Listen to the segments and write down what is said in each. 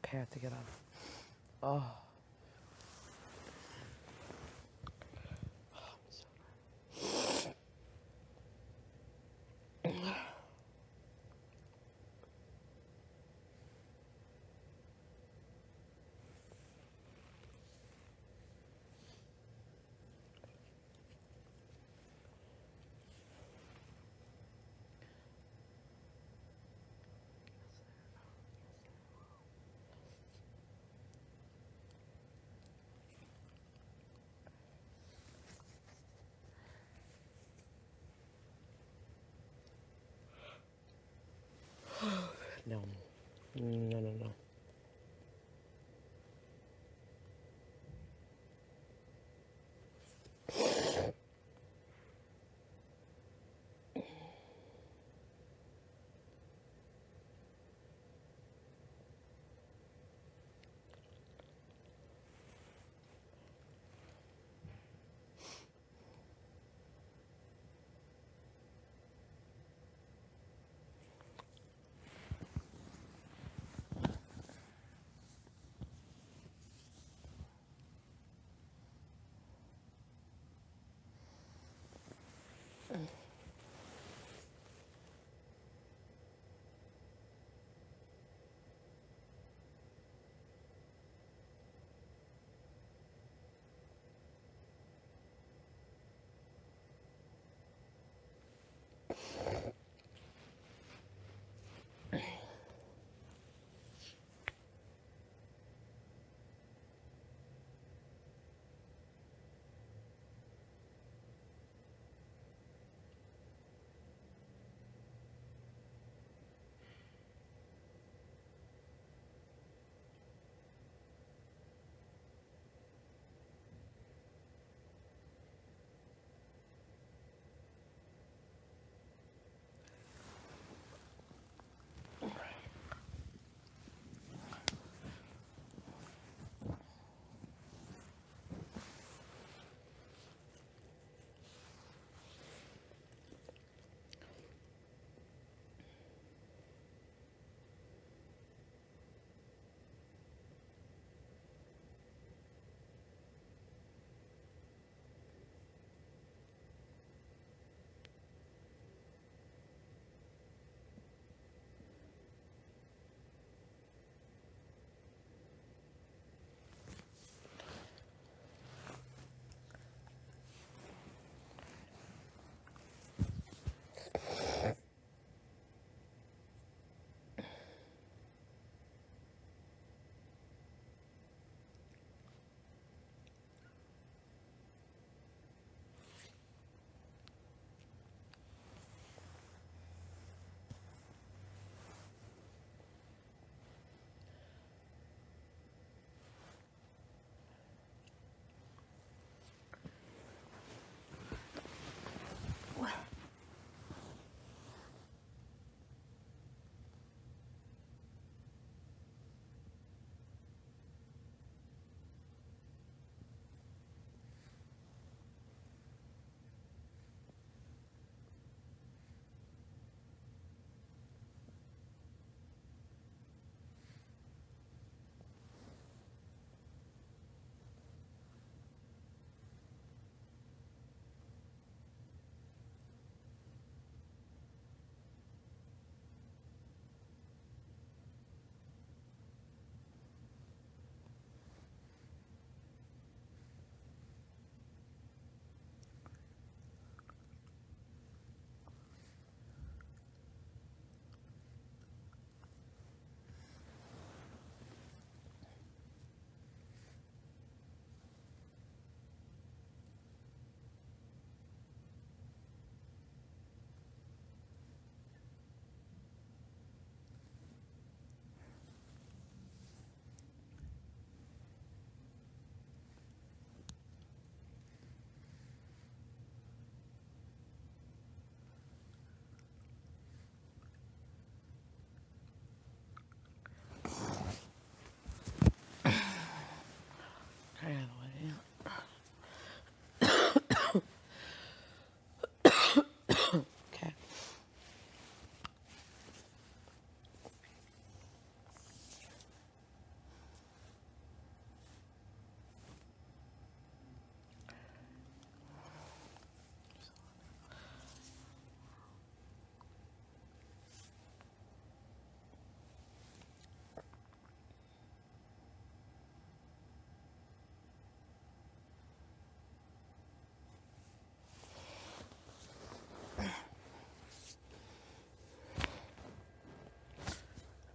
Okay, I have to get up. Oh. No. No, no, no.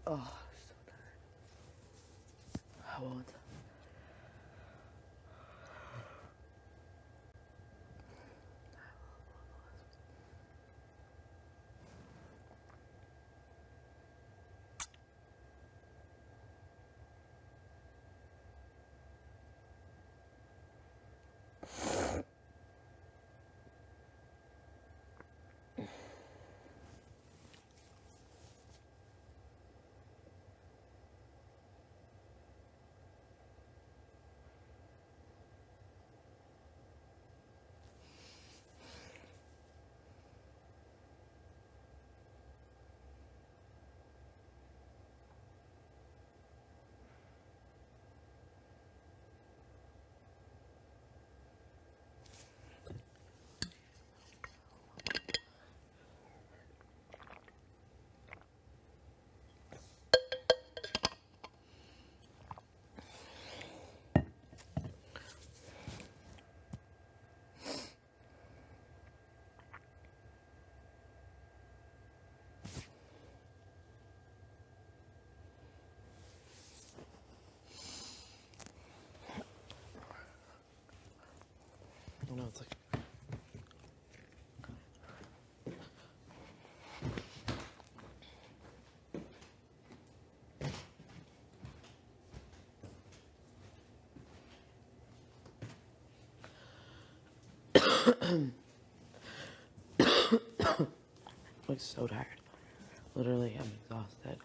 Oh, so tired. I won't. No, it's like I'm so tired. Literally, I'm exhausted.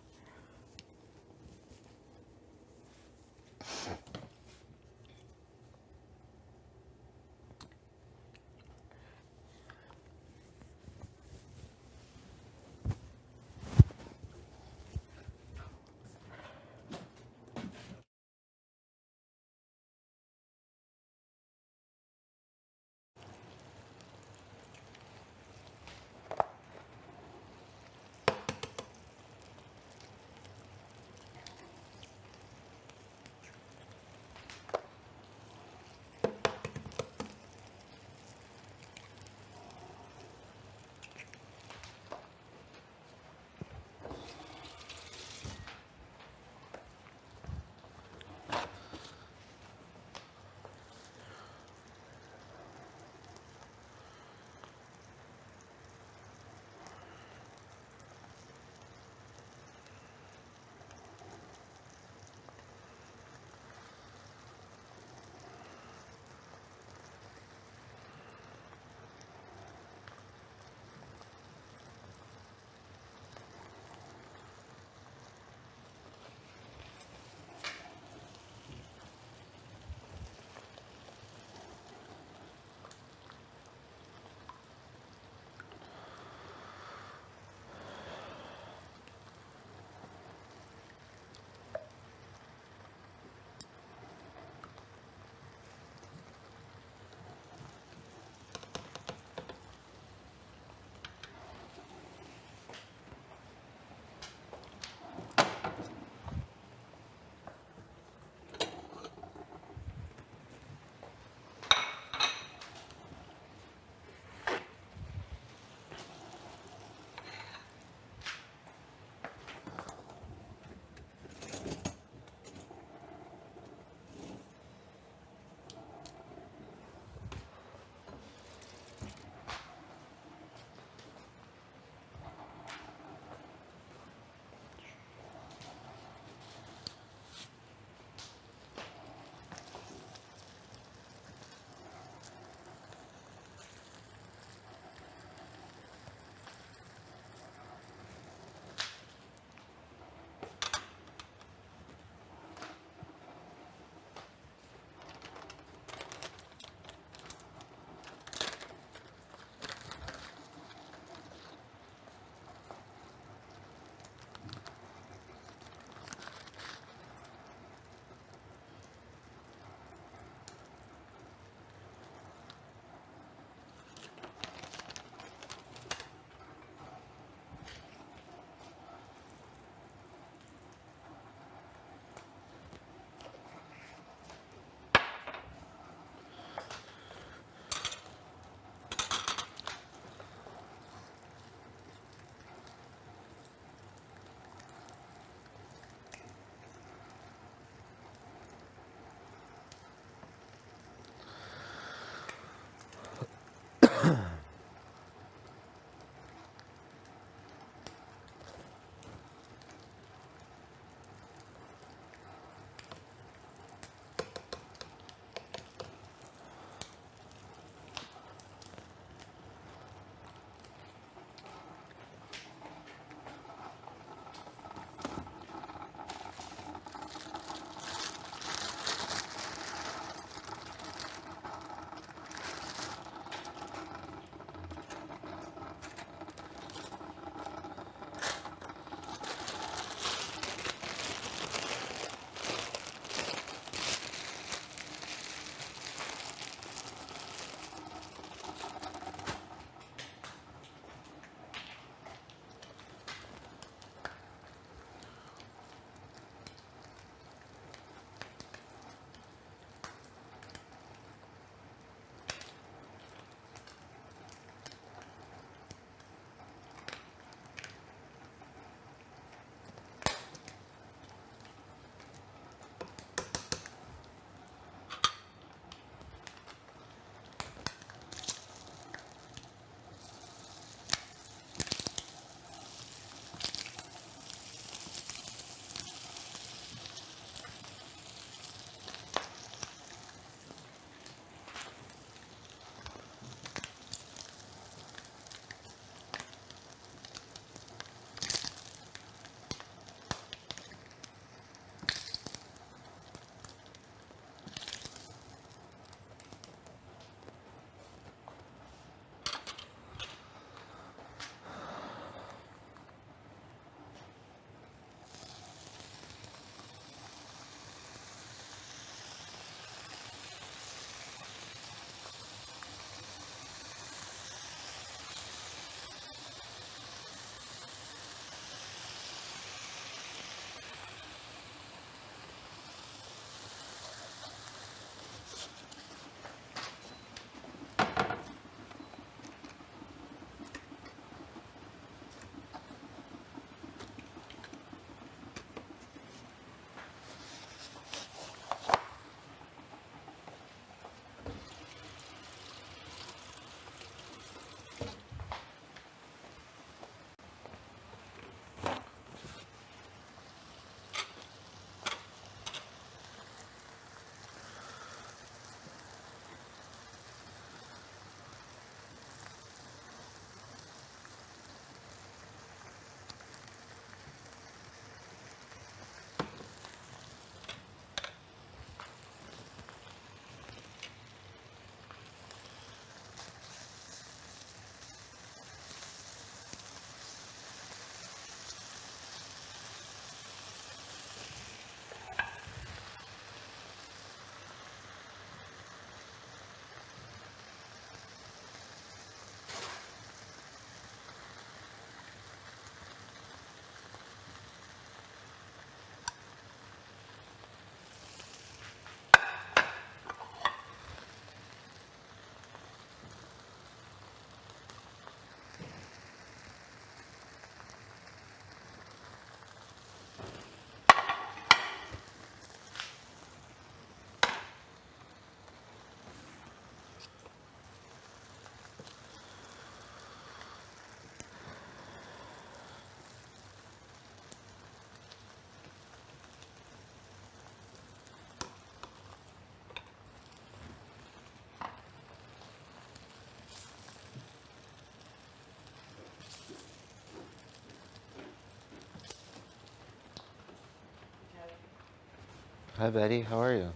Hi, Betty. How are you?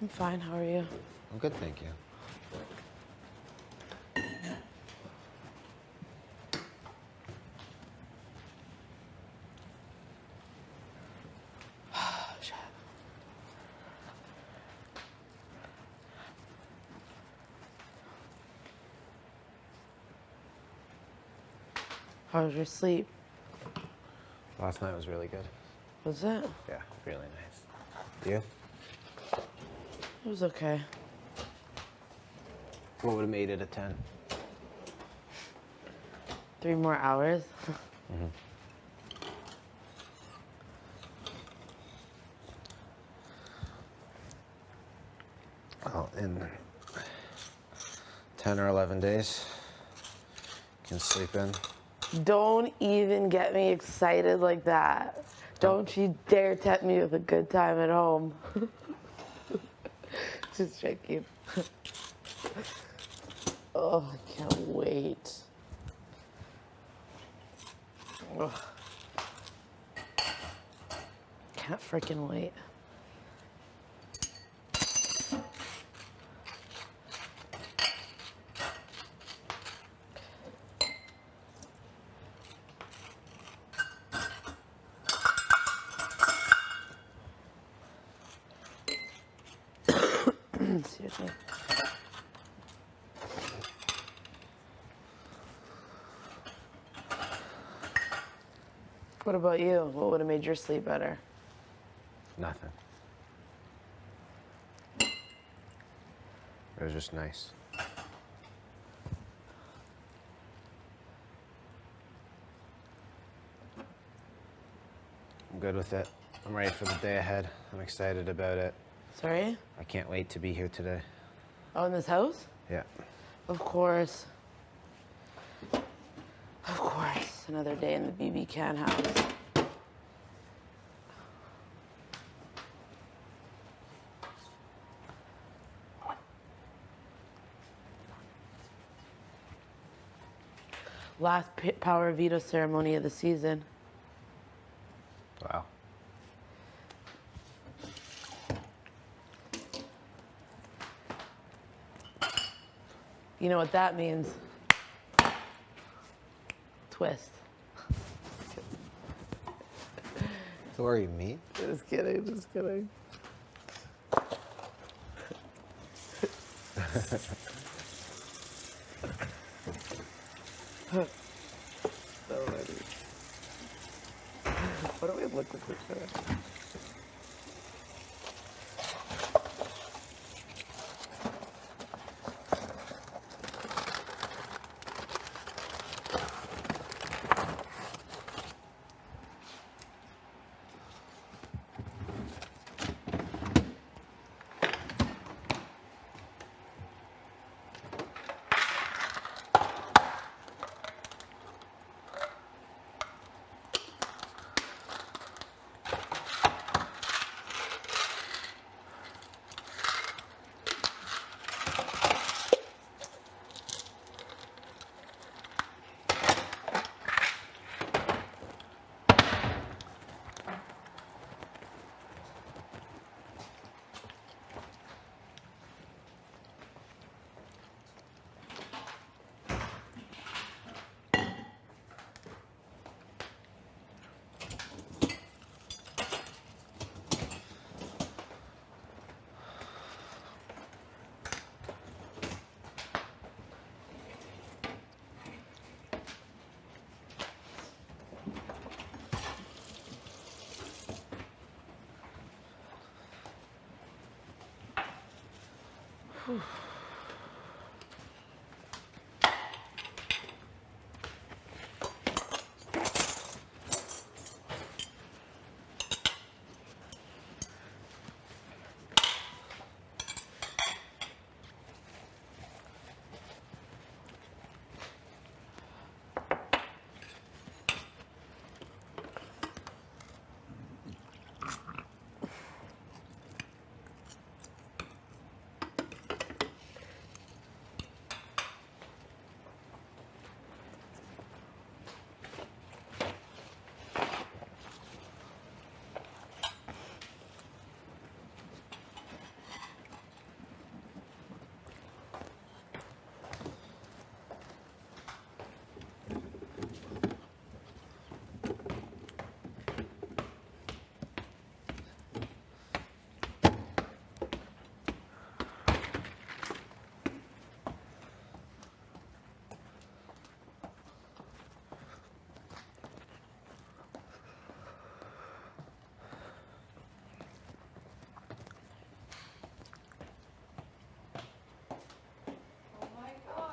I'm fine. How are you? I'm good, thank you. Shit. How was your sleep? Last night was really good. Was it? Yeah, really nice. You? It was okay. What would have made it a 10? 3 more hours. Well, in 10 or 11 days, you can sleep in. Don't even get me excited like that. Don't you dare tempt me with a good time at home. Just joking. Oh, I can't wait. Ugh. Can't freaking wait. Excuse me. What about you? What would have made your sleep better? Nothing. It was just nice. I'm good with it. I'm ready for the day ahead. I'm excited about it. Sorry? I can't wait to be here today. Oh, in this house? Yeah. Of course. Of course. Another day in the BB Can house. Last power veto ceremony of the season. Wow. You know what that means? Twist. Sorry, me? Just kidding, just kidding. What do we look like this guy?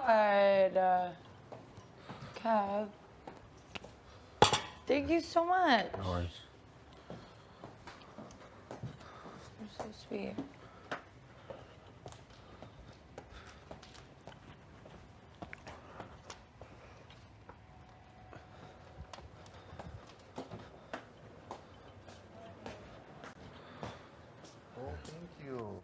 God. Kev. Thank you so much. No worries. You're so sweet. Oh, thank you.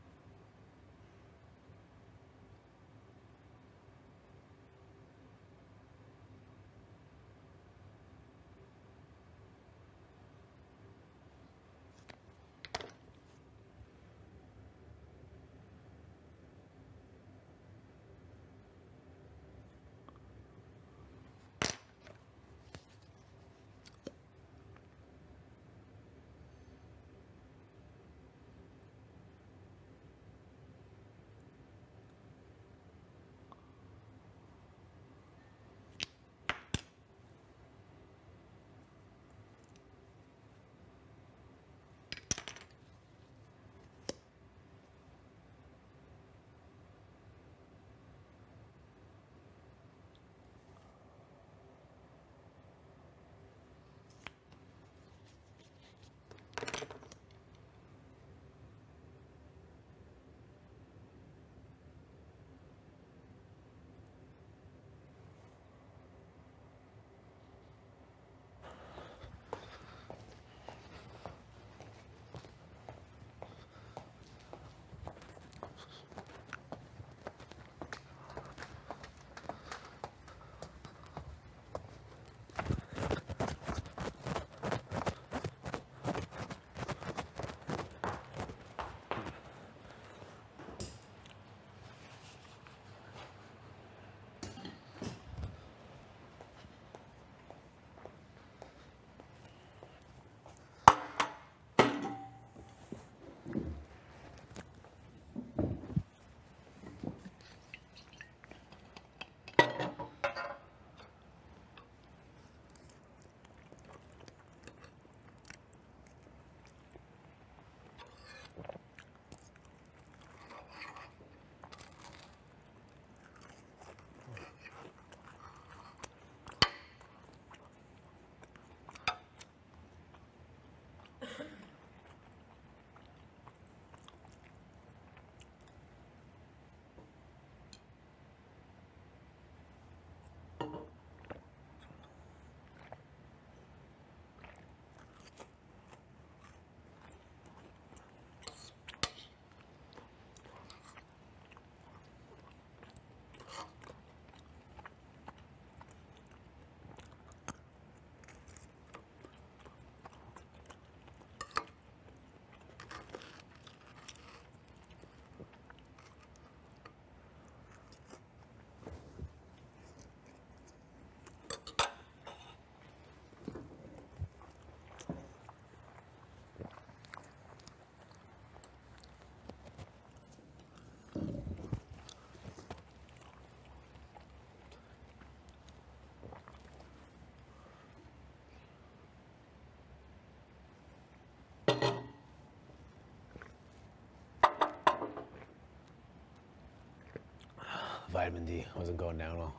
Vitamin D wasn't going down well.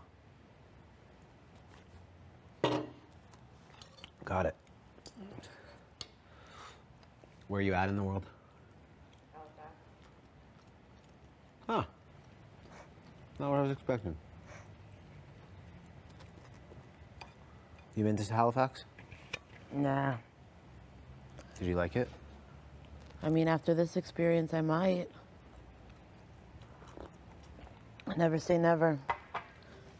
Got it. Where are you at in the world? Huh. Not what I was expecting. You been to Halifax? Nah. Did you like it? I mean, after this experience, I might. Never say never.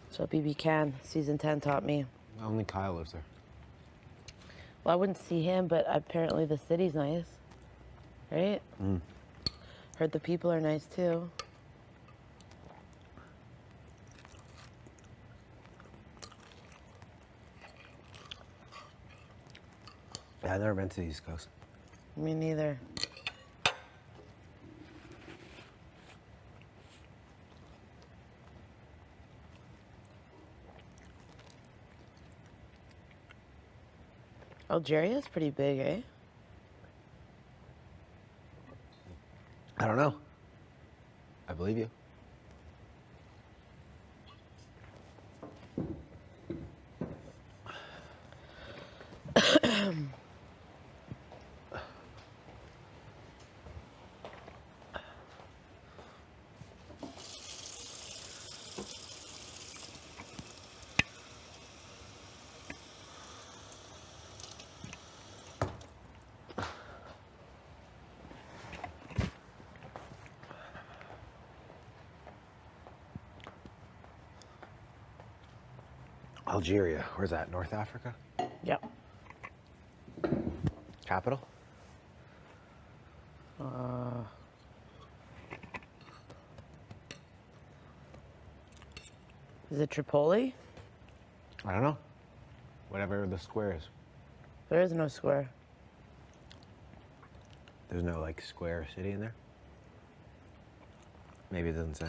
That's what BB Can, season 10, taught me. Only Kyle lives there. Well, I wouldn't see him, but apparently the city's nice. Right? Mm. Heard the people are nice, too. Yeah, I've never been to the East Coast. Me neither. Algeria's pretty big, eh? I don't know. I believe you. Algeria. Where's that? North Africa? Yep. Capital? Is it Tripoli? I don't know. Whatever the square is. There is no square. There's no like square city in there? Maybe it doesn't say.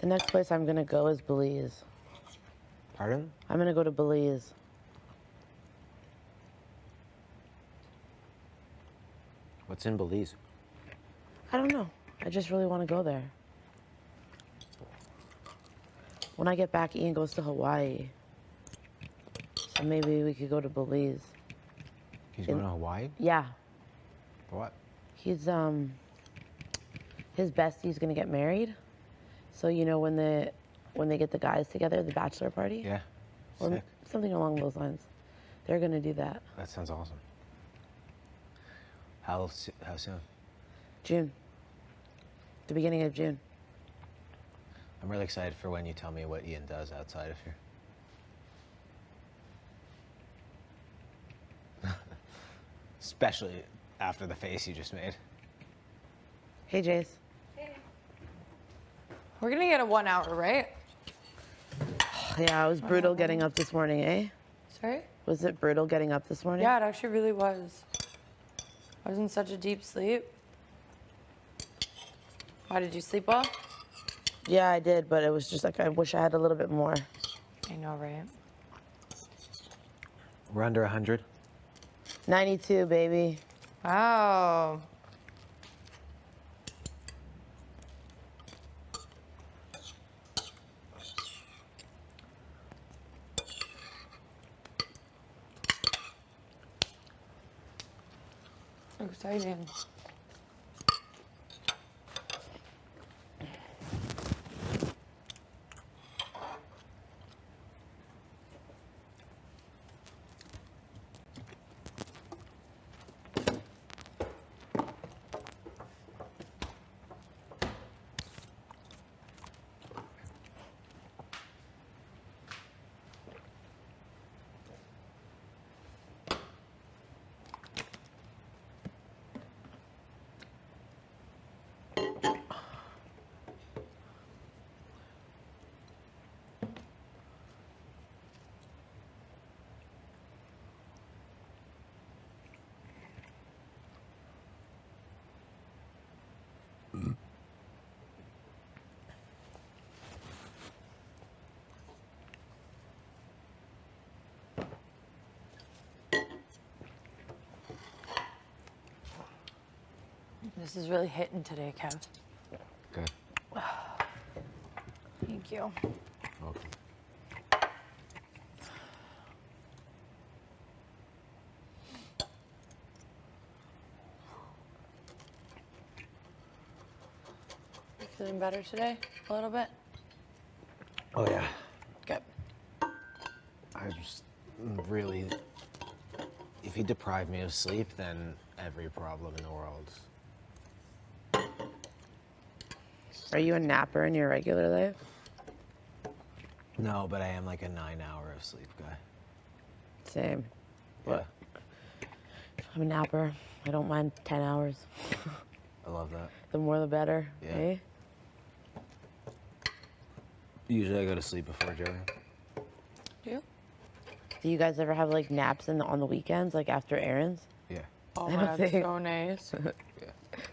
The next place I'm gonna go is Belize. Pardon? I'm gonna go to Belize. What's in Belize? I don't know. I just really want to go there. When I get back, Ian goes to Hawaii. So maybe we could go to Belize. He's going to Hawaii? Yeah. For what? He's his bestie's gonna get married. So you know when they get the guys together, the bachelor party? Yeah. Or Sick. something along those lines. They're gonna do that. That sounds awesome. How soon? June. The beginning of June. I'm really excited for when you tell me what Ian does outside of here. Especially after the face you just made. Hey, Jace. We're gonna get a 1 hour, right? Yeah, it was brutal getting up this morning, eh? Sorry? Was it brutal getting up this morning? Yeah, it actually really was. I was in such a deep sleep. Why, did you sleep well? Yeah, I did, but it was just like I wish I had a little bit more. I know, right? We're under 100. 92, baby. Wow. Exciting. This is really hitting today, Kev. Good. Thank you. Welcome. Feeling better today? A little bit? Oh yeah. Good. I just really, if you deprive me of sleep, then every problem in the world. Are you a napper in your regular life? No, but I am like a 9-hour of sleep guy. Same. Yeah. I'm a napper. I don't mind 10 hours. I love that. The more the better, Yeah. eh? Usually I go to sleep before Joey. Do you? Do you guys ever have like naps on the weekends, like after errands? Yeah. Oh I my don't god, think- so nice. Yeah.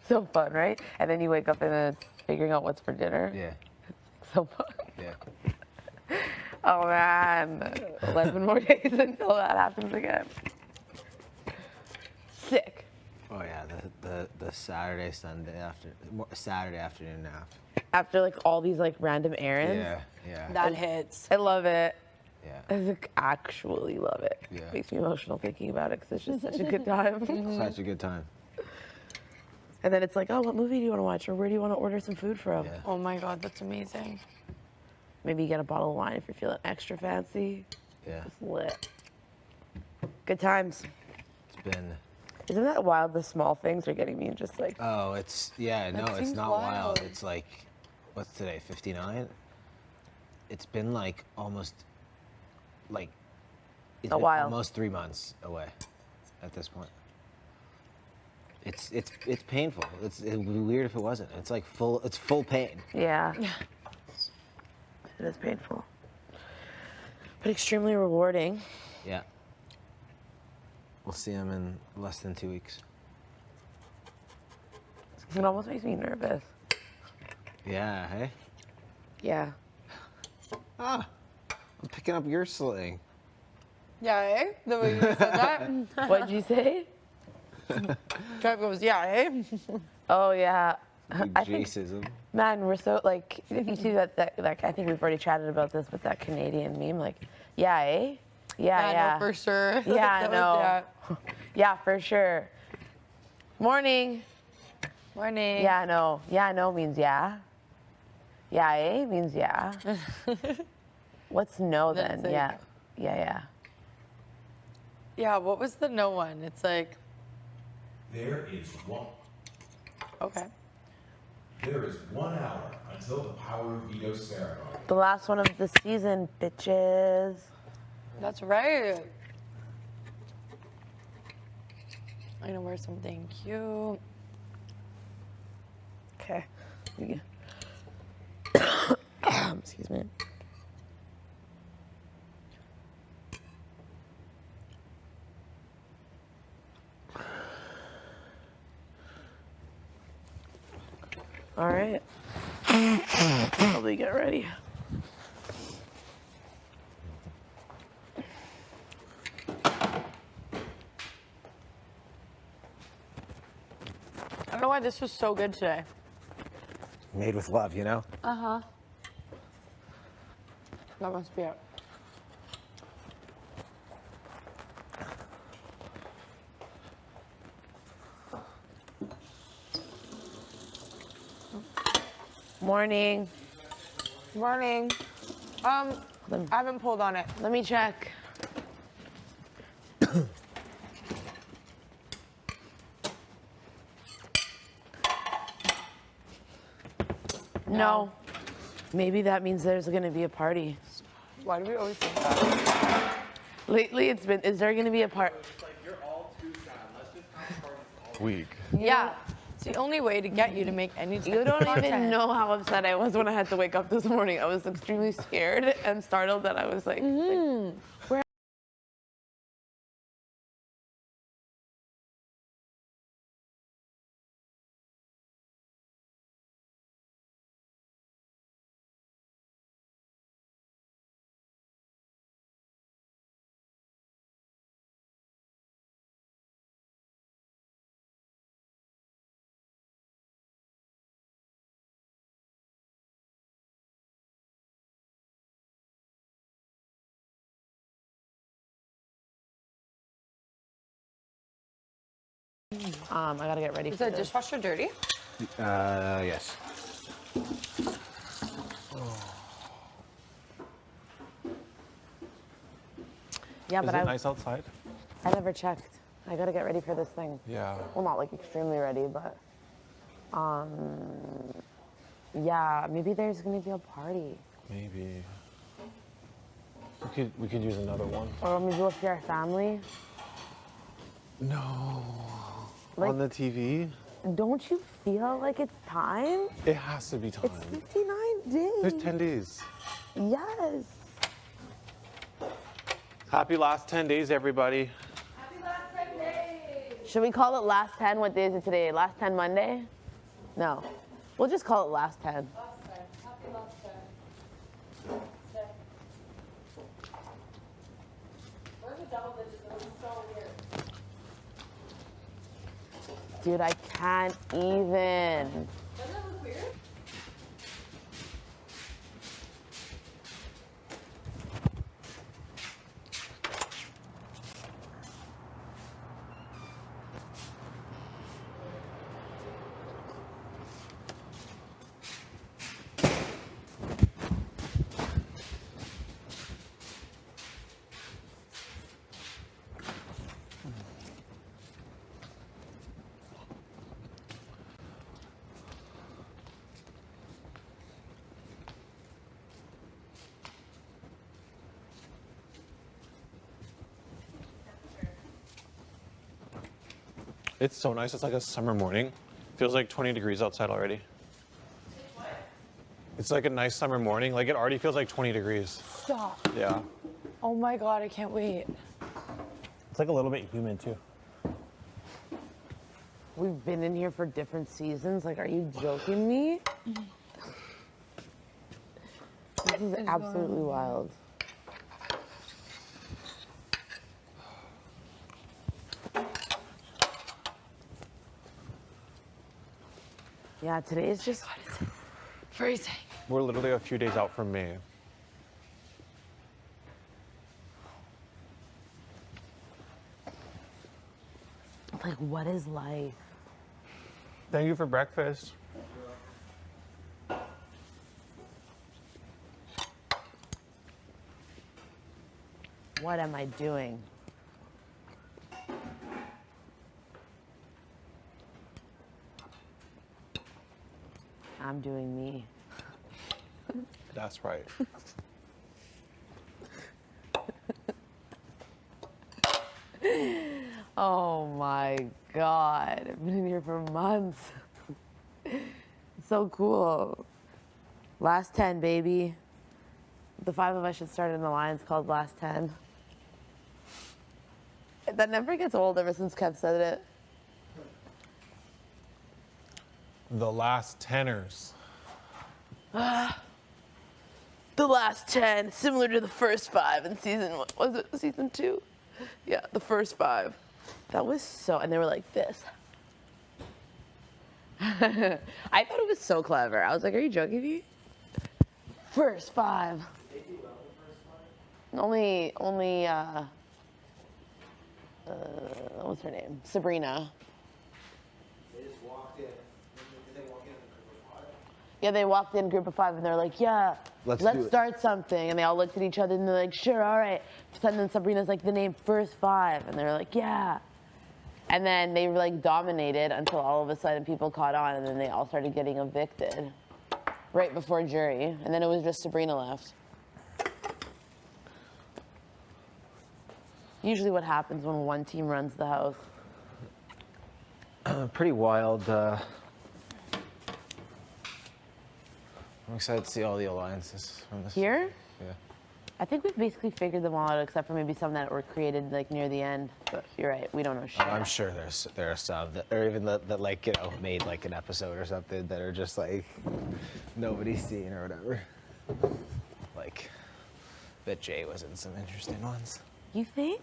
So fun, right? And then you wake up and then it's figuring out what's for dinner. Yeah. So fun. Yeah. Oh man, 11 more days until that happens again. Sick. Oh yeah, the Saturday afternoon nap. After like all these like random errands. Yeah, yeah. That hits. I love it. Yeah. I like, actually love it. Yeah. Makes me emotional thinking about it because it's just such a good time. Such a good time. And then it's like, oh, what movie do you want to watch, or where do you want to order some food from? Yeah. Oh my god, that's amazing. Maybe you get a bottle of wine if you're feeling extra fancy. Yeah. It's lit. Good times. It's been Isn't that wild? The small things are getting me just like. Oh, it's yeah. No, it's seems not wild. wild. It's like, what's today? 59. It's been like almost, like, it's A been while. almost 3 months away, at this point. It's painful. It would be weird if it wasn't. It's like full. It's full pain. Yeah. It is painful, but extremely rewarding. Yeah. We'll see him in less than 2 weeks. It almost makes me nervous. Yeah. Hey. Yeah. Ah, I'm picking up your slang. Yeah, eh? The way you said that. What'd you say? Trev goes, yeah, eh? Oh yeah. Big I think, Jacism. man, we're so like. If you see that like I think we've already chatted about this, but that Canadian meme, like, yeah, eh? Yeah, yeah. No, for sure. Yeah, I That was- know. yeah. Yeah, for sure. Morning. Morning. Yeah, no. Yeah, no means yeah. Yeah, eh means yeah. What's no Then then? it's like- Yeah. Yeah, yeah. Yeah, what was the no one? It's like, There is one. okay. There is 1 hour until the power veto ceremony. The last one of the season, bitches. That's right. I'm gonna wear something cute. Okay. Excuse me. All right. Probably get ready. I don't know why this was so good today. Made with love, you know. Uh-huh. That must be it. Morning. Morning. I haven't pulled on it. Let me check. No. Maybe that means there's going to be a party. Why do we always think that? Lately, it's been, is there going to be a party? Week. Yeah. It's the only way to get you to make any You don't even content. know how upset I was when I had to wake up this morning. I was extremely scared and startled that I was like, where? I gotta get ready Is for the this. dishwasher dirty? Yes. Yeah, Is but it I nice outside? never checked. I gotta get ready for this thing. Yeah. Well, not like extremely ready, but yeah, maybe there's gonna be a party, Maybe. We could use another one. or maybe with your family. No. Like- On the TV? Don't you feel like it's time? It has to be time. It's 59 days. There's 10 days. Yes. Happy last 10 days, everybody. Should we call it last 10? What day is it today? Last 10 Monday? No. We'll just call it last 10. Dude, I can't even. It's so nice. It's like a summer morning. Feels like 20 degrees outside already. It's like a nice summer morning. Like it already feels like 20 degrees. Stop. Yeah. Oh my God, I can't wait. It's like a little bit humid too. We've been in here for different seasons. Like, are you joking me? This is absolutely wild. Yeah, today is just Freezing. We're literally a few days out from May. like, what is life? Thank you for breakfast. What am I doing? I'm doing me. That's right. Oh my God. I've been in here for months. So cool. Last 10, baby. The 5 of us should start an alliance called Last 10. That never gets old ever since Kev said it. The last tenors. The last 10, similar to the first 5 in season, what was it, season 2? Yeah, the first 5. That was so, and they were like this. I thought it was so clever. I was like, are you joking me? First 5. Only, what's her name? Sabrina. They just walked in. Did they walk in group of 5? Yeah, they walked in group of 5 and they're like, yeah, Let's let's do it. start something. And they all looked at each other and they're like, sure, all right. And then Sabrina's like, the name First 5. And they're like, yeah. And then they like dominated until all of a sudden people caught on and then they all started getting evicted right before jury. And then it was just Sabrina left. Usually what happens when one team runs the house. Pretty wild. I'm excited to see all the alliances from this. Here? Yeah. I think we've basically figured them all out except for maybe some that were created like near the end. But you're right, we don't know shit. I'm sure there are some that, or even that like, you know, made like an episode or something that are just like nobody's seen or whatever. Like, bet Jay was in some interesting ones. You think?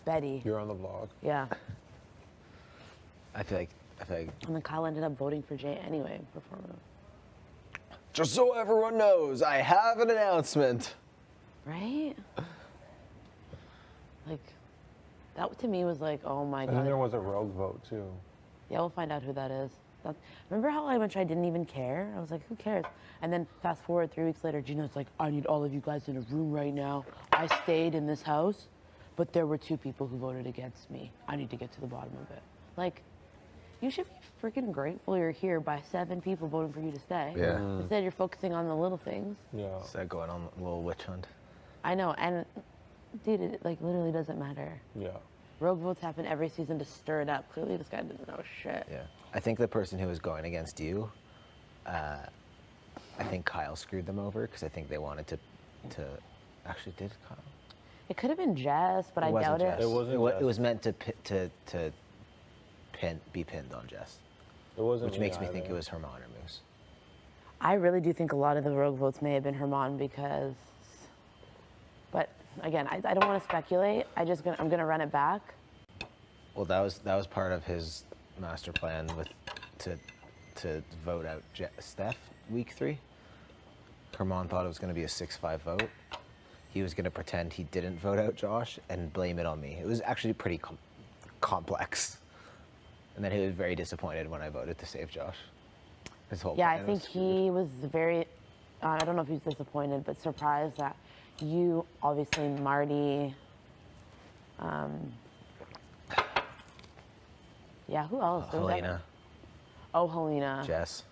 Betty. You're on the vlog. Yeah. I feel like And then Kyle ended up voting for Jay anyway, performing. just so everyone knows, I have an announcement. Right? Like, that to me was like, oh my And then there god. was a rogue vote too. Yeah, we'll find out who that is. Remember how much I didn't even care? I was like, who cares? And then fast forward 3 weeks later, Gina's like, I need all of you guys in a room right now. I stayed in this house, but there were 2 people who voted against me. I need to get to the bottom of it. Like, you should be freaking grateful you're here by 7 people voting for you to stay. Yeah. Instead, you're focusing on the little things. Yeah. Instead of going on a little witch hunt. I know, and dude, it like literally doesn't matter. Yeah. Rogue votes happen every season to stir it up. Clearly, this guy didn't know shit. Yeah. I think the person who was going against you, I think Kyle screwed them over because I think they wanted to actually did Kyle. It could have been Jess, but I wasn't doubt Jess. it. It wasn't It Jess. was meant to be pinned on Jess, It wasn't. which makes me either. think it was Herman or Moose. I really do think a lot of the rogue votes may have been Herman because, but again, I don't want to speculate. I'm gonna run it back. Well, that was part of his master plan with to vote out Steph week 3. Herman thought it was going to be a 6-5 vote. He was going to pretend he didn't vote out Josh and blame it on me. It was actually pretty complex. And then he was very disappointed when I voted to save Josh. His whole Yeah, I plan think was screwed. he was very, I don't know if he was disappointed, but surprised that you, obviously Marty, yeah, who else? There was Helena, Oh, Helena. Jess.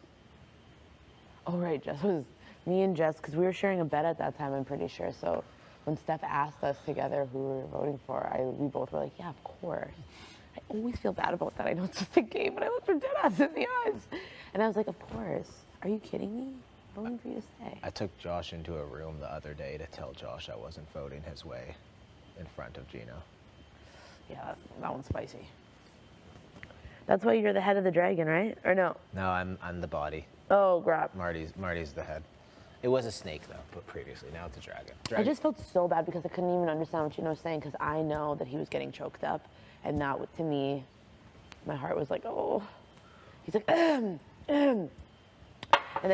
Oh, right, Jess was me and Jess, because we were sharing a bed at that time, I'm pretty sure. So when Steph asked us together who we were voting for, we both were like, yeah, of course. I always feel bad about that. I know it's just a game, but I looked her dead ass in the eyes. And I was like, of course. Are you kidding me? I'm voting for you to stay. I took Josh into a room the other day to tell Josh I wasn't voting his way in front of Gino. Yeah, that one's spicy. That's why you're the head of the dragon, right? Or no? No, I'm the body. Oh, crap. Marty's the head. It was a snake though, but previously now it's a dragon. I just felt so bad because I couldn't even understand what Gino was saying because I know that he was getting choked up. And that, to me, my heart was like, oh. He's like, And then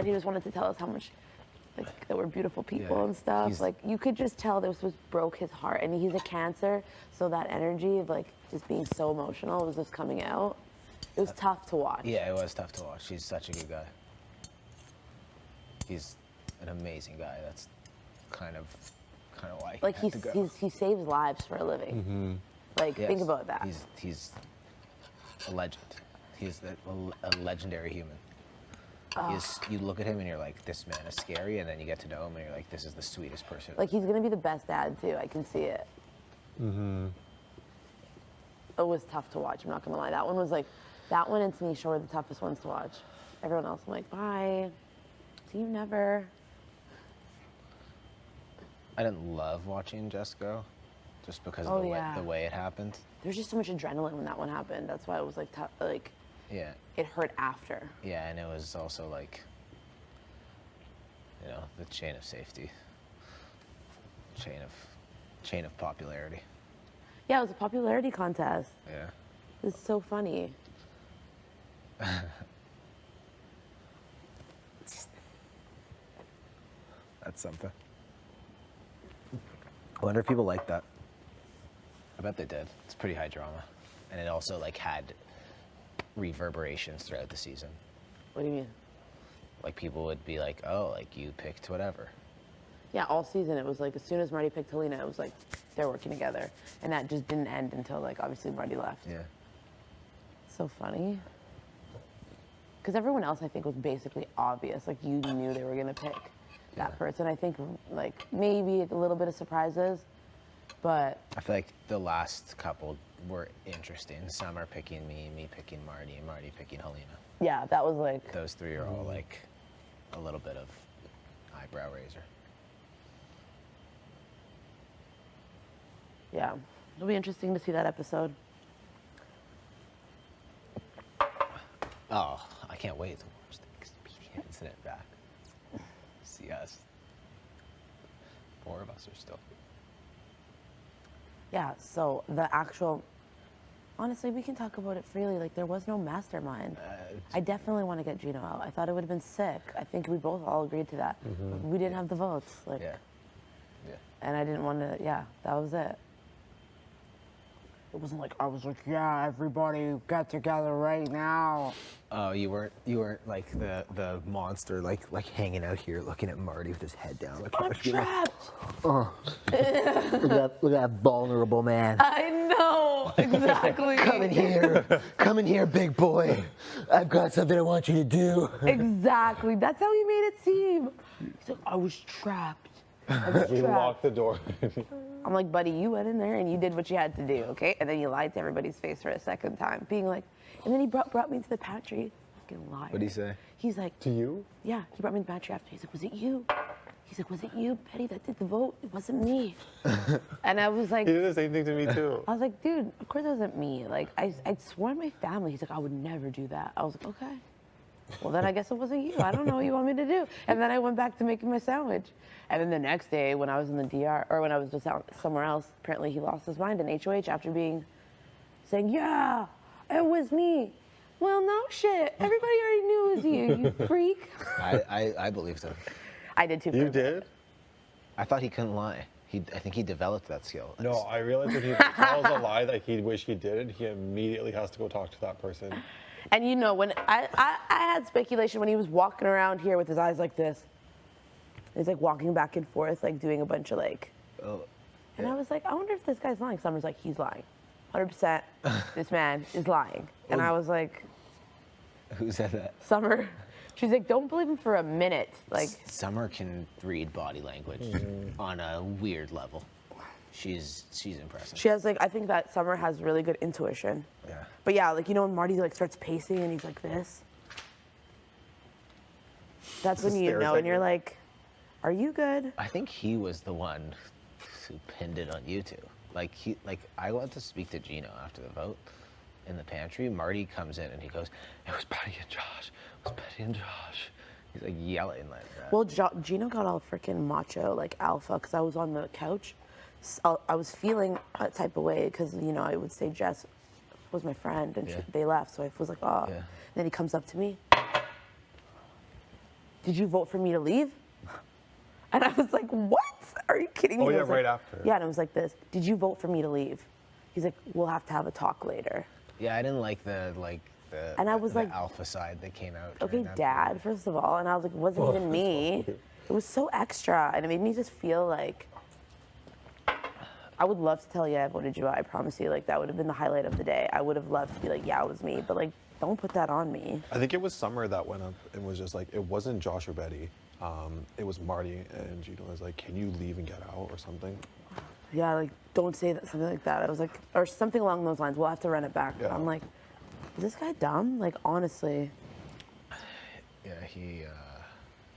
he just wanted to tell us how much, like, that we're beautiful people Yeah, and stuff. he's- Like, you could just tell this broke his heart. And he's a Cancer, so that energy of, like, just being so emotional was just coming out. It was tough to watch. Yeah, it was tough to watch. He's such a good guy. He's an amazing guy. That's kind of why Like, he had to go. he saves lives for a living. Like, think Yes, about that. He's a legend. He's a legendary human. You look at him and you're like, this man is scary, and then you get to know him and you're like, this is the sweetest person. Like, he's gonna be the best dad too. I can see it. It was tough to watch. I'm not gonna lie. That one and Tanisha were the toughest ones to watch. Everyone else, I'm like, bye. See you never. I didn't love watching Jess go, just because Oh, of yeah. the way it happened. There's just so much adrenaline when that one happened. That's why it was like tough. Like, Yeah, it hurt after. yeah, and it was also like, the chain of safety, chain of popularity. Yeah, it was a popularity contest. Yeah. It's so funny. That's something. I wonder if people like that. I bet they did. It's pretty high drama. And it also had reverberations throughout the season. What do you mean? Like people would be like, oh, like you picked whatever. Yeah, all season it was like as soon as Marty picked Helena, it was like they're working together, and that just didn't end until like obviously Marty left. Yeah. So funny. Because everyone else I think was basically obvious. Like you knew they were gonna pick that person. I think like maybe a little bit of surprises, but I feel like the last couple were interesting. Some are picking me picking Marty, and Marty picking Helena. yeah, that was like Those three are all like a little bit of eyebrow raiser. yeah. It'll be interesting to see that episode. Oh, I can't wait to watch the Expedia incident back. See us. 4 of us are still. Yeah, so the actual, honestly, we can talk about it freely. Like, there was no mastermind. I definitely want to get Gino out. I thought it would have been sick. I think we both all agreed to that. We didn't have the votes. Like, Yeah. Yeah. and I didn't want to, yeah, that was it. It wasn't like, I was like, yeah, everybody get together right now. Oh, you weren't like the monster like hanging out here looking at Marty with his head down. Like, I'm trapped. look at that vulnerable man. I know, exactly. Come in here, big boy. I've got something I want you to do. Exactly, that's how he made it seem. He's like, I was trapped. I was You trapped. locked the door. I'm like, buddy, you went in there and you did what you had to do, okay? And then you lied to everybody's face for a second time, being like, and then he brought me to the pantry. Fucking liar. What'd he say? He's like, To you? yeah, he brought me to the pantry after. He's like, was it you? He's like, was it you, Betty, that did the vote? It wasn't me. And I was like, He did the same thing to me too. I was like, dude, of course it wasn't me. Like, I'd sworn my family. He's like, I would never do that. I was like, okay. Well, then I guess it wasn't you. I don't know what you want me to do. And then I went back to making my sandwich. And then the next day, when I was in the DR, or when I was just out somewhere else, apparently he lost his mind in HOH after saying, yeah, it was me. Well, no shit. Everybody already knew it was you, you freak. I believe so. I did too. You did? I thought he couldn't lie. I think he developed that skill. No, I realized that he tells a lie that he'd wish he did. He immediately has to go talk to that person. And you know, when I had speculation when he was walking around here with his eyes like this. He's like walking back and forth, like doing a bunch of like. Oh, And I was like, I wonder if this guy's lying. Summer's like, he's lying. 100%, this man is lying. And I was like, who said that? Summer. She's like, don't believe him for a minute. Like, Summer can read body language on a weird level. She's impressive. she has like, I think that Summer has really good intuition. Yeah. But yeah, like, you know when Marty like starts pacing and he's like this? That's when you Stares know at and you're you. like, are you good? I think he was the one who pinned it on you two. Like I went to speak to Gino after the vote in the pantry. Marty comes in and he goes, "It was Betty and Josh. It was Betty and Josh." He's like yelling like that. Well, Gino got all freaking macho, like alpha, because I was on the couch. I was feeling a type of way because, you know, I would say Jess was my friend and Yeah. they left. So I was like, oh. Yeah. And then he comes up to me. Did you vote for me to leave? And I was like, what? Are you kidding me? Oh, And I yeah, was right like, after. Yeah, and it was like this. Did you vote for me to leave? He's like, we'll have to have a talk later. Yeah, I didn't like the And I was the like, alpha side that came out. Okay, during that Dad, first of all. And I was like, it wasn't even me. It was so extra. And it made me just feel like, I would love to tell you I voted you out. I promise you, like, that would have been the highlight of the day. I would have loved to be like, yeah, it was me. But, like, don't put that on me. I think it was Summer that went up and was just like, it wasn't Josh or Betty. It was Marty, and Gino was like, can you leave and get out or something? Yeah, like, don't say that, something like that. I was like, or something along those lines. We'll have to run it back. But Yeah. I'm like, is this guy dumb? Like, honestly. Yeah,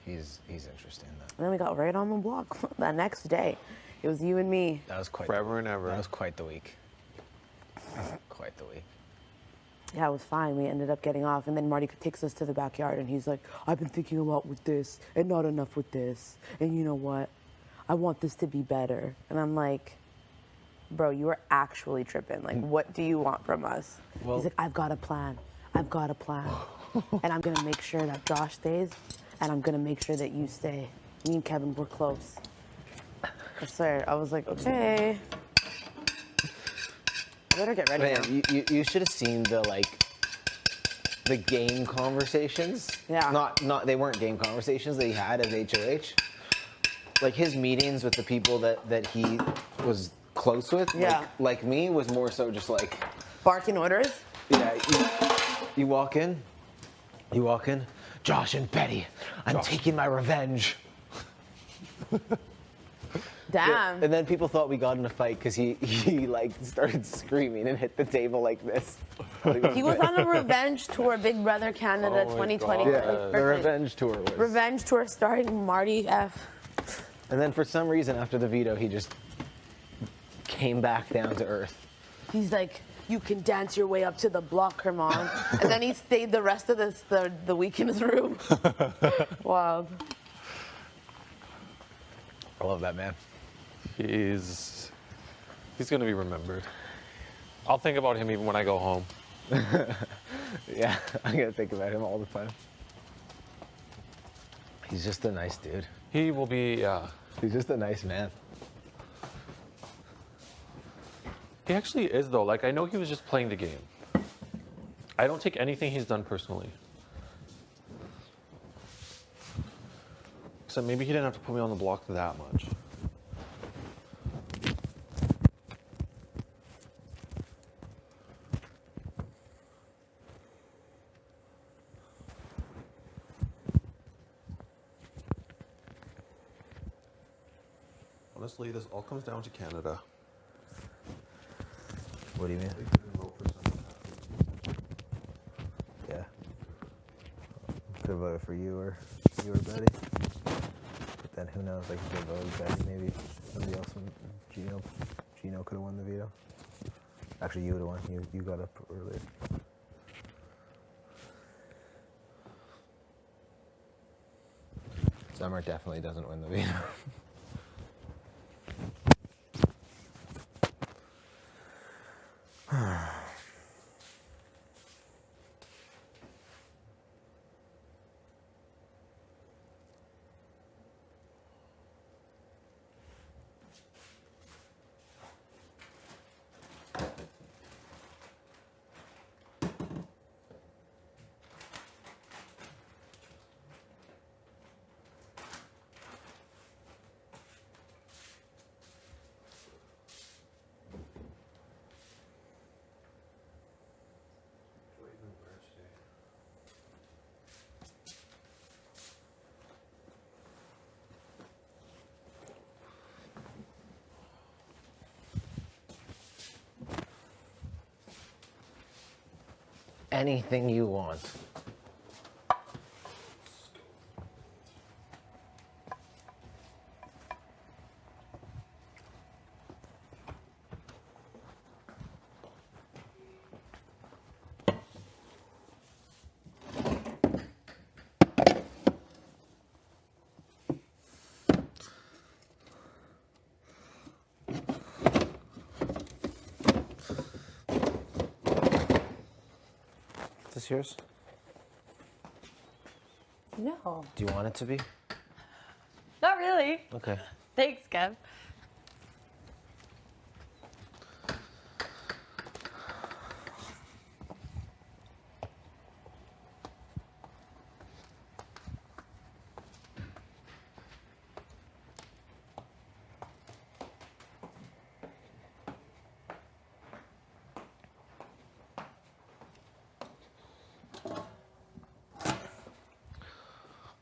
he's interesting. And then we got right on the block the next day. It was you and me. That was quite Forever and ever. That was quite the week. Quite the week. Yeah, it was fine. We ended up getting off, and then Marty takes us to the backyard, and he's like, I've been thinking a lot with this, and not enough with this. And you know what? I want this to be better. And I'm like, bro, you are actually tripping. Like, what do you want from us? Well- He's like, I've got a plan. I've got a plan. And I'm going to make sure that Josh stays, and I'm going to make sure that you stay. Me and Kevin, we're close. I swear. I was like, okay. I better get ready now. Man, you should have seen the game conversations. Yeah. Not they weren't game conversations that he had as HOH. Like his meetings with the people that he was close with. Yeah. Like me was more so just like, Barking orders? yeah. You walk in. Josh and Betty, I'm taking my revenge. Damn. And then people thought we got in a fight because he like started screaming and hit the table like this. He was on a revenge tour, Big Brother Canada Oh my 2020. God. Yeah, the revenge tour was. Revenge tour starring Marty F. And then for some reason after the veto, he just came back down to earth. He's like, you can dance your way up to the block, Herman. And then he stayed the rest of the week in his room. Wild. I love that man. He's He's gonna be remembered. I'll think about him even when I go home. Yeah, I'm gonna think about him all the time. He's just a nice dude. He will be, He's just a nice man. he actually is though. Like, I know he was just playing the game. I don't take anything he's done personally. Except maybe he didn't have to put me on the block that much. Honestly, this all comes down to Canada. What do you mean? They couldn't vote for someone. Yeah. Could have voted for you or Betty. But then who knows? Like if they voted Betty, maybe somebody else. Gino could have won the veto. Actually, you would have won. You got up earlier. Summer definitely doesn't win the veto. Anything you want. Is this yours? No, Do you want it to be? not really. Okay. Thanks, Kev.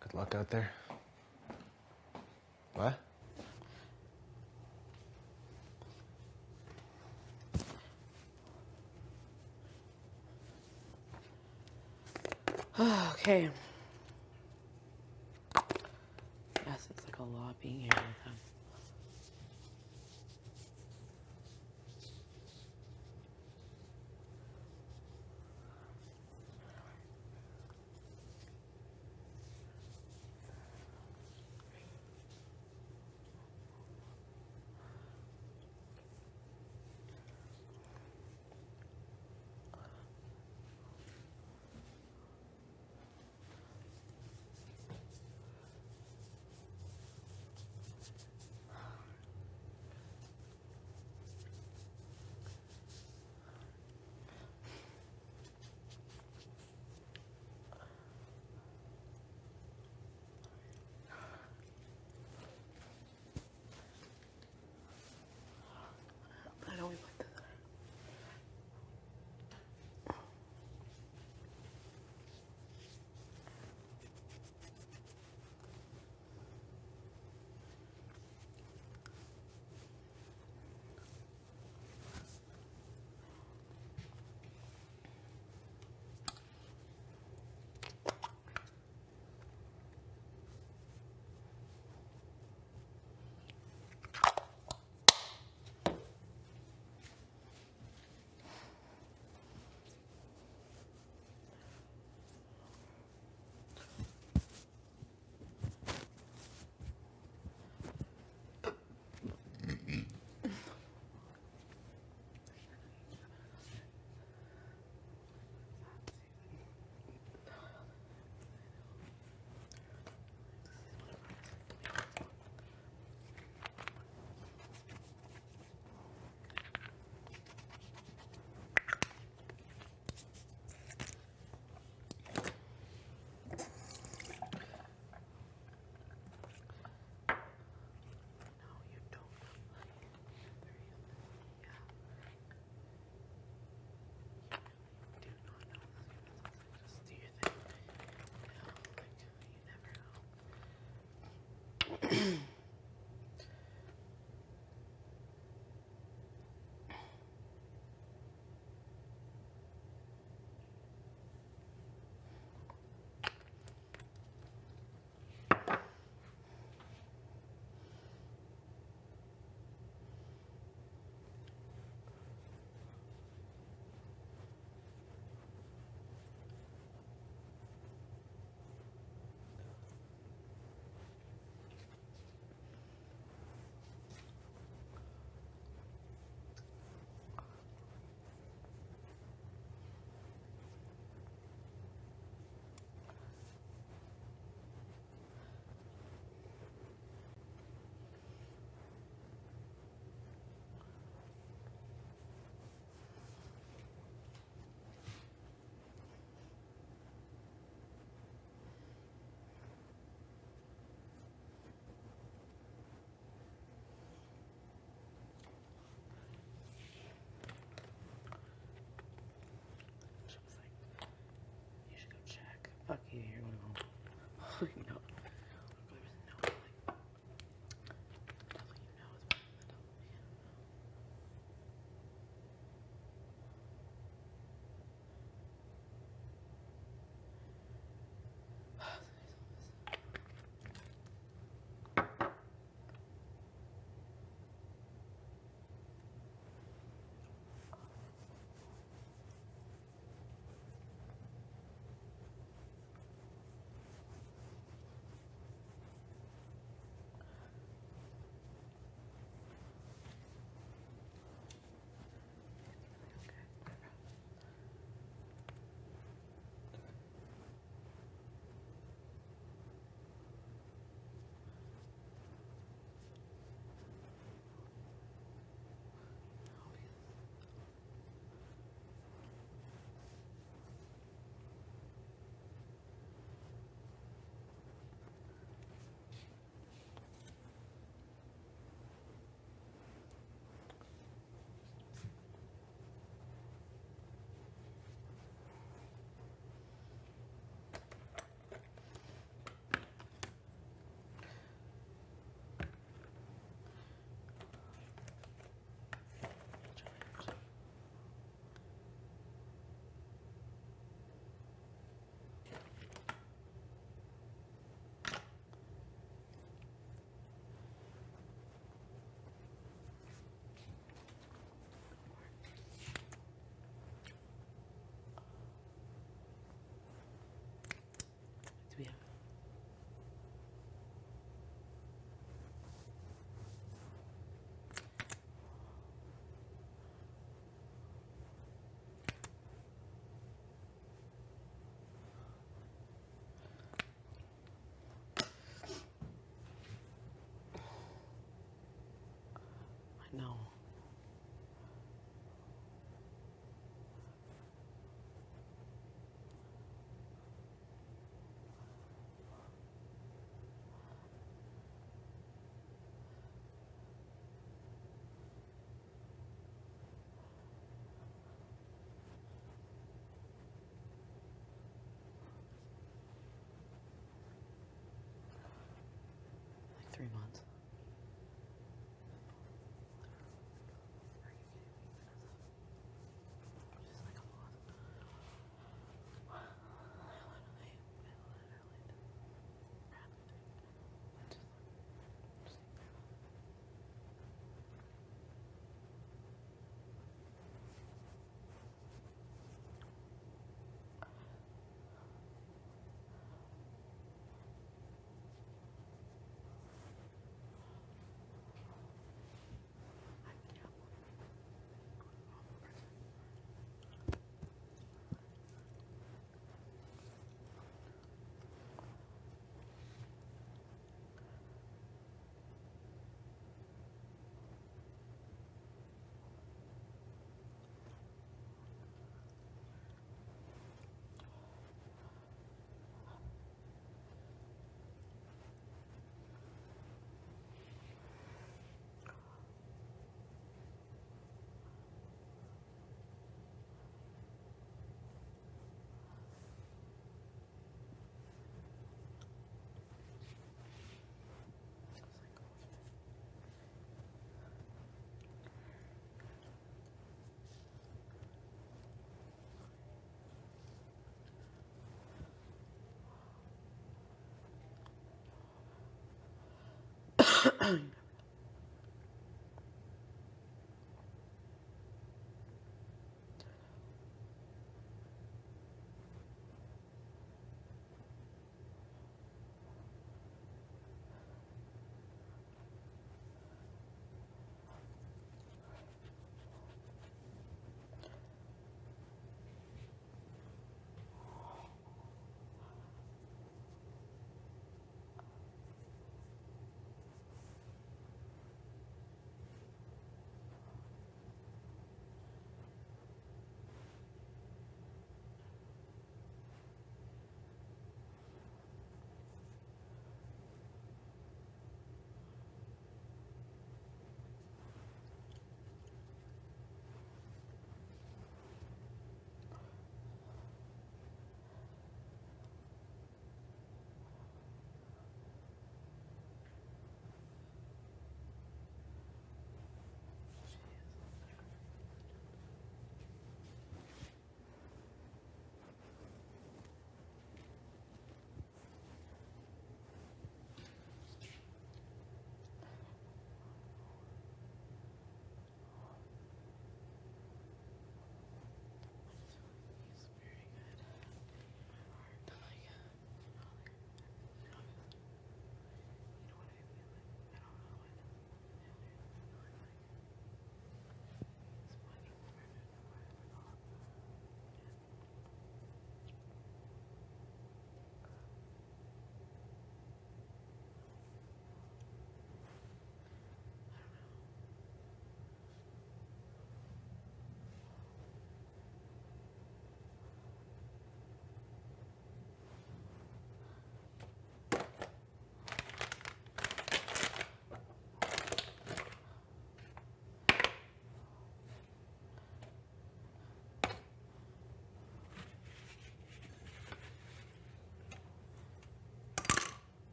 Good luck out there. What? Okay. Yes, it's like a lot being here with them.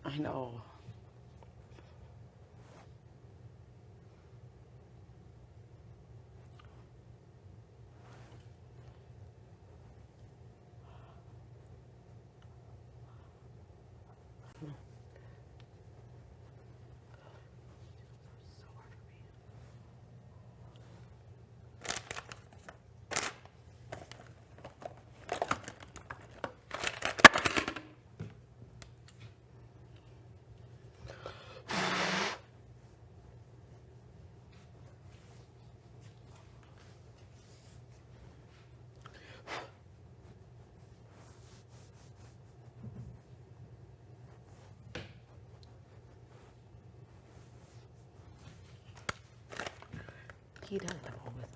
I know. He does have always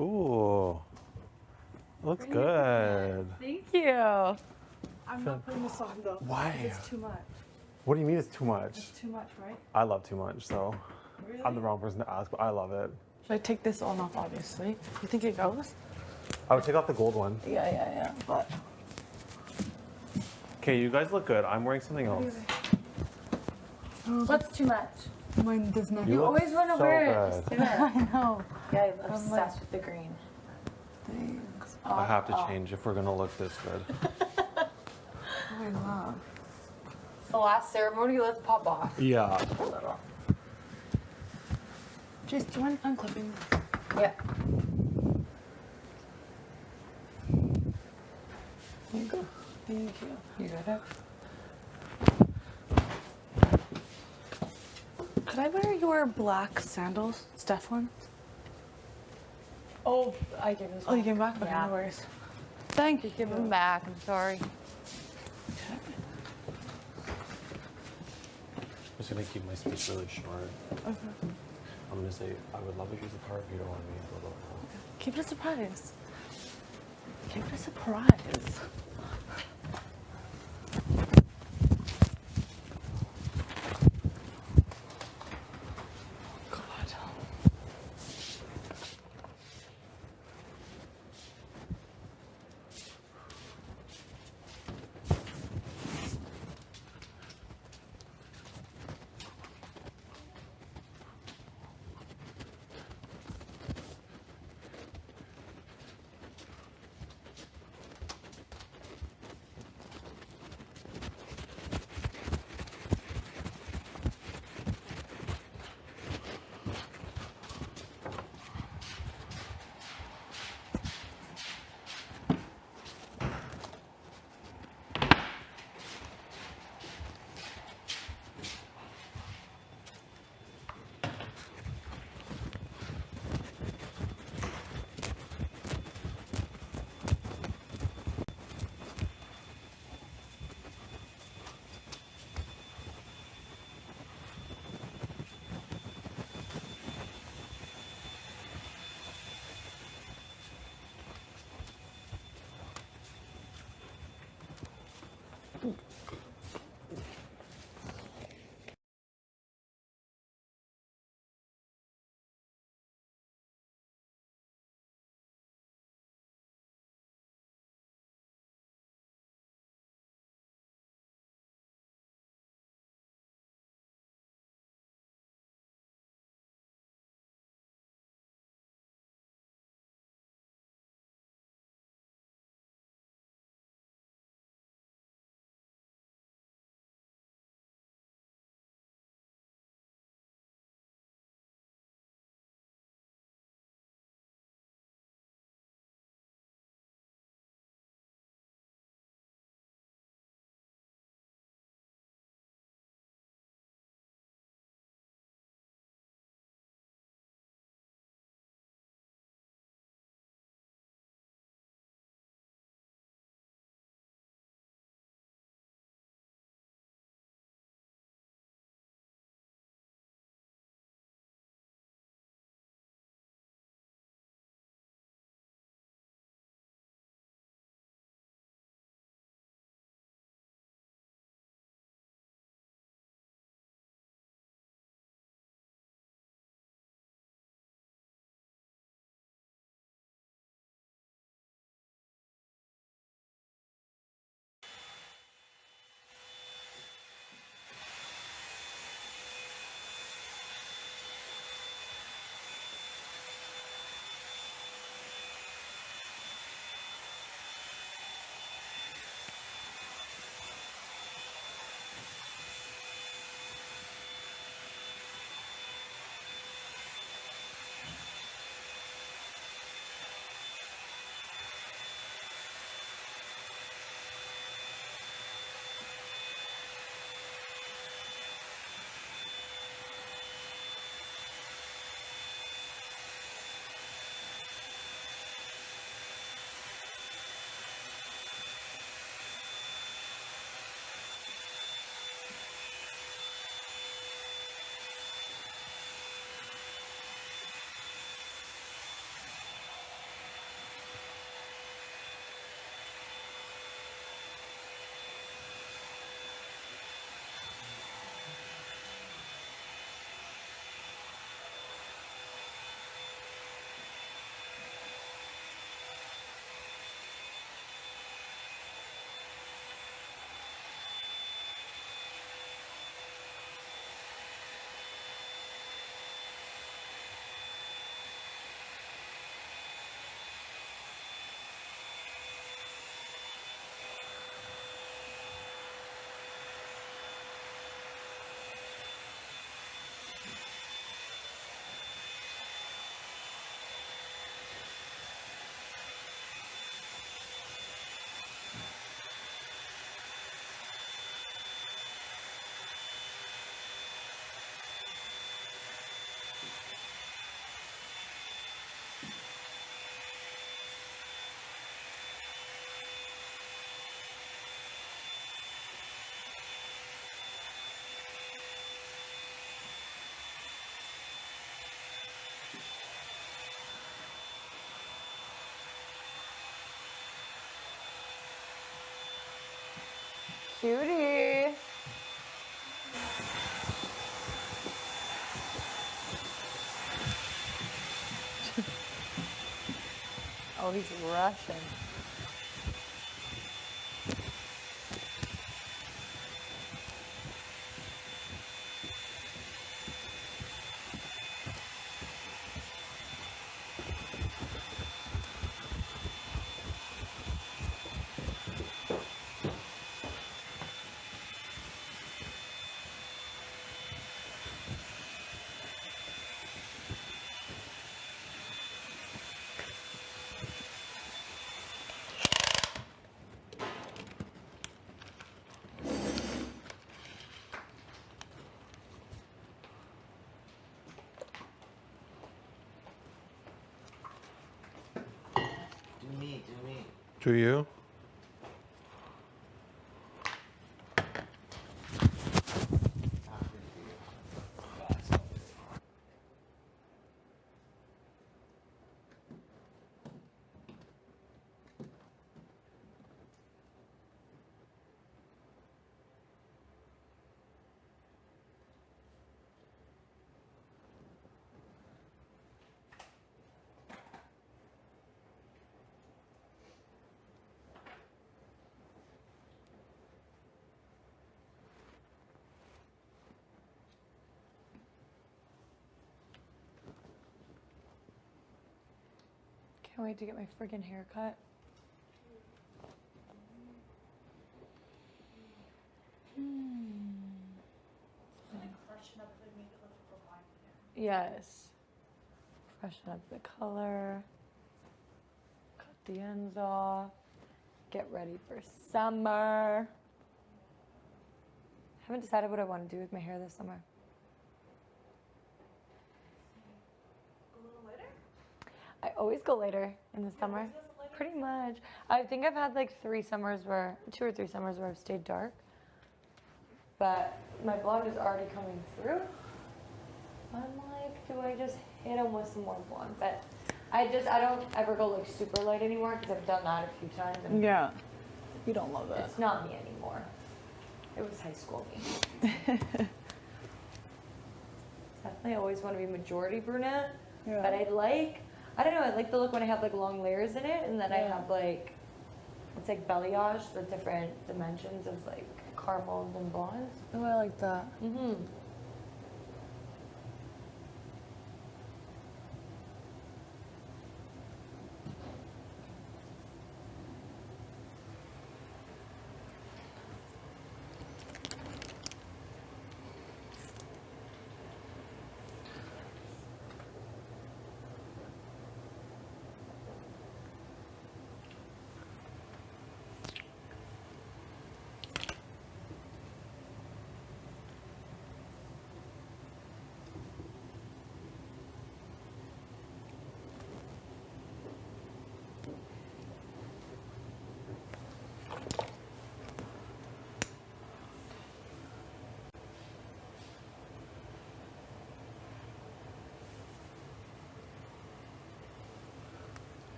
Ooh. Looks good. Thank you. I'm not putting this on though. Why? It's too much. What do you mean it's too much? It's too much, right? I love too much, so Really? I'm the wrong person to ask, but I love it. Should I take this on off, obviously? You think it goes? I would take off the gold one. Yeah. But Okay, you guys look good. I'm wearing something else. What's too much? Mine does not. You You look always want to so wear good. it. Just do it. I know. Yeah, I'm obsessed with the green. Thanks. I have to change if we're gonna look this good. Oh, I love. It's the last ceremony. Let's pop off. Yeah. A little. Jace, do you mind unclipping this? Yeah. There you go. Thank you. You got it. Could I wear your black sandals, Steph ones? Oh, I gave this Oh, you came back? Okay, Yeah. no worries. Thank you. Give them back. I'm sorry. I'm just gonna keep my speech really short. Okay. I'm gonna say, I would love if you use the car if you don't want me. Blah, blah, blah. Keep it a surprise. Keep it a surprise. God. Cutie. Oh, he's rushing. Do you? Can't wait to get my friggin' haircut. Yes. Freshen up the color. Cut the ends off. Get ready for summer. Haven't decided what I want to do with my hair this summer. I always go later in the summer. Pretty much. I think I've had like 2 or 3 summers where I've stayed dark. But my blonde is already coming through. I'm like, do I just hit them with some more blonde? But I don't ever go like super light anymore because I've done that a few times. And Yeah. You don't love that. it's not me anymore. It was high school me. Definitely always want to be majority brunette. Yeah. But I don't know, I like the look when I have like long layers in it, and then I have like, it's like balayage, the different dimensions of like caramels and blondes. Oh, I like that. Mm-hmm.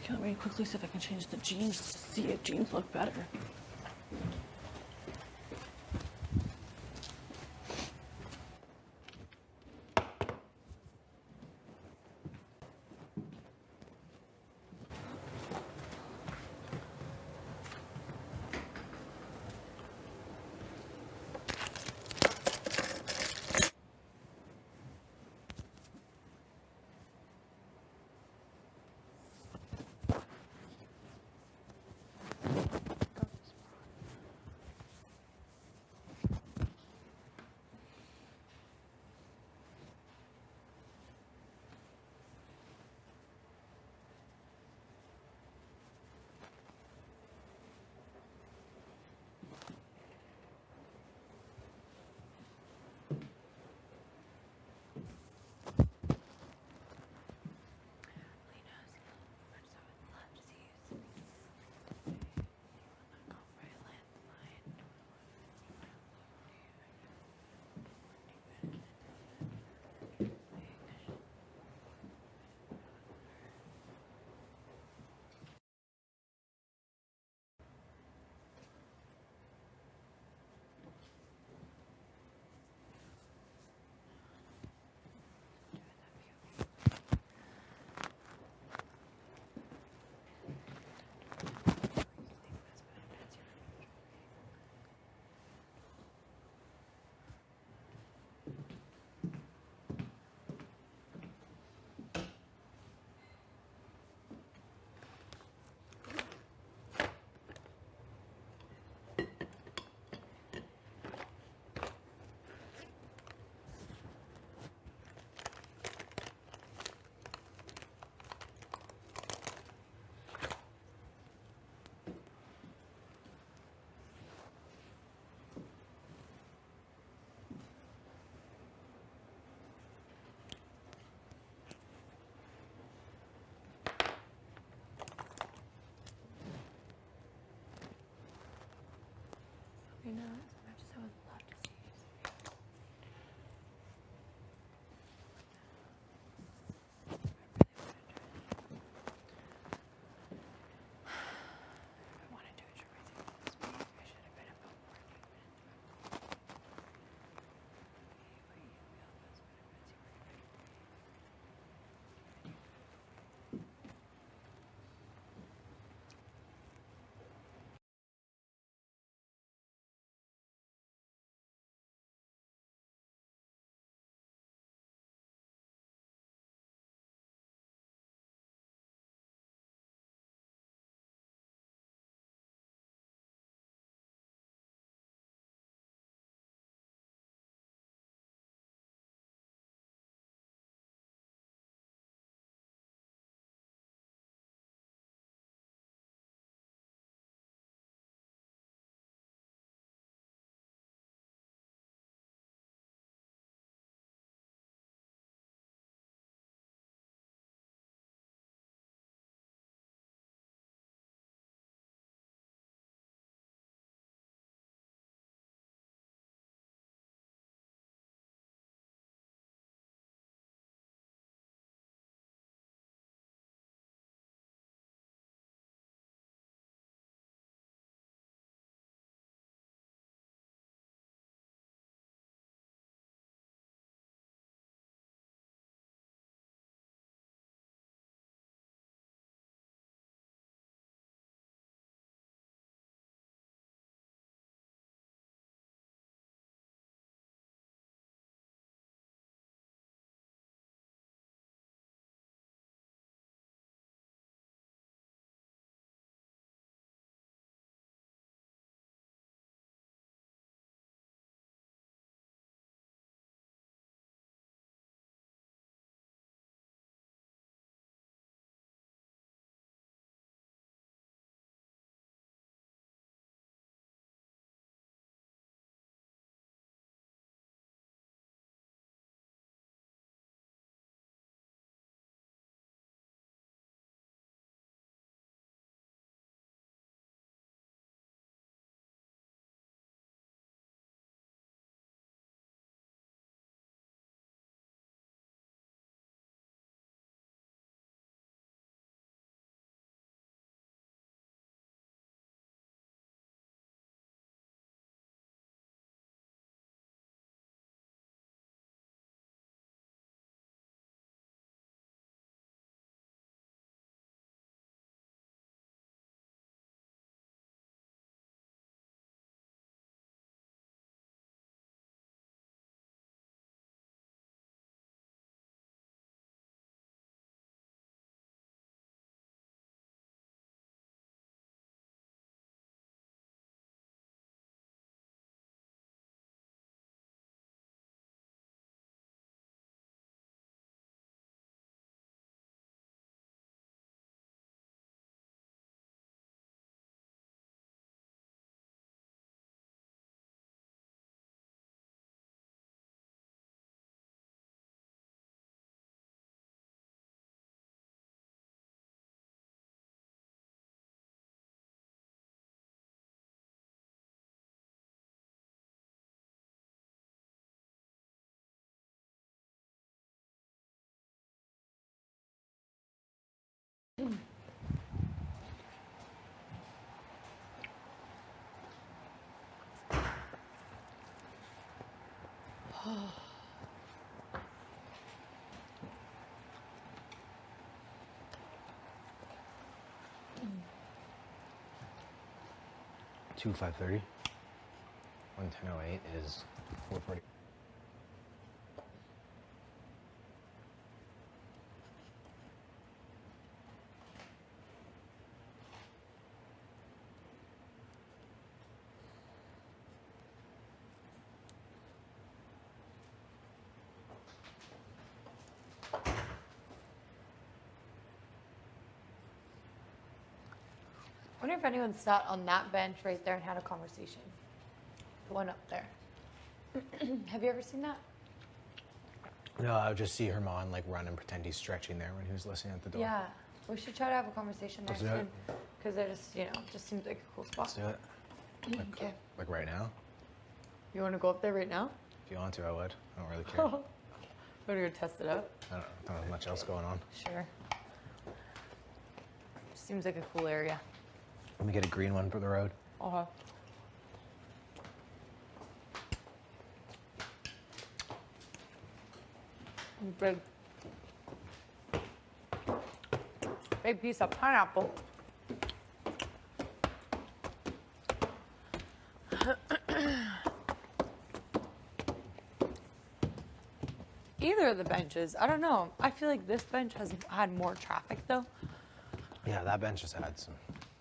Okay, let me quickly see if I can change the jeans to see if jeans look better. Sabrina as much as I would love to see you, Sabrina. I want to do it crazy this week. I should have been up before. Two 5:30. 1:10:08 is 4:40. I wonder if anyone sat on that bench right there and had a conversation. The one up there. Have you ever seen that? No, I would just see Herman like run and pretend he's stretching there when he was listening at the door. Yeah. We should try to have a conversation there Let's do it. soon. Because it just, just seems like a cool spot. Let's do it. Okay. Like right now? You want to go up there right now? If you want to, I would. I don't really care. Want to go test it out? I don't have much else going on. Sure. Seems like a cool area. Let me get a green one for the road. Uh-huh. Big piece of pineapple. Either of the benches, I don't know. I feel like this bench has had more traffic though. Yeah, that bench has had some.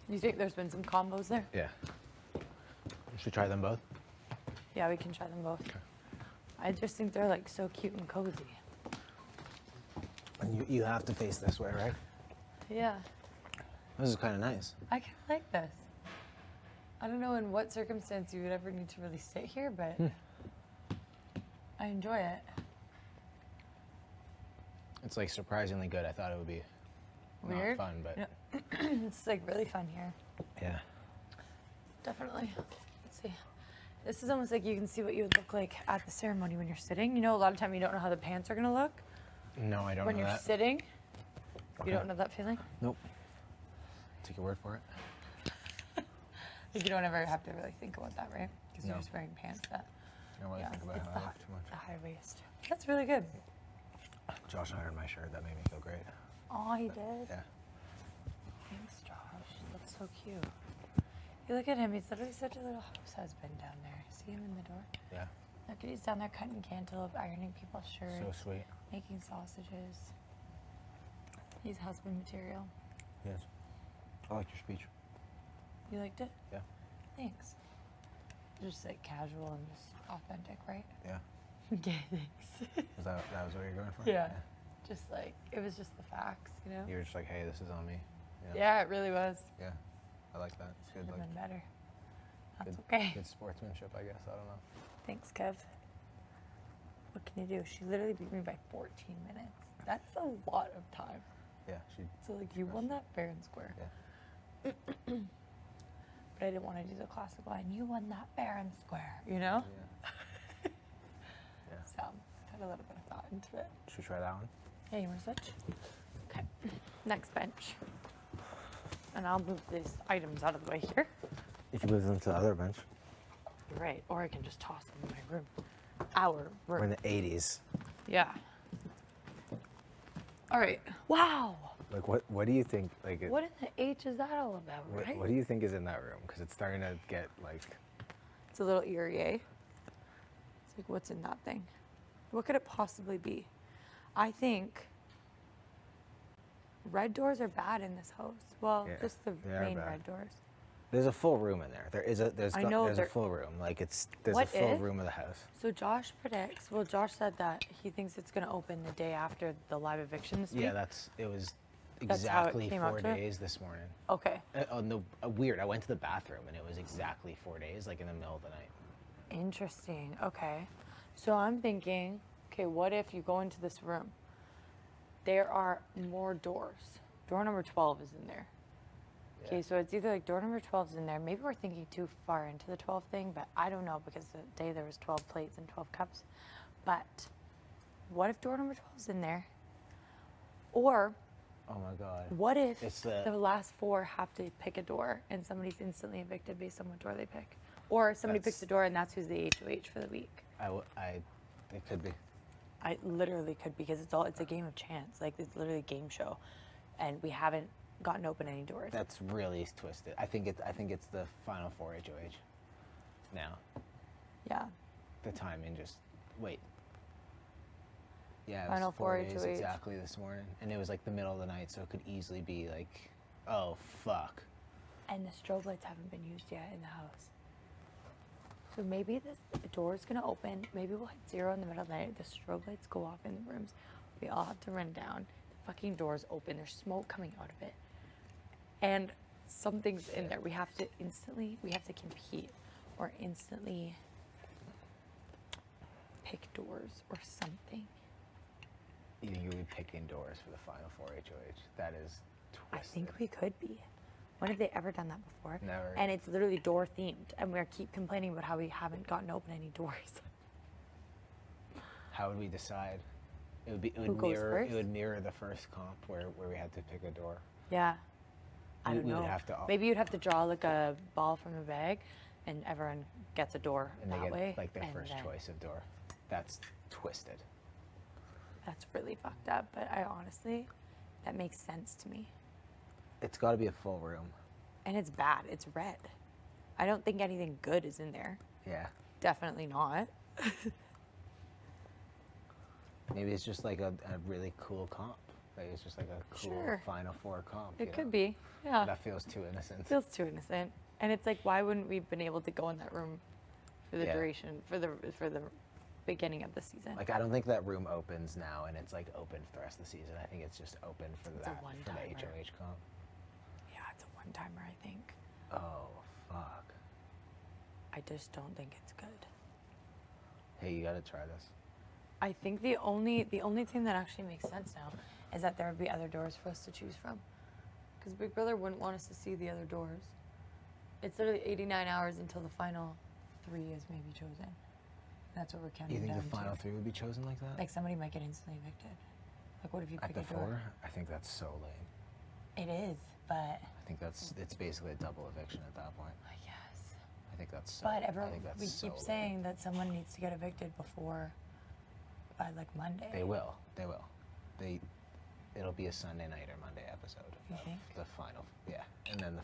You think there's been some combos there? Yeah. Should we try them both? Yeah, we can try them both. I just think they're like so cute and cozy. And you have to face this way, right? Yeah, This is kind of nice. I kind of like this. I don't know in what circumstance you would ever need to really sit here, but I enjoy it. It's like surprisingly good. I thought it would be Weird? not fun, but No. It's like really fun here. yeah. Definitely. Let's see. This is almost like you can see what you would look like at the ceremony when you're sitting. You know, a lot of time you don't know how the pants are gonna look No, I don't when know you're that. sitting. Okay. You don't know that feeling? Nope. Take your word for it. Like you don't ever have to really think about that, right? Because No. you're just wearing pants that, I don't really think about it's how the, I look too much. the high waist. That's really good. Josh ironed my shirt. That made me feel great. Oh, he did. Yeah. Thanks, Josh. That's so cute. You look at him. He's literally such a little house husband down there. See him in the door? Yeah. Look at he's down there cutting cantaloupe, ironing people's shirts, So sweet. making sausages. He's husband material. Yes. I like your speech. You liked it? Yeah. Thanks. Just like casual and just authentic, right? Yeah. Okay, thanks. Was that was what you're going for? Yeah. Just like, it was just the facts, you know? You were just like, hey, this is on me. Yeah, it really was. Yeah. I like that. It's good. Could have Like been better. That's good, okay. good sportsmanship, I guess. I don't know. Thanks, Kev. What can you do? She literally beat me by 14 minutes. That's a lot of time. Yeah. She. So like you won that fair and square. Yeah. But I didn't want to do the classic line, you won that fair and square, you know? Yeah. Yeah. So put a little bit of thought into it. Should we try that one? Yeah, you want to switch? Okay. Next bench. And I'll move these items out of the way here. You can move them to the other bench. Right. Or I can just toss them in my room. Our room. We're in the 80s. Yeah. All right. Wow. Like, what do you think? Like, What in the H is that all about, right? what do you think is in that room? Because it's starting to get like. It's a little eerie, eh? It's like, what's in that thing? What could it possibly be? I think red doors are bad in this house. Well, Yeah, just the they are main bad. red doors. There's a full room in there. There's I know there's a there- full room. Like there's What a full if- room of the house. So Josh predicts, well, Josh said that he thinks it's going to open the day after the live eviction this week. Yeah, it was That's how it exactly came out 4 to it? days this morning. Okay. Oh no, weird. I went to the bathroom and it was exactly 4 days, like in the middle of the night. Interesting. Okay. So I'm thinking, okay, what if you go into this room? There are more doors. Door number 12 is in there. Okay, so it's either like door number 12 is in there. Maybe we're thinking too far into the 12 thing, but I don't know because the day there was 12 plates and 12 cups. But what if door number 12 is in there? Or Oh my god. what if It's the the- last four have to pick a door and somebody's instantly evicted based on what door they pick? Or somebody picks a That's- door and that's who's the HOH for the week. It could be. I literally could because it's a game of chance. Like it's literally a game show, and we haven't gotten open any doors. That's really twisted. I think it's the final 4 HOH. Now, Yeah. the timing just wait. Yeah, it Final was 4 4 days HOH. exactly this morning, and it was like the middle of the night, so it could easily be like, oh fuck. And the strobe lights haven't been used yet in the house. So maybe this door's gonna open. Maybe we'll hit 0 in the middle of the night. The strobe lights go off in the rooms. We all have to run down. The fucking door's open. There's smoke coming out of it. And something's in there. We have to compete or instantly pick doors or something. You think you would be picking doors for the final 4 HOH? That is I twisted. think we could be. When have they ever done that before? Never. And it's literally door themed, and we keep complaining about how we haven't gotten to open any doors. How would we decide? It would Who goes first? It would mirror the first comp where we had to pick a door. Yeah. I don't We know. would have to Maybe you'd have to draw like a ball from a bag, and everyone gets a door and that they get way. like their and first then- choice of door. That's twisted. That's really fucked up, but I honestly, that makes sense to me. It's got to be a full room. And it's bad. It's red. I don't think anything good is in there. Yeah. Definitely not. Maybe it's just like a really cool comp. Like it's just like a cool Sure. Final Four comp. you It know? could be. Yeah. That feels too innocent. Feels too innocent. And it's like, why wouldn't we have been able to go in that room for the Yeah. duration, for the beginning of the season? Like I don't think that room opens now and it's like open for the rest of the season. I think it's just open for It's a that for the one-timer. HOH comp. Yeah, it's a one-timer, I think. Oh fuck. I just don't think it's good. Hey, you gotta try this. I think the only thing that actually makes sense now is that there would be other doors for us to choose from. Because Big Brother wouldn't want us to see the other doors. It's literally 89 hours until the final 3 is maybe chosen. That's what we're counting You think down the final to. 3 would be chosen like that? Like somebody might get instantly evicted. Like what if you At pick the a door? 4? I think that's so lame. It is, but I think it's basically a double eviction at that point. I guess. I think that's so. But I think that's we so keep lame. saying that someone needs to get evicted by like Monday. They will. They will. It'll be a Sunday night or Monday episode. You of think? The final, yeah, and then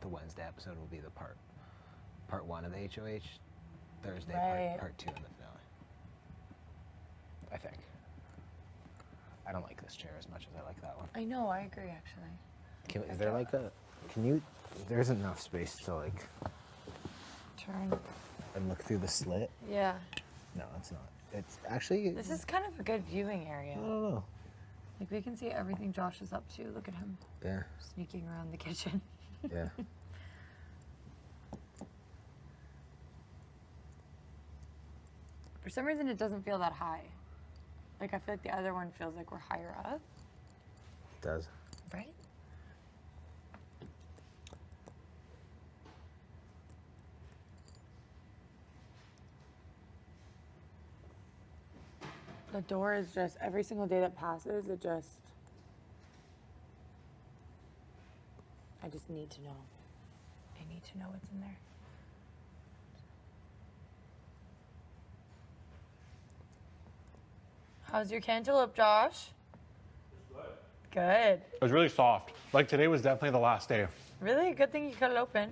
the Wednesday episode will be the part 1 of the HOH. Thursday, Right. part 2 in the finale. I think. I don't like this chair as much as I like that one. I know, I agree actually. Is there like a? Can you? There's enough space to like Turn. and look through the slit. Yeah. No, it's not. It's actually. This is kind of a good viewing area. I don't know. Like we can see everything Josh is up to. Look at him Yeah. sneaking around the kitchen. Yeah. For some reason, it doesn't feel that high. Like I feel like the other one feels like we're higher up, It does. right? The door is just every single day that passes, I just need to know. I need to know what's in there. How's your cantaloupe, Josh? Good. It was really soft. Like today was definitely the last day. Really? Good thing you cut it open.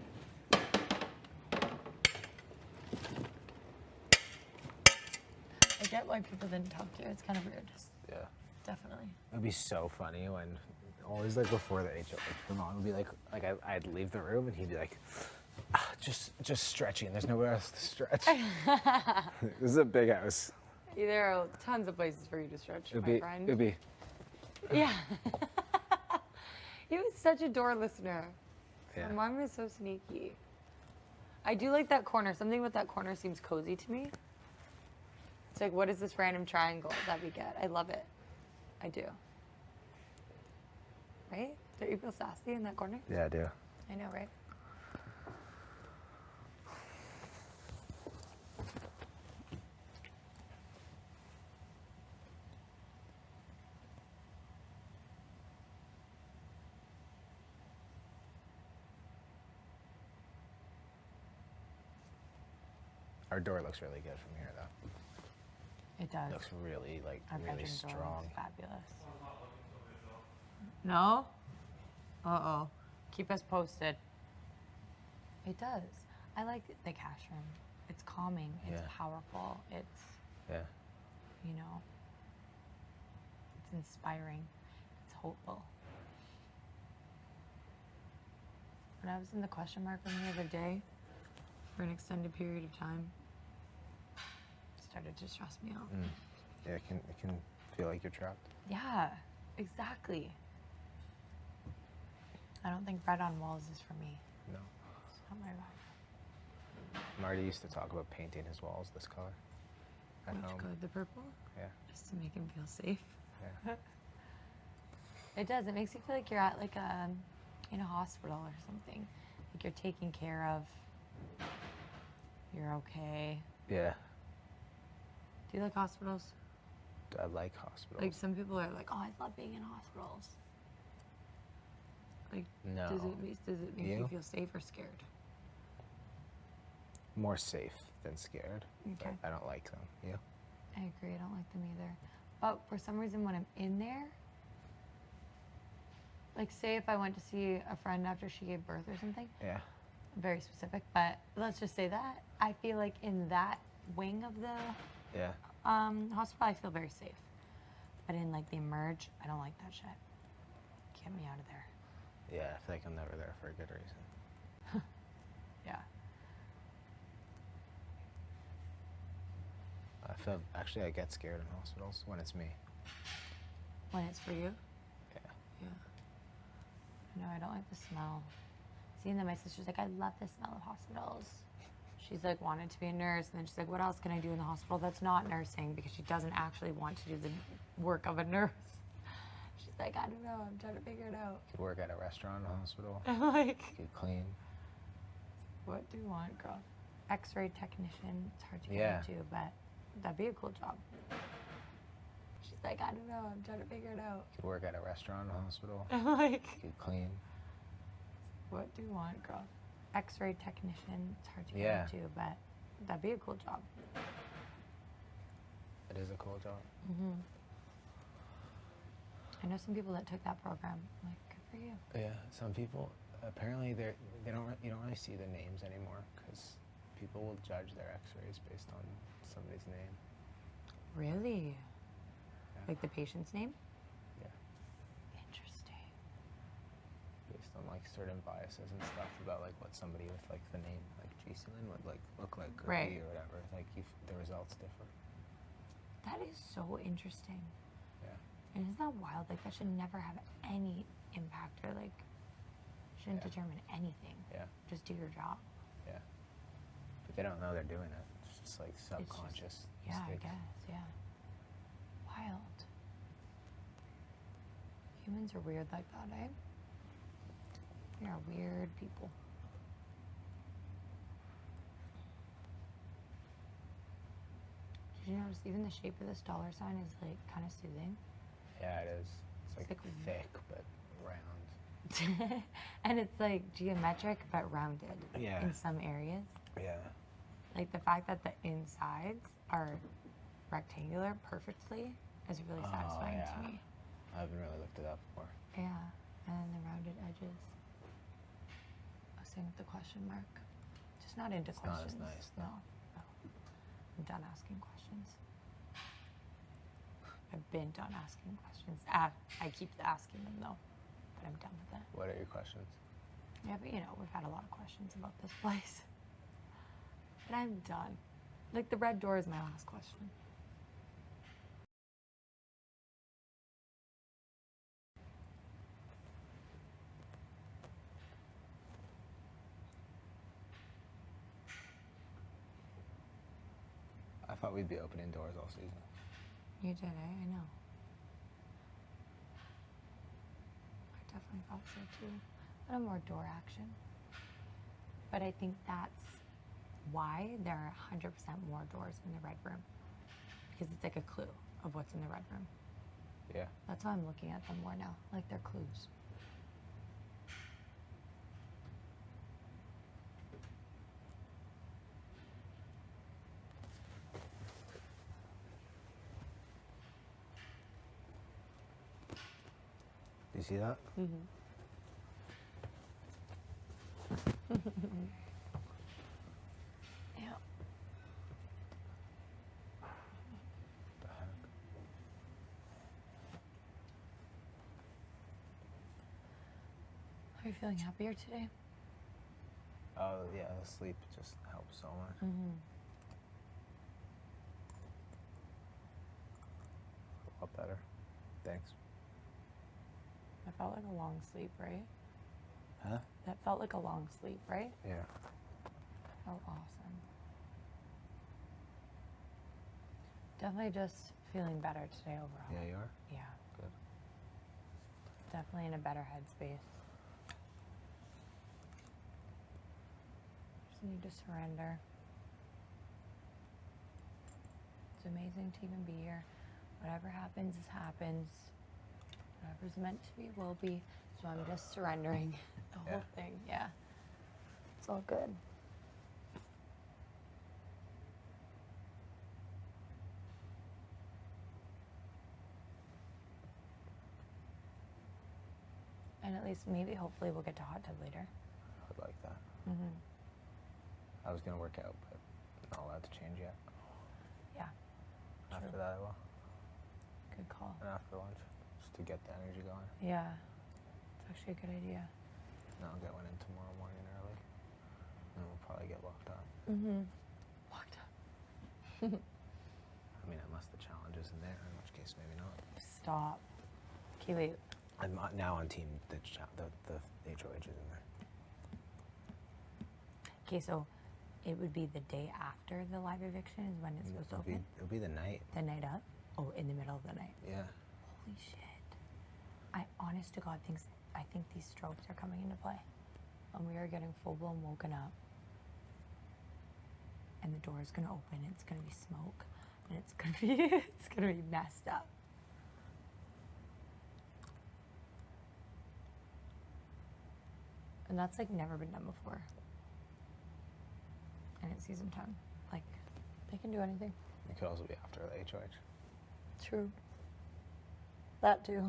I get why people didn't talk to you. It's kind of weird. Yeah. Definitely. It'd be so funny when always like before the HOH, my mom would be like I'd leave the room and he'd be like, just stretching. There's nowhere else to stretch. This is a big house. There are tons of places for you to stretch, my friend. It'd be. Yeah. He was such a door listener. Yeah. My mom is so sneaky. I do like that corner. Something with that corner seems cozy to me. It's like, what is this random triangle that we get? I love it. I do. Right? Don't you feel sassy in that corner? Yeah, I do. I know, right? Our door looks really good from here, though. It does. Looks really Our really bedroom door strong. looks fabulous. No? Uh-oh. Keep us posted. It does. I like the cash room. It's calming. It's Yeah. powerful. It's, Yeah. you know, it's inspiring. It's hopeful. When I was in the question mark room the other day for an extended period of time, it started to stress me out. Yeah, it can feel like you're trapped. Yeah, exactly. I don't think red on walls is for me. No. It's not my vibe. Marty used to talk about painting his walls this color. At Which home. color? The purple? Yeah. Just to make him feel safe. Yeah. It does. It makes you feel like you're at like a in a hospital or something. Like you're taken care of. You're okay. Yeah. Do you like hospitals? I like hospitals. Like some people are like, oh, I love being in hospitals. Like, No. does it make you You? feel safe or scared? More safe than scared. Okay. But I don't like them. You? I agree. I don't like them either. But for some reason, when I'm in there, like, say if I went to see a friend after she gave birth or something, Yeah. very specific, but let's just say that I feel like in that wing of the Yeah. hospital, I feel very safe. But in like the emerge, I don't like that shit. Get me out of there. Yeah. I feel like I'm never there for a good reason. Yeah. Actually, I get scared in hospitals when it's me. When it's for you. Yeah. Yeah. No, I don't like the smell. Seeing that my sister's like, I love the smell of hospitals. She's like wanted to be a nurse, and then she's like, what else can I do in the hospital that's not nursing? Because she doesn't actually want to do the work of a nurse. She's like, I don't know, I'm trying to figure it out. Could work at a restaurant, a hospital. I'm like, Could clean. what do you want, girl? X-ray technician, it's hard to get Yeah. into, but that'd be a cool job. She's like, I don't know, I'm trying to figure it out. Could work at a restaurant, a hospital. I'm like, Could clean. what do you want, girl? X-ray technician, it's hard to get Yeah. into, but that'd be a cool job. It is a cool job. I know some people that took that program. I'm like, good for you. Yeah. Some people apparently they don't you don't really see the names anymore because people will judge their X-rays based on somebody's name. Really? Yeah. Like the patient's name? Yeah. Interesting. Based on like certain biases and stuff about like what somebody with like the name like Giselin would like look like or Right. be or whatever. Like the results differ. That is so interesting. Yeah. And isn't that wild? Like that should never have any impact or like shouldn't Yeah. determine anything. Yeah. Just do your job. Yeah. But they don't know they're doing it. It's just like subconscious. Yeah, I mistakes. guess. Yeah. Wild. Humans are weird like that, eh? We are weird people. Did you notice even the shape of this dollar sign is like kind of soothing? Yeah, it is. It's like like thick but round. And it's like geometric but rounded Yeah. in some areas. Yeah. Like the fact that the insides are rectangular perfectly is really satisfying yeah. to me. I haven't really looked it up before. Yeah, and then the rounded edges. I was saying with the question mark. Just not into It's not as questions. nice, no. No. I'm done asking questions. I've been done asking questions. I keep asking them though, but I'm done with that. What are your questions? Yeah, but you know, we've had a lot of questions about this place. But I'm done. Like the red door is my last question. I thought we'd be open indoors all season. You did, eh? I know. I definitely thought so too. A little more door action. But I think that's why there are 100% more doors in the red room. Because it's like a clue of what's in the red room. Yeah. That's why I'm looking at them more now. Like they're clues. Do you see that? Yeah. The heck? Are you feeling happier today? Oh yeah, the sleep just helps so much. A lot better. Thanks. That felt like a long sleep, right? Huh? That felt like a long sleep, right? Yeah. Felt awesome. Definitely just feeling better today overall. Yeah, you are? Yeah. Good. Definitely in a better headspace. just need to surrender. It's amazing to even be here. Whatever happens, happens. Whatever's meant to be, will be. So I'm just surrendering the whole thing. Yeah. It's all good. And at least maybe, hopefully, we'll get to hot tub later. I would like that. Mm-hmm. I was gonna work out, but not allowed to change yet. Yeah. After True. that, I will. Good call. And after lunch, just to get the energy going. Yeah. It's actually a good idea. And I'll get one in tomorrow morning early. And we'll probably get locked up. Mm-hmm. Locked up. I mean, unless the challenge isn't there, in which case maybe not. Stop. Okay, wait. I'm now on team the HOH is in there. Okay, so it would be the day after the live eviction is when it's supposed to open? It'll be the night. The night up? Oh, in the middle of the night. Yeah. Holy shit. I, honest to God, I think these strokes are coming into play. And we are getting full-blown woken up. And the door is gonna open, it's gonna be smoke, and it's gonna be messed up. And that's like never been done before. And it's season 10. Like, they can do anything. It could also be after the HOH. True. That too.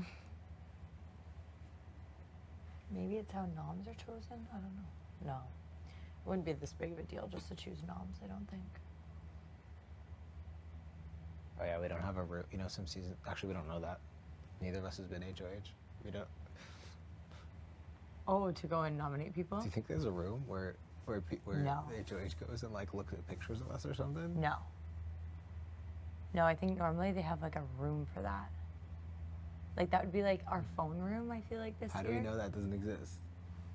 Maybe it's how noms are chosen? I don't know. No. It wouldn't be this big of a deal just to choose noms, I don't think. Oh yeah, we don't have a room. You know, some season. Actually, we don't know that. Neither of us has been HOH. We don't. Oh, to go and nominate people? Do you think there's a room where No. the HOH goes and like looks at pictures of us or something? No. No, I think normally they have like a room for that. Like that would be like our phone room, I feel like this How year. do we know that doesn't exist?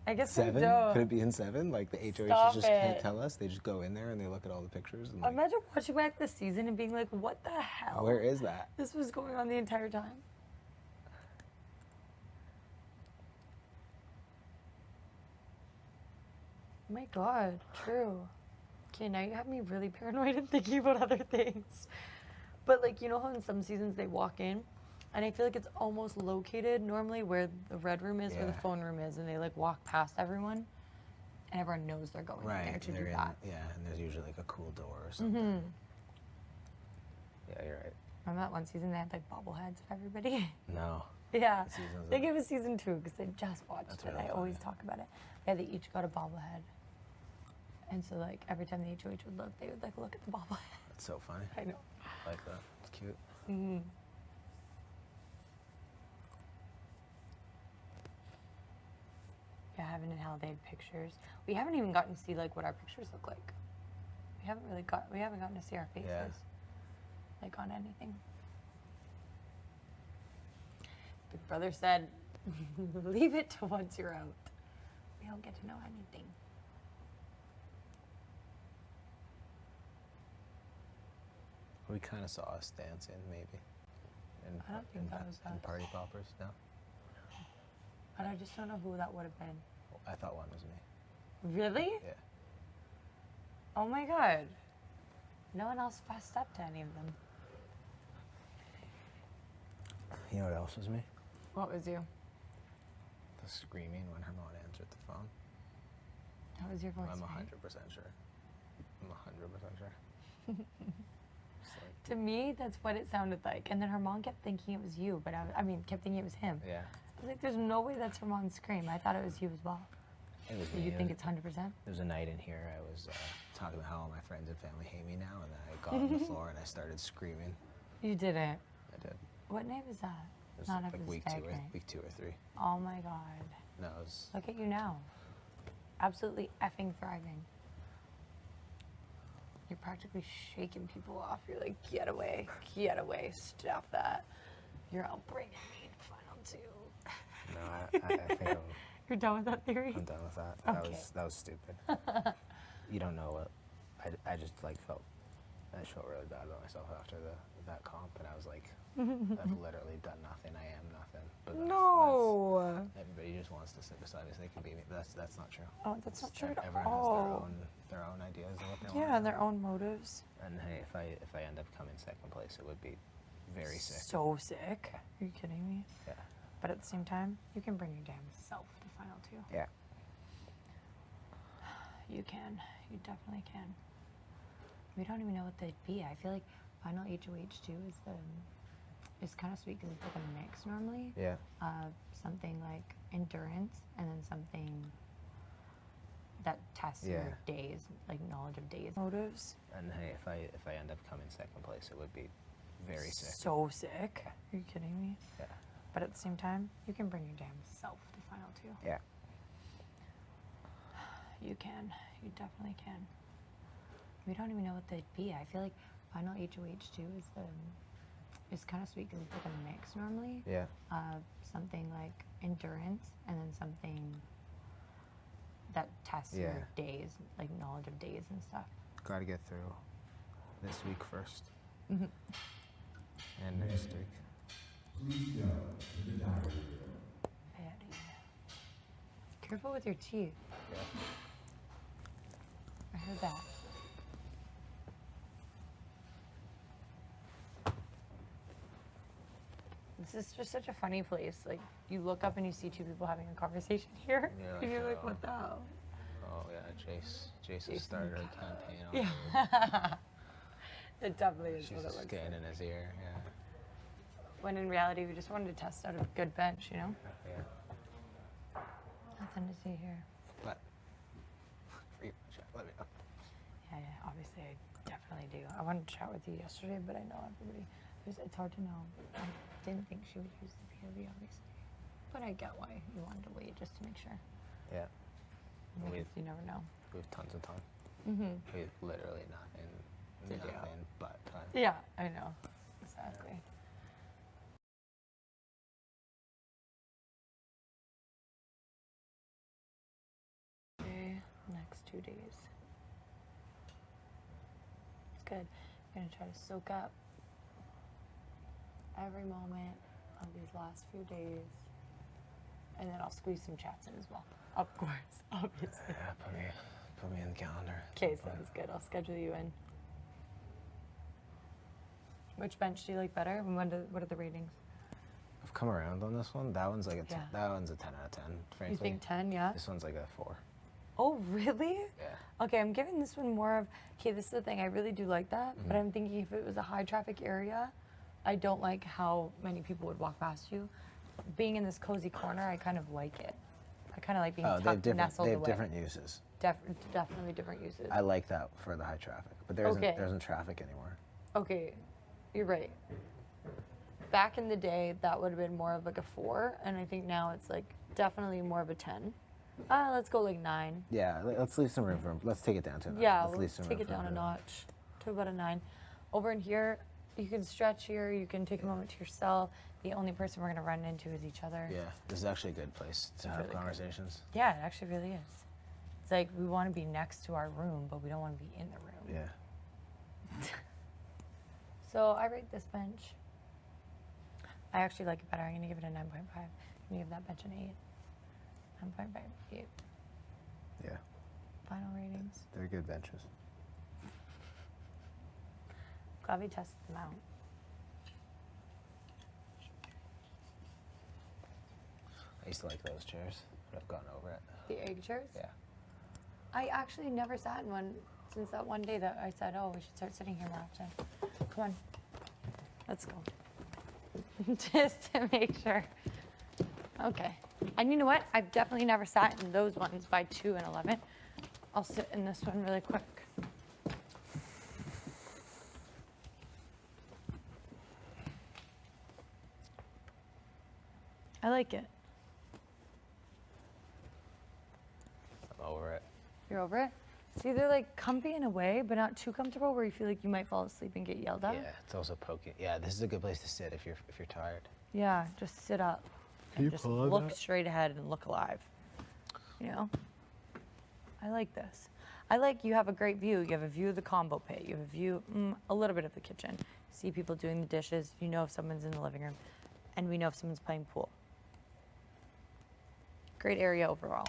I guess 7? we don't. Could it be in 7? Like the HOH Stop just can't it. tell us. They just go in there and they look at all the pictures. And like, Imagine watching back this season and being like, what the hell? where is that? This was going on the entire time. Oh my God, true. Okay, now you have me really paranoid and thinking about other things. But like, you know how in some seasons they walk in and I feel like it's almost located normally where the red room is, where the Yeah. phone room is, and they like walk past everyone and everyone knows they're going in there Right. to They're do in, that. yeah, and there's usually like a cool door or something. Yeah, you're right. Remember that one season they had like bobbleheads of everybody? No. Yeah, Seasons I think of- it was season 2 because I just watched That's it. really I always funny. talk about it. Yeah, they each got a bobblehead, and so like every time the HOH would look, they would like look at the bobblehead. That's so funny. I know. I like that. It's cute. Mm-hmm. Yeah, Heaven and Hell, they had pictures. We haven't even gotten to see like what our pictures look like. We haven't gotten to see our faces, Yeah. like on anything. Big Brother said, leave it to once you're out. We don't get to know anything. We kind of saw us dancing, maybe. I don't think that was in us. Party Poppers, no? But I just don't know who that would have been. I thought one was me. Really? Yeah. Oh my God. No one else fessed up to any of them. You know what else was me? What was you? The screaming when her mom answered the phone. That was your voice, I'm 100% right? sure. I'm 100% sure. Just like, To me, that's what it sounded like. And then her mom kept thinking it was you, but kept thinking it was him. yeah. I was like, there's no way that's her mom's scream. I thought it was you as well. It was So me. you It think was- it's 100%? There was a night in here I was talking about how all my friends and family hate me now, and then I got on the floor and I started screaming. You didn't. I did. What night was that? It was Not like after the week stag 2 night. week 2 or 3. Oh my God. No, it was. Look at you now. Absolutely effing thriving. You're practically shaking people off. You're like, get away, stop that. You're out bringing me in final 2. No, I think You're done with that theory? I'm done with that. Okay. That was stupid. You don't know what. I just like felt. I just felt really bad about myself after the that comp, and I was like, I've literally done nothing. I am nothing. But No. everybody just wants to sit beside me so they can be me. But that's not true. Oh, that's not true at Everyone all. has their own ideas of what they want. Yeah, and their own motives. And hey, if I end up coming second place, it would be very sick. So sick. Are you kidding me? Yeah. But at the same time, you can bring your damn self to final two. Yeah. You can. You definitely can. We don't even know what they'd be. I feel like final HOH2 is kind of sweet because it's like a mix normally Yeah. of something like endurance and then something that tests your days, like knowledge of days. Motives. And hey, if I end up coming second place, it would be very sick. So sick. Are you kidding me? Yeah. But at the same time, you can bring your damn self to final two. Yeah. You can. You definitely can. We don't even know what they'd be. I feel like final HOH2 is kind of sweet because it's like a mix normally Yeah. of something like endurance and then something that tests your days, like knowledge of days and stuff. Got to get through this week first. Mm-hmm. And next week. Please go to the diary room. Betty. Careful with your teeth. Yeah. I heard that. This is just such a funny place. Like, you look up and you see two people having a conversation here. Yeah, And you're like, oh. what the hell? Oh yeah, Jason started her campaign. On Yeah. It definitely is She's what it just looks getting like. in his ear. Yeah. When in reality, we just wanted to test out a good bench, you know? Yeah. Nothing to see here. But for you, let me know. Yeah, obviously I definitely do. I wanted to chat with you yesterday, but I know everybody, it's hard to know. I didn't think she would use the POV, obviously. But I get why you wanted to wait just to make sure. Yeah. Because you never know. We have tons of time. Mm-hmm. We have literally nothing but time. Yeah, I know. Exactly. Okay, next 2 days. It's good. I'm gonna try to soak up every moment of these last few days. And then I'll squeeze some chats in as well. Of course, obviously. Yeah, put me in the calendar. Okay, sounds good. I'll schedule you in. Which bench do you like better? And what are the ratings? I've come around on this one. That one's like a Yeah. that one's a 10 out of 10. Frankly. You think 10, yeah? This one's like a 4. Oh, really? Yeah. Okay, I'm giving this one more of, okay, this is the thing, I really do like that, but I'm thinking if it was a high traffic area, I don't like how many people would walk past you. Being in this cozy corner, I kind of like it. I kind of like being tucked, nestled they have away. different uses. Definitely different uses. I like that for the high traffic, but there isn't traffic anymore. Okay, you're right. Back in the day, that would have been more of like a 4, and I think now it's like definitely more of a 10. Let's go like 9. Yeah, let's leave some room for him. Let's take it down to a 9. Yeah, let's leave some take room it for down a him. notch to about a 9. Over in here, you can stretch here, you can take a moment to yourself. The only person we're gonna run into is each other. Yeah, this is actually a good place to have really good. conversations. Yeah, it actually really is. It's like we want to be next to our room, but we don't want to be in the room. Yeah. So I rate this bench. I actually like it better. I'm gonna give it a 9.5. I'm gonna give that bench an 8. 9.5, 8. Yeah, Final ratings. they're good benches. Glad we tested them out. I used to like those chairs, but I've gotten over it. The egg chairs? Yeah. I actually never sat in one since that one day that I said, oh, we should start sitting here more often. Come on. Let's go. Just to make sure. Okay. And you know what? I've definitely never sat in those ones by 2 and 11. I'll sit in this one really quick. I like it. I'm over it. You're over it? It's either like comfy in a way, but not too comfortable where you feel like you might fall asleep and get yelled at. Yeah, it's also poking. Yeah, this is a good place to sit if you're tired. Yeah, just sit up and just look straight ahead and look alive. You know? I like this. I like you have a great view. You have a view of the combo pit. You have a view, a little bit of the kitchen. See people doing the dishes. You know if someone's in the living room. And we know if someone's playing pool. Great area overall.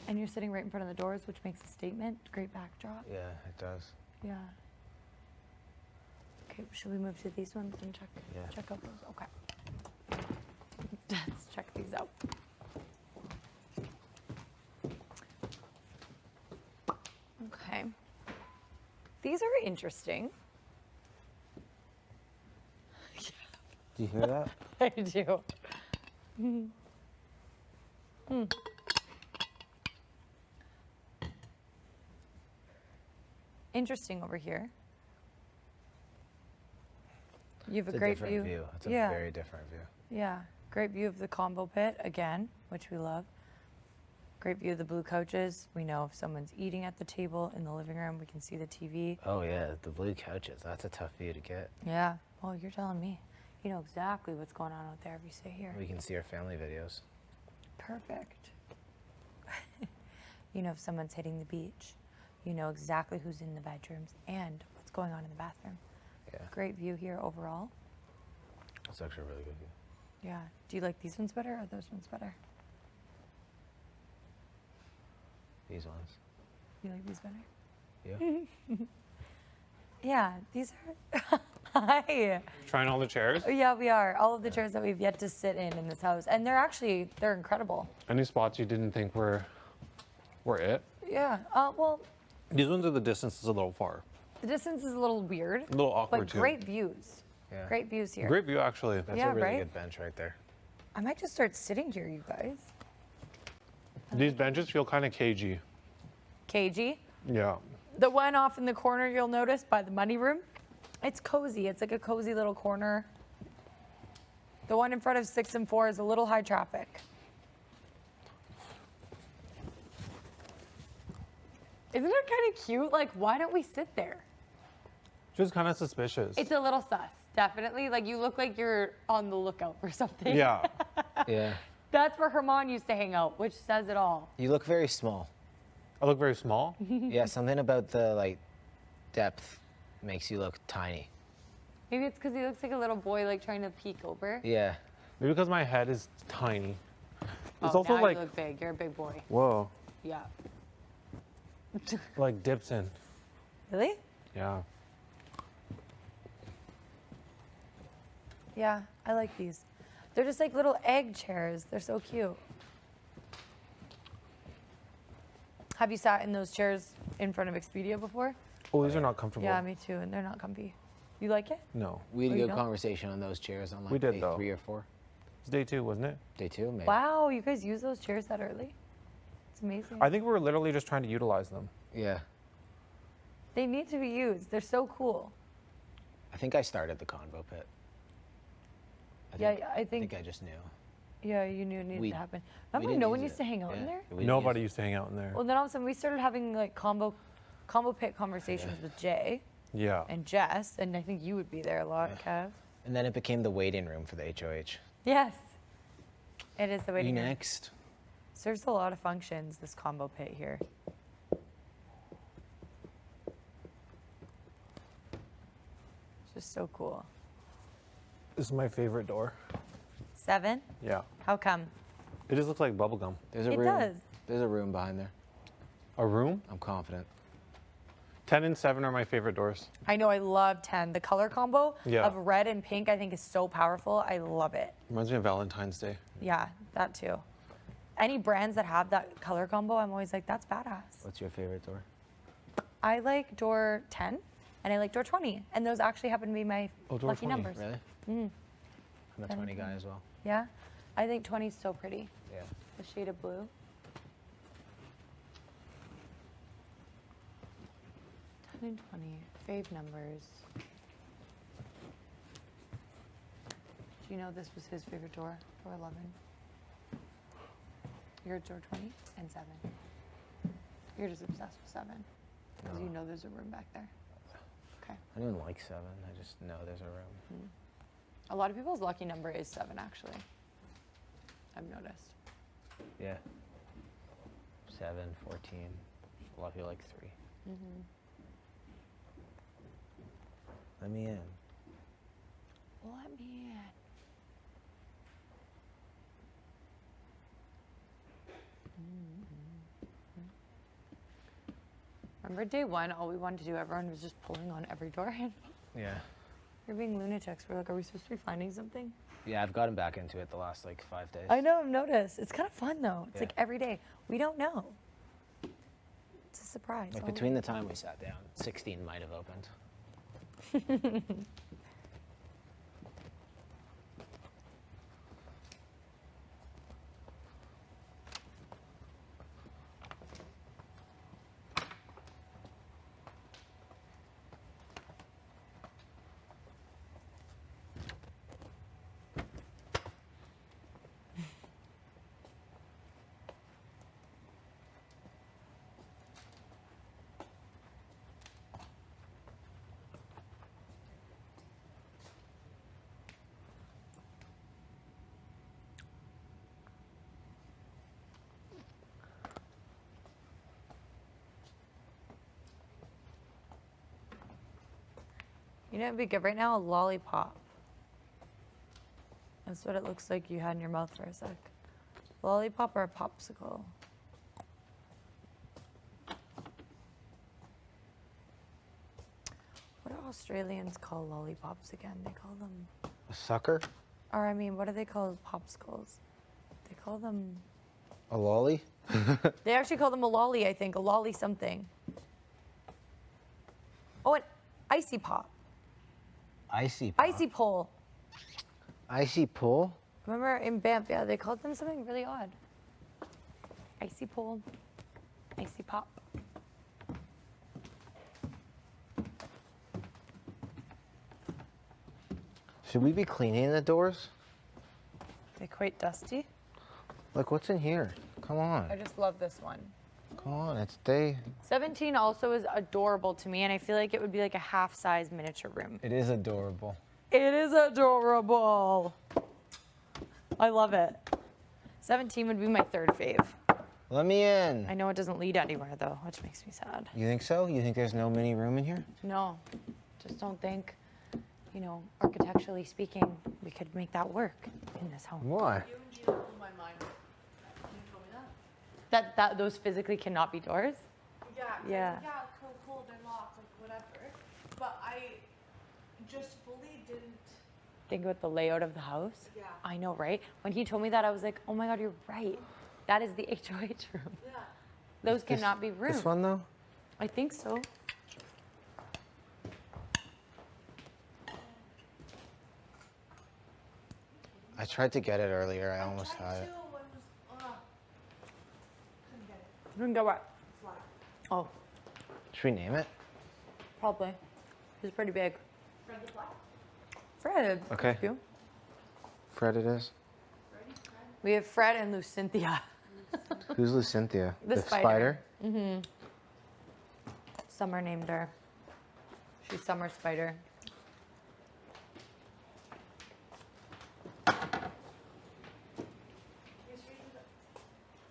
And you're sitting right in front of the doors, which makes a statement. Great backdrop. Yeah, it does. Yeah. Okay, should we move to these ones and check out those? Okay. Let's check these out. Okay. These are interesting. Do you hear that? I do. Interesting over here. You have It's a a great different view. It's a Yeah. very different view. Yeah, great view of the combo pit again, which we love. Great view of the blue couches. We know if someone's eating at the table in the living room, we can see the TV. Oh yeah, the blue couches. That's a tough view to get. Yeah, well, you're telling me. You know exactly what's going on out there if you stay here. We can see our family videos. Perfect. You know if someone's hitting the beach. You know exactly who's in the bedrooms and what's going on in the bathroom. Yeah, Great view here overall. it's actually a really good view. Yeah. Do you like these ones better or those ones better? These ones. You like these better? Yeah. Yeah, these are. Hi. Trying all the chairs. Yeah, we are. All of the chairs that we've yet to sit in this house, and they're incredible. Any spots you didn't think were it? Yeah. Well, These ones are the distance is a little far. the distance is a little weird, A little awkward but too. great views. Yeah. Great views here. Great view actually. That's Yeah, a really right? good bench right there. I might just start sitting here, you guys. These benches feel kind of cagey. Cagey. Yeah. The one off in the corner, you'll notice by the money room, it's cozy. It's like a cozy little corner. The one in front of 6 and 4 is a little high traffic. Isn't it kind of cute? Like, why don't we sit there? Just kind of suspicious. It's a little sus, definitely. Like, you look like you're on the lookout for something. yeah. Yeah. That's where Herman used to hang out, which says it all. You look very small. I look very small. Yeah, something about the depth makes you look tiny. Maybe it's because he looks like a little boy, like trying to peek over. Yeah. Maybe because my head is tiny. It's Oh, also now like, you look big. You're a big boy. whoa, Yeah. like dips in. Really? Yeah. Yeah, I like these. They're just like little egg chairs. They're so cute. Have you sat in those chairs in front of Expedia before? Oh, these are not comfortable. Yeah, me too, and they're not comfy. You like it? No. We had Oh, a you good don't? conversation on those chairs on We did, day though. 3 or 4. It's day 2, wasn't it? Day 2, maybe. Wow, you guys use those chairs that early? It's amazing. I think we were literally just trying to utilize them. Yeah. They need to be used. They're so cool. I think I started the convo pit. Yeah, I I think- think I just knew. Yeah, you knew it needed We- to happen. we Remember didn't no one use used it. to hang out in Yeah, there? we didn't Nobody use used to hang out in there. Well, then all of a sudden we started having like combo pit conversations with Jay Yeah. and Jess, and I think you would be there a lot, Kev. And then it became the waiting room for the HOH. Yes. It is the You waiting room. next? Serves a lot of functions, this combo pit here. It's just so cool. This is my favorite door. 7? Yeah. How come? It just looks like bubblegum. There's a It room. does. There's a room behind there. A room? I'm confident. 10 and 7 are my favorite doors. I know I love 10. The color combo Yeah. of red and pink I think is so powerful. I love it. Reminds me of Valentine's Day. Yeah, that too. Any brands that have that color combo, I'm always like, that's badass. What's your favorite door? I like door 10 and I like door 20. And those actually happen to be my Oh, door lucky 20, numbers. Really? Mm. I'm a 20 guy as well. Yeah? I think 20 is so pretty. Yeah. The shade of blue. 10 and 20, fave numbers. Do you know this was his favorite door? Door 11. You're at door 20 and 7. You're just obsessed with 7. Because you know there's a room back there. Okay. I don't like 7. I just know there's a room. A lot of people's lucky number is 7, actually. I've noticed. Yeah. 7, 14. A lot of people like 3. Let me in. Let me in. Remember day one, all we wanted to do, everyone was just pulling on every door. Yeah. You're being lunatics. We're like, are we supposed to be finding something? Yeah, I've gotten back into it the last like 5 days. I know, I've noticed. It's kind of fun though. It's Yeah. like every day. We don't know. It's a surprise. Like all between the time we sat down, 16 might have opened. You know, it'd be good right now, a lollipop. That's what it looks like you had in your mouth for a sec. Lollipop or a popsicle? What do Australians call lollipops again? They call them, A sucker? or I mean, what do they call popsicles? They call them, A lolly? they actually call them a lolly, I think, a lolly something. Oh, an icy pop, Icy pop. icy pole. Icy pull? Remember in Banff, yeah, they called them something really odd. Icy pole, icy pop. Should we be cleaning the doors? They're quite dusty. Look, what's in here? Come on. I just love this one. Come on, it's day. 17 also is adorable to me, and I feel like it would be like a half-size miniature room. It is adorable. It is adorable. I love it. 17 would be my third fave. Let me in. I know it doesn't lead anywhere though, which makes me sad. You think so? You think there's no mini room in here? No, just don't think, you know, architecturally speaking, we could make that work in this home. Why? You and Gina blew my mind. Can you tell me that? That those physically cannot be doors? Yeah. 'cause I was Yeah. like, yeah, cool, they're locked, like whatever. But I just fully didn't. Think about the layout of the house. Yeah. I know, right? When he told me that, I was like, oh my God, you're right. That is the HOH room. Yeah. Those cannot be rooms. This one though? I think so. I tried to get it earlier. I almost had it. Couldn't get it. You can go what? Flat. Oh, Should we name it? probably. He's pretty big. Fred the Flat? Fred. Okay. Thank you. Fred it is. We have Fred and Lucinthia. Who's Lucinthia? The spider. spider? Summer named her. She's Summer Spider.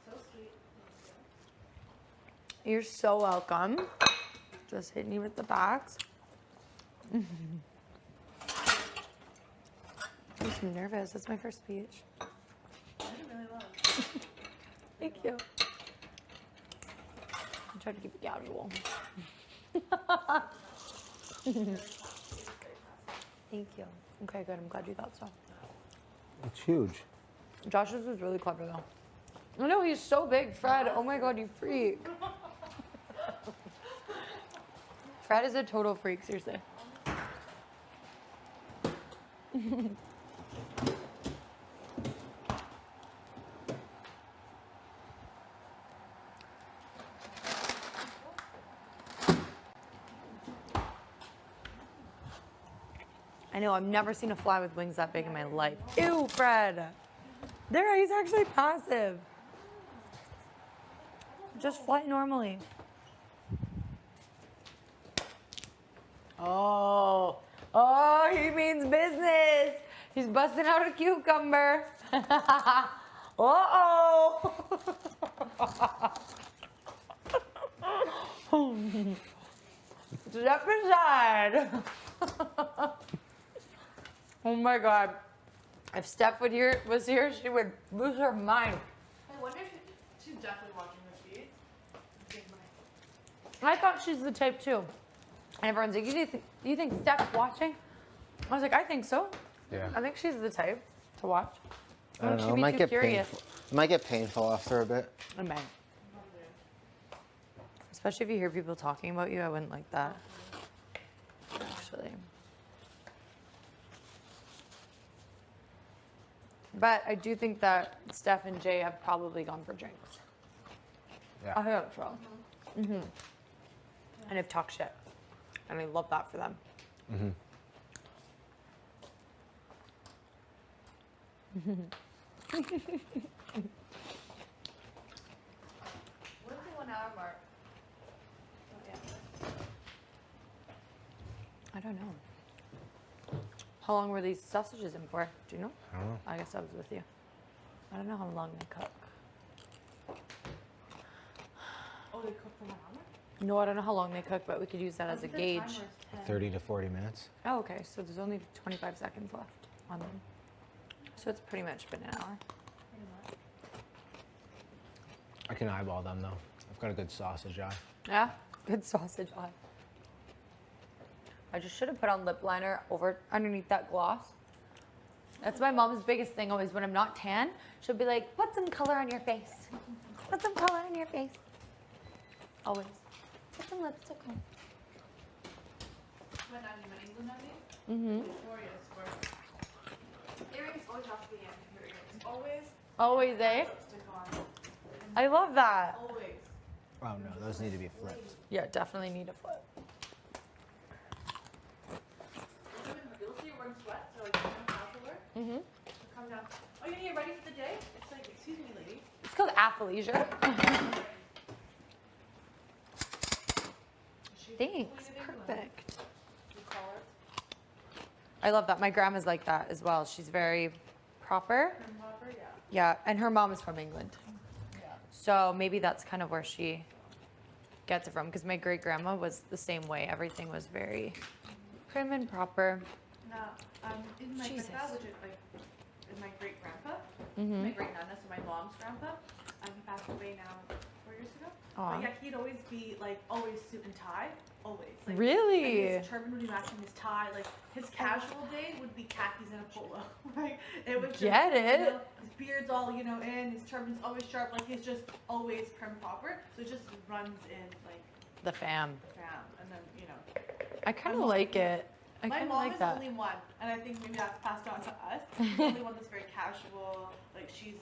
So sweet. You're so welcome. Just hit me with the box. Makes me nervous. That's my first speech. Really well. Thank you. I try to keep it casual. Thank you. Okay, good. I'm glad you thought so. It's huge. Josh's was really clever though. Oh no, he's so big, Fred. Oh my God, you freak. Fred is a total freak, seriously. I know, I've never seen a fly with wings that big in my life. Ew, Fred. There, he's actually passive. Just fly normally. Oh, he means business. He's busting out a cucumber. Uh-oh. Step aside. Oh my God. If Steph was here, she would lose her mind. I wonder if she's definitely watching the feed. I thought she's the type too. And everyone's like, do you think Steph's watching? I was like, I think so. Yeah. I think she's the type to watch. I don't She'd know. It be might too get curious. painful. It might get painful after a bit. I might. Especially if you hear people talking about you, I wouldn't like that. Actually. But I do think that Steph and Jay have probably gone for drinks. Yeah. I think so. Mm-hmm. And have talked shit. And I love that for them. Mm-hmm. What's the 1 hour mark? I don't know. How long were these sausages in for? Do you know? I don't know. I guess I was with you. I don't know how long they cook. Oh, they cook for 1 hour? No, I don't know how long they cook, but we could use that as a gauge. 30 to 40 minutes. Oh, okay. So there's only 25 seconds left on them. So it's pretty much been an hour. I can eyeball them though. I've got a good sausage eye. Yeah, good sausage eye. I just should have put on lip liner underneath that gloss. That's my mom's biggest thing always. When I'm not tan, she'll be like, put some color on your face. Put some color on your face. Always. Put some lipstick on. When I'm in England, I mean. Victoria's for earrings always have to be in your earrings. Always Always, eh? lipstick on. I love that. Always. Oh no, those need to be flipped. Yeah, definitely need a flip. You'll see her wearing sweats, so like casual wear. Mm-hmm. She'll come down. Oh, you're gonna get ready for the day? It's like, excuse me, lady. It's called athleisure. Thanks. Perfect. You call her. I love that. My grandma's like that as well. She's very proper. Prim popper, yeah. Yeah, and her mom is from England. So maybe that's kind of where she gets it from. Because my great grandma was the same way. Everything was very prim and proper. Now, in my Jesus. grandpa, which is like, is my great grandpa, Mm-hmm. my great nana, so my mom's grandpa, he passed away now 4 years ago. Aw. But yeah, he'd always be like, always suit and tie, always. Like, Really? And his turban would be matching his tie. Like his casual day would be khakis and a polo. Like it was just, Get it? You know, his beard's all in, his turban's always sharp. Like he's just always prim proper. So it just runs in like The fam. the fam, and then I kind of I'm like like- it. I my kind of mom like is that. only one, and I think maybe that's passed on to us. She's the only one that's very casual. Like she's,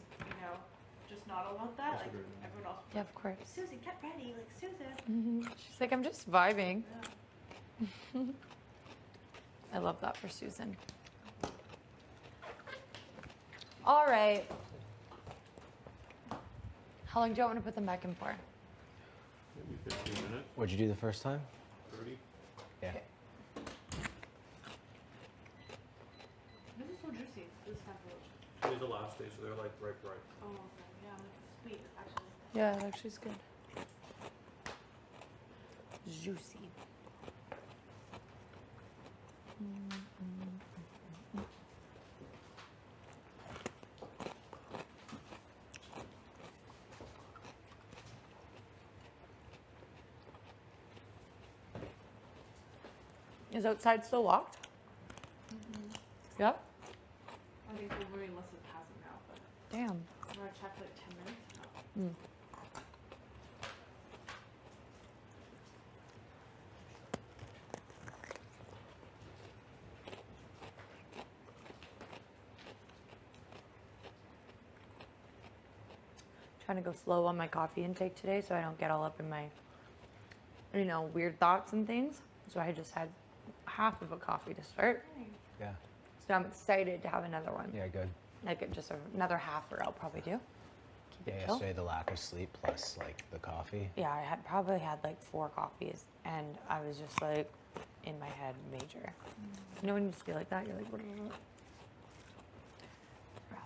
just not all about that. Like everyone else. Yeah, of course. Susan, get ready. Like Susan. Mhm. She's like, I'm just vibing. I love that for Susan. All right. How long do you want me to put them back in for? Maybe 15 minutes, What'd you do the first time? 30. Yeah. This is so juicy. This sandwich. Today's the last day, so they're like ripe. Oh, okay. Yeah, it's sweet actually. Yeah, it actually is good. Juicy. Is outside still locked? Yep. I think we're very less than passing now, but Damn. I'm gonna check like 10 minutes. Trying to go slow on my coffee intake today so I don't get all up in my, weird thoughts and things. So I just had half of a coffee to start. Yeah. So I'm excited to have another one. Yeah, good. Like just another half or I'll probably do. Keep Yeah, it chill. yesterday the lack of sleep plus like the coffee. Yeah, I had probably had like 4 coffees and I was just like in my head major. You know when you just feel like that? You're like, what? Rough.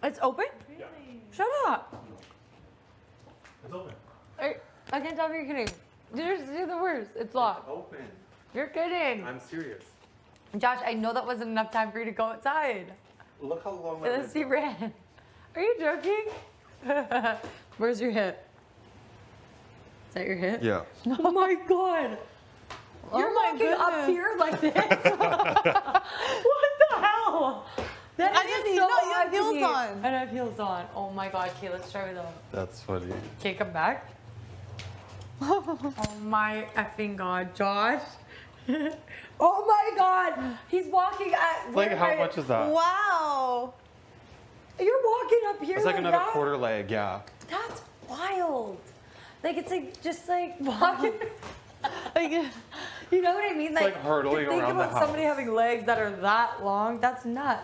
It's open? Yeah. Shut up. It's open. I can't tell if you're kidding. You're the worst. It's locked. Open. You're kidding. I'm serious. Josh, I know that wasn't enough time for you to go outside. Look how long Unless you ran. Are you joking? Where's your hip? Is that your hip? Yeah. Oh my god. You're my walking up goodness. here like this. What the hell? That I is didn't so know you had odd to heels me. on. And I have heels on. Oh my god, okay, let's try with them. That's funny. Okay, come back. Oh my effing god, Josh. Oh my god, he's walking at. Like, how much is that? Wow. You're walking up here It's like another that? quarter leg, yeah. That's wild. Like it's like just like walking. Like, You know what I mean? like hurtling to think around the about somebody house. having legs that are that long. That's nuts.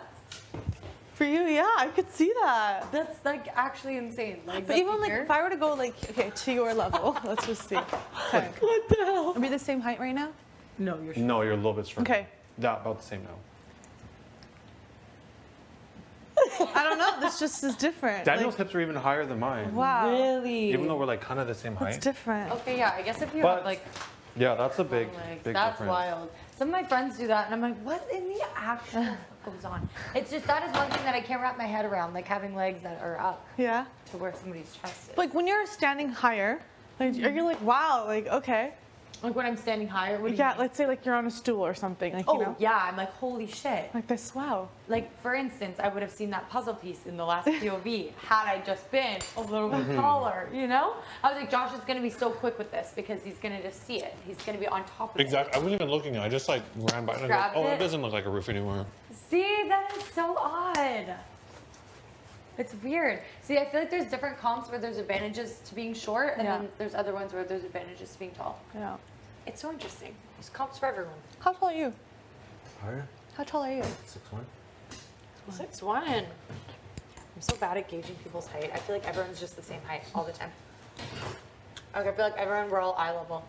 for you, yeah, I could see that. That's like actually insane. Like But even like if I were to go like, okay, to your level, let's just see. Okay. what the hell? Are we the same height right now? No, you're. No, you're a little bit stronger. Okay. Yeah, about the same now. I don't know. This just is different. Daniel's Like, hips are even higher than mine. wow. Really? Even though we're like kind of the same It's height. different. Okay, yeah. I guess if you But have like yeah, that's a big, long legs, big that's difference. wild. Some of my friends do that, and I'm like, what in the actual fuck goes on? It's just that is one thing that I can't wrap my head around, like having legs that are up Yeah. to where somebody's chest is. Like when you're standing higher, like are you like, wow, like okay. Like when I'm standing higher, what do you Yeah, mean? let's say like you're on a stool or something, like Oh, you know. yeah, I'm like, holy shit. Like this, wow. Like, for instance, I would have seen that puzzle piece in the last POV had I just been a little bit taller, you know? I was like, Josh is going to be so quick with this because he's going to just see it. He's going to be on top of Exactly. I wasn't even looking. I just like ran by and I was like, Grabbed oh, it. it doesn't look like a roof anymore. it. See, that is so odd. It's weird. See, I feel like there's different comps where there's advantages to being short, and Yeah. then there's other ones where there's advantages to being tall. Yeah. It's so interesting. There's comps for everyone. How tall are you? Higher? How tall are you? 6'1"? 6'1". I'm so bad at gauging people's height. I feel like everyone's just the same height all the time. Like, I feel like we're all eye level.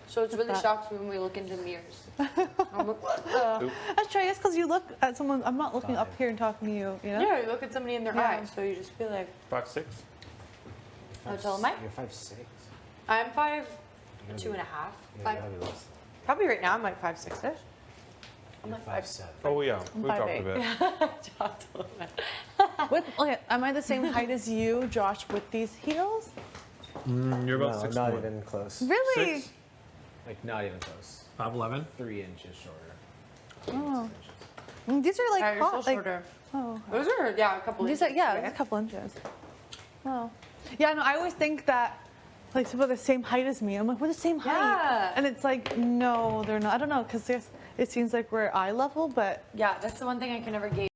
So it's really that. shocks me when we look into mirrors. I'm like, what the? That's true. I guess because you look at someone. I'm not looking up here and talking to you. You know. Yeah, you look at somebody in their Yeah. eyes, so you just feel like, 5'6". how tall am I? You're 5'6". I'm 5'2.5". Yeah, Five- you gotta be less. Probably right now I'm like 5'6"-ish. You're 5'7". Oh yeah, we dropped a 5'8". bit. Dropped a little bit. With okay, am I the same height as you, Josh, with these heels? You're about No, 6'1". not even close. Really? 6? Like, not even close. 5'11". 3 inches shorter. Oh. These are like Yeah, you're hot. still Like, shorter. oh. Those are, yeah, a couple These inches. are yeah, right? a couple inches. Wow. Yeah, no, I always think that like people are the same height as me. I'm like, we're the same height. Yeah. And it's like, no, they're not. I don't know, because it seems like we're eye level, but Yeah, that's the one thing I can never gauge.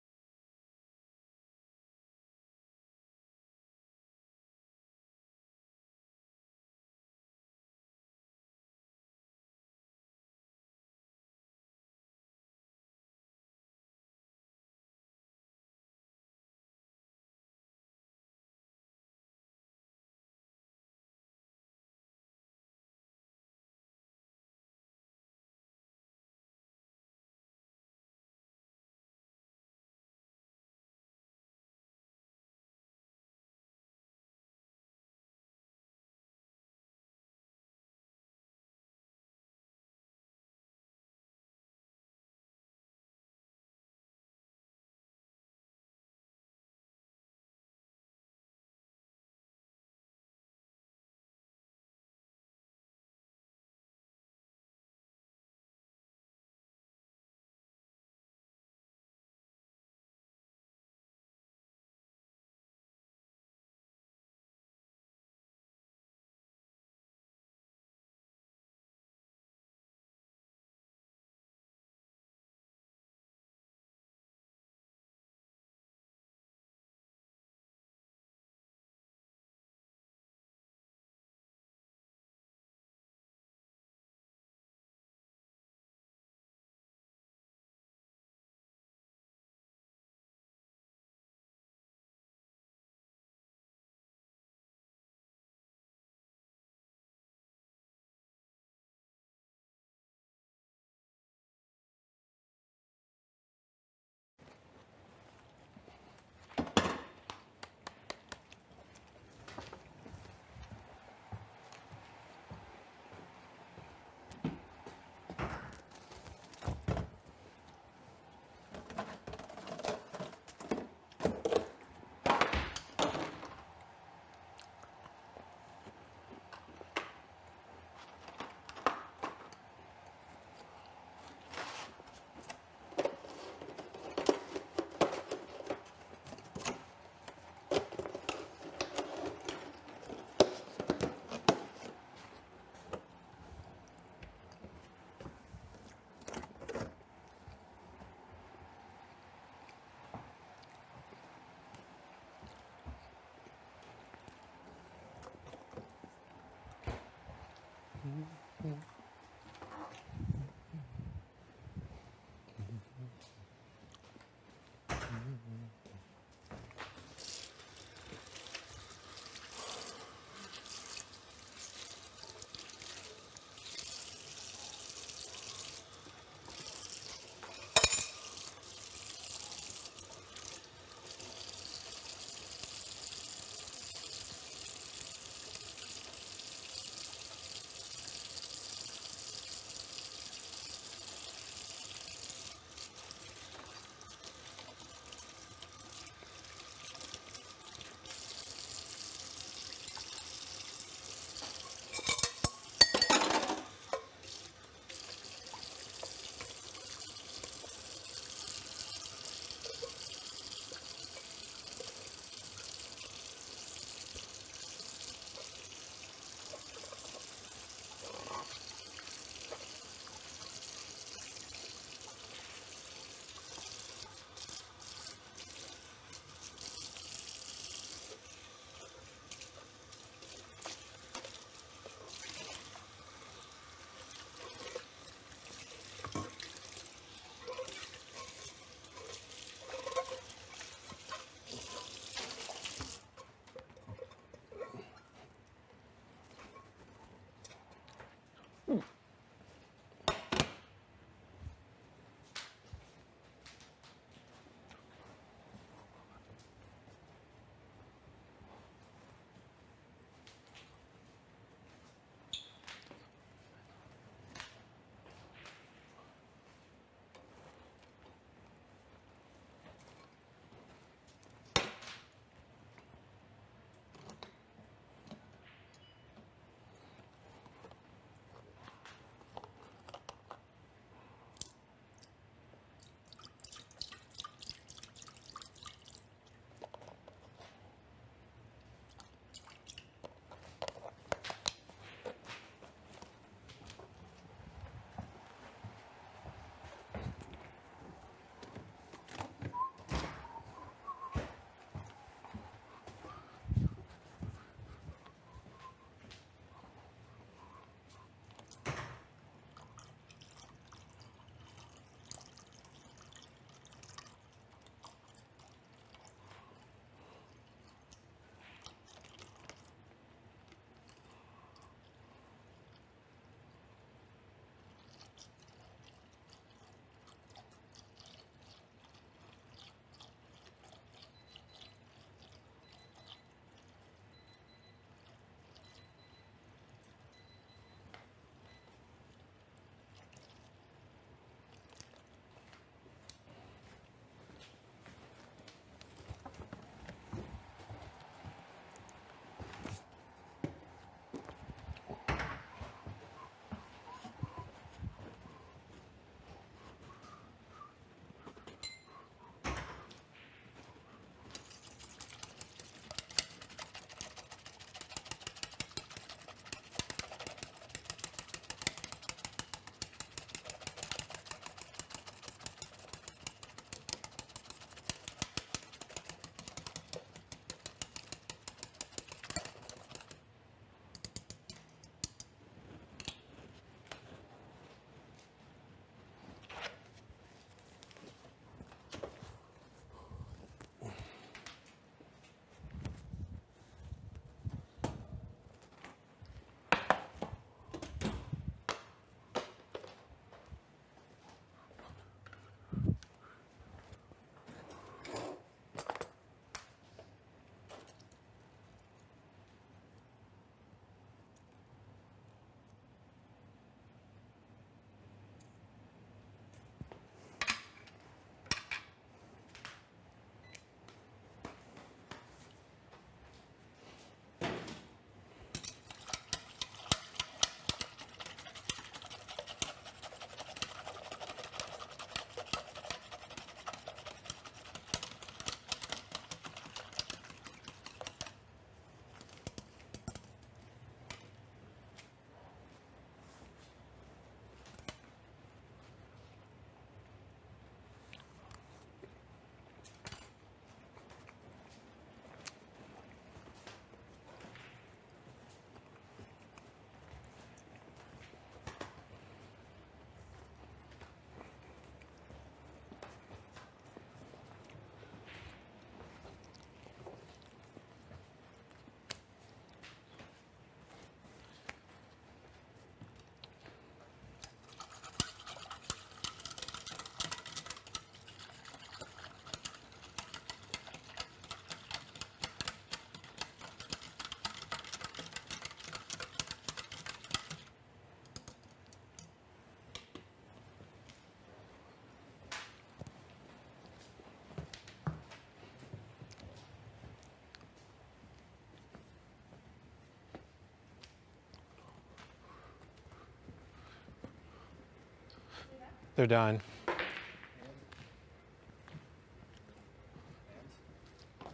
They're done.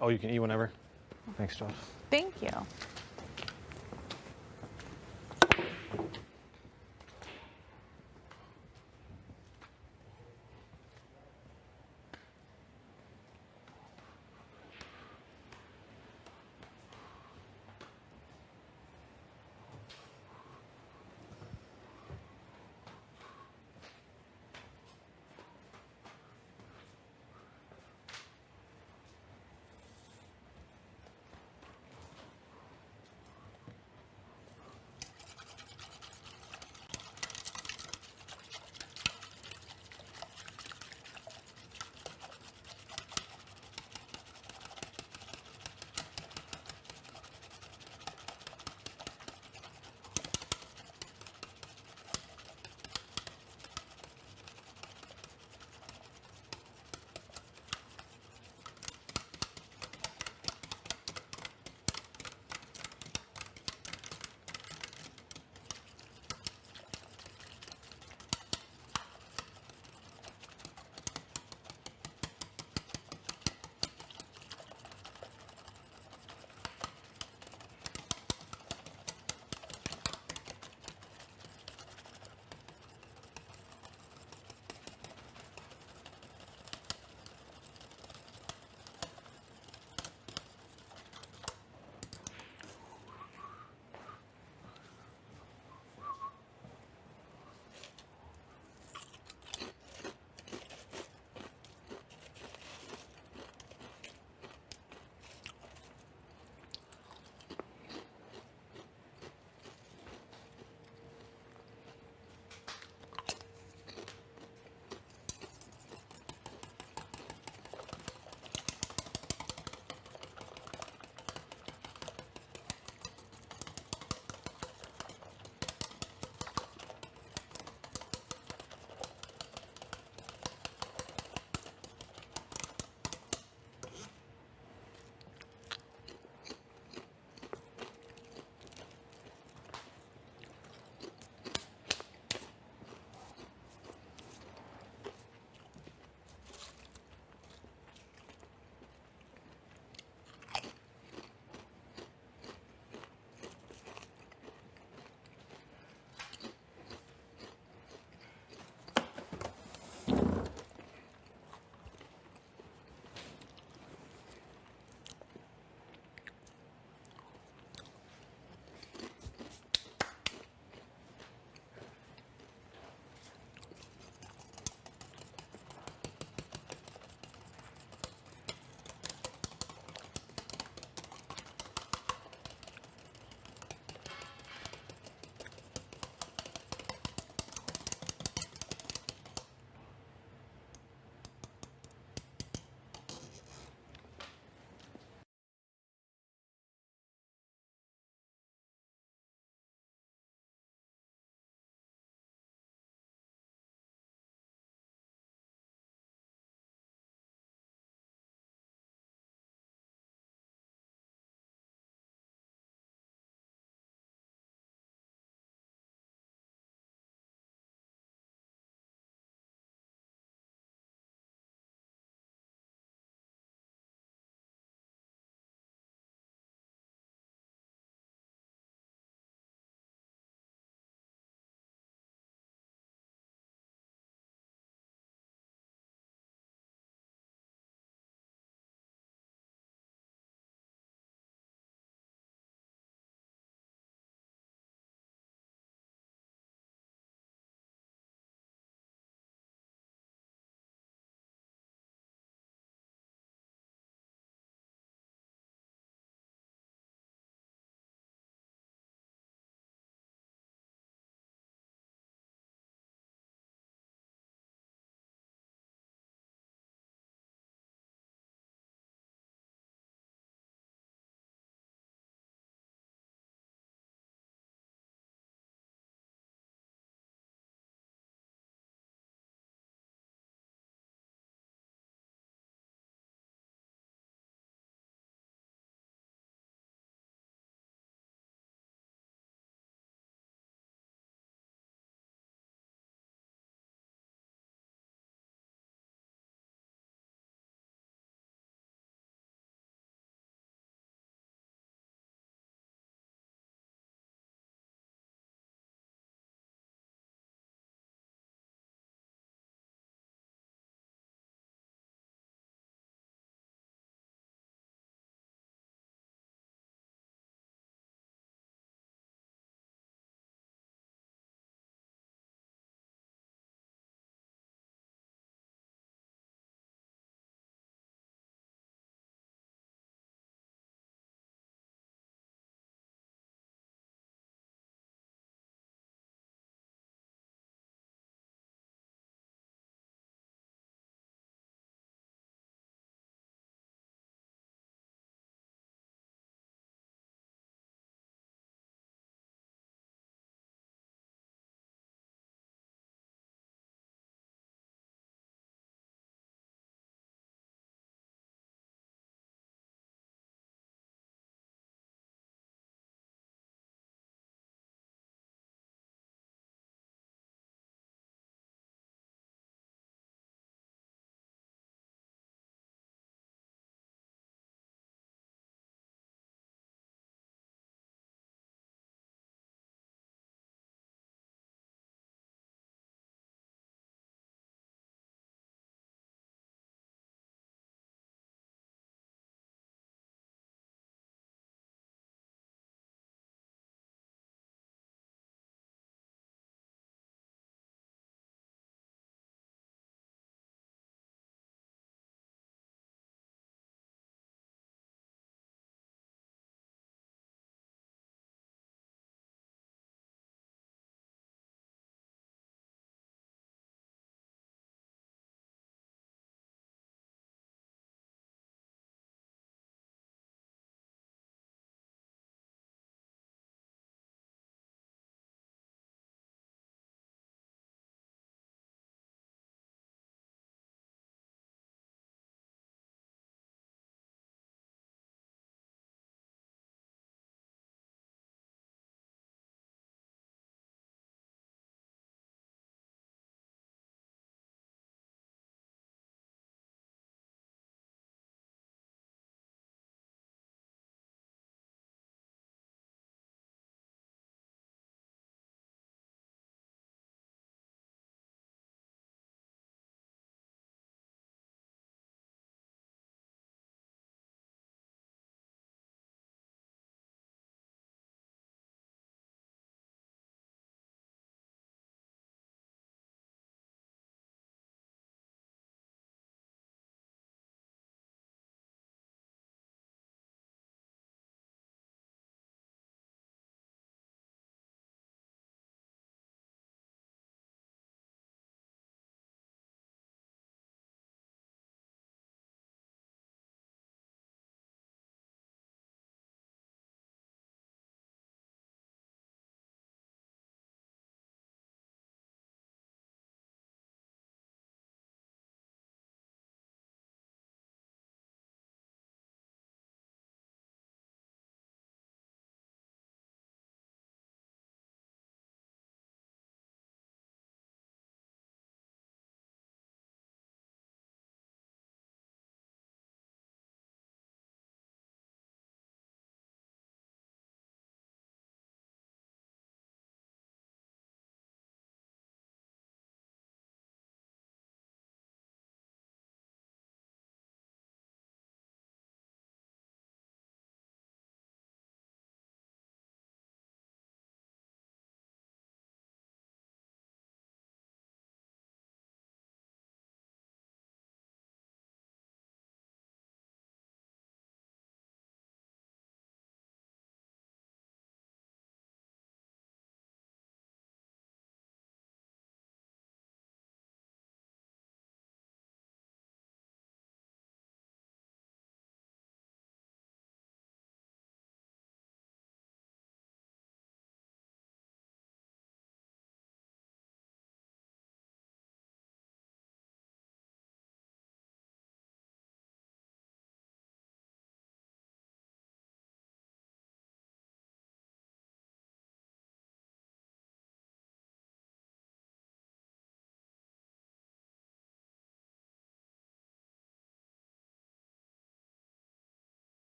Oh, you can eat whenever. Thanks, Josh. Thank you.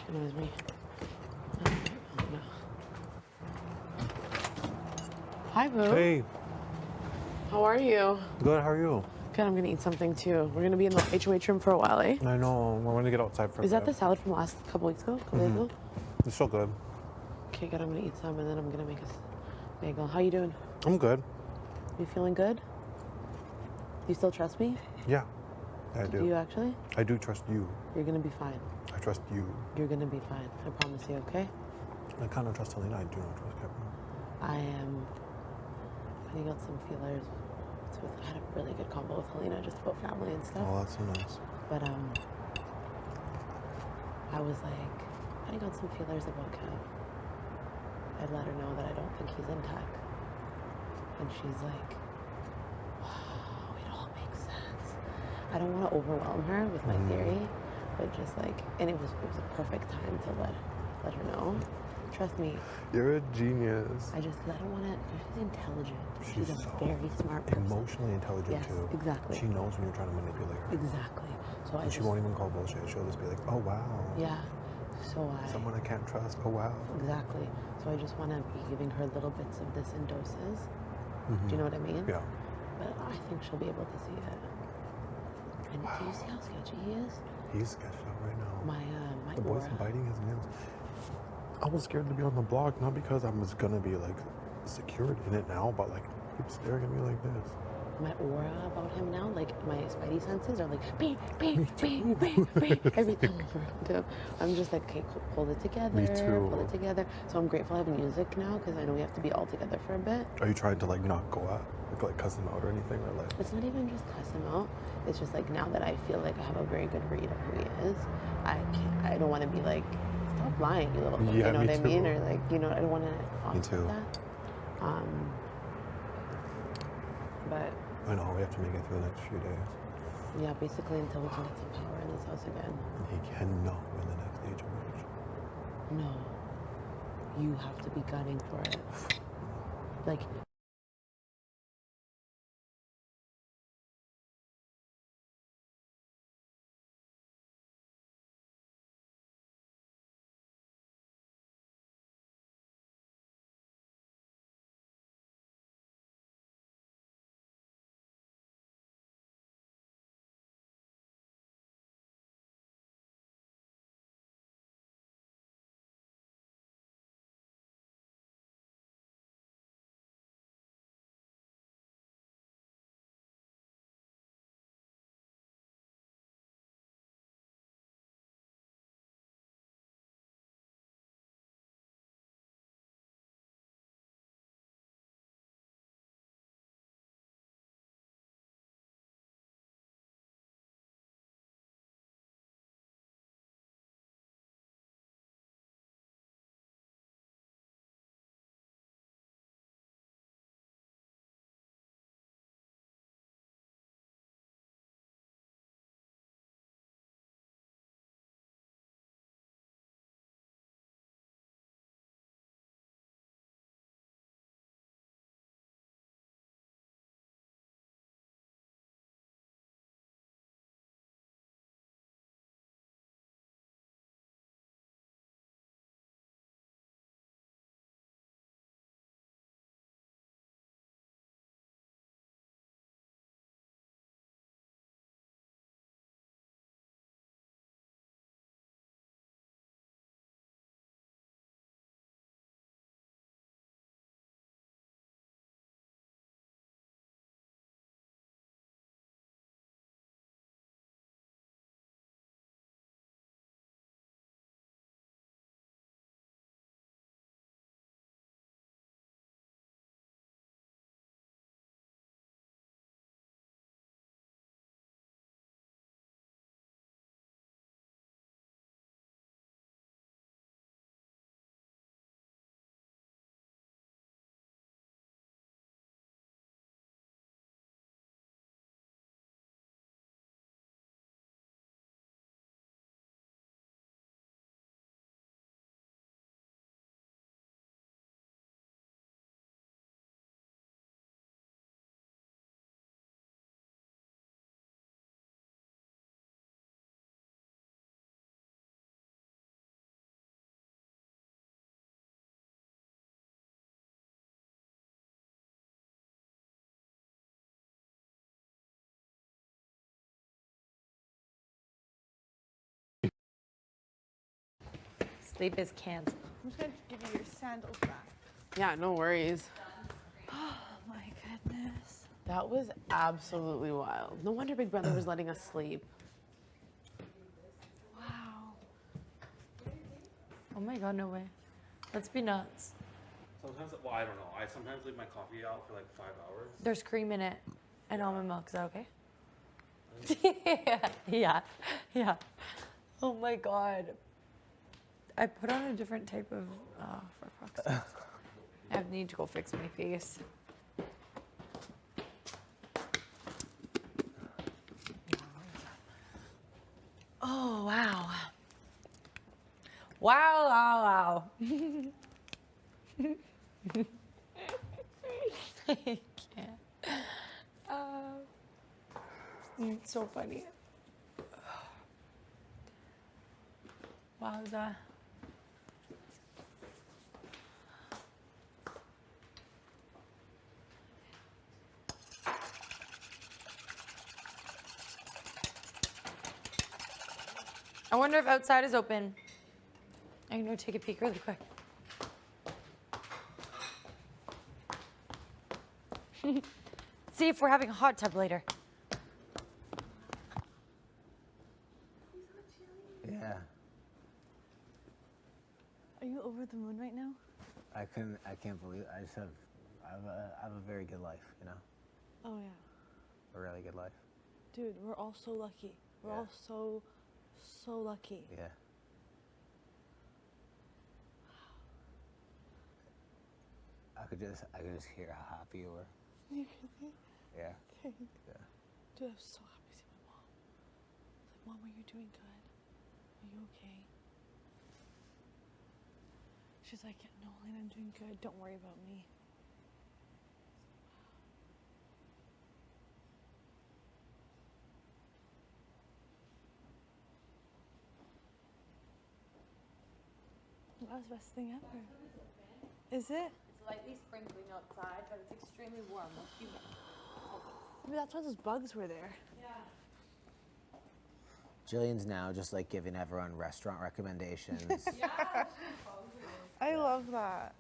annoys me. No. Hi, Boo. Hey, How are you? good. How are you? Good, I'm gonna eat something too. We're gonna be in the HOH room for a while, eh? I know. We're gonna get outside for a Is that the bit. salad from last couple weeks ago? Couple days ago? It's so good. Okay, good. I'm gonna eat some and then I'm gonna make a bagel. How you doing? I'm good. You feeling good? You still trust me? Yeah, I do. Do you actually? I do trust you. You're gonna be fine. I trust you. You're gonna be fine. I promise you, okay? I kind of trust Helena. I do not trust Kevin. I am finding out some feelers. I had a really good combo with Helena just about family and stuff. Oh, that's so nice. But I was like finding out some feelers about Kev. I'd let her know that I don't think he's in tech. And she's like, oh, it all makes sense. I don't want to overwhelm her with my theory, but just like, and it was a perfect time to let her know. Trust me, You're a genius. I don't want to, she's intelligent. She's a so very smart person. Emotionally intelligent Yes, too. exactly. She knows when you're trying to manipulate her. Exactly. So I And she just, won't even call bullshit. She'll just be like, oh wow. yeah. So Someone I can't trust. Oh wow. exactly. So I just want to be giving her little bits of this in doses. Do you know what I mean? Yeah. But I think she'll be able to see it. And do you see how sketchy he is? He's sketched out right now. My The boy's aura. biting his nails. I was scared to be on the block, not because I was gonna be like secured in it now, but like keep staring at me like this. My aura about him now, like my spidey senses are like beep, beep, beep, beep, beep, every time I'm around him. I'm just like, okay, hold it together. Me too. Hold it together. So I'm grateful I have music now because I know we have to be all together for a bit. Are you trying to like not go at like cuss him out or anything, or like? It's not even just cuss him out. It's just like now that I feel like I have a very good read of who he is, I don't want to be like, stop lying, you little. Yeah, you know me what I mean? too. Or like, you know, I don't want to. Me too. That. But I know we have to make it through the next few days. yeah, basically until we can get some power in this house again. He cannot win the next HOH. No, you have to be gunning for it. Like Sleep is cancer. I'm just gonna give you your sandals back. Yeah, no worries. Oh my goodness. That was absolutely wild. No wonder Big Brother was letting us sleep. Wow. Oh my god, no way. Let's be nuts. Sometimes, well, I don't know. I sometimes leave my coffee out for like 5 hours. There's cream in it and almond milk. Is that okay? Yeah. Oh my god. I put on a different type of. Oh, for fuck's sake. I need to go fix my face. Oh, wow. Wow. I can't. It's so funny. Wowza. I wonder if outside is open. I can go take a peek really quick. See if we're having a hot tub later. Yeah. Are you over the moon right now? I can't believe I have a very good life, you know? Oh yeah. A really good life. Dude, we're all so lucky. We're all so lucky. Yeah. I could just hear how happy you were. You really? Yeah. Okay. Yeah. Dude, I was so happy to see my mom. I was like, Mom, are you doing good? Are you okay? She's like, yeah, no, Elena, I'm doing good. Don't worry about me. That was the best thing ever. Is it? It's lightly sprinkling outside, but it's extremely warm. It's humid. Maybe that's why those bugs were there. Jillian's now just like giving everyone restaurant recommendations. I love that.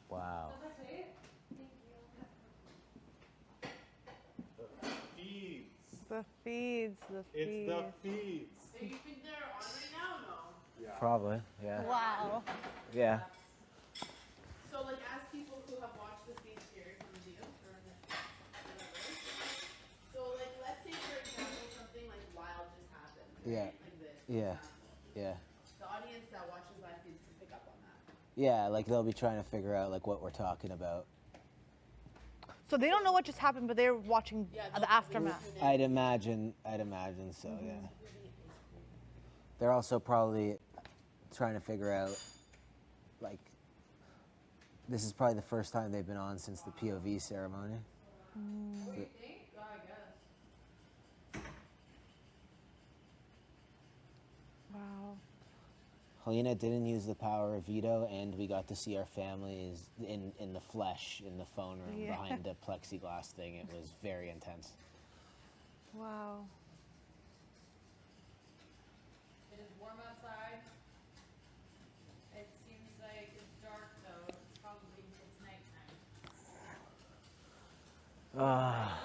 Wow. The feeds, the feeds. feeds. Do you think they're on right now or no? Probably. Yeah. Wow. Yeah. So like as people who have watched this being series on the deal or whatever. So like let's say for example something like wild just happened. Yeah. Right? Like this. Yeah. Yeah. The audience that watches live feeds can pick up on that. Yeah, like they'll be trying to figure out like what we're talking about. So they don't know what just happened, but they're watching the aftermath. I'd imagine so, yeah. They're also probably trying to figure out, like, this is probably the first time they've been on since the POV ceremony. Wow. Helena didn't use the power of veto, and we got to see our families in the flesh in the phone room Yeah. behind the plexiglass thing. It was very intense. Wow. It is warm outside. It seems like it's dark though. It's probably it's nighttime. Ah,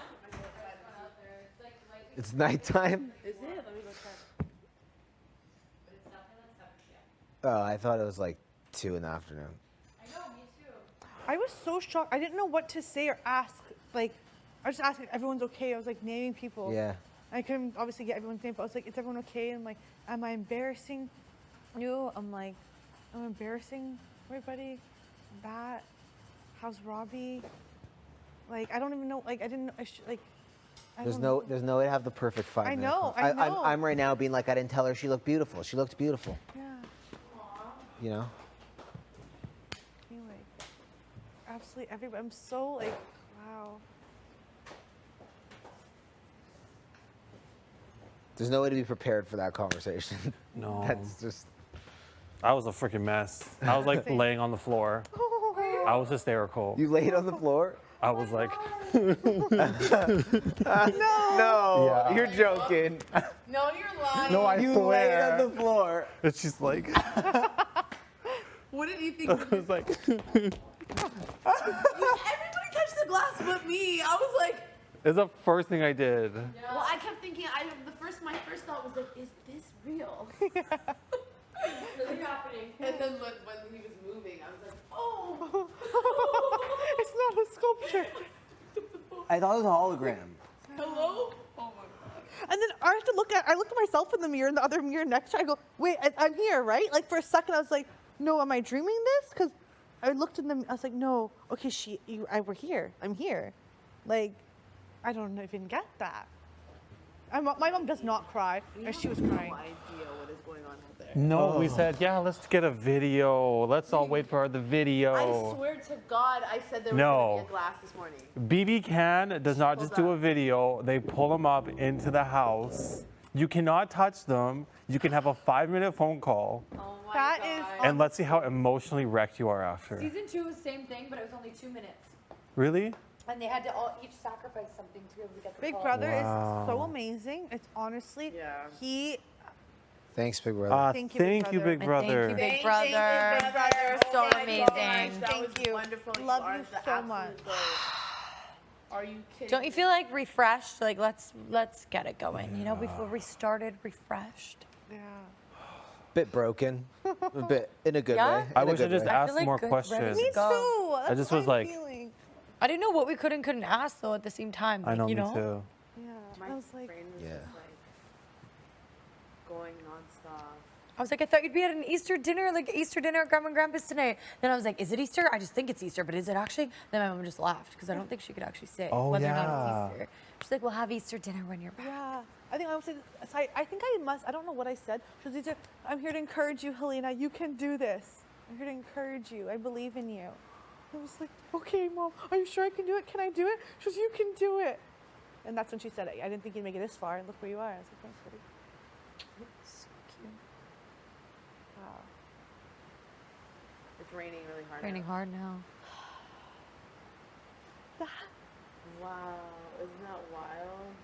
Out there. It's like lightly it's nighttime? Is it? Let me go check. but it's nothing like 7 p.m. Oh, I thought it was like 2 in the afternoon. I know, me too. I was so shocked. I didn't know what to say or ask. Like, I was just asking if everyone's okay. I was like naming people. Yeah. I couldn't obviously get everyone's name, but I was like, is everyone okay? And I'm like, am I embarrassing you? I'm like, am I embarrassing everybody? That? How's Robbie? Like, I don't even know. Like, I didn't know. There's no way to have the perfect 5 I minute know, con- I know. I'm right now being like, I didn't tell her she looked beautiful. She looked beautiful. Yeah. You know? Anyway, absolutely everybody. I'm so like, wow. There's no way to be prepared for that conversation. No. That's just. I was a freaking mess. I was like laying on the floor. I was hysterical. You laid on the floor? I was like, No, Yeah. you're joking. No, you're lying. no, I You laid swear. on the floor. And she's like, What did you think? I was like, Everybody touched the glass but me. I was like, it's the first thing I did. well, I kept thinking. My first thought was like, is this real? Really happening. And then when he was moving, I was like, oh. It's not a sculpture. I thought it was a hologram. Hello? Oh my god. And then I looked at myself in the mirror, in the other mirror next to her. I go, wait, I'm here, right? Like for a second, I was like, no, am I dreaming this? Because I looked in the, I was like, no, okay, we're here. I'm here. Like, I don't even get that. My mom does not cry, and she was crying. No idea what is going on out there. No, we said, yeah, let's get a video. Let's all wait for the video. I swear to God, I said there was No. going to be a glass this morning. BB Can does not just do a video. They pull them up into the house. You cannot touch them. You can have a 5-minute phone call. Oh my That god. is And let's see how emotionally wrecked you are after. Season 2 was the same thing, but it was only 2 minutes. Really? And they had to all each sacrifice something to be able to get the Big call. Brother is so Wow. amazing. It's honestly, Yeah. Thanks, Big Brother. Thank you, Big Thank you, Brother. Big Brother. Big Thank Brother. you, Big Brother. So Oh my amazing. gosh, that Thank was you. Wonderful. Love are you the so absolute much. goat. Are you kidding? Don't you feel like refreshed? Like let's get it going. You know, before we started, refreshed. Yeah. Bit broken. A bit in a good Yeah? way. I In a wish I good just way. I asked feel like more good, questions. ready Me to go. too. That's just what was I'm like- feeling. I didn't know what we couldn't ask though at the same time. I Like, know, you me know? too. Yeah. My I was like, brain was Yeah. just like going nonstop. I was like, I thought you'd be at an Easter dinner, like Easter dinner at Grandma and Grandpa's tonight. Then I was like, is it Easter? I just think it's Easter, but is it actually? Then my mom just laughed because I don't think she could actually say Oh, whether or not yeah. it's Easter. She's like, we'll have Easter dinner when you're back. yeah. I think I was saying, so I think I must, I don't know what I said. She was either, I'm here to encourage you, Helena. You can do this. I'm here to encourage you. I believe in you. I was like, okay, Mom, are you sure I can do it? Can I do it? She goes, you can do it. And that's when she said it. I didn't think you'd make it this far. And look where you are. I was like, thanks, buddy. So cute. Wow. It's raining really hard. Raining hard now. Wow, isn't that wild?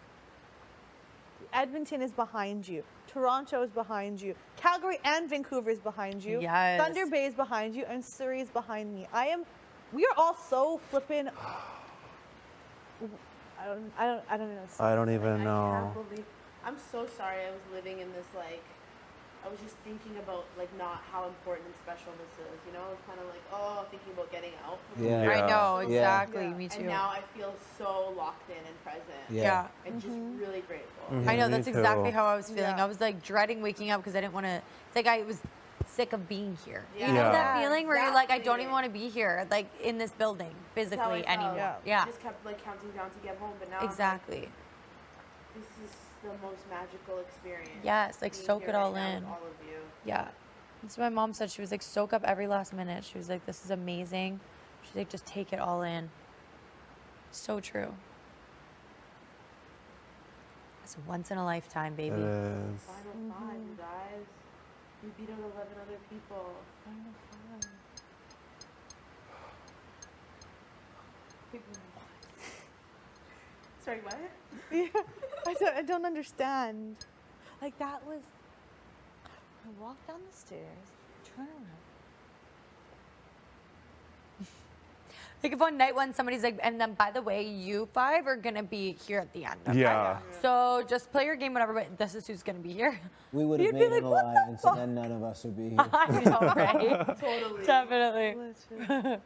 Edmonton is behind you. Toronto is behind you. Calgary and Vancouver is behind you. Yes. Thunder Bay is behind you, and Surrey is behind me. We are all so flippin'. I don't know. I don't even I know. can't believe. I'm so sorry. I was living in this like. I was just thinking about like not how important and special this is. You know, it's kind of like thinking about getting out. From Yeah. I know, Yeah. exactly. Yeah. Me too. And now I feel so locked in and present. yeah. And just really grateful. I know, Me that's too. exactly how I was feeling. Yeah. I was like dreading waking up because I didn't want to, it's like I was sick of being here. Yeah. You know Yeah. that feeling where you're like, I don't Exactly. even want to be here, like in this building That's how I physically felt. anymore. Yeah. Yeah, I just kept like counting down to get home, but now I'm like, exactly. this is the most magical experience. Yes, like being soak here it all right now with in. all of you. Yeah. That's what my mom said. She was like, soak up every last minute. She was like, this is amazing. She's like, just take it all in. So true. It's once in a lifetime, baby. It is. Final five, you guys. You beat out 11 other people. Sorry, what? Yeah, I don't understand. Like that was. I walked down the stairs, turn around. Like if on night one somebody's like, and then by the way, you five are gonna be here at the end. Okay? Yeah. So just play your game, whatever. But this is who's gonna be here. We would You'd have be made like, an "What the alliance, fuck?" and then none of us would be here. I know, right? Totally. Definitely. Literally.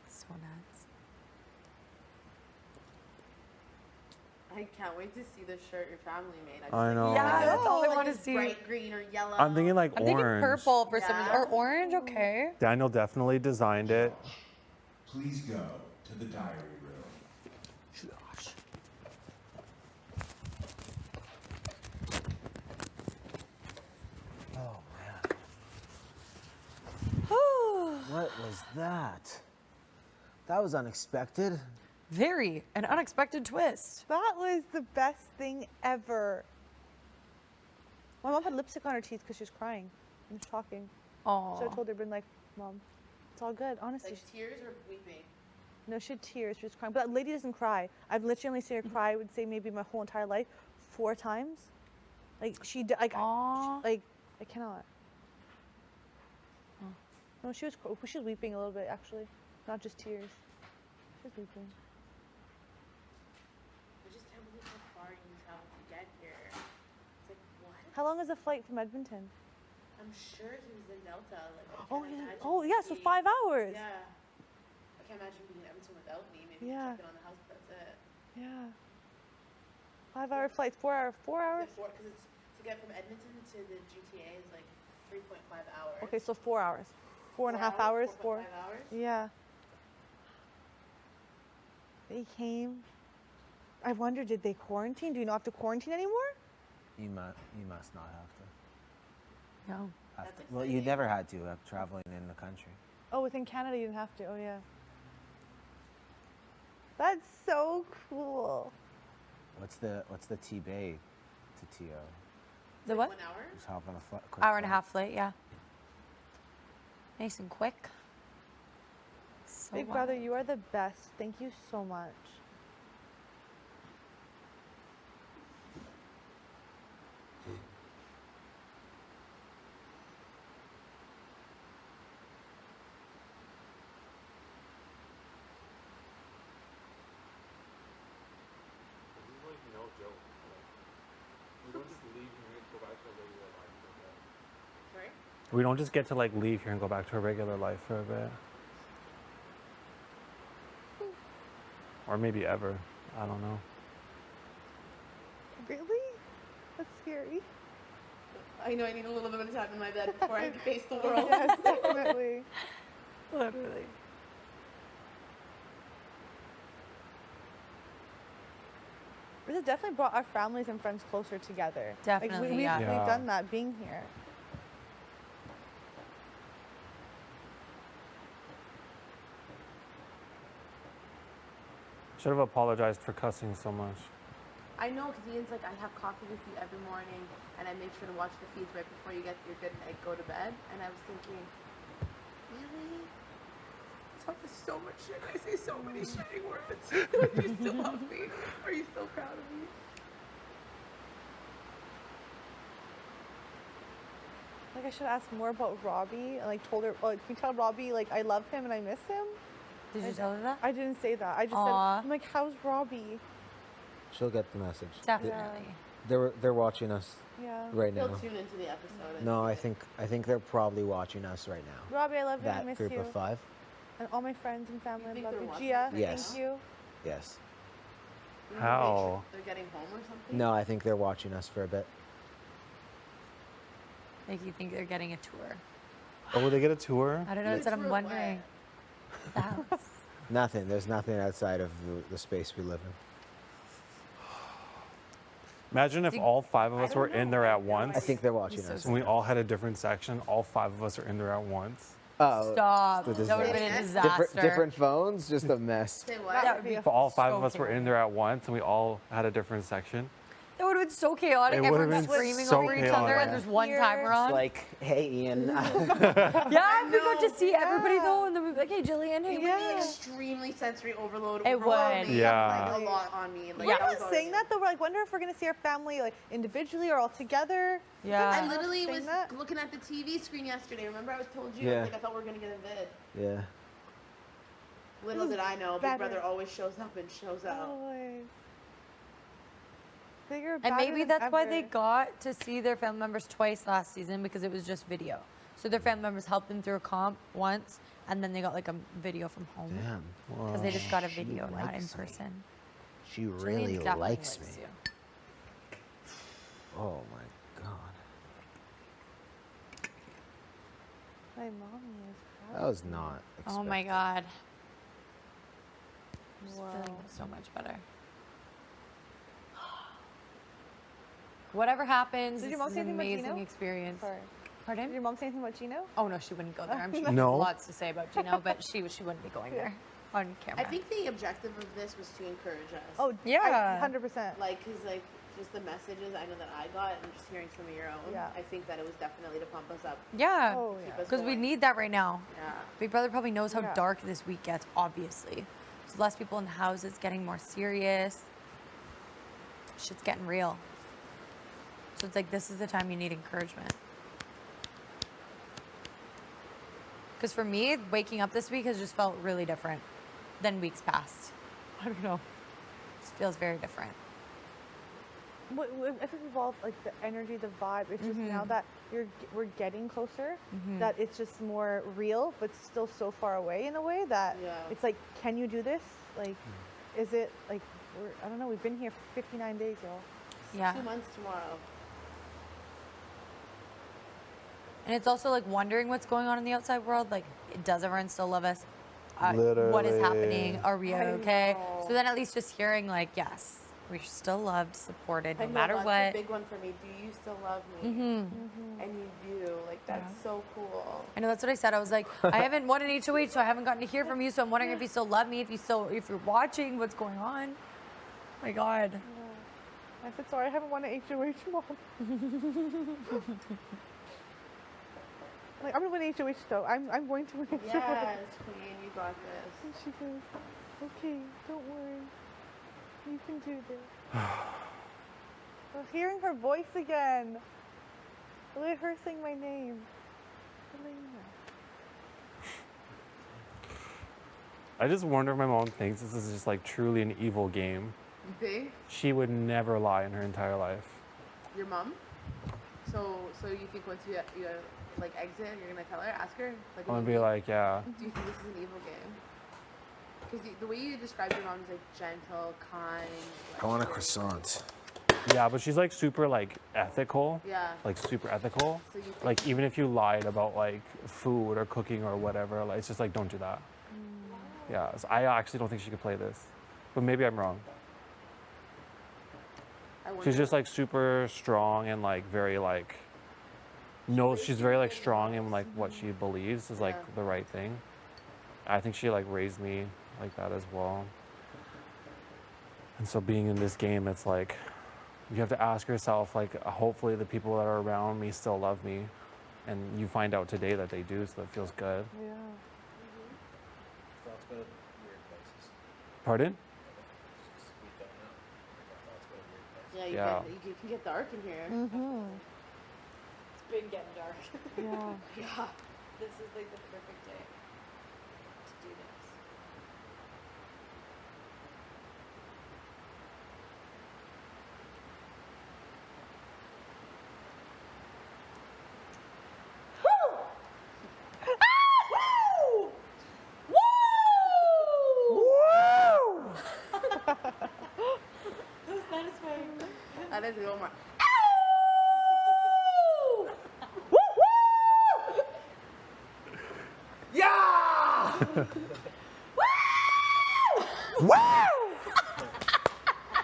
So nuts. I can't wait to see the shirt your family made. I know. Yeah, that's all I like want to this see. bright green or yellow. I'm thinking like I'm thinking orange. purple for some Yeah. or orange. Okay. Daniel definitely designed it. Please go to the diary room. Oh man. What was that? That was unexpected. Very an unexpected twist. That was the best thing ever. My mom had lipstick on her teeth because she was crying and was talking. Oh. So I told her, been like, Mom, it's all good, honestly. Like tears or weeping? No, she had tears. She was crying. But that lady doesn't cry. I've literally only seen her cry, I would say maybe my whole entire life, 4 times. Like, Aw. I cannot. No, she was weeping a little bit, actually. Not just tears. She was weeping. I just can't believe how far you traveled to get here. It's like, what? How long is the flight from Edmonton? I'm sure he was in Delta. Like, I Oh, can't yeah. imagine Oh, yeah, so being- 5 hours. Yeah. I can't imagine being in Edmonton without me. Maybe Yeah. check in on the house, but that's it. Yeah. 5-hour flight, 4 hours. Because it's to get from Edmonton to the GTA is like 3.5 hours. Okay, so 4 hours. 4.5 hours. 4.5 hours. Yeah. They came. I wonder, did they quarantine? Do you not have to quarantine anymore? You must not have to. No. That's Well, you never had to traveling in the country. Oh, within Canada you didn't have to. Oh, yeah. That's so cool. What's the T-Bay to TO? The what? 1 hour? Just hop on a quick Hour and a flight. half flight, yeah. Nice and quick. So Big brother, you are the best. Thank you so much. Right? We don't just get to like leave here and go back to our regular life for a bit. Or maybe ever. I don't know. Really? That's scary. I know I need a little bit of time in my bed before I face the world. Yes, definitely. Literally. This has definitely brought our families and friends closer together. Definitely, we've yeah. done that being here. Should have apologized for cussing so much. I know, because Ian's like, I have coffee with you every morning, and I make sure to watch the feeds right before you get your good night, go to bed. And I was thinking, really? I talk so much shit. I say so many shitty words. You still love me? Are you still proud of me? Like I should ask more about Robbie and like told her, like, can you tell Robbie like I love him and I miss him? Did you tell her that? I didn't say that. I just Aw. said, I'm like, how's Robbie? She'll get the message. Definitely. They're watching us Yeah. right now. He'll tune into the episode. and No, I see it. think they're probably watching us right now. Robbie, I love you. I That miss group you. of 5. And all my friends and family, You I think love they're you. watching Gia, us right Yes. thank you. Yes. You know, How? They're getting home or something? No, I think they're watching us for a bit. Make you think they're getting a tour. Oh, will they get a tour? I don't know. That's what I'm Tour of wondering. The house. Nothing. There's nothing outside of the space we live in. Imagine if Did- all 5 of I us don't were know. in there I at have no once. I think they're watching so us. And we all had a different section. All 5 of us are in there at once. Oh, Stop. the That would have been a different disaster. different phones, just a mess. Say what? That would be If all 5 so of us were in chaotic. there at once and we all had a different section. It would have been so chaotic. It would have Everyone's been screaming so over each other, chaotic. and there's one Here. timer on. Like, hey, Ian. Yeah, we got to know. see everybody though, and then we'd be like, "Hey, Jillian, hey, Yeah. Extremely sensory overload. It overwhelming, would. Yeah. Like, a lot on me. Like, Yeah. I We're was not saying already- that though. We're like, wonder if we're gonna see our family like individually or all together. Yeah. I literally saying was that? looking at the TV screen yesterday. Remember, I was told you. Yeah. I was like, I thought we were gonna get a vid. Yeah. Little did I know, Big better. Brother always shows up and shows out. Always. Bigger, And badder maybe than that's why they ever. got to see their family members twice last season because it was just video. So their family members helped them through a comp once, and then they got like a video from home Damn. because they just got a She video, not in likes me. person. She Jillian really definitely likes me. you. Oh my god. My mommy is proud. That was not expected. Oh my god. I'm just Wow. feeling so much better. Whatever happens, Did this your mom is say an anything about amazing Gino? experience. Sorry. Pardon? Did your mom say anything about Gino? Oh no, she wouldn't go there. I'm sure No. there's lots to say about Gino, but she wouldn't be going there on camera. I think the objective of this was to encourage us. Oh, Yeah. 100%. Like, cause like just the messages I know that I got and just hearing some of your own, Yeah. I think that it was definitely to pump us up. Yeah. Oh, yeah. Keep us Because we going. need that right now. Yeah. Big Brother probably knows how Yeah. dark this week gets, obviously. There's less people in the houses, getting more serious. Shit's getting real. So it's like, this is the time you need encouragement. Because for me, waking up this week has just felt really different than weeks past. I don't know. It just feels very different. I think we've all like the energy, the vibe. It's just now that we're getting closer, that it's just more real, but still so far away in a way that Yeah. it's like, can you do this? Like, is it like I don't know. We've been here for 59 days, y'all. Yeah. 2 months tomorrow. And it's also like wondering what's going on in the outside world. Like, does everyone still love us? What is happening? Literally. Are we I okay? know. So then at least just hearing like, yes, we're still loved, supported, I no know, matter that's what. a big one for me. Do you still love me? And you do. Like, that's so cool. I know that's what I said. I was like, I haven't won an HOH, so I haven't gotten to hear from you. So I'm wondering if you still love me, if you're watching, what's going on. Oh my God. I said, sorry, I haven't won an HOH, Mom. Like, I'm gonna win an HOH though. I'm going to win an HOH. Yes, Queen, you got this. And she goes, okay, don't worry. You can do this. I'm hearing her voice again. Look at her saying my name. Elena. I just wonder if my mom thinks this is just like truly an evil game. You think? She would never lie in her entire life. Your mom? So you think once you like exit, you're gonna tell her, ask her? Like, I'm what gonna do be you like, yeah. think? Do you think this is an evil game? Because the way you describe your mom is like gentle, kind. I want a very- croissant. Yeah, but she's like super like ethical. Yeah. Like super ethical. So you think Like even if you lied about like food or cooking or whatever, like it's just like don't do that. Yeah, so I actually don't think she could play this, but maybe I'm wrong. I wonder, She's just like super strong and like very like knows she's very like strong in like what she believes is like Yeah. the right thing. I think she like raised me like that as well. And so being in this game, it's like you have to ask yourself like hopefully the people that are around me still love me, and you find out today that they do, so that feels good. Yeah. Thoughts go to weird places. Pardon? We don't know. Our thoughts go to weird places. yeah, Yeah. you can get dark in here. It's been getting dark. Yeah. Yeah. This is like the perfect day to do this. That is real more.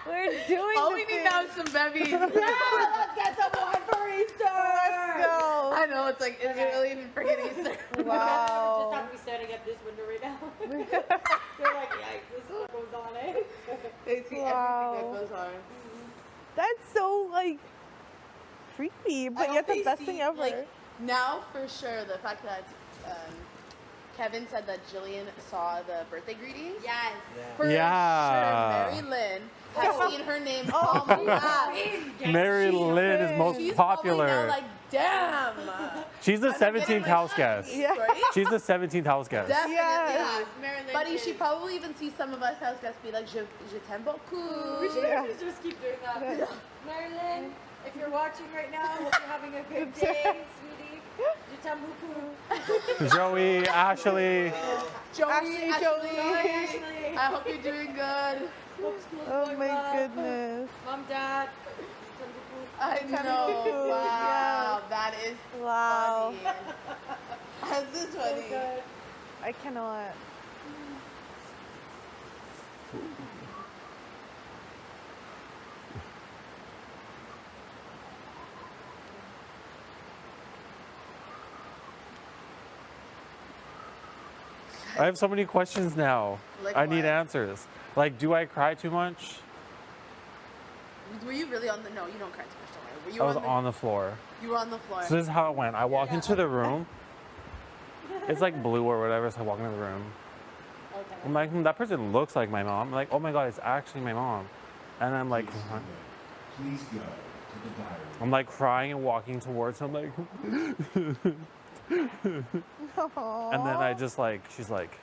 We're doing All the we need thing. now is some bevies. Let's get some wine for Easter. Let's go. I know, it's like, is it really even freaking Easter? Wow. Just have to be standing at this window right now. They're like, yikes, this is what goes on, eh? They see Wow. everything that goes on. That's so like creepy, I but hope yet the they best see, thing ever. Like, now for sure, the fact that Kevin said that Jillian saw the birthday greetings. Yes. For Yeah. sure, Mary Lynn has seen her name all the time. Mary Lynn is most She's popular. probably now like, damn. She's the I'm not getting 17th my house shot. guest. Yeah. Right? She's the 17th house guest. Definitely. Yeah. Buddy, she probably even sees some of us house guests be like, je t'aime beaucoup. Yeah. Just keep doing that. Marilyn, if you're watching right now, hope you're having a good day, sweetie. Je t'aime beaucoup. Joey, Ashley. Joey, Ashley, Ashley. Ashley. I hope you're doing good. Hope school's Oh going my well. goodness. Mom, Dad. I know. beaucoup, Wow, that is Wow. funny. This is funny. I cannot. I have so many questions now. Like I need what? answers. Like, do I cry too much? Were you really on the? No, you don't cry too much. Don't worry. Were you I was on the floor. You were on the floor. So this is how it went. I walk into the room. It's like blue or whatever, so I walk into the room. Okay. I'm like, that person looks like my mom. I'm like, oh my God, it's actually my mom. And I'm like, Please go to the diary. I'm like crying and walking towards him, like, and then I just like, she's like,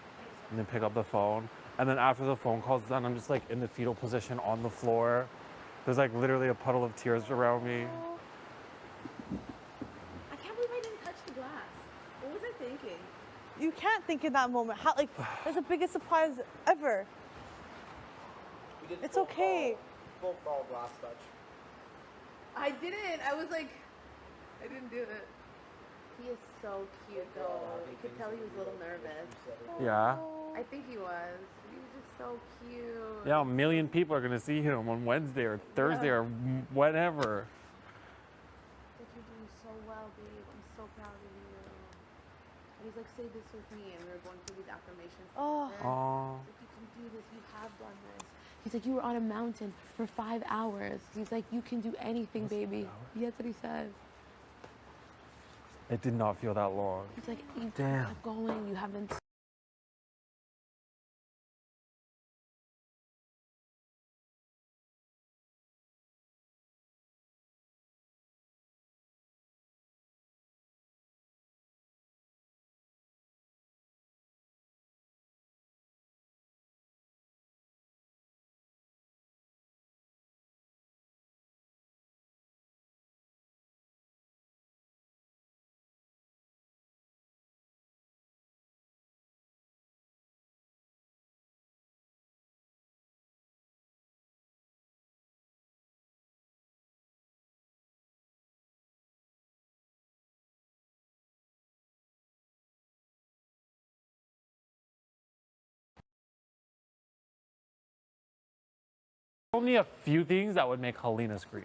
and then pick up the phone. And then after the phone call's done, I'm just like in the fetal position on the floor. There's like literally a puddle of tears around me. I can't believe I didn't touch the glass. What was I thinking? You can't think in that moment. How, like, that's the biggest surprise ever. It's okay. Full call glass touch. I didn't. I was like, I didn't do it. He is so cute though. You could tell he was a little nervous. Yeah. I think he was. He was just so cute. Yeah, a million people are gonna see him on Wednesday or Thursday or whatever. Like, you're doing so well, babe. I'm so proud of you. And he's like, say this with me, and we were going through these affirmations. Oh. together. Aww. He's like, you can do this. You have done this. He's like, you were on a mountain for 5 hours. He's like, you can do anything, baby. Yeah, that's what he said. It did not feel that long. He's like, you Damn. kept going. You haven't. Only a few things that would make Helena scream.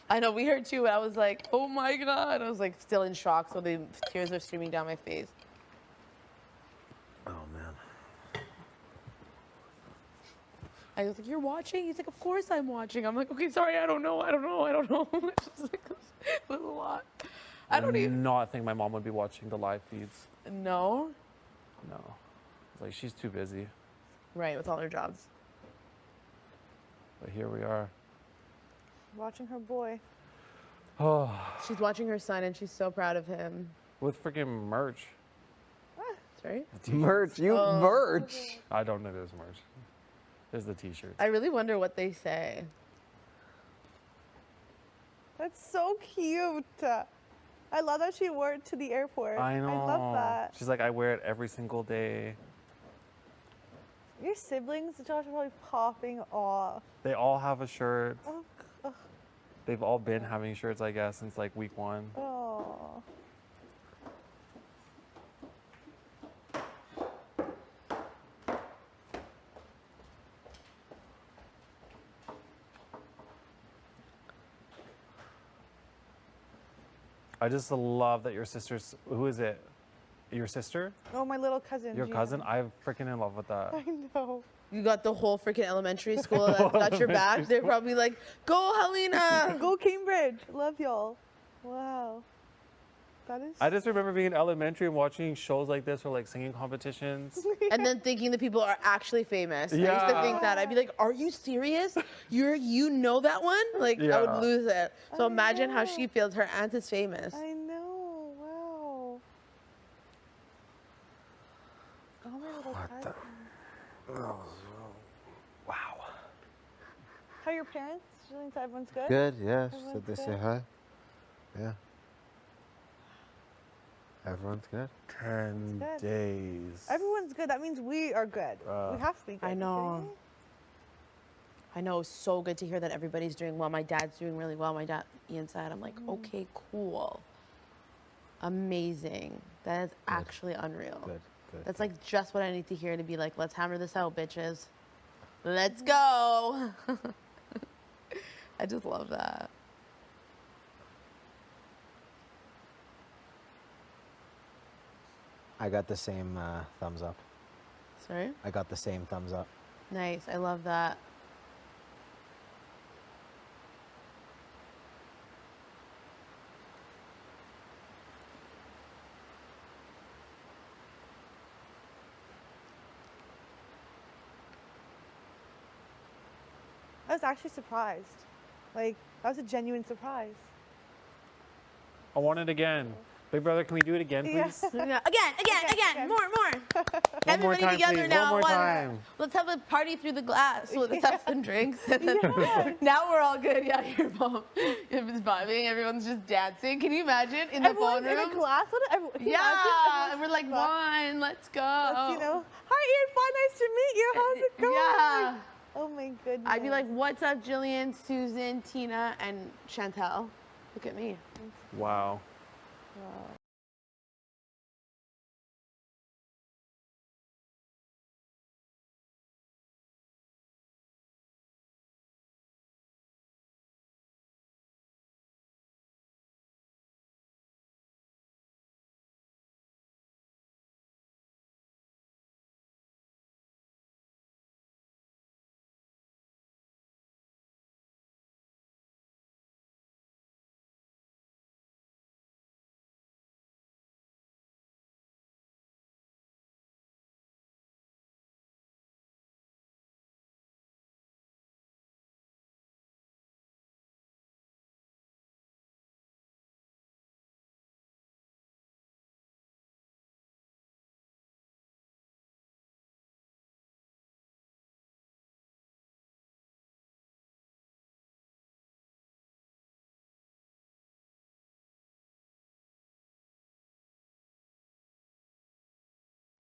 I know, we heard too, and I was like, oh my God. I was like still in shock, so the tears are streaming down my face. Oh man. I was like, you're watching? He's like, of course I'm watching. I'm like, okay, sorry, I don't know. It's just like, it was a lot. I don't even. not think my mom would be watching the live feeds. No? No. It's like, she's too busy. Right, with all her jobs. But here we are. Watching her boy. Oh, She's watching her son, and she's so proud of him. with freaking merch. Sorry? Merch, you merch. I don't know there's merch. There's the t-shirts. I really wonder what they say. That's so cute. I love that she wore it to the airport. I know. I love that. She's like, I wear it every single day. Your siblings, Josh, are probably popping off. They all have a shirt. Oh, oh, They've all been having shirts, I guess, since like week 1. oh. I just love that your sister's, who is it? Your sister? Oh, my little cousin. Your Gina. cousin? I'm freaking in love with that. I know. You got the whole freaking elementary school that got your back. They're probably like, go, Helena. Go Cambridge. Love y'all. Wow. That is. I just remember being in elementary and watching shows like this or like singing competitions. And then thinking the people are actually famous. I used to Yeah. think that. I'd be like, are you serious? You know that one? Like, I Yeah. would lose it. So I imagine how know. she feels. Her aunt is famous. I know. Wow. Oh, my little cousin. Wow. How are your parents? Everyone's good? Good, yeah. Everyone's Said they say good? hi. Yeah. Everyone's good. 10 That's days. Everyone's good. That means we are good. We have to be good. I You know. kidding me? I know, it's so good to hear that everybody's doing well. My dad's doing really well. My dad, Ian said, I'm like, okay, cool. Amazing. That is actually unreal. Good, good. That's like just what I need to hear to be like, let's hammer this out, bitches. Let's go. I just love that. I got the same thumbs up. Sorry? I got the same thumbs up. Nice. I love that. I was actually surprised. Like, that was a genuine surprise. I want it again. Big brother, can we do it again, please? Yeah. Again, more. One more Everybody time, together please. now. One more time. Let's have a party through the glass. Let's have some drinks. Now we're all good. Yeah, your mom is vibing. Everyone's just dancing. Can you imagine in the phone Everyone's room? in a glass with it? Can you Yeah, imagine? and we're like, one, let's go. Let's, you know, hi Irfan, nice to meet you. How's it going? Yeah. Oh my goodness. I'd be like, what's up, Jillian, Susan, Tina, and Chantel? Look at me. Wow.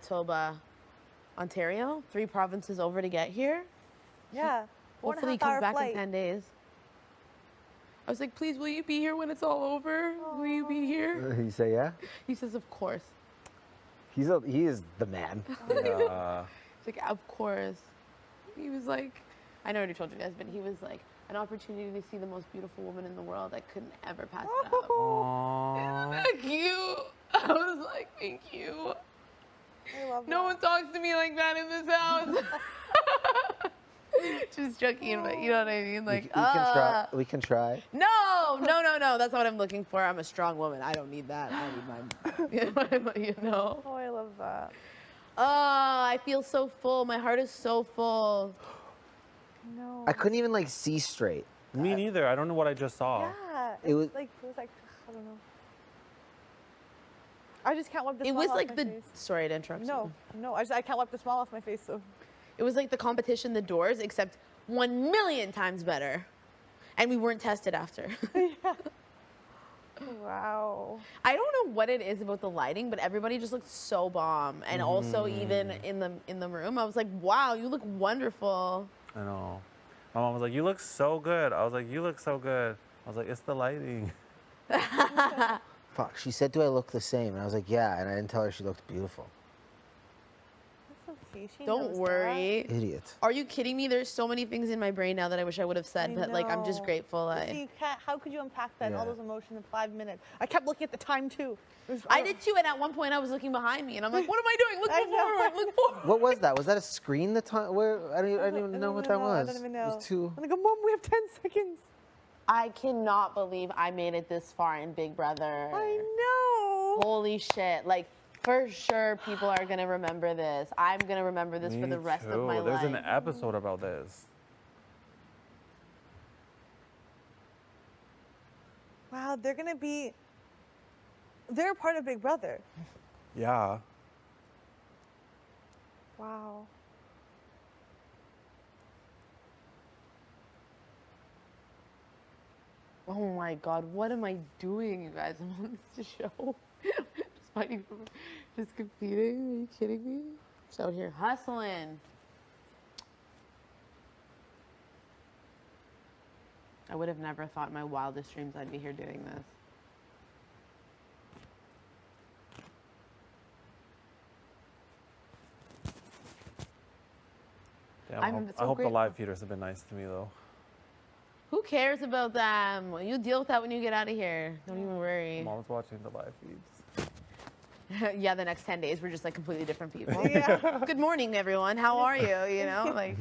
Manitoba, Ontario, 3 provinces over to get here. Yeah. Hopefully he comes back in 10 days. I was like, please, will you be here when it's all over? Will you be here? You say yeah? He says, of course. He is the man. Yeah. He's like, of course. He was like, I know I already told you guys, but he was like, an opportunity to see the most beautiful woman in the world. I couldn't ever pass it up. Aww. Isn't that cute? I was like, thank you. I love No one talks to me like that in this house. Just joking, but you know what I mean? Like, we can try. We can try. No. That's not what I'm looking for. I'm a strong woman. I don't need that. I need my, you know. Oh, I love that. Oh, I feel so full. My heart is so full. No. I couldn't even like see straight. Me neither. I don't know what I just saw. Yeah. It was like, I don't know. I just can't wipe the It smile was off like my the. face. Sorry to interrupt. No, I can't wipe the smile off my face, so. It was like the competition, the doors, except 1,000,000 times better. And we weren't tested after. Yeah. Wow. I don't know what it is about the lighting, but everybody just looked so bomb. And also even in the room, I was like, wow, you look wonderful. I know. My mom was like, you look so good. I was like, you look so good. I was like, it's the lighting. fuck. She said, "Do I look the same?" And I was like, "Yeah." And I didn't tell her she looked beautiful. That's okay. She Don't knows worry. Idiot. Are you kidding me? There's so many things in my brain now that I wish I would have said, I but like I'm just know. grateful. That. You can't, how could you unpack that and all Yeah. those emotions in 5 minutes? I kept looking at the time too. I did too, and at one point I was looking behind me, and I'm like, what am I doing? Look I know. forward, look forward. What was that? Was that a screen? The time where I don't even know what that was. I don't even It know. was too. I'm like, Mom, we have 10 seconds. I cannot believe I made it this far in Big Brother. I know. Holy shit. Like, for sure people are going to remember this. I'm going to remember this for Me the rest too. of my There's life. an episode about this. Wow, they're a part of Big Brother. Yeah. Wow. Oh my God, what am I doing, you guys? I'm on this show. Just fighting for, just competing. Are you kidding me? Just out here hustling. I would have never thought in my wildest dreams I'd be here doing this. Damn, I'm I so hope the grateful. live feeders have been nice to me though. Who cares about them? You deal with that when you get out of here. Don't even worry. Mom's watching the live feeds. Yeah, the next 10 days we're just like completely different people. Yeah. Good morning, everyone. How are you? You know, like,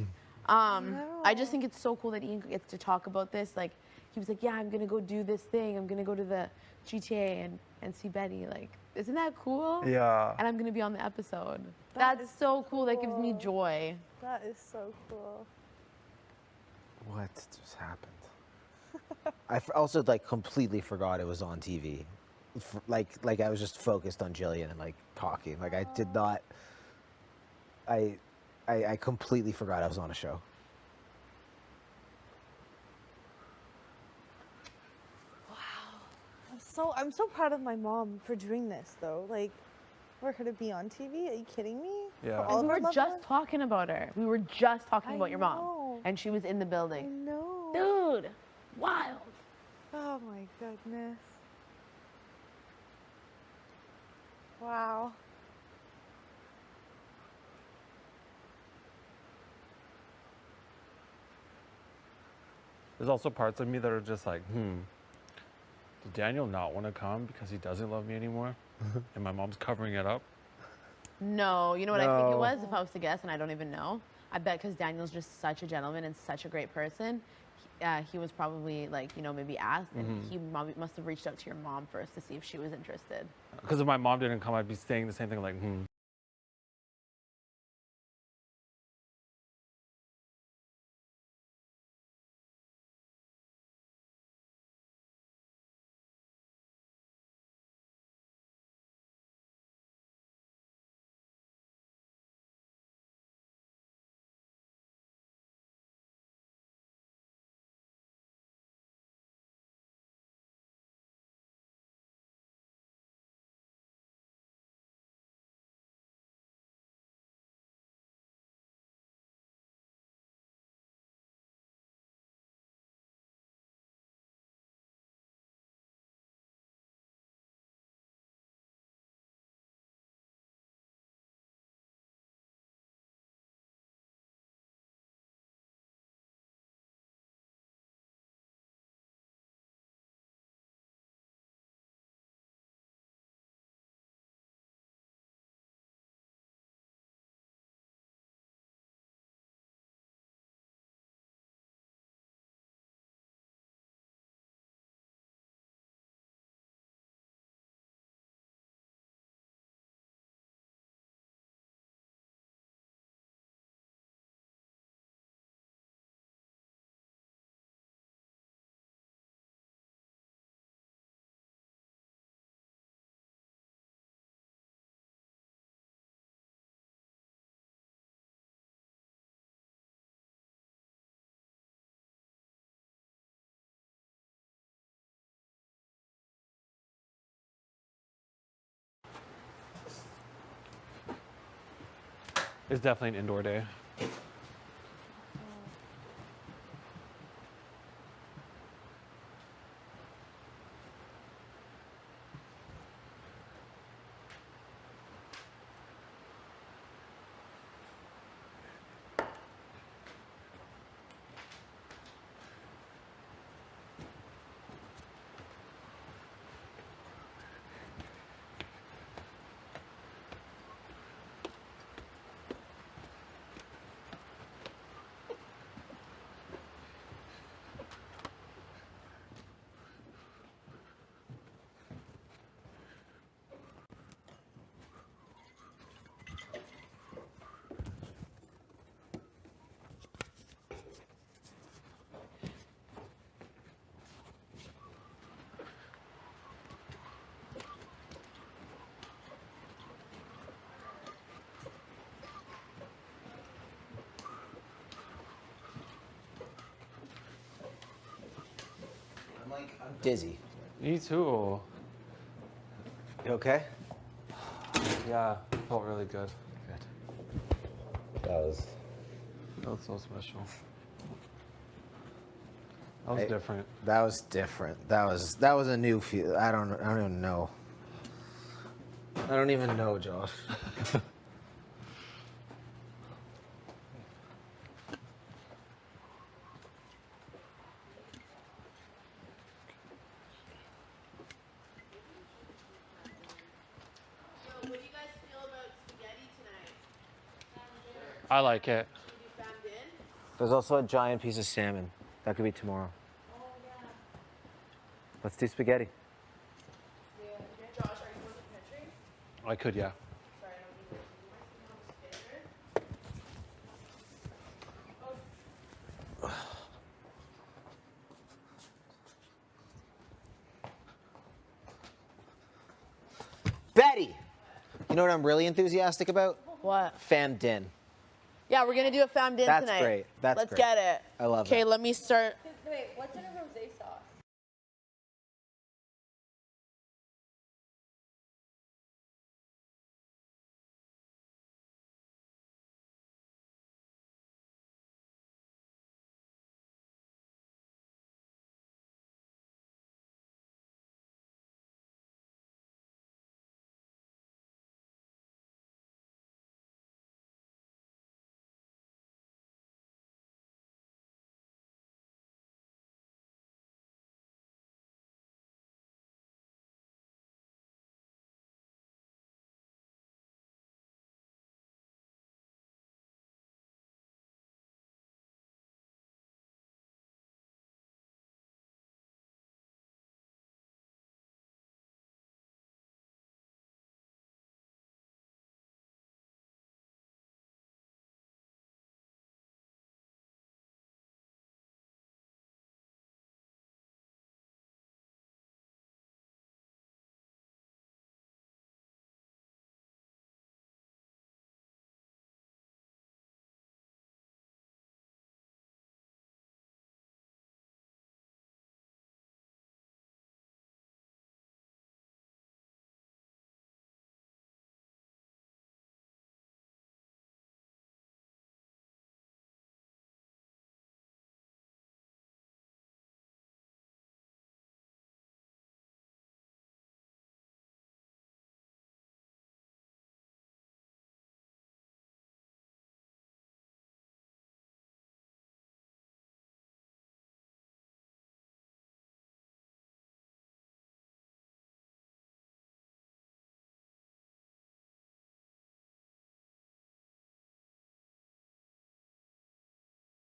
I just think it's so cool that Ian gets to talk about this. Like, he was like, yeah, I'm gonna go do this thing. I'm gonna go to the GTA and see Betty. Like, isn't that cool? Yeah. And I'm gonna be on the episode. That That's is so cool. That gives me cool. joy. That is so cool. What just happened? I also like completely forgot it was on TV. Like I was just focused on Jillian and like talking. Like I did not. I completely forgot I was on a show. I'm so proud of my mom for doing this though. Like, for her to be on TV. Are you kidding me? Yeah. For all We of our were loved just ones? talking about her. We were just talking I about your know. mom. And she was in the I building. know. Dude, wild. Oh my goodness. Wow. There's also parts of me that are just like, did Daniel not want to come because he doesn't love me anymore? And my mom's covering it up? No, you know what I think it No. was, if I was to guess, and I don't even know? I bet because Daniel's just such a gentleman and such a great person, he was probably like, you know, maybe asked, and he must have reached out to your mom first to see if she was interested. Because if my mom didn't come, I'd be saying the same thing like, it's definitely an indoor day. I'm dizzy. Me too. You okay? Yeah, felt really good. Good. That was so special. That was different. That was different. That was a new feel. I don't even know. I don't even know, Josh. What do you guys feel about spaghetti tonight? I like it. Should we found in? There's also a giant piece of salmon. That could be tomorrow. Oh, yeah. Let's do spaghetti. Yeah. Josh, are you going to the pantry? I could, yeah. Sorry, I don't need it. You might see how it's spinner. know what I'm really enthusiastic about? What? Fam din. Yeah, we're gonna do a fam din That's tonight. great. That's Let's great. get it. I love Okay, that. let me start. Wait, what's in a rosé sauce?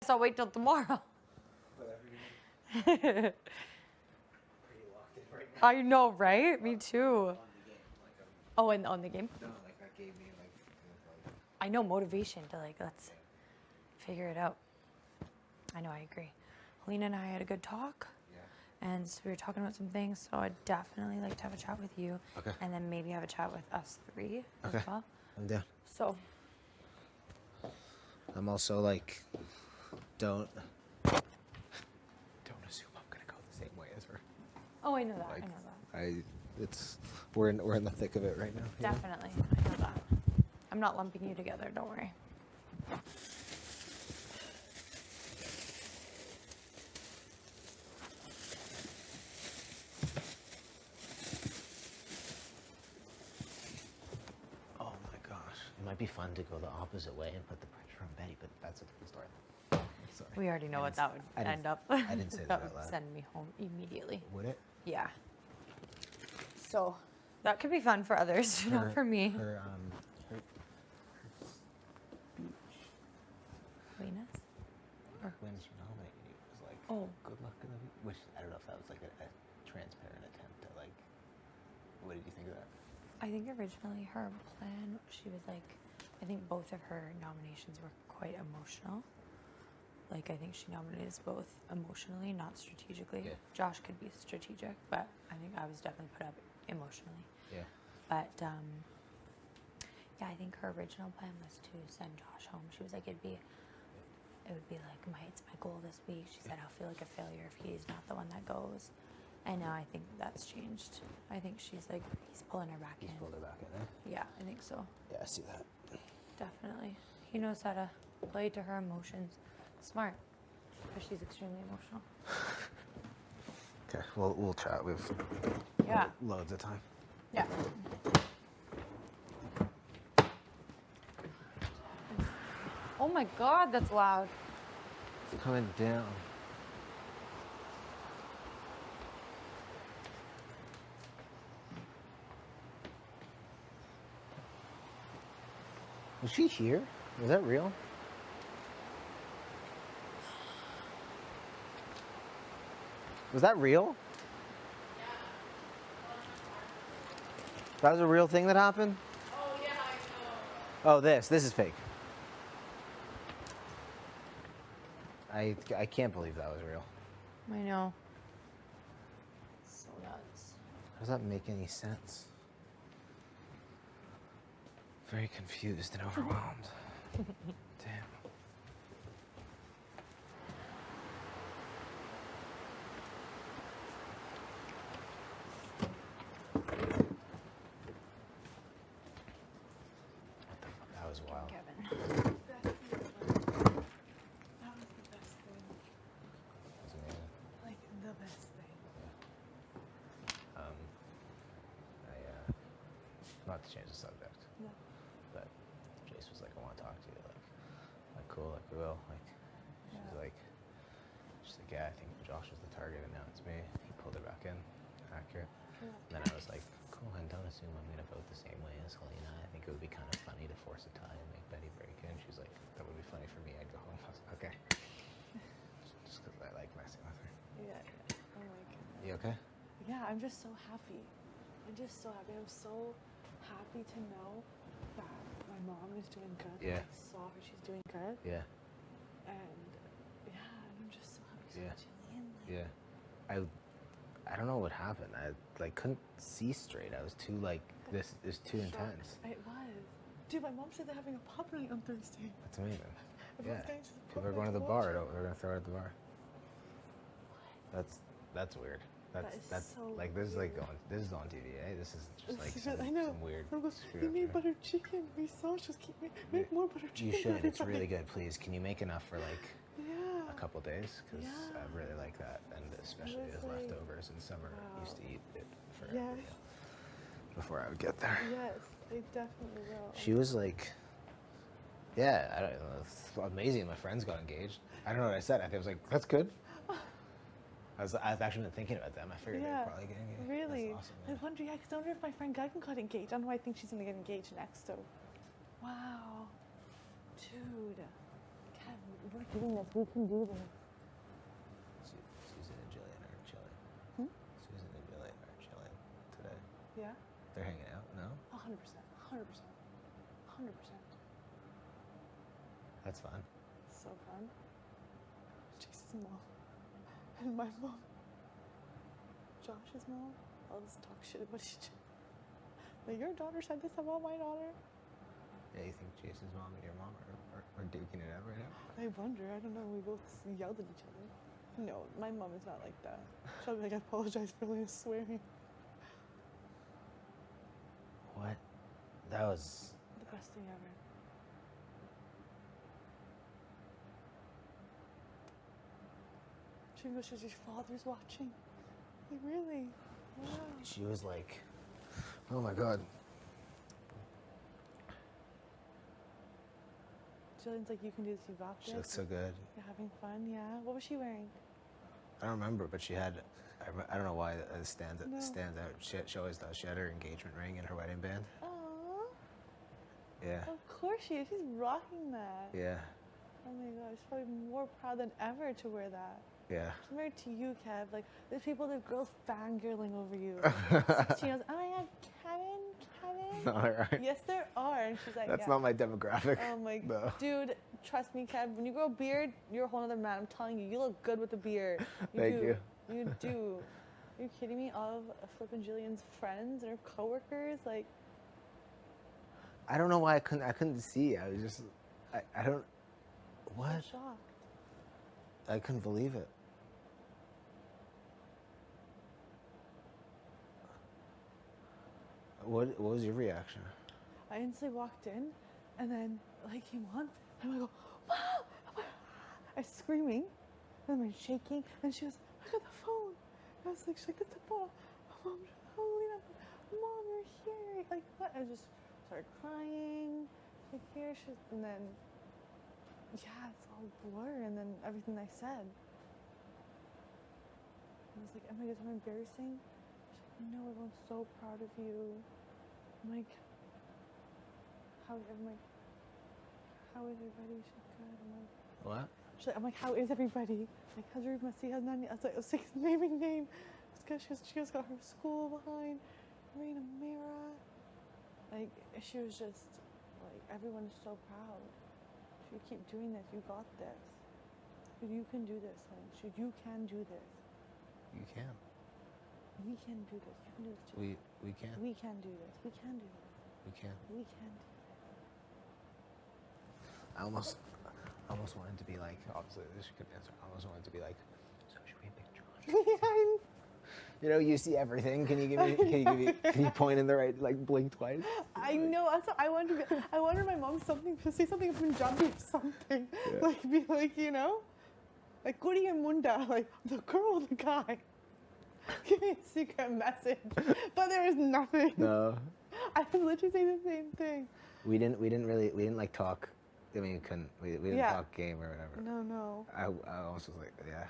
So I'll wait till tomorrow. I know, right? Me too. Oh, and on the game? No, like that gave me like. I know, motivation to like, let's figure it out. I know, I agree. Helena and I had a good talk. Yeah. And so we were talking about some things, so I'd definitely like to have a chat with you. Okay. And then maybe have a chat with us three Okay. as well. I'm down. So, I'm also like, don't assume I'm gonna go the same way as her. oh, I know that. Like, I know that. we're in the thick of it right now. you know? Definitely. I know that. I'm not lumping you together, don't worry. Oh my gosh, it might be fun to go the opposite way and put the pressure on Betty, but that's a different story. Sorry. We already know what that would I didn't- end up. I didn't say that That out would loud. send me home immediately. Would it? Yeah. So that could be fun for others, not for me. Her Venus? when she nominated you was like, Oh. good luck in the which I don't know if that was like a transparent attempt to like. What did you think of that? I think originally her plan, she was like, I think both of her nominations were quite emotional. Like, I think she nominated us both emotionally, not strategically. Yeah. Josh could be strategic, but I think I was definitely put up emotionally. Yeah. But yeah, I think her original plan was to send Josh home. She was like, it would be like it's my goal this week. She said, I'll feel like a failure if he's not the one that goes. And now I think that's changed. I think she's like, he's pulling her back He's in. pulled her back in there. Yeah, I think so. Yeah, I see that. Definitely. He knows how to play to her emotions. Smart. Because she's extremely emotional. Okay, we'll chat. We've Yeah. loads of time. Yeah. Oh my God, that's loud. It's coming down. Was she here? Was that real? Was that real? That was a real thing that happened? Oh, yeah, I know. Oh, this is fake. I can't believe that was real. I know. So nuts. How does that make any sense? Very confused and overwhelmed. Damn. That was wild. Kevin. That was the best thing. That was amazing. Like, the best thing. Not to change the subject, No. but Jace was like, I want to talk to you. Like cool, like we will. Like, she's like, yeah, I think Josh was the target and now it's me. He pulled her back in. Accurate. Yeah. And then I was like, cool, and don't assume I'm going to vote the same way as Helena. I think it would be kind of funny to force a tie and make Betty break in. She's like, that would be funny for me. I'd go home. I was like, okay. Just because I like messing with her. Yeah. Oh my goodness. You okay? Yeah, I'm just so happy. I'm just so happy. I'm so happy to know that my mom is doing good. Yeah. I saw her, she's doing good. Yeah. And yeah, I'm just so happy. Yeah. Jillian, like, Yeah. I don't know what happened. I like couldn't see straight. I was too like this is too shocked. intense. It was. Dude, my mom said they're having a pub night on Thursday. That's amazing. Everyone's Yeah. going to the pub People are night going to the watch bar. it. They're gonna throw it at the bar. That's weird. That's so like this is like weird. going. This is on TV. Eh? This is just like some, I know. some weird. I'm like, screw we up made here. butter chicken. We saw just keep make more butter chicken. You should. for It's really everybody. good. Please, can you make enough for like Yeah. a couple days? Because Yeah. I really like that, and especially was as like, leftovers in summer. I used to eat it for Yeah. before I would get there. Yes, I definitely will. She was like, yeah, I don't know. It's amazing. My friends got engaged. I don't know what I said. I think I was like, that's good. I've actually been thinking about them. I figured Yeah, they'd probably get engaged. really. That's awesome. I wonder, yeah, 'cause I wonder if my friend Guyton got engaged. I don't know why I think she's gonna get engaged next. So, wow, dude, Kev, we're doing this. We can do this. Susan and Jillian are chilling. Hmm? Susan and Jillian are chilling today. Yeah, They're hanging out. No, 100%, 100%, 100%. that's fun. So fun. Chase's mom and my mom. Josh's mom. I'll just talk shit about each other. Like, your daughter said this about my daughter. Yeah, you think Jason's mom and your mom are duking it out right now? I wonder. I don't know. We both yelled at each other. No, my mom is not like that. She'll be like, I apologize for Leah swearing. What? That was. The best thing ever. She goes, your father's watching. Like, really? Wow. She was like, oh my god. Jillian's like, you can do this. You got this. She looked so good. You're having fun, yeah. What was she wearing? I don't remember, but she had. I don't know why it stands No. out. She always does. She had her engagement ring in her wedding band. Aww. Yeah. Of course she is. She's rocking that. Yeah. Oh my gosh, she's probably more proud than ever to wear that. Yeah. She's married to you, Kev. Like, there's people, there's girls fangirling over you. 16 years, oh my god, Kevin. No, there aren't. Yes, there are. And she's like, That's yeah. not my demographic. Oh my, No. dude, trust me, Kev. When you grow a beard, you're a whole other man. I'm telling you, you look good with a beard. Thank do. you. You do. Are you kidding me? All of Flippin' Jillian's friends and her coworkers, like. I don't know why I couldn't see. I was just. I don't. What? I'm shocked. I couldn't believe it. What was your reaction? I instantly walked in, and then like came on, and I go, "Mom!" I was screaming, and I'm shaking, and she goes, "I got the phone." And I was like, "She's like, that's the phone." Mom, Helena, Mom, you're here. Like what? I just started crying. Like here, and then yeah, it's all blur, and then everything I said. I was like, "Oh my God, am I embarrassing?" She's like, "No, everyone's so proud of you." I'm like, how is everybody? She's like, good. I'm like, What? I'm like, how is everybody? Like, how's your messy? How's Nanny? I was like, I was like, naming name. It's because she just got her school behind. Marina Mira. Like, she was just, like, everyone is so proud. Should keep doing this. You got this. You can do this, honey. You can do this. You can. We can do this. You can do this too. We can. We can do this. We can do this. We can. We can do this. almost wanted to be like, obviously this is a good answer. I almost wanted to be like, so should we pick Josh? You know, you see everything. Can you point in the right, like blink twice? I know. That's what I wanted to be. I wanted my mom to say something in Punjabi or something. Yeah. Like be like, you know, like Kuri and Munda, like the girl or the guy. Give me a secret message. But there was nothing. No. I was literally saying the same thing. We didn't like talk. I mean, we didn't Yeah. talk game or whatever. No. I almost was like, yeah.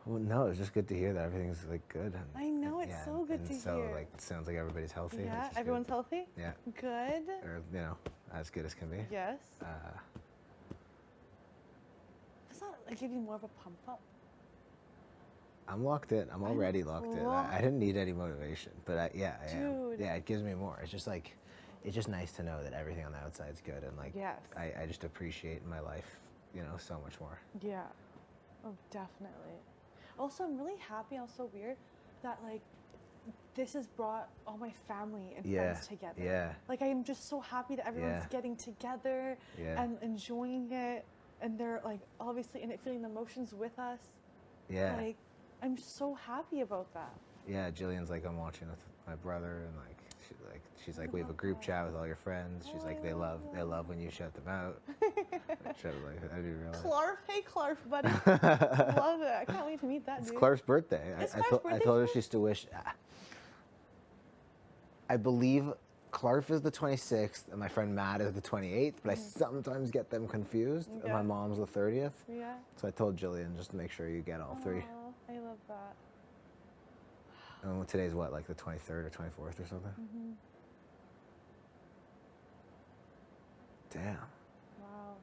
Well, no, it's just good to hear that everything's like good. And, I know, it's yeah, so good and to so, hear. like, it sounds like everybody's healthy. which Yeah, is everyone's good. healthy? Yeah. Good. Or, you know, as good as can be. Yes. Does that like, give you more of a pump up? I'm locked in. I'm already locked in. I didn't need any motivation, but I am. Dude. Yeah, it gives me more. It's just like, it's just nice to know that everything on the outside's good, and like, Yes. I just appreciate my life, you know, so much more. Yeah. Oh, definitely. Also, I'm really happy, also weird, that like this has brought all my family and friends together. Yeah. Like I'm just so happy that everyone's Yeah. getting together Yeah. and enjoying it, and they're like obviously in it, feeling the emotions with us. Yeah. Like I'm so happy about that. Yeah, Jillian's like, I'm watching with my brother, and she's like, we have a group chat with all your friends. She's like, they love when you shut them out. Which I was like, I didn't realize. Clarf, hey Clarf, buddy. Love it. I can't wait to meet that It's dude. Clark's birthday. It's I Clark's told birthday her too? she's to wish. I believe Clark is the 26th, and my friend Matt is the 28th, but I sometimes get them confused. And Yeah. my mom's the 30th. Yeah. So I told Jillian, just to make sure you get all three. Aw, I love that. And today's what, like the 23rd or 24th or something? Mm-hmm. Damn. Wow.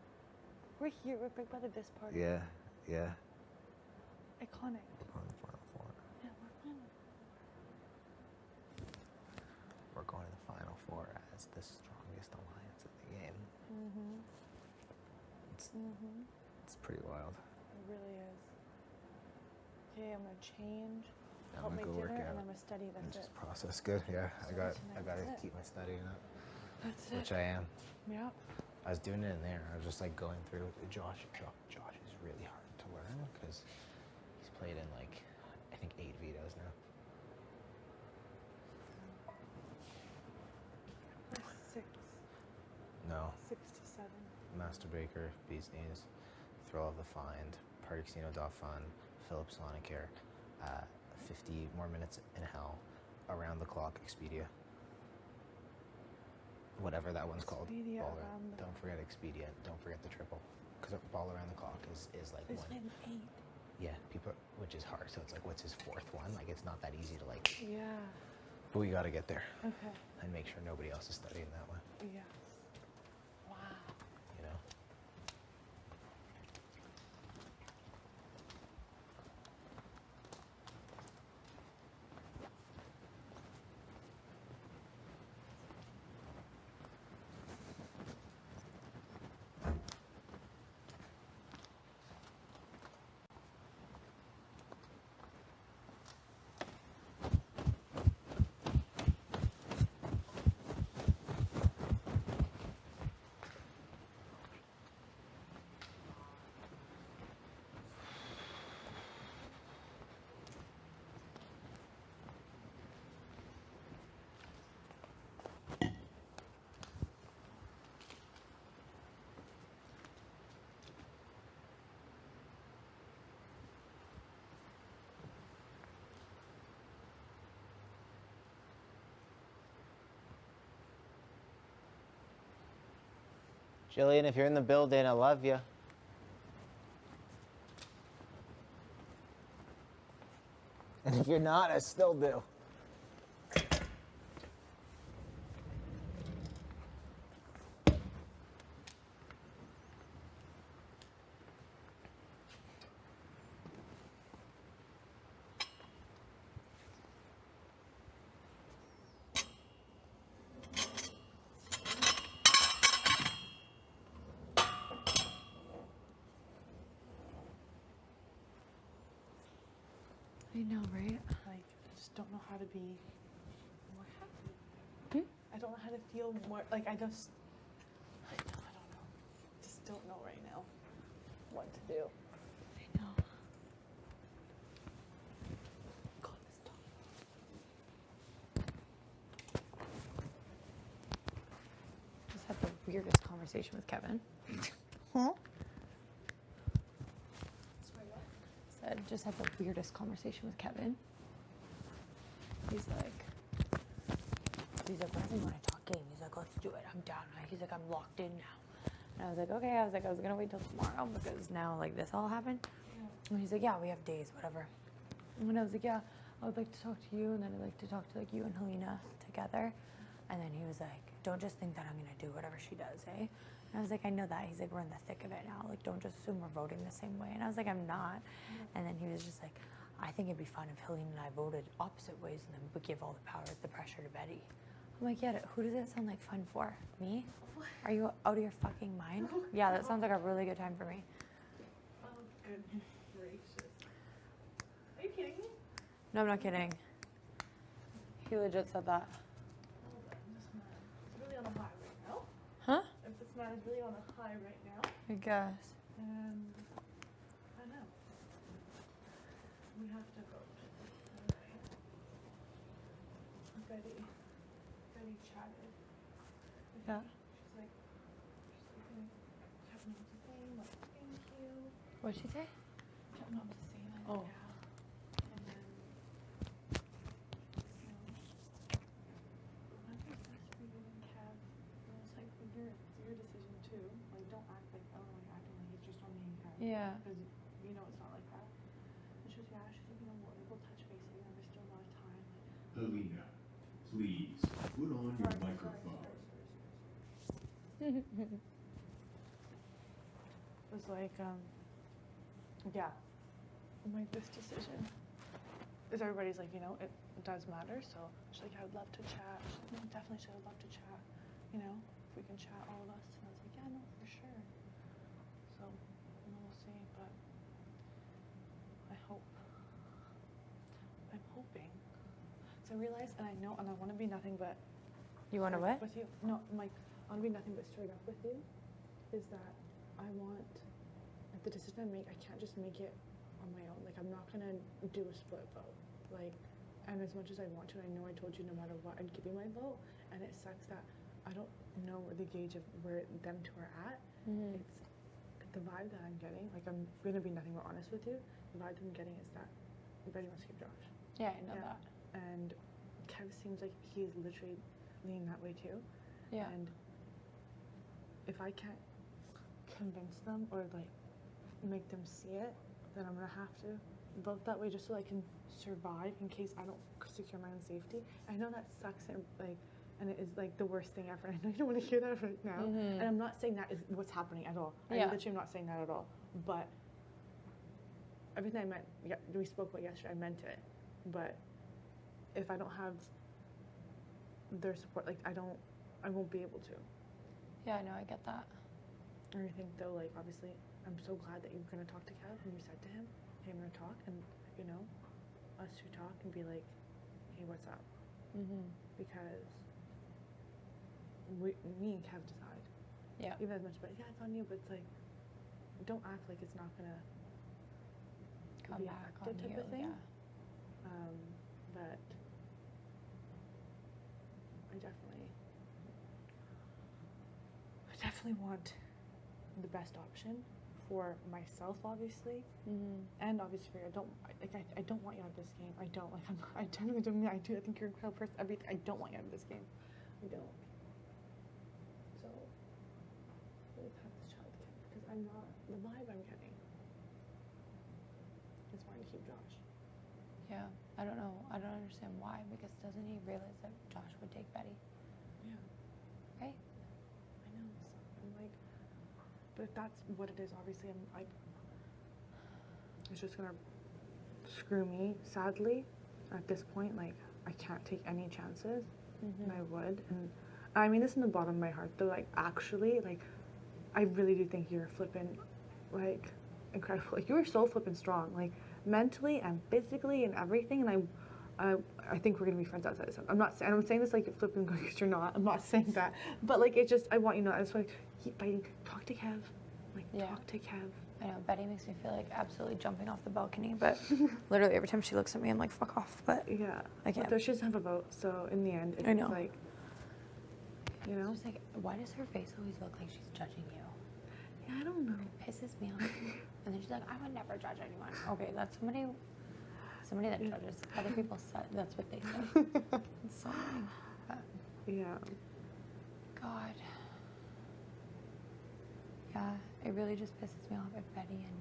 We're here. We're big by this party. Yeah. Iconic. We're going to the Final Four. Yeah, we're fine. We're going to the Final Four as the strongest alliance in the game. Mm-hmm. It's pretty wild. It really is. Okay, I'm gonna change. I'm Help gonna make go work dinner, out and I'm gonna study. and That's it. just process. Good. Yeah, I got to That's it. keep my studying up, That's it. which I am. Yeah. I was doing it in there. I was just like going through. Josh is really hard to learn because he's played in like I think 8 vetoes now. Or 6. No, 67. Master Baker, Bee's Knees, Thrill of the Find, Party Casino Dauphin, Philip Sonicare, 50 more minutes in hell, Around the Clock, Expedia. Whatever that one's called. Expedia Ball Around the- Don't forget Expedia. Don't forget the triple. Because Ball Around the Clock is like There's one. been 8. Yeah, people, which is hard. So it's like, what's his 4th one? Like, it's not that easy to like. Yeah. But we got to get there Okay. and make sure nobody else is studying that one. Yes. Wow. You know. Jillian, if you're in the building, I love you. And if you're not, I still do. I know, right? Like, I just don't know how to be more happy. I don't know how to feel more, like, I just, I don't what to do. I know. Just had the weirdest conversation with Kevin. Huh? Said just had the weirdest conversation with Kevin. He's like, whenever you want to talk game, he's like, let's do it. I'm down. He's like, I'm locked in now. And I was like, okay. I was gonna wait till tomorrow because now like this all happened. And he's like, yeah, we have days, whatever. And I was like, yeah, I would like to talk to you, and then I'd like to talk to like you and Helena together. And then he was like, don't just think that I'm gonna do whatever she does, eh? And I was like, I know that. He's like, we're in the thick of it now. Like, don't just assume we're voting the same way. And I was like, I'm not. And then he was just like, I think it'd be fun if Helene and I voted opposite ways and then we give all the power, the pressure to Betty. I'm like, yeah, who does that sound like fun for? Me? Are you out of your fucking mind? Yeah, that sounds like a really good time for me. Oh, goodness gracious. Are you kidding me? No, I'm not kidding. He legit said that. Hold on, this man is really on a high right now. Huh? If this man is really on a high right now, I guess. and I know. We have to vote. Okay. Betty chatted. Yeah. She's like, Kevin wants to say, like, thank you. What'd she say? Kevin wants to say, like, Oh. yeah. And then, I think that's for you and Kev. And I was like, it's your decision too. Like, don't act like, oh, like, acting like it's just on me and Kev. Yeah. Because, you know, it's not like that. And she was, yeah, she's like, you know what, we'll touch base again. There's still a lot of time. Like, Helena, please put on your microphone. It was like, yeah, I'm like, this decision is everybody's like, you know, it does matter. So she's like, I would love to chat. She's like, no, definitely, I would love to chat. You know, if we can chat, all of us. And I was like, yeah, no, for sure. So we'll see, but I'm hoping. So I realized, and I know, and I want to be nothing but. You want to straight what? up with you? No, I'm like, I want to be nothing but straight up with you. Is that I want, like, the decision I make, I can't just make it on my own. Like, I'm not gonna do a split vote. Like, and as much as I want to, I know I told you no matter what, I'd give you my vote. And it sucks that I don't know the gauge of where them two are at. Mm-hmm. It's the vibe that I'm getting. Like, I'm gonna be nothing but honest with you. The vibe that I'm getting is that Betty wants to keep Josh. Yeah, I know Yeah. that. And Kev seems like he's literally leaning that way too. Yeah. And if I can't convince them or like make them see it, then I'm gonna have to vote that way just so I can survive in case I don't secure my own safety. I know that sucks and like, and it is like the worst thing ever. I know you don't want to hear that right now, and I'm not saying that is what's happening at all. Yeah. I literally am not saying that at all. But everything I meant, yeah, we spoke about yesterday, I meant it. But if I don't have their support, like I won't be able to. Yeah, I know, I get that. And I think though, like obviously, I'm so glad that you're gonna talk to Kev and you said to him, hey, I'm gonna talk, and you know, us two talk and be like, hey, what's up? Mm-hmm. Because me and Kev decide. Yeah. Even as much, but yeah, it's on you, but it's like, don't act like it's not gonna Come be back active on type you, of thing. yeah. But I definitely want the best option for myself, obviously, and obviously for you. I don't want you out of this game. I don't like. I genuinely don't. I do. I think you're a incredible person. Everything. I don't want you out of this game. I don't. So really have this child kept because I'm not the vibe I'm getting. Is wanting to keep Josh. Yeah, I don't know. I don't understand why, because doesn't he realize that Josh would take Betty? Yeah. Right? I know. So I'm like, but if that's what it is, obviously, I'm like, it's just gonna screw me. Sadly, at this point, like, I can't take any chances, and I would. And I mean this in the bottom of my heart, though. Like, actually, like, I really do think you're flipping, like, incredible. Like, you were so flipping strong, like, mentally and physically and everything. And I think we're gonna be friends outside this. I'm saying this like you're flipping because you're not. I'm not saying that. But like, it just, I want you to know. I just want to keep fighting. Talk to Kev. Like, Yeah. talk to Kev. I know, Betty makes me feel like absolutely jumping off the balcony, but literally every time she looks at me, I'm like, fuck off. But Yeah. I can't. But she doesn't have a vote, so in the end, it's I know. like, you know? It's just like, why does her face always look like she's judging you? Yeah, I don't know. It pisses me off. And then she's like, I would never judge anyone. Okay, that's somebody that judges other people. That's what they say. It's so annoying. But Yeah. God. Yeah, it really just pisses me off if Betty and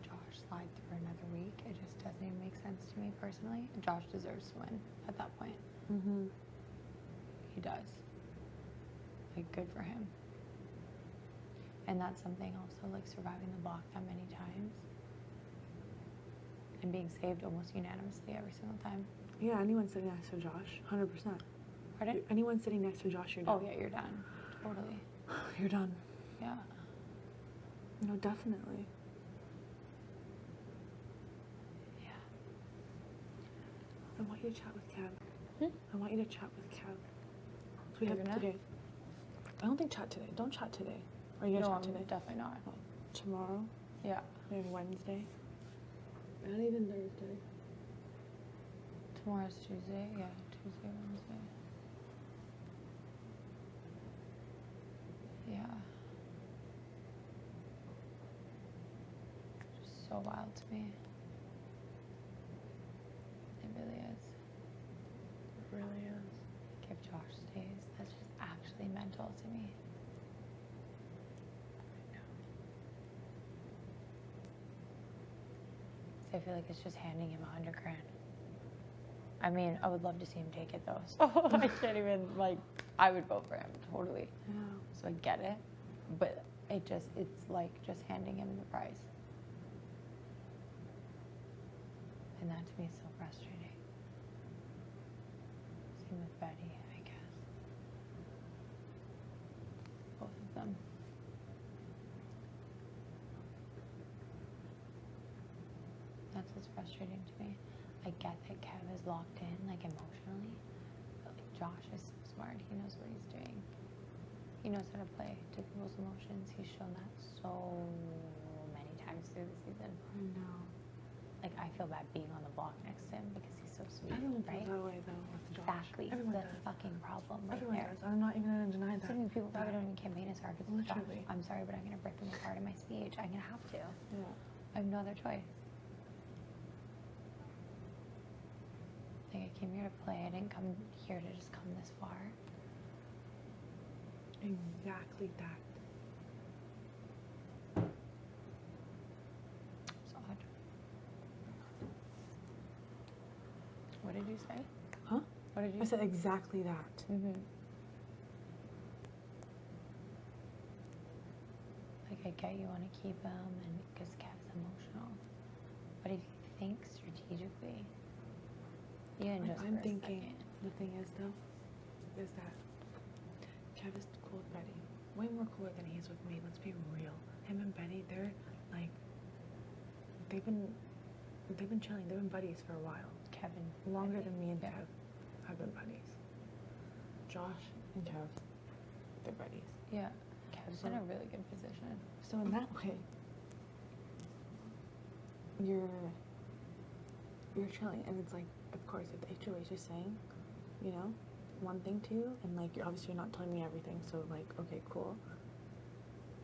Josh slide through another week. It just doesn't even make sense to me personally. Josh deserves to win at that point. Mm-hmm. He does. Like, good for him. And that's something also, like, surviving the block that many times and being saved almost unanimously every single time. Yeah, anyone sitting next to Josh, 100%. Pardon? Anyone sitting next to Josh, you're done. Oh, yeah, you're done. Totally. You're done. Yeah. No, definitely. Yeah. I want you to chat with Kev. I want you to chat with Kev. So we You're have gonna? today. I don't think chat today. Don't chat today. Are you gonna No, chat I'm today? definitely not. Tomorrow? Yeah. Maybe Wednesday? Not even Thursday. Tomorrow's Tuesday. Yeah, Tuesday, Wednesday. Yeah. Just so wild to me. It really is. It really is. Like, if Josh stays, that's just actually mental to me. So I feel like it's just handing him $100 grand. I mean, I would love to see him take it though. So I can't even, like, I would vote for him, totally. Yeah. So I get it, but it's like just handing him the prize. And that to me is so frustrating. Same with Betty, I guess. Both of them. That's what's frustrating to me. I get that Kev is locked in, like, emotionally, but, like, Josh is so smart. He knows what he's doing. He knows how to play to people's emotions. He's shown that so many times through the season. I know. Like, I feel bad being on the block next to him because he's so sweet, Everyone right? feels that way though with Josh. Exactly. Everyone That's does. a fucking problem right Everyone there. does. I'm not even gonna deny that. So many people probably don't even campaign as hard because Josh. Literally. I'm sorry, but I'm gonna break them apart in my speech. I'm gonna have to. Yeah. I have no other choice. Like, I came here to play. I didn't come here to just come this far. Exactly that. It's odd. What did you say? Huh? What did you I say? said exactly that. Mm-hmm. Like, I get you want to keep him and because Kev's emotional. But if you think strategically, even Like, just I'm for a thinking, second. the thing is though, is that Kev is cool with Betty. Way more cooler than he is with me. Let's be real. Him and Betty, they're like, they've been chilling. They've been buddies for a while. Kevin. Longer Betty, than me and yeah. Kev have been buddies. Josh and Kev, they're buddies. Yeah. Kev's in So- a really good position. So in that way, you're chilling, and it's like, of course, if the HOH is saying, you know, one thing to you, and like you're obviously not telling me everything, so like, okay, cool.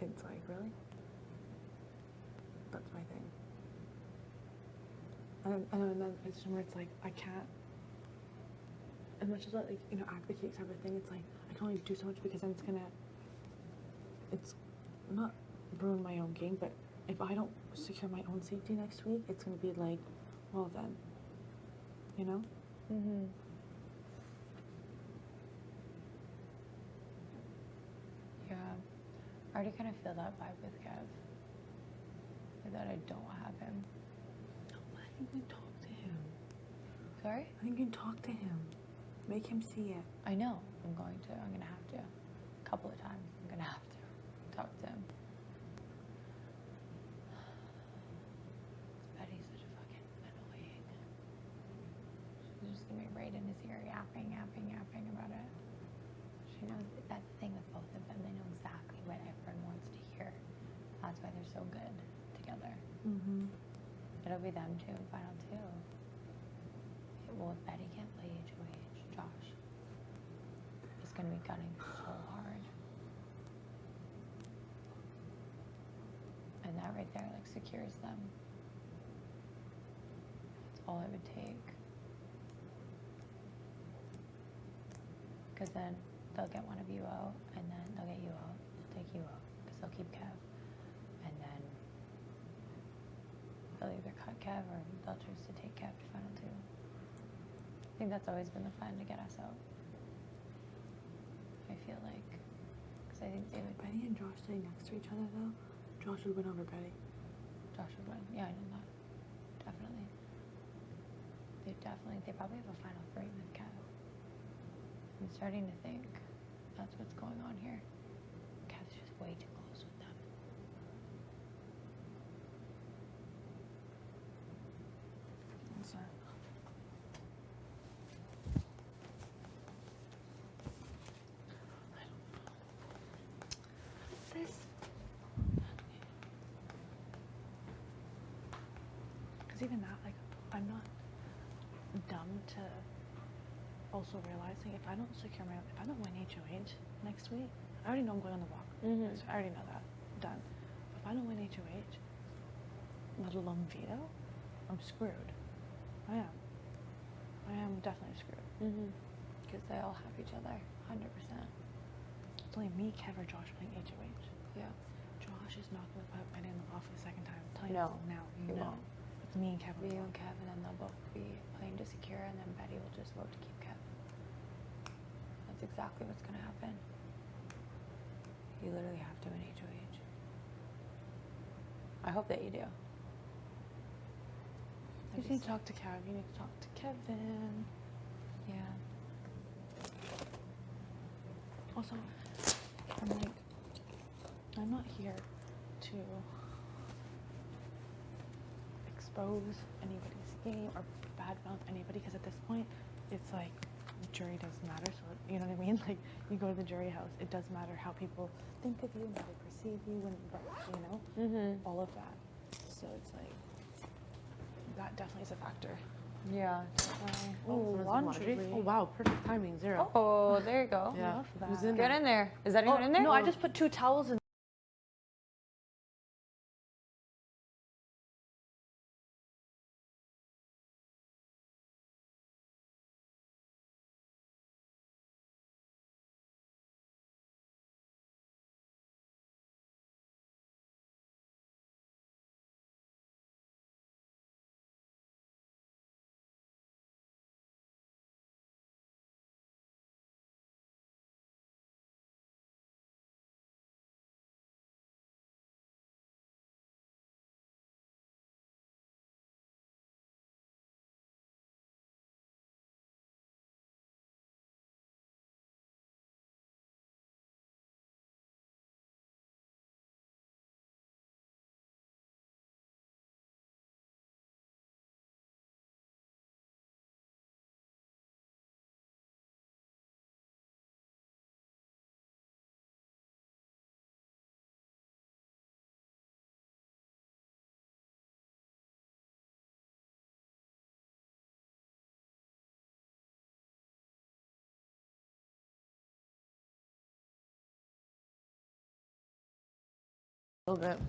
It's like, really? That's my thing. And then it's where it's like, I can't, as much as I, like, you know, advocate type of thing, it's like, I can only do so much because then it's not ruin my own game, but if I don't secure my own safety next week, it's gonna be like, well then, you know? Mm-hmm. Yeah. I already kind of feel that vibe with Kev. Like that I don't have him. I think you talk to him. Sorry? I think you can talk to him. Make him see it. I know. I'm going to. I'm going to have to. A couple of times. I'm going to have to talk to him. Betty's such a fucking annoying. She's just going to be right in his ear, yapping about it. She knows that's the thing with both of them. They know exactly what everyone wants to hear. That's why they're so good together. Mm-hmm. It'll be them two in final two. Well, if Betty can't play HOH, Josh is going to be gunning so hard. And that right there, like, secures them. That's all it would take. Because then they'll get one of you out, and then they'll get you out. They'll take you out, because they'll keep Kev. And then they'll either cut Kev or they'll choose to take Kev to final two. I think that's always been the plan to get us out. I feel like, because I think they would. Betty and Josh sitting next to each other though, Josh would win over Betty. Josh would win. Yeah, I know that. Definitely. They probably have a final three with Kev. I'm starting to think that's what's going on here. Kev's just way too close with them. What's that? This. Because even that, like, I'm not dumb to also realizing if I don't secure my, if I don't win HOH next week, I already know I'm going on the walk. Mm-hmm. So I already know that. Done. But if I don't win HOH, let alone veto, I'm screwed. I am. I am definitely screwed. Mm-hmm. Because they all have each other, 100%. It's only me, Kev, or Josh playing HOH. Yeah. Josh is not going to put Betty in the off for the second time. I'm telling No, you now. he No. won't. It's me and Kevin. You and Kev, and then they'll both be playing to secure, and then Betty will just vote to keep Kev. That's exactly what's going to happen. You literally have to win HOH. I hope that you do. You need to talk to Kev. You need to talk to Kevin. Yeah. Also, I'm not here to expose anybody's game or badmouth anybody, because at this point, it's like, jury doesn't matter. So, you know what I mean? Like, you go to the jury house, it does matter how people think of you and how they perceive you, and, you know, all of that. So it's like, that definitely is a factor. Yeah, definitely. Oh, laundry. Oh wow, perfect timing, 0. Oh, there you go. Yeah. Love that. Who's in Get there? in there. Is that anyone in there? No, I just put 2 towels in. A little bit.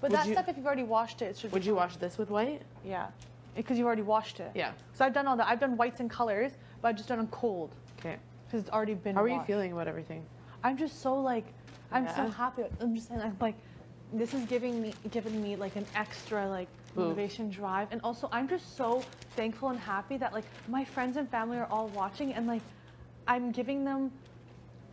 But Would that you- stuff, if you've already washed it, it should be Would you fine. wash this with white? Yeah. Because you've already washed it. Yeah. So I've done all that. I've done whites and colors, but I've just done them cold Okay. because it's already been How are you washed. feeling about everything? I'm just so like, I'm so Yeah. happy. I'm just saying, I'm like, this is giving me like an extra like Boost. motivation drive. And also I'm just so thankful and happy that like my friends and family are all watching, and like I'm giving them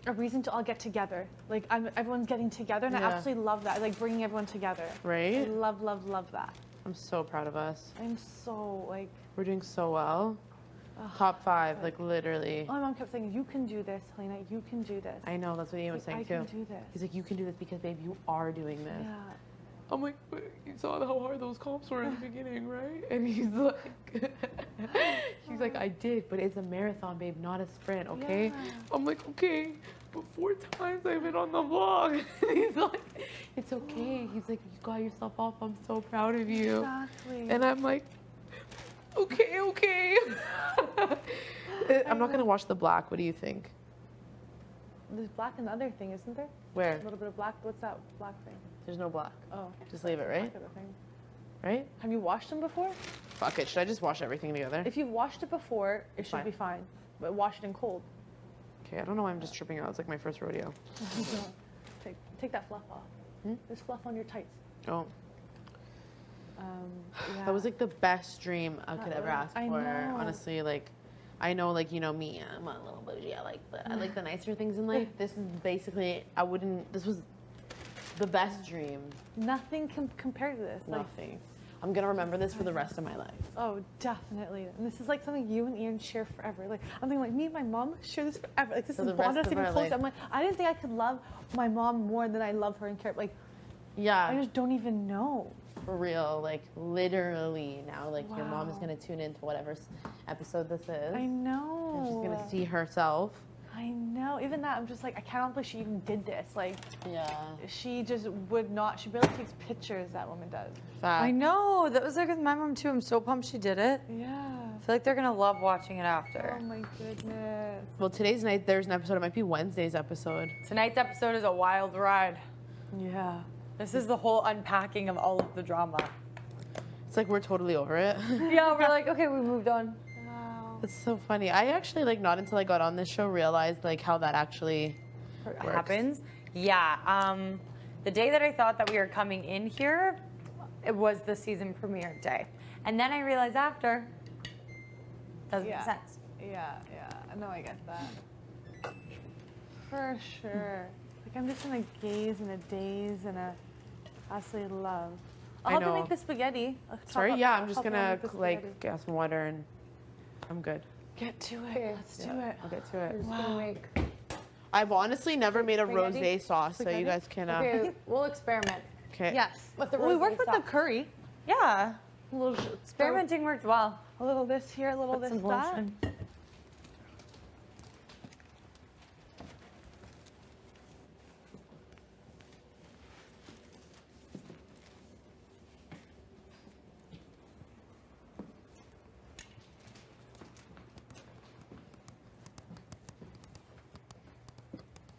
a reason to all get together. Like everyone's getting together, and I Yeah. absolutely love that. Like bringing everyone together. I Right? love, love, love that. I'm so proud of us. I'm so like, We're doing so well. ugh. Top 5, like literally. My mom kept saying, "You can do this, Helena. You can do this." I know, that's what Ian was Like, saying I too. can do this. He's like, you can do this because, babe, you are doing this. Yeah. I'm like, but you saw how hard those comps were in the beginning, right? And he's like, I did, but it's a marathon, babe, not a sprint, okay? Yeah. I'm like, okay, but 4 times I've been on the vlog. He's like, it's okay. He's like, you got yourself off. I'm so proud of you. Exactly. And I'm like, okay. I'm not gonna watch the black. What do you think? There's black in the other thing, isn't there? Where? A little bit of black. What's that black thing? There's no black. Oh, Just leave it, right? black other thing. Right? Have you washed them before? Fuck it. Should I just wash everything together? If you've washed it before, it should Fine. be fine. But wash it in cold. Okay, I don't know why I'm just tripping out. It's like my first rodeo. Take that fluff off. There's fluff on your tights. Oh, Yeah. that was like the best dream I could ever ask I for. know. Honestly, like, I know, like, you know me, I'm a little bougie. I like the nicer things in life. This is basically, this was the best dream. Nothing can compare to this. Like, Nothing. I'm gonna remember this for the rest of my life. oh, definitely. And this is like something you and Ian share forever. Like, I'm thinking like me and my mom share this forever. Like, this For is the bond rest us of even our closer. life. I'm like, I didn't think I could love my mom more than I love her and care. Like, I Yeah, just don't even know. for real. Like, literally now, like, your mom is Wow. gonna tune into whatever episode this is. I know. And she's gonna see herself. I know. Even that, I'm just like, I can't believe she even did this. Like, Yeah. she just would not. She barely takes pictures. That woman does. Fact. I know. That was like with my mom too. I'm so pumped she did it. Yeah. I feel like they're gonna love watching it after. Oh my goodness. Well, today's night, there's an episode. It might be Wednesday's episode. Tonight's episode is a wild ride. Yeah. This is the whole unpacking of all of the drama. It's like we're totally over it. Yeah, we're like, okay, we moved on. Wow. It's so funny. I actually, like, not until I got on this show realized, like, how that actually works. Happens. Yeah. The day that I thought that we were coming in here, it was the season premiere day. And then I realized after, doesn't Yeah. make sense. Yeah. No, I get that. For sure. Like, I'm just in a gaze and a daze and a absolutely love. I'll I help you know. make the spaghetti. I'll chop Sorry, up- yeah, I'm I'll just help you gonna, make the like, spaghetti. get some water and I'm good. Get to it. Okay. Let's do Yeah, it. I'll get to it. We're just gonna make. I've honestly never made a Spaghetti? rosé sauce, so you Spaghetti? guys can, Okay, we'll experiment. okay. Yes. With the Well, we rosé worked with the sauce. curry. Yeah. A little Experimenting worked well. A little this here, a little Put this some that. lotion.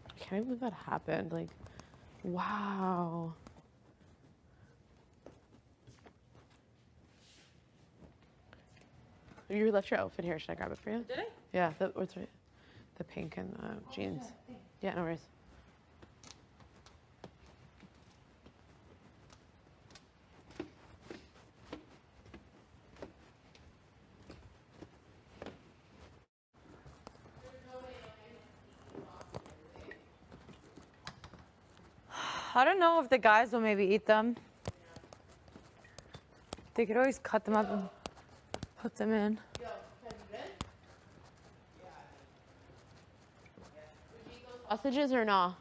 I can't believe that happened. Like, wow. You left your outfit here. Should I grab it for you? Did I? Yeah, what's right? The pink and jeans. Yeah, no worries. I don't know if the guys will maybe eat them. They could always cut them up and put them in. Sausages or no?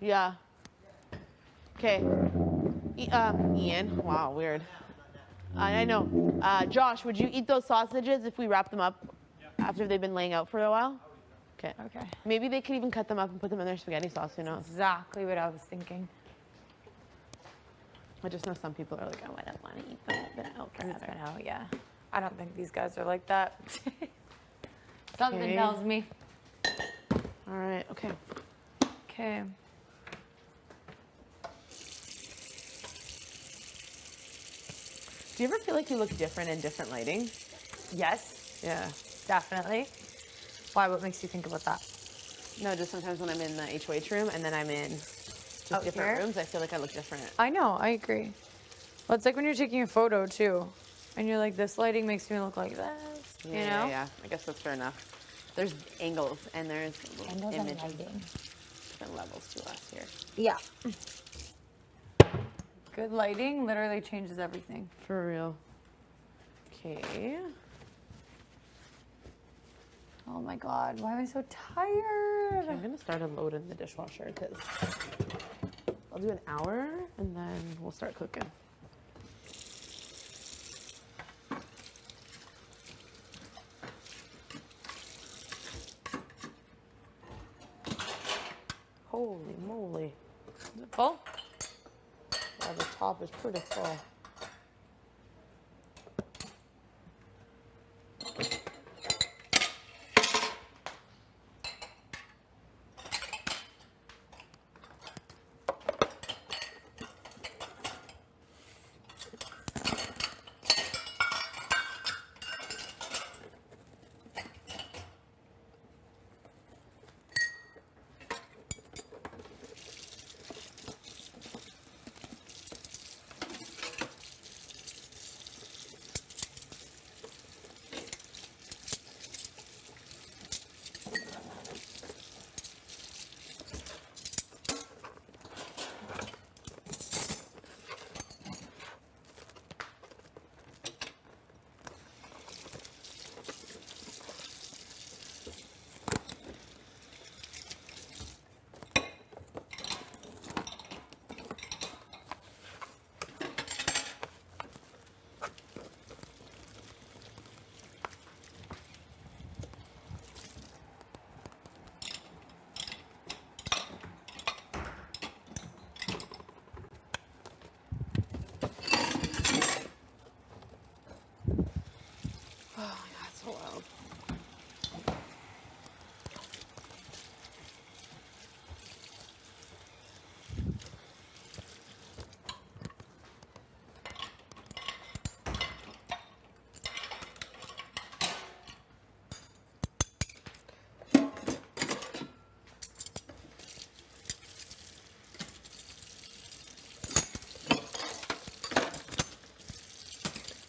Yeah. Okay. Ian. Wow, weird. I know. Josh, would you eat those sausages if we wrap them up after they've been laying out for a while? Okay. Okay. Maybe they could even cut them up and put them in their spaghetti sauce, who knows? Exactly what I was thinking. I just know some people are like, oh, I don't want to eat them. They've been out Because it's forever. been out, yeah. I don't think these guys are like that. Something Okay. tells me. All right, okay. Okay. Do you ever feel like you look different in different lighting? Yes, Yeah. definitely. Why? What makes you think about that? No, just sometimes when I'm in the HOH room and then I'm in just Out different here? rooms, I feel like I look different. I know, I agree. Well, it's like when you're taking a photo too, and you're like, this lighting makes me look like this, you know? Yeah, I guess that's fair enough. There's angles and there's Angles and images, lighting. different levels to us here. Yeah. Good lighting literally changes everything. For real. Okay. Oh my God, why am I so tired? I'm gonna start unloading the dishwasher because I'll do an hour and then we'll start cooking. Holy moly. Is it full? Yeah, the top is pretty full.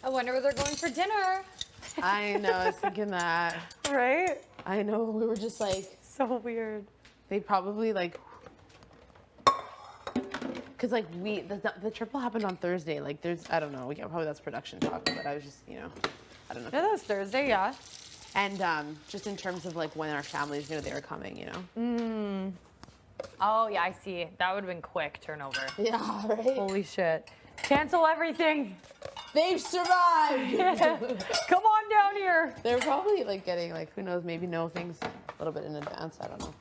I wonder where they're going for dinner. I know, I was thinking that. Right? I know, we were just like, So weird. they probably like, cause like the triple happened on Thursday. Like there's, I don't know, probably that's production talk, but I was just, you know, I don't know. Yeah, that was Thursday, yeah. And just in terms of like when our families knew they were coming, you know? Oh, yeah, I see. That would have been quick turnover. Yeah, right? Holy shit. Cancel everything. They've survived! Come on down here. They're probably like getting like, who knows, maybe know things a little bit in advance. I don't know.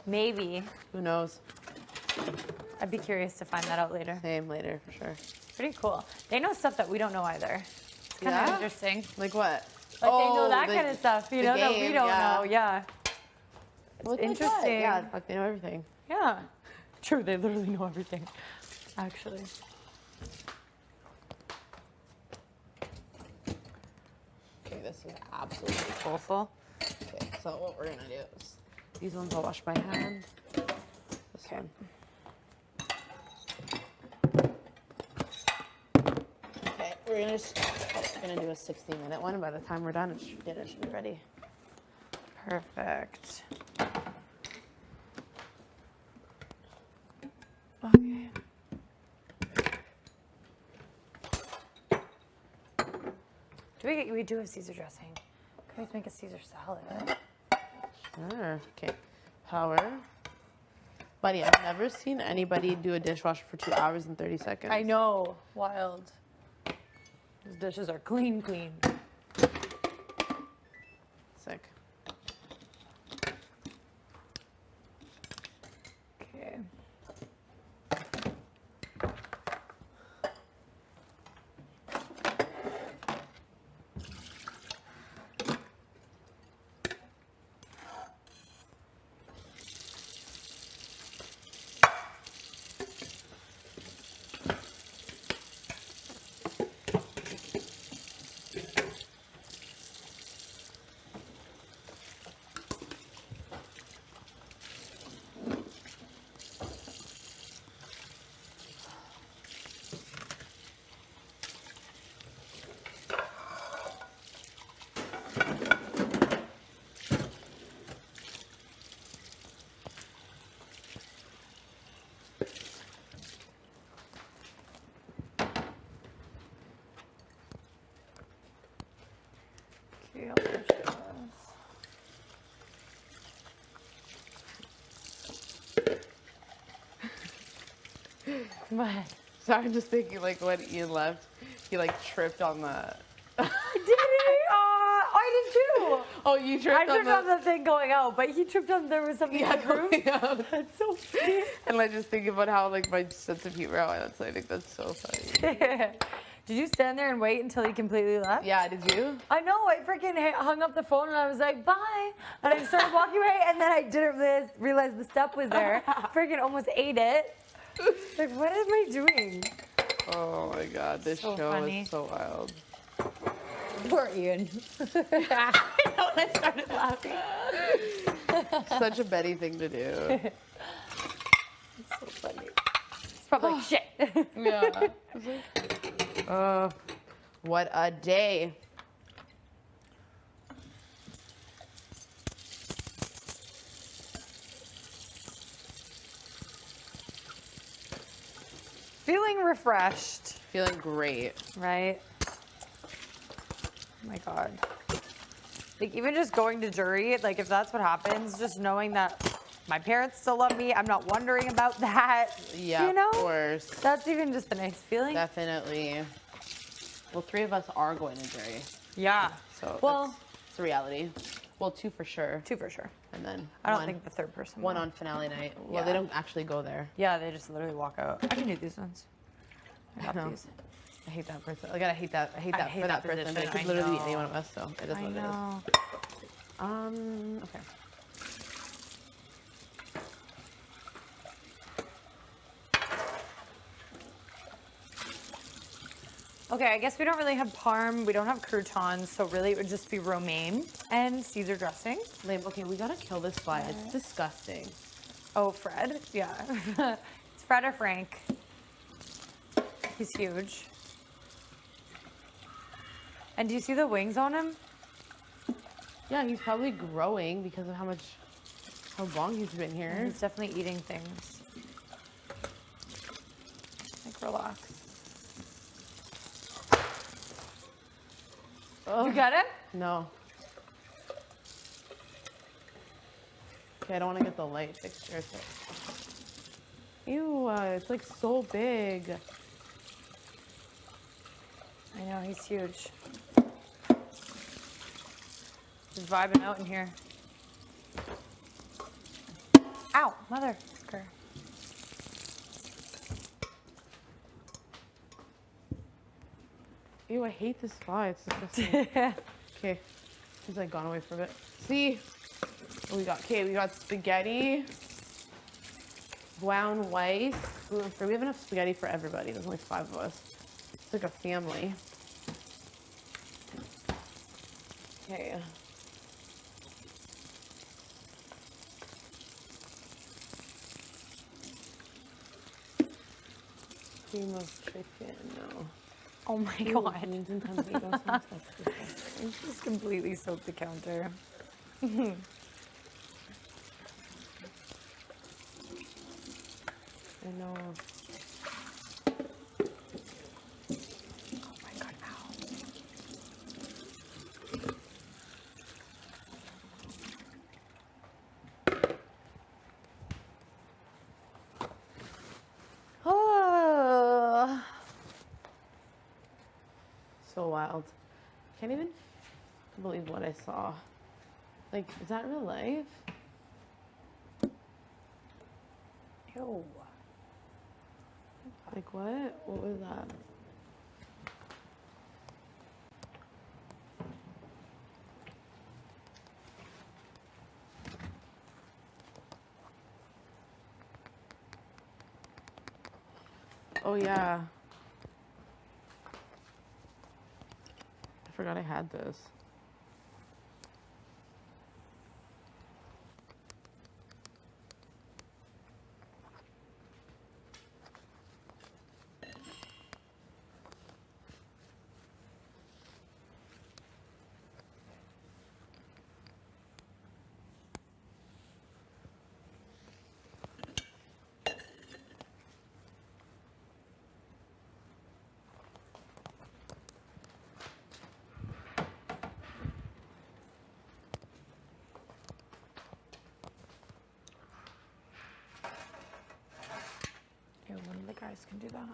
Maybe. Who knows? I'd be curious to find that out later. Same later for sure. Pretty cool. They know stuff that we don't know either. It's kind of Yeah? interesting. Like what? Like they know that kind of stuff, you the know, that we game, don't yeah. know. Yeah. Look at that. interesting. Yeah, like they know everything. Yeah. True, they literally know everything. Actually. Okay, this is absolutely full. Okay, so what we're gonna do is these ones I'll wash by hand. This one. Okay, we're gonna do a 60-minute one. By the time we're done, dinner should be ready. Perfect. Okay. We do have Caesar dressing. Can we make a Caesar salad? Sure. Okay. Power. Buddy, I've never seen anybody do a dishwasher for 2 hours and 30 seconds. I know. Wild. Those dishes are clean. Sick. Okay. What? So I'm just thinking, like, when Ian left, he, like, tripped on the... Did he? I did too. Oh, you I tripped tripped on the thing going out, but he tripped on there was something Yeah, in the room. going out. That's so funny. And I just think about how, like, my sense of humor, I think that's so funny. Did you stand there and wait until he completely left? Yeah, did you? I know. I freaking hung up the phone and I was like, bye. And I started walking away, and then I didn't realize the step was there. Freaking almost ate it. Like, what am I doing? Oh my God, this So show funny. is so wild. Poor Ian. I know, I started laughing. Such a Betty thing to do. It's so funny. It's probably like, shit. Yeah. What a day. Feeling refreshed, Feeling great. right? Oh my God. Like, even just going to jury, like, if that's what happens, just knowing that my parents still love me, I'm not wondering about that. Yeah, you know? of course. That's even just a nice feeling. Definitely. Well, 3 of us are going to jury. Yeah. So Well, it's a reality. Well, 2 for sure. 2 for sure. And then I don't one, think the third person one will. on finale night. Well, Yeah. they don't actually go there. Yeah, they just literally walk out. I can do these ones. I got No. these. I hate that person. Like, I hate that. I hate that hate for that that person. But it position, could I literally be know. any one of us. So it is I what know. it is. Okay. Okay, I guess we don't really have parm. We don't have croutons, so really it would just be romaine and Caesar dressing. Lame. Okay, we gotta kill this fly. It's disgusting. Oh, Fred? Yeah. It's Fred or Frank. He's huge. And do you see the wings on him? Yeah, he's probably growing because of how long he's been here. He's definitely eating things. Like, relax. Did you get it? No. Okay, I don't want to get the light fixture. Ew, it's like so big. I know, he's huge. He's vibing out in here. Ow, mother. Ew, I hate this fly. It's disgusting. Okay, he's like gone away for a bit. See, what we got? Okay, we got spaghetti, brown rice. Gluten-free. We have enough spaghetti for everybody. There's only 5 of us. It's like a family. Okay. Cream of chicken, no. Oh my Ew, god. beans and tomatoes and stuff. Disgusting. Just completely soaked the counter. I know. Oh my god, ow. Oh. So wild. Can't even believe what I saw. Like, is that real life? Ew. Like, what? What was that? Oh, yeah. I forgot I had this. can do that.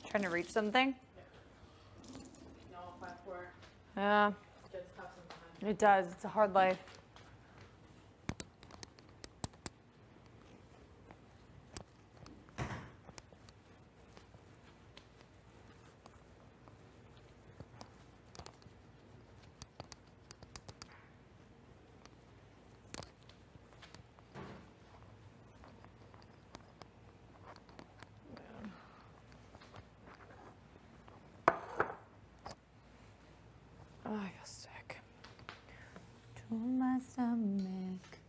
Trying to reach something? No, 5-4. Yeah, Does have some time. it does. It's a hard life. Oh, I feel sick. To my stomach.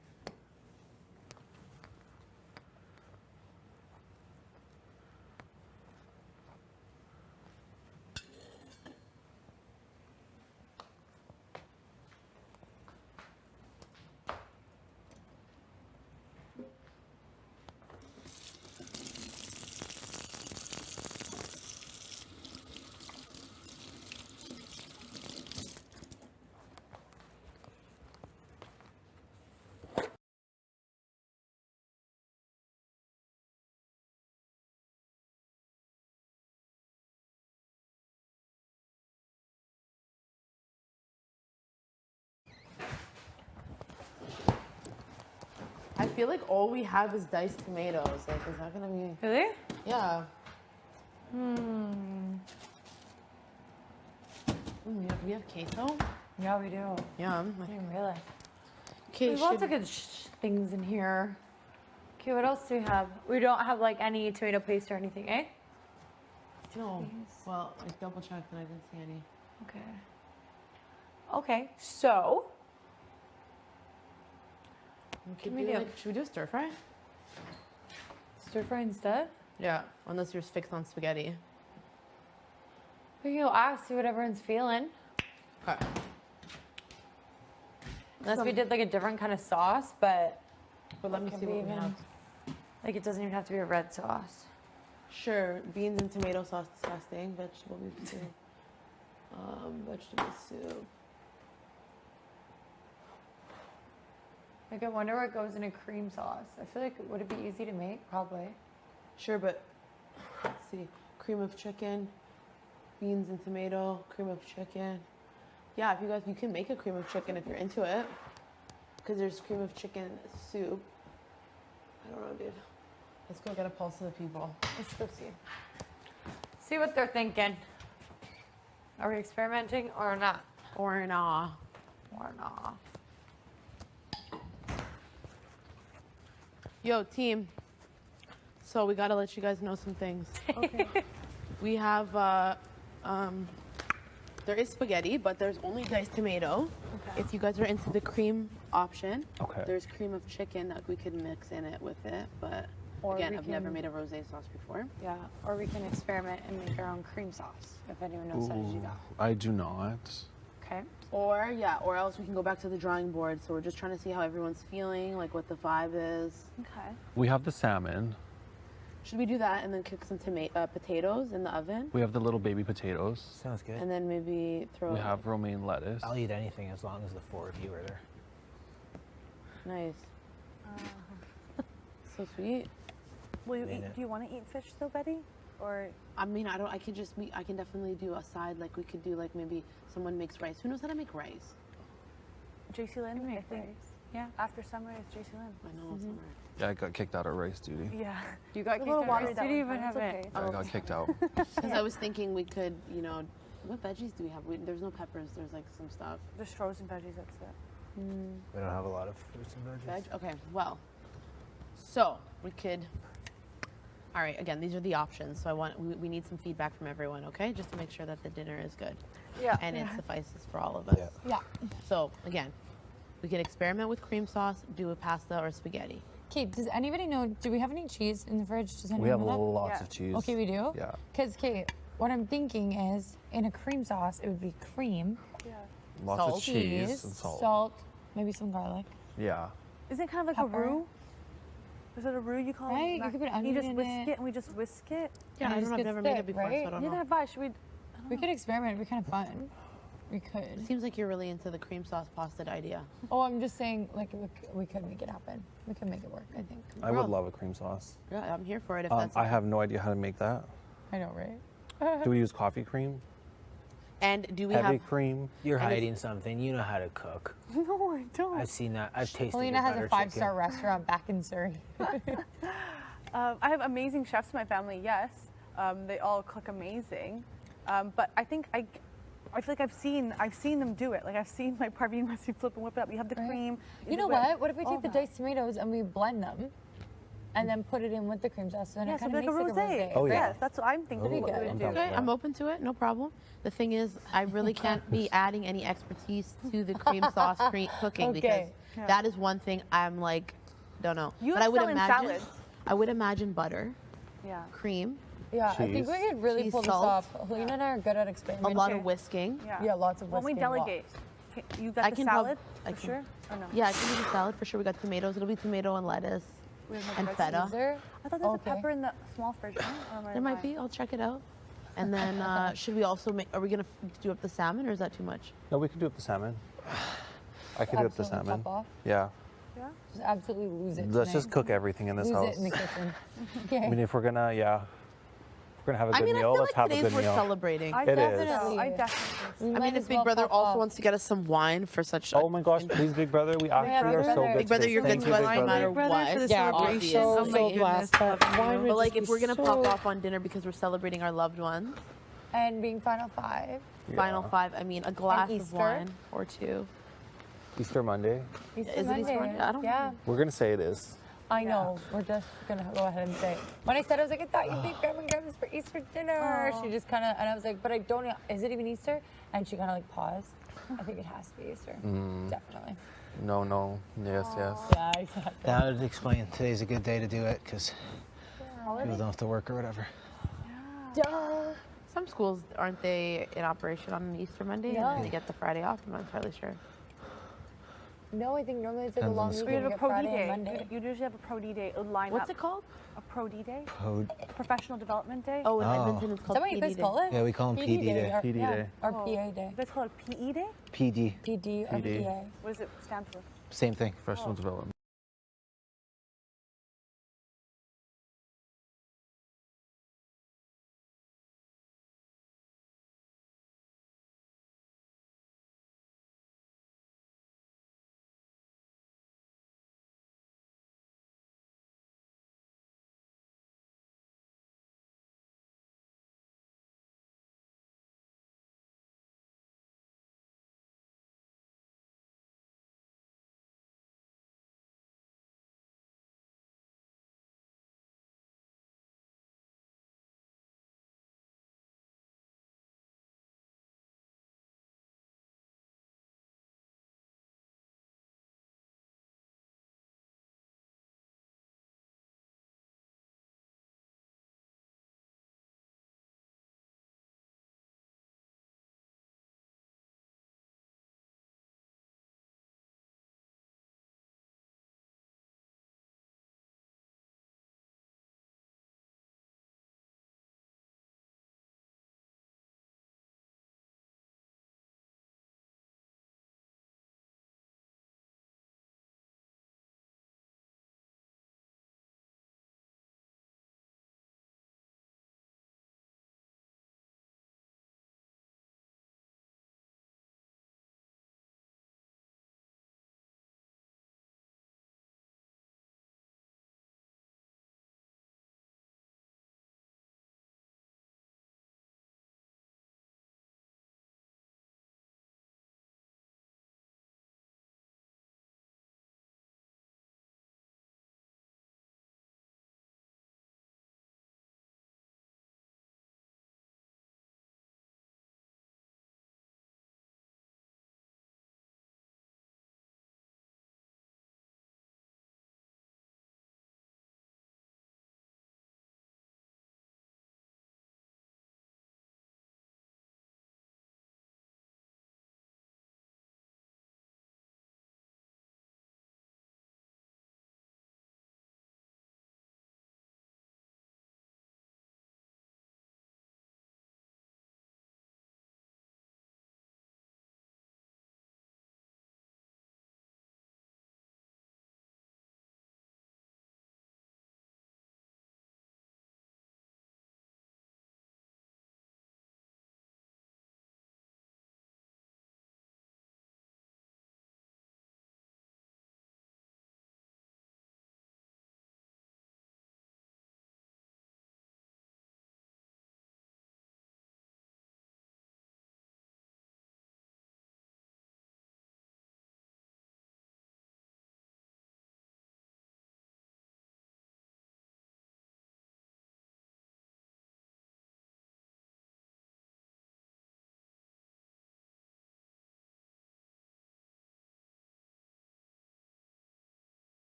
I feel like all we have is diced tomatoes. Like, is that gonna be? Really? Yeah. Hmm. We have queso. Yeah, we do. Yeah. I didn't realize. Okay. There's lots of good things in here. Okay, what else do we have? We don't have like any tomato paste or anything, eh? No. Well, I double checked and I didn't see any. Okay. Okay, so Can we do? Should we do a stir fry? stir fry instead? Yeah. Unless you're fixed on spaghetti. We can go ask, see what everyone's feeling. Okay. Unless we did like a different kind of sauce, but Let me can see we what we even- have. like it doesn't even have to be a red sauce. Sure. Beans and tomato sauce, disgusting. Vegetable soup. Vegetable soup. Like I wonder what goes in a cream sauce. I feel like would it be easy to make? Probably. Sure, but let's see. Cream of chicken, beans and tomato, cream of chicken. Yeah, if you can make a cream of chicken if you're into it. Because there's cream of chicken soup. I don't know, dude. Let's go get a pulse of the people. Let's go see. See what they're thinking. Are we experimenting or not? Or nah. Or not? Yo, team. So we gotta let you guys know some things. Okay. We have, there is spaghetti, but there's only diced tomato. Okay. If you guys are into the cream option, Okay. there's cream of chicken that we could mix in it with it. But Or again, we I've never can- made a rosé sauce before. Yeah. Or we can experiment and make our own cream sauce. If anyone knows how to do that. I do not. Okay. Or else we can go back to the drawing board. So we're just trying to see how everyone's feeling, like what the vibe is. Okay. We have the salmon. Should we do that and then cook some potatoes in the oven? We have the little baby potatoes. Sounds good. And then maybe throw. We have romaine lettuce. I'll eat anything as long as the 4 of you are there. Nice. So sweet. Will you Mean eat? it. Do you want to eat fish though, Betty? Or I mean, I don't. I can just. I can definitely do a side. Like we could do like maybe someone makes rice. Who knows how to make rice? JC Lynn? I think. Yeah. After summer, it's JC Lynn. I know. Summer. Yeah, I got kicked out of rice duty. Yeah. You got A little watery that Did you one even time, have it's it? okay. I got kicked out. Because I was thinking we could, you know, what veggies do we have? There's no peppers. There's like some stuff. Just frozen veggies. That's it. We don't have a lot of fruits and veggies. Veg? Okay, well, so we could. All right, again, these are the options. So we need some feedback from everyone, okay? Just to make sure that the dinner is good. Yeah. And it suffices for all of us. Yeah. Yeah. So again, we can experiment with cream sauce, do a pasta or spaghetti. Okay, does anybody know, do we have any cheese in the fridge? Does anyone We have know that? lots Yeah. of cheese. Okay, we do? Yeah. Because, Kate, what I'm thinking is in a cream sauce, it would be cream, Yeah. Lots Salt. of cheese and salt. maybe some garlic. Yeah. Isn't it kind of like Pepper. a roux? Is it a roux you call Right, it? you could put You onion just in whisk it. it and we just whisk it. Yeah, And I it don't just know, I've gets never made it thick, before, so I right? don't Neither know. have I. Should we? We could experiment. It'd be kind of fun. We could. It seems like you're really into the cream sauce pasta idea. Oh, I'm just saying, like, we could make it happen. We could make it work, I think. I would Bro. love a cream sauce. Yeah, I'm here for it if that's. I have no idea how to make that. I know, right? Do we use coffee cream? And do we Heavy have? cream? You're And it's- hiding something. You know how to cook. No, I don't. I've seen that. I've tasted Helena your has butter a 5-star chicken. restaurant back in Surrey. I have amazing chefs in my family. Yes, they all cook amazing. But I think I feel like I've seen them do it. Like I've seen my Parveen recipe flip and whip it up. You have the Right. cream. You know do it, what? What if we all take the that. diced tomatoes and we blend them and then put it in with the cream sauce? So then Yeah, it so kind of like a makes like a rosé. rosé. Oh, yeah. Yes, that's what I'm thinking. That'd be what we good. would do. I'm Okay, Yeah. I'm open to it. No problem. The thing is, I really can't be adding any expertise to the cream sauce cooking because Okay. Yeah. that is one thing I'm like, don't know. You but I would excel in imagine, salads. I would imagine butter, Yeah. cream, Yeah, I think we Cheese. could really Cheese, pull salt. this off. Helena and I are good at a experimenting. lot of whisking. Yeah. Yeah, lots of When we whisking, lots. delegate, you got I the can salad I for can- sure. Or no? Yeah, I can do the salad for sure. We got tomatoes. It'll be tomato and lettuce We have no and veggies. feta. Is there? I thought there was Okay. a pepper in the small fridge. Right? Or am I There might lying? be. I'll check it out. And then should we also make? Are we gonna do up the salmon or is that too much? No, we can do it with the salmon. I can do it with the Absolutely salmon. pop off. Yeah. Yeah. Just absolutely lose it. Let's just tonight. cook everything in this lose house. it in the kitchen. I Okay. mean, if we're gonna, yeah, if we're gonna have a good I mean, meal, I feel let's like have a today's good we're meal. celebrating. I It is. definitely. I Definitely. definitely. We I might mean, if as Big well Brother pop also off. wants to get us some wine for such. Oh my gosh, please, Big Brother, we actually are so Brother. good. Big Brother, today. you're Thank good you, to Big us no Brother. matter what. for the Yeah, celebration. so- Oh my so goodness, blessed, but love wine you. would But like, just if we're be gonna pop so- off on dinner because we're celebrating our loved ones, And being final 5. final Yeah. 5. I mean, a glass of Easter. wine or 2. Easter Monday. Easter Is it Easter Monday? I don't know. Yeah. We're gonna say it is. I know. We're just gonna go ahead and say it. When I said, I was like, I thought you'd be grabbing grams for Easter dinner. She just kind of, and I was like, but I don't know. Is it even Easter? And she kind of like paused. I think it has to be Easter. Definitely. No, no. Yes, yes. Yeah, exactly. That would explain today's a good day to do it because people don't have to work or whatever. Duh. Some schools aren't they in operation on an Easter Monday and Yeah. then they get the Friday off? I'm not entirely sure. No, I think normally it's like a Depends on long the weekend. We have You a get pro D Friday and day. Monday. You usually have a pro D day. It'll line What's up. it called? A pro D day. Code. Professional development day. Oh, in Oh. Edmonton it's Is called that what you PD guys Day. call it? Yeah, we call 'em PD day. Or, PD yeah, day. Or Oh. PA day. You guys call it PE day? PD. PD or PD. PA. What does it stand for? Same thing. Professional development.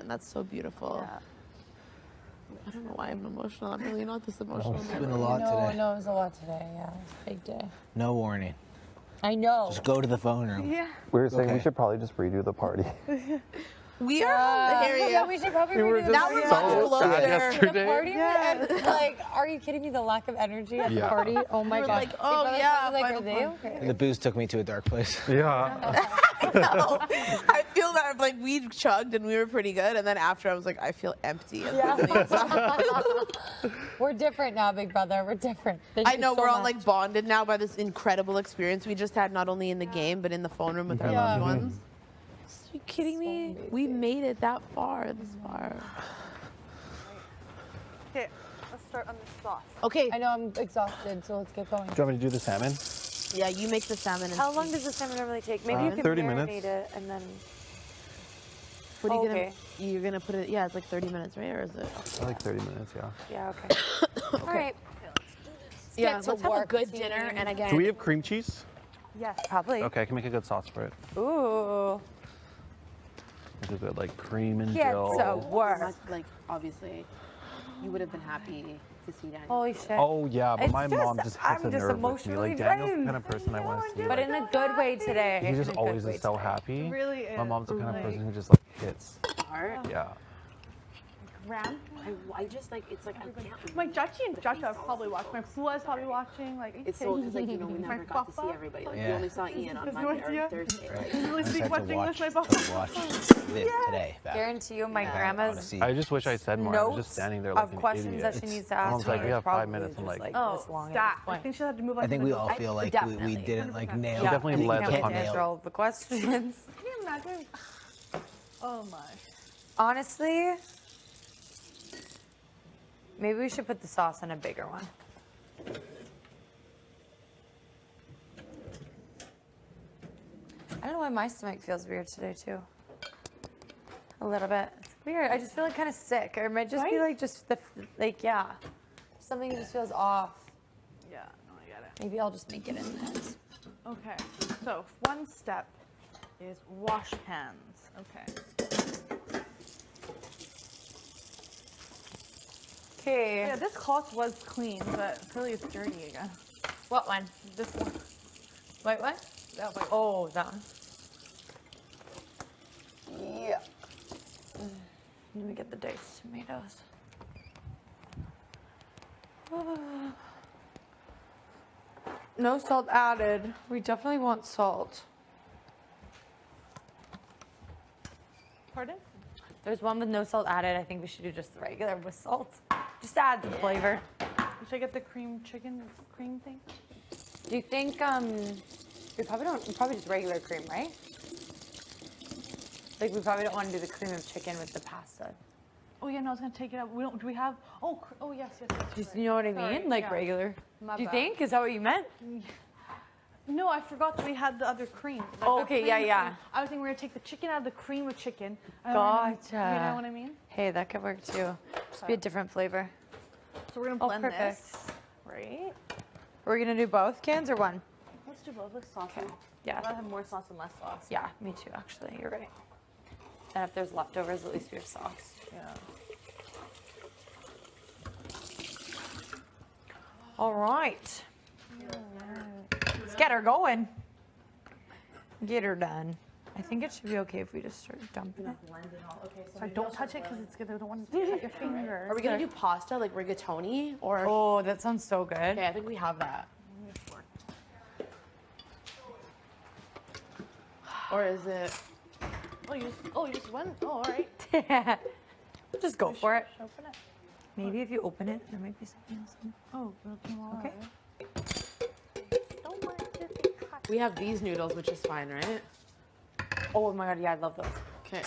and that's so beautiful. Yeah. I don't know why I'm emotional. I'm really not this emotional. It's been a lot No, today. no, it was a lot today. Yeah, it's a big day. No warning. I know. Just go to the phone room. Yeah. We were saying Okay. we should probably just redo the party. We are hilarious. Yeah, we should probably redo the Now party. we're much closer. The party, and, like, are you kidding me? The lack of energy at the Yeah. party. Oh my We're god. like, oh, Because I was yeah, Like, final are they okay? And the booze took me to a dark place. Yeah. No, I feel that like we chugged and we were pretty good, and then after I was like, I feel empty. We're different now, big brother. We're different. Thank I you know so we're all much. like bonded now by this incredible experience we just had, not only in the game but in the phone room with our Yeah. loved ones. Are you kidding me? amazing. We made it that far, this far. Okay, let's start on the sauce. Okay, I know I'm exhausted, so let's get going. Do you want me to do the salmon? yeah, you make the salmon. And How long does the salmon normally take? Maybe you can 30 marinate minutes. it and then. What are you okay. gonna? You're gonna put it? Yeah, it's like 30 minutes, right? Or is it? Like 30 minutes, yeah. Yeah. Okay. All right. Yeah, get to let's have a work, good team. dinner. And again, Do we have cream cheese? Yes, probably. Okay, I can make a good sauce for it. Ooh. Make a good like cream and Get dill. to work. Like, obviously, you would have been happy to see Daniel. Holy shit. Oh yeah, but It's my mom just hits I'm a just nerve with me. emotionally Like Daniel's the drained. kind of person I want to see. But Like, in a good way today. he just In a good always way is so today. happy. It really is. My mom's the kind of Like, person who just like hits. Heart. Yeah. Ram. I just like it's like I can't. My Jachi and Jacha have probably watched. My Fua is probably watching. Like, are you It's so kidding because like you know we me? never My got to see papa? everybody. Like Yeah. we only saw Ian on There's no Monday or idea. Thursday. Like, He's really I just speak have watching to watch, English, my papa. watch this today. Back. Guarantee you, my I wanna grandma's see. I just wish I said more. I was just notes standing there like of an questions idiot. that she needs to My ask mom's me like, we is have 5 probably minutes. I'm just, like, Oh, this long at stat. this I point. think she'll have to move on. I think we to all the feel like we definitely. didn't like nail. We definitely didn't led the hit hunt. Answer nail. all of the questions. Can you imagine? Oh my. Honestly, maybe we should put the sauce in a bigger one. I don't know why my stomach feels weird today too. A little bit. It's weird. I just feel like kind of sick, or it might just be Right? like just the like yeah, something just feels off. Yeah, no, I get it. Maybe I'll just make it in this. Okay, so one step is wash hands. Okay. Okay. Yeah, this cloth was clean, but clearly it's dirty again. What one? This one. Wait, what? That one. Oh, that one. Yeah. Let me get the diced tomatoes. No salt added. We definitely want salt. Pardon? There's one with no salt added. I think we should do just the regular with salt. Just add the flavor. Should I get the cream chicken cream thing? Do you think we probably just regular cream, right? Like we probably don't want to do the cream of chicken with the pasta. Oh yeah, no, I was gonna take it out. We don't. Do we have? Oh, oh yes, yes, yes. Just, you know what I Sorry, mean? Like yeah. regular. My Do you bad. think? Is that what you meant? No, I forgot that we had the other cream. Like Oh, the okay, cream yeah, cream. yeah. I was thinking we were gonna take the chicken out of the cream of chicken. and then, Gotcha. You know what I mean? Hey, that could work too. Just be a different flavor. So we're gonna Oh, blend perfect. this, right? We're gonna do both cans or one? Let's do both with sauce. Okay. Yeah. I'd rather have more sauce and less sauce. Yeah, me too, actually. You're right. And if there's leftovers, at least we have sauce. Yeah. All right. Let's get her going. Get her done. I think it should be okay if we just start dumping it. So don't touch it because it's gonna don't want to touch your finger. are we gonna do pasta like rigatoni or? Oh, that sounds so good. Okay, I think we have that. Or is it? Oh, you just went. Oh, all right. Just go for it. Open it. Maybe if you open it, there might be something else in it. Oh, it came all Okay. right. Don't want it to be cut. We have these noodles, which is fine, right? Oh my god, yeah, I love those. Okay.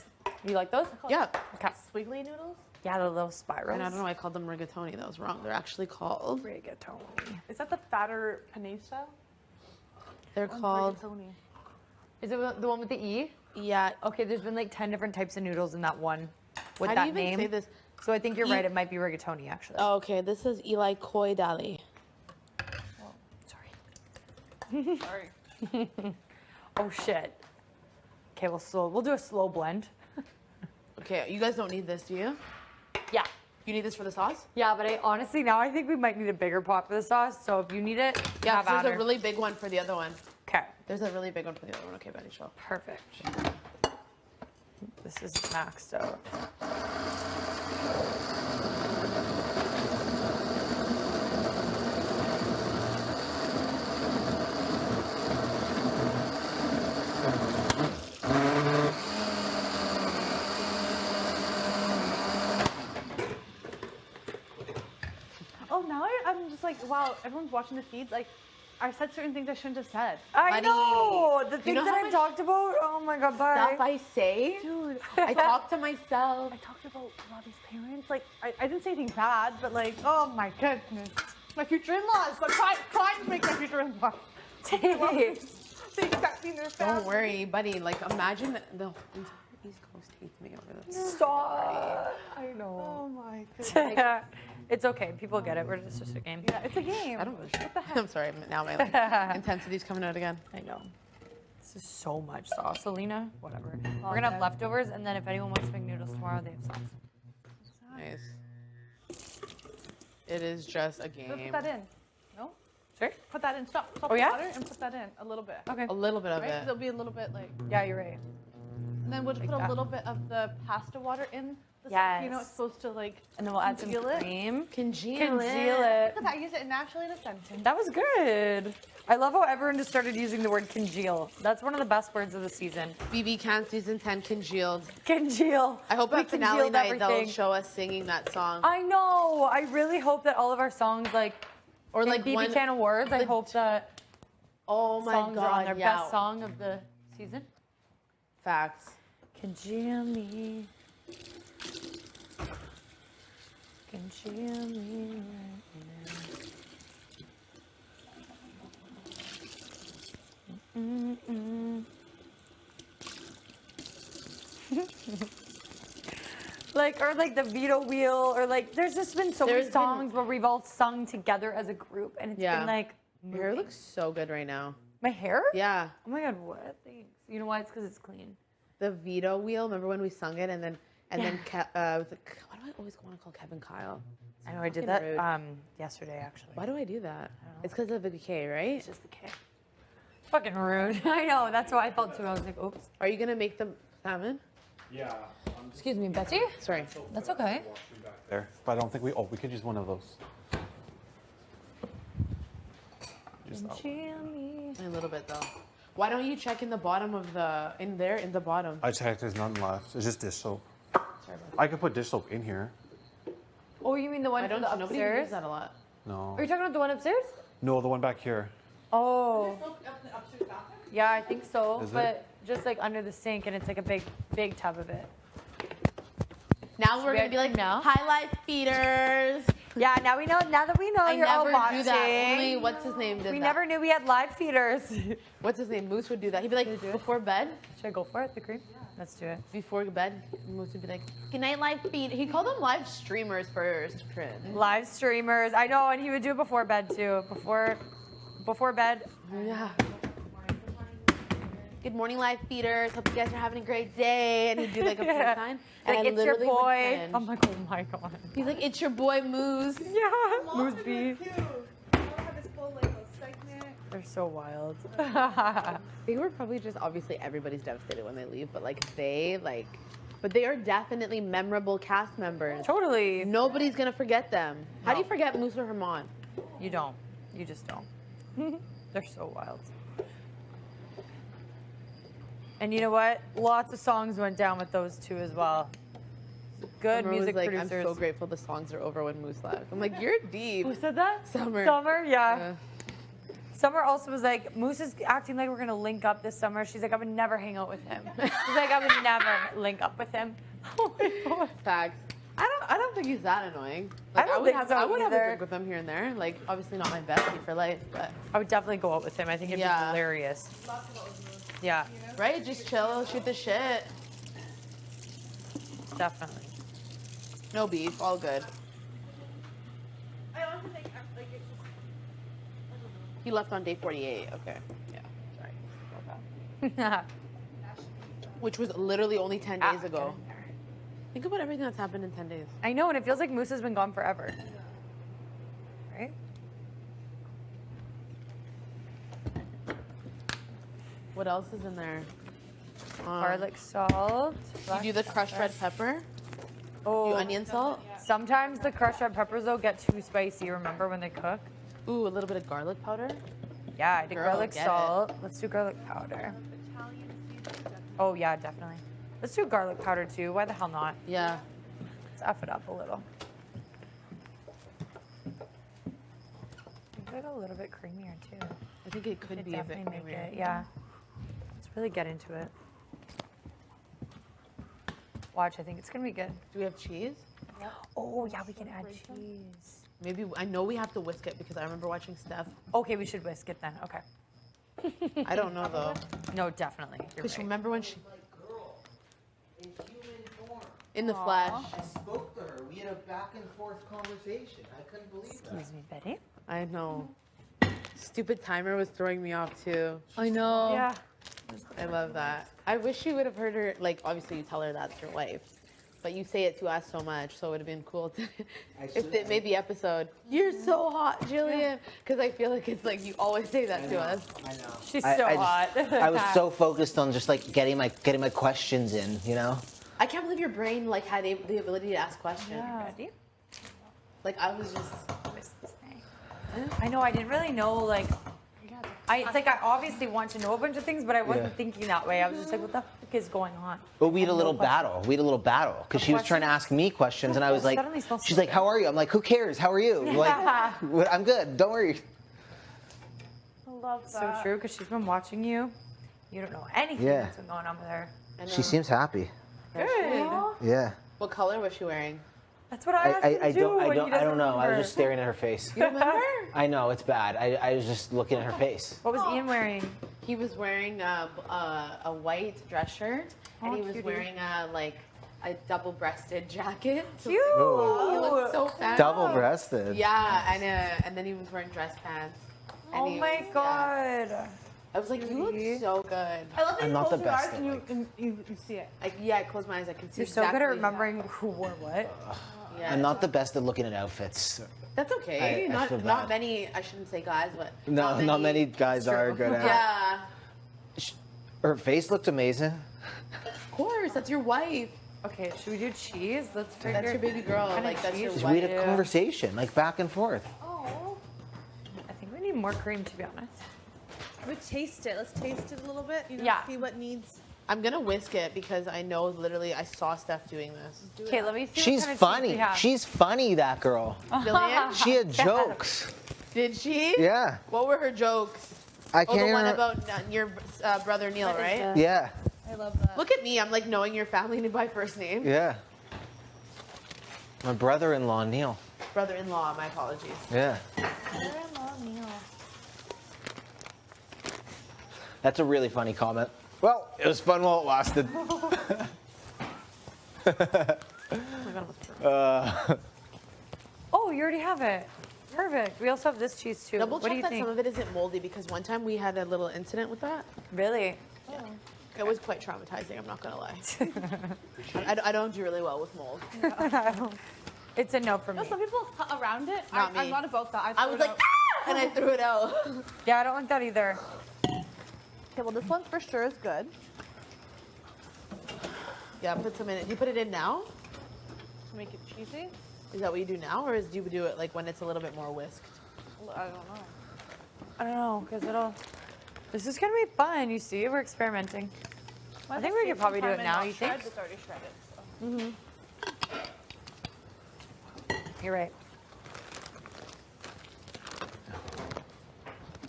You like those? Yeah. Okay. Squiggly noodles? Yeah, the little spirals. And I don't know why I called them rigatoni. That was wrong. They're actually called. Rigatoni. Is that the fatter penne style? They're called. Rigatoni. Is it the one with the E? Yeah. Okay, there's been like 10 different types of noodles in that one with How that do you even name. say this? So I think you're right, it might be rigatoni actually. Oh, okay. This is Eli Koi Dali. Sorry. Sorry. Oh shit. Okay, we'll do a slow blend. Okay, you guys don't need this, do you? Yeah. You need this for the sauce? Yeah, but I honestly now I think we might need a bigger pot for the sauce. So if you need it, Yeah, have 'cause at there's a her. really big one for the other one. Okay. There's a really big one for the other one. Okay, Betty, chill. Perfect. This is maxed out. Oh, now I'm just like, wow, everyone's watching the feeds. Like, I said certain things I shouldn't have said. I Buddy, know the you things know that how I much talked about. Oh my god, bye. Stuff I say? Dude, I talk to myself. I talked about Robbie's parents. Like, I didn't say anything bad, but like, oh my goodness. My future in-laws. I'm trying to make my future in-laws. They accept me in their family. Don't worry, buddy. Like, imagine the entire East Coast hates me over this. Stop. I know. Oh my goodness. It's okay. People get it. It's just a game. Yeah, it's a game. I don't really. What the heck? I'm sorry. Now my like, intensity's coming out again. I know. This is so much sauce, Alina. Whatever. All We're gonna have good. leftovers, and then if anyone wants to make noodles tomorrow, they have sauce. Nice. It is just a Put game. that in. No? Sure. Put that in. Stop Oh, the yeah? water and put that in a little bit. Okay. A little bit of Right? it. There'll be a little bit like, Yeah, you're right. and then we'll just Like put that. a little bit of the pasta water in the Yes. You know, it's supposed to like And then we'll add some congeal it. cream. Congeal Congeal it. it. Look at that, I use it naturally in a sentence. That was good. I love how everyone just started using the word congeal. That's one of the best words of the season. BB Can season 10 congealed. Congeal. I hope We at finale congealed night they'll everything. show us singing that song. I know. I really hope that all of our songs, like, Or in like BB one. Can Awards, I hope that Oh my songs are on their God! Yeah. best song of the season. Facts. Congeal me. Congeal me right now. Mm-mm. Like, or like the veto wheel, or like, there's just been so many There's been- songs where we've all sung together as a group, and it's Yeah. been like, Your hair looks so good right now. my hair? Yeah. Oh my god, what? Thanks. You know why? It's because it's clean. The veto wheel. Remember when we sung it and then was it, why do I always want to call Kevin Kyle? I know I did fucking that rude. yesterday actually. Why do I do that? It's because of the K, right? It's just the K. Fucking rude. I know. That's how I felt too. I was like, oops. Are you gonna make the salmon? Yeah. Excuse me, Betsy. Sorry. That's okay. There, but I don't think we could use one of those. Just that one. Congeal me. A little bit though. Why don't you check in the bottom of the in the bottom? I checked, there's nothing left. It's just dish soap. Sorry about that. I could put dish soap in here. Oh, you mean the one I from don't. the Nobody upstairs? uses that a lot. No. Are you talking about the one upstairs? No, the one back here. Oh. Yeah, I think so. Is it? But just like under the sink, and it's like a big tub of it. Now we're we gonna be like now? highlight feeders. Yeah, now we know. Now that we know I you're all never watching. do that. Only what's his name did we that. never knew we had live feeders. What's his name? Moose would do that. He'd be like before bed. Should I go for it? The cream? Let's do it. Before bed, Moose would be like, "Good night, live feed." He called them live streamers first, Trin. Live streamers. I know, and he would do it before bed too. Before bed. Yeah. Good morning, live feeders. Hope you guys are having a great day. And he'd do like a peace sign. And Like, I it's your literally would boy. cringe. I'm like, oh my god. He's like, "It's your boy, Moose." Yeah. Moose B. Cute. I'll have this whole like little segment. They're so wild. They were probably just obviously everybody's devastated when they leave, but like but they are definitely memorable cast members. Totally. Nobody's gonna forget them. How do No. you forget Moose or Herman? You don't. You just don't. They're so wild. And you know what? Lots of songs went down with those two as well. Good Summer was music like, producers. I'm so grateful the songs are over when Moose left. I'm like, you're deep. Who said that? Summer. Summer, yeah. Yeah. Summer also was like, Moose is acting like we're gonna link up this summer. She's like, I would never hang out with him. She's like, I would never link up with him. Oh my god. Facts. I don't think he's that annoying. I Like, don't would think have so I would have a either. drink with him here and there. Like obviously not my bestie for life, but I would definitely go out with him. I think it'd be Yeah. hilarious. Yeah, right, just chill, shoot the shit. definitely. No beef, all good. I honestly think like it's just, He left on day 48. Okay. Yeah. Sorry. About that. Which was literally only 10 days ago. Think about everything that's happened in 10 days. I know, and it feels like Moose has been gone forever. Right? What else is in there? Garlic salt. You do the crushed red pepper. Oh, You onion salt. sometimes the crushed red peppers though get too spicy. Remember when they cook? Ooh, a little bit of garlic powder. Yeah, I did Girl, garlic get it. salt. Let's do garlic powder. Oh yeah, definitely. Let's do garlic powder too. Why the hell not? Yeah. Let's F it up a little. Make it a little bit creamier too. I think it could be a bit Definitely make creamier. it. Yeah. Let's really get into it. Watch, I think it's gonna be good. Do we have cheese? Oh yeah, we can add cheese. Maybe, I know we have to whisk it because I remember watching Steph. Okay, we should whisk it then. Okay. I don't know though. No, definitely. You're Because right. remember when she, Girl, in human form. in the flesh. I spoke to her. We had a back and forth conversation. I couldn't believe that. Excuse me, Betty. I know. Stupid timer was throwing me off too. I know. Yeah. I love that. I wish you would have heard her, like, obviously you tell her that's your wife, but you say it to us so much, so it would have been cool to, if it made the episode, you're so hot, Jillian, because I feel like it's like you always say that to us. I know. She's I so just- hot. I was so focused on just like getting my questions in, you know? I can't believe your brain, like, had the ability to ask questions. Yeah. Like, I was just, I know. I didn't really know. Like, it's like I obviously want to know a bunch of things, but I wasn't Yeah. thinking that way. I was just like, what the fuck is going on? But we had a And little no questions. battle. We had a little battle because she was trying to ask me questions, and I was like, Suddenly smells she's so like, good. "How are you?" I'm like, "Who cares? How are you?" Like, "What- I'm good. Don't worry." I love So that. true, because she's been watching you. You don't know anything Yeah. that's been going on with her. She seems happy. good. Yeah. What color was she wearing? That's what I asked him I too, don't when he I doesn't don't know. I was remember. just staring at her face. You remember? I know it's bad. I was just looking at her face. What was Ian wearing? He was wearing a white dress shirt, and Oh, he was cutie. wearing a double-breasted jacket. Cute. He looked so fancy. Double-breasted. Yeah, and then he was wearing dress pants. And Oh he my was- yeah. God. I was like, you Cutie. look so good. I love that I'm you not close the your best eyes at, and you, like- and you see it. Like, yeah, I close my eyes, I can see You're so good at exactly- remembering who wore what. Yeah. I'm not the best at looking at outfits. That's okay. I feel Not bad. many, I shouldn't say guys, but No, not many guys are good at it. Yeah, Her face looked amazing. of course, that's your wife. Okay, should we do cheese? Let's figure. That's your baby girl. Kinda Like, that's your cheese. We wife. had a Yeah. conversation, like back and forth. Oh. I think we need more cream, to be honest. We taste it. Let's taste it a little bit. You know, Yeah. see what needs. I'm gonna whisk it because I know literally I saw Steph doing this. Okay, let me see. She's what kind of cheese funny. we have. She's funny, that girl. Jillian, She had jokes. did she? Yeah. What were her jokes? I Oh, can't the even one re- about your brother Neil, What is right? the- Yeah. I love that. Look at me. I'm like knowing your family by first name. Yeah. My brother-in-law, Neil. Brother-in-law. My apologies. Yeah. That's a really funny comment. Well, it was fun while it lasted. Oh, you already have it. Perfect. We also have this cheese too. Double What do check you that think? some of it isn't moldy because one time we had a little incident with that. Really? It was quite traumatizing. I'm not gonna lie. I don't do really well with mold. It's a no for me. No, some people cut around it. Not I'm me. not about that. I throw was it like, out. ah! And I threw it out. Yeah, I don't like that either. Okay, well, this one for sure is good. Yeah, put some in it. Do you put it in now? To make it cheesy. Is that what you do now, or do you do it like when it's a little bit more whisked? I don't know. I don't know, because it'll. This is gonna be fun. You see, we're experimenting. I think we could probably do it now. You think? It's already shredded. So. You're right.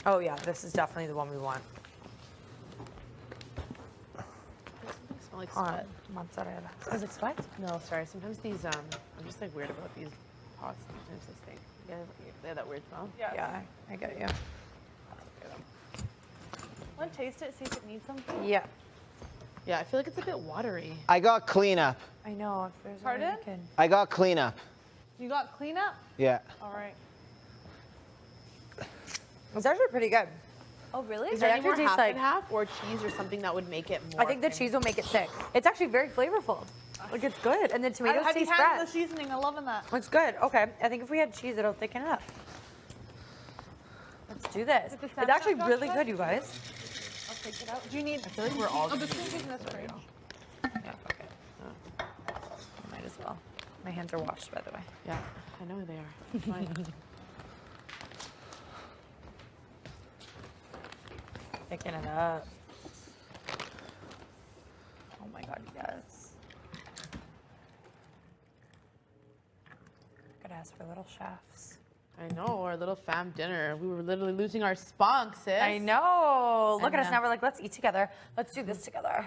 Oh yeah, this is definitely the one we want. Smell like On sweat. mozzarella. Smells like sweat? No, sorry. Sometimes these I'm just like weird about these pots. Sometimes they stink. Yeah, they have that weird smell. Yeah, I get you. Want to taste it? See if it needs something. Yeah, Yeah, I feel like it's a bit watery. I got cleanup. I know. If there's a way Pardon? we can- I got cleanup. You got cleanup? Yeah. All right. It's actually pretty good. Oh, really? Is there any actually more tastes half like- and half or cheese or something that would make it more? I think the creamy? cheese will make it thick. It's actually very flavorful. Like it's good, and the tomatoes I'd be taste handling the fresh. seasoning. I'm loving that. It's good. Okay, I think if we had cheese, it'll thicken it up. Let's do this. With the It's Samsung actually Dog really Tray? good, you guys. I'll take it out. Do you need? I feel like we're all. Oh, the food is in this fridge. Yeah, fuck it. Might as well. My hands are washed, by the way. Yeah, I know they are. It's fine. Thicken it up. Oh my god, yes. Gotta ask for little chefs. I know, our little fam dinner. We were literally losing our spunk, sis. I know. Look I at us know. now. We're like, let's eat together. Let's do this together.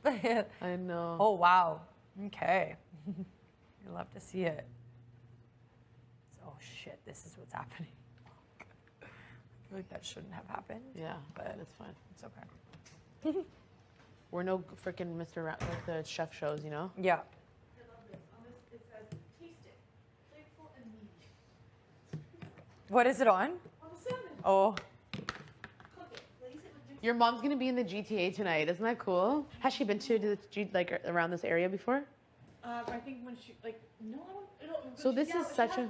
Let's I know. Oh, wow. Okay. You love to see it. Oh, shit. This is what's happening. I feel like that shouldn't have happened. Yeah, But it's fine. it's okay. We're no freaking Mr. Like the chef shows, you know? Yeah. I love this. On this, it says, taste it. Flavorful and meaty. What is it on? On the salmon. Oh. Cook it. Glaze it with juice. Your mom's gonna be in the GTA tonight. Isn't that cool? Has she been to the like around this area before? I think when she, like, no, I don't. So this is such a.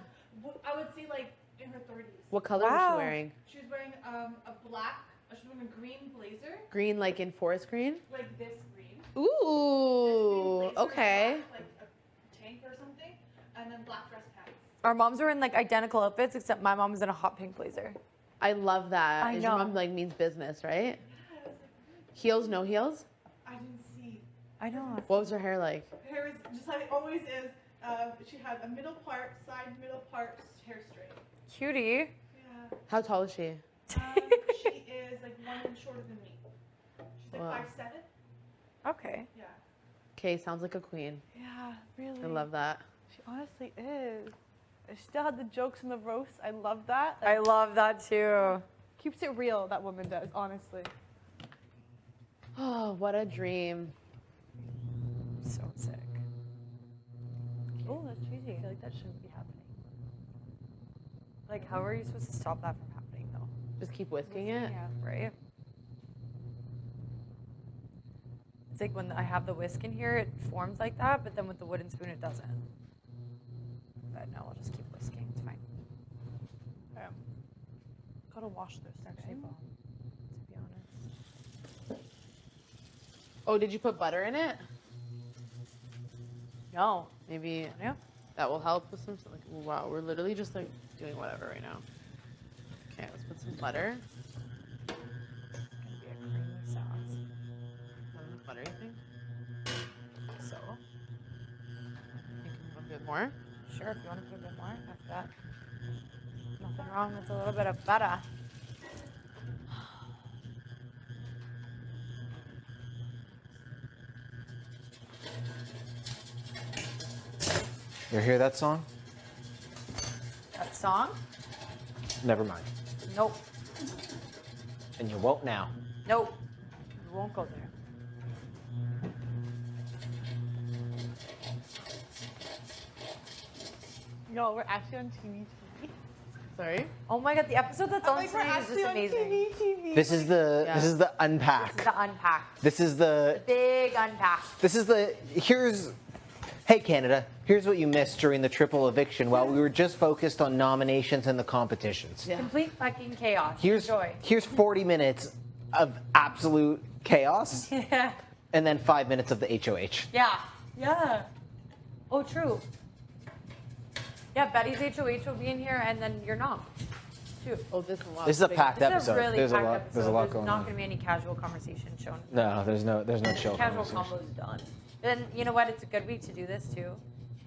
I would say, like, in her 30s. What color was Wow. she wearing? She was wearing a black, she was wearing a green blazer, Green, like in forest green. like this green. Ooh. This green blazer, Okay. black, like a tank or something, and then black dress pants. Our moms were in like identical outfits, except my mom was in a hot pink blazer. I love that. I Your know. mom like means business, right? Yeah, I was like, Heels, no heels. I didn't see. I know. What was her hair like? Her hair is just like it always is. She had a middle part, side middle part, hair straight. Cutie. Yeah. How tall is she? She is like 1 inch shorter than me. She's like Wow. 5'7". Okay. Yeah. Okay, sounds like a queen. Yeah, really. I love that. She honestly is. I still had the jokes and the roasts. I love that. I love that too. Keeps it real, that woman does, honestly. Oh, what a dream. So sick. Oh, that's cheesy. I feel like that shouldn't be happening. Like, how are you supposed to stop that from happening, though? Just keep whisking it. Yeah. Right? It's like when I have the whisk in here, it forms like that, but then with the wooden spoon, it doesn't. But no, I'll just keep whisking. It's fine. Gotta wash this. It's actually bomb, to be honest. Oh, did you put butter in it? No. Maybe Yeah. that will help with some. Like, wow, we're literally just like doing whatever right now. Okay, let's put some butter. It's gonna be a creamy sauce. Not enough butter, you think? So, Think a bit more. sure, if you want to put a bit more after that. Nothing wrong with a little bit of butter. You ever hear that song? That song? Never mind. Nope. And you won't now. Nope. We won't go there. Yo, we're actually on TV. Sorry. Oh my god, the episode that's on Like, we're tonight is actually just on amazing. TV. This is the Yeah. this is the unpack. This is the unpack. This is the Big unpack. this is the here's hey Canada, here's what you missed during the triple eviction while we were just focused on nominations and the competitions. Yeah. Complete fucking chaos. Here's Enjoy. here's 40 minutes of absolute chaos Yeah. and then 5 minutes of the HOH. Yeah. Yeah. Oh, true. Yeah, Betty's HOH will be in here, and then you're not. Too. Oh, this one. This is a packed This is episode. a really there's packed a lot episode. there's a lot There's going not on. going to be any casual conversation shown. No, there's no chill Casual conversation. combos done. Then you know what? It's a good week to do this too.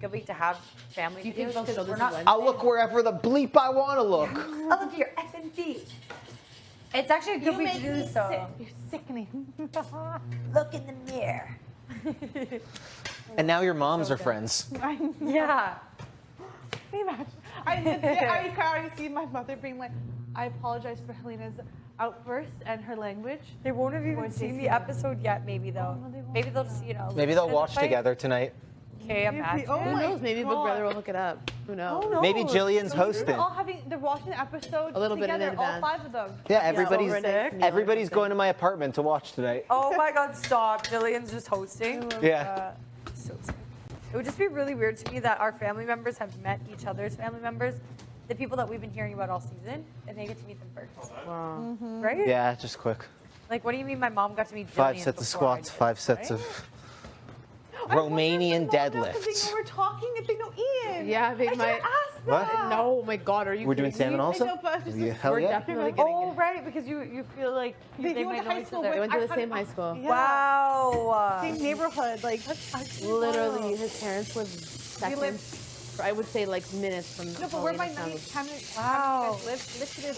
Good week to have family Do you think videos they'll show because this we're on not. Wednesday? I'll look wherever the bleep I want to look. I'll look at your FND. It's actually a good week to do this though. You're sickening. Look in the mirror. And now your moms are friends. Yeah. Can you imagine? I can already see my mother being like, I apologize for Helena's outburst and her language. They won't have even Or seen the Jason. episode yet, maybe though. no, they won't. Maybe they'll just see it all. Maybe they'll watch together tonight. Okay, imagine. Oh Who my knows? Maybe Big God. Brother will hook it up. Who knows? Oh, no. Maybe Jillian's So hosting. they're watching the episode A little bit in together, all advance. 5 of them. Yeah, everybody's overnight. everybody's going to my apartment to watch tonight. Oh my god, stop. Jillian's just hosting. Yeah. So sick. It would just be really weird to me that our family members have met each other's family members, the people that we've been hearing about all season, and they get to meet them first. Wow. Right? Yeah, just quick. Like, what do you mean my mom got to meet 5 Jillian sets of before I squats, did, 5 sets right? of Romanian Because they deadlifts. know we're talking if they know Ian. Yeah, they I might. should've asked What? that. No, my God, are you We're doing kidding salmon me? also? I know, but it's just- Yeah, hell We're yeah. definitely getting Oh, it. right, because you feel like they went might to know high each school other. They with- went to the same high school. Yeah. Wow. Same neighborhood. Like, that's actually Literally, wild. his parents live live- seconds. I would say like minutes from. No, but where my Helena's house. Wow. live, literally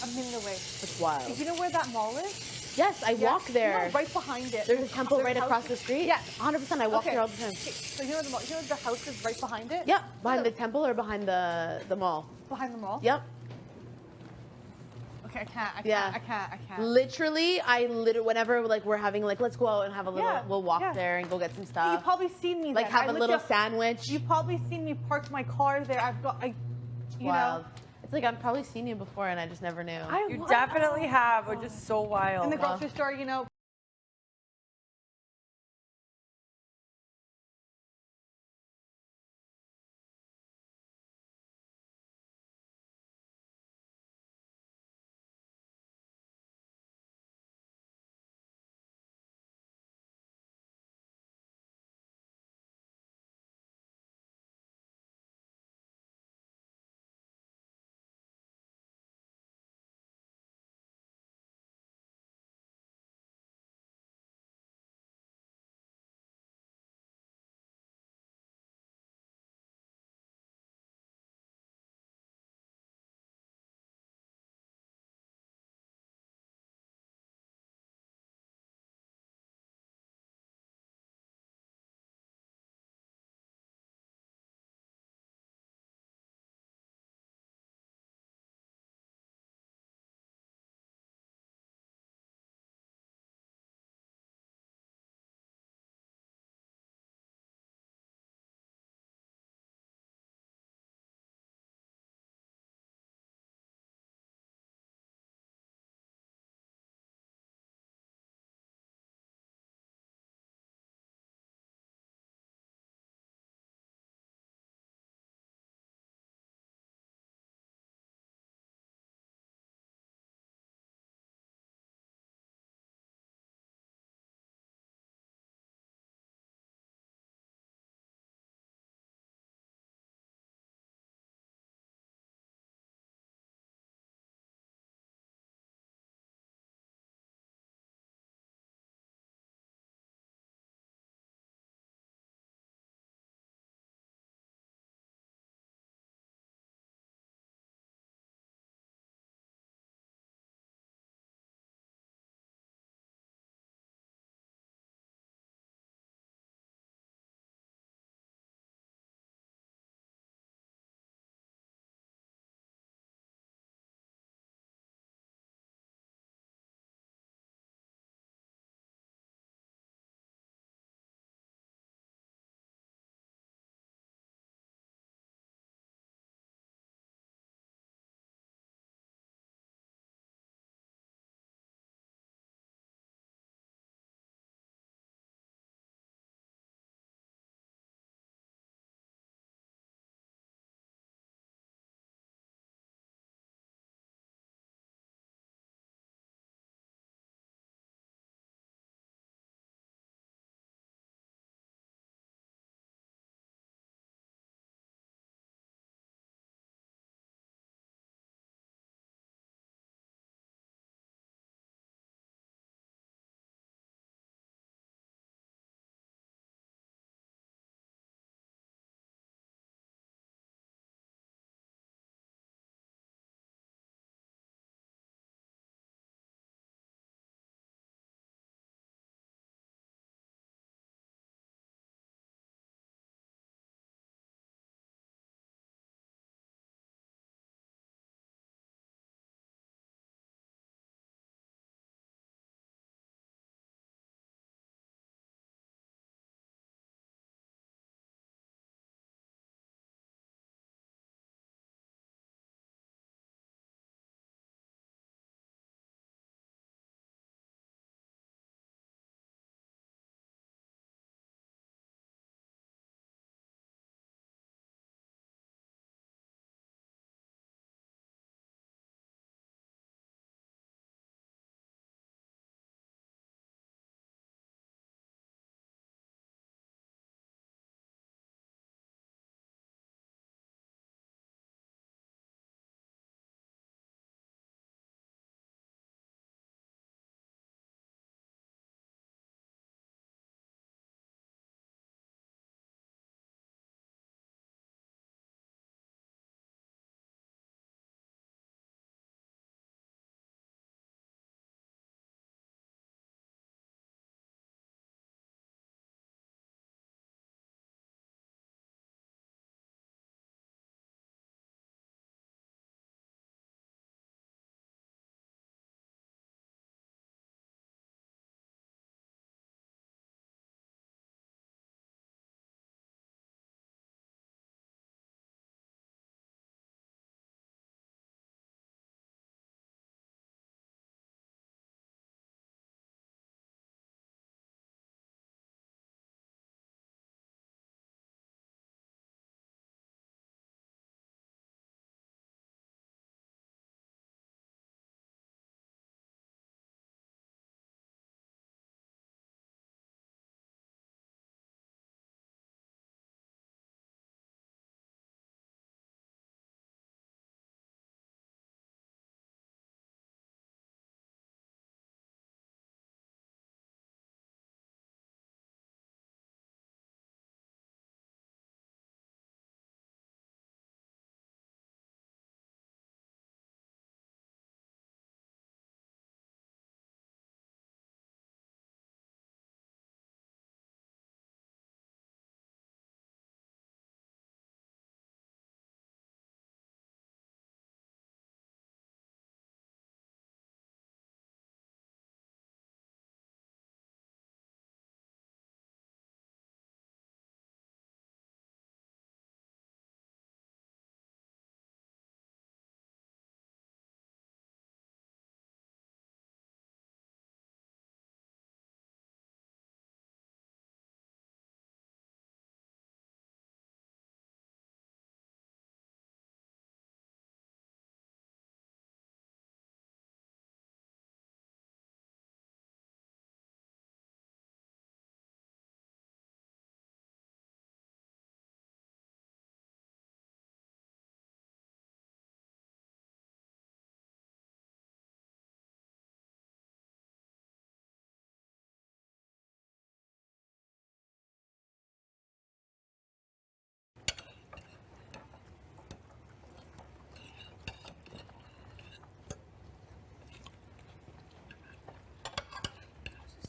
a minute away. It's wild. You know where that mall is? Yes, I walk there. No, right behind it. There's a temple right across the houses. street. Yeah. 100%. I walk Okay. there all the time. Okay, so you know the mall, you know the house is right behind it? Yep, behind the temple or behind the mall. Behind the mall? Yep. Okay, I can't. Yeah. I can't. Literally, whenever like we're having like let's go out and have a little, Yeah, we'll walk yeah. there and go get some You've stuff. probably seen me Like then. have a little sandwich. You've probably seen me park my car there. You Wild. know, It's like I've probably seen you before and I just never knew. You definitely have, which is so wild. in the grocery store, you know,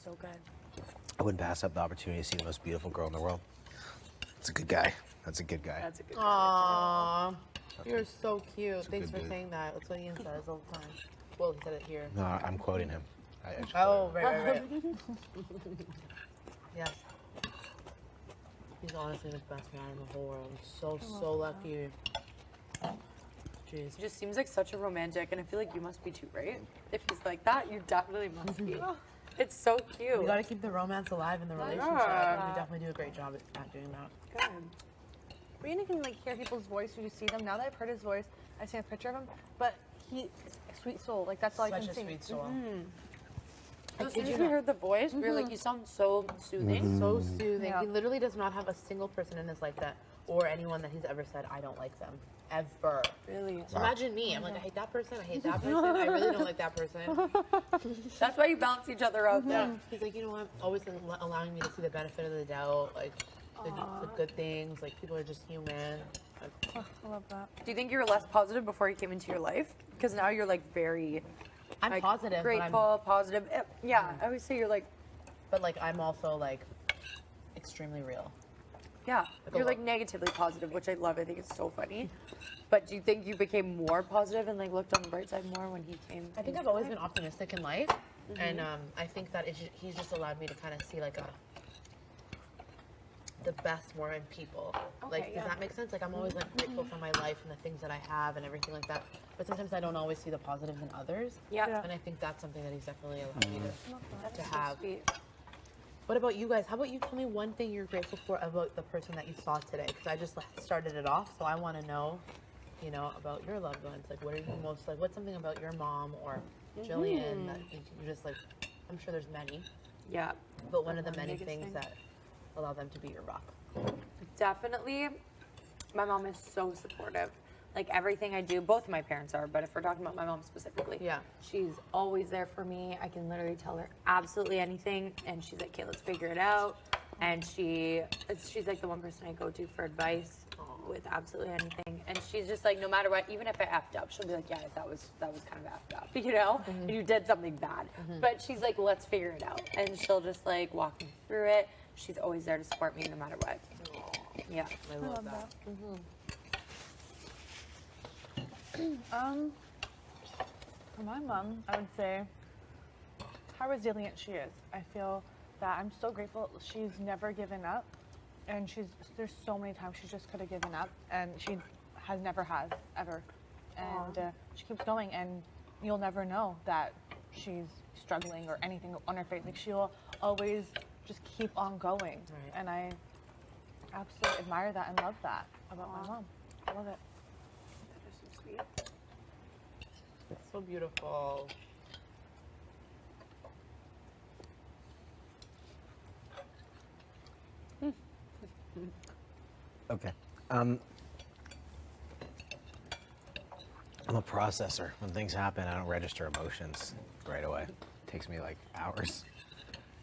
so good. I wouldn't pass up the opportunity to see the most beautiful girl in the world. It's a good guy. That's a good guy. That's a good Aww, you're so cute. a Thanks good for dude. saying that. That's what Ian says all the time. Well, he said it here. No, I'm quoting him. I actually Oh, quoted him. right. Yes. He's honestly the best man in the whole world. I'm so lucky. Jeez. He just seems like such a romantic, and I feel like you must be too, right? If he's like that, you definitely must be. It's so cute. We gotta keep the romance alive in the relationship. Yeah. We definitely do a great job at doing that. Good. But you can like hear people's voice when you see them. Now that I've heard his voice, I've seen a picture of him. But he, a sweet soul. Like that's all I Such can a see. sweet soul. As soon as we heard the voice, we were like, you sound so soothing. So soothing. Yeah. He literally does not have a single person in his life that, or anyone that he's ever said, I don't like them. Ever. Really? So imagine me. I'm like, I hate that person. I hate that person. I really don't like that person. That's why you balance each other out. Yeah. He's like, you know what? Always allowing me to see the benefit of the doubt, like the good things. Like people are just human. Like, I love that. Do you think you were less positive before he came into your life? Because now you're like very I'm like, positive, grateful, positive. Yeah, I always say you're like, but like I'm also like extremely real. yeah, a you're lot. like negatively positive, which I love. I think it's so funny. But do you think you became more positive and like looked on the bright side more when he came? I think I've always been optimistic in life, and I think that he's just allowed me to kind of see like the best more in people. Like, does that make sense? Like, I'm always like grateful for my life and the things that I have and everything like that. But sometimes I don't always see the positives in others. Yeah. And I think that's something that he's definitely allowed me to So have. sweet. What about you guys? How about you tell me one thing you're grateful for about the person that you saw today? Because I just started it off, so I want to know, you know, about your loved ones. Like, what are you most like? What's something about your mom or Jillian that you just like? I'm sure there's many, Yeah. but one of the many Biggest things thing. that allow them to be your rock. Definitely, my mom is so supportive. Like everything I do, both of my parents are, but if we're talking about my mom specifically, Yeah. she's always there for me. I can literally tell her absolutely anything, and she's like, "Okay, let's figure it out." And she's like the one person I go to for advice with absolutely anything. And she's just like, no matter what, even if I effed up, she'll be like, "Yeah, that was kind of effed up, you know, and you did something bad." But she's like, "Let's figure it out," and she'll just like walk me through it. She's always there to support me no matter what. Yeah. I love that. For my mom, I would say how resilient she is. I feel that I'm so grateful she's never given up, and there's so many times she just could have given up, and she never has ever, and she keeps going, and you'll never know that she's struggling or anything on her face. Like she'll always just keep on going, Right. and I absolutely admire that and love that about my mom. I love it. That is so sweet. It's so beautiful. Okay. I'm a processor. When things happen, I don't register emotions right away. It takes me like hours,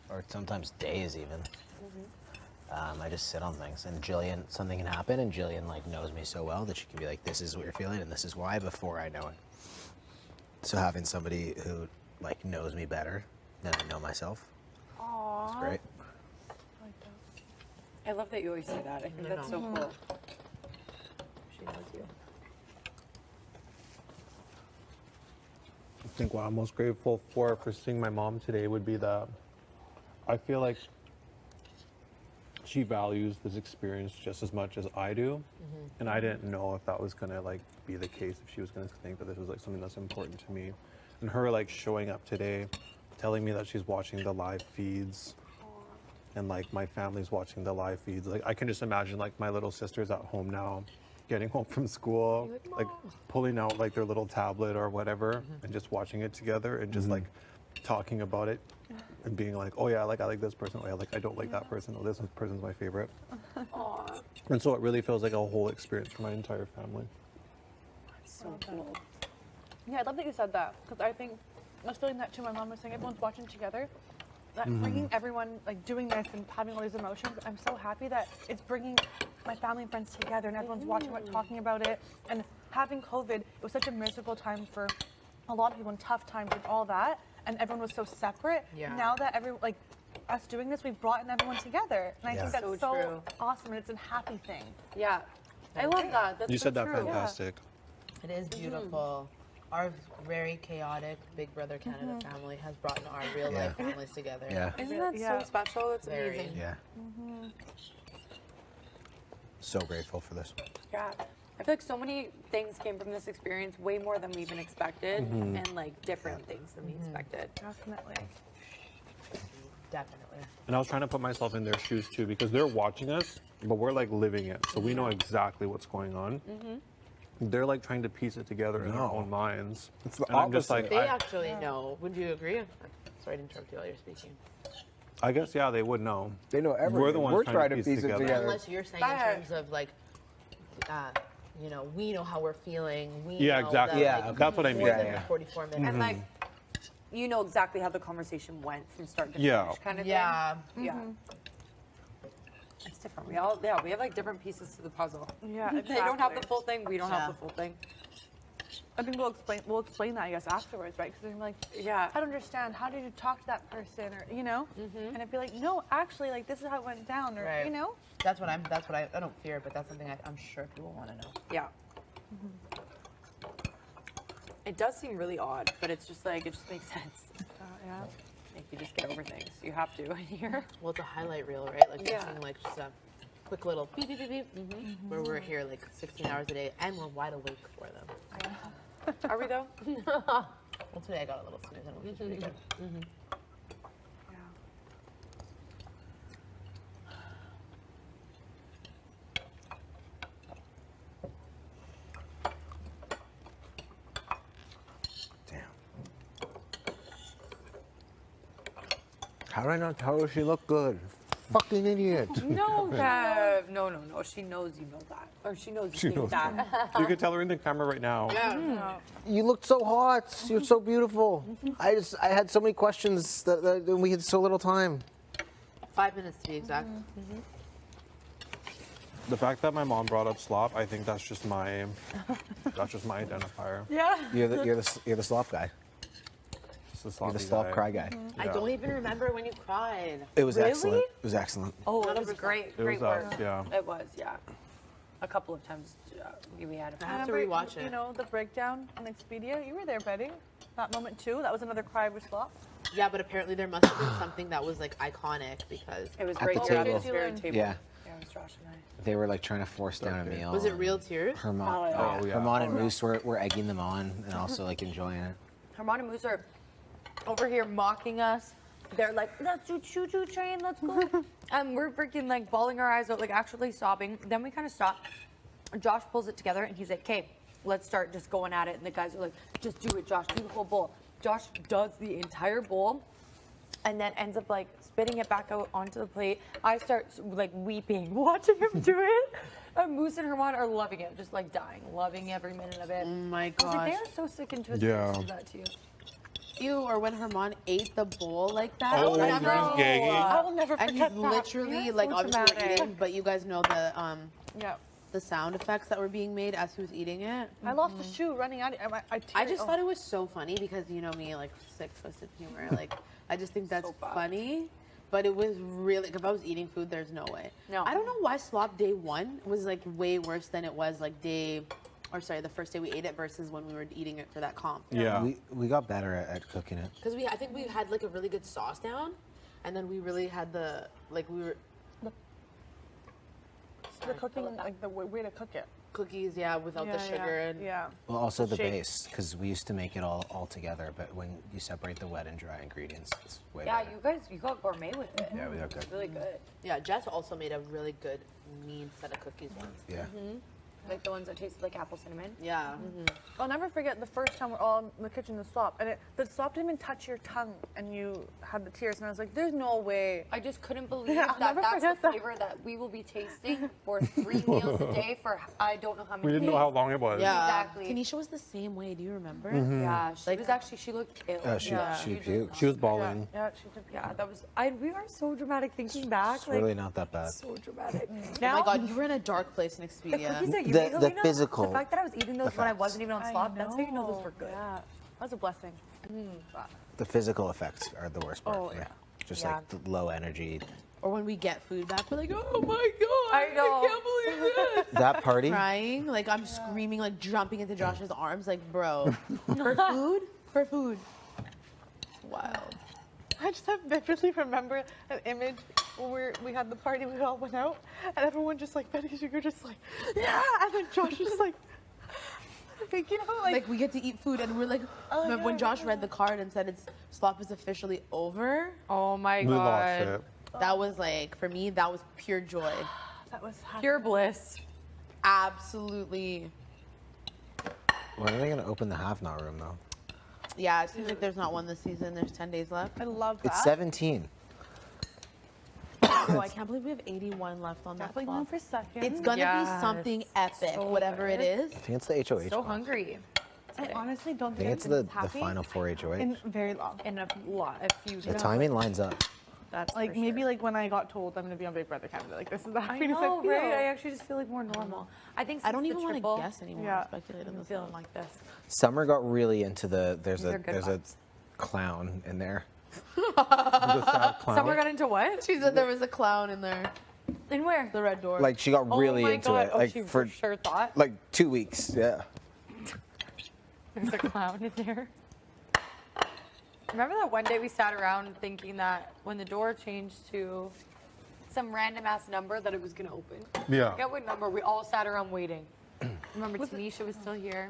or sometimes days even. I just sit on things, and Jillian, something can happen, and Jillian like knows me so well that she can be like, "This is what you're feeling, and this is why," before I know it. So having somebody who like knows me better than I know myself, is great. I love that you always say that. I think that's so cool. She knows you. I think what I'm most grateful for seeing my mom today would be that I feel like she values this experience just as much as I do, and I didn't know if that was gonna like be the case, if she was gonna think that this was like something that's important to me. And her like showing up today, telling me that she's watching the live feeds, and like my family's watching the live feeds. Like I can just imagine like my little sister's at home now, getting home from school, like pulling out like their little tablet or whatever, and just watching it together and just like talking about it and being like, "Oh yeah, like I like this person. Oh yeah, like I don't like that person. Oh, this person's my favorite." And so it really feels like a whole experience for my entire family. So cool. Yeah, I love that you said that, because I think I was feeling that too. My mom was saying everyone's watching together. That bringing everyone, like doing this and having all these emotions, I'm so happy that it's bringing my family and friends together, and everyone's watching it, talking about it. And having COVID, it was such a miserable time for a lot of people, and tough times and all that. and everyone was so separate. Yeah. Now that like us doing this, we've brought in everyone together, and I think that's So so true. awesome, and it's a happy thing. Yeah. I love that. That's You so said that true. fantastic. It is beautiful. Our very chaotic Big Brother Canada family has brought in our real life families together. Yeah. Isn't that Yeah. so special? It's Very. amazing. Yeah. So grateful for this. Yeah. I feel like so many things came from this experience, way more than we even expected, and like different things than we expected. Definitely. Definitely. And I was trying to put myself in their shoes too, because they're watching us, but we're like living it, so we know exactly what's going on. They're like trying to piece it together in their own minds. It's the And I'm just opposite. like, They I, actually know. Would you agree? Sorry to interrupt you while you're speaking. I guess yeah, they would know. They know everything. We're the ones We're trying trying to to piece piece it together. together. Unless you're saying in terms of like, you know, we know how we're feeling. We Yeah, know exactly. that, Yeah, like, okay. That's what I more mean. than Yeah, yeah. 44 minutes. And like, you know exactly how the conversation went from start to Yeah. finish, kind of Yeah. thing. Yeah. It's different. We have like different pieces to the puzzle. Yeah, They don't have the exactly. full thing. We don't Yeah. have the full thing. I think we'll explain that, I guess, afterwards, right? Because they're like, Yeah. I don't understand. How did you talk to that person, or you know? And I'd be like, no, actually, like this is how it went down, or Right. you know? That's what I don't fear, but that's something I'm sure people want to know. Yeah. It does seem really odd, but it's just like, it just makes sense. Yeah. Like you just get over things. You have to in here. Well, it's a highlight reel, right? Like Yeah. something like just a quick little beep beep beep beep, where we're here like 16 hours a day and we're wide awake for them. Are we though? Well, today I got a little snooze in, which is pretty good. Damn. How did I not tell her she looked good? Fucking idiot. No, Kev. No. She knows you know that. Or she knows you think that. You could tell her in the camera right now. You looked so hot. You're so beautiful. I had so many questions that we had so little time. 5 minutes to be exact. The fact that my mom brought up slop, I think that's just my identifier. Yeah. You're the slop guy. Just a You're sloppy the slop guy. cry guy. I don't even remember when you cried. It was Really? excellent. It was excellent. Oh, it was great. It Great was work. us, yeah. It was, yeah. A couple of times we had I have to Remember, rewatch it. You know, the breakdown on Expedia? You were there, Betty. That moment too. That was another cry with slop. Yeah, but apparently there must have been something that was like iconic because It was At great. the too. It table. was very table. Yeah. Yeah, it was Josh and I. They were like trying to force down a meal. was it and real tears? Herman, Oh, yeah. Oh, yeah. Herman and Moose were egging them on and also like enjoying it. Herman and Moose are over here mocking us. They're like, let's do choo-choo train, let's go. And we're freaking like bawling our eyes out, like actually sobbing. Then we kind of stop. Josh pulls it together and he's like, okay, let's start just going at it. And the guys are like, just do it, Josh, do the whole bowl. Josh does the entire bowl and then ends up like spitting it back out onto the plate. I start like weeping, watching him do it. And Moose and Herman are loving it, just like dying, loving every minute of it. Oh my I was gosh. like, they are so sick and twisted Yeah. to do that to you. Ew, or when Herman ate the bowl like that. Oh, remember? he was gagging. I will never And he's forget that. literally Yeah, like so obviously we're traumatic. eating, but you guys know Yeah. the sound effects that were being made as he was eating it. I lost a shoe running out. I just thought it was so funny because you know me, like sick twisted humor. Like I just think that's So bad. funny. But it was really, if I was eating food, there's no way. No. I don't know why slop day one was like way worse than it was like the first day we ate it versus when we were eating it for that comp. Yeah. We got better at cooking it. Because I think we had like a really good sauce down, and then we really had the like we were. the cooking, like the way to cook it. Cookies, yeah, without the sugar and yeah. Well, also the Shake. base, because we used to make it all together, but when you separate the wet and dry ingredients, it's way Yeah, better. you got gourmet with it. Yeah, we got good. Really good. yeah. Jess also made a really good mean set of cookies once. Yeah. Like the ones that tasted like apple cinnamon. Yeah. I'll never forget the first time we're all in the kitchen, the slop, and the slop didn't even touch your tongue, and you had the tears, and I was like, "There's no way." I just couldn't believe Yeah, I'll that never that's the forget that. flavor that we will be tasting for 3 meals a day for I don't know how many We didn't know days. how long it was. Yeah. Exactly. Tanisha was the same way. Do you remember? Yeah, she Like- was actually, she looked ill. Oh, she puked. She was bawling. Yeah, she did. Yeah, that was, we are so dramatic thinking back. It's like, really not that bad. so dramatic. Oh Now, my God, you were in a dark place in the Expedia. cookies that you The- made, the Helena, physical the fact that I was eating those when I effects. wasn't even on slop, that's how you know those were good. Yeah, that was a blessing. The physical effects are the worst part. Oh, for me. yeah. Just Yeah. like the low energy. Or when we get food back, we're like, oh my god, I know. can't believe this. That party? Crying, like I'm screaming, like jumping into Josh's arms, like bro, for food, for food. Wild. I just have vividly remember an image where we had the party, we all went out, and everyone just like, Betty, you're just like, yeah, and then Josh was just like, you know, Like we get to eat food, and we're like, Oh, remember when yeah, Josh read the card and said it's slop is officially over? Oh my We lost god. it. That was like, for me, that was pure joy. that was Pure bliss. Absolutely. When are they gonna open the Have-Not room though? Yeah, it seems like there's not one this season. There's 10 days left. I love that. It's 17. Oh, I can't believe we have 81 left on that Definitely clock. going for second. It's gonna Yes. be something epic, So whatever it good. is. I think it's the HOH. So one. hungry. I honestly don't I think think it's I've the been happy final 4 HOH. in very long. In a few The timing lines up. That's Like for maybe sure. like when I got told I'm gonna be on Big Brother Canada, like this is the I happiness know, I feel. right? I actually just feel like more normal. I think I don't since even the want to triple, guess anymore. Yeah. Speculate on I'm this. feeling like this. Summer got really into the These are good there's a vibes. clown in there. The sad clown. Summer got into what? She said there was a clown in there. In where? The red door. Like she got really oh my into god. it. Oh, Like she for for sure thought like 2 weeks. Yeah. there's a clown in there. Remember that one day we sat around thinking that when the door changed to some random ass number that it was gonna open? Yeah. I forget what number. We all sat around waiting. Remember Tanisha was still here.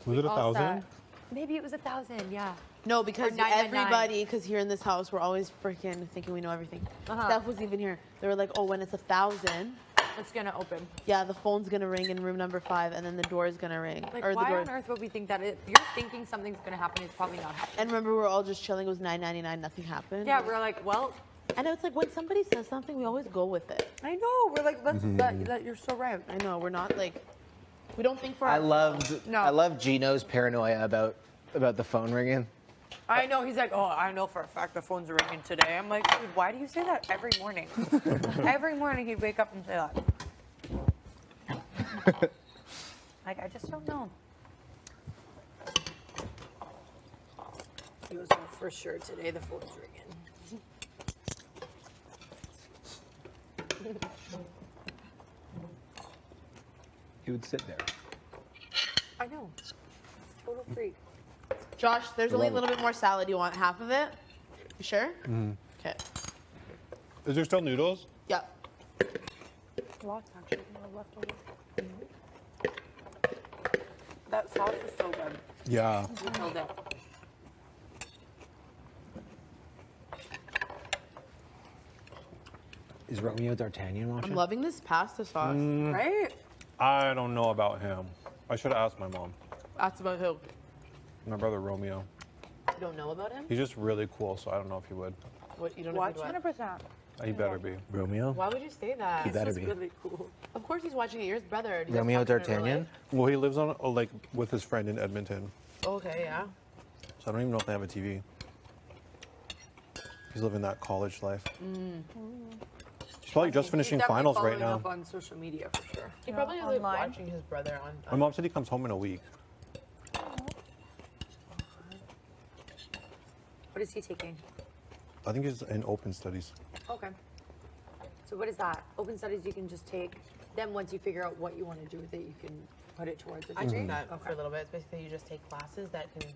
Was it All 1,000? sat. Maybe it was 1,000. Yeah. no, because Or 999. everybody, because here in this house, we're always freaking thinking we know everything. Steph was even here. They were like, oh, when it's 1,000, It's gonna open. yeah, the phone's gonna ring in room number 5, and then the door is gonna ring. Like, or the why door. on earth would we think that if you're thinking something's gonna happen, it's probably not happening? And remember, we're all just chilling. It was $9.99. Nothing happened. Yeah, we're like, well, I know it's like when somebody says something, we always go with it. I know. We're like, that you're so right. I know we're not like, we don't think for. I ourselves. love Gino's paranoia about the phone ringing. I know. He's like, oh, I know for a fact the phone's ringing today. I'm like, dude, why do you say that every morning? Every morning he'd wake up and say that. Like, I just don't know. He goes, oh, for sure today the phone's ringing. He would sit there. I know. Total freak. Josh, there's only a love little bit more salad. You want half of it? You sure? Okay. Is there still noodles? Yep. Lots actually. No leftover. That sauce is so good. Yeah. You killed it. Is Romeo D'Artagnan watching? I'm loving this pasta sauce. Right? I don't know about him. I should have asked my mom. That's about who? My brother Romeo. You don't know about him? He's just really cool, so I don't know if he would. What you don't know Watch what? 100%. He better be. Romeo? Why would you say that? He better It's be. really cool. Of course he's watching it. You're his brother. Do you guys Romeo talk in real D'Artagnan? life? Well, he lives on like with his friend in Edmonton, Okay, yeah. so I don't even know if they have a TV. He's living that college life. He's probably just finishing He's definitely finals right following now. up on social media for sure. He probably is like online. watching his brother on. My mom said he comes home in a week. What is he taking? I think he's in open studies. Okay. So what is that? Open studies you can just take. Then once you figure out what you want to do with it, you can put it towards a I degree. took that for a little bit. It's basically you just take classes that can.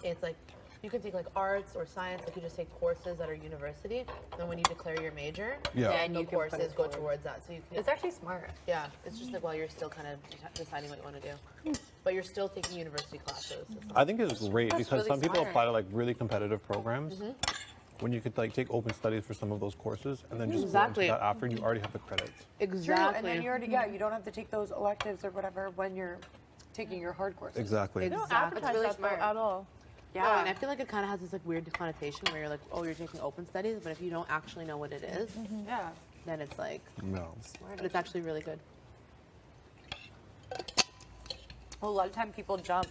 It's like you can take like arts or science. Like you just take courses that are university. And when you declare your major, Yeah. then you the can put courses it go towards. towards that. So you can. It's actually smart. Yeah, it's just like while you're still kind of deciding what you want to do, but you're still taking university classes. I think it's great That's because really some people smart. apply to like really competitive programs. When you could like take open studies for some of those courses and then just Exactly. go into that after you already have the credits. Exactly. True, and then you already, you don't have to take those electives or whatever when you're taking your hard courses. Exactly. They don't Exactly. advertise really that though smart. at all. Yeah, and I feel like it kind of has this like weird connotation where you're like, oh, you're taking open studies, but if you don't actually know what it is, Yeah. then it's like, No. but it's actually really good. Well, a lot of time people jump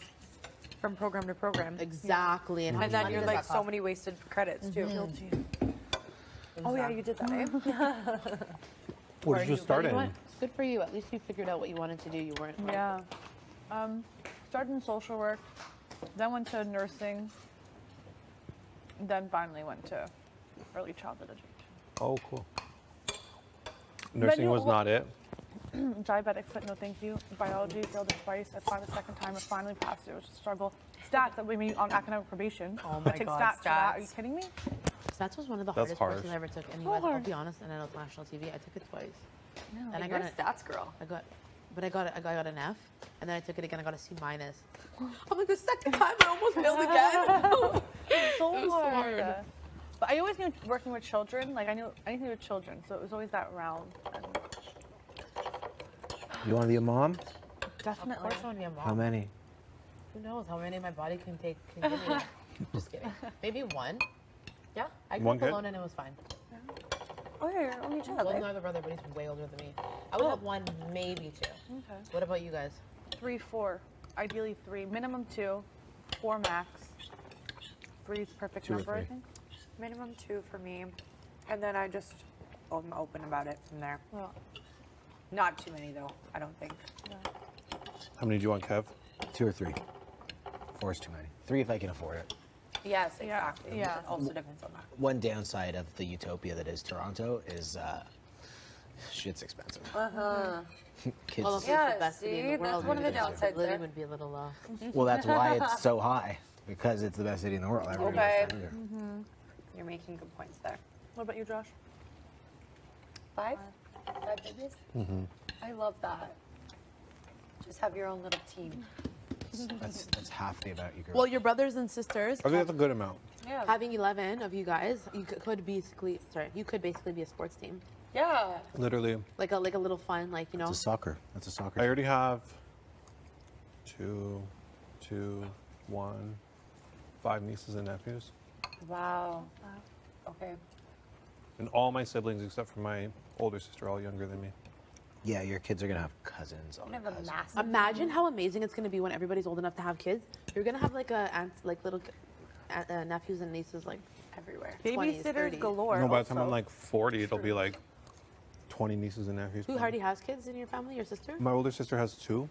from program to program. Exactly, and, how And much then money you're does like that so cost? many wasted credits too. Oh yeah, you did that, eh? What did you start But in? know what? It's good for you. At least you figured out what you wanted to do. You weren't. Yeah. Started in social work, then went to nursing, then finally went to early childhood education. Oh, cool. Nursing was not it. Diabetic said no thank you. Biology failed it twice. I applied the second time and finally passed it. It was a struggle. Stats, that made me on academic probation. Oh my I take God, stats for that. Are you stats. kidding me? Stats was one of the That's hardest courses harsh. I ever took. And you So guys, I'll hard. be honest, and I know it's national TV. I took it twice. And I you're got a stats girl. I got an F, and then I took it again. I got a C minus. I'm like the second time I almost failed again. So It was so hard. hard. But I always knew working with children. Like I knew anything with children, so it was always that realm. And You want to be a mom? Of definitely. course, I want to be a mom. How many? Who knows how many my body can take? Can give me. Just kidding. Maybe one. Yeah, I grew One up kid? alone and it was fine. Oh, you're your only child. Well, eh? another brother, but he's way older than me. I would have one, maybe two. Okay. What about you guys? 3, 4. Ideally 3. Minimum 2. 4 max. 3 is perfect 2 or number, I 3. think. Minimum 2 for me, and then I'm open about it from there. Well, Not too many though, I don't think. How many do you want, Kev? 2 or 3. 4 is too many. 3 if I can afford it. Yes, Yeah, exactly. yeah. It also depends on that. One downside of the utopia that is Toronto is shit's expensive. Kids. Well, it's Yeah, the best city in see, the that's world. one of the maybe cost downsides of living there. would be a little low. Well, that's why it's so high, because it's the best city in the world. Everybody Okay. goes there. You're making good points there. what about you, Josh? 5? 5 babies? I love that. Just have your own little team. That's half the amount you grew Well, up. your brothers and sisters, I think that's a good amount. Yeah. having 11 of you guys, you could basically be a sports team, Yeah. Literally, like a little fun, like you know. It's a soccer. That's a soccer. I already have 1, 5 nieces and nephews. Wow. Okay. And all my siblings, except for my older sister, are all younger than me. Yeah, your kids are gonna have cousins. I have a cousins. massive. Imagine how amazing it's gonna be when everybody's old enough to have kids. You're gonna have like little nephews and nieces like everywhere. 20s, Babysitters 30s. galore. No, by the time I'm also. like 40, it'll be like 20 nieces and nephews. Who probably. already has kids in your family? Your sister? My older sister has 2.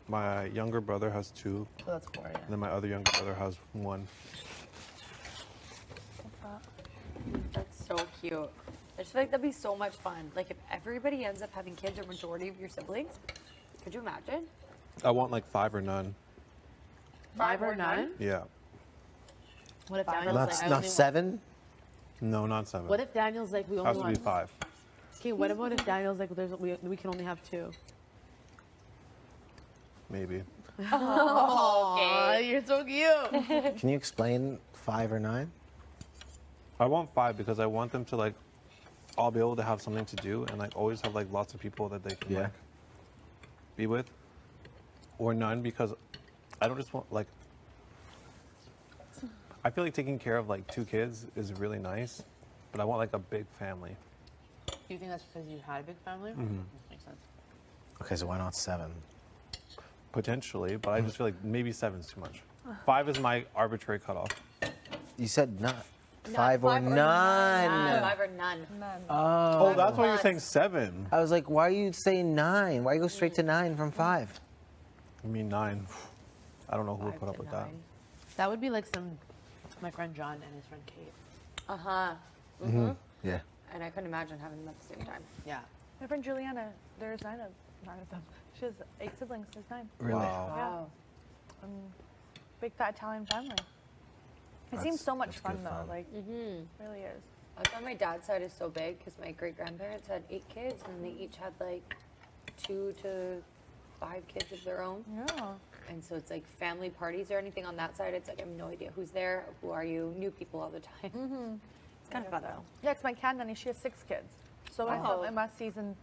My younger brother has 2. Oh, that's 4. Yeah. And then my other younger brother has 1. That's so cute. I just feel like that'd be so much fun. Like if everybody ends up having kids or majority of your siblings, could you imagine? I want like 5 or none. 5 or 9? Yeah. What if Five or Daniel's Not, like, I not only 7? No, not 7. What if Daniel's like, we only Has to be want? 5. Okay, what about if Daniel's like, we can only have 2? Maybe. Oh, you're so cute. Can you explain 5 or 9? I want 5 because I want them to like all be able to have something to do and like always have like lots of people that they can Yeah. like be with. Or none because I don't just want like I feel like taking care of like 2 kids is really nice, but I want like a big family. Do you think that's because you had a big family? Makes sense. Okay, so why not 7? Potentially, but I just feel like maybe 7's too much. 5 is my arbitrary cutoff. You said not 5 or none. 5 or none. Oh, that's why you're saying 7. I was like, why are you saying 9? Why you go straight to 9 from 5? I mean 9. I don't know who would 5 put up to with that. 9. That would be like my friend John and his friend Kate. Uh-huh. Yeah. And I couldn't imagine having them at the same time. Yeah. My friend Juliana, there's 9 of them. She has 8 siblings. There's 9. Really? Wow. Wow. Big fat Italian family. It seems That's- so much that's fun good though. fun. Like, really is. That's why my dad's side is so big because my great grandparents had 8 kids and they each had like 2 to 5 kids of their own. Yeah. And so it's like family parties or anything on that side. It's like I have no idea who's there, who are you, new people all the time. It's kind of fun though. Yeah, it's my cat nanny. She has 6 kids. So when I Wow. saw Emma season,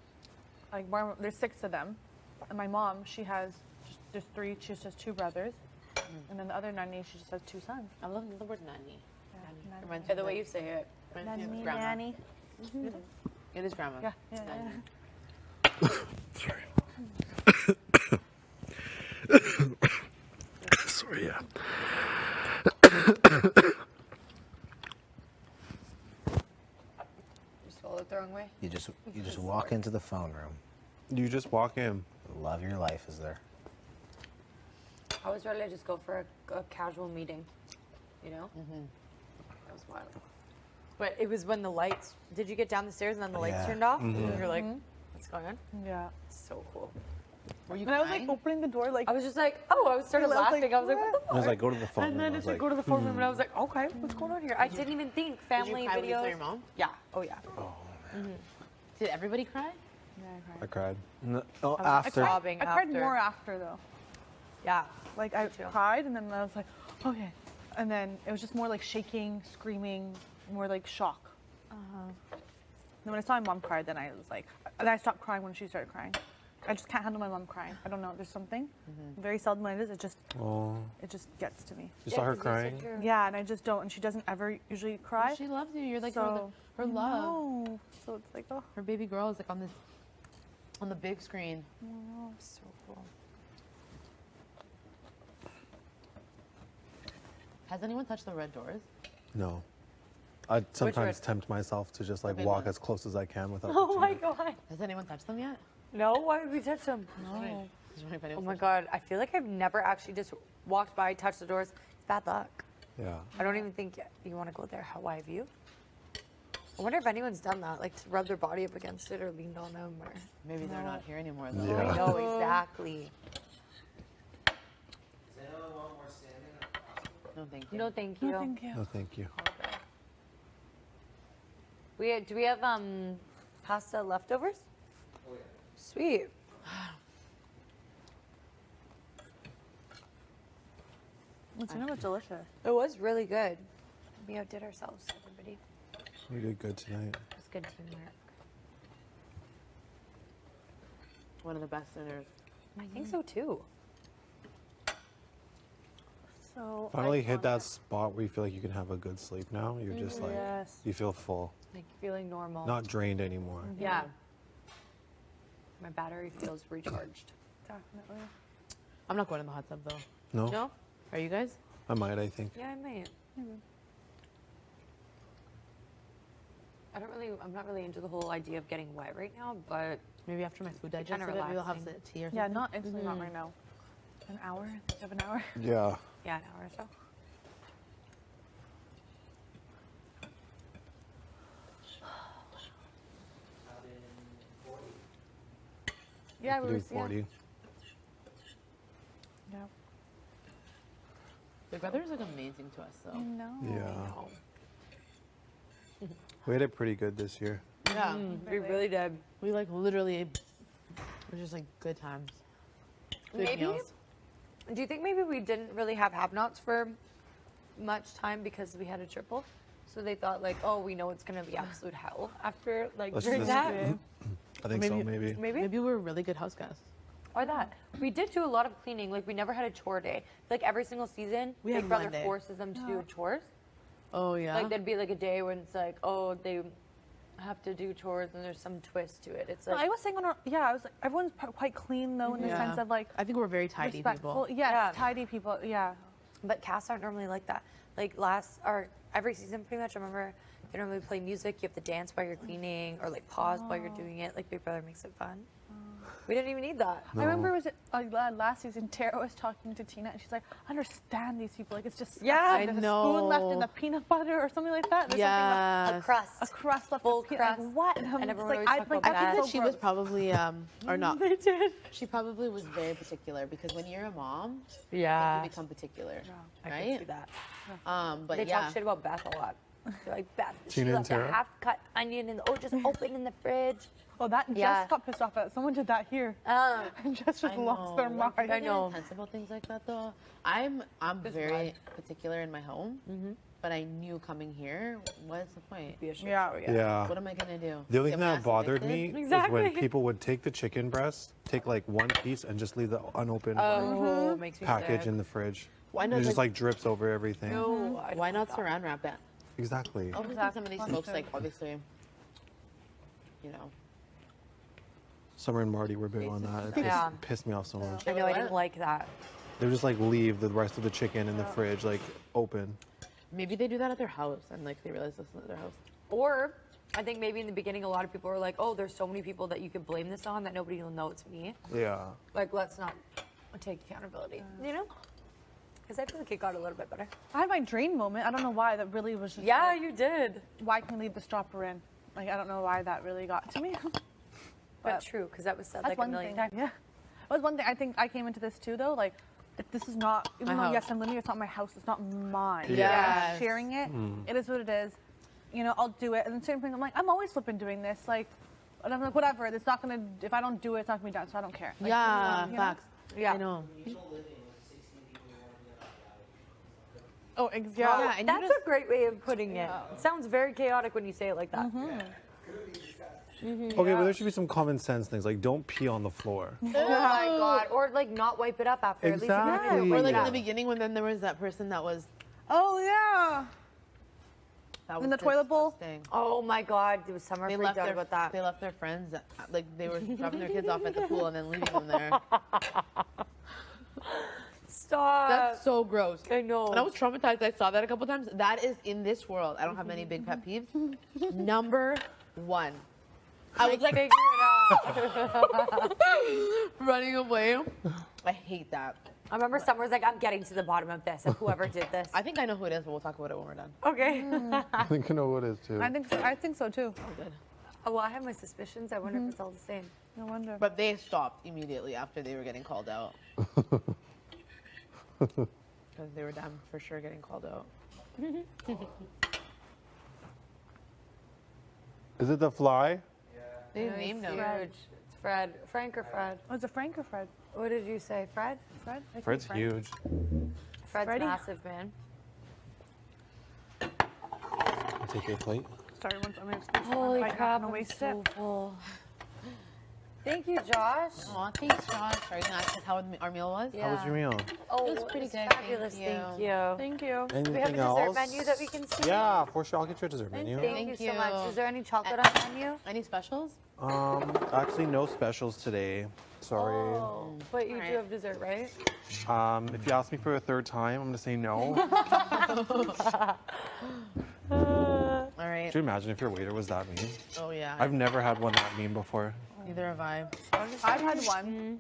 like there's 6 of them, and my mom, she has there's 3. She just has 2 brothers, and then the other nanny, she just has 2 sons. I love the word nanny. nanny. Reminds Yeah, me the of way like- you say it. reminds me of Nanny, grandma. nanny. It is grandma. Yeah, yeah, Nanny. Sorry, yeah. You swallowed it the wrong way. You just walk into the phone room. You just walk in. The love of your life is there. I was ready to just go for a casual meeting, you know? was wild. But it was when the lights. Did you get down the stairs and then the lights Yeah. turned off? And you're like, what's going on? Yeah. So cool. Were you And I was crying? like opening the door, like I was just like, oh, I started I was like, laughing. I was like, what the I was fuck? like, go to the phone. And then I it's was like, like, go to the phone room, and I was like, okay, what's going on here? I didn't even think Did family you cry when you saw videos. your mom? Yeah. Oh yeah. Did everybody cry? I cried. No, I after. sobbing I cried after. more after though. Yeah. Like I too. cried and then I was like, okay. And then it was just more like shaking, screaming, more like shock. And when I saw my mom cry, then I was like, and I stopped crying when she started crying. I just can't handle my mom crying. I don't know. There's something. Very seldom when it is. Oh, It just gets to me. you saw her crying? Yeah, and I just don't. And she doesn't ever usually cry. She loves you. You're like so her love. No. So it's like, oh. Her baby girl is like on the big screen. So cool. Has anyone touched the red doors? No. I sometimes red? tempt myself to just like Okay, walk then. as close as I can without. Oh touching my it. god. Has anyone touched them yet? No, why would we touch them? No. Oh my god, I feel like I've never actually just walked by, touched the doors. It's bad luck. Yeah. I don't even think you want to go there. Why have you? I wonder if anyone's done that, like to rub their body up against it or leaned on them or. Maybe they're not here anymore though. Yeah. I know, exactly. No, thank you. No, thank you. No, thank you. No, thank you. Do we have pasta leftovers? Oh yeah. Sweet. It's it was delicious. It was really good. We outdid ourselves, everybody. You did good tonight. It was good teamwork. One of the best dinners. I think so too. So Finally hit that spot where you feel like you can have a good sleep now. You're just like, yes. you feel full, Like feeling normal. not drained anymore. Yeah. My battery feels recharged. Definitely. I'm not going in the hot tub though. No? No? Are you guys? I might, I think. Yeah, I might. I'm not really into the whole idea of getting wet right now, but Maybe after my food kinda digested it, maybe I'll have relaxing. some tea or something. Yeah, not instantly, not right now. An hour? You have an hour? Yeah. yeah, an hour or so. Yeah, we Do were 40. Yeah. The weather is like amazing to us though. No. Yeah. We had it pretty good this year. Yeah. We really did. We like literally, it was just like good times. Good Maybe. meals. Do you think maybe we didn't really have have-nots for much time because we had a triple? So they thought like, oh, we know it's gonna be absolute hell after like Let's during just- that. I think so, maybe. Maybe. Maybe we were really good house guests. Or that. We did do a lot of cleaning. Like we never had a chore day. Like every single season, We Big had Brother one day. forces them to do chores. Oh yeah. Like there'd be like a day when it's like, oh, they have to do chores and there's some twist to it. It's No, like I was saying on our, yeah, I was like, everyone's quite clean though in the Yeah. sense of like I think we're very tidy respectful. people. Yes, Yeah. tidy people. Yeah. But casts aren't normally like that. Like every season pretty much, I remember they normally play music, you have to dance while you're cleaning or like pause while you're doing it. Like Big Brother makes it fun. We didn't even need that. I remember it was last season. Tara was talking to Tina, and she's like, "I understand these people. Like it's just Yeah, there's I a spoon left in know. the peanut butter or something like that. There's Yeah. A crust. something left, a crust left. Full in the peanut. crust. Like, what? And I'm And just everyone like, always I talk like about I I feel think so that she was gross. probably or not. They did. She probably was very particular because when you're a mom, Yeah. you become particular, I right? can see that. But They yeah, talk shit about Beth a lot. They're like, Beth, she Tina and left a Tara? half-cut onion and just open in the fridge. Oh, that Yeah. Jess got pissed off at. Someone did that here, and Jess just lost their mind. Like, I know. Intense about things like that though. I'm very particular in my home, but I knew coming here, what's the point? Be a shit Yeah. show, Yeah. What am I gonna do? The only Get thing my that ass bothered evicted? me Exactly. is when people would take the chicken breast, take like one piece, and just leave the unopened Oh, makes me package sick. in the fridge. Why And not it just like, like drips over everything. No, I don't why not like that. saran wrap it? Exactly. Obviously, some of these folks like obviously, you know. Summer and Marty were big on that. It Yeah. pissed me off so much. I know, I What? didn't like that. They would just like leave the rest of the chicken in the fridge like open. Maybe they do that at their house and like they realize this is at their house. Or I think maybe in the beginning a lot of people were like, oh, there's so many people that you could blame this on that nobody will know it's me. Yeah. Like, let's not take accountability, you know? Because I feel like it got a little bit better. I had my drain moment. I don't know why. That really was just. Yeah, like, you did. why can you leave the stopper in? Like, I don't know why that really got to me. But true, because that was said That's like a one million thing. times. Yeah. That was one thing. I think I came into this too, though. Like, if this is not, even My though, yes, house. I'm living, it's not my house. It's not mine. Yes. I'm sharing it. It is what it is. You know, I'll do it. And then certain things, I'm like, I'm always flipping doing this. Like, and I'm like, whatever. It's not going to, if I don't do it, it's not going to be done. So I don't care. Like, Yeah, you know? facts. Yeah. I know. Oh, exactly. Yeah, and you That's just- a great way of putting it. It sounds very chaotic when you say it like that. Okay, but there should be some common sense things like don't pee on the floor. Oh my god. Or like not wipe it up after. At least if you're gonna Exactly. do it, Or wipe like it in the up. beginning when then there was that person that was Oh, yeah. that In was the toilet bowl? disgusting. Oh my god, there was summer They freaked left out their about that. They left their friends like they were dropping their kids off at the pool and then leaving them there. Stop. That's so gross. I know. And I was traumatized. I saw that a couple times. That is in this world. I don't have many big pet peeves. Number one. I was like Figure it out. running away. I hate that. I remember Summer was like, I'm getting to the bottom of this, of whoever did this. I think I know who it is, but we'll talk about it when we're done. Okay. I think I know what it is too. I think so too. Oh, good. Oh, well, I have my suspicions. I wonder if it's all the same. No wonder. But they stopped immediately after they were getting called out. Because they were damn for sure getting called out. Is it the fly? They named them. Huge. It's Fred. Frank or Fred? Was it Frank or Fred? What did you say, Fred? Fred? I think Fred's Fred. huge. Fred's Freddie? massive, man. Take your plate. Sorry, once I'm going to Holy I'm crap, gonna I'm waste so it. full. Thank you, Josh. Aw, thanks, Josh. Are you gonna ask us how our meal was? How was your meal? Oh, It was pretty it's good, Fabulous, thank you. thank you. Thank you. Anything We have a dessert else? menu that we can see. Yeah, for sure. I'll get you a dessert menu. Thank you Thank so much. you. Is there any chocolate on the menu? Any specials? Actually, no specials today. Sorry. Oh, but you do Alright. have dessert, right? If you ask me for a third time, I'm gonna say no. All right. Could you imagine if your waiter was that mean? Oh yeah. I've never had one that mean before. Neither have I. I've had one.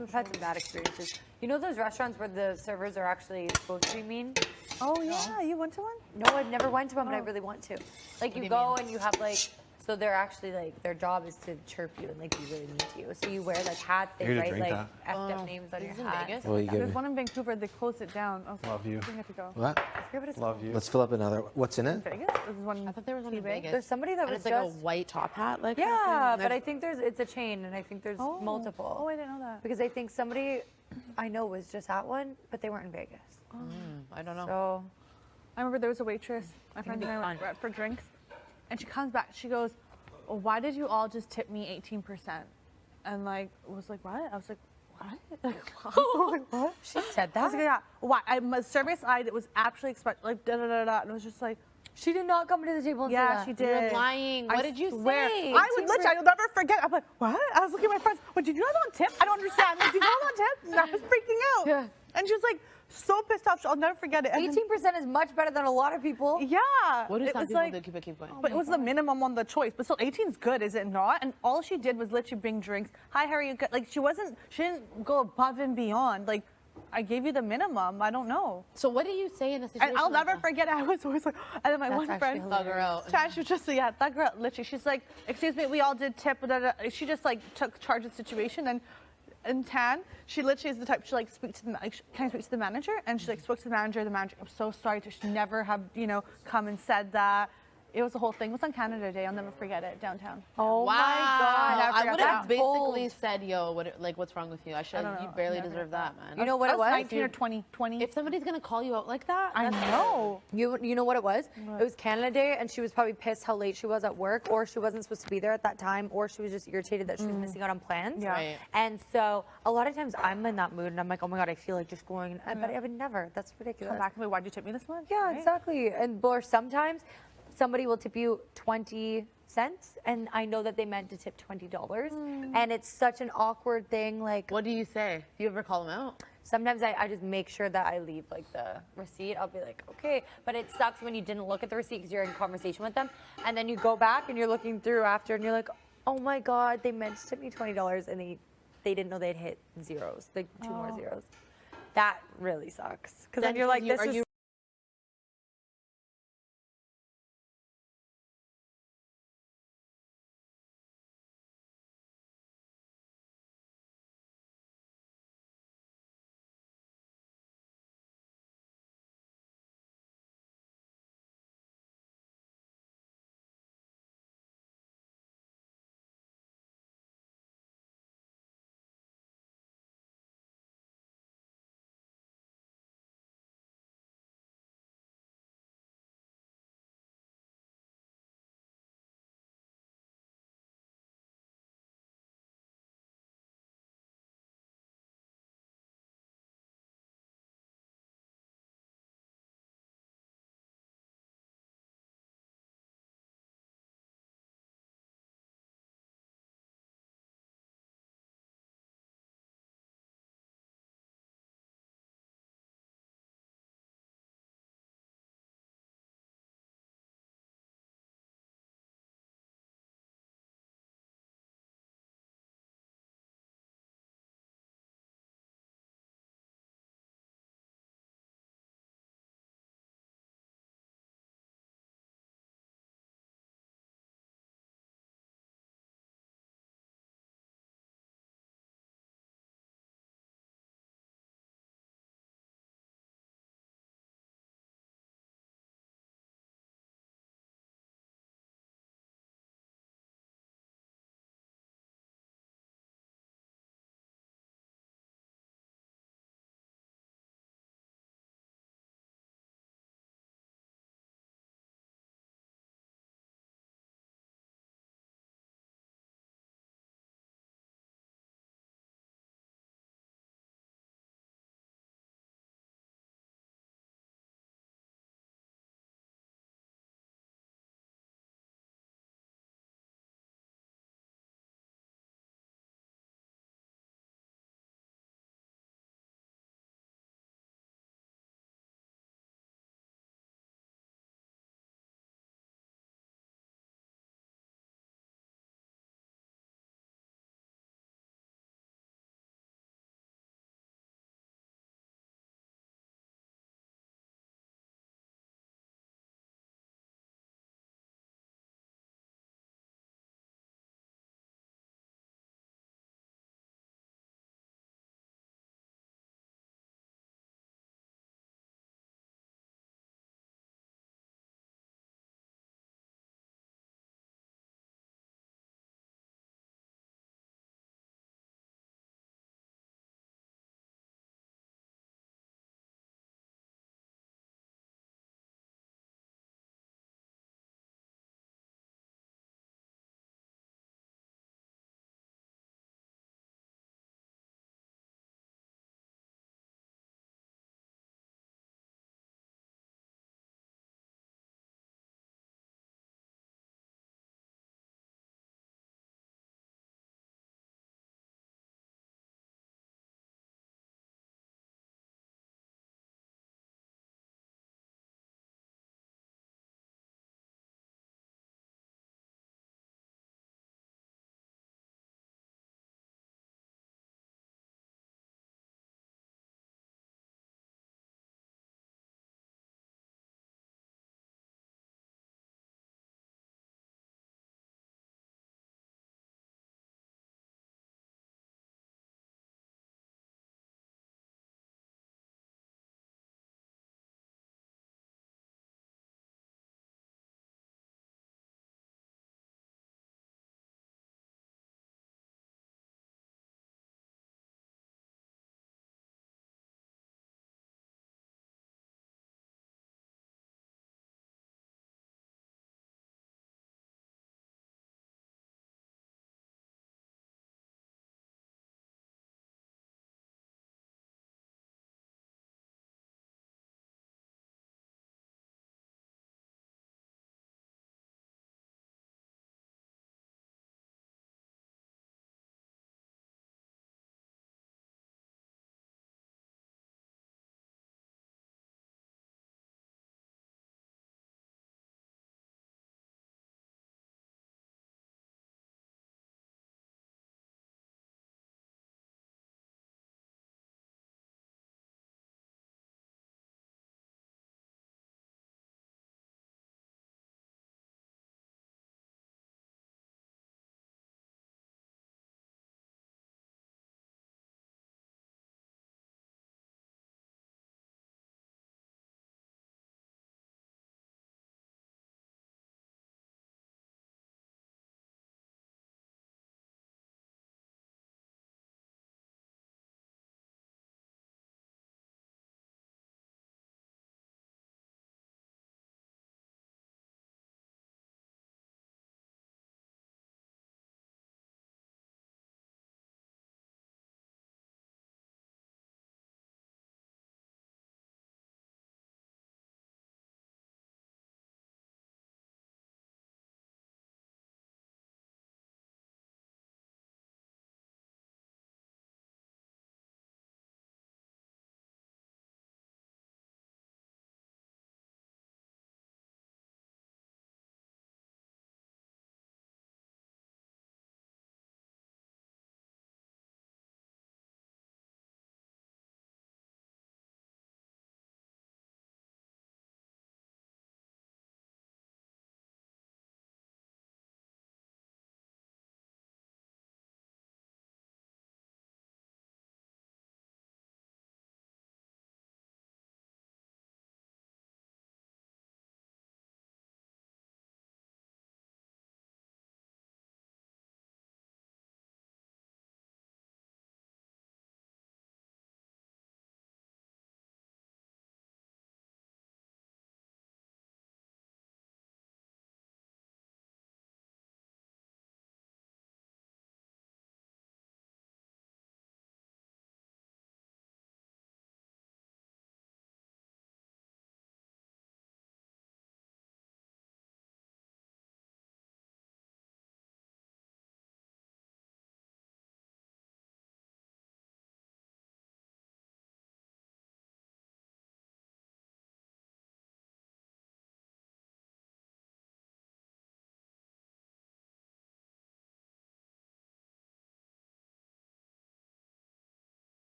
I've had some bad experiences. You know those restaurants where the servers are actually supposed to be mean? Oh, yeah. You went to one? No, I've never went to one, but I really want to. Like do you you go mean? and you have like, so they're actually like, their job is to chirp you and like be really mean to you. So you wear like hats, they Here to write drink like that. effed up names on your This is in hat. Vegas? Well, you There's give one in Vancouver. They closed it down. I was Love you. I think I have to go. What? I forget what it's Love called. you. Let's fill up another. What's in it? Vegas? There's one. I thought there was one in T-Bag. Vegas. There's somebody that And was it's like just, a white top hat, like. yeah, but I I think it's a chain and I think there's Oh. multiple. Oh, I didn't know that. Because I think somebody I know was just at one, but they weren't in Vegas. I don't know. So I remember there was a waitress. My friend be and I went fun. out for drinks, and she comes back. She goes, well, "Why did you all just tip me 18%?" And like, was like, "What?" I was like, "What?" Like, I was like, "What?" she said I was that. like, "Yeah." Why? I'm a service side. It was actually expect like da da da da, and it was just like, She did not come to the table and say "Yeah, that. she did." You're lying. What did you swear. say? I would literally. I'll never forget. I'm like, "What?" I was looking at my friends. What did you guys on tip? I don't understand. Like, did you guys on tip? And I was freaking out. Yeah. And she was like, so pissed off. I'll never forget it. And then- 18% is much better than a lot of people. Yeah. What do it some was people like, do? Keep going. But it was the minimum on the choice. But still, 18 is good, is it not? And all she did was literally bring drinks. Hi, how are you? Like, she didn't go above and beyond. Like, I gave you the minimum. I don't know. So what do you say in a situation? And I'll like never that? forget it. I was always like, and then my That's one actually friend, Thug her out. Tash was just, yeah, that girl, literally, she's like, excuse me, we all did tip. Da, da, da. She just like took charge of the situation. And Tan, she literally is the type to like speak to the like, can I speak to the manager? And she like spoke to the manager. The manager, I'm so sorry to never have come and said that. It was the whole thing. It was on Canada Day. I'll never forget it downtown. Oh Wow. my God. Never I forgot would that. have basically Bold. said, yo, what's wrong with you? I don't You know. barely Never deserve forgot. that, man. You know what I it was was? 19 or 20. If somebody's gonna call you out like that, I that's- know. You know what it was? It was Canada Day, and she was probably pissed how late she was at work, or she wasn't supposed to be there at that time, or she was just irritated that she was missing out on plans. Yeah. Right. And so a lot of times I'm in that mood, and I'm like, oh my God, I feel like just going. But I would never. That's ridiculous. Come back and be, why'd you tip me this much? Yeah, Right? exactly. And or sometimes somebody will tip you 20 cents, and I know that they meant to tip $20, and it's such an awkward thing. Like What do you say? Do you ever call them out? sometimes I just make sure that I leave like the receipt. I'll be like, okay, but it sucks when you didn't look at the receipt because you're in conversation with them, and then you go back and you're looking through after, and you're like, oh my God, they meant to tip me $20, and they didn't know they'd hit zeros, like two more zeros. That really sucks. Because then Then you're like, this are is you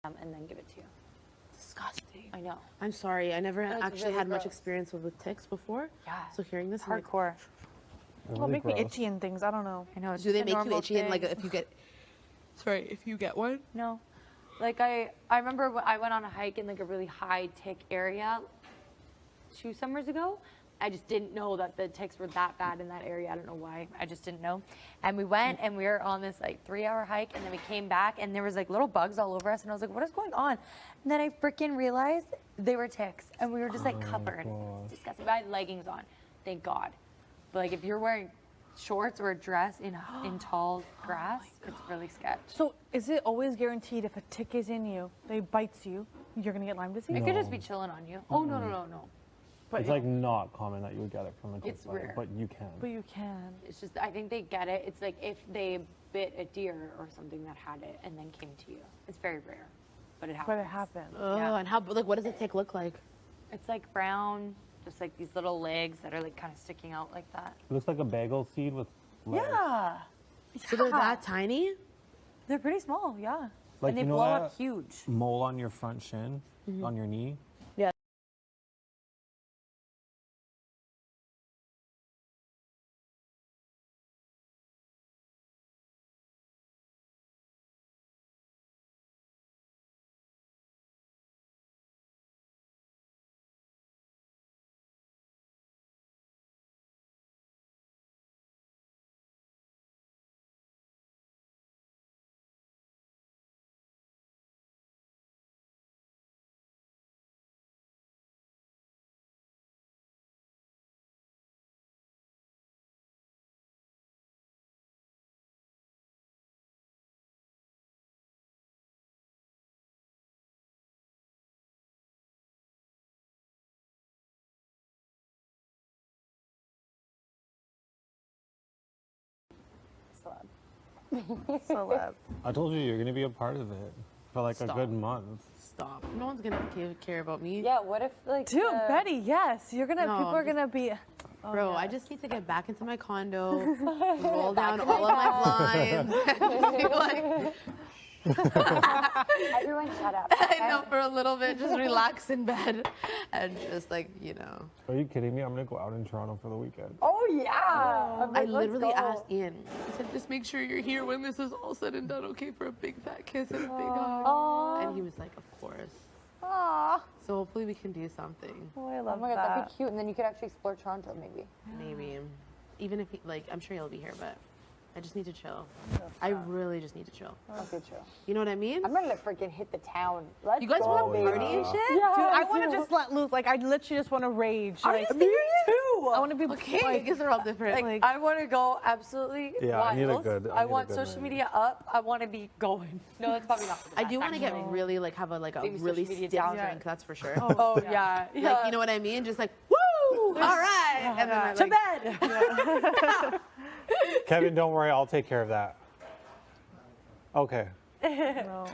some and then give it to you. Disgusting. I know. I'm sorry. I never it's actually really had much gross. experience with ticks before. Yeah. So hearing this, I'm like, Hardcore. Well, Really make me gross. itchy and things. I don't know. I know. It's do they just a make you normal itchy? And like, thing. if you get, sorry, if you get one. No. Like I remember when I went on a hike in like a really high tick area 2 summers ago. I just didn't know that the ticks were that bad in that area. I don't know why. I just didn't know. And we went and we were on this like 3-hour hike and then we came back and there was like little bugs all over us and I was like, what is going on? And then I freaking realized they were ticks and we were just like covered. It's disgusting. I had leggings on, thank God. But like if you're wearing shorts or a dress in tall grass, it's really sketch. So is it always guaranteed if a tick is in you, they bites you, you're gonna get Lyme disease? It could just be chilling on you. Oh, no. But It's like not common that you would get it from a tick It's bite, rare. but you can. But you can. It's just, I think they get it. It's like if they bit a deer or something that had it and then came to you. It's very rare, but it happens. But it happens. Oh, Yeah. and how, like, what does a tick look like? It's like brown, just like these little legs that are like kind of sticking out like that. It looks like a bagel seed with legs. Yeah. So they're that tiny? They're pretty small, yeah. Like, And they you know blow that up huge. mole on your front shin, on your knee? Yeah. Celeb. I told you you're going to be a part of it for like Stop. a good month. Stop. No one's gonna care about me. Yeah, what if like Dude, Betty, yes. You're gonna, No, people are just- gonna be. Bro, I just need to get back into my condo, roll down all of my blinds, and just be like, everyone shut up. I know, for a little bit, just relax in bed, and just like, you know. Are you kidding me? I'm going to go out in Toronto for the weekend. Oh yeah. I'm I like, let's literally go. asked Ian, I said, just make sure you're here when this is all said and done, okay, for a big fat kiss and a big hug. And he was like, of course. Aw. So hopefully we can do something. Oh, I Oh love my god, that. that'd be cute. And then you could actually explore Toronto maybe. Maybe. Even if he, like, I'm sure he'll be here, but I just need to chill. I really just need to chill. Okay, true. You know what I mean? I'm ready to freaking hit the town. Let's You guys go, want to baby. party and shit? Dude, I want to just let loose. Like, I literally just want to rage. Like, Me too. I want to be Okay, I like, guess they're all different. Like, I want to go absolutely Yeah, wild. I need a good- I I need a want good social night. media up. I want to be going. No, that's probably not for the I best, do want to get actually. really, like, have a Maybe really social media stiff down. drink, that's for sure. Oh yeah. Like, you know what I mean? Just like, woo! All right! And then I, To like, bed. Kevin, don't worry. I'll take care of that. Okay. no.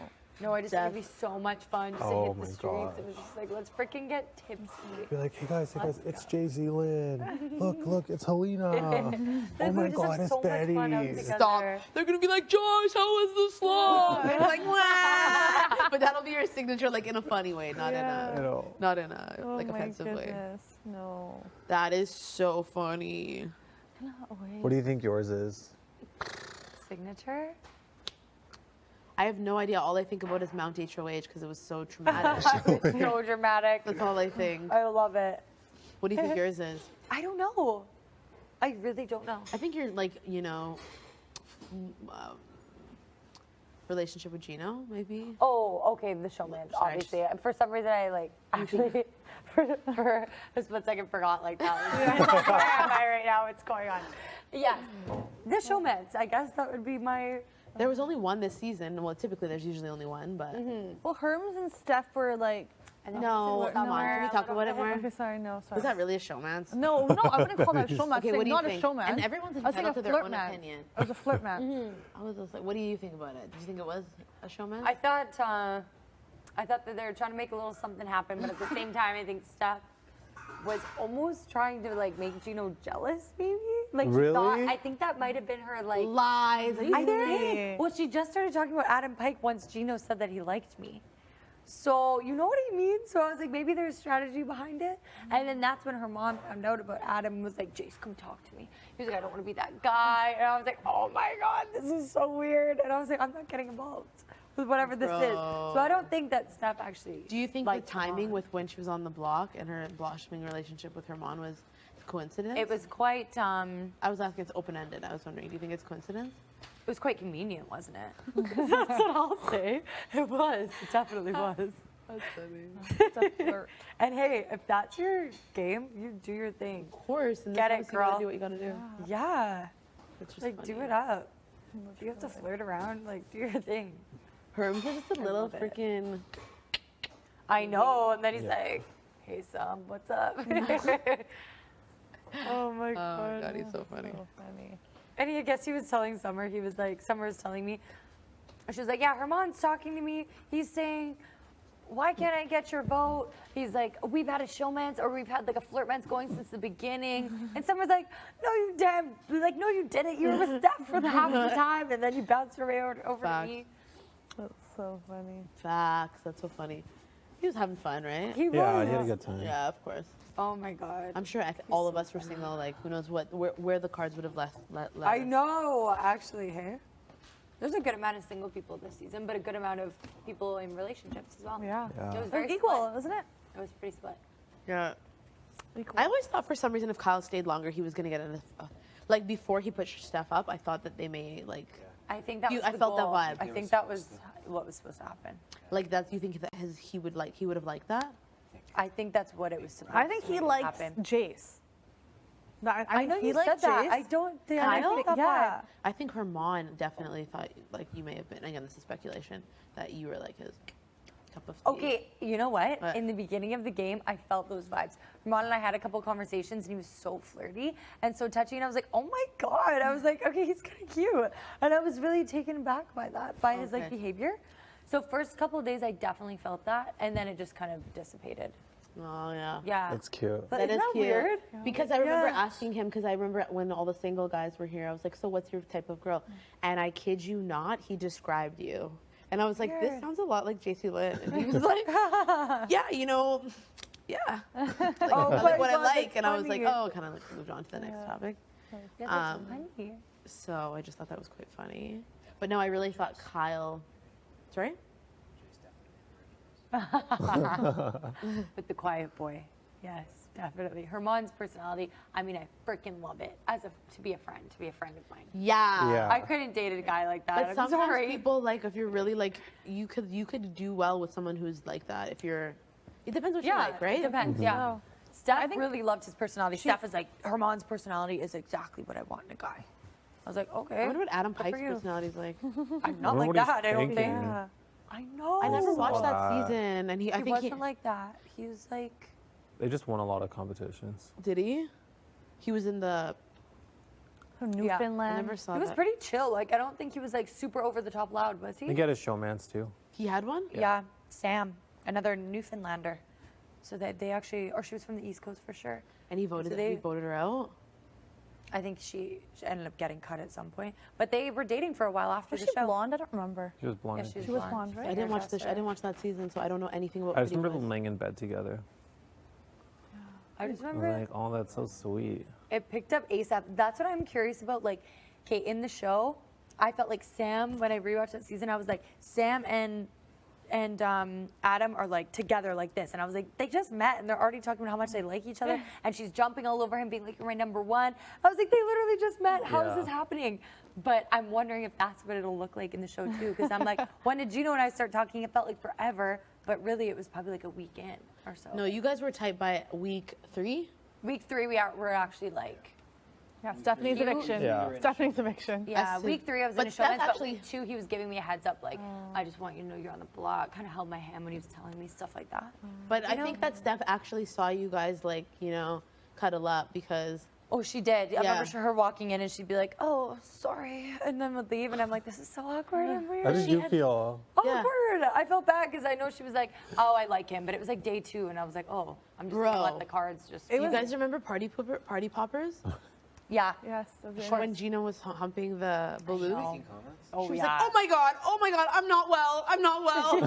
No, I just think it'd be so much fun just to Oh hit the my streets. gosh. It was just like, let's freaking get tipsy. Be like, hey guys, it's Jay-Z Lynn. Look, it's Helena. Oh Then my we just have God, it's so much Betty. fun out together. stop. They're going to be like, Josh, how was the slot? And like, wow! But that'll be your signature, like, in a funny way, not You in a, know. not in a, Oh like, my offensive way. goodness. No. That is so funny. What do you think yours is? Signature? I have no idea. All I think about is Mount HOH because it was so traumatic. So dramatic. That's all I think. I love it. What do you think yours is? I don't know. I really don't know. I think you're like, you know, relationship with Gino, maybe. Oh, okay, the showman, Sorry, obviously. For some reason, I like actually for a split second forgot like that. Like, where am I right now? What's going on? Yeah, the showman. I guess that would be my. There was only one this season. Well, typically there's usually only one, but Well, Herms and Steph were like. no, come on. Can we talk about it more? Okay, sorry, no, sorry. Was that really a showman? No, I wouldn't call that a showmatch. Okay, thing, what do you not think? a showmatch. And everyone's I was saying entitled a to their flirt own match. opinion. It was a flirt match. I was just like, what do you think about it? Did you think it was a showman? I thought that they were trying to make a little something happen, but at the same time, I think Steph was almost trying to like make Gino jealous, maybe. Like she thought. Really? I think that might have been her like. Lies. Are you I serious? did. Well, she just started talking about Adam Pike once Gino said that he liked me. So you know what I mean? So I was like, maybe there's strategy behind it. And then that's when her mom found out about Adam and was like, Jace, come talk to me. He was like, I don't want to be that guy. And I was like, oh my God, this is so weird. And I was like, I'm not getting involved with whatever this is. So I don't think that Steph actually. Do you think liked the timing Herman. with when she was on the block and her blossoming relationship with Herman was coincidence? It was quite. I was asking, it's open-ended. I was wondering, do you think it's coincidence? It was quite convenient, wasn't it? That's what I'll say. It was. It definitely was. That's funny. It's a flirt. And hey, if that's your game, you do your thing. Of course. And Get this it, house, you gotta girl. do what you gotta do. Yeah. It's just Like, funny. do it up. If you have to flirt around, like, do your thing. Herm's is just a little love it. freaking. I know. And then he's like, hey, Sam, what's up? Oh my Oh God. my God, he's so funny. So funny. And I guess he was telling Summer, he was like, Summer was telling me, she was like, yeah, Herman's talking to me. He's saying, why can't I get your vote? He's like, we've had a showmance or we've had like a flirtmance going since the beginning. And Summer's like, no, you damn, like, no, you didn't. You were with Steph for the half the time. And then you bounced her way over to Facts. me. That's so funny. Facts. That's so funny. He was having fun, right? He Yeah, was. he had a good time. Yeah, of course. Oh my God. I'm sure all of us were single. Like, who knows where the cards would have left I us. know, actually, hey. There's a good amount of single people this season, but a good amount of people in relationships as well. Yeah. It was They're very equal, split. isn't it? It was pretty split. Yeah. Equal. I always thought for some reason if Kyle stayed longer, he was gonna get like before he put Steph up. I thought that they may like I think that was I the felt that goal. vibe. I think that was what was supposed to happen. like that. You think that he would have liked that? I think that's what it was supposed I think he to likes happen. Jace. I know he you liked said that. Jace. I don't think And I I don't think- think yeah. I think Herman definitely thought like you may have been. Again, this is speculation that you were like his cup of tea. Okay, you know what? What? In the beginning of the game, I felt those vibes. Ramon and I had a couple conversations, and he was so flirty and so touchy, and I was like, oh my God. I was like, okay, he's kind of cute. And I was really taken aback by that, by his like Okay. behavior. So first couple of days, I definitely felt that, and then it just kind of dissipated. Oh yeah. Yeah. It's cute. But That isn't is that cute. weird? Because I remember Yeah. asking him, because I remember when all the single guys were here, I was like, so what's your type of girl? And I kid you not, he described you. And I was like, this Weird. sounds a lot like JC Lynn. And he was like, yeah, you know, yeah. Like, Oh I my like what I God, like. that's And I was like, funny. oh, kind of like moved on to the next topic. Yeah, that's Um, funny. So I just thought that was quite funny. But no, I really thought Kyle, sorry? With the quiet boy. Yes, definitely. Herman's personality, I mean, I freaking love it. To be a friend of mine. Yeah. Yeah. I couldn't date a guy like that. But I'm sometimes sorry. people like if you're really like you could do well with someone who's like that if you're. It depends what you like, right? It depends, yeah. So, Steph really loved his personality. Steph is like, Herman's personality is exactly what I want in a guy. I was like, okay. I wonder what Adam good for Pike's you. personality is like. I'm not wonder like what he's that, I don't think. thinking. yeah. I know. I never watched that Wow. season, and I He think wasn't like that. He was like, They just won a lot of competitions. did he? He was in the. From Yeah. I Newfoundland. never saw he was that. pretty chill. Like, I don't think he was like super over the top loud, was he? They get a showmance too. He had one. Yeah, Sam, another Newfoundlander. So they actually, or she was from the East Coast for sure. And he voted. So they- he voted her out. I think she ended up getting cut at some point. But they were dating for a while after Was the she show. blonde? I don't remember. She was blonde. Yeah, She was blonde, right? I didn't watch the. I Hairdresser. didn't watch that season, so I don't know anything about. I just Pretty remember Boys. them laying in bed together. I just I was remember like, oh, that's so sweet. it picked up ASAP. That's what I'm curious about. Like, okay, in the show, I felt like Sam, when I rewatched that season, I was like, Sam and Adam are like together like this. And I was like, they just met and they're already talking about how much they like each other. And she's jumping all over him, being like, you're my number one. I was like, they literally just met. How is Yeah. this happening? But I'm wondering if that's what it'll look like in the show too. Because I'm like, when did Gino and I start talking? It felt like forever. But really, it was probably like a week in or so. No, you guys were tight by week 3. Week 3, we're actually like, Yeah, Stephanie's You- eviction. Yeah. Stephanie's eviction. yeah, see. week 3 I was But in a Steph showmance, but actually- week 2 he was giving me a heads up, like, I just want you to know you're on the block. Kind of held my hand when he was telling me stuff like that. But I know- think that Steph actually saw you guys like cuddle up because. Oh, she did. I Yeah. remember her walking in and she'd be like, oh, sorry, and then would leave, and I'm like, this is so awkward and weird. How did she you had- feel? Yeah. Awkward. I felt bad because I know she was like, oh, I like him, but it was like day 2, and I was like, oh, I'm just gonna Bro. let the cards just. You guys remember Party Poppers? Yeah. Yes. those are- When Gino was humping the balloon. know. She was yeah. like, oh my God, I'm not well. I'm not well.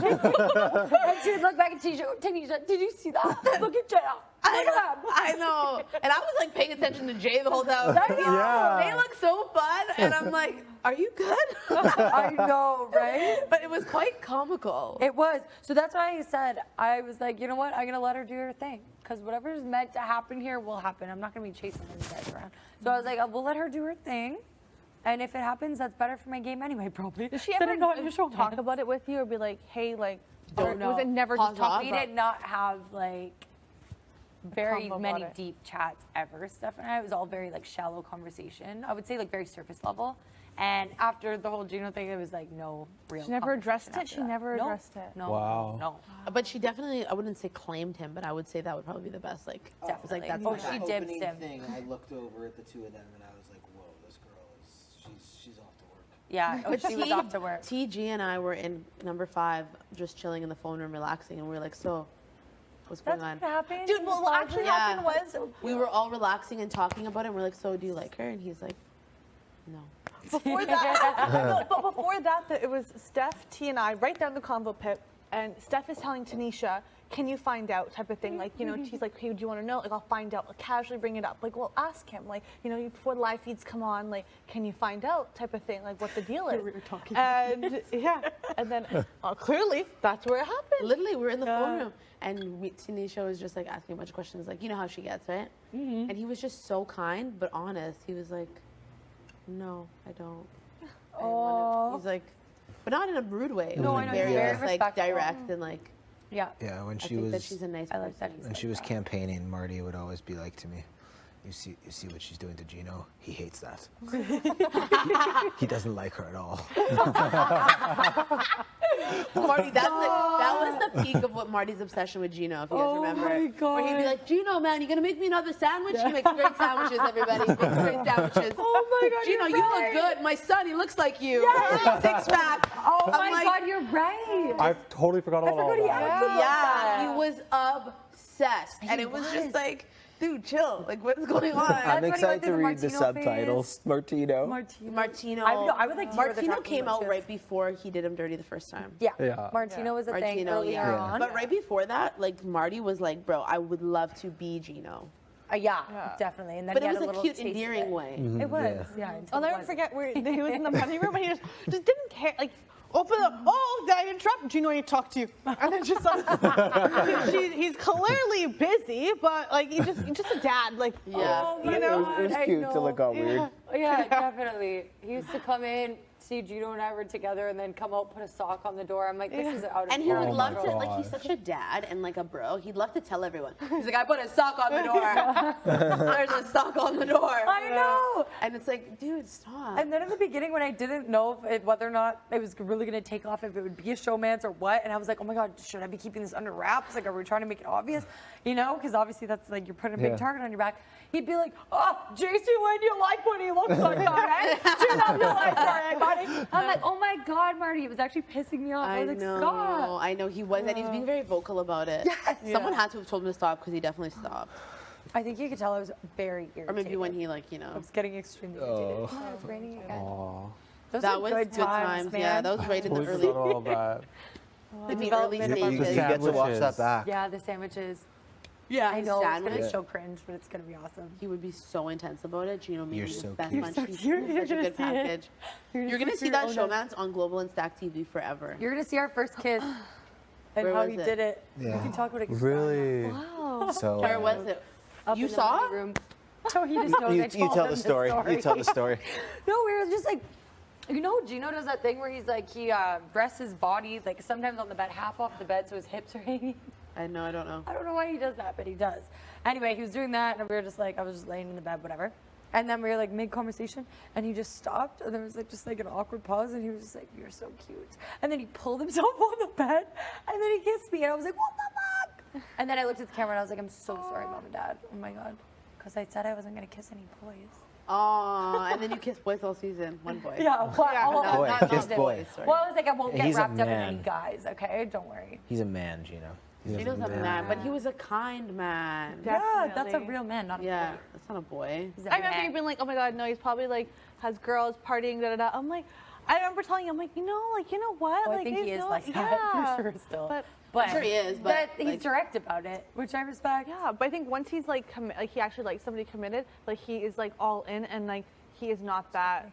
And she would look back at Tanisha, did you see that? Look at Jenna. I know. And I was like paying attention to Jay the whole time. Yeah. They look so fun. And I'm like, are you good? I know, right? But it was quite comical. It was. So that's why I said, I was like, you know what? I'm going to let her do her thing. Because whatever's meant to happen here will happen. I'm not going to be chasing these guys around. So I was like, we'll let her do her thing. And if it happens, that's better for my game anyway, probably. Did she Instead ever of not in your talk about it with you or be like, hey, like, Don't or know. was it never Pause just talk off. We about did not have like very convo about many it. deep chats ever. Steph and I, it was all very like shallow conversation. I would say like very surface level. And after the whole Gino thing, it was like no real. She never addressed conversation it? after She that. never No, addressed it? No. Wow. No. But she definitely, I wouldn't say claimed him, but I would say that would probably be the best. Like, Definitely. Like, that's Oh, my she guy. did Opening him. thing, I looked over at the two of them and I was like, whoa, this girl is, she's off to work. Yeah. Oh, she was off to work. TG and I were in number 5, just chilling in the phone room, relaxing, and we were like, so, what's going That's on? what happened. Dude, well, what actually Yeah. happened was We were all relaxing and talking about it, and we're like, so do you like her? And he's like, no. before that, no, but before that, it was Steph, T, and I right down the convo pit, and Steph is telling Tanisha, "Can you find out?" type of thing. Like, you know, she's like, "Hey, do you want to know?" Like, I'll find out. Like, casually bring it up. Like, well, ask him. Like, you know, before the live feeds come on, like, can you find out? Type of thing. Like, what the deal is. And yeah, and then clearly that's where it happened. Literally, we were in the phone room, and Tanisha was just like asking a bunch of questions, like, you know how she gets, right? And he was just so kind but honest. He was like, no, I don't. I didn't want to. He's like, but not in a rude way. It No, was I know, very, very just, like respectful. direct and like. Yeah. Yeah, when I she think that was she's a nice I like that. person. when she was campaigning, Marty would always be like to me, you see what she's doing to Gino? He hates that. he doesn't like her at all. Marty, that was the peak of what Marty's obsession with Gino, if you guys remember. my Where he'd be like, Gino, man, you gonna make me another sandwich? He makes great sandwiches, everybody. He makes great sandwiches. Oh my God, Gino, you're you right. look good. My son, he looks like you. Six pack. Oh I'm my like, God, you're right. I totally forgot about all forgot he that. acted like that. Yeah, he was obsessed. And it was just like, dude, chill. Like, what's going on? I'm when he excited went to through the read the Martino phase. subtitles. Martino. Martino. I would like to hear the Martino talking came about out too. right before he did him dirty the first time. Yeah. Yeah. Martino was a thing Martino, earlier yeah. on. But right before that, like, Marty was like, bro, I would love to be Gino. Yeah, definitely. And then But he it had was a little cute, taste of endearing it. way. It was, yeah. I'll never forget where he was in the money room and he just didn't care. Like, open up. Oh, did I interrupt? Do you know I need to talk to you? And then just like, he's clearly busy, but like he's just a dad. Like, Yeah. oh, you know. It was cute till it got weird. Yeah, definitely. He used to come in, see Gino and I were together, and then come out, put a sock on the door. I'm like, this is out of And he would character. love to, like, he's such a dad and like a bro. He'd love to tell everyone. He's like, I put a sock on the door. There's a sock on the door. I know. And it's like, dude, stop. And then in the beginning, when I didn't know whether or not it was really going to take off, if it would be a showmance or what, and I was like, oh my God, should I be keeping this under wraps? Like, are we trying to make it obvious? You know, because obviously that's like, you're putting a big target on your back. He'd be like, oh, JC, when you like when he looks like that, eh? Do you not feel like that, eh, buddy? I'm like, oh my God, Marty, it was actually pissing me off. I was like, stop. I know he was, and he was being very vocal about it. Yes. Someone had to have told him to stop because he definitely stopped. I think you could tell I was very irritated. Or maybe when he, like, you I know. was getting extremely irritated. Oh, it's raining again. Those That are was good times, man. Yeah, that was right in the Totally early, forgot all that. in the early development of our You stages. get to watch that Sandwiches. back. Yeah, the sandwiches. Yeah, I know, it's sandwich. going to show cringe, but it's going to be awesome. He would be so intense about it. Gino made You're me so the best cute. lunch. You're He's so cute. You're such a gonna good see it. package. You're gonna see that showmance on Global and Stack TV forever. You're going to see our first kiss and Where how was he it? did it. Yeah. We can talk about it. Really? So Where was it? Up You in the saw? living room. So he just knows I You told tell him the story. You tell the story. No, we were just like, you know, Gino does that thing where he's like, he rests his body, like sometimes on the bed, half off the bed, so his hips are hanging. I know, I don't know. I don't know why he does that, but he does. Anyway, he was doing that, and we were just like, I was just laying in the bed, whatever. And then we were like mid-conversation, and he just stopped, and there was like just like an awkward pause, and he was just like, "You're so cute." And then he pulled himself on the bed, and then he kissed me, and I was like, "What the fuck?" And then I looked at the camera, and I was like, "I'm so sorry, Mom and Dad. Oh my God, because I said I wasn't gonna kiss any boys." Aw, and then you kissed boys all season. One boy. Yeah, well, Boy, not kissed the boy. boys, sorry. well, I was like, I won't get He's a wrapped up in any man. guys, okay? Don't worry. He's a man, Gino. Gino's a man, but he was a kind man. Yeah, that's a Definitely. real man, not a Yeah, boy. that's not a boy. He's a I remember man. you being like, oh my God, no, he's probably like has girls partying, da da da. I'm like, I remember telling him, like, you know what? Oh, like, I think he there's is no- like that yeah. for sure still. But I'm sure he is, but he's like, direct about it, which I respect. yeah, but I think once he's like, like he actually like somebody committed, like he is like all in, and like he is not that,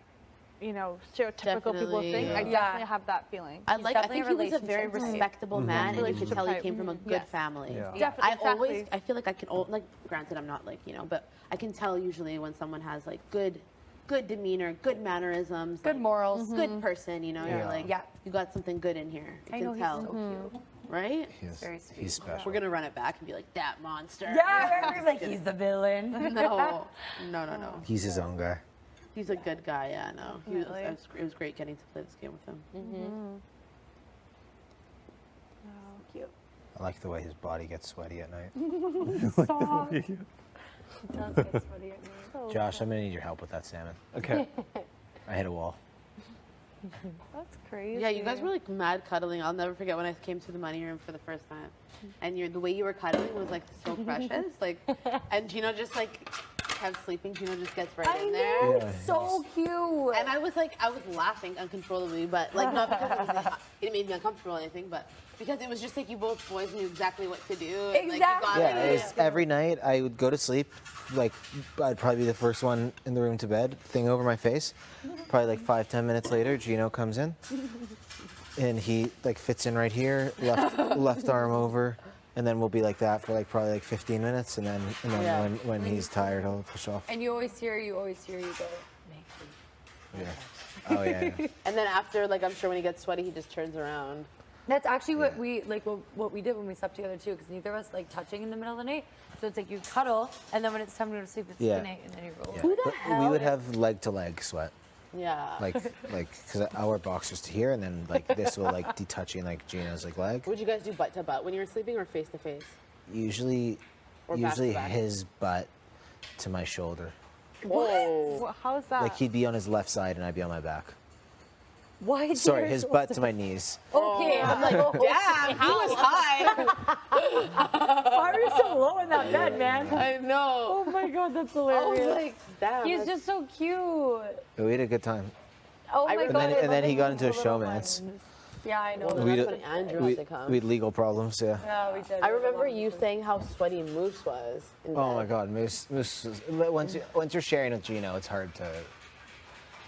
stereotypical people Definitely. think. I Yeah. definitely have that feeling. I definitely think a he was a very relationship type. respectable man, and you could Relationship tell he type. came from a good Yes. family. Yeah. Definitely, I feel like I can, like, granted, I'm not like, but I can tell usually when someone has like good demeanor, good mannerisms, Good like, morals. good person, you're Yeah. like, Yeah. you got something good in here. You I can know tell, he's so cute. right? Very sweet. He's special. We're gonna run it back and be like, that monster. Yeah, we're like he's the villain. No. He's his own guy. He's a good guy, yeah, no. Definitely. It was great getting to play this game with him. Oh, cute. I like the way his body gets sweaty at night. Stop. It does get sweaty at night. Josh, I'm gonna need your help with that salmon. Okay. I hit a wall. That's crazy. Yeah, you guys were like mad cuddling. I'll never forget when I came to the money room for the first time. And the way you were cuddling was like so precious. Like, and Gino just like kept sleeping. Gino just gets right in there. Yeah. So cute. And I was laughing uncontrollably, but like not because it made me uncomfortable or anything, but because it was just like you both boys knew exactly what to do. And, like, you got, Exactly. Yeah, like, it was every night I would go to sleep, like I'd probably be the first one in the room to bed, thing over my face. Probably like 5-10 minutes later, Gino comes in, and he like fits in right here, left arm over, and then we'll be like that for like probably like 15 minutes, and then Yeah. when he's tired, I'll push off. And you always hear you go, make me. Yeah. Oh yeah. yeah. And then after, like, I'm sure when he gets sweaty, he just turns around. That's actually what Yeah. we like. What we did when we slept together too, because neither of us like touching in the middle of the night. So it's like you cuddle, and then when it's time to go to sleep, it's Yeah. good night, and then you roll. Yeah. Who the But hell we would is- have leg to leg sweat, Yeah. like because I wear boxers to here, and then like this will like be touching like Gino's like leg. Would you guys do butt to butt when you were sleeping or face to face? Usually Or back to back? his butt to my shoulder. Whoa. How's that? Like he'd be on his left side and I'd be on my back. Why? Sorry, his butt to my knees. Okay. I'm like, damn, he was high. Why are you so low in that bed, man? I know. Oh my god, that's I was hilarious. like, damn. He's that's- just so cute. We had a good time. Oh my And god. then- I and love then he it got when into a he's little showmance. ones. Yeah, I know. Well, that. then We'd- that's when Andrew had to come. we had legal problems, yeah. Yeah, we did. I remember you saying how sweaty Moose was. In Oh bed. my God, Moose was, once you're sharing with Gino, it's hard to.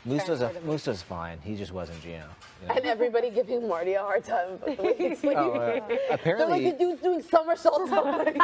Moose was fine. He just wasn't Gino. You know? And everybody giving Marty a hard time about the way he's sleeping. Oh, They're like, apparently, the dude's doing somersaults all night.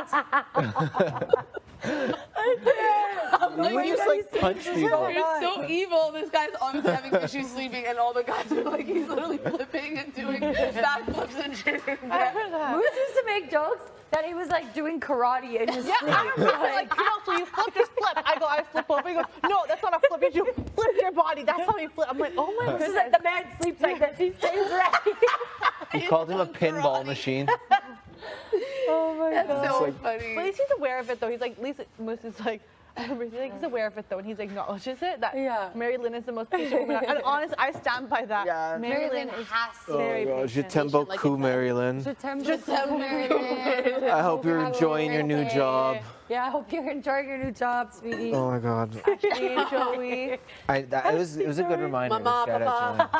you just like punch people. You're so evil. This guy's obviously having issues sleeping, and all the guys are like, he's literally flipping and doing backflips and shit. Moose used to make jokes that he was like doing karate in his sleep. like, so you flip, just flip. I flip over. He goes, no, that's not a flip. You flip your body. That's how you flip. I'm like, oh my This is goodness. like the man sleeps like this. He stays ready. He called him a pinball machine. Oh my That's god. so But funny. at least he's aware of it, though. He's like, at least Moose is like, I remember he's aware of it, though, and he acknowledges it, that Yeah. Mary Lynn is the most patient woman. And honest, I stand by that. Yeah. Mary Lynn Lynn is has to. very Je patient. t'aime like beaucoup, it's Marilyn. I hope you're enjoying your new job. Yeah, I hope you're enjoying your new job, sweetie. Oh my God. Ashley, Joey. It was a good reminder. Mama, Shout out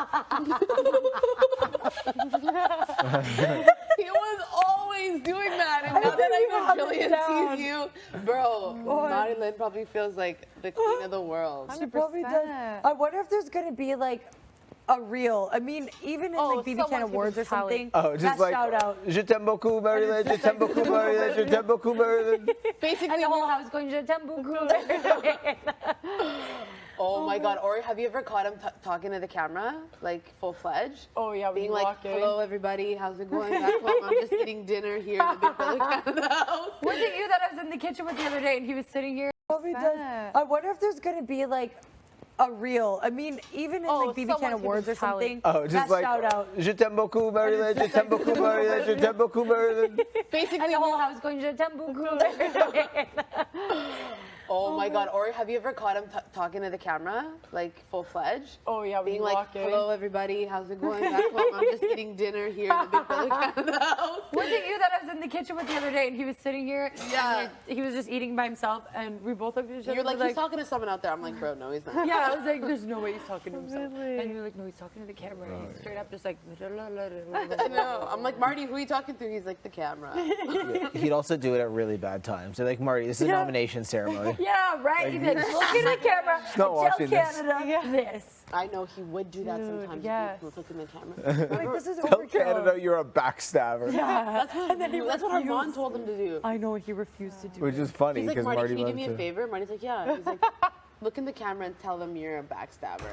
Jillian. He was always doing that, and now that I know Jillian sees you, bro, Marty Lynn probably feels like the queen of the world. She probably does. I wonder if there's gonna be like a reel. I mean, even in like BB Can someone's Awards or gonna tally. something. Oh, just that like, shout out. Je t'aime beaucoup, Marilyn. Je t'aime beaucoup, Marilyn. Je t'aime beaucoup, Marilyn. Basically, And the whole house going to temple. oh my God, Ori, have you ever caught him talking to the camera, like full-fledged? Oh, yeah, Being like, hello everybody, how's it going back home? I'm just eating dinner here in the Big Brother Canada house. Was it you that I was in the kitchen with the other day and he was sitting here? Probably does. I wonder if there's gonna be like a reel. I mean, even in like BB Can someone's Awards or gonna tally. something. Oh, just that like, shout out. Je t'aime beaucoup, Marilyn. Je t'aime beaucoup, Marilyn. Je t'aime beaucoup, Marilyn. Basically, And the whole house going to temple. oh my God, Ori, have you ever caught him talking to the camera, like full-fledged? Oh, yeah, Being like, hello everybody, how's it going back home? I'm just eating dinner here in the Big Brother Canada house. Was it you that I was in the the kitchen with the other day, and he was sitting here. Yeah. And he was just eating by himself, and we both looked at each other. You're and like, he's talking to someone out there. I'm like, bro, no, he's not. yeah, I was like, there's no way he's talking to himself. Really? And you're like, no, he's talking to the camera. And he's straight up just like, I know. I'm like, Marty, who are you talking to? He's like, the camera. He'd also do it at really bad times. So like, Marty, this is a nomination ceremony. yeah, right. He'd be like, look at the camera. not Tell watching this. Canada this. I know he would do that Dude, sometimes. yes. If he was looking at the camera. Like, this is Tell overkill. Canada you're a backstabber. Yeah. That's what our mom told him to do. I know he refused to do Which it. is funny He's like, because Marty, Marty can you do loves me a to. favor? Marty's like, yeah. He's like, look in the camera and tell them you're a backstabber.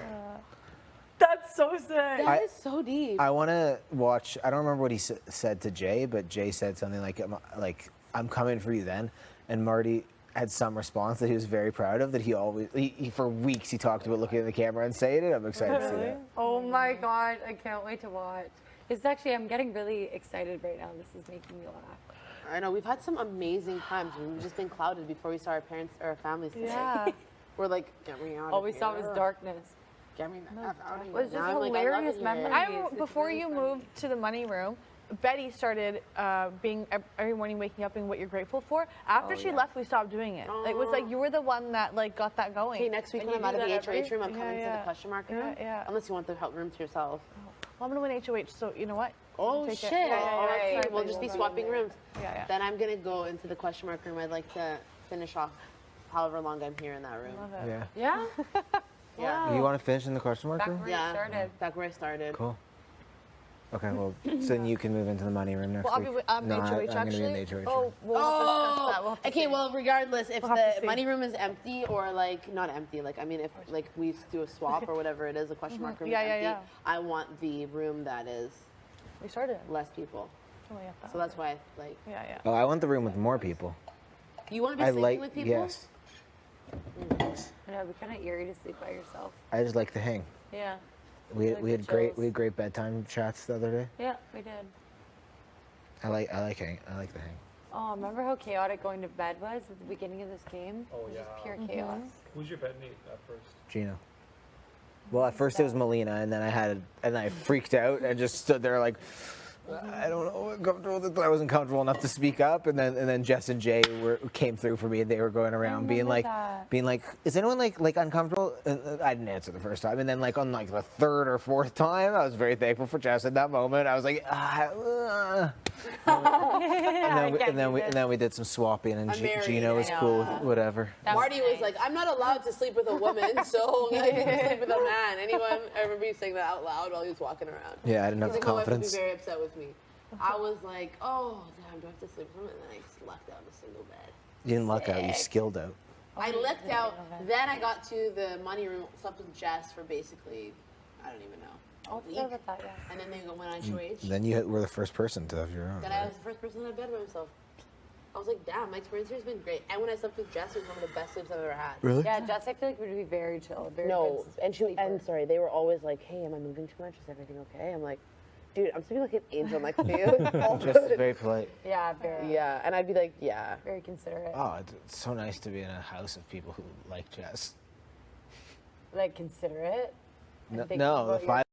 That's so sick. That is so deep. I want to watch. I don't remember what he said to Jay, but Jay said something like, "I'm coming for you then," and Marty had some response that he was very proud of. That he for weeks he talked about looking at the camera and saying it. I'm excited to see that. Oh my god, I can't wait to watch. It's actually, I'm getting really excited right now. This is making me laugh. I know, we've had some amazing times. We've just been clouded before we saw our parents or our families today. Yeah. We're like, get me out All of we here. saw was darkness. Get me the F out of here. It was just Now I'm like, I love hilarious it here. memories. Before you moved to the money room, Betty started being every morning waking up and what you're grateful for. After she left, we stopped doing it. It was like you were the one that like got that going. Okay, next week And when you I'm out do of the that every- HOH room, I'm coming to yeah. the question mark room. Yeah. Unless you want the help room to yourself. Well, I'm gonna win HOH, so you know what? Oh Take it. shit! Yeah, yeah, Oh, yeah, that's yeah, right. yeah. We'll just be swapping rooms. Yeah, yeah. Then I'm gonna go into the question mark room. I'd like to finish off however long I'm here in that room. Love it. Yeah. Yeah? Yeah. You want to finish in the question mark Back room? where you Yeah. started. Back where I started. Cool. Okay, well, so then you can move into the money room next Well, I'll week. be No, HOH I'm actually. gonna be in the HOH Oh, room. we'll have to discuss that. We'll have to Okay, see. well, regardless, if We'll have to the see. money room is empty or like not empty, like I mean, if like we do a swap or whatever it is, a question mark room Yeah, is yeah, empty, yeah. I want the room that is We started. less people. Oh, yeah, So that's why, like, yeah, yeah. Oh, I want the room with more people. you want to be I sleeping like. with people? Yes. I know, it'd be kind of eerie to sleep by yourself. I just like to hang. Yeah. We Like we the had great chills. bedtime chats the other day. Yeah, we did. I like hang. I like the hang. Oh, remember how chaotic going to bed was at the beginning of this game? Oh, It was just yeah. pure chaos. Who's your bedmate at first? Gino. Well, at first it was Melina, and then I freaked out and just stood there like, I don't know, I wasn't comfortable enough to speak up, and then Jess and Jay came through for me, and they were going around being remember like, that. is anyone like uncomfortable? And I didn't answer the first time, and then like on like the third or fourth time, I was very thankful for Jess in that moment. I was like, and then we did some swapping, and I'm married, Gino was I cool know. with whatever. That Marty was nice. like, I'm not allowed to sleep with a woman, so I can sleep with a man. Anyone? I remember you saying that out loud while he was walking around. Yeah, I didn't have He's the like, my wife would be confidence. very upset with me. I was like, oh, damn, do I have to sleep with him? And then I just lucked out in a single bed. You didn't luck out, you skilled out. I lucked out. Then I got to the money room, slept with Jess for basically, I don't even know, a I'll week. forget about that, yeah. And then they went on HOH. Then you were the first person to have your own. Then I was the first person in a bed by myself. I was like, damn, my experience here has been great. And when I slept with Jess, it was one of the best sleeps I've ever had. Really? Yeah, Jess, I feel like would be very chill. Very No, good and sleeper. sorry, they were always like, "Hey, am I moving too much? Is everything okay?" I'm like, "Dude, I'm sleeping like an angel next to you." All Just good. very polite. Yeah, very, Yeah, and I'd be like, "Yeah." very considerate. Oh, it's so nice to be in a house of people who like Jess. Like, considerate. and No, thinking no the about your- five.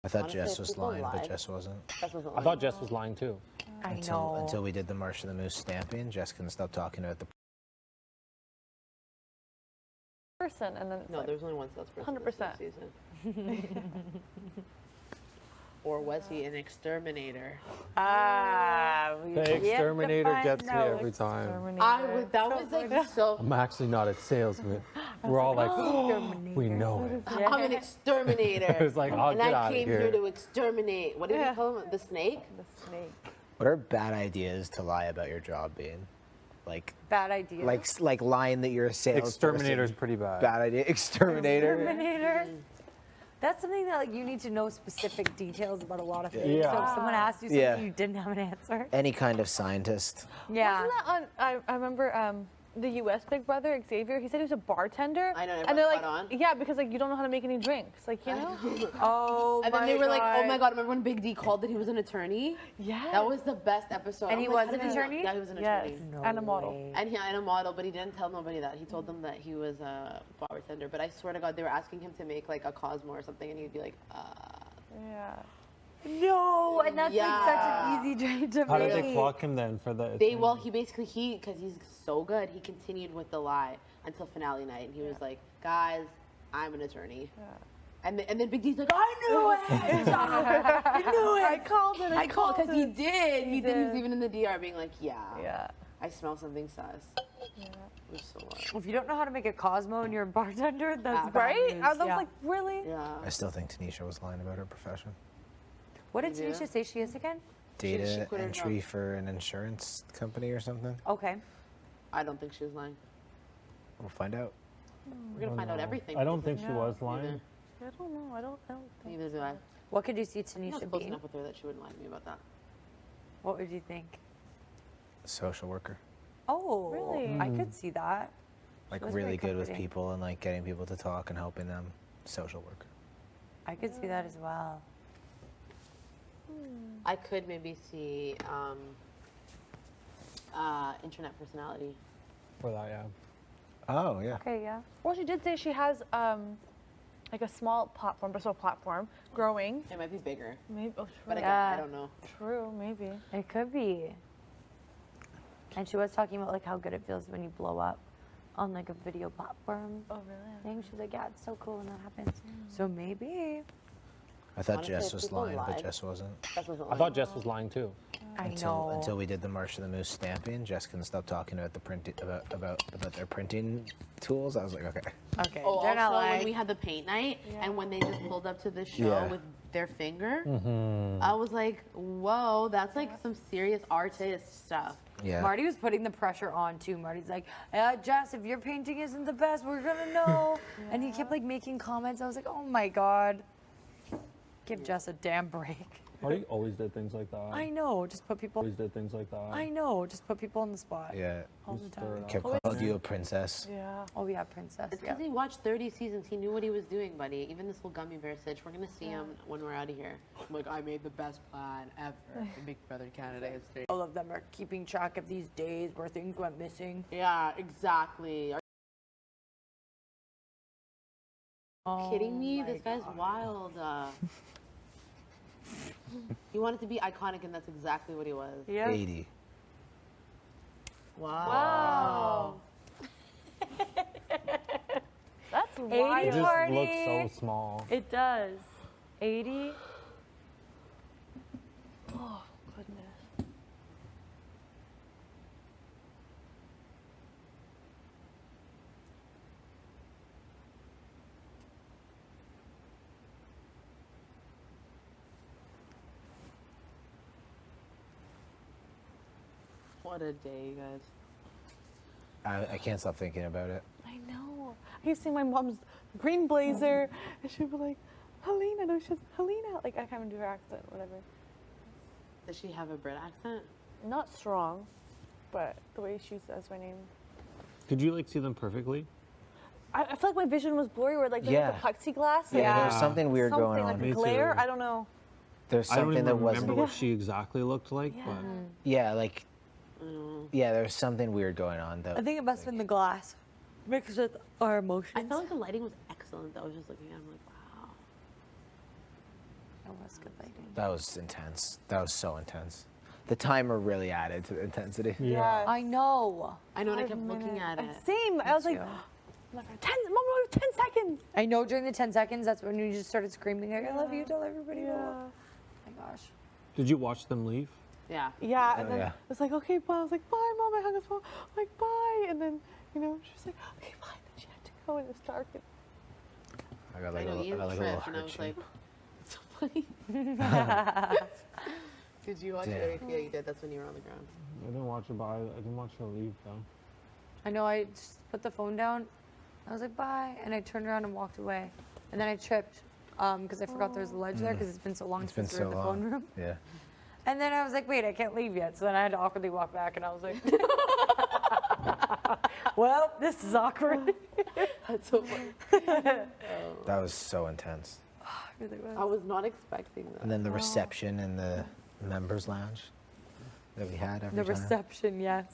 I thought Honestly, Jess if was people lying, but lied- Jess wasn't. I thought Jess was lying too. I Until we did the March of the Moose stamping, Jess couldn't stop talking about the. person, and then it's No, like, there's only one salesperson. 100%. This season. or was he an exterminator? The exterminator gets me every time. That was like so. I'm actually not a salesman. We're all like, oh, we know it. I'm an exterminator. It was like, oh, and get I out of came here. here to exterminate. What did we call him? The snake? The snake. What are bad ideas to lie about your job being? Like, Bad idea. like lying that you're a salesperson. Exterminator's pretty bad. Bad idea. Exterminator. Exterminator. That's something that like you need to know specific details about a lot of things. Yeah. So if someone asks you something, Yeah. you didn't have an answer. Any kind of scientist. Yeah. Wasn't that on? I remember the U.S. Big Brother Xavier. He said he was a bartender. I know, And everyone they're like, caught on. yeah, because like you don't know how to make any drinks, like you know. Oh And then they were like, oh my God, remember when Big D called that he was an attorney? Yeah. That was the best episode. And I'm he like, was how an did he know? attorney? Yeah, he was an Yes. attorney. No And a model. way. And a model, but he didn't tell nobody that. He told them that he was a bartender. But I swear to God, they were asking him to make like a Cosmo or something, and he'd be like, Yeah. No, and that's like such an easy drink to How make. did they clock him then for the? he basically, because he's so good, he continued with the lie until finale night. And he was like, guys, I'm an attorney. And then Big D's like, I knew it! I knew it! I called it. I called, because he did. He did. was even in the DR being like, yeah, Yeah. I smell something sus. It was so wild. If you don't know how to make a Cosmo and you're a bartender, that's bad Right? news. I was Yeah. like, really? Yeah. I still think Tanisha was lying about her profession. What did Yeah. Tanisha say she is again? She Data quit her entry job. for an insurance company or something. Okay. I don't think she was lying. We'll find out. We're going to find out everything. I don't think she was Neither. lying. I don't know. I don't think. Neither do I. What could you see I'm not Tanisha close being? enough with her that she wouldn't lie to me about that. What would you think? Social worker. Oh, Really? I could see that. Like was really very good with comforting. people and like getting people to talk and helping them. Social worker. I could see that as well. I could maybe see internet personality. For that, yeah. Oh yeah. Okay, yeah. Well, she did say she has like a small platform, personal platform, growing. It might be bigger. Maybe. Oh, true. But again, Yeah. I don't know. True. Maybe. It could be. And she was talking about like how good it feels when you blow up on like a video platform Oh, really? thing. She's like, yeah, it's so cool when that happens. So maybe. I thought Honestly, Jess if was people lying, but lied- Jess wasn't. That wasn't I lying. thought Jess was lying too. I Until know. until we did the March of the Moose stamping, Jess couldn't stop talking about the print about their printing tools. I was like, okay. Okay. Oh, they're not also when lying. we had the paint night and when they just pulled up to the show Yeah. with their finger, Mm-hmm. I was like, whoa, that's like some serious artist stuff. Yeah. Marty was putting the pressure on too. Marty's like, Jess, if your painting isn't the best, we're gonna know. And he kept like making comments. I was like, oh my God. Give Jess a damn break. Marty always did things like that. I know, just put people. Always did things like that. I know, just put people on the spot Yeah. all the time. Kept calling you a princess. Yeah. Oh yeah, princess. It's Yeah. because he watched 30 seasons. He knew what he was doing, buddy. Even this whole gummy bear sitch, we're gonna see him when we're out of here. I'm like, I made the best plan ever. The Big Brother Canada history. All of them are keeping track of these days where things went missing. Yeah, exactly. Are you kidding me? This guy's wild. He wanted to be iconic, and that's exactly what he was. Yeah. 80. Wow. That's 80 It wild. just Marty. looks so small. It does. 80. Oh, goodness. What a day, you guys. I can't stop thinking about it. I know. I used to see my mom's green blazer, and she'd be like, Helena. No, she's Helena. Like, I can't even do her accent, whatever. Does she have a Brit accent? Not strong, but the way she says my name. Could you like see them perfectly? I feel like my vision was blurry, where like there's Yeah. like a plexiglass. Yeah, like, there's something weird something going like on. a Me glare. too. I don't know. There's I don't something even that remember wasn't. what she exactly looked like, Yeah. but Yeah, like. Yeah, there's something weird going on though. I think it must have been the glass mixed with our emotions. I felt like the lighting was excellent. I was just looking at him like, wow. It was good lighting. That was intense. That was so intense. The timer really added to the intensity. yeah. I know. I know, and I 5 kept looking minutes. at it. Same. I was like, too. I'm like, 10, Mom, we have 10 seconds. I know during the 10 seconds, that's when you just started screaming, like, I love you, tell everybody. Yeah. Did you watch them leave? Yeah. Yeah, and Oh, then yeah. it's like, okay, bye. I was like, bye, Mom. I hung up the phone. I'm like, bye. And then, you know, she was like, okay, bye. And then she had to go and it was dark. And I got I like know a, Ian I got, like, a little tripped, and I heart was shape. like, it's so funny. Did you watch Yeah. it? Yeah, you did. That's when you were on the ground. I didn't watch it, but I didn't watch her leave though. I know, I just put the phone down. I was like, bye. And I turned around and walked away. And then I tripped because I forgot there was a ledge there because it's been so long It's been since we were so at the phone long. room. Yeah. And then I was like, wait, I can't leave yet. So then I had to awkwardly walk back and I was like, well, this is awkward. That's so funny. That was so intense. It really was. I was not expecting that. And then the reception in the members lounge that we had every The time. reception, yes.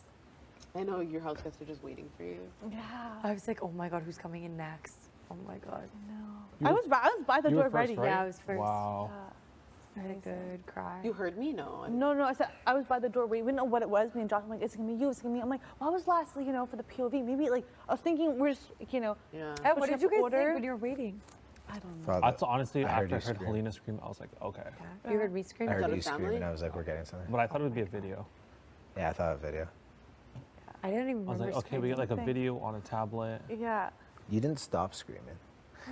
I know your house guests are just waiting for you. yeah, I was like, oh my God, who's coming in next? Oh my God. no. I was by the You door were first, ready. right? Yeah, I was first. Wow. I had a good cry. You heard me? No. No, I said I was by the door. We didn't know what it was. Me and Josh, I'm like, it's gonna be you. It's gonna be me. I'm like, well, I was lastly, you know, for the POV. Maybe like I was thinking we're just, you know, Yeah. Oh, what Push did up you guys order. think when you were waiting? I don't know. Father, That's honestly, I after heard I you heard scream. Helena scream, I was like, okay. You heard me scream? I heard Is that you a family? scream and I was like, we're getting something. But I thought it would be a video. Yeah, I thought a video. I didn't even I was remember like, okay, we get like a Thing. video on a tablet. Yeah. You didn't stop screaming.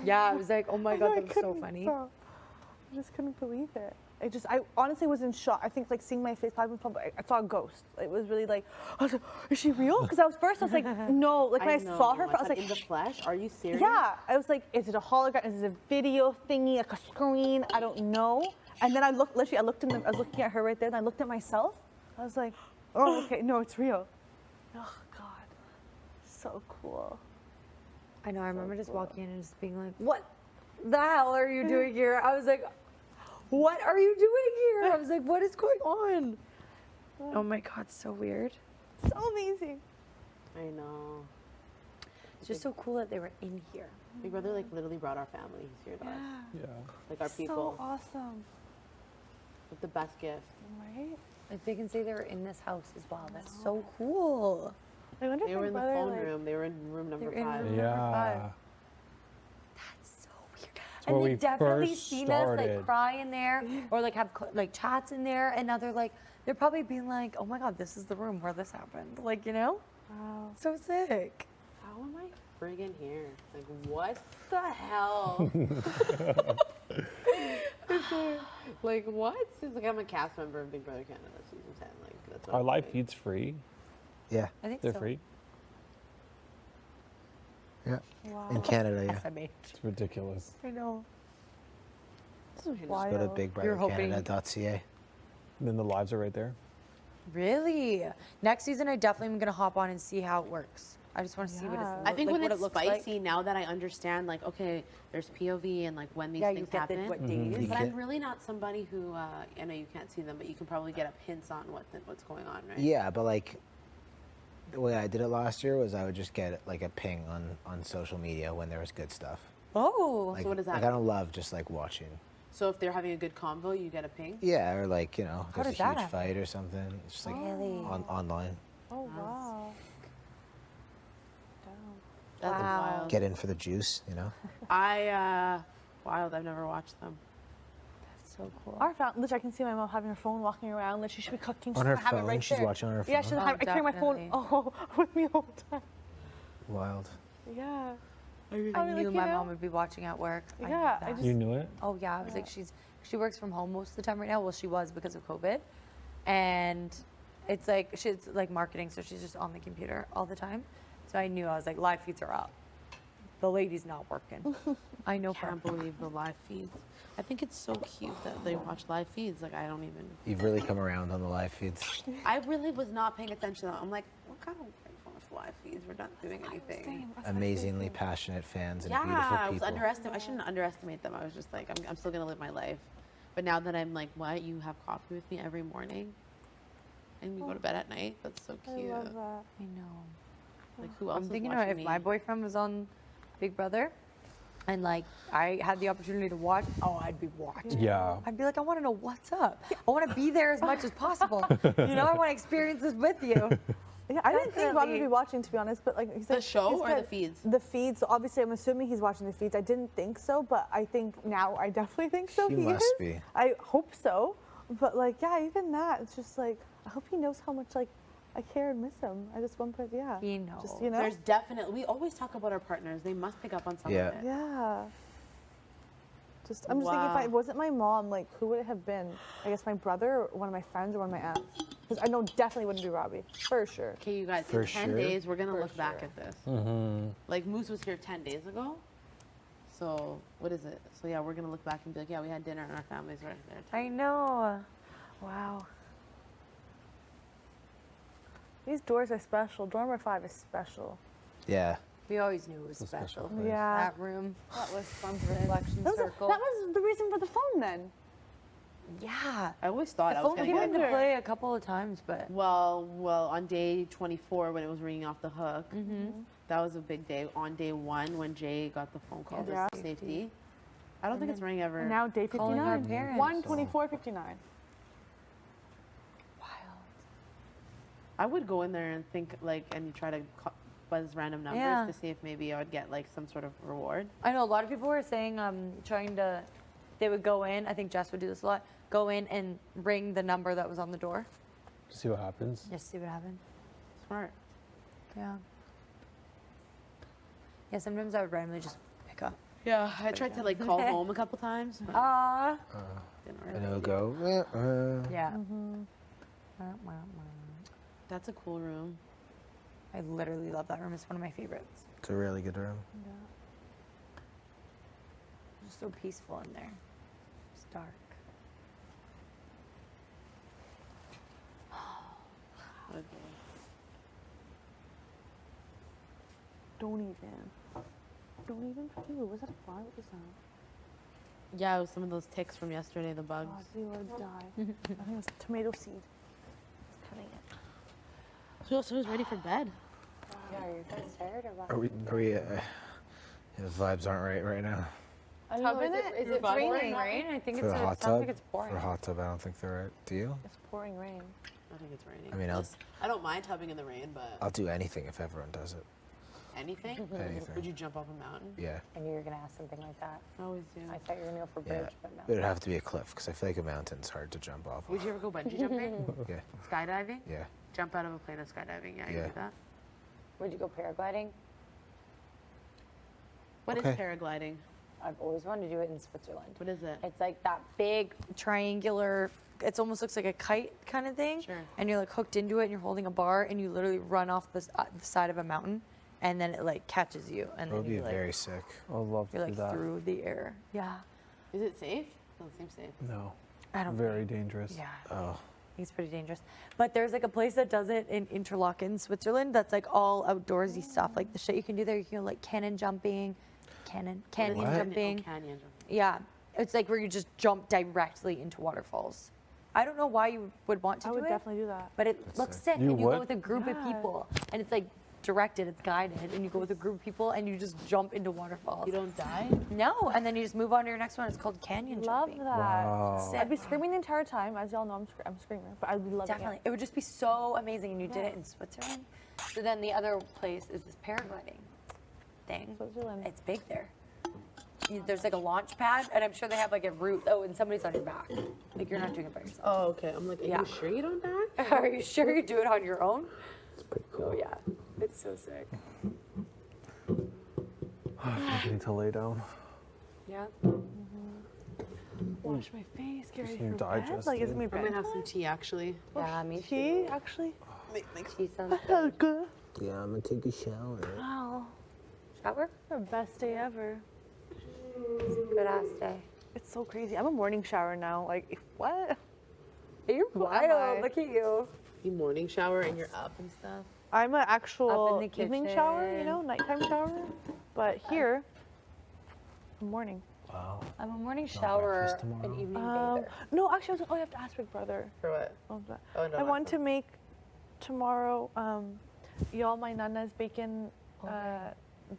Yeah, I was like, oh my I know, God, I that was so couldn't funny. stop. I just couldn't believe it. I honestly was in shock. I think like seeing my face probably I saw a ghost. It was really like, I was like, is she real? Because I was like, no. Like when I saw her, I was thought, like, in the flesh? Are you serious? yeah. I was like, is it a hologram? Is it a video thingy, like a screen? I don't know. And then I looked I was looking at her right there, and I looked at myself. I was like, oh, okay, no, it's real. Oh God, so cool. I know, I remember just walking in and just being like, what the hell are you doing here? I was like, what are you doing here? I was like, what is going on? Oh my God, so weird. So amazing. I know. It's just so cool that they were in here. Big Brother like literally brought our family here to us. Yeah. Like our people. So awesome, With the best gift. right? Like they can say they were in this house as well. That's so cool. I wonder They if were my in the brother, phone like, room. They were in room number They're in 5. room- Yeah. five. That's so weird. where And we they definitely first seen us like started. cry in there or like have like chats in there, and now they're probably being like, oh my God, this is the room where this happened. Like, you know? Wow. So sick. How am I friggin' here? Like, what the hell? Like, what? It's like I'm a cast member of Big Brother Canada season 10. Like, that's what Are I'm live doing. feeds free? Yeah. I think They're so. free. Yeah. Wow. In Canada, yeah. SMH. It's ridiculous. I know. This is Go to wild. bigbrothercanada.ca. And then the lives are right there. Really? Next season, I definitely am gonna hop on and see how it works. I just want to see what Yeah. it's. I think like, when what it's it looks spicy, like. now that I understand, like, okay, there's POV and like when these Yeah, things you get the happen. what You days. But can- I'm really not somebody who, I know you can't see them, but you can probably get up hints on what's going on, right? Yeah, but like the way I did it last year was I would just get like a ping on social media when there was good stuff. Oh. Like, what does that like I don't love just like watching. So if they're having a good convo, you get a ping. Yeah, or like, you know, How there's does a that huge happen? fight or something. It's just like Really? online. Oh wow. That's Wow. wild. Get in for the juice, you know? Wild. I've never watched them. That's so cool. Our family, literally, I can see my mom having her phone, walking around. Literally, she should be cooking. She's On her gonna have it phone? right She's there. watching on her Yeah, phone? she's Oh, have. I carry my phone definitely. with me all the time. Wild. Yeah. I mean, knew like, you my know? mom would be watching at work. I knew Yeah, I that. just- You knew it? Oh yeah, I was like, she works from home most of the time right now. Well, she was because of COVID, and it's like she's like marketing, so she's just on the computer all the time. So I knew, I was like, live feeds are up. The lady's not working. I know for a Can't believe the live feeds. I think it's so cute that they watch live feeds. Like, I don't even. You've really come around on the live feeds. I really was not paying attention. I'm like, what kind of live feeds? We're not doing anything. Amazingly passionate fans and Yeah, beautiful I was people. I shouldn't underestimate them. I was just like, I'm still gonna live my life. But now that I'm like, what? You have coffee with me every morning, and we go to bed at night. That's so I cute. love that. I know. Like, who else? I'm is thinking watching if me? my boyfriend was on Big Brother, and like I had the opportunity to watch, I'd be watching. Yeah. I'd be like, I want to know what's up. I want to be there as much as possible. You know, I want to experience this with you. Yeah, I didn't think Rob would Definitely. be watching, to be honest, but like he said, The show he's or the got feeds? The feeds. So obviously, I'm assuming he's watching the feeds. I didn't think so, but I think now I definitely think so. He He must is. be. I hope so. But like, yeah, even that, it's just like, I hope he knows how much like I care and miss him. I just want to, yeah. He knows. Just, you know? There's definitely, we always talk about our partners. They must pick up on some Yeah. of it. Yeah. Just, I'm just thinking if Wow. it wasn't my mom, like, who would it have been? I guess my brother, or one of my friends, or one of my aunts. Because I know definitely wouldn't be Robbie, for sure. Okay, you guys, For in 10 sure. days, we're going to For look back sure. at this. Mm-hmm. Like, Moose was here 10 days ago. So, what is it? So, yeah, we're going to look back and be like, yeah, we had dinner and our families were there. I know. Wow. These doors are special. Door number 5 is special. Yeah. We always knew it was It's a special special. place. Yeah. That room. That was fun. Reflection That circle. was the reason for the phone then. Yeah. I always thought The I was phone going came to into get play a couple of times, but Well, on day 24 when it was ringing off the hook, that was a big day. On day 1 when Jay got the phone call Yeah. for safety, I don't think it's ringing ever. And now day Calling our 59. parents. 1:24:59. wild. I would go in there and think like, and you try to buzz random numbers Yeah. to see if maybe I would get like some sort of reward. I know a lot of people were saying they would go in, I think Jess would do this a lot, go in and ring the number that was on the door. See what happens. Just see what happened. Smart. Yeah. Yeah, sometimes I would randomly just pick up. Yeah, I tried to like call home a couple times. But Ah. didn't And really. it'll go. Yeah. That's a cool room. I literally love that room. It's one of my favorites. It's a really good room. It's just so peaceful in there. It's dark. What a day. Don't even. Don't even. Ew, was that a fly? What was that? Yeah, it was some of those ticks from yesterday, the bugs. God, they would die. I think it was tomato seed. It's cutting it. So who's ready for bed? Yeah, are you guys tired or what? Are we? The vibes aren't right now. I don't Tub know, in it? Is it pouring rain? I think For it's the hot it sounds tub. like it's pouring. For a hot tub, I don't think they're right. Do you? It's pouring rain. I think it's raining. I mean, I don't mind tubbing in the rain, but I'll do anything if everyone does it. anything? Anything. Would you jump off a mountain? Yeah. I knew you were going to ask something like that. I always do. I thought you were going to go for Yeah. bridge, but no. But it'd have to be a cliff because I feel like a mountain's hard to jump off. Would you ever go bungee jumping? Yeah. Skydiving? Yeah. Jump out of a plane of skydiving? Yeah, you Yeah. do that. Would you go paragliding? What is Okay. paragliding? I've always wanted to do it in Switzerland. What is it? It's like that big triangular, it almost looks like a kite kind of thing. Sure. And you're like hooked into it and you're holding a bar and you literally run off the side of a mountain and then it like catches you and That would then be you like, very sick. I would love to you're do like that. through the air. Yeah. Is it safe? Doesn't seem safe. No. I don't Very dangerous. Yeah. Oh. I think it's pretty dangerous. But there's like a place that does it in Interlaken, Switzerland that's like all outdoorsy stuff. Like the shit you can do there, you can go like canyon jumping. Canyon What? jumping. Oh, canyon jumping. Yeah. It's like where you just jump directly into waterfalls. I don't know why you would want to I do would it. definitly do that. But it looks sick. You and you go would? with a group of Yeah. people. And it's like directed, it's guided. And you go with a group of people and you just jump into waterfalls. You don't die? No. And then you just move on to your next one. It's called canyon Love jumping. that. Wow. Sick. I'd be screaming the entire time. As y'all know, I'm a screamer. But I'd be loving Definitely. it. It would just be so amazing. And you did it in Switzerland. So then the other place is this paragliding thing. Switzerland. It's big there. There's like a launch pad, and I'm sure they have like a route. Oh, and somebody's on your back. Like you're not doing it by yourself. Oh, okay. I'm like, are Yeah. you sure you don't die? Are you sure you do it on your own? It's pretty cool. Oh yeah, it's so sick. I need to lay down. Yeah. Wash my face, get ready need for bed. digest, Like, it's dude. me I'm gonna bed. have some tea actually. Yeah, me Tea, too. actually. Tea sounds Oh, good. good. Yeah, I'm gonna take a shower. Wow. Shower? The best day ever. Good ass day. It's so crazy. I'm a morning shower now. Like, what? You're Who am I? wild. Look at you. You morning shower and you're up and stuff. I'm an actual Up in the evening shower, you kitchen. know, nighttime shower. But here, morning. Wow. I'm a morning breakfast shower tomorrow? and evening bather. No, actually, I have to ask Big Brother. For what? Oh, but Oh no. I want to make tomorrow, y'all my nana's bacon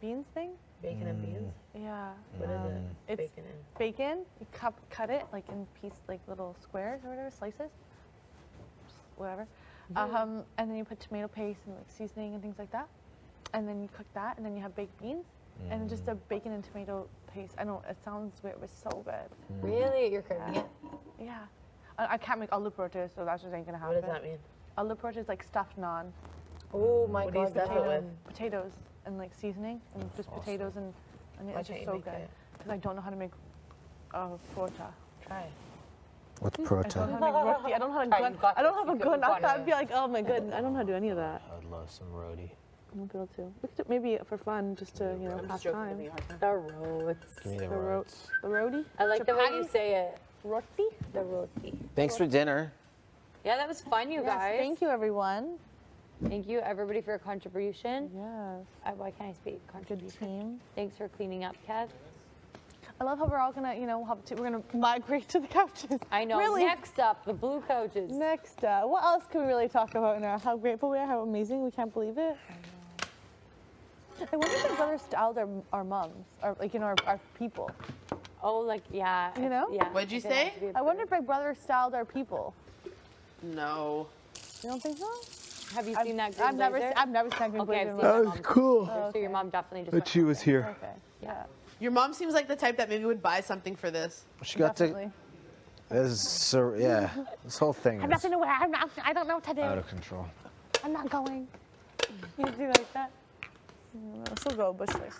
beans thing. bacon and beans. Yeah. What is it? It's Bacon and. bacon. You cut it like in like little squares or whatever, slices. Whatever. And then you put tomato paste and like seasoning and things like that. And then you cook that, and then you have baked beans, and just a bacon and tomato paste. I know it sounds weird, but it's so good. Really? You're cooking it? Yeah. I can't make aloo parotas, so that just ain't gonna happen. What does that mean? Aloo parota is like stuffed naan, Oh my What do you god, stuff it with? potatoes and like seasoning, and just potatoes and Why it's can't just you so make good. it? Because I don't know how to make parota. Try. What's I don't protein? know how to make roti. I don't know how to Alright, gun. you've got I don't this. have a You've gun. got I'd it. be like, oh my goodness, I don't know how to do any of that. I would love some roti. I won't be able to. We could do, maybe for fun, just to pass time. The roads. Give me the The rotes. The roti. I like the way you say it. Roti. The roti. Thanks for dinner. Yeah, that was fun, you guys. Thank you, everyone. Thank you, everybody, for your contribution. Yes. Why can't I speak? Contribution. Team. Thanks for cleaning up, Kev. I love how we're all gonna, we're gonna migrate to the couches. I know. Really? Next up, the blue couches. Next, what else can we really talk about now? How grateful we are, how amazing, we can't believe it. I wonder if my brother styled our moms, or like, our people. Oh, like, yeah. You know? Yeah. What'd you It say? has to be a I wonder if my brother styled our people. No. You don't think so? Have you seen that green I've never, blazer? I've never seen that green Okay, I've blazer. seen in my my life. mom's cool. blazer, So your mom definitely just That went she was here. Okay. Yeah. Your mom seems like the type that maybe would buy something for this. She got Definitely. to. This is so, yeah. This whole thing I have is nothing to wear. I don't know what to do. out of control. I'm not going. You do like that? She'll go, but she's like,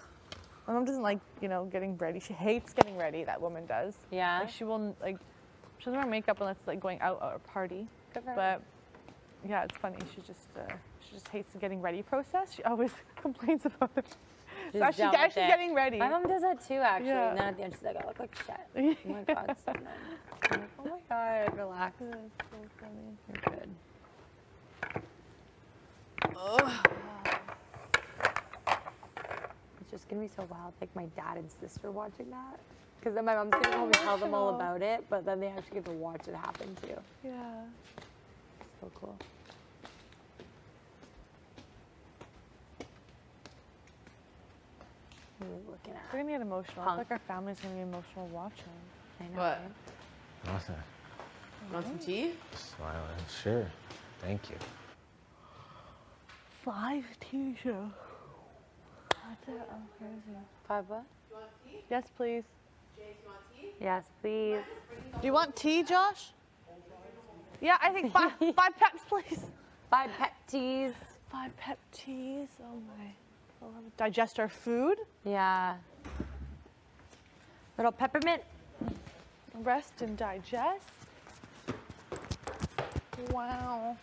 my mom doesn't like, getting ready. She hates getting ready. That woman does. Yeah. Like, she doesn't wear makeup unless it's like going out or a party. Good for her. But yeah, it's funny. She just hates the getting ready process. She always complains about it. So Just as done with she's it. getting ready. My mom does that too, actually. Yeah. And then at the end, she's like, I look like shit. Oh my god, so annoying. I'm like, oh my god, relax. It's so funny. You're good. It's just gonna be so wild, like my dad and sister watching that. Because then my mom's gonna home and tell them all about it, but then they actually get to watch it happen too. Yeah. So cool. What are we looking at? We're gonna get emotional. Punk. It's like our family's gonna be emotional watching. I know, What? right? Awesome. Want some tea? Smiling. Sure. Thank you. 5 t-shirts. That's it. Oh, crazy. 5 what? Yes, please. Yes, please. Do you want tea, Josh? Yeah, I think 5 peps, please. 5 pet teas. 5 pep teas. Oh my. I'll have to digest our food. Yeah. Little peppermint. Rest and digest. Wow.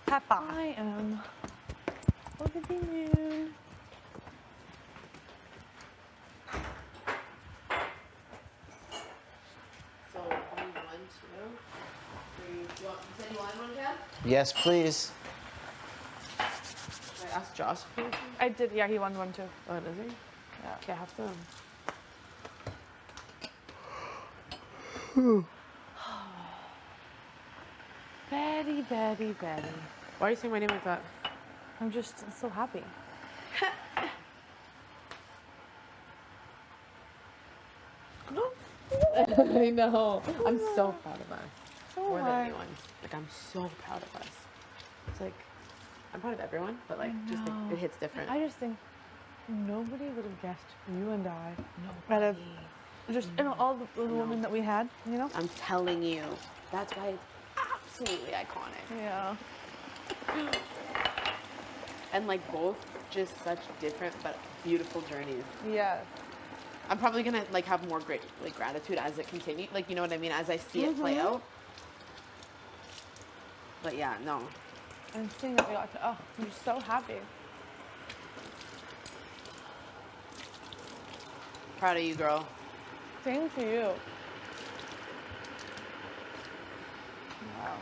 Pepper. I am over the moon. So only 1, 2, 3. You said you wanted one, Dad? Yes, please. Should I ask Josh? I did, yeah, he won one too. Oh, does he? Yeah. Okay, have some. Betty, Betty, Betty. Why are you saying my name like that? I'm just so happy. I know. I'm so proud of us. More than am I. anyone. Like, I'm so proud of us. It's like, I'm proud of everyone, but like, just like, it hits different. I just think nobody would have guessed you and I. Out of just all the women that we had, I'm telling you. That's why it's absolutely iconic. Yeah. And like both just such different but beautiful journeys. Yes. I'm probably gonna like have more great like gratitude as it continues. Like, you know what I mean? As I see it play out. But yeah, no. And seeing that we got to, I'm just so happy. Proud of you, girl. Same to you. Wow.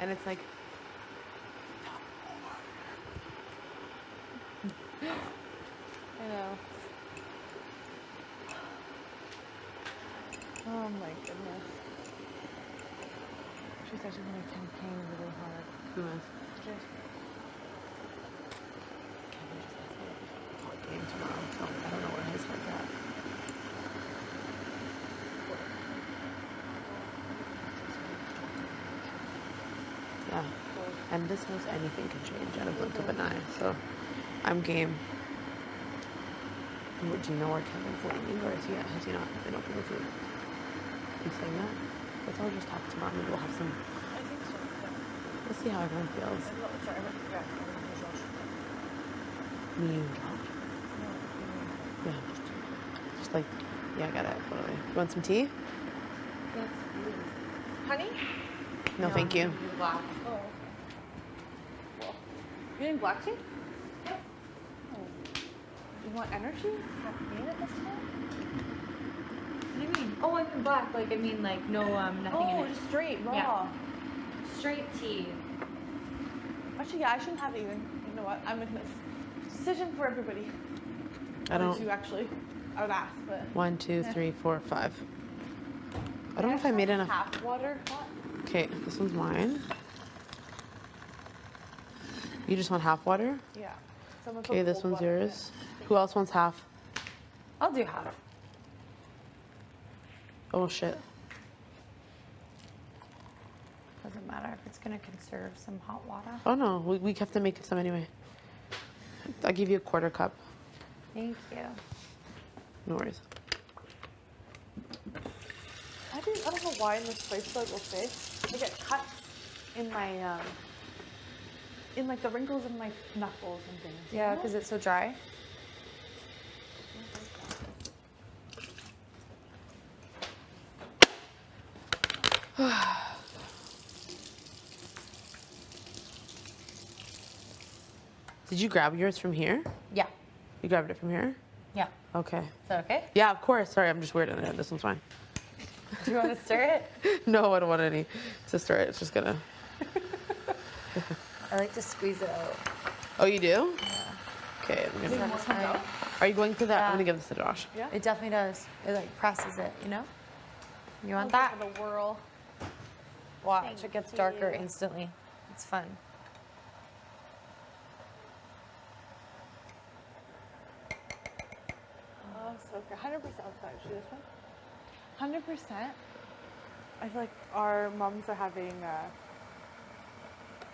And it's like, I know. Oh my goodness. She said she's gonna campaign really hard. who knows? Just Game tomorrow. So I don't know where his head's at. Yeah. And this knows anything can change at a blink of an eye. So I'm game. Do you know where Kevin's landing, or has he not been open with you? You saying that? Let's all just talk tomorrow. Maybe we'll have some. I think so. Yeah. Let's see how everyone feels. Sorry, yeah. Me and Josh. Yeah, just like, yeah, I got it. Totally. You want some tea? Yes, Honey? No, thank you. Black. Oh, okay. Well, you getting black tea? Yep. Oh. You want energy? Caffeine at this time? What do you mean? Oh, I mean black. Like, I mean, like, no, nothing in Oh, it. just straight, raw. Yeah. Straight tea. Actually, yeah, I shouldn't have it even. You know what? I'm making a decision for everybody. I don't. You actually. I would ask, but. 1, 2, 3, 4, 5. I don't know if I made enough. Half water. Okay, this one's mine. You just want half water? Yeah. Someone put Okay, this cold one's water in yours. Who else wants half? I'll do half. Oh shit. Doesn't matter if it's gonna conserve some hot water. Oh no, we have to make some anyway. I'll give you a quarter cup. Thank you. No worries. I don't know why in this place, but I will say, I get cuts in my, in like the wrinkles in my knuckles and things. you Yeah, know? because it's so dry. Did you grab yours from here? Yeah. You grabbed it from here? Yeah. Okay. Is that okay? Yeah, of course. Sorry, I'm just weird on it. This one's fine. Do you want to stir it? No, I don't want any to stir it. It's just gonna. I like to squeeze it out. Oh, you do? Yeah. Okay, I'm gonna. That's how Are you going to that? I'm Yeah. gonna give this to Josh. Yeah. it definitely does. It like presses it, you know? You want I'll that? give it a whirl. Watch, Thank it gets darker you. instantly. It's fun. Oh, so good. 100% actually, this one. 100%. I feel like our moms are having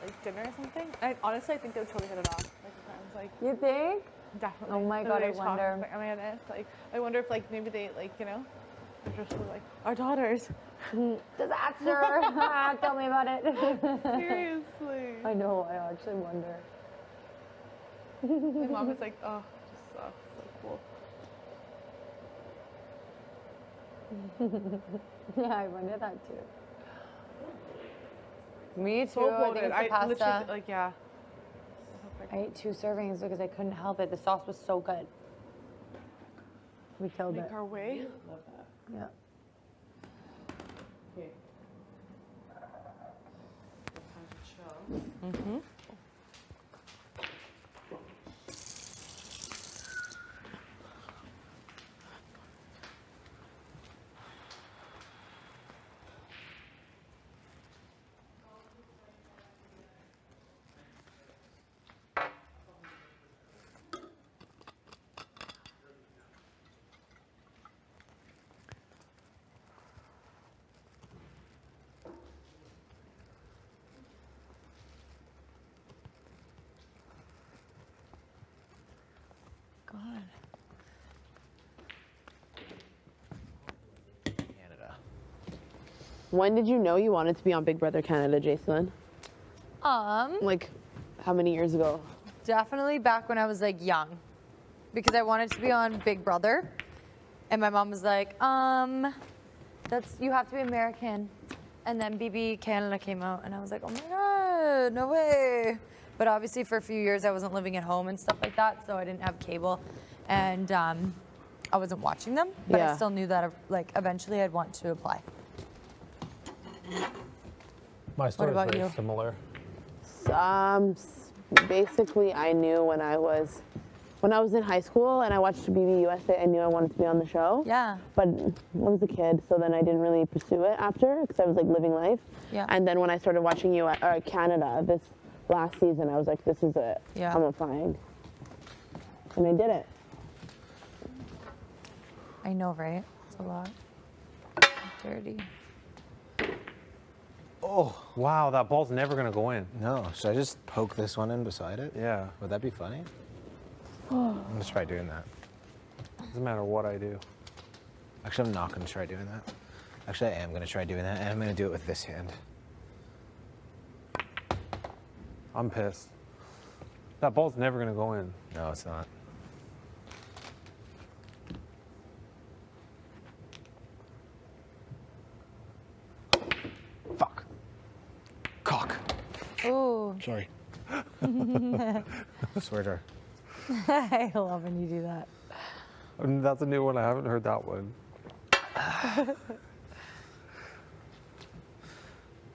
like dinner or something. And honestly, I think they would totally hit it off. Like the friends, like You think? definitely. Oh my The God, way I they talk, wonder. Like, oh my goodness. Like I wonder if like maybe they like they're just like our daughters. Disaster! Tell me about it. Seriously. I know, I actually wonder. My mom is like, oh, just sucks. So cool. Yeah, I wonder that too. Me too. So I think bloated. it's the I pasta. literally like yeah. I ate 2 servings because I couldn't help it. The sauce was so good. We killed Make it. our way. Yeah. God. Canada. When did you know you wanted to be on Big Brother Canada, Jason? Like How many years ago? definitely back when I was like young, because I wanted to be on Big Brother, and my mom was like, that's you have to be American, and then BB Canada came out, and I was like, oh my God, no way. But obviously for a few years I wasn't living at home and stuff like that, so I didn't have cable, and I wasn't watching them, but I Yeah. still knew that like eventually I'd want to apply. My story is about very you? similar. Basically, I knew when I was in high school and I watched BB USA, I knew I wanted to be on the show. Yeah. But I was a kid, so then I didn't really pursue it after because I was like living life. Yeah. And then when I started watching Canada this last season, I was like, this is it. Yeah. I'm applying. And I did it. I know, right? It's a lot. Dirty. Oh, wow, that ball's never gonna go in. No, should I just poke this one in beside it? Yeah. Would that be funny? I'm gonna try doing that. Doesn't matter what I do. Actually, I'm not going to try doing that. Actually, I am going to try doing that, and I'm going to do it with this hand. I'm pissed. That ball's never gonna go in. No, it's not. Fuck. Cock. Ooh. Sorry. Swear jar. I love when you do that. That's a new one. I haven't heard that one.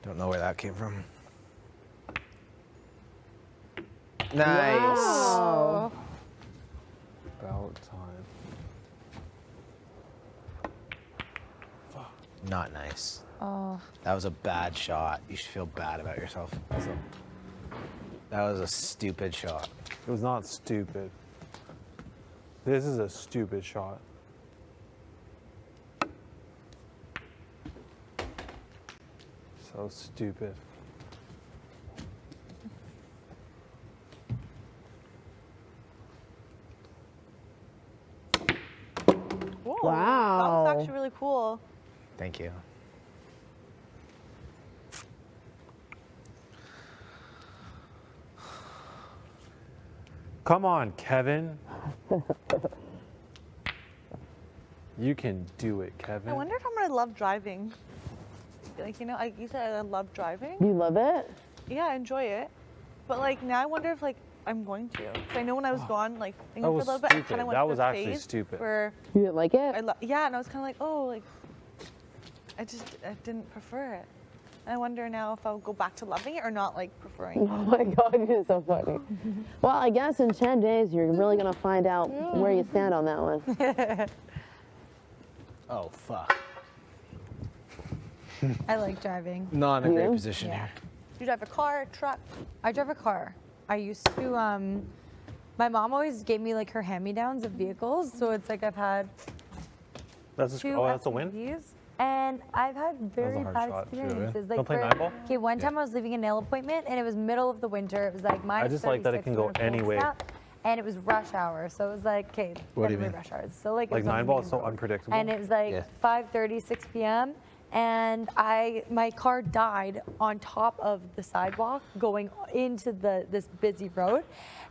Don't know where that came from. Nice. Wow. About time. Not nice. Oh. That was a bad shot. You should feel bad about yourself. That was a stupid shot. It was not stupid. This is a stupid shot. So stupid. Whoa, That Wow. was actually really cool. Thank you. Come on, Kevin. You can do it, Kevin. I wonder if I'm gonna love driving. Like, you know, like you said, I love driving. You love it? Yeah, I enjoy it. But like now I wonder if like I'm going to. 'Cause I know when I was gone, like thinking for a was little bit, I stupid. kind of went That through was a actually phase stupid. Where You didn't like it? yeah, and I was kind of like, oh, like I didn't prefer it. And I wonder now if I'll go back to loving it or not, like preferring Oh my God, you're so funny. Well, I guess in 10 days, you're really going to find out where you stand on that one. Oh, fuck. I like driving. Not in a great You? position Yeah. here. You drive a car, a truck. I drive a car. I used to, my mom always gave me like her hand-me-downs of vehicles. So it's like I've had That's two oh, that's a win. SUVs, and I've had very hard bad shot, too, eh? experiences. Don't play nine ball? Okay, one time I was leaving a nail appointment, and it was middle of the winter. It was like minus just like that it 36 can go when we're any cold way. snap, and it was rush hour. So it was like, okay, What do you definitely mean? rush hour. It's still like it Like was on nine the ball main is so road. unpredictable. And it was like Yeah. 5:30, 6 p.m. And my car died on top of the sidewalk going into this busy road.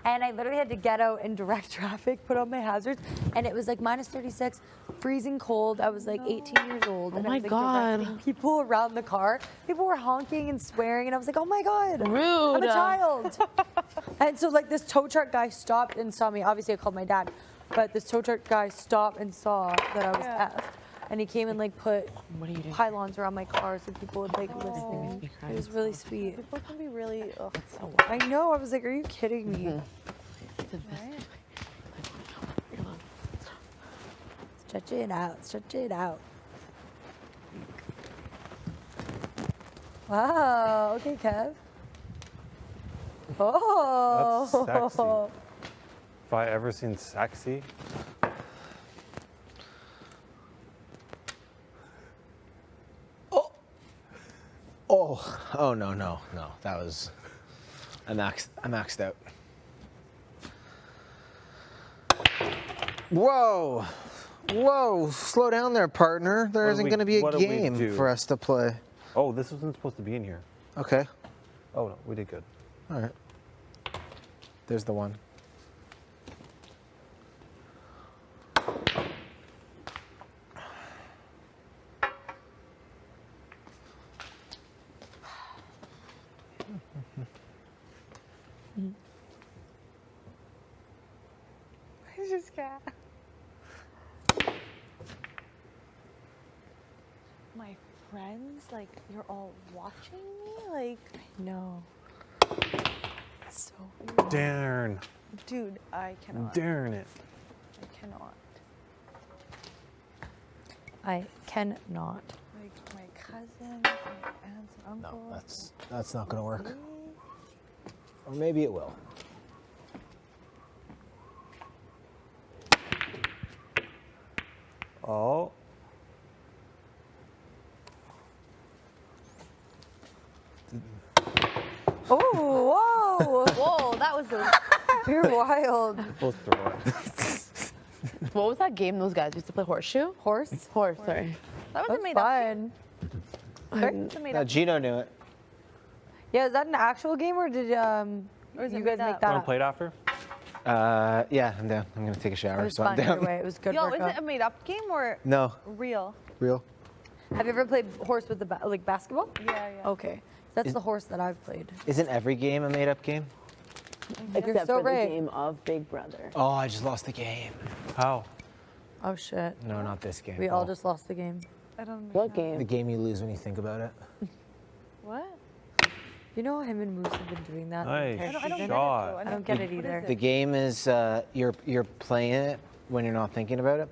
And I literally had to get out in direct traffic, put on my hazards. And it was like minus 36, freezing cold. I was like 18 years old. And Oh I my was like God. directing people around the car. People were honking and swearing. And I was like, oh my God. I'm Rude. a child. And so like this tow truck guy stopped and saw me. Obviously I called my dad. But this tow truck guy stopped and saw that I was effed. And he came and like put What are you doing? pylons around my car so people would like listen. It was really sweet. People can be really. Ugh. I know. I was like, are you kidding me? Right? Stretch it out. Stretch it out. Wow. Okay, Kev. Oh. That's sexy. If I ever seen sexy, Oh no. That was I maxed out. Whoa. Slow down there, partner. There What isn't do we- going to be a what do we game do? for us to play. oh, this wasn't supposed to be in here. Okay. Oh no, we did good. All right. There's the one. I just can't. My friends, like, you're all watching me? Like, No. So Darn. dude, I cannot. Darn it. I cannot. I cannot. Like, my cousins, my aunts and No, uncles. that's not going to work. me. Or maybe it will. Oh. Oh, whoa. Whoa, that was a. You're wild. Both throw it. What was that game those guys used to play? Horseshoe? Horse? Horse, sorry. That That was was made up. fun. It's a made No, up. Gino knew it. Yeah, is that an actual game or did Or is it you guys made make up? that Want up? to play it after? Yeah, I'm down. I'm gonna take a It shower, was so I'm fun down. either way. It was good Yo, is workout. it a made up game or No, real? real. Have you ever played horse with the like basketball? Yeah, yeah. Okay, that's the horse that I've played. Isn't every game a made-up game? Except so for the right. game of Big Brother. Oh, I just lost the game. How? Oh shit, No, not this game. we all just lost the game. I don't What understand. The game? game you lose when you think about it. What? You know him and Moose have been doing that. the Nice entire I don't season? get it, shot. though. I don't get it What is either. it? The game is you're playing it when you're not thinking about it.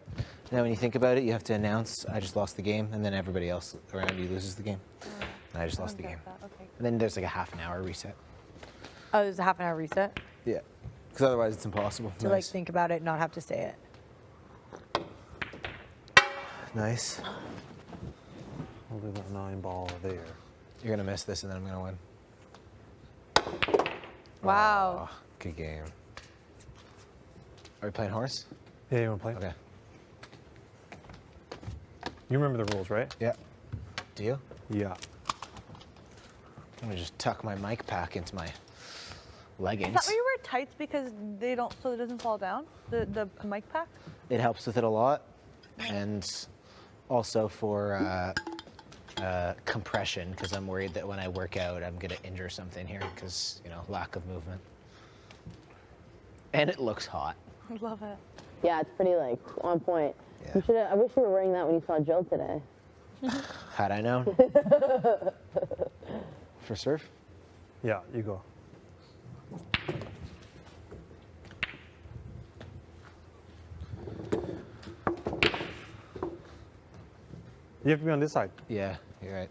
Now, when you think about it, you have to announce, "I just lost the game," and then everybody else around you loses the game. And I just lost the game. Okay. And then there's like a half an hour reset. Oh, there's a half an hour reset Yeah, because otherwise it's impossible. to like think about it, and not have to say it. Nice. I'll do that 9 ball there. You're gonna miss this, and then I'm gonna win. Wow. Oh, good game. Are we playing horse? Yeah, you want to play? Okay. You remember the rules, right? Yeah. Do you? Yeah. I'm gonna just tuck my mic pack into my Is leggings. that why you wear tights because they don't, so it doesn't fall down? The mic pack? It helps with it a lot, and also for compression, because I'm worried that when I work out, I'm gonna injure something here, because lack of movement. And it looks hot. I love it. Yeah, it's pretty like on point. Yeah. You should. I wish you were wearing that when you saw Jill today. Had I known. For surf? Yeah, you go. You have to be on this side. Yeah, you're right.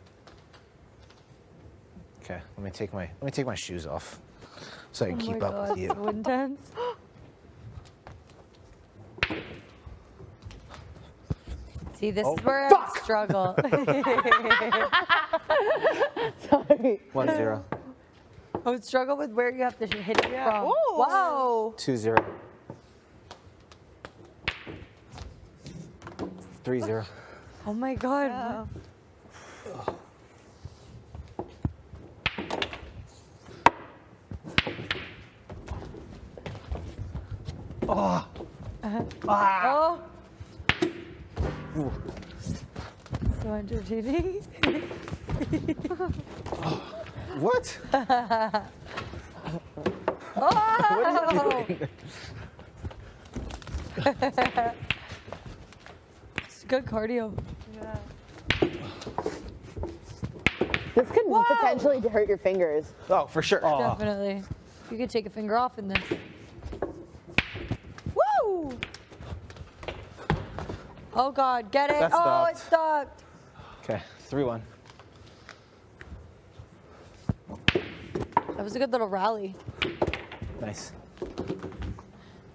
Okay, let me take my shoes off, so I can Oh keep my up God, with you. so intense. See, this is where I struggle. Sorry. 1-0. I would struggle with where you have to hit it from. Ooh. Wow. 2-0. 3-0. Oh my God. Yeah. Oh. So entertaining. What? Oh. It's good cardio. Yeah. This could potentially hurt your fingers. Oh, for sure. Definitely. You could take a finger off in this. Woo! Oh God, get it? That Oh, it stopped. stopped. Okay, 3-1. That was a good little rally. Nice.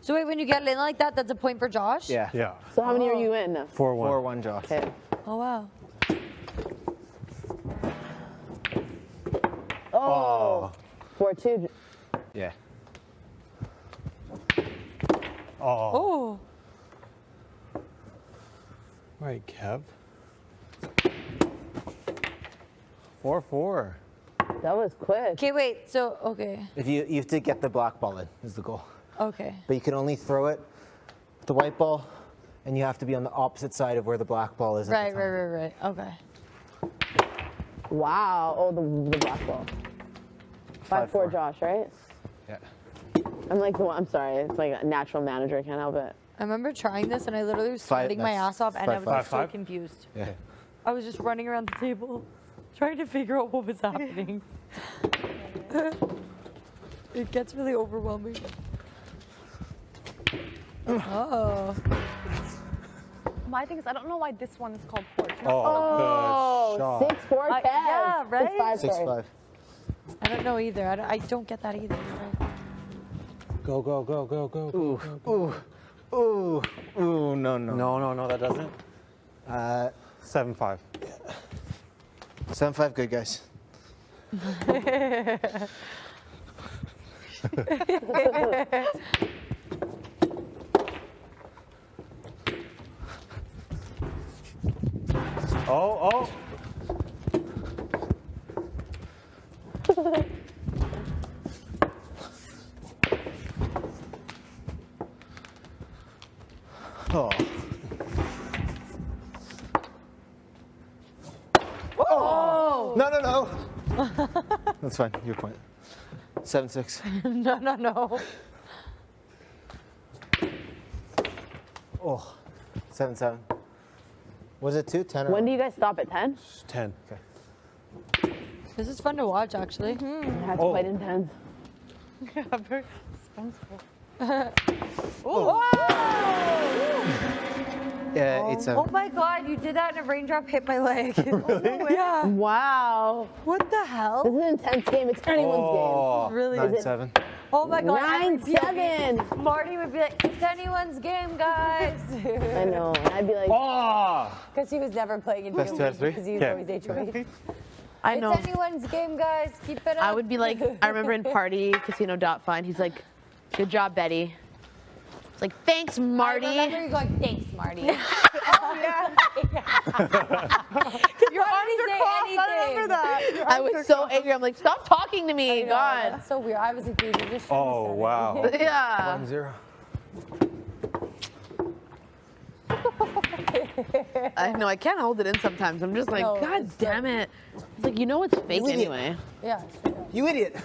So wait, when you get it in like that, that's a point for Josh? Yeah. Yeah. So how many are you in? 4-1. 4-1, Josh. Okay. Oh wow. Oh. 4-2. Yeah. Oh. Oh. All right, Kev. 4-4. That was quick. Okay, wait. So okay. If you have to get the black ball in is the goal, Okay. but you can only throw it with the white ball, and you have to be on the opposite side of where the black ball is. Right. Okay. Wow. Oh, the black ball. 5-4, Josh, right? Yeah. I'm like the one. I'm sorry. It's like a natural manager. I can't help it. I remember trying this and I literally was sweating my that's ass off and I was like, so 5-5. confused. Yeah. I was just running around the table trying to figure out what was happening. It gets really overwhelming. Oh. My thing is, I don't know why this one is called horse. Oh, good shot. 6-4, Kev. yeah, right? 6-5, sorry. 6-5. I don't know either. I don't get that either. You're right. Go, go, go, go, go. Ooh, ooh, ooh, ooh, no. No, that doesn't. 7-5. 7-5, good guys. Oh. Oh. Oh! No. That's fine. Your point. 7-6. No. Oh. 7-7. Was it 2? 10? When do you guys stop at 10? 10. Okay. This is fun to watch, actually. That's Oh. quite intense. Yeah, very responsible. Yeah, Oh 8-7. my god, you did that and a raindrop hit my leg. Yeah. Wow. What the This hell? is an intense game. It's anyone's Oh, Really? 9-7. Oh my god. every 9-7. POV, Marty would be like, it's anyone's game, guys. game. I know. And I'd be like, Oh! Because he was never playing in Best two out of three? because he was Okay. always HOH. I know. It's anyone's game, guys. Keep it up. I would be like, I remember in Party Casino Fine, he's like, good job, Betty. It's like, thanks, Marty. I remember you going, thanks, Marty. Your arms are crossed. I remember that. Your I arms was are so crossed. angry. I'm like, stop talking to me, I know, God. That's so weird. I was like, dude, you just Oh, said it. wow. Yeah. 1-0. I know, I can't hold it in sometimes. I'm just like, No, God it's damn it. It's like, you know it's fake idiot. anyway. Yeah. You idiot.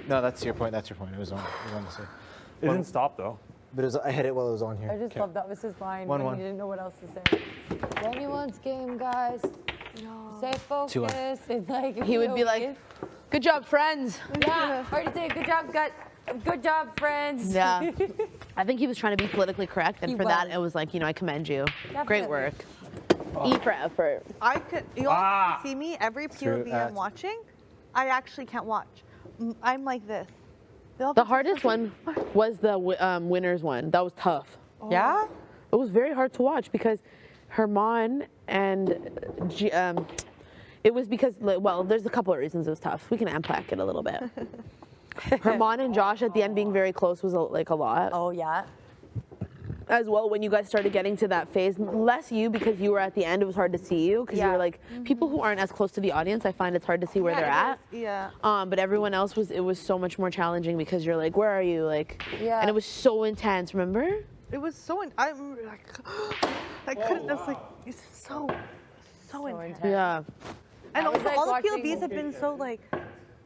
No, that's your point. That's your point. It was on the side. It didn't stop though. But it was, I hit it while it was on here. I just love that was his line 1-1. when he didn't know what else to say. It's anyone's game, guys. Stay focused. 2-1. And like, He would be like, good job, friends. yeah, already say good job, good job, friends. Yeah. I think he was trying to be politically correct, and He for that, was. it was like, you know, I commend you. Great Definitely. work. E for effort. I could. You all Ah. see me every True. POV I'm watching. I actually can't watch. I'm like this. They'll the be- hardest one was the winners one. That was tough. Yeah? It was very hard to watch because Herman and it was because, well, there's a couple of reasons it was tough. We can unpack it a little bit. Herman and Josh at the end being very close was like a lot. Oh, yeah. As well, when you guys started getting to that phase, less you because you were at the end, it was hard to see you because you Yeah. were like, people who aren't as close to the audience, I find it's hard to see where Yeah, they're it at. is. Yeah. But everyone else it was so much more challenging because you're like, where are you? Like, Yeah. and it was so intense, remember? It was so. I couldn't. I was like, it's so intense. Yeah. And I was, also, like, all the watching- POVs have been so like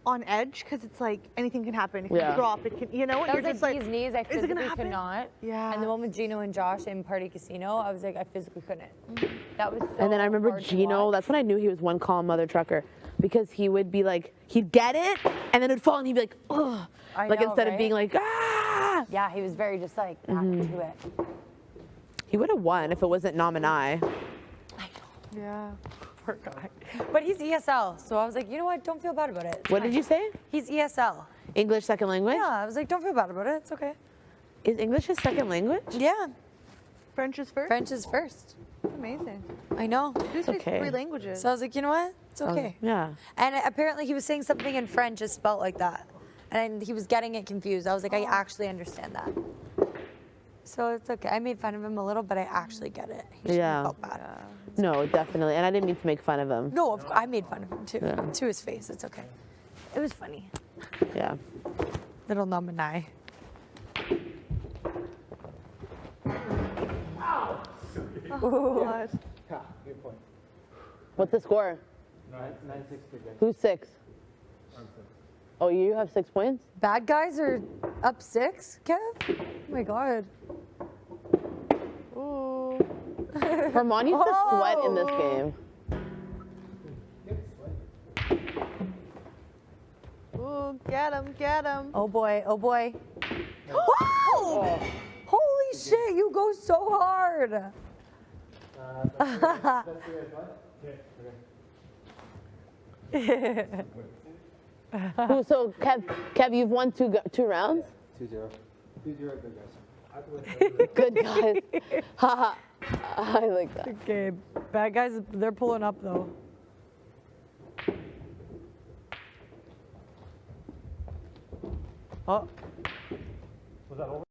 on edge because it's like anything can happen. It can Yeah. drop. It can, you know. That You're was just like like, B's knees. I is it gonna physically happen? could not. Yeah. And the one with Gino and Josh in Party Casino, I was like, I physically couldn't. That was so And then I remember hard to Gino, watch. that's when I knew he was one calm mother trucker because he would be like, he'd get it and then it'd fall and he'd be like, ugh. I Like know, instead of right? being like, ah. Yeah, he was very just like, back into it. He would have won if it wasn't Nominai. Yeah. Poor guy. But he's ESL, so I was like, you know what? Don't feel bad about it. It's What fine. did you say? He's ESL. English second language? Yeah, I was like, don't feel bad about it. It's okay. Is English his second language? Yeah, French is first. French is first. Amazing. I know. Who speaks okay. 3 languages? So I was like, you know what? It's okay. Yeah. And apparently he was saying something in French just spelt like that. And he was getting it confused. I was like, I actually understand that. So it's okay. I made fun of him a little, but I actually get it. He shouldn't Yeah. have felt bad. No, definitely. And I didn't mean to make fun of him. No, I made fun of him too. Yeah. To his face. It's okay. It was funny. Yeah. Little Nominai. God. What's the score? 9-6 Who's 6? Oh, you have 6 points? Bad guys are up 6, Kev? Oh my God. Ooh. Herman used to sweat in this game. Ooh, get him, get him. Oh boy, oh boy. Wow! Holy shit, you go so hard. So, Kev, you've won two rounds? 2-0. 2-0, good guys. Good guys. Haha. I like that. Okay, bad guys, they're pulling up though. Oh. Was that over?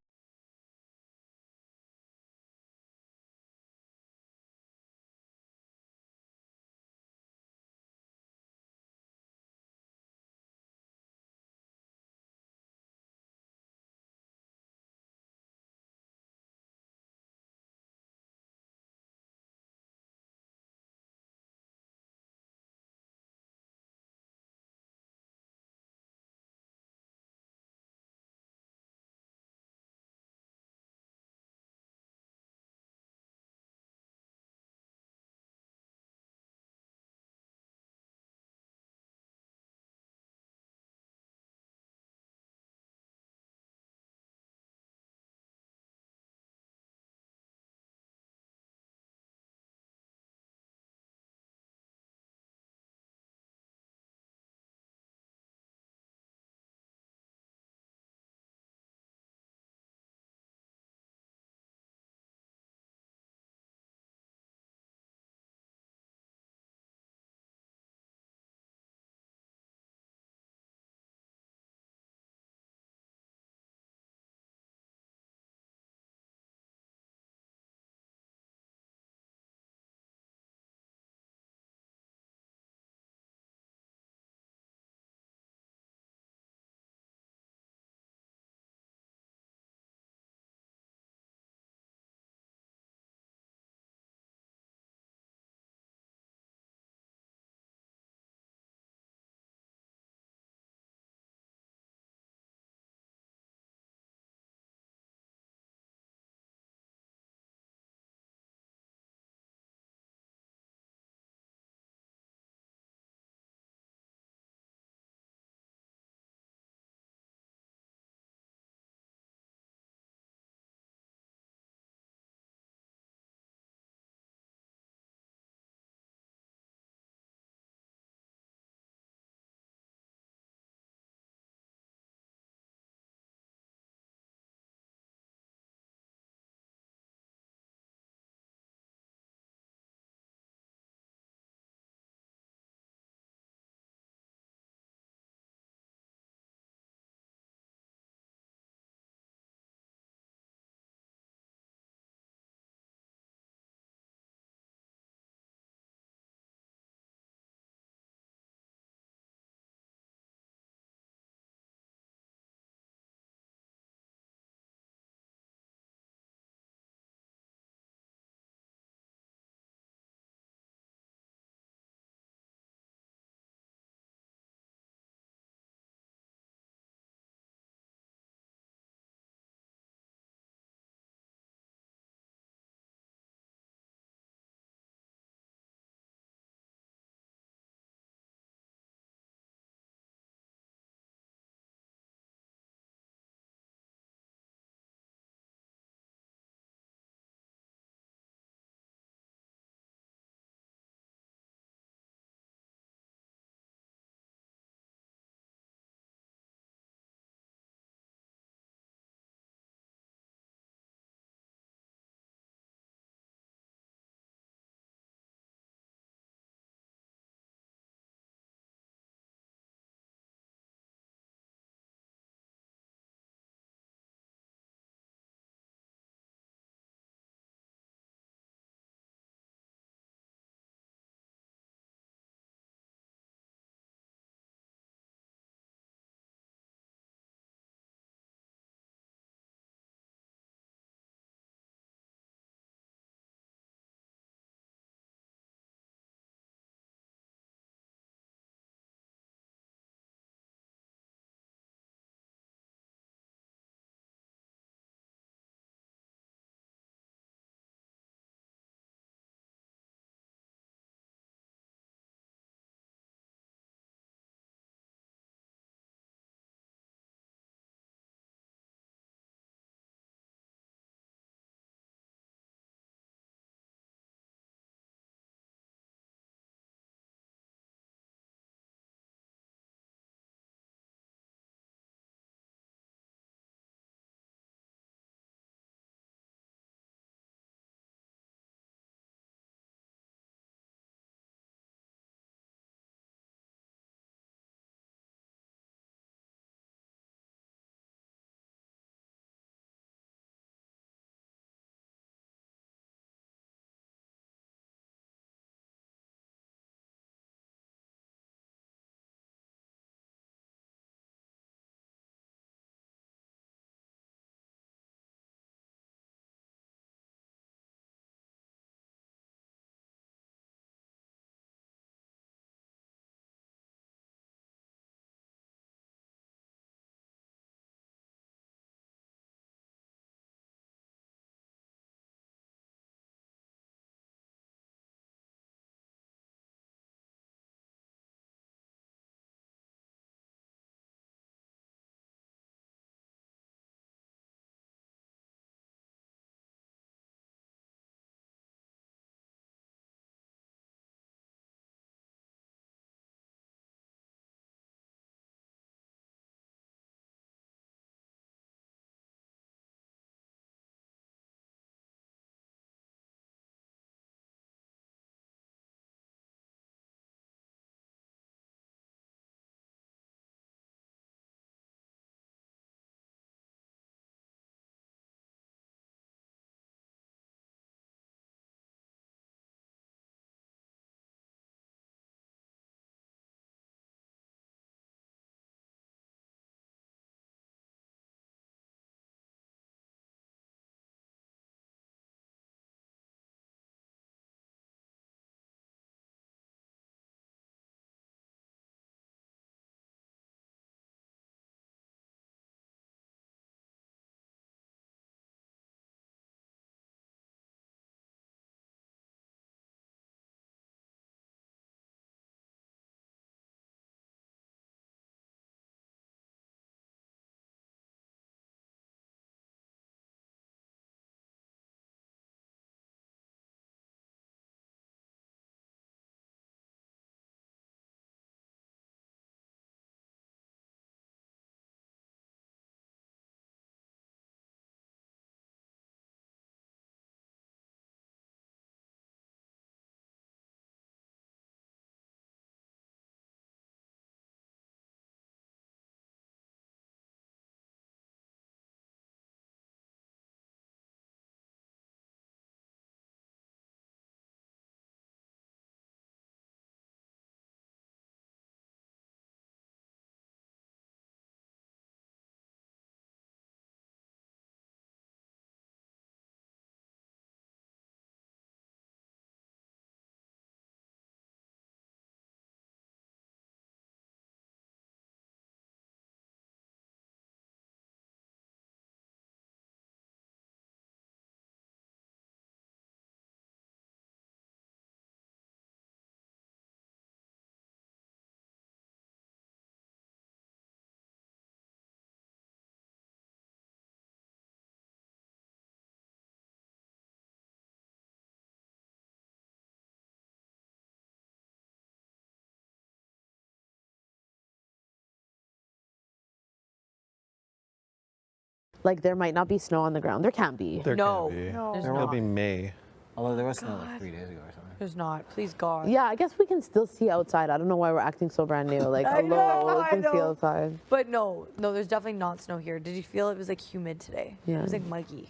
like there might not be snow on the ground. There can't be. There No. can't be. No. There's It'll not. be May. Although there was snow like 3 days ago or something. There's not. Please God. Yeah, I guess we can still see outside. I don't know why we're acting so brand new. Like, I know, hello, we I can see know. outside. But no, there's definitely not snow here. Did you feel it was like humid today? Yeah. It was like muggy.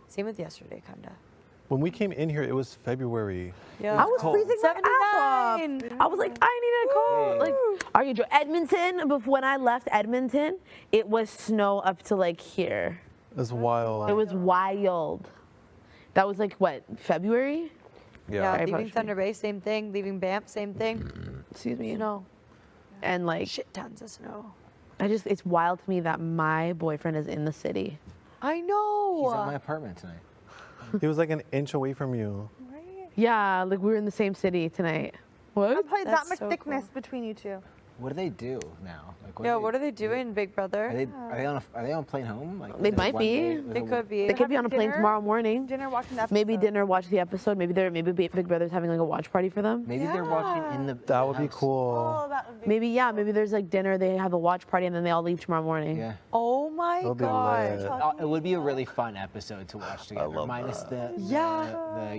Same with yesterday, kinda. When we came in here, it was February. Yeah. I was freezing my ass 79. off. I was like, I need a coat. Like, are you Edmonton? Before when I left Edmonton, it was snow up to like here. It's wild. It was wild. That was like what, February? Yeah, Very leaving much. Thunder Bay, same thing. Leaving Banff, same thing. Excuse me. Snow. And like, Shit tons of snow. it's wild to me that my boyfriend is in the city. I know. He's at my apartment tonight. He was like an inch away from you. Right? Yeah, like we were in the same city tonight. What? Probably that That's much so thickness cool. between you two. What do they do now? Like, Yeah, what are they doing, Big Brother? Are they on a plane home? Like, They is it might one be. day- They is it- could be. They could be on a plane Dinner? tomorrow morning. Dinner watching the episode. Maybe dinner, watch the episode. Maybe Big Brother's having like a watch party for them. Maybe they're watching in the. That would be house. cool. Oh, that would be Maybe there's like dinner. They have a watch party and then they all leave tomorrow morning. Yeah. Oh my That'll be God. lit. It would be a really fun episode to watch together. love minus the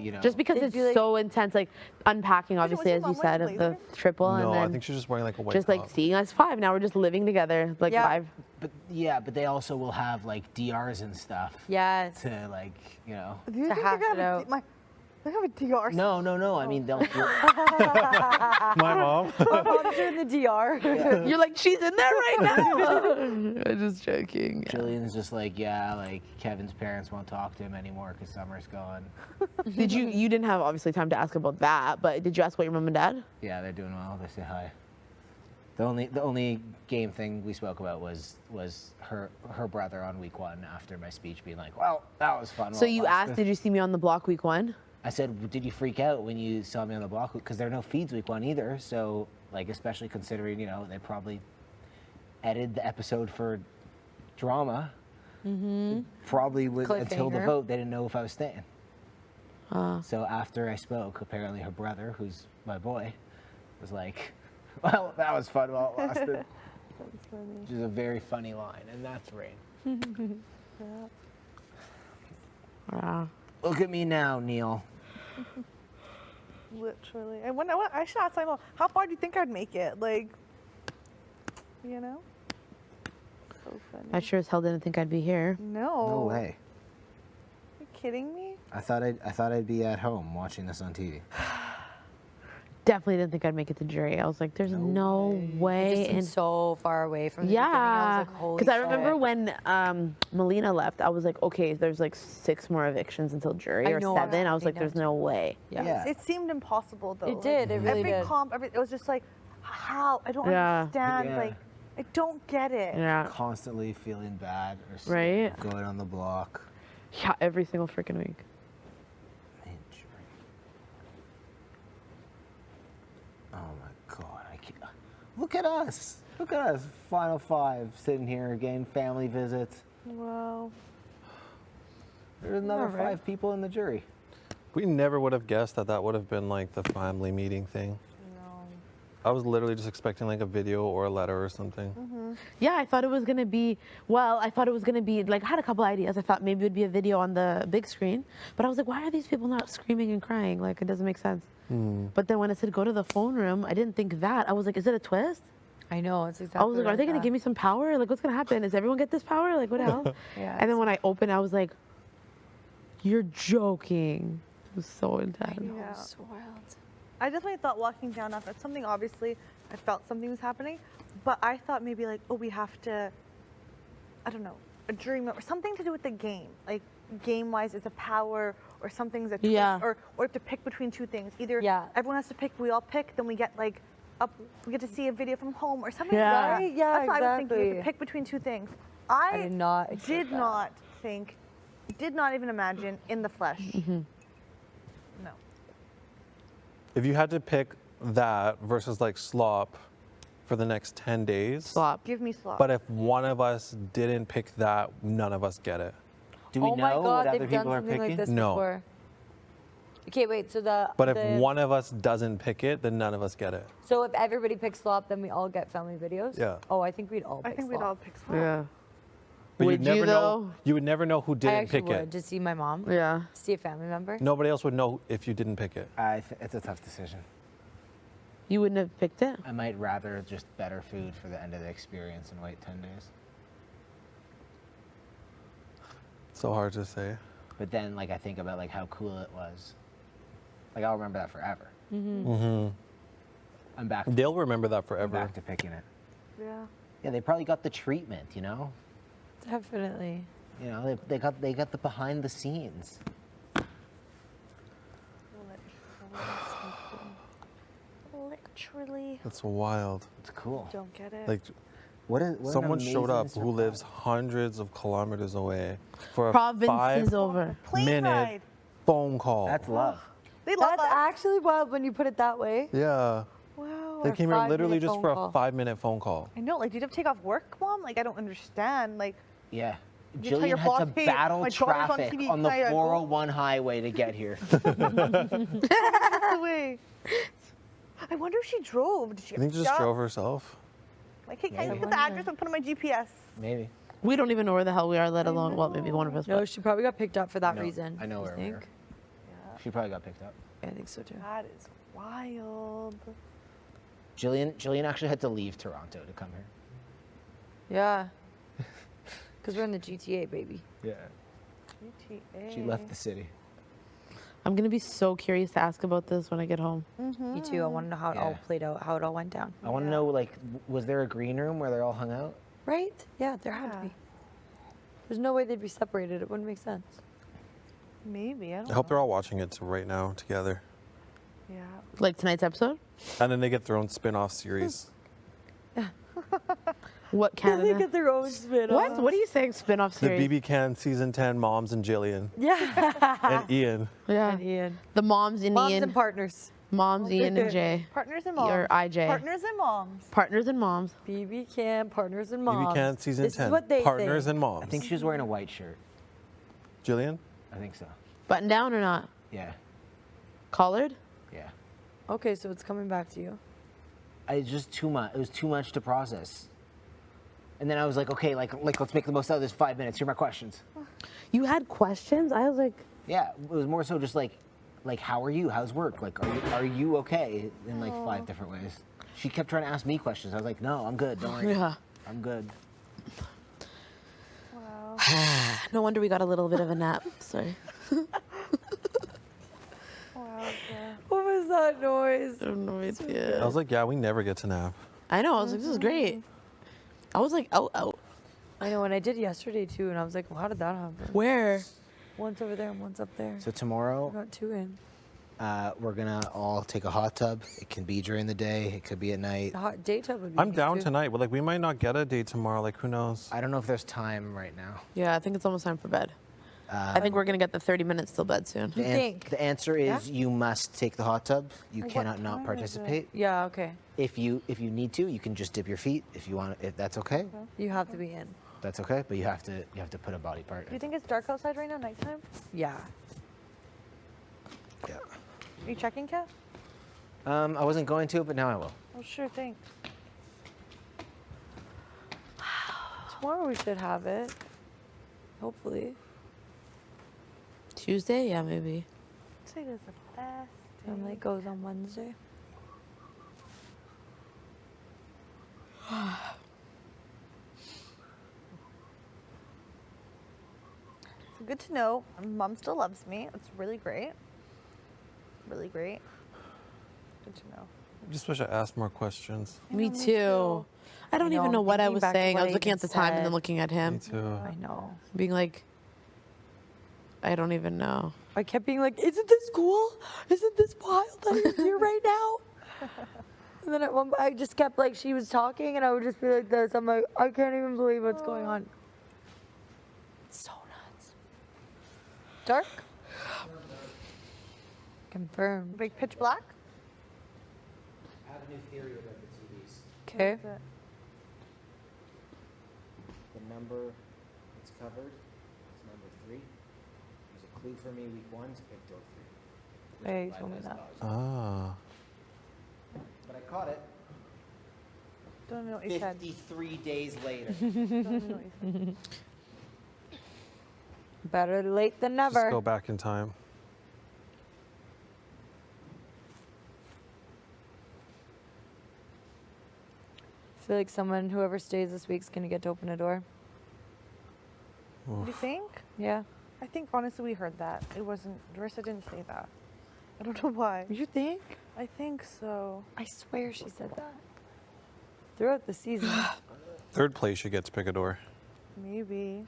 you know. Just because They'd it's be like- so intense, like unpacking, was obviously, your as you mom said, wearing of a the blazer? triple, No, and I then think she's just wearing like a white just top. like seeing us 5. Now we're just living together, like Yeah. 5. but they also will have like DRs and stuff Yes. to like you know. Do you To think hash they're it gonna out. they have a DR? No. I mean they'll. My mom. Mom's in the DR. You're like, she's in there right now. I'm just joking. Yeah. Jillian's just like like Kevin's parents won't talk to him anymore because Summer's gone. Did you didn't have obviously time to ask about that, but did you ask about your mom and dad? Yeah, they're doing well. They say hi. The only game thing we spoke about was her brother on week 1 after my speech being like, well, that was fun. So while it you lasted." asked, did you see me on the block week 1? I said, did you freak out when you saw me on the block? Because there are no feeds week 1 either. So like, especially considering they probably edited the episode for drama. Mm-hmm. Probably until the Cliffhanger. vote, they didn't know if I was staying. So after I spoke, apparently her brother, who's my boy, was like, well, that was fun while it lasted. That's funny. Which is a very funny line, and that's Rain. Wow. Look at me now, Neil. Literally. And when I should ask my mom, how far do you think I'd make it? Like, So funny. I sure as hell didn't think I'd be here. No. No way. Are you kidding me? I thought I'd be at home watching this on TV. Definitely didn't think I'd make it to jury. I was like, there's no way. Just seemed so far away from the Yeah, beginning. I was like, holy because I remember shit. when Melina left, I was like, okay, there's like 6 more evictions until jury, I or know, 7. I was I like, know there's too. no way. Yeah. It seemed impossible though. It did, it really every did. comp, it was just like, how? I don't Yeah. understand. Yeah. Like, I don't get it. Yeah, Constantly feeling bad or Right. going on the block. yeah, every single freaking week. Oh my God! I can't. Look at us! Look at us! Final 5, sitting here again. Family visits. Wow. There's another Alright. 5 people in the jury. We never would have guessed that would have been like the family meeting thing. No. I was literally just expecting like a video or a letter or something. Yeah, I thought it was gonna be, I thought it was gonna be, like, I had a couple ideas. I thought maybe it would be a video on the big screen, but I was like, why are these people not screaming and crying? Like, it doesn't make sense. But then when it said go to the phone room, I didn't think that. I was like, is it a twist? I know, it's exactly I was like, are they gonna that. give me some power? Like, what's gonna happen? Does everyone get this power? Like, what the hell? Yeah, And then when I opened, I was like, you're joking. It was so intense. Yeah. It's so wild. I definitely thought walking down after something, obviously, I felt something was happening, but I thought maybe like, oh, we have to, I don't know, a dream or something to do with the game. Like, game-wise, it's a power or something's a twist, Yeah. or we have to pick between 2 things. Either Yeah. everyone has to pick, we all pick, then we get like, we get to see a video from home or something. Yeah. Right? Right? Yeah, That's what I was thinking. We have to exactly. pick between 2 things. I did not expect did that. not think, did not even imagine in the flesh. No. If you had to pick that versus like slop for the next 10 days, Slop. Give me slop. but if one of us didn't pick that, none of us get it. Do we Oh my know God, what other they've done people are something picking? like this No. before. Okay, wait, so But if the- one of us doesn't pick it, then none of us get it. So if everybody picks slop, then we all get family videos? Yeah. Oh, I think we'd all pick I think slop. we'd all pick slop. Yeah. But Would you'd never you, know. though? You would never know who I didn't actually pick would it. to see my mom, Yeah. see a family member. Nobody else would know if you didn't pick it. It's a tough decision. You wouldn't have picked it? I might rather just better food for the end of the experience and wait 10 days. So hard to say. But then, like, I think about like how cool it was. Like, I'll remember that forever. Mm-hmm. I'm back. They'll remember that I'm forever. back to picking it. Yeah. Yeah, they probably got the treatment. You know. Definitely. You know, they got the behind the scenes. Literally. That's wild. It's cool. Don't get it. Like What an someone showed amazing up who lives surprise. hundreds of kilometers away for a Province is over. Plane 5-minute ride. phone call. That's love. They love That's us. actually wild when you put it that way. Yeah. Wow. They came here literally 5-minute just phone for call. a 5-minute phone call. I know. Like, do you have to take off work, Mom? Like, I don't understand. Like, Yeah. You tell your Jillian had to boss, "Hey, battle my daughter's on traffic TV, on the can I go?" 401 highway to get here. that's the way. I wonder if she drove. Did she I think she just Yeah. drove herself. Like, hey, can I Maybe. put the address and put it on my GPS? Maybe. We don't even know where the hell we are, let alone, well, maybe one of us. No, will. she probably got picked up for that I know- reason. I know you where we think? are. She probably got picked up. Yeah, I think so too. That is wild. Jillian actually had to leave Toronto to come here. Yeah. Because we're in the GTA, baby. Yeah. GTA. She left the city. I'm going to be so curious to ask about this when I get home. Me too. I want to know how it all Yeah. played out, how it all went down. I want to know, like, was there a green room where they all hung out? Right? Yeah, there had to Yeah. be. There's no way they'd be separated. It wouldn't make sense. Maybe. I don't I hope know. they're all watching it right now together. Yeah. Like tonight's episode? And then they get their own spin-off series. What They Canada? get their own spin What? What are you saying? Spin-off The series? BB Can season 10 Moms and Jillian Yeah. and Ian. Yeah. And Ian. The moms and Moms Ian. and partners. Moms, Ian and Jay. Partners and moms. Or IJ. Partners and moms. Partners and moms. BB Can, partners and moms. BB Can season this 10. Is what they Partners think. and Moms. I think she was wearing a white shirt. Jillian? I think so. Button down or not? Yeah. Collared? Yeah. Okay, so it's coming back to you. It's just too much. It was too much to process. And then I was like, okay, like let's make the most out of this 5 minutes. Here are my questions. You had questions? I was like, Yeah, it was more so just like how are you? How's work? Like, are you okay? In like 5 different ways. She kept trying to ask me questions. I was like, no, I'm good. Don't worry. yeah. I'm good. Wow. No wonder we got a little bit of a nap. Sorry. Wow. Yeah. What was that noise? I have no I idea. was like, yeah, we never get to nap. I know. I was like, this is great. I was like, oh. I know, and I did yesterday too, and I was like, well, how did that happen? Where? One's over there and one's up there. So I tomorrow, got 2 in. we're gonna all take a hot tub. It can be during the day. It could be at night. The hot day tub would be I'm nice, down too. tonight, but like we might not get a date tomorrow. Like who knows? I don't know if there's time right now. Yeah, I think it's almost time for bed. I think we're going to get the 30 minutes till bed soon. The, think? the answer is you must take the hot tub. You Like, what cannot not time is it? participate. Yeah, okay. If you need to, you can just dip your feet. If you want, if that's okay, You have to be in. that's okay. But you have to put a body part. Do you think it's dark outside right now, nighttime? Yeah. Yeah. Are you checking, Kat? I wasn't going to, but now I will. Oh, sure, thanks. Tomorrow we should have it. Hopefully. Tuesday? Yeah, maybe. Today is the best day. And it goes on Wednesday. So good to know. Mom still loves me. It's really great. Really great. Good to know. I just wish I asked more questions. Me me too. too. I don't I even know, know what I thinking was back to saying. I what was I looking even at the time and then said. looking at Me him, too. I know. being like, I don't even know. I kept being like, isn't this cool? Isn't this wild that you're here right now? And then at one point, I just kept like, she was talking and I would just be like this. I'm like, I can't even believe what's going on. It's so nuts. Dark? Confirmed. Big pitch black? I have a new theory about the TVs. Okay. What is it? The number that's covered is number 3. There's a clue for me. Week 1 is pick door 3. Yeah, you told me that. Ah. But I caught it Don't know what you said. 53 days later. Don't know what you said. Better late than Just never. go back in time. I feel like whoever stays this week's gonna get to open a door. What do you think? Yeah. I think honestly we heard that. It wasn't. Marissa didn't say that. I don't know why. You think? I think so. I swear she said that. Throughout the season. Third place should get to pick a door. Maybe.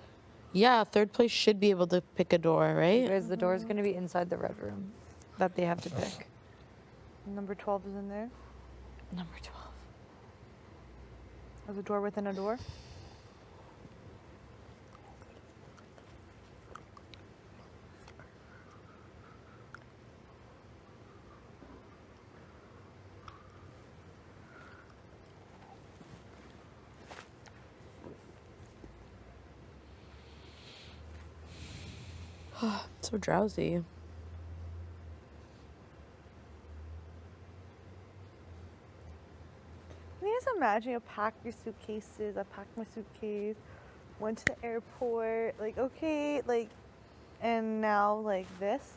Yeah, third place should be able to pick a door, right? Because the door is gonna be inside the red room that they have to pick. Number 12 is in there. Number 12. There's a door within a door. So drowsy. Can you just imagine? You pack your suitcases. I packed my suitcase. Went to the airport. Like, okay, like, and now, like, this.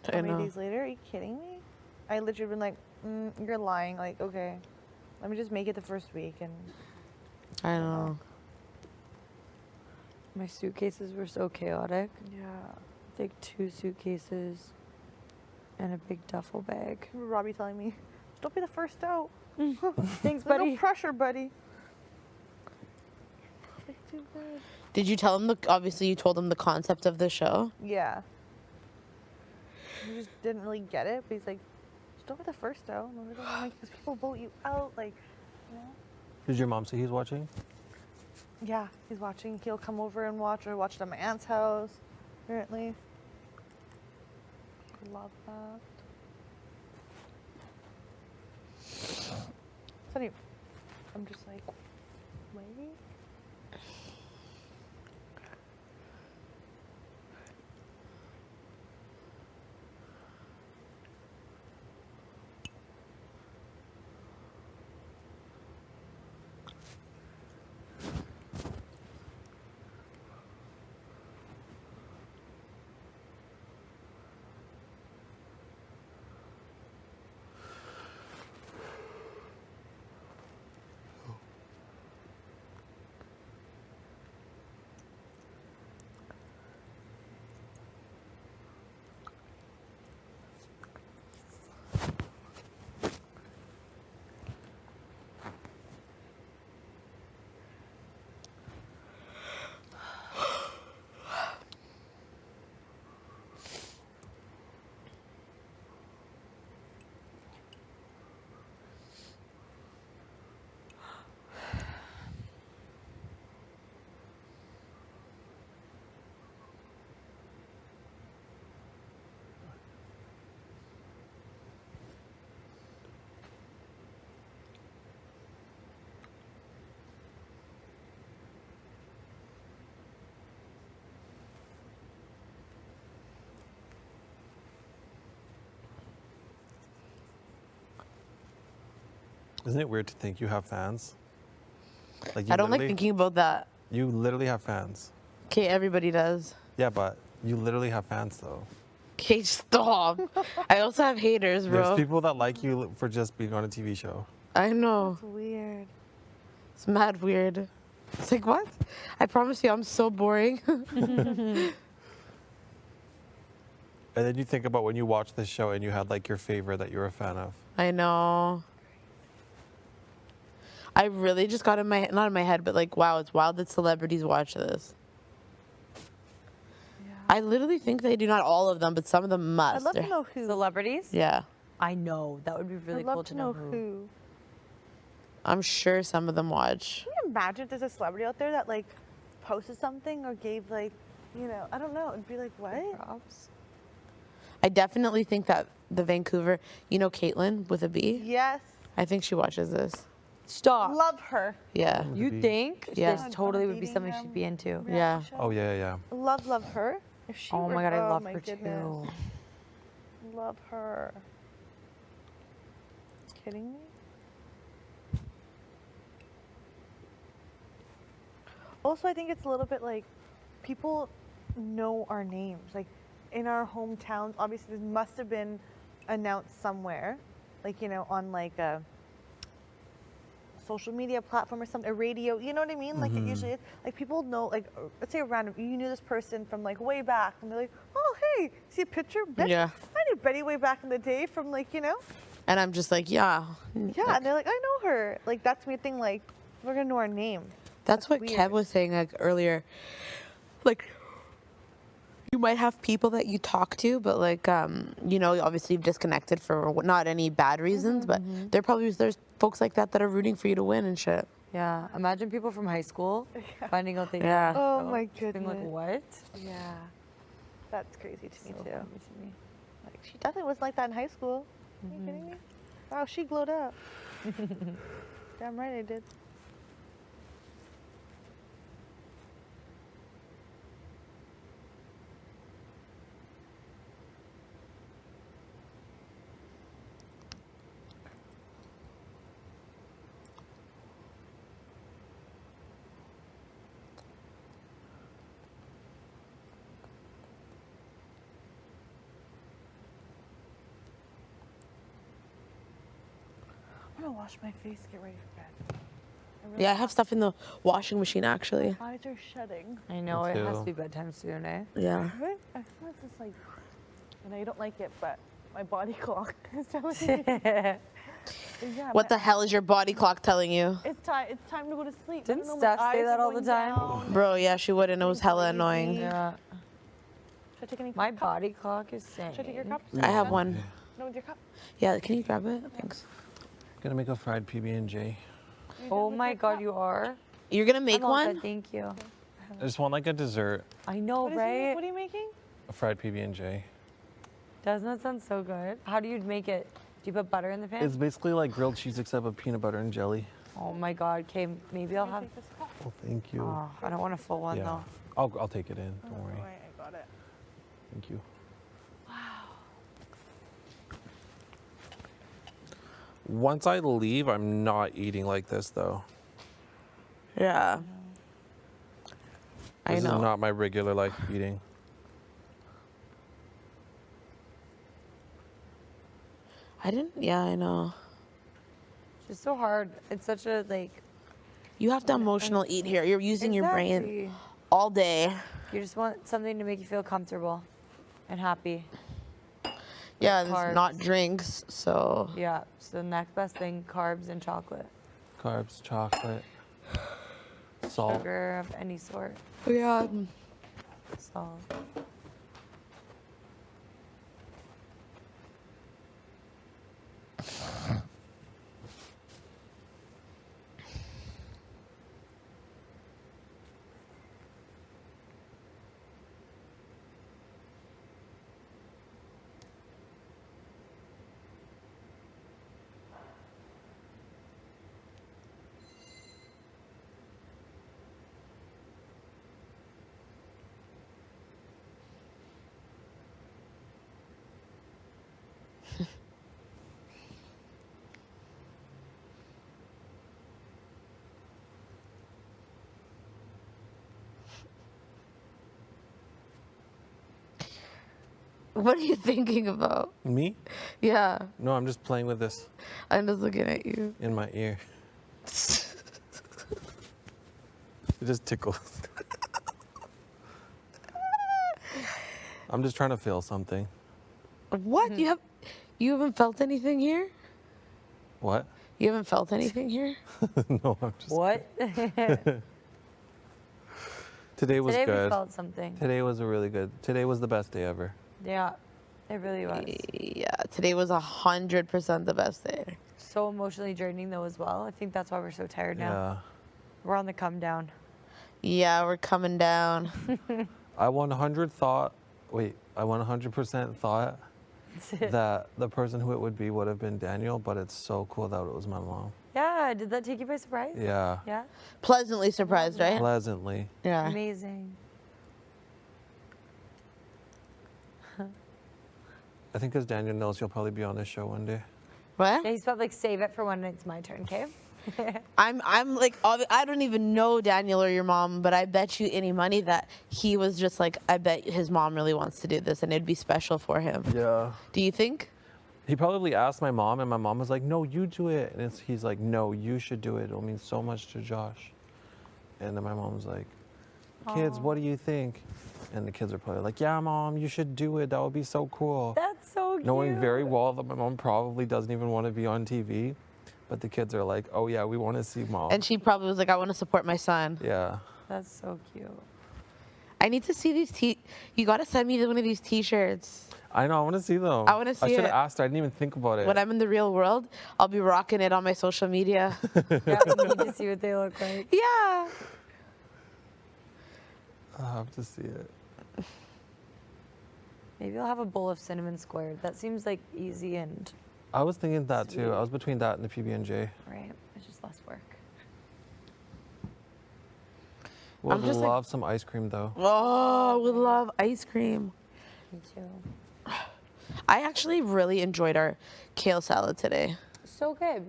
I How many know. days later? Are you kidding me? I literally been like, you're lying. Like, okay, let me just make it the first week. And I know. My suitcases were so chaotic. yeah. Like 2 suitcases and a big duffel bag. Remember Robbie telling me, don't be the first out. Thanks, There's buddy. no pressure, buddy. Like, too good. Did you tell him obviously you told him the concept of the show? Yeah. He just didn't really get it, but he's like, just don't be the first out. And I'm like, because people vote you out. Like, you know? Did your mom say he's watching? Yeah, he's watching. He'll come over and watch, or watch it at my aunt's house, apparently. Love that. Funny. I'm just like, wait. Isn't it weird to think you have fans? Like I don't like literally- thinking about that. You literally have fans. Okay, everybody does. Yeah, but you literally have fans though. Okay, stop. I also have haters, bro. There's people that like you for just being on a TV show. I know. It's weird. It's mad weird. It's like, what? I promise you, I'm so boring. And then you think about when you watch this show and you had like your favorite that you're a fan of. I know. I really just got in my, not in my head, but like, wow, it's wild that celebrities watch this. Yeah. I literally think they do, not all of them, but some of them must. I'd love to They're- know who. Celebrities? Yeah, I know. That would be really I'd love cool to know who. I'm sure some of them watch. Can you imagine if there's a celebrity out there that like posted something or gave like, you know, I don't know. It'd be like, what? Props. I definitely think that the Vancouver, you know, Caitlin with a B. Yes. I think she watches this. Stop. Love her. Yeah, You Be- think Yeah. this totally would be Dating something them. she'd be into? Yeah. Reality show. Oh yeah, yeah. Love her. If she Oh were- my god, I love my her goodness. too. Love her. Kidding me? Also, I think it's a little bit like people know our names. Like in our hometowns, obviously this must have been announced somewhere, like, you know, on like a social media platform or something, a radio, you know what I mean? Like it usually is. Like people know, like let's say a random, you knew this person from like way back, and they're like, oh hey, see a picture? Betty? Yeah. I knew Betty way back in the day from like, you know? And I'm just like, yeah. Yeah, and they're like, I know her. Like that's my thing, like we're gonna know our name. That's what weird. Kev was saying like earlier. Like, you might have people that you talk to, but like, you know, obviously you've disconnected for not any bad reasons, but there's folks like that are rooting for you to win and shit. Yeah. Imagine people from high school finding out they Yeah. Oh know. my Just being like, goodness. what? Yeah. That's crazy to me So too. funny to me. Like she definitely was like that in high school. Are you kidding me? Wow, she glowed up. Damn right I did. I'm gonna wash my face, get ready for bed. Yeah, I have stuff in the washing machine actually. Eyes are shutting. I know, Me it has too. to be bedtime soon, eh? Yeah. Right? I feel it's just like, and I don't like it, but my body clock is telling me. Yeah, What the hell is your body clock telling you? It's time. It's time to go to sleep. I Didn't don't know, my Steph say eyes that are all the going time? down. Bro, yeah, she wouldn't. It was hella annoying. Yeah. Should I take any My cup? body clock is saying. Should I take your cup? I have one. No, with your cup. Yeah, can you grab it? Thanks. Gonna make a fried PB&J. Oh my god, you are? You're gonna make I'm all good, one? thank you. I just want like a dessert, I know, What is he- right? What are you making? a fried PB&J. Doesn't that sound so good? How do you make it? Do you put butter in the pan? It's basically like grilled cheese except with peanut butter and jelly. Oh my god, okay, maybe I'll have. Take this cup. Oh, thank you. Oh, I don't want a full one yeah, though. I'll take it in. Don't worry. Alright, I got it. Thank you. Once I leave, I'm not eating like this though. Yeah. I This know. is not my regular life eating. Yeah, I know. It's just so hard. It's such a like. You have to emotional eat here. You're using your brain Exactly. all day. You just want something to make you feel comfortable and happy. Yeah, and it's Carbs. not drinks, so. Yeah. So the next best thing, carbs and chocolate, Carbs, chocolate, salt. sugar of any sort, Yeah. salt. What are you thinking about? Me? Yeah, No, I'm just playing with this I'm just looking at you. in my ear. It just tickles. I'm just trying to feel something. What? You haven't felt anything here? What? You haven't felt anything here? No, I'm just. What? Today was Today we good. felt something. Today was a really good. Today was the best day ever. Yeah, it really was. Yeah, today was 100% the best day. So emotionally draining though as well. I think that's why we're so tired now. Yeah. We're on the come down. Yeah, we're coming down. I 100% thought that the person who it would be would have been Daniel, but it's so cool that it was my mom. Yeah, did that take you by surprise? Yeah. Yeah? Pleasantly surprised, right? Pleasantly. Yeah. Amazing. I think because Daniel knows he'll probably be on this show one day. What? Yeah, he's probably like, save it for when it's my turn, okay? I'm like, I don't even know Daniel or your mom, but I bet you any money that he was just like, I bet his mom really wants to do this and it'd be special for him. Yeah. Do you think? He probably asked my mom, and my mom was like, no, you do it. And he's like, no, you should do it. It'll mean so much to Josh. And then my mom was like, kids, what do you think? And the kids are probably like, yeah, Mom, you should do it. That would be so cool. That's so cute. Knowing very well that my mom probably doesn't even want to be on TV. But the kids are like, oh, yeah, we want to see Mom. And she probably was like, I want to support my son. Yeah. That's so cute. I need to see these you got to send me one of these t-shirts. I know, I want to see them. I want to see I should it. have asked her. I didn't even think about it. When I'm in the real world, I'll be rocking it on my social media. Yeah, we need to see what they look like. Yeah. I'll have to see it. Maybe I'll have a bowl of cinnamon squared. That seems like easy and I was thinking that too. I was between that and the PB&J. right. It's just less work. Would just like- love some ice cream though. Oh, we love ice cream. Me too. I actually really enjoyed our kale salad today. So good.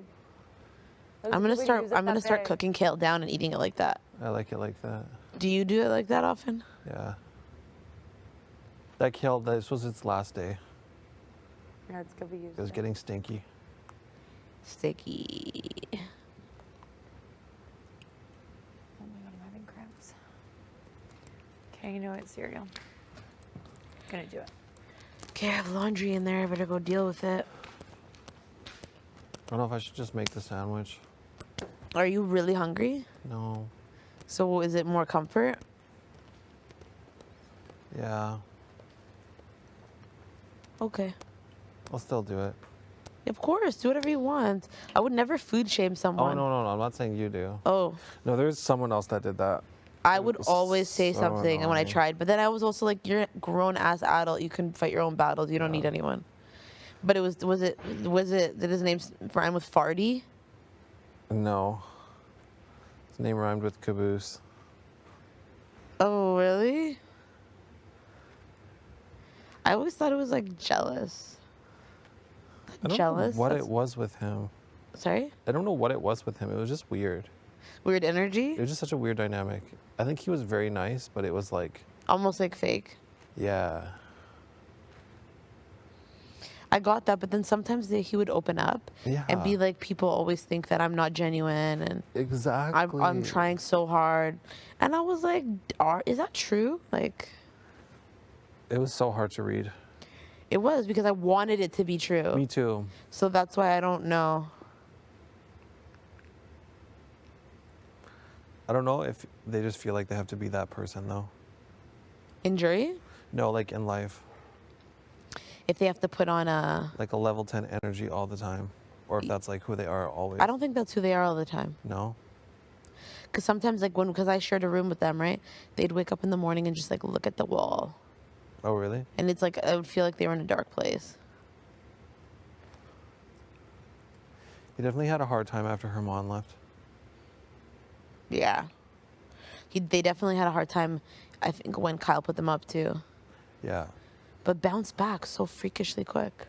That was I'm a gonna good way to start. use it I'm gonna that start day. cooking kale down and eating it like that. I like it like that. Do you do it like that often? Yeah. That kale, this was its last day. Yeah, it's good we use It was getting stinky. Sticky. Oh my god, I'm having cramps. Okay, you know what? Cereal. Gonna do it. Okay, I have laundry in there. I better go deal with it. I don't know if I should just make the sandwich. Are you really hungry? No. So is it more comfort? Yeah. Okay. I'll still do it. Of course, do whatever you want. I would never food shame Oh, someone. no. I'm not saying you do. Oh, No, there's someone else that did that. I would was always say so something when I annoying. tried, but then I was also like, you're a grown-ass adult. You can fight your own battles. You don't need anyone. But was it, did his name rhyme with Farty? No. His name rhymed with caboose. Oh, really? I always thought it was like jealous. I don't Jealous? know what That's- it was with him. Sorry? I don't know what it was with him. It was just weird. Weird energy? It was just such a weird dynamic. I think he was very nice, but it was like, Almost like fake. yeah. I got that, but then sometimes he would open up and be Yeah. like, people always think that I'm not genuine and Exactly. I'm trying so hard. And I was like, is that true? Like, It was so hard to read. it was because I wanted it to be true. Me too. So that's why I don't know. I don't know if they just feel like they have to be that person though. Injury? No, like in life. If they have to put on a. Like a level 10 energy all the time. Or if that's like who they are always. I don't think that's who they are all the time. No? Because sometimes, like, because I shared a room with them, right? They'd wake up in the morning and just, like, look at the wall. Oh, really? And it's like, I would feel like they were in a dark place. He definitely had a hard time after Herman left. Yeah. They definitely had a hard time, I think, when Kyle put them up, too. Yeah. But bounced back so freakishly quick.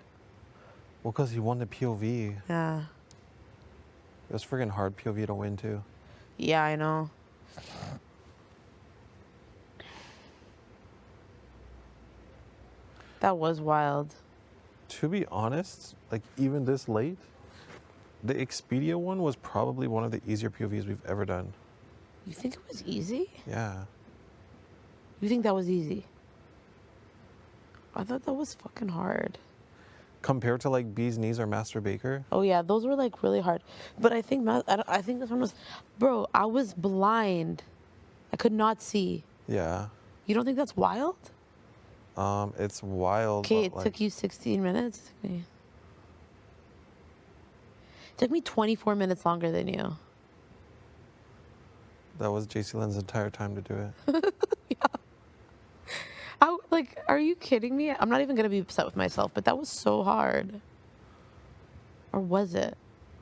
Well, because he won the POV. Yeah. It was friggin' hard POV to win, too. Yeah, I know. That was wild. To be honest, like even this late, the Expedia one was probably one of the easier POVs we've ever done. You think it was easy? Yeah. You think that was easy? I thought that was fucking hard. Compared to like Bee's Knees or Master Baker. Oh yeah, those were like really hard. But I think I think this one was, bro. I was blind. I could not see. Yeah. You don't think that's wild? It's wild. Okay, but, it like, took you 16 minutes. It took me 24 minutes longer than you. That was JC Lynn's entire time to do it. Like, are you kidding me? I'm not even gonna be upset with myself, but that was so hard. Or was it?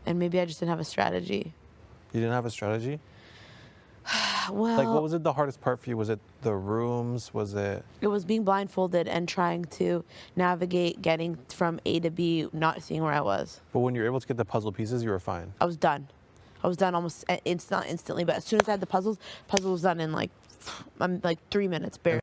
And maybe I just didn't have a strategy. You didn't have a strategy? Well, Like, what was it the hardest part for you? Was it the rooms? Was it... it was being blindfolded and trying to navigate getting from A to B, not seeing where I was. But when you were able to get the puzzle pieces, you were fine. I was done. I was done almost not instantly, but as soon as I had the puzzle was done in like 3 minutes, barely.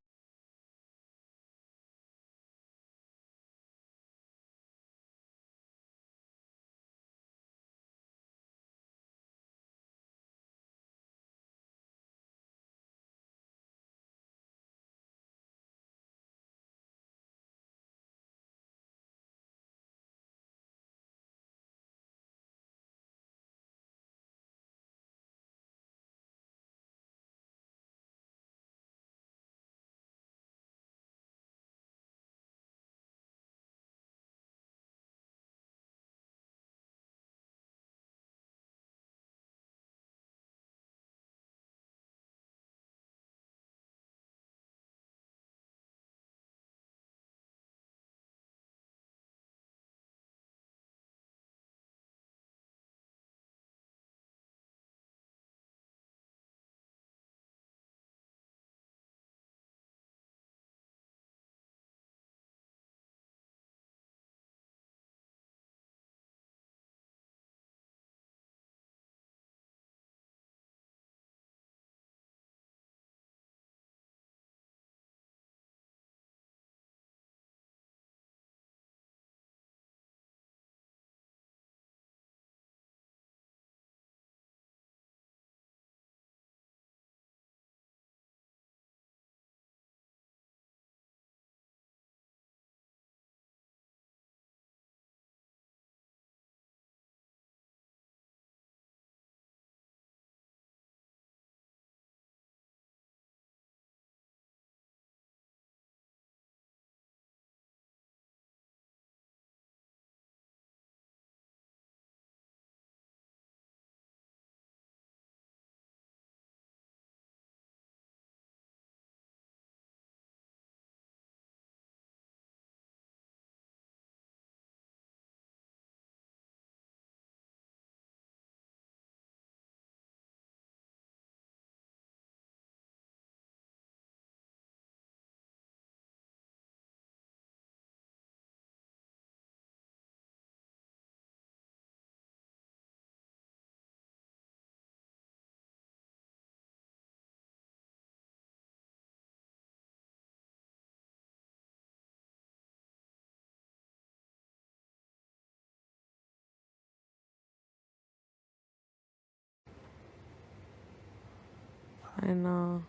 I know.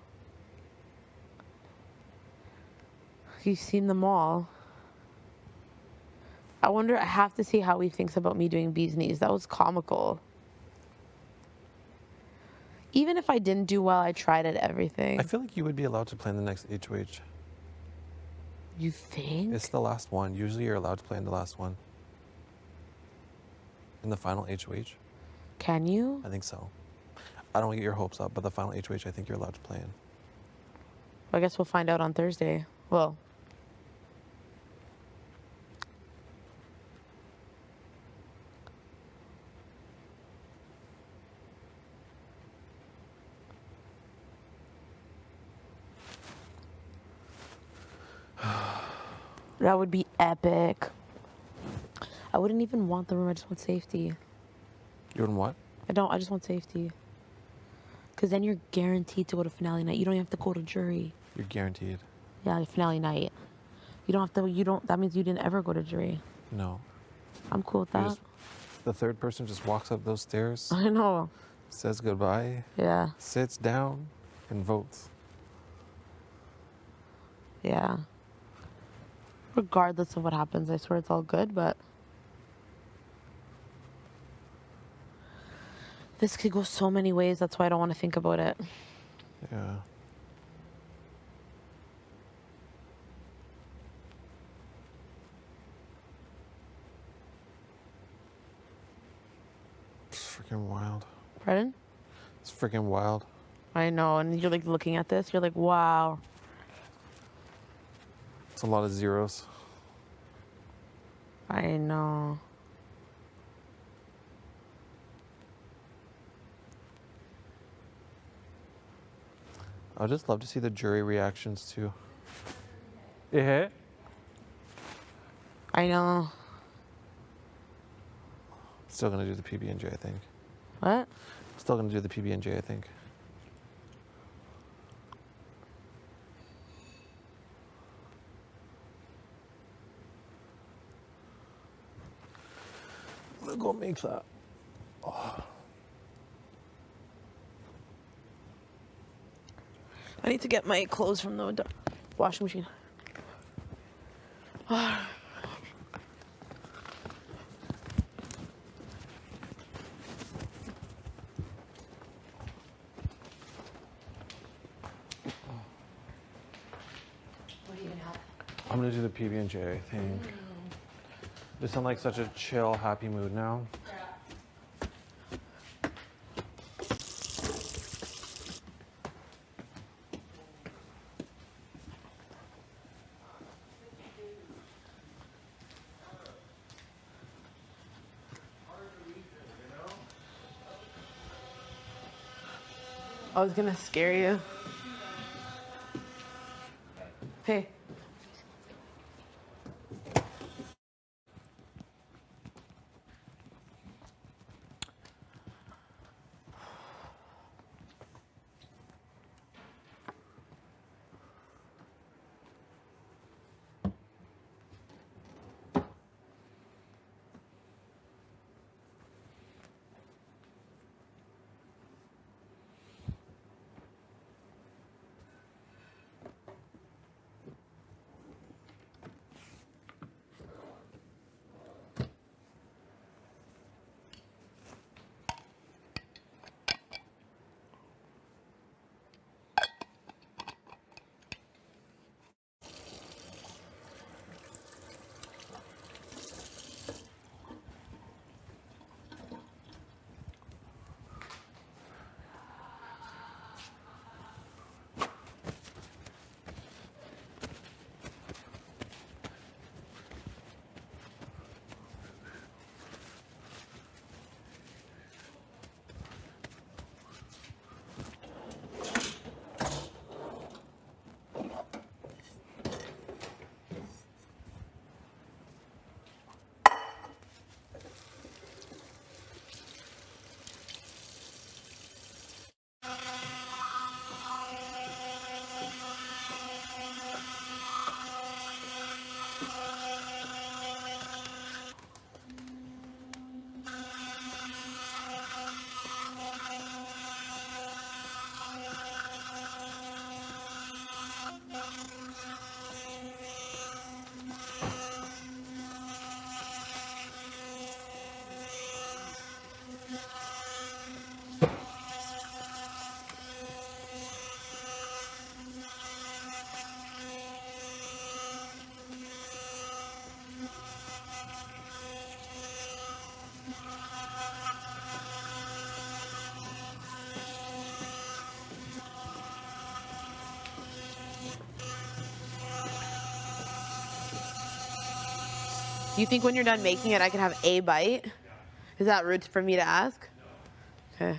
He's seen them all. I wonder, I have to see how he thinks about me doing bee's knees. That was comical. Even if I didn't do well, I tried at everything. I feel like you would be allowed to play in the next HOH. You think? It's the last one. Usually you're allowed to play in the last one. In the final HOH. Can you? I think so. I don't want to get your hopes up, but the final HOH I think you're allowed to play in. I guess we'll find out on Thursday. Well. That would be epic. I wouldn't even want the room. I just want safety. You wouldn't what? I just want safety. Because then you're guaranteed to go to finale night. You don't even have to go to jury. You're guaranteed. Yeah, finale night. You don't have to, that means you didn't ever go to jury. No. I'm cool with that. The third person just walks up those stairs, I know. says goodbye, Yeah. sits down, and votes. Yeah. Regardless of what happens, I swear it's all good, but this could go so many ways. That's why I don't want to think about it. Yeah. It's freaking wild. Pardon? It's freaking wild. I know, and you're like looking at this, you're like, wow. It's a lot of zeros. I know. I'd just love to see the jury reactions too. Yeah. I know. Still gonna do the PB&J, I think. What? Still gonna do the PB&J, I think. I'm gonna go make that. I need to get my clothes from the washing machine. What are you gonna have? I'm gonna do the PB&J, I think. Just in like such a chill, happy mood now. I was gonna scare you. Hey. Do you think when you're done making it, I can have a bite? Is that rude for me to ask? Okay.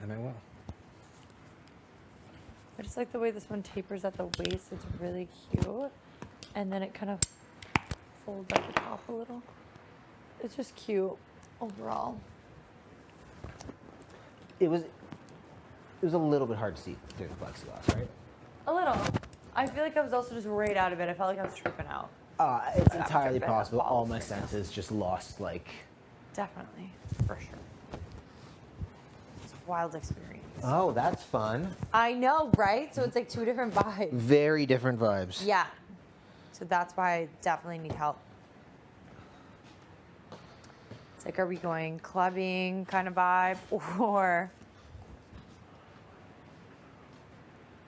And I will. I just like the way this one tapers at the waist. It's really cute. And then it kind of folds at the top a little. It's just cute overall. It was a little bit hard to see through the plexiglass, right? A little. I feel like I was also just right out of it. I felt like I was tripping out. It's But entirely after a bit, possible. All balls my right now. senses just lost, like. Definitely. For sure. It's a wild experience. Oh, that's fun. I know, right? So it's like two different vibes. Very different vibes. Yeah. So that's why I definitely need help. It's like, are we going clubbing kind of vibe, or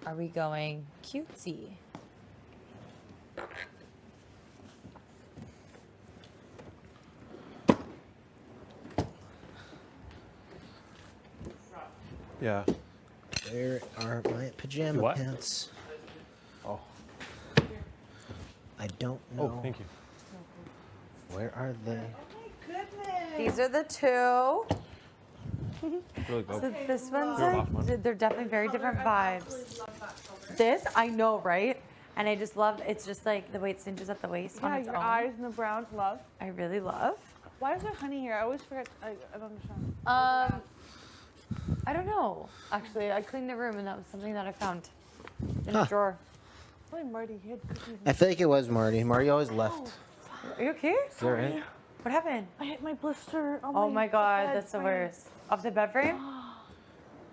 are we going cutesy? Yeah. Where are my pajama What? pants? Oh. I don't know. Oh, thank you. Where are they? These are the two. Really good. So this one's They're off one. they're definitely very different vibes. This, I know, right? And I just love, it's just like the way it cinches at the waist on Yeah, its your own. eyes and the browns, love. I really love. Why is there honey here? I always forget. I don't understand. I don't know. Actually, I cleaned the room and that was something that I found in Huh. a drawer. Probably Marty hid cookies. I feel like it was Marty. Marty always left. Are you okay? You're right. What happened? I hit my blister. On Oh my god, bed that's the frame. worst. Off the bed frame?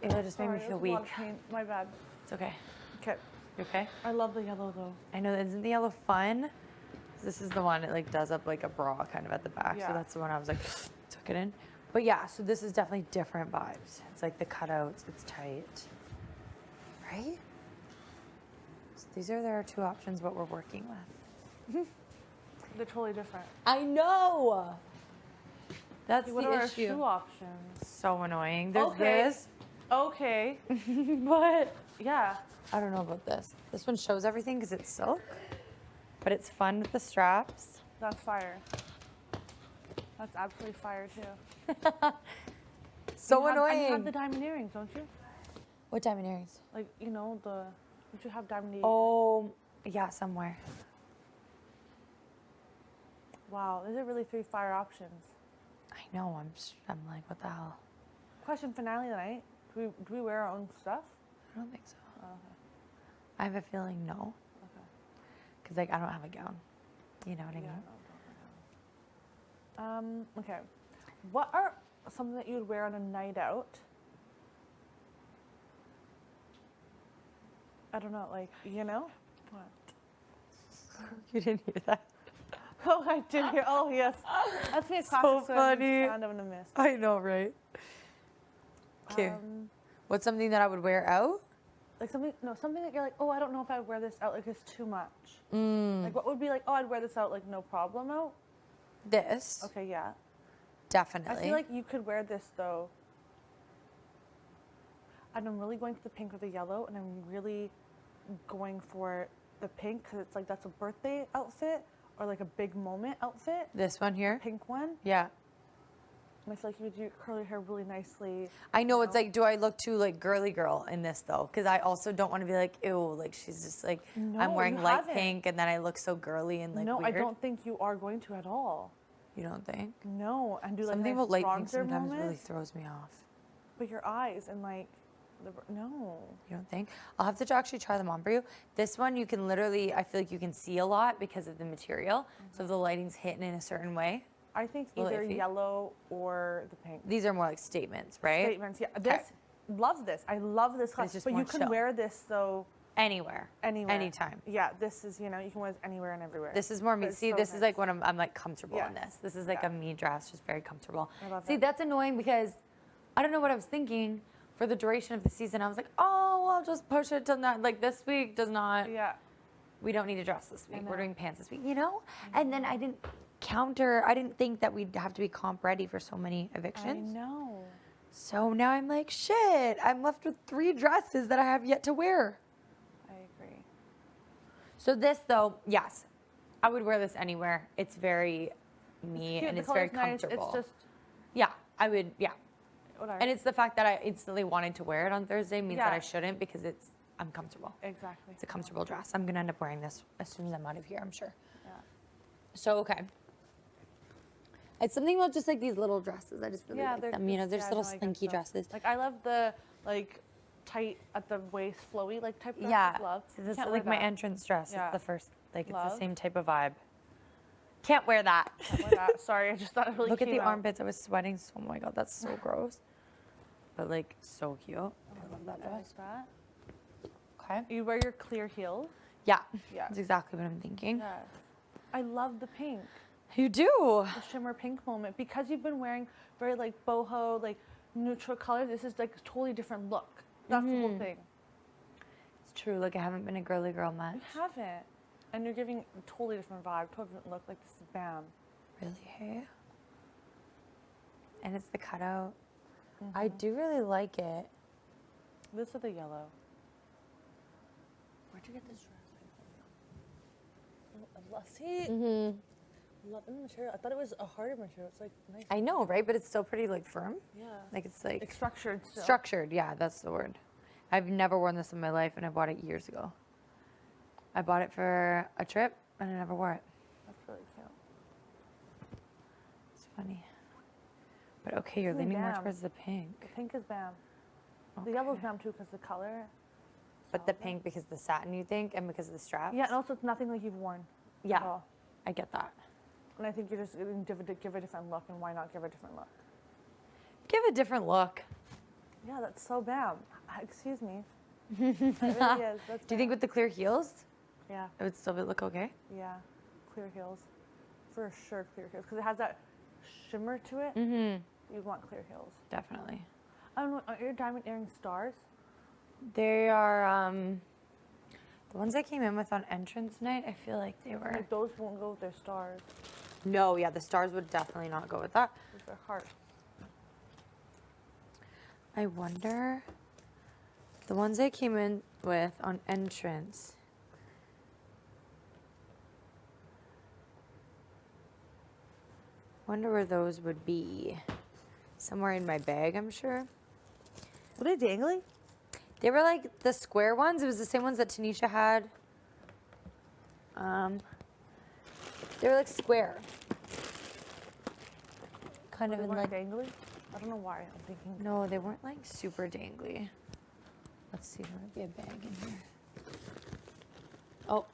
It just made Sorry, me it feel was a lot weak. of pain. My bad. It's okay. Okay. You okay? I love the yellow though. I know, isn't the yellow fun? This is the one, it like does up like a bra kind of at the back. Yeah. So that's the one I was like, took it in. But yeah, so this is definitely different vibes. It's like the cutouts, it's tight. Right? So these are their two options, what we're working with. They're totally different. I know! That's What the are our issue. shoe options? So annoying. There's Okay. this. Okay. But Yeah. I don't know about this. This one shows everything because it's silk, but it's fun with the straps. That's fire. That's absolutely fire too. So And annoying. you have the diamond earrings, don't you? What diamond earrings? Like, you know, don't you have diamond earrings? Oh, yeah, somewhere. Wow, these are really three fire options. I know. I'm like, what the hell? Question finale tonight. Do we wear our own stuff? I don't think so. Oh, okay. I have a feeling no. Okay. Because like I don't have a gown. You know what I mean? Okay. What are something that you would wear on a night out? I don't know, like, you know? What? You didn't hear that? Oh, I did hear. Oh, yes. That's me a So classic funny. sound I'm gonna miss. I know, right? Okay. What's something that I would wear out? Like something that you're like, oh, I don't know if I'd wear this out. Like, it's too much. Mm. Like, what would be like, oh, I'd wear this out, like, no problem out? This. Okay, yeah. Definitely. I feel like you could wear this, though. And I'm really going for the pink or the yellow, and I'm really going for the pink because it's like that's a birthday outfit or like a big moment outfit. This one here? Pink one. Yeah. And I feel like you would do curl your hair really nicely. I know it's like, do I look too like girly girl in this though? Because I also don't want to be like, ew, like she's just like, No, I'm wearing you light haven't. pink and then I look so girly and like no, weird. I don't think you are going to at all. You don't think? No, and do like Something nice about light pink bronzer sometimes moment, really throws me off. but your eyes and like, no. You don't think? I'll have to actually try them on for you. This one you can literally, I feel like you can see a lot because of the material. So if the lighting's hitting in a certain way. I think Little either iffy. yellow or the pink. These are more like statements, right? Statements, yeah. Okay. Love this. I love this class. just But more you can chill. wear this though Anywhere. anywhere. Anytime. Yeah, this is, you know, you can wear this anywhere and everywhere. This is more me. But it's See, so this is nice. like when I'm like comfortable in Yes. this. This is like Yeah. a me dress, just very comfortable. I love See, that. that's annoying because I don't know what I was thinking for the duration of the season. I was like, oh, I'll just push it to that. Like this week does not. Yeah. We don't need a dress this week. We're know. doing pants this week, you know? And then I didn't I didn't think that we'd have to be comp ready for so many I evictions. know. So now I'm like, shit, I'm left with 3 dresses that I have yet to wear. I agree. So this though, yes, I would wear this anywhere. It's very me Cute, and the it's very color's nice. comfortable. It's just Yeah, I would, yeah. whatever. And it's the fact that I instantly wanted to wear it on Thursday means that Yeah. I shouldn't because I'm comfortable. Exactly. It's a comfortable dress. I'm gonna end up wearing this as soon as I'm out of here, I'm sure. Yeah. So, okay. It's something about just like these little dresses. I just really like they're them. You know, just- they're just yeah, little no, I get slinky so. dresses. Like I love the like tight at the waist, flowy like type dresses. Yeah. Love. So this is Can't like wear my that. entrance dress. Yeah. It's the first, like it's Love. the same type of vibe. Can't wear that. Can't wear that. Sorry, I just thought it really Look at came the out. armpits. I was sweating. Oh my god, that's so gross. But like so cute. I love that I dress. like that. Okay. You wear your clear heels. Yeah. Yeah. That's exactly what I'm thinking. Yes. I love the pink. You do. The shimmer pink moment because you've been wearing very like boho, like neutral colors. This is like a totally different look. That's the whole thing. It's true. Like I haven't been a girly girl much. You haven't, and you're giving a totally different vibe, totally different look. Like this is bam. Really, hey? And it's the cutout. I do really like it. This is the yellow. Where'd you get this dress? See, love the material. I thought it was a harder material. It's like nice. I know, right? But it's still pretty like firm. Yeah. Like it's like It's structured still. structured. Yeah, that's the word. I've never worn this in my life, and I bought it years ago. I bought it for a trip, and I never wore it. That's really cute. It's funny. But okay, you're Ooh, leaning more damn. towards the pink. The pink is bam. The yellow's Okay. bam too because the color. But the pink because the satin, you think, and because of the straps? Yeah, and also it's nothing like you've worn. Yeah, At all. I get that. And I think you're just going to give a different look, and why not give a different look? Give a different look. Yeah, that's so bam. Excuse me. It really is. That's Do you think bam. with the clear heels, Yeah, it would still look okay? yeah. Clear heels. For sure, clear heels. Because it has that shimmer to it. Mm-hmm. You want clear heels. Definitely. I don't know, are your diamond earrings stars? They are the ones I came in with on entrance night. I feel like they were. Like those won't go with their stars. No, yeah, the stars would definitely not go with that. With their hearts. I wonder. The ones I came in with on entrance. Wonder where those would be. Somewhere in my bag, I'm sure. Were they dangly? They were like the square ones. It was the same ones that Tanisha had. They were like square. Kind of They in weren't like. dangly? I don't know why I'm thinking. No, they weren't like super dangly. Let's see, there might be a bag in here. Oh.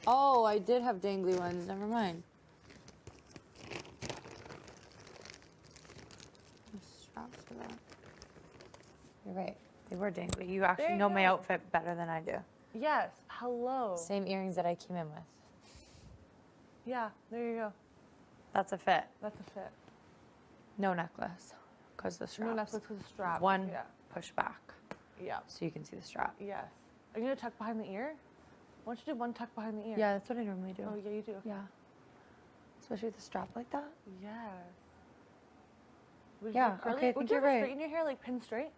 Oh, I did have dangly ones. Never mind. The straps for that. You're right. They were dangly. You actually There you know my go. outfit better than I do. Yes. Hello. Same earrings that I came in with. Yeah, there you go. That's a fit. That's a fit. No necklace. Because the straps. No necklace with a strap. One Yeah. push back. Yeah. So you can see the strap. Yes. Are you going to tuck behind the ear? Why don't you do one tuck behind the ear? Yeah, that's what I normally do. Oh, yeah, you do. Yeah. Especially with a strap like that. Yes. Would Yeah, you curly- okay, I think Would you you're ever right. straighten your hair like pin straight?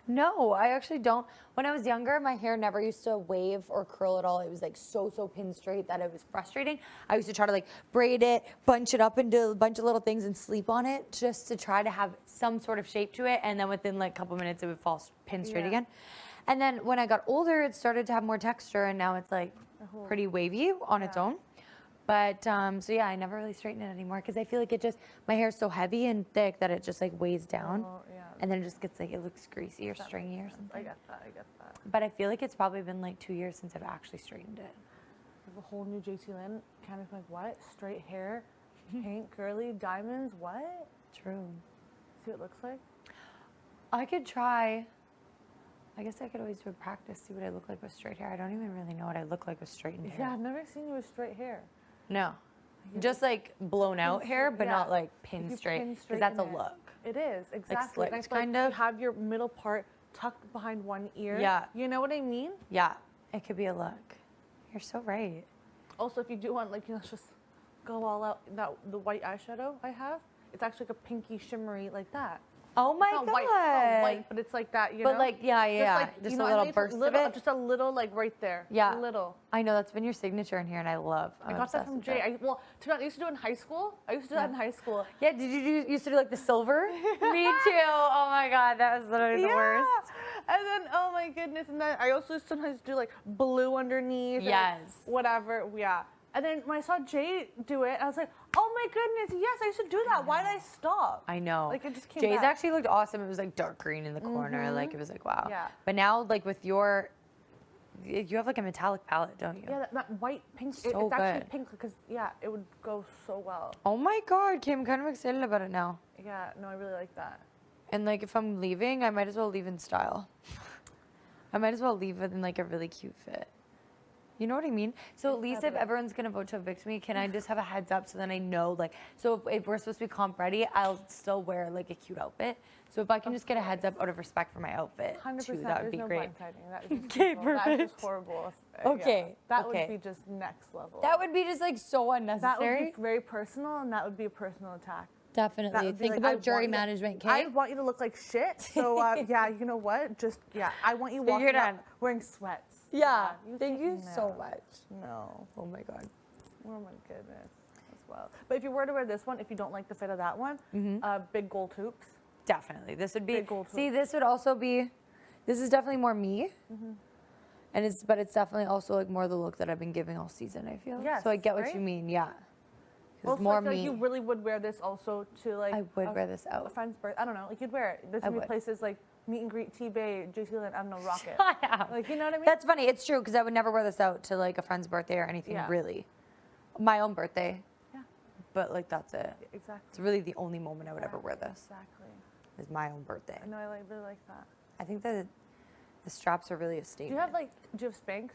No, I actually don't. When I was younger, my hair never used to wave or curl at all. It was like so pin straight that it was frustrating. I used to try to like braid it, bunch it up into a bunch of little things and sleep on it just to try to have some sort of shape to it. And then within like a couple minutes, it would fall pin straight Yeah. again. And then when I got older, it started to have more texture and now it's like pretty wavy on its own. But so yeah, I never really straighten it anymore because I feel like it just, my hair is so heavy and thick that it just like weighs down. Oh, yeah. And then it just gets like, it looks greasy or That stringy or makes sense. something. I get that. I get that. But I feel like it's probably been like 2 years since I've actually straightened it. Like a whole new JC Lynn, kind of like, what? Straight hair, pink, curly, diamonds, what? True. See what it looks like? I could try. I guess I could always do a practice, see what I look like with straight hair. I don't even really know what I look like with straightened Yeah, hair. I've never seen you with straight hair. No. Just like blown out hair, but yeah. not like If pin you straight. pin Because that's a straighten it. look. It is, exactly. And I slicked, feel like kind of. You have your middle part tucked behind one ear. Yeah. You know what I mean? Yeah, it could be a look. You're so right. Also, if you do want, like, you know, just go all out, the white eyeshadow I have, it's actually like a pinky shimmery like that. Oh my It's not god. white, it's not white, but it's like that, you know? But like, yeah. Just you a know, little I made burst of little, it. just a little, like right there. Yeah. Little. I know that's been your signature in here, and I got that Obsessed from with Jay. Jay. Well, to be honest, I used to do it in high school. I used to do that in high school. Yeah, did you used to do like the silver? Me too. Oh my god, that was literally the worst. And then, oh my goodness, and then I also sometimes do like blue underneath. Yes. And whatever, yeah. And then when I saw Jay do it, I was like, oh my goodness, yes, I used to do that. Why did I stop? I know. Like, it just came Jay's back. actually looked awesome. It was like dark green in the corner. Like it was like, wow. Yeah. But now, like with you have like a metallic palette, don't you? Yeah, that white pink, So it's actually good. pink because, yeah, it would go so well. Oh my god, Kim, I'm kind of excited about it now. Yeah, no, I really like that. And like if I'm leaving, I might as well leave in style. I might as well leave it in like a really cute fit. You know what I mean? So at least if everyone's gonna vote to evict me, can I just have a heads up so then I know, like, so if we're supposed to be comp ready, I'll still wear like a cute outfit. So if I can just get a heads up out of respect for my outfit 100%, too, that would be there's no great. blindsiding. That is just Okay, horrible. That is perfect. just horrible. Okay, That okay. would be just next level. That would be just like so That unnecessary. would be very personal, and that would be a personal attack. That Definitely. would be Think like, about I jury want you- management, I Kate. want you to look like shit. So yeah, you know what? Just I want you Figure walking it out out. wearing sweats. Yeah. Thank can't- you so no. much. No. Oh my god. Oh my goodness. As well. But if you were to wear this one, if you don't like the fit of that one, big gold hoops. Definitely. This would be. Big gold See, hoop. this would also be. This is definitely more me. And but it's definitely also like more the look that I've been giving all season. I feel. Yes, So I get what right? you mean. Yeah. 'Cause Also, more I feel me. like you really would wear this also to like I would a- wear this a out. friend's birthday. I don't know, like you'd wear it. There's I gonna be would. places like Meet and Greet, T-Bay, JC Land, I don't know, Rocket. Yeah. Like, you know what I mean? That's funny. It's true because I would never wear this out to like a friend's birthday or anything Yeah. really. My own birthday. Yeah. But like that's it. Exactly. It's really the only moment I would ever wear this. Exactly. Is my own birthday. I know, I really like that. I think that the straps are really a Do statement. you have like, do you have Spanx?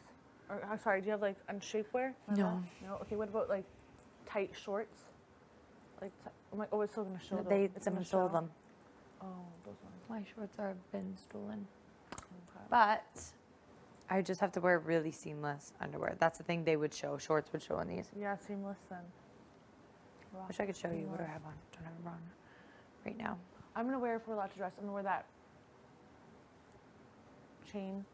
Or, I'm sorry, do you have like unshapewear? No. No? Okay, what about like tight shorts? Like, I'm like, oh, it's still gonna show though. They It's someone gonna stole show. them. Oh, those ones. My shorts are been stolen. Okay. But I just have to wear really seamless underwear. That's the thing they would show. Shorts would show on these. Yeah, seamless then. Wish I could show you what do I have on. Don't have it on right now. I'm gonna wear, if we're allowed to dress, I'm gonna wear that chain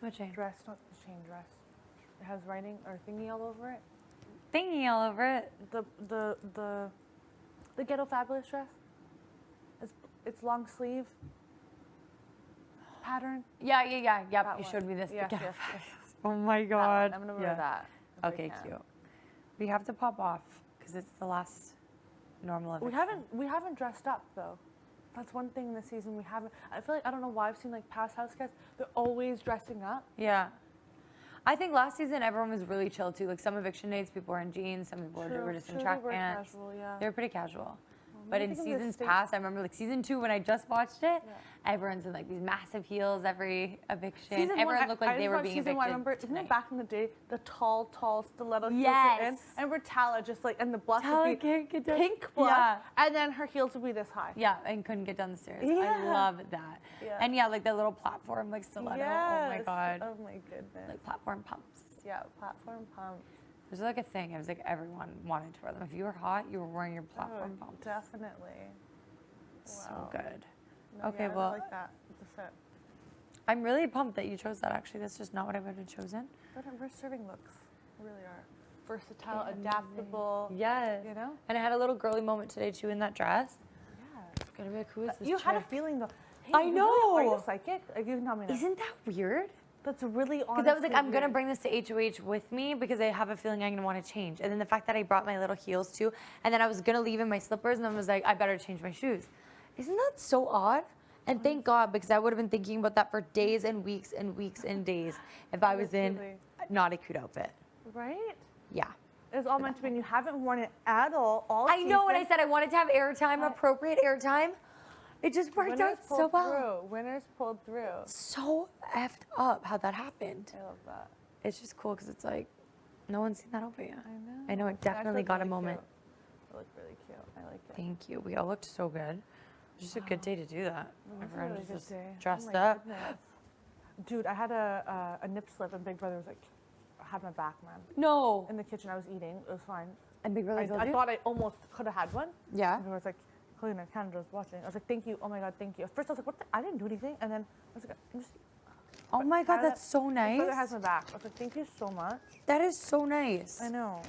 What chain? dress, not the chain dress. It has writing or thingy all over it. Thingy all over it. The Ghetto Fabulous dress. It's long sleeve pattern. Yeah. Yep. That You one. showed me this. Yes, together. yes. Oh my That god. one. I'm gonna wear Yeah. that. if I Okay, can. cute. We have to pop off because it's the last normal We eviction. haven't dressed up though. That's one thing this season we haven't. I feel like I don't know why I've seen like past house guests. They're always dressing up. Yeah. I think last season everyone was really chill too. Like some eviction dates, people were in jeans, some people were just in True, track they were pants. casual, yeah. They were pretty casual. But I in think in the seasons States- past, I remember like season 2 when I just watched it, everyone's in like these massive heels every eviction. Season Everyone one, looked I like they just were watched being season evicted. one. I remember, isn't tonight. it back in the day, the tall stiletto heels Yes. were in, and Bertala just like, and the blush Tala would be can't get down- pink blush, Yeah. and then her heels would be this high. Yeah, and couldn't get down the stairs. I Yeah. love that. Yeah. And yeah, like that little platform, like stiletto. Oh my Yes. god. Oh my goodness. Like platform pumps. Yeah, platform pump. There's like a thing. It was like everyone wanted to wear them. If you were hot, you were wearing your platform Oh, pumps. definitely. So Wow. good. No, Okay, yeah, I well- like that. It's a fit. I'm really pumped that you chose that. Actually, that's just not what I would have chosen. We're serving looks. We really are. Versatile, adaptable. Yes. You know? And I had a little girly moment today too in that dress. Yeah. Gonna be like, who is this You had a chick? feeling though. Hey, I you really- Are know. you psychic? Like, you can tell me now. Isn't that weird? That's really honest. Because I was like, I'm gonna bring this to HOH with me because I have a feeling I'm gonna want to change. And then the fact that I brought my little heels too, and then I was gonna leave in my slippers, and then was like, I better change my shoes. Isn't that so odd? And thank God, because I would have been thinking about that for days and weeks and weeks and days if I was in Literally. not a cute outfit. Right? Yeah. It's all meant to be, and you haven't worn it at all I know, and I season. said I wanted to have airtime, appropriate airtime. It just worked Winners out so pulled well. through. Winners pulled through. So effed up how that happened. I love that. It's just cool because it's like, no one's seen that outfit yet. I know. I know, it It actually definitely looked got a really moment. Cute. It looked really cute. I like it. Thank you. We all looked so good. It was just a good day to do that. It was a Everyone really was good just day. Oh dressed my up. goodness. Dude, I had a nip slip, and Big Brother was like, I had my back, man. No. In the kitchen, I was eating. It was fine. And Big Brother told I you? thought I almost could have had one. Yeah. And I was like, Kalina, Canada's watching. I was like, thank you. Oh my God, thank you. At first I was like, what the? I didn't do anything. And then I was like, I'm just. Oh my God, Canada- that's so my nice. brother has my back. I was like, thank you so much. That is so nice. I know.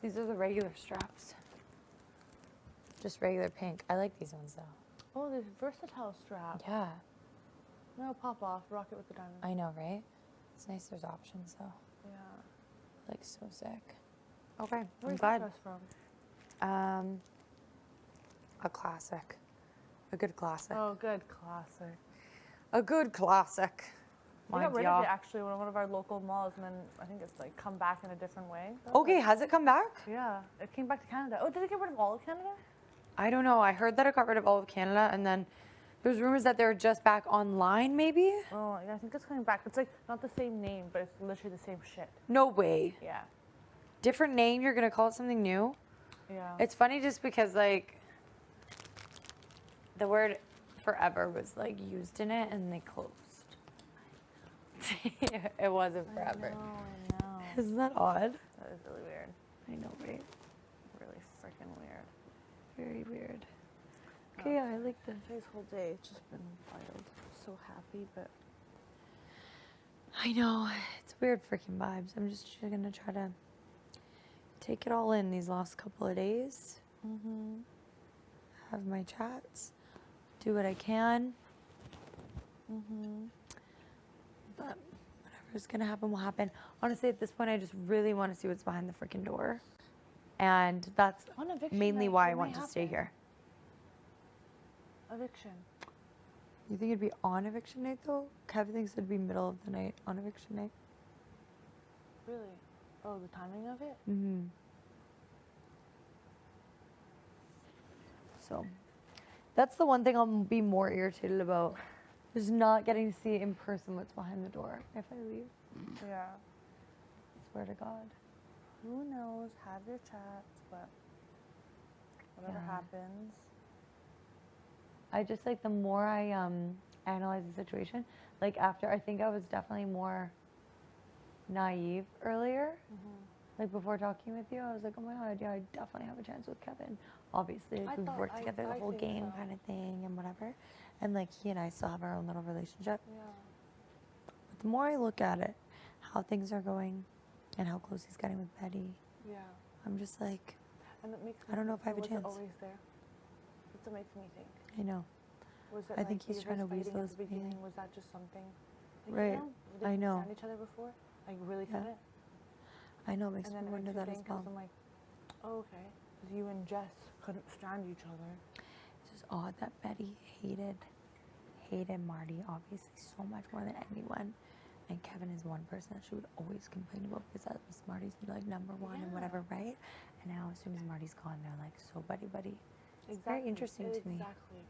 These are the regular straps. Just regular pink. I like these ones though. Oh, this versatile strap. Yeah, No, pop off. Rock it with the diamond. I know, right? It's nice there's options though. Yeah. Like so sick. Okay, I'm Where's glad. that dress from? A classic. A good classic. Oh, good. Classic. A good classic. We got Mind rid ya. of it actually in one of our local malls, and then I think it's like come back in a different way. Okay, has it come back? Yeah, it came back to Canada. Oh, did it get rid of all of Canada? I don't know. I heard that it got rid of all of Canada, and then there's rumors that they're just back online, maybe? Oh, yeah, I think it's coming back. It's like not the same name, but it's literally the same shit. No way. Yeah. Different name, you're gonna call it something new? Yeah. It's funny just because, like, the word forever was, like, used in it, and they closed. It wasn't forever. I know. Isn't that odd? That is really weird. I know, right? Really freaking weird. Very weird. Okay, yeah, I like this. Today's whole day, it's just been wild. So happy, but I know. It's weird freaking vibes. I'm just gonna try to take it all in these last couple of days. Have my chats. Do what I can. But whatever's gonna happen will happen. Honestly, at this point, I just really want to see what's behind the freaking door. And that's on eviction mainly night, why it I may want to stay happen. here. Eviction. You think it'd be on eviction night though? Kev thinks it'd be middle of the night on eviction night. Really? Oh, the timing of it? Mm-hmm. So, that's the one thing I'll be more irritated about, is not getting to see in person what's behind the door if I leave. Yeah. Swear to God. Who knows? Have your chats, but whatever Yeah. happens. I just like the more I analyze the situation, like after, I think I was definitely more naive earlier. Like before talking with you, I was like, oh my God, yeah, I definitely have a chance with Kevin. Obviously, like, we've worked together the whole think game so. kind of thing and whatever. And like he and I still have our own little relationship. Yeah. But the more I look at it, how things are going and how close he's getting with Betty, Yeah. I'm just like, And it makes me I don't know think, if I have a was chance. it always there? That's what makes me think. I know. Was it I think like he's you trying to guys fighting weasel at his the beginning? being. Was that just something? Like, Right. You know, did I you know. understand each other before? Like really Yeah. couldn't? I know, it makes And me then it wonder makes me that as think, well. because I'm like, oh, okay. Because you and Jess couldn't stand each other. It's just odd that Betty hated Marty obviously so much more than anyone. And Kevin is one person that she would always complain about because that was Marty's like number one and whatever, right? And now as soon as Marty's gone, they're like so buddy. It's very interesting to me. Exactly.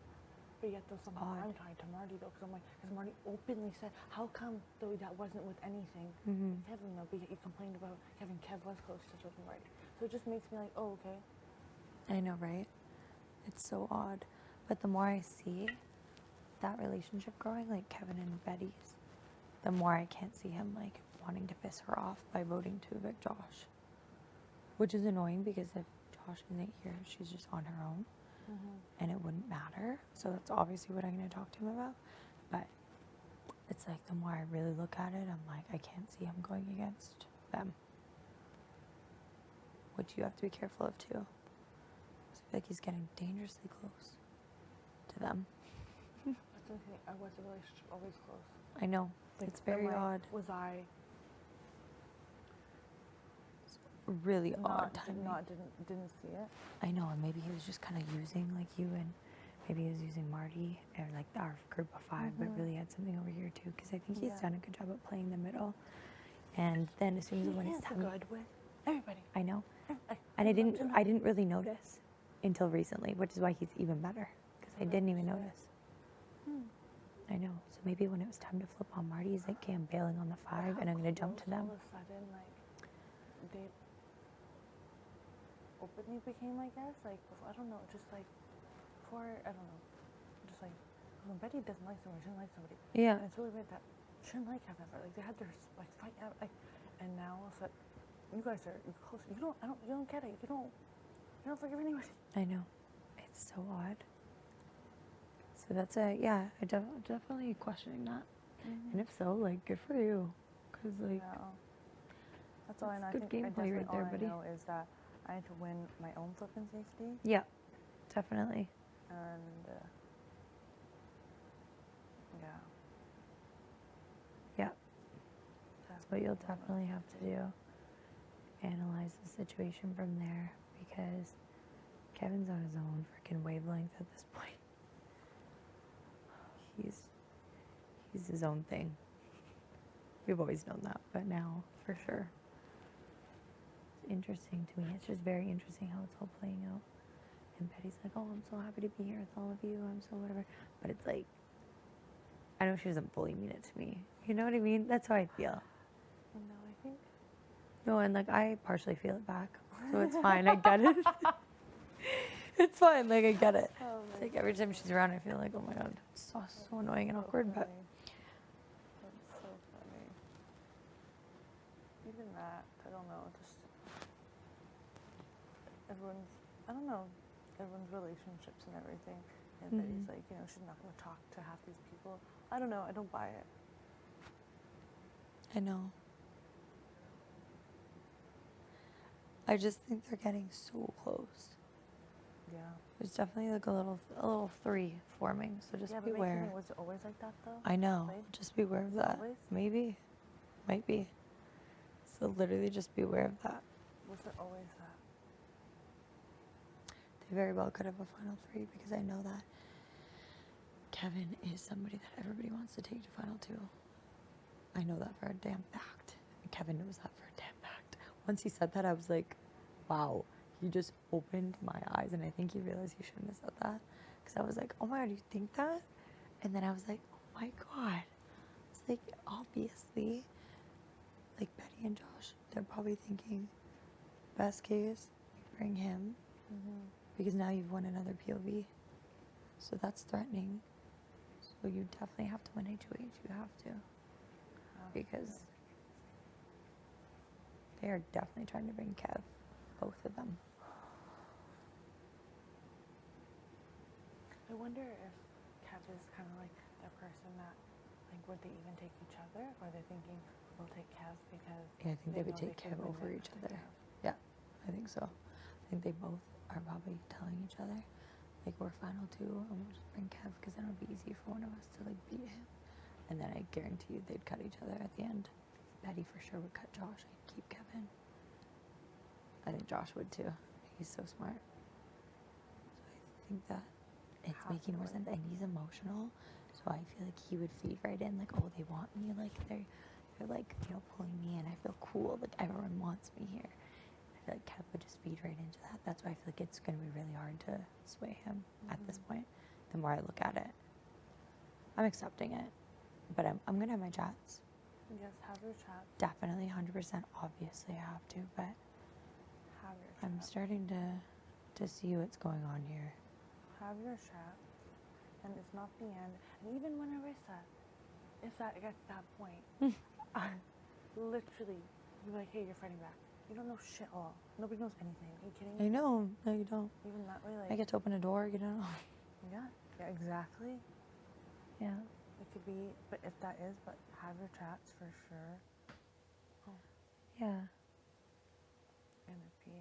But yet, though, somehow Odd. I'm tied to Marty, though, because I'm like, because Marty openly said, how come, though, that wasn't with anything? Mm-hmm. With Kevin, though, but yet you complained about Kevin. Kev was close to with Marty. So it just makes me like, oh, okay. I know, right? It's so odd. But the more I see that relationship growing, like Kevin and Betty's, the more I can't see him like wanting to piss her off by voting to evict Josh. Which is annoying because if Josh isn't here, she's just on her own. And it wouldn't matter. So that's obviously what I'm going to talk to him about. But it's like the more I really look at it, I'm like, I can't see him going against them. Which you have to be careful of too. 'Cause I feel like he's getting dangerously close to them. That's okay. I was a relationship always close. I know. Like, It's very am I- odd. Was I Really odd not, timing. didn't see it? I know, and maybe he was just kind of using like you, and maybe he was using Marty or like our group of 5, but really had something over here too. Because I think he's Yeah. done a good job at playing the middle. And then as soon as when it's time, good with everybody. I know, Like, and I didn't really notice until recently, which is why he's even better. Because I didn't even notice. I know. So maybe when it was time to flip on Marty, he's like, okay, I'm bailing on the 5, and I'm gonna jump to them. All of a sudden, like, they openly became, I guess, like, before, I don't know, just like, before, I don't know, just like, when Betty doesn't like somebody, she doesn't like somebody. Yeah. And it's really weird that she didn't like Kevin, but like, they had their, like, fight out, like, and now it's like, you guys are, you're close, you don't get it, you don't, I don't forgive anybody. I know. It's so odd. So that's definitely questioning that. And if so, like, good for you. Because, like, That's all I know. That's good gameplay right there, buddy. All I know is that I need to win my own flipping safety. yeah, definitely. And yeah. Yeah. That's what you'll definitely have to do. Analyze the situation from there, because Kevin's on his own freaking wavelength at this point. He's his own thing. We've always known that, but now for sure. It's interesting to me. It's just very interesting how it's all playing out. And Betty's like, oh, I'm so happy to be here with all of you. I'm so whatever. But it's like, I know she doesn't fully mean it to me. You know what I mean? That's how I feel. No, I think. No, and like I partially feel it back. So it's fine. I get it. It's fine. Like I get it. It's like every time she's around, I feel like, oh my God, it's so annoying and awkward. But That's so funny. Even that, I don't know, just everyone's relationships and everything. And Betty's like, she's not going to talk to half these people. I don't know, I don't buy it. I know. I just think they're getting so close. Yeah. There's definitely like a little three forming. So just But beware. was it always like that though? I know. Right? Just beware of Was it that. always? Maybe. Might be. So literally just beware of that. Was it always that? They very well could have a final three, because I know that Kevin is somebody that everybody wants to take to final two. I know that for a damn fact. And Kevin knows that for a damn fact. Once he said that, I was like, wow. He just opened my eyes, and I think he realized he shouldn't have said that. Because I was like, oh my God, you think that? And then I was like, oh my God. It's like, obviously, like Betty and Josh, they're probably thinking, best case, we bring him. Because now you've won another POV. So that's threatening. So you definitely have to win HOH. You have to. Because they are definitely trying to bring Kev. Both of them. I wonder if Kev is kind of like the person that, like, would they even take each other? Or are they thinking, we'll take Kev because... Yeah, I think they would know take can Kev win over it each to other. Kev. Yeah, I think so. I think they both are probably telling each other, like, we're final two, and we'll just bring Kev, because then it'll be easy for one of us to, like, beat him. And then I guarantee you they'd cut each other at the end. Betty for sure would cut Josh and keep Kevin. I think Josh would too. He's so smart. So I think that it's making more sense. And he's emotional. So I feel like he would feed right in, like, oh, they want me. Like, they're like, pulling me in. I feel cool. Like, everyone wants me here. I feel like Kev would just feed right into that. That's why I feel like it's going to be really hard to sway him at this point. The more I look at it, I'm accepting it. But I'm going to have my chats. Yes, have your chat. Definitely, 100%. Obviously, I have to. But Have your chat. I'm starting to see what's going on here. Have your chat. And it's not the end. And even whenever I said, if that gets to that point, I literally be like, hey, you're fighting back. You don't know shit all. Nobody knows anything. Are you kidding me? I know. No, you don't. Even that way, like... I get to open a door, Yeah, exactly. Yeah. It could be, but if that is, but have your chats for sure. Yeah. And it'd be...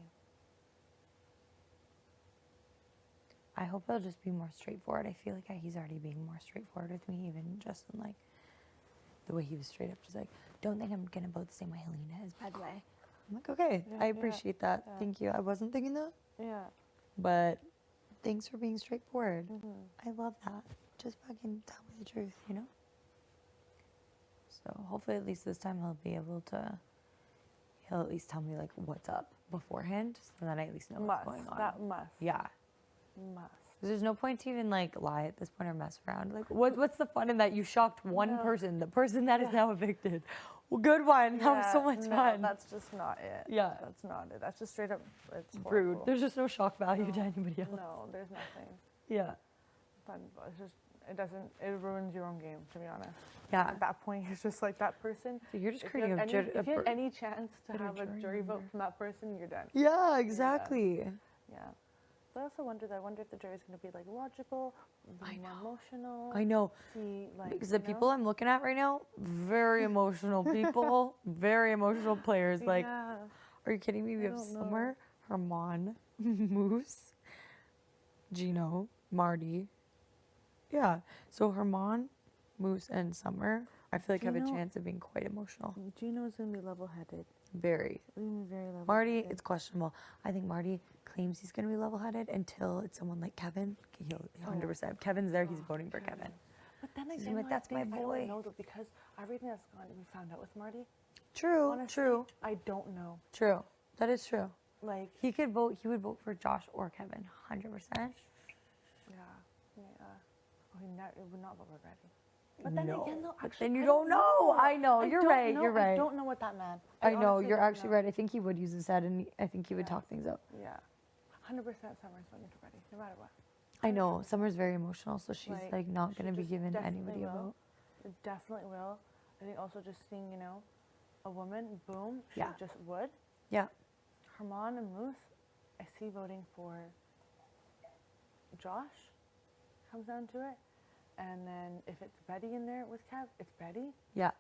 I hope they'll just be more straightforward. I feel like he's already being more straightforward with me, even just in, like, the way he was straight up just like, don't think I'm gonna vote the same way Helena is, by the way. I'm like, okay, Yeah, I appreciate that. yeah. Thank you. I wasn't thinking that, Yeah. but thanks for being straightforward. Mm-hmm. I love that. Just fucking tell me the truth, So hopefully at least this time he'll at least tell me, like, what's up beforehand, so that I at least know what's going on. That must. Yeah. Must. 'Cause there's no point to even, like, lie at this point or mess around. Like, what's the fun in that? You shocked one person, the person that is now evicted. Well, good one. That was so much fun. That's just not it. Yeah. That's not it. That's just straight up, it's Rude. horrible. There's just no shock value to anybody else. No, there's nothing. Yeah. But it's just, it ruins your own game, to be honest. Yeah. At that point, it's just like that person. So you're just if you creating have a any, if you have any chance to better have a jury jury vote member. from that person, you're done. Yeah, exactly. Yeah. Yeah. But I also wonder if the jury's going to be like logical, be more emotional. I know. See, like, Because the people I'm looking at right now, very emotional people, very emotional players. Like, yeah. are you kidding me? We have don't know. Summer, Herman, Moose, Gino, Marty. Yeah. So Herman, Moose, and Summer, I feel like have a Gino- chance of being quite emotional. Gino's going to be level-headed. Very. Very level-headed. Marty, it's questionable. I think Marty claims he's going to be level-headed until it's someone like Kevin. He'll 100%. If Kevin's there, he's voting for Kevin. But then He's again, like, "That's my I boy." don't know though, because everything that's gone we found out with Marty. True. Honestly, True. I don't know. True. That is true. Like, He could vote. He would vote for Josh or Kevin, 100%. yeah. Oh, he would not vote for Grady. But then No, again, though, but actually, then you I don't know. I know. I You're don't right. know. You're right. I don't know what that meant. I know. honestly You're don't actually know. right. I think he would use his head, and I think he would talk things out. Yeah. 100% Summer's voting for Grady, no matter what. I know. Summer's very emotional, so she's Like, like not she going to be just giving definitely anybody a will. vote. It definitely will. I think also just seeing, a woman, boom, she Yeah. just would. Yeah. Herman and Moose, I see voting for Josh, comes down to it. And then if it's Betty in there with Kev, it's Betty. Yeah.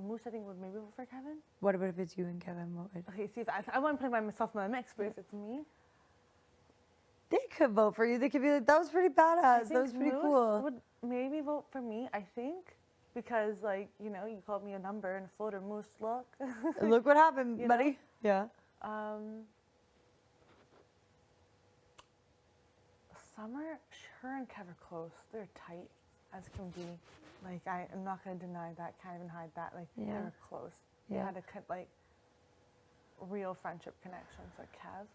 Moose I think would maybe vote for Kevin. What about if it's you and Kevin? What would? Okay, see, if I want to put myself in the mix, but if it's me, They could vote for you. They could be like, "That was pretty badass. That think was pretty Moose cool." would maybe vote for me, I think. Because, like, you called me a number and a floater, Moose, look. Look what happened, You know? buddy. Yeah. Summer, her and Kev are close. They're tight as can be. Like, I'm not going to deny that, can't even hide that. Like, Yeah. they're close. They Yeah. had a, real friendship connections with Kev.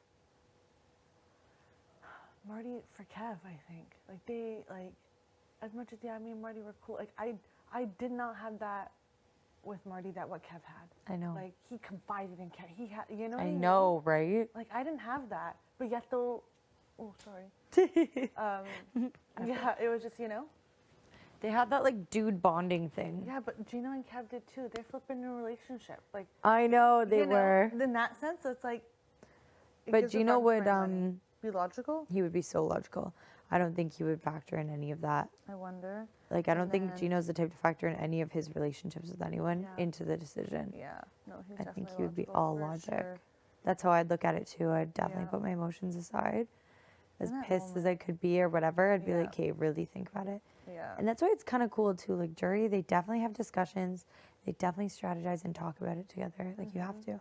Marty for Kev, I think. Like, they, as much as, me and Marty were cool, like, I did not have that with Marty that what Kev had. I know. Like, he confided in Kev. He had, you know what I I mean? know, right? Like, I didn't have that. But yet, though, oh, sorry. Yeah, it was just, They had that like dude bonding thing. Yeah, but Gino and Kev did too. They're flipping in a relationship. Like, I know they were. In that sense, it's like. it But gives a Gino run would for my money. Be logical? he would be so logical. I don't think he would factor in any of that. I wonder. Like I don't think then- Gino's the type to factor in any of his relationships with anyone Yeah. into the decision. Yeah. No, he's I definitely think he would be logical all for logic. sure. That's how I'd look at it too. I'd definitely Yeah. put my emotions aside. As In that pissed as I could be or whatever, I'd be Yeah. like, okay, really think about it. Yeah. And that's why it's kind of cool too. Like jury, they definitely have discussions. They definitely strategize and talk about it together. Like you have to.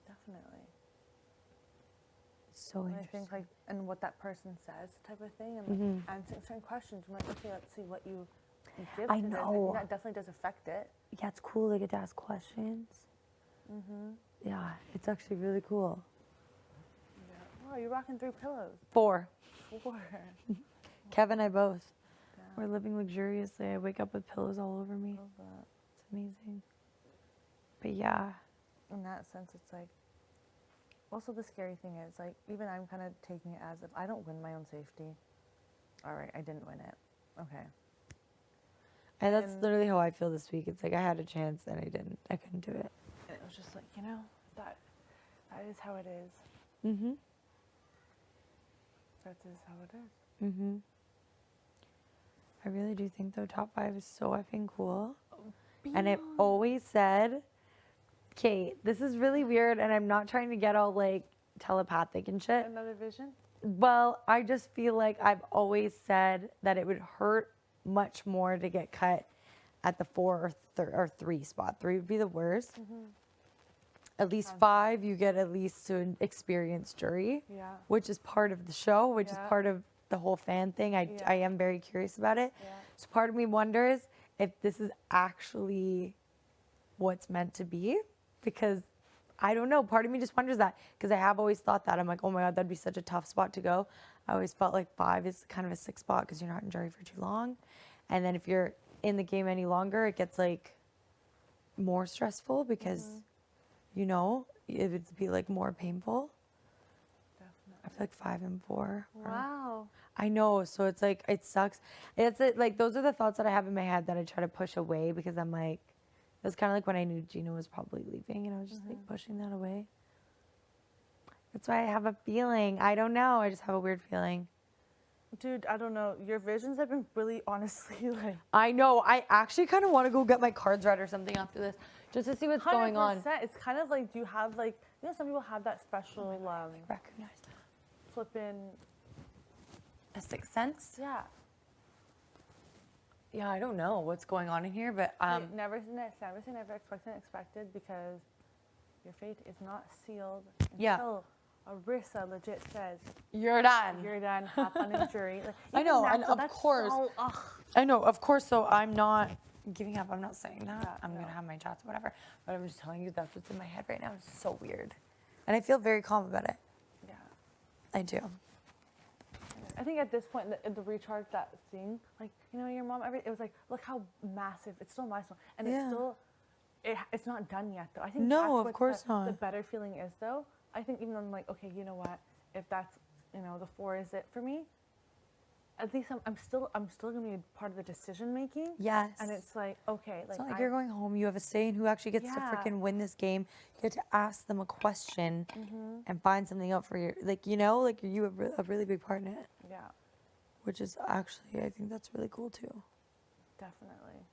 Definitely. It's so And I interesting. think and what that person says type of thing, and answering certain questions. I'm like, okay, let's see what you give. I to this. know. think that definitely does affect it. Yeah, it's cool. They get to ask questions. Yeah, it's actually really cool. Wow, you're rocking 3 pillows. 4. 4. Kev and I both. We're living luxuriously. I wake up with pillows all over me. Love that. It's amazing. But yeah, In that sense, it's like. Also, the scary thing is, like, even I'm kind of taking it as if I don't win my own safety. All right, I didn't win it. Okay. and that's And- literally how I feel this week. It's like I had a chance and I didn't. I couldn't do it. And it was just like, that is how it is. Mm-hmm. That is how it is. Mm-hmm. I really do think though top 5 is so effing cool. And I've always said, Kate, this is really weird and I'm not trying to get all like telepathic and shit. Another vision? Well, I just feel like I've always said that it would hurt much more to get cut at the 4 or 3 spot. 3 would be the worst. At least 5, you get at least to experience jury, Yeah. which is part of the show, which is Yeah. part of the whole fan thing. I am very curious about it. Yeah. So part of me wonders if this is actually what's meant to be, because I don't know. Part of me just wonders that, because I have always thought that. I'm like, oh my God, that'd be such a tough spot to go. I always felt like 5 is kind of a sick spot because you're not in jury for too long. And then if you're in the game any longer, it gets like more stressful because, it would be like more painful. Definitely. I feel like 5 and 4. Wow. I know. So it's like, it sucks. Like, those are the thoughts that I have in my head that I try to push away because I'm like, it was kind of like when I knew Gina was probably leaving and I was just like pushing that away. That's why I have a feeling. I don't know. I just have a weird feeling. Dude, I don't know. Your visions have been really, honestly, like. I know. I actually kind of want to go get my cards read or something after this, just to see what's going on. 100%. It's kind of like, do you have like, some people have that special Recognize flippin'. a sixth sense. Yeah. Yeah, I don't know what's going on in here, but Never say never, expect unexpected, because your fate is not sealed until Arissa legit says you're done. you're done. Have fun in jury. Like, I know, even and that, of that's course, so, I know, of course. So I'm not giving up. I'm not saying that. Yeah, I'm no. gonna have my chats, whatever. But I'm just telling you that's what's in my head right now. It's so weird, and I feel very calm about it. yeah. I do. I think at this point, the recharge, that scene, like, your mom, it was like, look how massive, it's still milestone, and it's still, it's not done yet, though. I think No, that's of what course the not. better feeling is, though. I think even though I'm like, okay, you know what, if that's, the 4 is it for me, at least I'm still gonna be part of the decision making. Yes. And it's like, okay, It's like, not like you're going home. You have a say in who actually gets to Yeah. freaking win this game. You get to ask them a question Mm-hmm. and find something out for your, like, you have a really big part in it, yeah, which is actually, I think that's really cool too. definitely.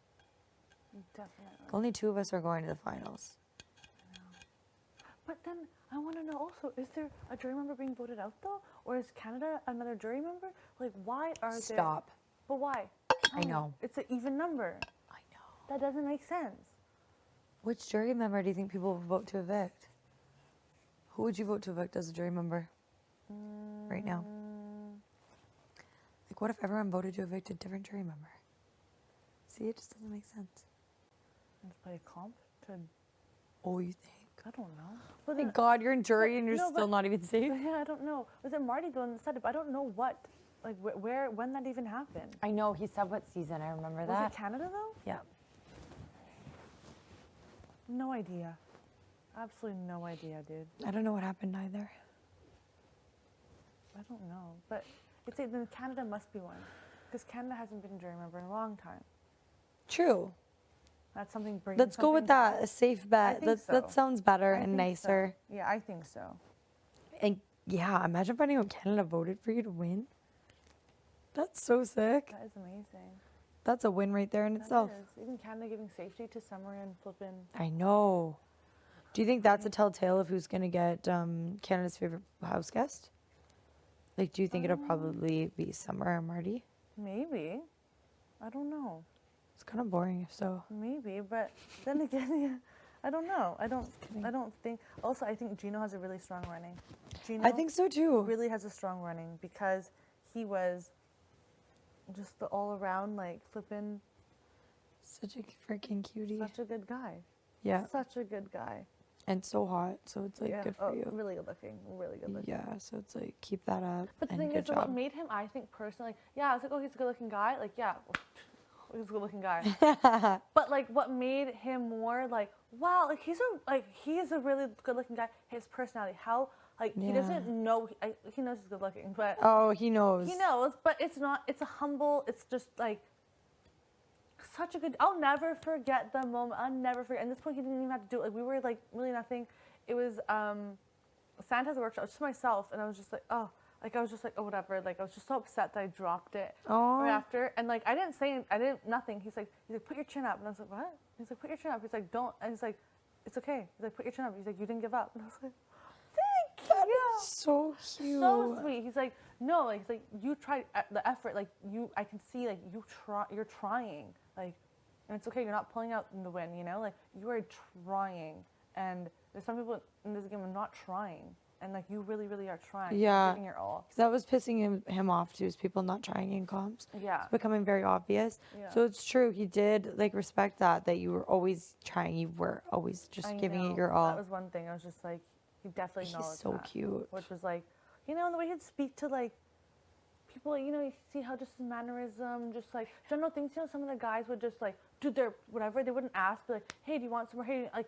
Only 2 of us are going to the finals. But then I want to know also, is there a jury member being voted out though, or is Canada another jury member? Like, why are there? Stop. But why? I know. It's an even number. I know. That doesn't make sense. Which jury member do you think people will vote to evict? Who would you vote to evict as a jury member right now? Like, what if everyone voted to evict a different jury member? See, it just doesn't make sense. Let's play a comp to. Oh, you think? I don't know. But My then, God, you're in jury but- and you're no, still but- not even safe. yeah, I don't know. Was it Marty the one that said it? But I don't know what, like, where, when that even happened. I know, he said what season, I remember Was that. it Canada though? Yeah. No idea. Absolutely no idea, dude. I don't know what happened either. I don't know. But it's then Canada must be one, because Canada hasn't been a jury member in a long time. True. That's something. Let's go with that. A safe bet. think That so. sounds better I and think nicer. So. Yeah, I think so. And yeah, imagine finding out Canada voted for you to win. That's so sick. That is amazing. That's a win right there in That itself. is. Even Canada giving safety to Summer and flipping. I know. Do you think that's a telltale of who's going to get Canada's favorite house guest? Like, do you think it'll probably be Summer or Marty? Maybe. I don't know. It's kind of boring if so. Maybe, but then again, yeah, I don't know. I don't think. Also, I think Gino has a really strong running. Gino I think so too. really has a strong running, because he was just the all-around, like, flipping, Such a freaking cutie. such a good guy. Yeah. Such a good guy. And so hot. So it's like Yeah. good for you. Really good looking. Really good looking. Yeah. So it's like keep that up. But the and thing good is, what job. made him, I think personally, yeah, I was like, oh, he's a good-looking guy. Like, yeah, he's a good-looking guy. But like, what made him more like, wow, like he is a really good-looking guy. His personality, how like he doesn't know, he knows he's good-looking, but Oh, he knows. he knows. But it's not. It's a humble. It's just like such a good. I'll never forget the moment. I'll never forget. And at this point, he didn't even have to do it. Like we were like really nothing. It was Santa's workshop. It was just myself, and I was just like, oh. Like I was just like, oh whatever. Like I was just so upset that I dropped it right after. And like I didn't nothing. He's like put your chin up, and I was like, what? He's like put your chin up. He's like don't. And he's like, it's okay. He's like put your chin up. He's like you didn't give up. And I was like, thank you. So cute. So sweet. He's like no. Like he's like you tried the effort. Like you, I can see like you're trying. Like and it's okay. You're not pulling out in the wind. You know, like you are trying. And there's some people in this game are not trying. And like you really, really are trying. Yeah. Giving your all. 'Cause that was pissing him off too, is people not trying in comps. Yeah. It's becoming very obvious. Yeah. So it's true. He did like respect that you were always trying. You were always just giving it your all. That was one thing. I was just like, he definitely knows. He's so cute. Which was like, and the way he'd speak to like people, you see how just his mannerism, just like general things. Some of the guys would just like do their whatever. They wouldn't ask, but like, hey, do you want some more? Hey, like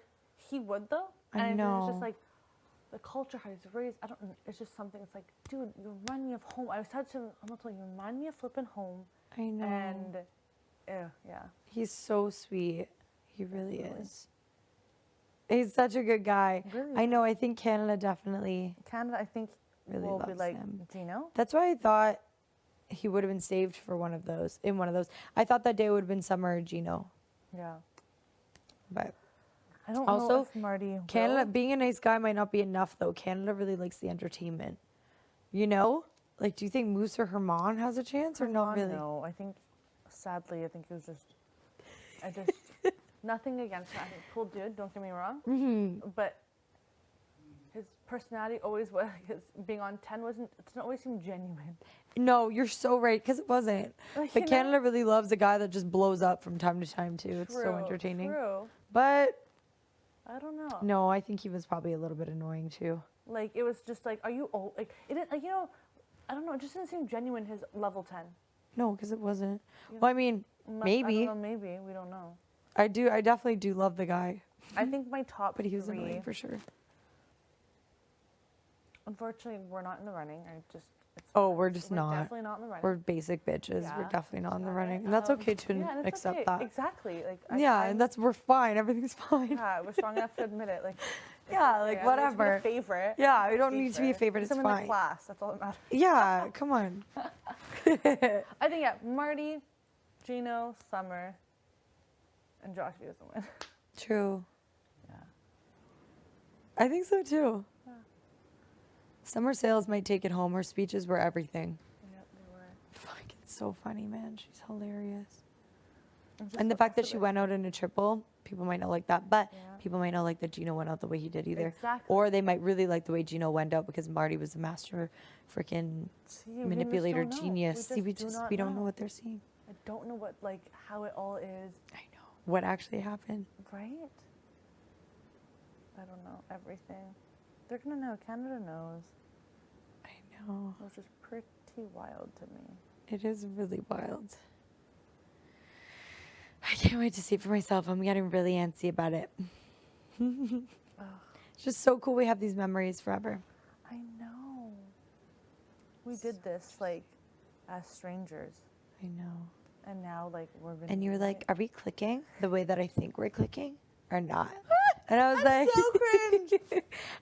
he would though. I And know. it was just like. The culture, how he's raised, I don't know. It's just something. It's like, dude, you remind me of home. I was telling him, I'm not telling you, remind me of flipping home. I know. And, yeah. He's so sweet. He really is. He's such a good guy. Really? I know. I think Canada definitely Canada, I think, really will be loves like him. Gino. That's why I thought he would have been saved for one of those. In one of those, I thought that day would have been Summer or Gino, Yeah. but I don't Also, know if Marty Canada, will. being a nice guy might not be enough though. Canada really likes the entertainment. You know? Like, do you think Moose or Herman has a chance or not really? No, I think, sadly, I think it was just, I just, nothing against him. I think cool dude, don't get me wrong. Mm-hmm. But his personality always was, his being on 10 it didn't always seem genuine. No, you're so right, because it wasn't. Like, But you Canada know? really loves a guy that just blows up from time to time too. It's so True, entertaining. True. But I don't know. no, I think he was probably a little bit annoying too. Like, it was just like, are you old? Like, it didn't, like, you know, I don't know, it just didn't seem genuine, his level 10. No, because it wasn't. Yeah. Well, I mean, I don't maybe. know, maybe, we don't know. I definitely do love the guy, I think my top but he was 3, annoying for sure. unfortunately, we're not in the running. It's Oh, we're just we're not. definitely not in the running. We're basic bitches. We're Yeah, definitely not in the sorry. running. And that's okay to yeah, and it's accept okay. that. Exactly. Like, Yeah, and we're fine. Everything's fine. yeah, we're strong enough to admit it. Like, it's Yeah, okay. like, I don't need to be whatever. a favorite. Yeah, we don't need to be a favorite. Just It's I'm in the fine. class. That's all that matters. Yeah, come on. I think, yeah, Marty, Gino, Summer, and Josh doesn't win. True. Yeah. I think so too. Yeah. Summer Sales might take it home. Her speeches were everything. Yep, they were. Fuck, it's so funny, man. She's hilarious. Just And the fact that she opposite. went out in a triple, people might not like that. But Yeah. people might not like that Gino went out the way he did either. Exactly. Or they might really like the way Gino went out because Marty was a master freaking See, we manipulator just don't know. genius. See, do not we don't know know. what they're seeing. I don't know what, like, how it all is, I know. What actually happened? right? I don't know everything. They're gonna know. Canada knows, I know. which is pretty wild to me. It is really wild. I can't wait to see it for myself. I'm getting really antsy about it. It's just so cool we have these memories forever. I know. We did this like as strangers, I know. and now like we're. Gonna And you were be like, are we clicking the way that I think we're clicking or not? And I was like, so cringe.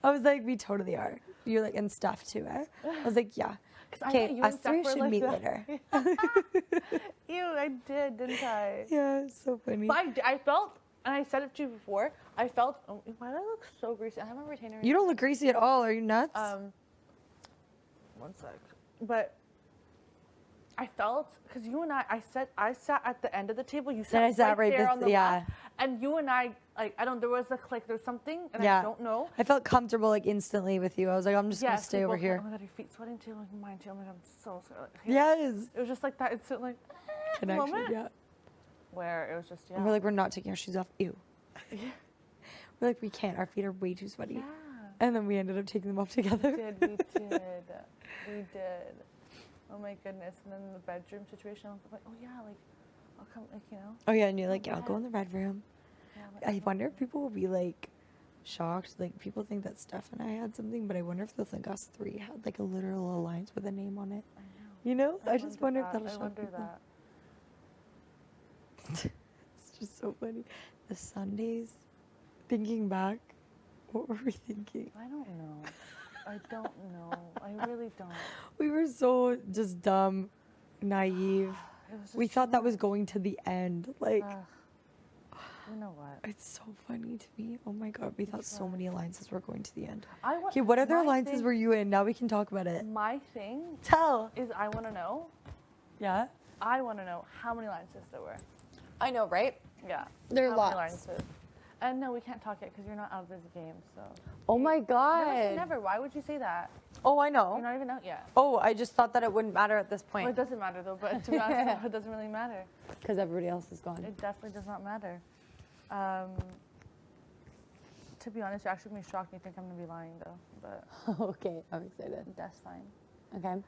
I was like, we totally are. You're like, and stuff too, eh? I was like, yeah. 'Cause I Okay, thought you us and Steph three were should like meet that. later. Ew, I did, didn't I? Yeah, it's so funny. But I felt, and I said it to you before. I felt. Oh, why do I look so greasy? I have my retainer. You don't look greasy at all. Are you nuts? One sec. But I felt because you and I sat at the end of the table. You sat, I sat right there this- on the yeah. left, and you and I like there was a click. There's something, and Yeah. I don't know. I felt comfortable like instantly with you. I was like, I'm just gonna Yes, stay we over both here. went, oh my god, your feet sweating too. Like mine too. Oh my god, I'm so sorry. Like, Yes. It was just like that instant like Connection, moment yeah. where it was just And we're like, we're not taking our shoes off. Ew. We're like, we can't. Our feet are way too sweaty. yeah. And then we ended up taking them off together. We did. Oh my goodness. And then the bedroom situation, I'm like, oh yeah, like I'll come, like Oh yeah, and you're like, yeah, I'll go in the red room. Yeah, like, I wonder if people will be like shocked. Like people think that Steph and I had something, but I wonder if they'll think us three had like a literal alliance with a name on it. I know. You know? I just wonder if that'll I shock wonder people. that. It's just so funny. The Sundays, thinking back, what were we thinking? I don't know. I don't know. I really don't. We were so just dumb, naive. It was We just thought that so- was going to the end. Like, you know what? it's so funny to me. Oh my God, we thought so many alliances were going to the end. I want. Okay, what other my alliances thing- were you in? Now we can talk about it. My thing Tell. is, I want to know. Yeah? I want to know how many alliances there were. I know, right? Yeah. There are how lots. many alliances? And no, we can't talk yet because you're not out of this game. So. Oh my Never say God. never. Why would you say that? Oh, I You're know. not even out yet. Oh, I just thought that it wouldn't matter at this Well, it point. doesn't matter though. But to be honest, it doesn't really matter. Because everybody else is gone. It definitely does not matter. To be honest, you're actually gonna be shocked. You think I'm gonna be lying though, but Okay, I'm excited. that's fine. Okay.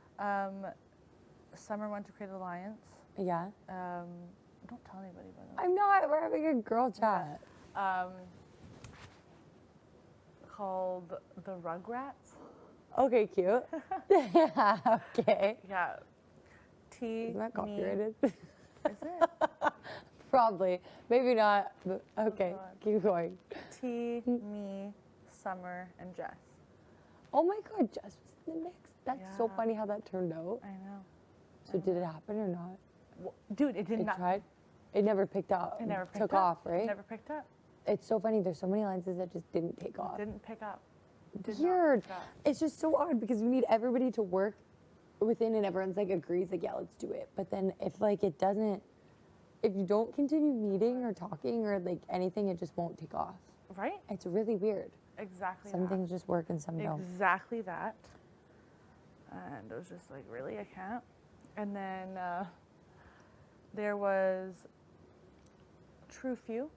Summer went to create an alliance. Yeah. Don't tell anybody by the way. I'm not. We're having a girl chat. Called the Rugrats. Okay, cute. Yeah, okay. Yeah. T. Isn't that me- copyrighted? Is it? Probably. Maybe not. But okay, God. keep going. T, me, Summer, and Jess. Oh my God, Jess was in the mix. That's so Yeah. funny how that turned out. I know. So did it happen or not? Dude, it did It not. tried. It never picked up. It never picked took up. off, right? It never picked up. It's so funny. There's so many lenses that just didn't take It off. didn't pick up. Did not Weird. pick up. It's just so odd because we need everybody to work within, and everyone's like agrees, like yeah, let's do it. But then if like it doesn't, if you don't continue meeting or talking or like anything, it just won't take off. Right? It's really weird. Exactly Some that. things just work and some don't. Exactly that. And it was just like, really, I can't. And then there was True Few.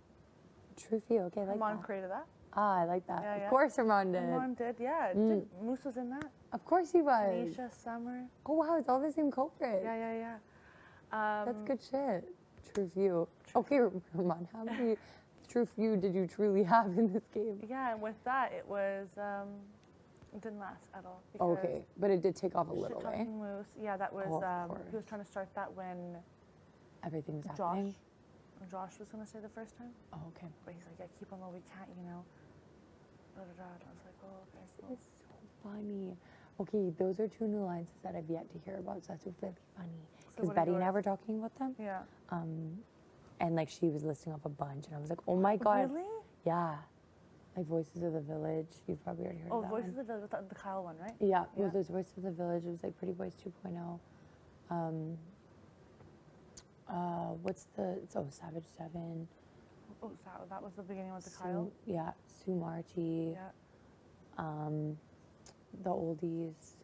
True for you. Okay, I like Ramon that. created that. Ah, I like that. Yeah, Of yeah. course, Ramon did. Ramon did, yeah. Moose was in that. Of course he was. Anisha, Summer. Oh wow, it's all the same culprit. Yeah, yeah, yeah. That's good shit. True view. Okay, Ramon, how many true few did you truly have in this game? Yeah, and with that, it was, it didn't last at all. Because Okay, but it did take off a little, eh? Shit-talking Moose, yeah, that was, Oh, of he was course. trying to start that when Everything was Josh, happening. Josh was going to say the first time. Oh, okay. But he's like, yeah, keep on low, we can't, you know. Da, da, da. And I was like, oh, okay, cool. It's so funny. Okay, those are two new lines that I've yet to hear about, so that's really funny. So Because what are Betty and I yours? were talking about them, Yeah. and like she was listing off a bunch, and I was like, oh my god, Really? yeah, like Voices of the Village. You've probably already heard Oh, of that Voices one. of the Village, the Kyle one, right? Yeah, Yeah. well, there's Voices of the Village. It was like Pretty Boys 2.0. What's the? Oh, Savage 7. Oh, so that was the beginning with the Kyle. Yeah, Sue Marty. Yeah. The Oldies.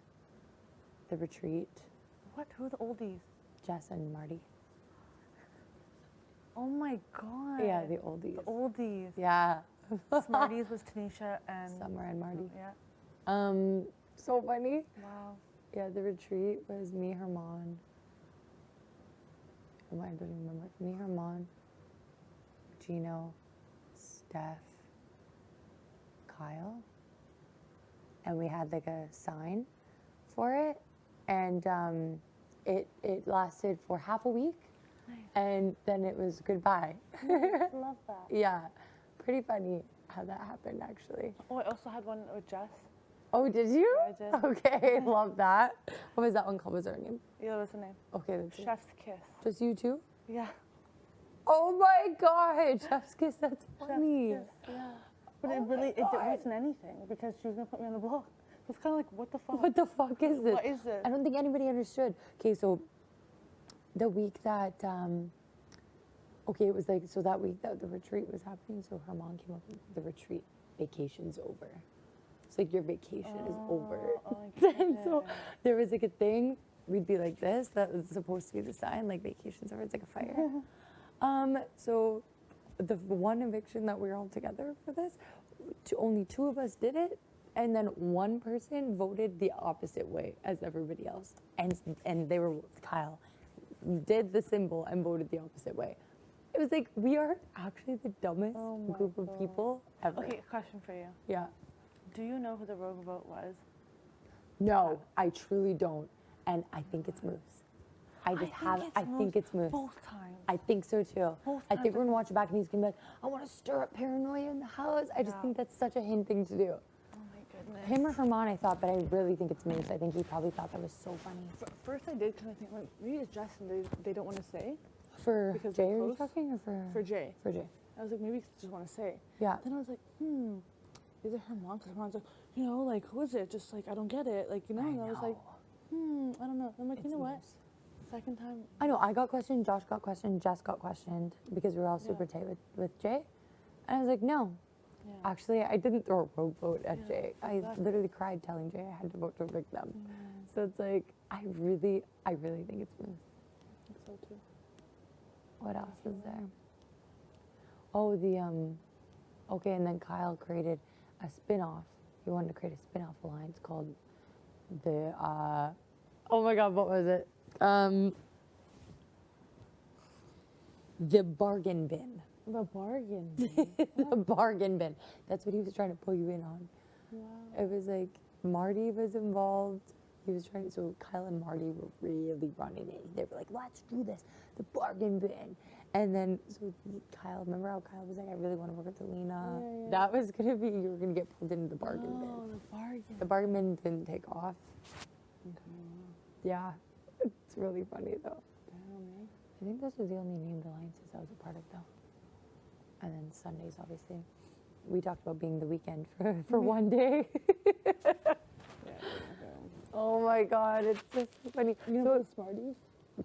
The Retreat. What? Who are the oldies? Jess and Marty. Oh my god. Yeah, the Oldies. The oldies. Yeah. Smarties was Tanisha and Summer and Marty. Yeah. So funny. Wow. Yeah, the Retreat was me, Herman. Oh, I don't even remember. Me, Herman, Gino, Steph, Kyle. And we had like a sign for it. And it lasted for half a week. Nice. And then it was goodbye. Love that. Yeah, pretty funny how that happened actually. Oh, I also had one with Jess. Oh, did you? Yeah, I did. Okay, love that. What was that one called? Was there a name? Yeah, that was the name. Okay, that's it. Chef's Kiss. Just you two? Yeah. Oh my god, Chef's Kiss, that's funny. Chef's Kiss, yeah. But it really, it wasn't anything because she was gonna put me on the block. It's kind of like, what the fuck? What the fuck is this? What is this? I don't think anybody understood. Okay, so the week that, okay, it was like, so that week that the retreat was happening, so her mom came up with the retreat vacation's over. It's like your vacation is over. Oh, I get And so it. there was like a thing, we'd be like this, that was supposed to be the sign, like vacation's over, it's like a fire. So the one eviction that we were all together for this, only two of us did it, and then one person voted the opposite way as everybody else. And they were, Kyle, did the symbol and voted the opposite way. It was like, we are actually the dumbest my group of people ever. Okay, question for you. Yeah. Do you know who the rogue vote was? No, I truly don't. And I think it's Moose. I think it's Moose. Both times. I think so too. Both I think times we're gonna watch it back and he's gonna be like, I wanna stir up paranoia in the house. I just think that's such a him thing to do. Oh my goodness. Him or Herman, I thought, but I really think it's Moose. I think he probably thought that was so funny. First I did kind of think, like, maybe it's Justin they don't want to say. For Because Jay, they're are you close? talking, or For Jay. For Jay. I was like, maybe they just want to say. Yeah. Then I was like, is it her mom? Because her mom's like, you know, like, who is it? Just like, I don't get it. Like, you know, and I was like, I don't know. I'm like, you know what? Second time. I know, I got questioned, Josh got questioned, Jess got questioned because we were all super tight with Jay. And I was like, no. Yeah. Actually, I didn't throw a rogue vote at Yeah, Jay. I exactly. literally cried telling Jay I had to vote to evict them. So it's like, I really think it's Moose. I think so too. What else is there? Oh, okay, and then Kyle created a spin-off. He wanted to create a spin-off alliance called the, oh my God, what was it? The Bargain Bin. The bargain. The Bargain Bin. That's what he was trying to pull you in on. Wow. It was like Marty was involved, he was trying. So Kyle and Marty were really running it. They were like, "Let's do this, the bargain bin." And then so Kyle, remember how Kyle was like, "I really want to work with Alina." Yeah. That was gonna be you were gonna get pulled into the bargain bin. Oh, the bargain. The bargain bin didn't take off. Yeah, it's really funny though. I think those were the only named alliances I was a part of though. And then Sundays, obviously. We talked about being the weekend for one day. Oh my God, it's just so funny. You know the Smarties?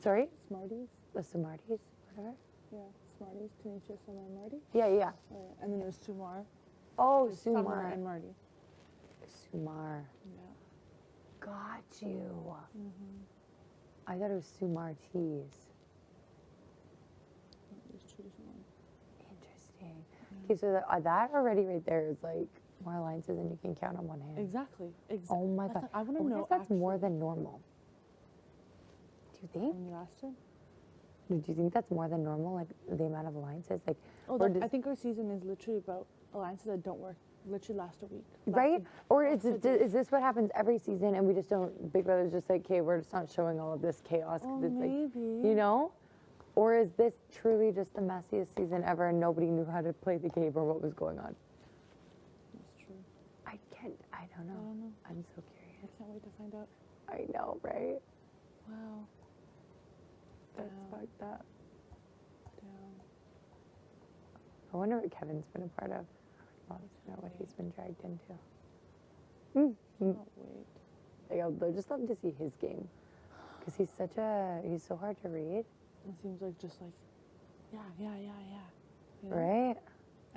Sorry? Smarties? The Smarties, whatever. Yeah, Smarties, Tanisha, Summer, and Marty. Yeah. Oh, yeah. And then there's Sumar. Oh, There's Summer Sumar. and Marty. Sumar. Yeah. Got you. I thought it was Sumarties. There's two different ones. Interesting. Okay, so that already right there is like more alliances than you can count on one hand. Exactly. Oh my God. I want I to wonder know if that's more than normal. Do you think? When you asked her? Do you think that's more than normal, like the amount of alliances? Like, Oh, or I think our season is literally about alliances that don't work. Literally last a week. right? Or is this what happens every season and we just don't, Big Brother's just like, okay, we're just not showing all of this chaos because it's maybe. like, you know? Or is this truly just the messiest season ever and nobody knew how to play the game or what was going on? That's true. I don't know. I don't know. I'm so curious. I can't wait to find out. I know, right? Wow. That's Damn. fucked up. Damn. I wonder what Kevin's been a part of. I would love to know what he's been dragged into. Can't wait. Like, I would just love to see his game. Because he's so hard to read. It seems like just like, yeah. You know? Right?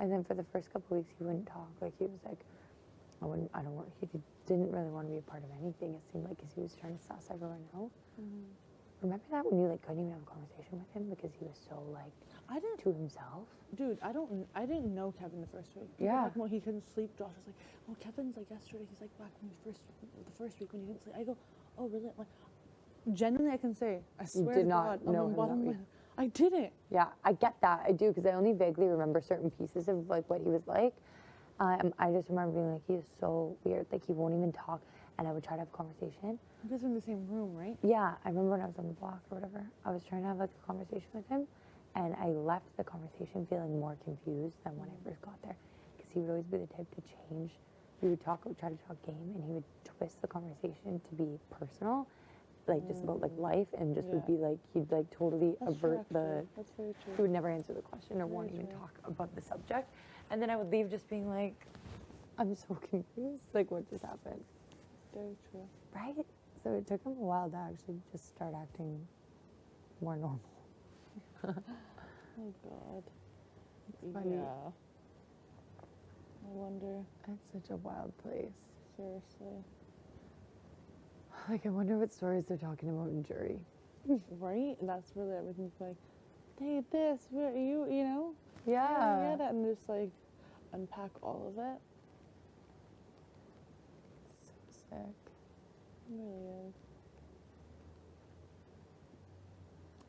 And then for the first couple weeks, he wouldn't talk. Like, he was like, he didn't really want to be a part of anything. It seemed like because he was trying to suss everyone out. Remember that when you like couldn't even have a conversation with him because he was so like to himself? Dude, I didn't know Kevin the first week. Yeah. Like, when he couldn't sleep, Josh was like, "Oh, Kevin's like yesterday. He's like back when the first week when he couldn't sleep." I go, "Oh, really?" I'm like, genuinely, I can say, I swear did to not God, know on the him bottom that of my, I didn't. Yeah, I get that. I do because I only vaguely remember certain pieces of like what he was like. I just remember being like, he is so weird. Like he won't even talk, and I would try to have a conversation. You guys are in the same room, right? Yeah, I remember when I was on the block or whatever, I was trying to have like a conversation with him, and I left the conversation feeling more confused than when I first got there, because he would always be the type to change. We would try to talk game, and he would twist the conversation to be personal, like just about like life, and just would be like he'd like totally avert the. That's very true. He would never answer the question or won't even talk about the subject, and then I would leave just being like, I'm so confused. Like what just happened? Very true. Right? So it took him a while to actually just start acting more normal. Oh God. It's funny. Yeah. I wonder. It's such a wild place. Seriously. Like, I wonder what stories they're talking about in jury. Right? And that's really everything's like, they this, you know? Yeah. Yeah, and just like unpack all of it. So sick. It really is.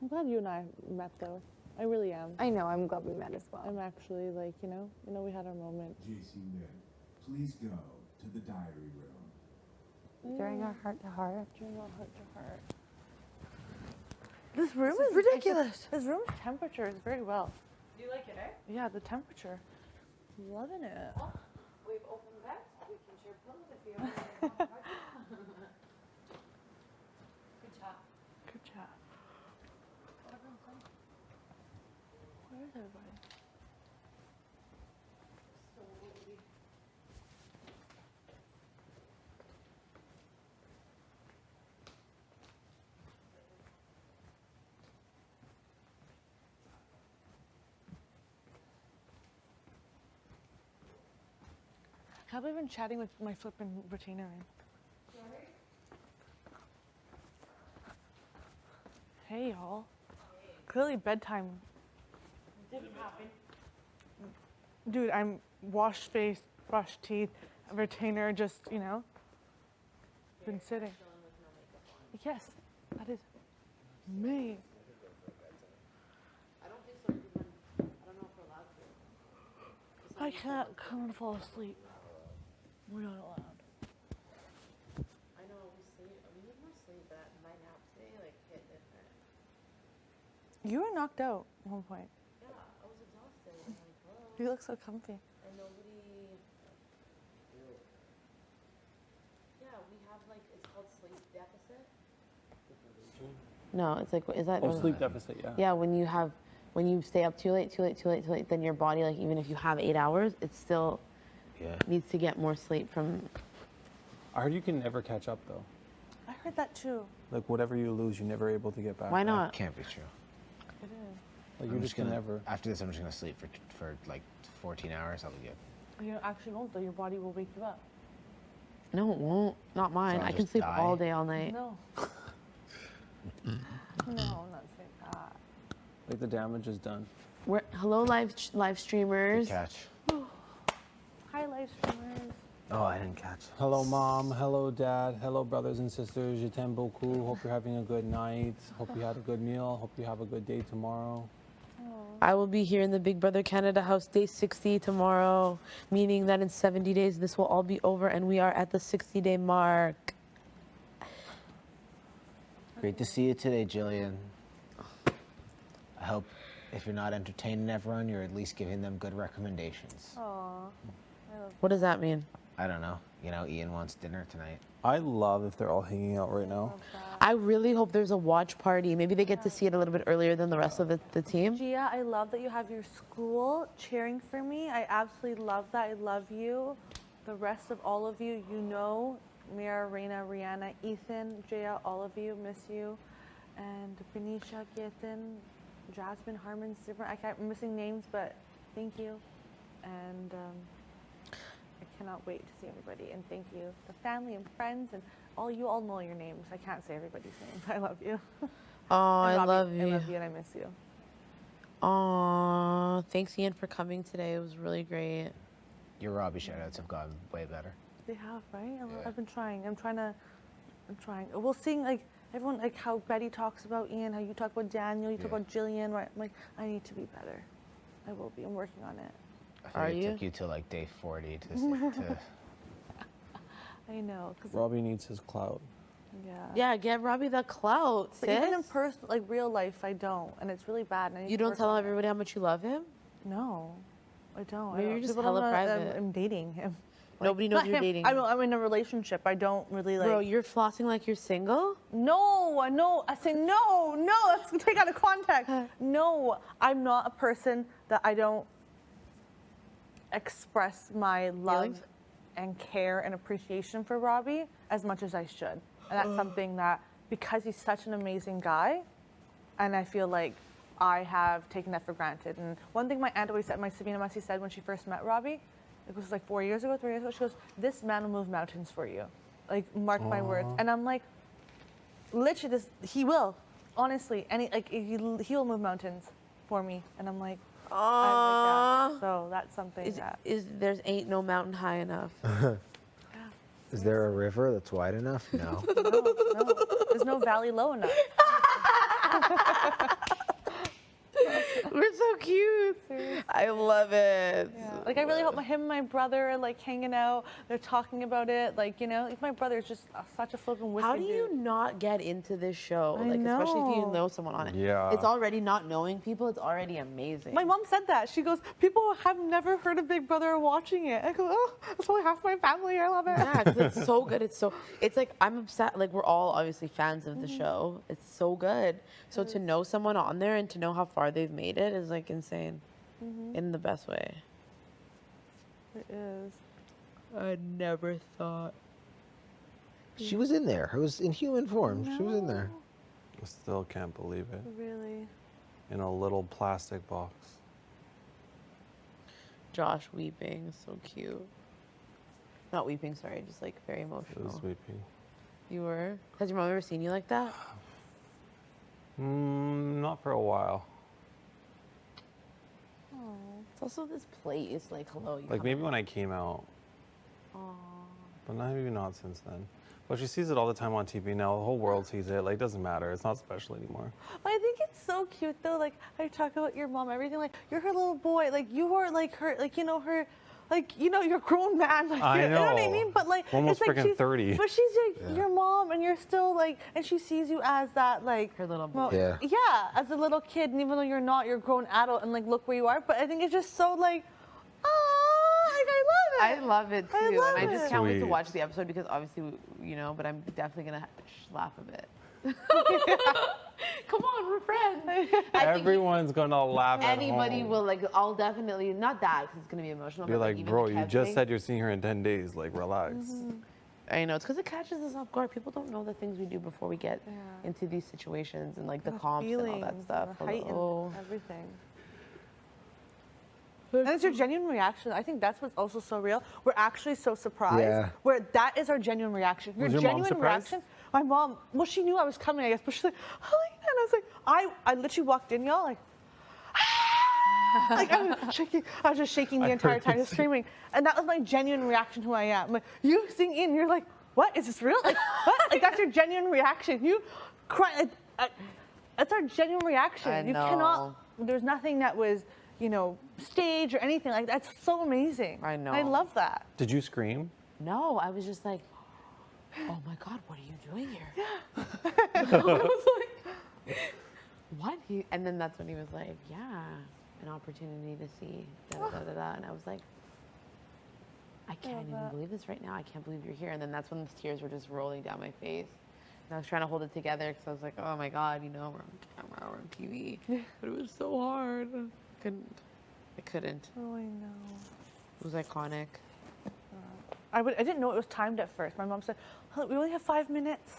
I'm glad you and I met though. I really am. I know, I'm glad we met as well. I'm actually like, you know, we had our moment. JC Lynn, please go to the diary room. During our heart to heart. During our heart to heart. This room is ridiculous. This room's temperature is very well. Do you like it, eh? Yeah, the temperature. Loving it. We've opened beds. We can share pillows if you want. Good job. Good chat. Where is everybody? Have I been chatting with my flippin' retainer in? Hey y'all. Clearly bedtime. Didn't happen. Dude, I'm washed face, brushed teeth, retainer, just, you know, been sitting. Yes, that is me. I don't think so because I don't know if we're allowed to. I can't come and fall asleep. We're not allowed. I know we sleep. We need You were knocked out at one point. Yeah, I was exhausted. I'm like, hello. You look so comfy. And nobody. Yeah, we have like, it's called sleep deficit. No, it's like, is that? Oh, sleep deficit, yeah. Yeah, when you stay up too late, then your body, like even if you have 8 hours, it still needs to get more sleep from. I heard you can never catch up though. I heard that too. Like whatever you lose, you're never able to get back. Why not? Can't be true. It is. Like I'm you just can gonna, never. After this, I'm just gonna sleep for like 14 hours. I'll be good. You actually won't though. Your body will wake you up. No, it won't. Not mine. So I'll I can just sleep die? all day, all night. No. No, I'm not saying that. Like the damage is done. Hello, live streamers. Good catch. Hi, live streamers. Oh, I didn't catch. Hello, mom. Hello, dad. Hello, brothers and sisters. Je t'aime beaucoup. Hope you're having a good night. Hope you had a good meal. Hope you have a good day tomorrow. I will be here in the Big Brother Canada house day 60 tomorrow, meaning that in 70 days this will all be over and we are at the 60-day mark. Great to see you today, Jillian. I hope if you're not entertaining everyone, you're at least giving them good recommendations. Aw. What does that mean? I don't know. You know, Ian wants dinner tonight. I love if they're all hanging out right now. I really hope there's a watch party. Maybe they get to see it a little bit earlier than the rest of the team. Gia, I love that you have your school cheering for me. I absolutely love that. I love you. The rest of all of you, you know, Mira, Reina, Rihanna, Ethan, Gia, all of you, miss you. And Benicia, Ketan, Jasmine, Harmon, Sibra. I'm missing names, but thank you. And I cannot wait to see everybody. And thank you, the family and friends, and you all know your names. I can't say everybody's name, but I love you. Oh, I Robbie, love you. I love you and I miss you. Aw, thanks Ian for coming today. It was really great. Your Robbie shoutouts have gotten way better. They have, right? I've been trying. I'm trying. We'll sing like everyone, like how Betty talks about Ian, how you talk about Daniel, you talk about Jillian, right? I'm like, I need to be better. I will be. I'm working on it. I think it took you to like day 40 to I know. Cause Robbie needs his clout. yeah. Yeah, get Robbie the clout, But even in sis. person, like real life, I don't, and it's really bad. And I need You to don't work tell on it. everybody how much you love him? No, I don't. Maybe I you're don't. just People hella don't know that private. I'm dating him. Nobody knows Not you're him. dating. I'm in a relationship. I don't really like. Bro, you're flossing like you're single? No. I say no. Let's take out of context. No, I'm not a person that I don't express my love Feelings? and care and appreciation for Robbie as much as I should. And that's something that, because he's such an amazing guy, and I feel like I have taken that for granted. And one thing my aunt always said, my Sabina Messi said when she first met Robbie, it was like 3 years ago, she goes, this man will move mountains for you. Like, mark my words. And I'm like, literally, he will, honestly. And he will move mountains for me. And I'm like, I like that. So that's something that. There's ain't no mountain high enough. Is there a river that's wide enough? No. No. There's no valley low enough. We're so cute. I love it. Yeah. Like, I really hope him and my brother are like hanging out. They're talking about it. Like, you know, like my brother's just such a fucking wicked How do you dude. not get into this show? I Like, especially if you know. know someone on it. Yeah. It's already not knowing people. It's already amazing. My mom said that. She goes, people have never heard of Big Brother or watching it. I go, oh, that's only half my family. I love it. Yeah, 'cause it's so good. It's like I'm obsessed. Like we're all obviously fans of the show. It's so good. So to know someone on there and to know how far they've made it is like insane, in the best way. It is. I never thought. She was in there. It was in human form. She was in there. I still can't believe it. Really. In a little plastic box. Josh weeping, so cute. Not weeping, sorry, just like very It emotional. was weeping. You were? Has your mom ever seen you like that? Not for a while. It's also this place, like hello. You Like come maybe when I came out, Aw. but maybe not since then. But she sees it all the time on TV now. The whole world sees it. Like, it doesn't matter. It's not special anymore. But I think it's so cute though. Like, I talk about your mom, everything. Like, you're her little boy. Like, you are like her. Like, you know her. like, you know, you're a grown man. Like, I you know what I know. mean? But like, Almost it's like freaking 30. But she's like your mom, and you're still like, and she sees you as that like Her little well, boy. Yeah. yeah, as a little kid, and even though you're not, you're a grown adult, and like look where you are. But I think it's just so like, like I love it. I love it I too, love and I just it. can't wait to Sweet. watch the episode because obviously, you know, but I'm definitely gonna laugh a bit. Come on, we're friends. I think Everyone's gonna laugh at anybody home. will like. I'll definitely not that because it's gonna be emotional. Be but like, even bro, the you Kev just thing, said you're seeing her in 10 days. Like, relax. I know it's because it catches us off guard. People don't know the things we do before we get into these situations and like the comps and all that Feelings stuff. and the height and Oh. everything. And it's your genuine reaction. I think that's what's also so real. We're actually so surprised. Yeah. Where that is our genuine reaction. Was your mom genuine surprised? reaction. My mom, well, she knew I was coming, I guess, but she's like, Helena. And I was like, I literally walked in, y'all, like, like I was just shaking the I entire heard time, you just screaming. And that was my genuine reaction to who I am. I'm like, you sing in, you're like, what? Is this real? Like, what? Like, that's your genuine reaction. You cry. That's our genuine reaction. I You know. cannot, there's nothing that was, you know, stage or anything like that. That's so amazing. I know. I love that. Did you scream? No, I was just like, oh my God, what are you doing here? I was like, what? And then that's when he was like, yeah, an opportunity to see da da da da. And I was like, I can't even believe this right now. I can't believe you're here. And then that's when the tears were just rolling down my face. And I was trying to hold it together because I was like, oh my God, you know, we're on camera, we're on TV. But it was so hard. I couldn't. Oh, I know. It was iconic. I didn't know it was timed at first. My mom said, oh, we only have 5 minutes.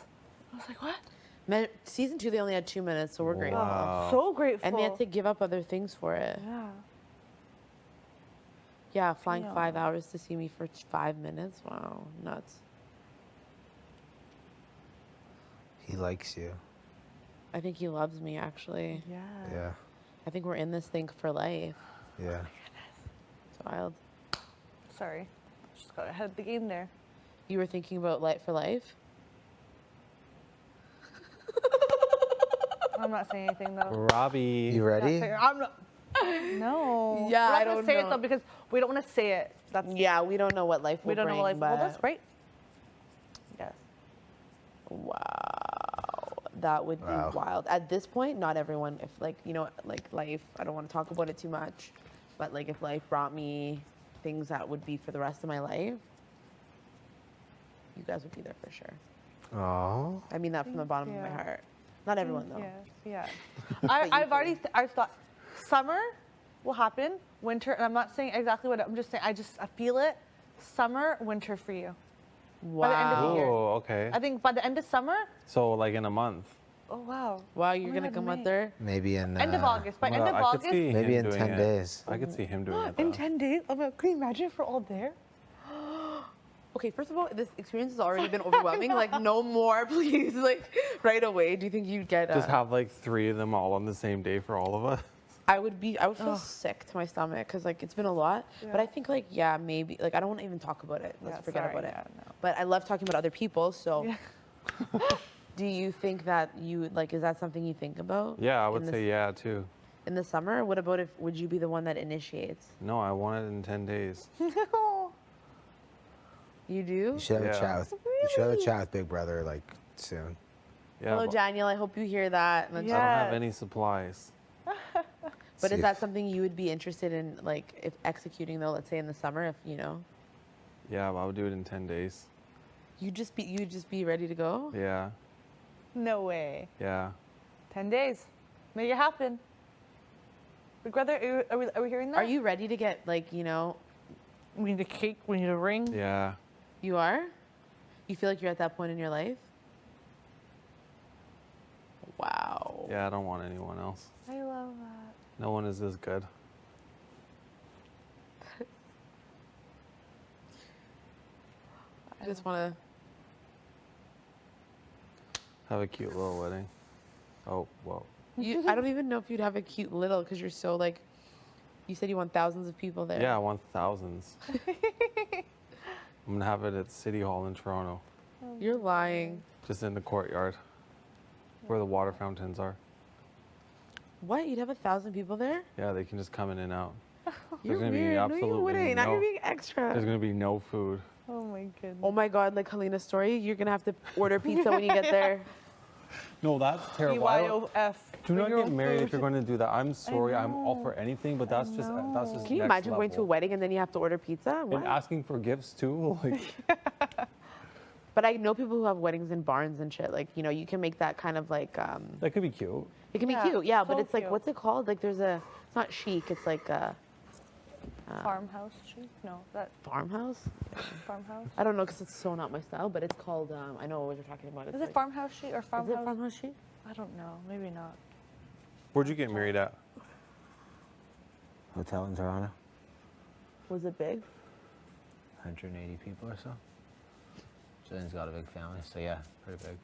I was like, what? Season 2, they only had 2 minutes, so we're grateful. Wow. So grateful. And they had to give up other things for it. Yeah. Yeah, flying Yeah. 5 hours to see me for 5 minutes. Wow, nuts. He likes you. I think he loves me, actually. Yeah. Yeah. I think we're in this thing for life. Yeah. It's wild. Sorry. Just got ahead of the game there. You were thinking about life for life? I'm not saying anything though. Robbie. You ready? I'm not. No. Yeah, We're not I gonna don't say it know. though because we don't want to say it. That's Yeah, we don't know what life will we don't bring, know what life. but Well, that's great. Yes. wow, that would be Wow. wild. At this point, not everyone, if like, you know, like life, I don't want to talk about it too much, but like if life brought me things that would be for the rest of my life, you guys would be there for sure. Oh. I mean that from the bottom of my you. heart. Not everyone though. Yes. Yeah. I've already. I thought summer will happen. Winter, and I'm not saying exactly what. I'm just saying. I feel it. Summer, winter for you. By the end of the Wow. year. Oh, okay. I think by the end of summer. So like in a month. Oh wow. Wow, you're Oh my gonna God, come May. out there? Maybe in End of August. By end of I August. could see Maybe him in doing 10 it. days. I could see him doing it. In though. 10 days. Oh my, can you imagine if we're all there? Okay, first of all, this experience has already been overwhelming. Like, no more, please. Like, right away. Do you think you'd get? Just have like 3 of them all on the same day for all of us. I would feel sick to my stomach because like it's been a lot. But I think like yeah, maybe like I don't want to even talk about it. Let's Yeah, forget sorry, about it. yeah, no. But I love talking about other people. So, Yeah. do you think that you like? Is that something you think about? Yeah, I would in the- say yeah too. In the summer, what about if would you be the one that initiates? No, I want it in 10 days. No. You do? You should have Yeah. a chat with. You should have a chat with Big Brother like soon. Yeah, Hello, but Daniel. I hope you hear that. Let's- I don't have Yes. any supplies. But See is if- that something you would be interested in, like, if executing though? Let's say in the summer, if you know, Yeah, but I would do it in 10 days. you'd just be ready to go. Yeah, No way. yeah. 10 days. Make it happen. Big Brother, are we hearing that? Are you ready to get like you know? We need a cake. We need a ring. Yeah. You are? You feel like you're at that point in your life? Wow. Yeah, I don't want anyone else. I love that. No one is as good. I just want Have a cute little wedding. Oh, well. to. I don't even know if you'd have a cute little because you're so like. You said you want thousands of people there. Yeah, I want thousands. I'm gonna have it at City Hall in Toronto, You're lying. just in the courtyard, where the water fountains are. What? You'd have 1,000 people there? Yeah, they can just come in and out. You're gonna be weird. No, you absolutely wouldn't. Now no- you're being extra. There's gonna be no food. Oh my goodness. Oh my God, like Helena's story, you're gonna have to order pizza when you get there. No, that's terrible. I don't- BYOF. Do not Bring your get own married food. if you're going to do that. I'm sorry. I'm all for anything, but that's just Can you next imagine going to a level. wedding and then you have to order pizza? And What? asking for gifts too? Like, But I know people who have weddings in barns and shit. Like, you know, you can make that kind of like, that could be cute. it can Yeah, be cute, yeah, but so it's like, cute. what's it called? Like, there's a, it's not chic, it's like a Farmhouse street? No, that farmhouse. farmhouse. I don't know because it's so not my style, but it's called, I know what you're talking about. It's Is it like, farmhouse street or Is it farmhouse? farmhouse chic? I don't know. Maybe not. Where'd you get married at? Hotel in Toronto. Was it big? 180 people or so. Jillian's got a big family, so yeah, pretty big.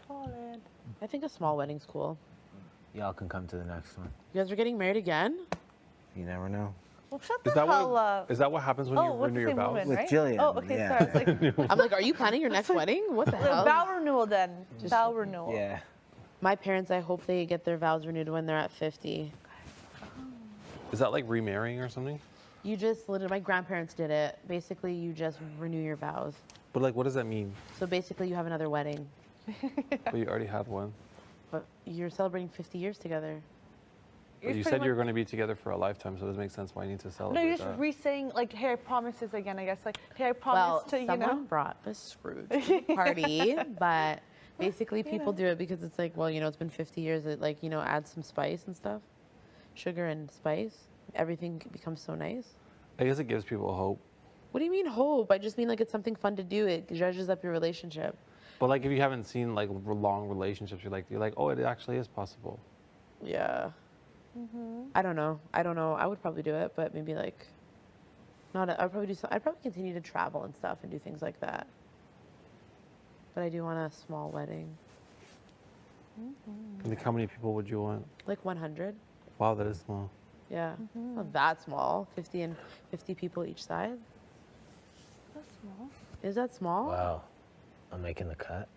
Solid. I think a small wedding's cool. Y'all can come to the next one. You guys are getting married again? You never know. Well, shut Is the that hell what? up. Is that what happens when you Oh, with renew the your same vows? woman, With right? Jillian, Oh, okay, yeah. sorry. I was like, I'm like, are you planning your next wedding? What the hell? vow renewal then. Vow renewal. Yeah. My parents, I hope they get their vows renewed when they're at 50. Is that like remarrying or something? You just, literally, my grandparents did it. Basically, you just renew your vows. But like, what does that mean? So basically, you have another wedding, But you already had one. but you're celebrating 50 years together. But you said you were going to be together for a lifetime, so it doesn't make sense why you need to No, celebrate you're just that. re-saying, like, hey, I promises again, I guess. Like, hey, I Well, promise to, you someone know. brought a Scrooge to the party, but basically, people do it because it's like, well, you know, it's been 50 years. It like, you know, adds some spice and stuff, sugar and spice. Everything becomes so nice. I guess it gives people hope. What do you mean hope? I just mean like it's something fun to do. It judges up your relationship. But like, if you haven't seen like long relationships, you're like, oh, it actually is possible. Yeah. I don't know. I would probably do it, but maybe like not. I'd probably do. I'd probably continue to travel and stuff and do things like that. But I do want a small wedding, Like, how many people would you want? like 100. Wow, that is small. Yeah, not that small. 50 and 50 people each side. That's small. Is that small? Wow. I'm making the cut.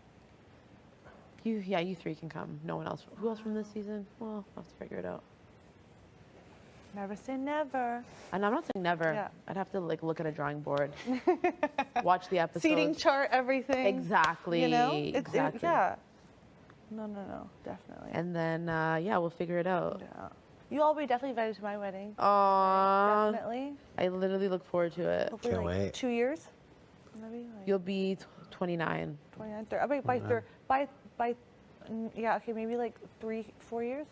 You three can come. No one else. Who else from this season? Well, I'll have to figure it out. Never say never. And I'm not saying never. Yeah. I'd have to like look at a drawing board, watch the episodes. Seating chart, everything. Exactly. You know? Exactly. Yeah. No, definitely. And then yeah, we'll figure it out. Yeah. You all be definitely invited to my wedding. Aww. Definitely. I literally look forward to it. Hopefully Can't like wait. 2 years. Maybe like You'll be 29. 29, 30. I mean, yeah, okay, maybe like 3, 4 years.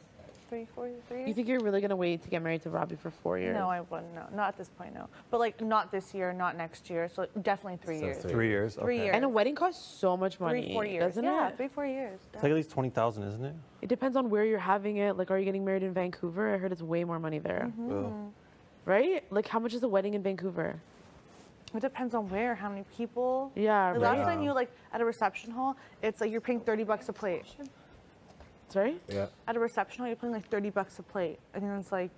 3 years. You think you're really gonna wait to get married to Robbie for 4 years? No, I wouldn't. No, not at this point. No, but like not this year, not next year. So definitely 3 So years. 3 years. 3 okay. years. And a wedding costs so much money. 3, 4 years. doesn't Yeah, it? 3, 4 years. It's like at least 20,000, isn't it? It depends on where you're having it. Like, are you getting married in Vancouver? I heard it's way more money there. Well, Right? Like, how much is a wedding in Vancouver? It depends on where, how many people. Yeah, The right. last time you like at a reception hall, it's like you're paying $30 a plate. Sorry? Yeah. At a reception hall, you're paying like $30 a plate. I think that's like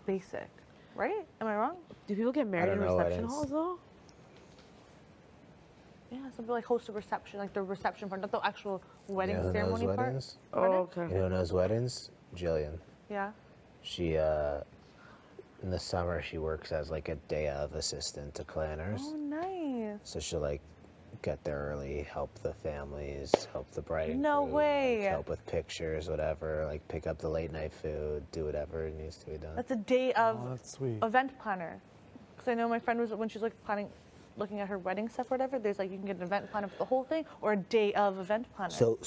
basic, right? Am I wrong? Do people get married in don't know reception weddings. halls though? Yeah, some people like host a reception, like the reception part, not the actual wedding You know who knows ceremony part. weddings? Oh, okay. You know who knows weddings? Jillian. Yeah. She, in the summer, she works as like a day of assistant to planners. Oh, nice. So she'll like get there early, help the families, help the bride and No groom, like, way. help with pictures, whatever, like pick up the late night food, do whatever needs to be done. That's a day of oh, that's sweet. event planner. Because I know my friend was, when she's like planning, looking at her wedding stuff or whatever, there's like, you can get an event planner for the whole thing or a day of event planner. So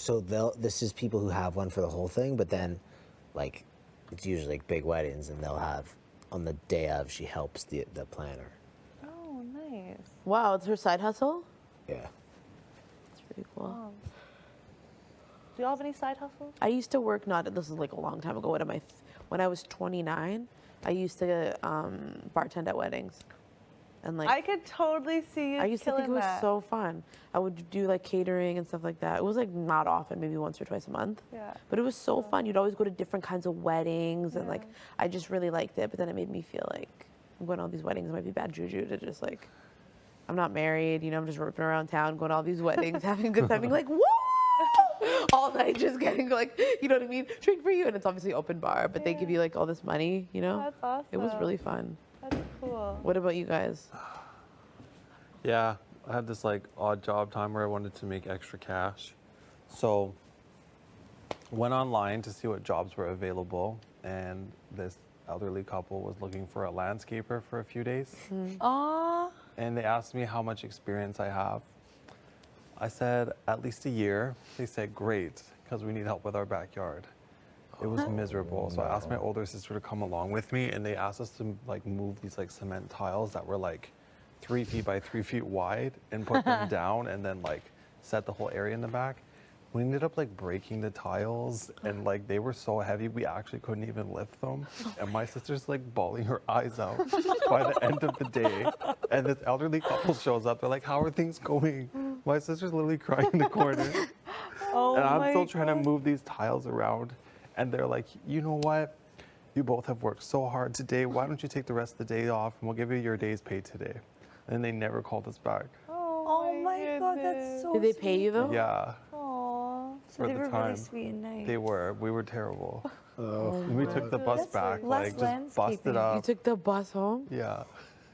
this is people who have one for the whole thing, but then like it's usually like big weddings and they'll have on the day of she helps the planner. Oh, nice. Wow, it's her side hustle? Yeah. That's pretty cool. Wow. Do y'all have any side hustles? I used to work, this is like a long time ago, when I was 29, I used to bartend at weddings. And like, I could totally see you I used to think it was that. so fun. I would do like catering and stuff like that. It was like not often, maybe once or twice a month. Yeah. But it was so fun. You'd always go to different kinds of weddings and like, I just really liked it. But then it made me feel like I'm going to all these weddings. It might be bad juju to just like, I'm not married, you know, I'm just ripping around town, going to all these weddings, having a good time, being like, whoa! all night just getting like, you know what I mean? Drink for you. And it's obviously open bar, but they give you like all this money, you know? That's awesome. It was really fun. That's cool. What about you guys? Yeah, I had this like odd job time where I wanted to make extra cash. So went online to see what jobs were available, and this elderly couple was looking for a landscaper for a few days. Aw. And they asked me how much experience I have. I said at least a year. They said great, because we need help with our backyard. It was miserable. So I asked my older sister to come along with me, and they asked us to like move these like cement tiles that were like 3 feet by 3 feet wide and put them down and then like set the whole area in the back. We ended up like breaking the tiles, and like they were so heavy we actually couldn't even lift them. And my sister's like bawling her eyes out by the end of the day. And this elderly couple shows up. They're like, "How are things going?" My sister's literally crying in the corner. Oh And I'm my still trying to God. move these tiles around. And they're like, "You know what? You both have worked so hard today. Why don't you take the rest of the day off and we'll give you your day's pay today?" And they never called us back. Oh my God, that's so Did they pay you though? Yeah, Aw. So for they the were time. really sweet and nice. they were. We were terrible. Oh, And we took the bus That's back, less like just busted landscaping. You up. took the bus home? Yeah.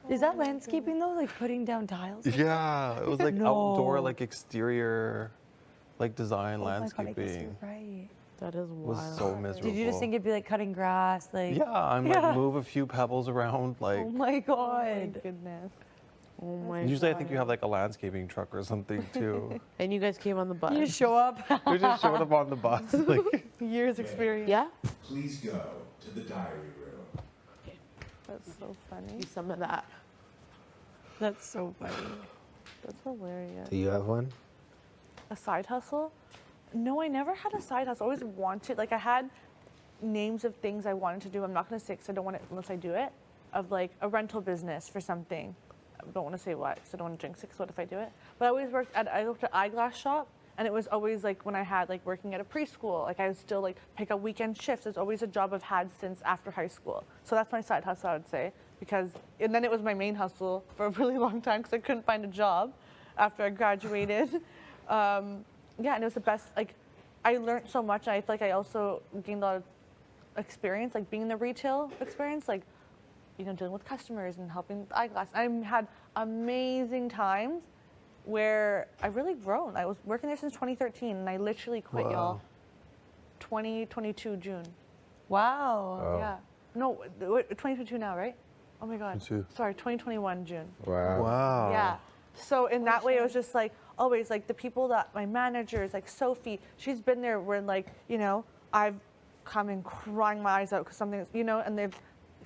Is that landscaping though? Like putting down tiles? Yeah, it was like outdoor, No. like exterior, like design Oh my God, I guess landscaping. you're right. That is It was wild. so miserable. Did you just think it'd be like cutting grass? Like, Yeah, I'm Yeah. like move a few pebbles around, like. oh my God. Goodness. Oh my Usually, I God. think you have like a landscaping truck or something too. And you guys came on the bus? You show up. We just showed up on the bus. Like, Years experience. Yeah? Please go to the diary room. That's so funny. See some of that. That's so funny. That's hilarious. Do you have one? A side hustle? No, I never had a side hustle. I always wanted, like I had names of things I wanted to do. I'm not going to say because I don't want it unless I do it. Of like a rental business for something. I don't want to say what because I don't want to jinx it. 'Cause what if I do it? But I worked at an eyeglass shop, and it was always like when I had like working at a preschool. Like I would still like pick up weekend shifts. It's always a job I've had since after high school. So that's my side hustle, I would say. And then it was my main hustle for a really long time because I couldn't find a job after I graduated. Yeah, and it was the best. Like, I learned so much. And I feel like I also gained a lot of experience, like being in the retail experience, like, you know, dealing with customers and helping with eyeglass. I had amazing times where I've really grown. I was working there since 2013, and I literally quit, y'all. 2022 June. Wow. Oh. Yeah. No, 2022 now, right? Oh my God. 22. Sorry, 2021 June. Wow. wow. Yeah. So in that way, it was just like always like the people that my managers, like Sophie, she's been there where like, you know, I've come and crying my eyes out because something, you know, and they've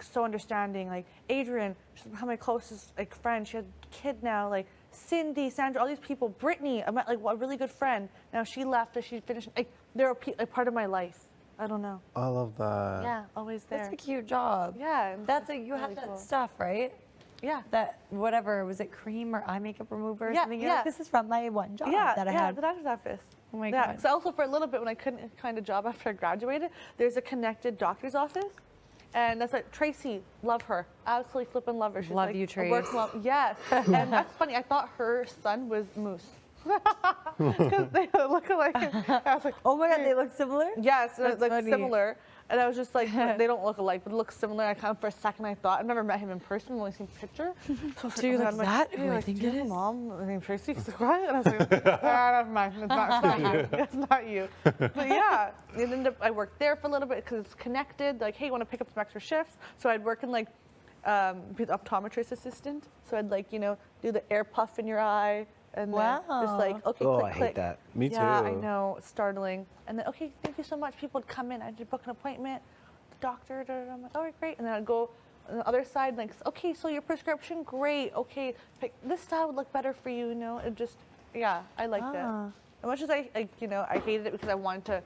so understanding. Like Adrian, she's become my closest like friend. She had a kid now. Like Cindy, Sandra, all these people. Brittany, I met like a really good friend. Now she left. She finished. Like they're a part of my life. I don't know. I love that. Yeah, always there. That's a cute job. Yeah. and That's like, you really have that cool. stuff, right? Yeah. That, whatever, was it cream or eye makeup remover or Yeah, something? You're yeah. like, this is from my one job Yeah, that I yeah, had. the doctor's office. Oh my Yeah, God. so also for a little bit when I couldn't find a job after I graduated, there's a connected doctor's office. And that's like, Tracy, love her. Absolutely flippin' love her. She's Love like you, a Trace. work mom. Yes. And that's funny. I thought her son was Moose. Because they look alike. I was like, Oh my God, they look similar? yes, That's like funny. similar. And I was just like, they don't look alike, but it looks similar. I kind of, for a second, I thought, I've never met him in person, I've only seen a picture. So, So you're like, is that who I think do you it have a is? mom named Tracy? He's like, what? And I was like, never mind, it's not you. It's not you. But yeah, and then I worked there for a little bit because it's connected. Like, hey, you want to pick up some extra shifts? So I'd work in like, be the optometrist assistant. So I'd like, you know, do the air puff in your eye. And then just like, okay, Oh, click, I hate click. that. Me Yeah, I too. know, it's startling. And then, okay, thank you so much. People would come in, I'd book an appointment, the doctor, I'm like, all right, great. And then I'd go on the other side, like, okay, so your prescription, great. Okay, pick, this style would look better for you, you know? It just, yeah, I liked it. Ah. As much as I, you know, I hated it because I wanted to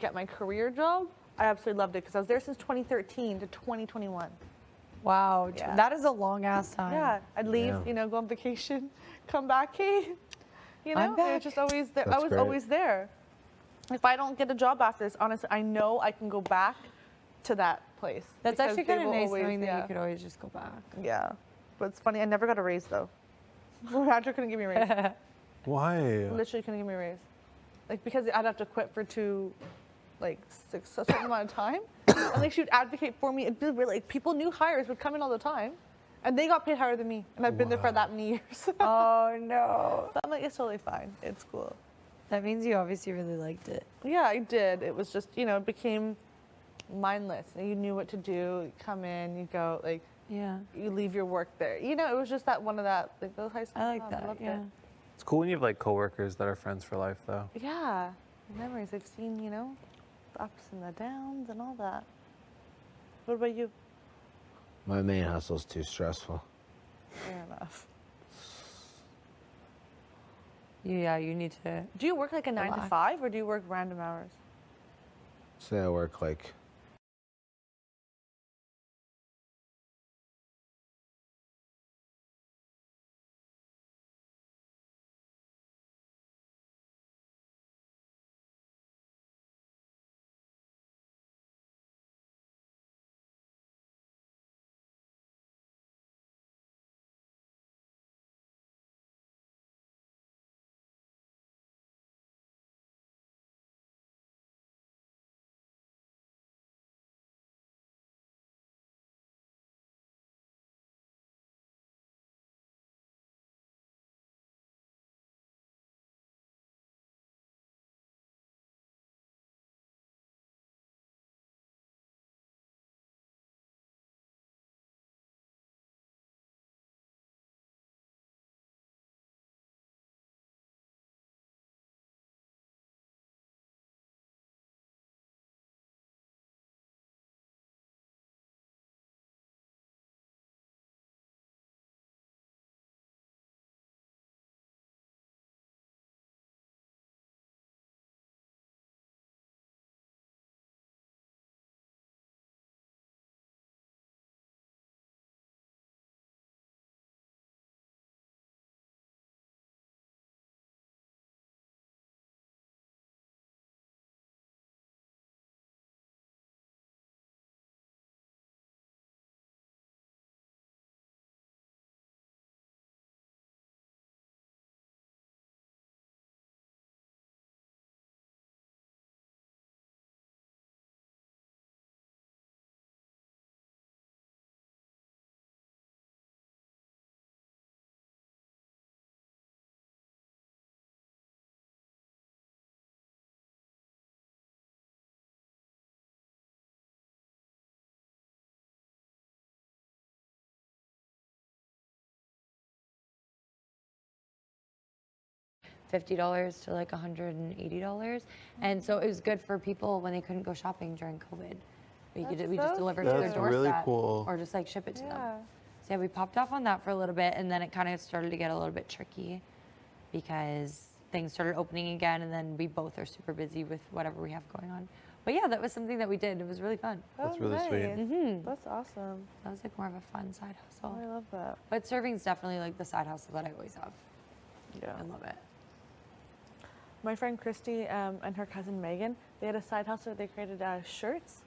get my career job, I absolutely loved it because I was there since 2013 to 2021. Wow, Yeah. that is a long ass time. Yeah, I'd leave, Yeah. you know, go on vacation, come back, hey, you know, I'm they're back. just always there. I That's was great. always there. If I don't get a job after this, honestly, I know I can go back to that place. That's because actually they kind of will nice always- knowing that yeah. you could always just go back. Yeah, but it's funny. I never got a raise though. My manager couldn't give me a raise. Why? Literally couldn't give me a raise. like because I'd have to quit for a certain amount of time, and like she would advocate for me. It'd be really, like people, new hires would come in all the time, and they got paid higher than me, and I've been there for that many years. Oh no. So I'm like, it's totally fine. It's cool. That means you obviously really liked it. Yeah, I did. It was just, it became mindless. You knew what to do. You come in, you go, like, Yeah. you leave your work there. It was just like those high school. I like that. loved Yeah. it. It's cool when you have like coworkers that are friends for life, though. Yeah, memories. I've seen, the ups and the downs and all that. What about you? My main hustle's too stressful. Fair enough. Yeah, you need to. Do you work like a 9 to 5 or do you work random hours? Say I work like $50 to like $180, and so it was good for people when they couldn't go shopping during COVID. We just delivered to their That's doorstep, really cool. or just like ship it to them. Yeah. So yeah, we popped off on that for a little bit, and then it kind of started to get a little bit tricky because things started opening again, and then we both are super busy with whatever we have going on. But yeah, that was something that we did. It was really fun. That's really sweet. Mm-hmm. That's awesome. That was like more of a fun side Oh, hustle. I love that. But serving's definitely like the side hustle that I always have. Yeah. I love it. My friend Christy and her cousin Megan, they had a side hustle. They created shirts,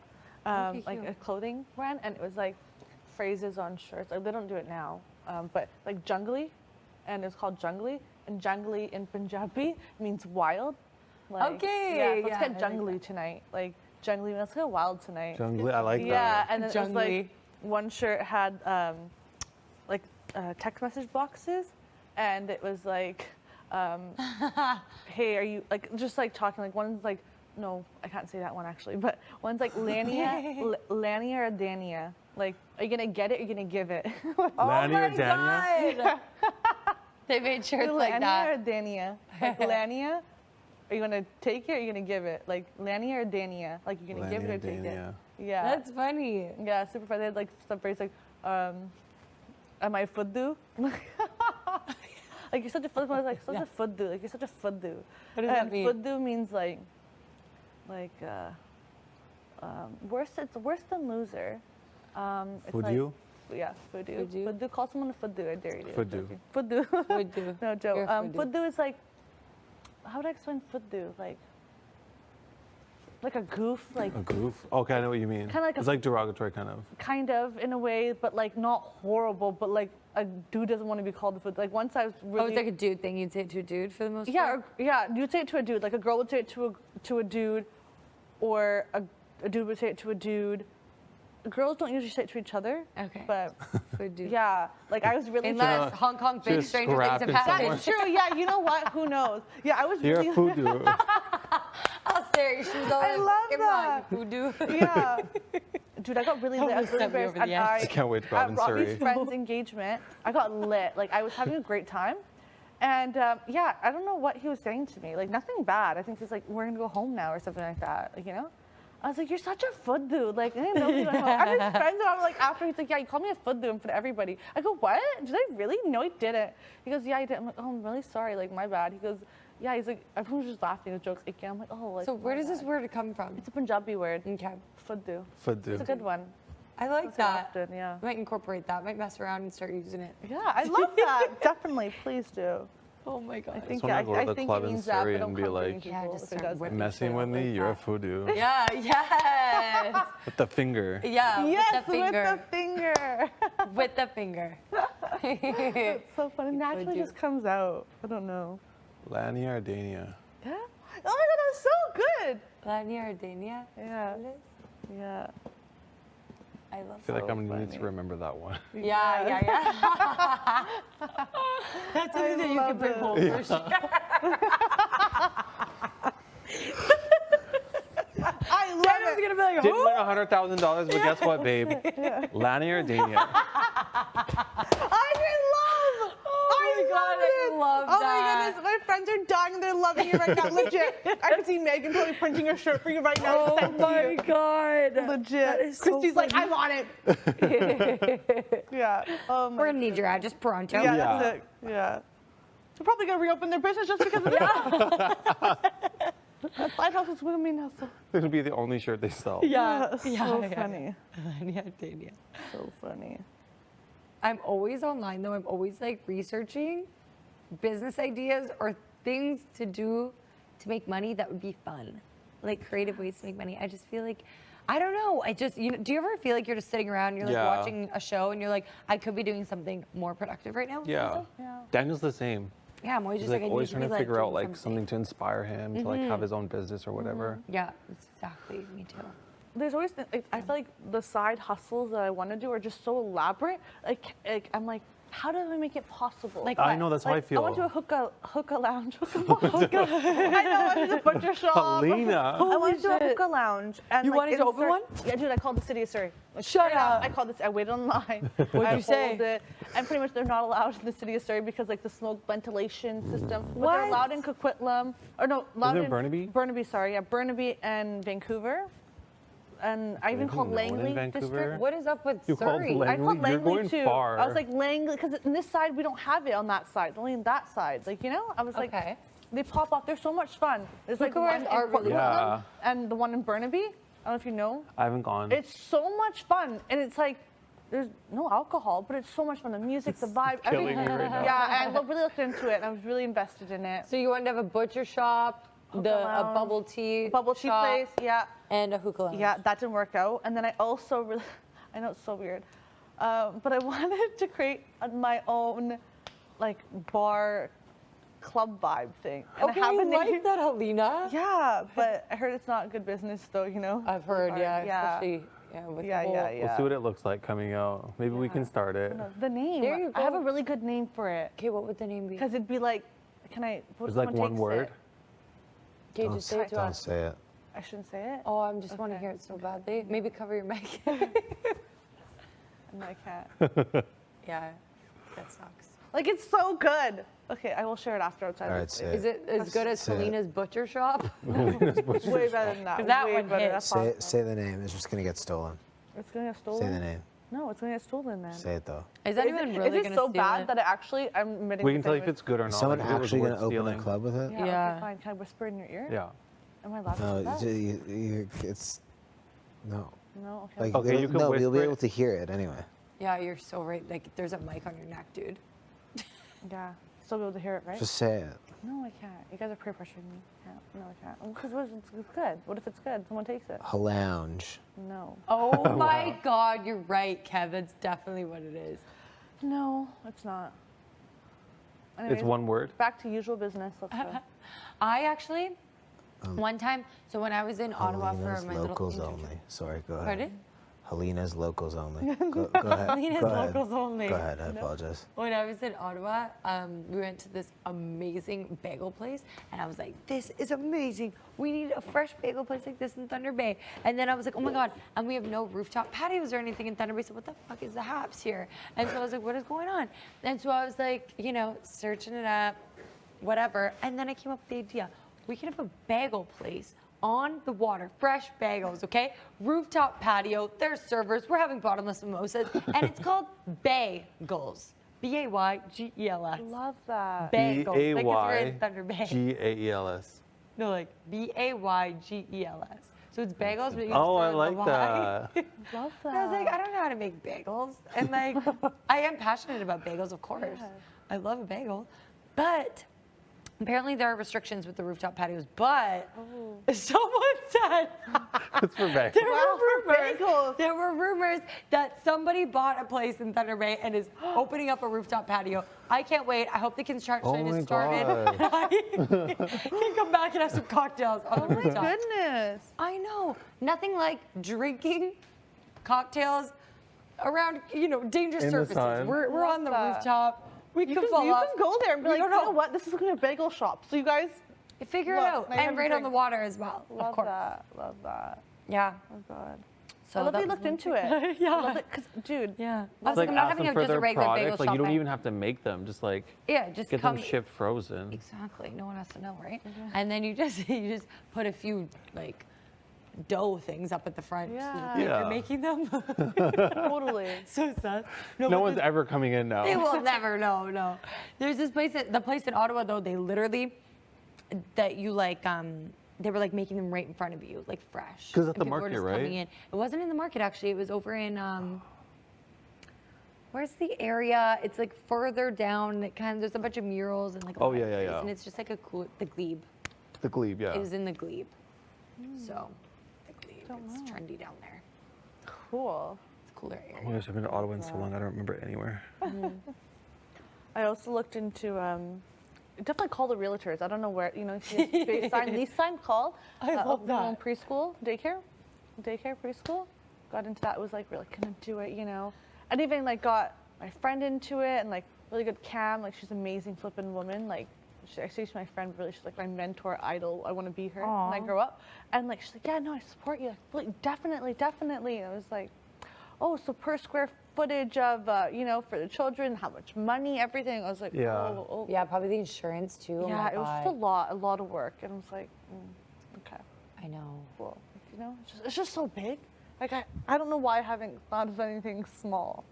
Okay, like cute. a clothing brand, and it was like phrases on shirts. Like they don't do it now, but like jungly, and it's called jungly. And jungly in Punjabi means wild. Like, Okay, Yeah, so let's yeah, get I like jungly tonight. Like jungly, let's get wild tonight. Jungly, I like Yeah, that. and then it was Jungly. like one shirt had like text message boxes, and it was like, hey, are you like just like talking? Like one's like, no, I can't say that one actually, but one's like Lania, Lania or Dania. Like, are you gonna get it? Or are you gonna give it? Lanny or Dania? God. They made shirts like Lania that. or Dania? Like Lania, are you gonna take it? Or are you gonna give it? Like Lania or Dania? Like you're gonna give it or take it? Dania. Yeah. That's funny. Yeah, super fun. They had like some phrase like, am I fuddu? Like you're such a fuddu. I was like, such a fuddu. Like you're such a fuddu. What does that And mean? fuddu means like worse. It's worse than loser. It's Would like, you? Yeah, fuddu. Fuddu? Fuddu. Call someone a fuddu. I dare you to. Fuddu. Fuddu. Would do. No joke. You're a fuddu. Fuddu is like, how would I explain fuddu? Like, like a goof, like A goof? Okay, I know what you mean. Kinda like it's a- like derogatory, kind of. kind of in a way, but like not horrible, but like a dude doesn't want to be called a food. Like once I was really Oh, it's like a dude thing. You'd say it to a dude for the most yeah, part? or, yeah. You'd say it to a dude. Like a girl would say it to a dude, or a dude would say it to a dude. Girls don't usually say it to each other. Okay. But Food dude. yeah, like I was really. Unless Hong Kong big just stranger things have scrapping happened. That's true. Yeah, you know what? Who knows? Yeah, I was You're really. a voodoo. I'll stare at you. She's all I like, love "Come on, that." you voodoo. Yeah. Dude, I got really lit. I was really Sent me embarrassed. over the And edge. I can't wait to go out at in Robbie's Surrey. friend's engagement, I got lit. Like I was having a great time. And yeah, I don't know what he was saying to me. Like nothing bad. I think he's like, we're gonna go home now or something like that. Like, you know? I was like, you're such a food dude. Like, I didn't know you. I'm his friends, and I was like, after he's like, yeah, you called me a food dude in front of everybody. I go, what? Did I really? No, he didn't. He goes, yeah, I did. I'm like, oh, I'm really sorry. Like, my bad. He goes, yeah. He's like, everyone was just laughing at jokes. I'm like, oh, like. So where my does this bad. word come from? It's a Punjabi word. Okay. Food dude. Voodoo. It's a good one. I like It's that. often, yeah. I might incorporate that. Might mess around and start using it. Yeah, I love that. Definitely, please do. Oh my god. I think when I go to the think club it in means that, Surrey but and don't be come for me, like, Yeah, people, just if it start does. whipping Messing shit with up me, like you're a that. voodoo. Yeah, yes. With the finger. Yeah, Yes, with the finger. with the finger. With the finger. It's so funny. Naturally do. just comes out. I don't know. Lania or Dania? Yeah. Oh my god, that was so good. Lania or Dania? Yeah. Yeah. I love I feel like So I'm gonna need to funny. remember that one. Yeah, yeah, yeah. That's something that you can love bring it. home for sure. I love Daniel's it. gonna be like, Didn't who? win $100,000, but guess what, babe? Lania or Dania? I'm in love. Oh my God, I love oh that. my goodness, my friends are dying. They're loving you right now. Legit. I can see Megan probably printing a shirt for you right now. to Oh send to my you. God. Legit. is so Christy's like, I want it. Yeah. Oh my We're gonna need your address pronto. Yeah, Yeah. that's it. Yeah. They're probably gonna reopen their business just because of that. Lighthouse is with me now, so. It'll be the only shirt they sell. Yeah. So Yeah. funny. Lania or Dania. So funny. I'm always online though. I'm always like researching business ideas or things to do to make money that would be fun, like creative ways to make money. I just feel like, I don't know. I just, you know, do you ever feel like you're just sitting around, and you're like Yeah. watching a show, and you're like, I could be doing something more productive right now? Yeah. Yeah. Daniel's the same. Yeah, I'm always He's just like like, I always need trying be, to figure out doing like something to inspire him to like have his own business or whatever. Yeah, that's exactly me too. There's always, I feel like the side hustles that I want to do are just so elaborate. Like I'm like, how do I make it possible? Like I what? know, that's how I Like, feel. I went to a hookah lounge. I know, I went to the butcher shop. Alina. I went to a hookah lounge. And You like, wanted to open one? Yeah, dude, I called the city of Surrey. Like, Shut straight up. I called this. I waited online. What'd I you say? pulled it, and pretty much they're not allowed in the city of Surrey because like the smoke ventilation system. But What? they're allowed in Coquitlam, or no, allowed it in Burnaby? Burnaby, sorry, yeah, Burnaby and Vancouver. And I even even called know one in Langley Vancouver? district. What is up with You called Surrey? Lang- I called You're Langley going too. far. I was like Langley because in this side we don't have it on that side, only in that side. Like, you know, I was like, Okay. they pop off. They're so much fun. There's like Hookah bars one are in really Portland fun. and the one in Burnaby. I don't know if you know. I haven't gone. It's so much fun, and it's like there's no alcohol, but it's so much fun. The music, the vibe, killing me everything. right now. Yeah, and I really looked into it, and I was really invested in it. So you wanted to have a butcher shop, a lounge, bubble tea, Bubble tea shop, place, yeah. and a hookah lounge. Yeah, that didn't work out. And then I also really, I know it's so weird, but I wanted to create my own like bar club vibe thing. And Okay, I have a you name. like that, Alina? Yeah, but I heard it's not good business though, you know? I've heard, yeah, Yeah. especially with Yeah, the whole, yeah, yeah. We'll see what it looks like coming out. Maybe we can start it. The name. There you I have a go. really good name for it. Okay, what would the name be? Because it'd be like, can I, what It's if like someone one takes word. it? Okay, just say it to Don't us. say it. I shouldn't say it? Oh, I just want to Okay. hear it so badly. Maybe cover your mic. No, I can't. Yeah, that sucks. Like, it's so good. Okay, I will share it after outside. All the right, say space. Is it as good as Say it. Selena's butcher shop? Way better than that. 'Cause that Way one better. hit. That's Say, awesome. say the name. It's just gonna get stolen. It's gonna get Say stolen. the name. No, it's gonna get stolen then. Say it though. Is that Is even it, really is it gonna so steal bad it? that I actually I'm admitting We the can tell thing if it's good or not. Is someone like, if it was actually worth gonna open stealing. a club with it? Yeah. Yeah. Okay, fine. Can I whisper in your ear? Yeah. Am I allowed to No, do that? it's no. No. Okay. Like, Okay, you can no, you'll be whisper it. able to hear it anyway. Yeah, you're so right. Like, there's a mic on your neck, dude. Yeah. still be able to hear it, right? Just say it. No, I can't. You guys are peer pressuring me. No, I can't. Because what if it's good? What if it's good? Someone takes it. Lounge. No. Oh my God, you're right, Kev. That's definitely what it is. No, it's not. It's Anyways, one word. Back to usual business. Let's go. I actually, one time, so when I was in Ottawa for Helena's my locals little only. Sorry, go ahead. Pardon? Helena's locals only. Go ahead. Helena's Go ahead. locals only. Go ahead, I apologize. When I was in Ottawa, we went to this amazing bagel place, and I was like, this is amazing. We need a fresh bagel place like this in Thunder Bay. And then I was like, oh my God, and we have no rooftop patios or anything in Thunder Bay, so what the fuck is the haps here? And so I was like, what is going on? And so I was like, you know, searching it up, whatever. And then I came up with the idea, we can have a bagel place on the water, fresh bagels, okay? Rooftop patio, there's servers, we're having bottomless mimosas, and it's called Bagels. B-A-Y-G-E-L-S. Love that. Bagels. Like 'cause you're in Thunder Bay. B-A-E-L-S. No, like B-A-Y-G-E-L-S. So it's bagels, but you Oh, I just throw like in the Y. that. Love that. I was like, I don't know how to make bagels. And like, I am passionate about bagels, of course. Yeah. I love a bagel. But apparently there are restrictions with the rooftop patios. But someone said It's for bagels. there were rumors that somebody bought a place in Thunder Bay and is opening up a rooftop patio. I can't wait. I hope the construction Oh my is started. God. I can come back and have some cocktails on the rooftop. Goodness. I know. Nothing like drinking cocktails around, you know, dangerous In the surfaces. sun. We're on the that. rooftop. We You could can, fall you off. can go there and be We like, you don't know know. what? This is going to be a bagel shop. So you guys Figure Look, it out. now you have And a right on drink. the water as well, love of course. that. Love that. Yeah. Oh God. So I love that that you was looked one into thing. it. Yeah. I love it because, dude. Yeah. I It's was like I'm not ask having them for just a their regular bagel products. Like shop. you don't I- even have to make them. Just like Yeah, just get come. them shipped frozen. Exactly. No one has to know, right? And then you just put a few like dough things up at the front. So Yeah. that you're Yeah. making them. Totally. So sad. No but one's this- ever coming in now. They will never know. No. There's this place, the place in Ottawa though. They literally, that you like, they were like making them right in front of you, like fresh. 'Cause at And the people were market, just right? coming in. It wasn't in the market actually. It was over in where's the area? It's like further down. It kind of there's a bunch of murals and like. A Oh, lot of yeah, yeah, trees, yeah. And it's just like a cool the glebe. The glebe, yeah. It was in the glebe. So the glebe. It's trendy down there. Cool. It's a cooler Oh area. my gosh, I've been to Ottawa in so long. I don't remember it anywhere. I also looked into definitely call the realtors. I don't know where, you know, base sign, lease sign, call. I love that. Preschool, daycare, preschool. Got into that. Was like really gonna do it, you know. And even like got my friend into it and like really good cam. Like she's an amazing flipping woman. Like she's my friend really. She's like my mentor, idol. I want to be her when I grow up. And like she's like, yeah, no, I support you. Like, definitely. And I was like, oh, so per square footage of, you know, for the children, how much money, everything. I was like, Yeah. oh. Yeah, probably the insurance too. Oh Yeah, my it was God. just a lot of work. And I was like, okay, I know. cool. You know, it's just so big. Like, I don't know why I haven't thought of anything small.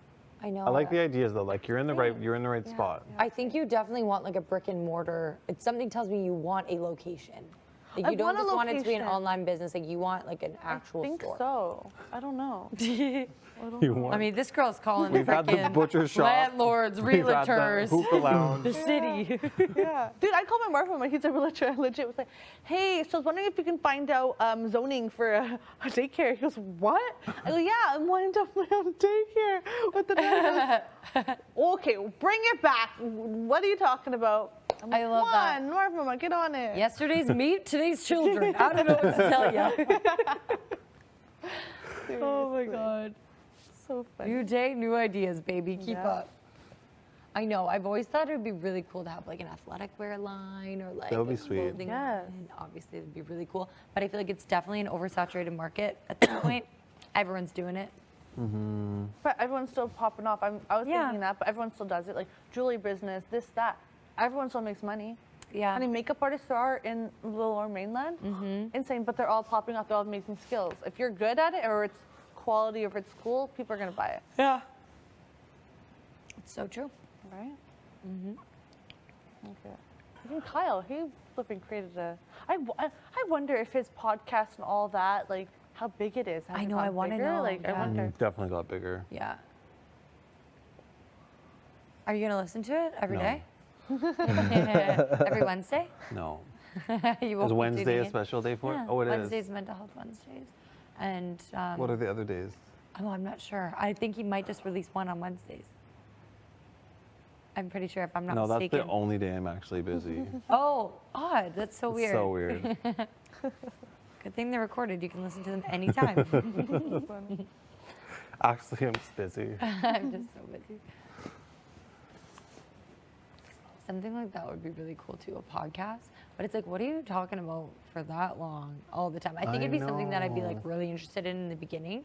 I know. I like the ideas though. Like you're in the right spot. I think you definitely want like a brick and mortar. It's something tells me you want a location. Like I you don't want a just want it to be an location. online business. Like you want like an actual I think store. so. I don't know. You want. I mean, this girl's calling We've the had the frickin' butcher shop. landlords, We've had the realtors, hookah lounge. the city. Yeah. Dude, I called my Marvin when he's a realtor. I legit was like, hey, so I was wondering if you can find out zoning for a daycare. He goes, what? I go, yeah, I'm wanting to put a daycare with the name. Okay, well, bring it back. What are you talking about? I'm I love that. Come on, Marvin, get on it. Yesterday's meat, today's children. I don't know what to tell you. Oh my God. So funny. New day, new ideas, baby. Keep Yeah. up. I know. I've always thought it would be really cool to have like an athletic wear line or like That would be a sweet. clothing Yes. line. Obviously, it would be really cool. But I feel like it's definitely an oversaturated market at this point. Everyone's doing it. But everyone's still popping off. I was Yeah. thinking that, but everyone still does it. Like jewelry business, this, that. Everyone still makes money. Yeah. How many makeup artists there are in the Lower Mainland? Insane, but they're all popping off. They all have amazing skills. If you're good at it, or it's quality, or if it's cool, people are gonna buy it, Yeah. It's so true. right? Okay. Even Kyle, he flipping created a. I wonder if his podcast and all that, like how big it is. Has I it know, gotten I wanna bigger? know, Like I yeah. wonder. Definitely got bigger. Yeah. Are you gonna listen to it every No. day? Every Wednesday? No. You Is won't be Wednesday tuning a in? special day for it? Yeah, Oh, it is. Wednesday's Mental Health Wednesdays. And What are the other days? oh, I'm not sure. I think he might just release one on Wednesdays. I'm pretty sure if I'm not No, that's mistaken. the only day I'm actually busy. Oh, odd. That's so weird. So weird. Good thing they're recorded. You can listen to them anytime. Actually, I'm just busy. I'm just so busy. Something like that would be really cool too, a podcast. But it's like, what are you talking about for that long all the time? I think it'd be something that I'd be like know. really interested in the beginning.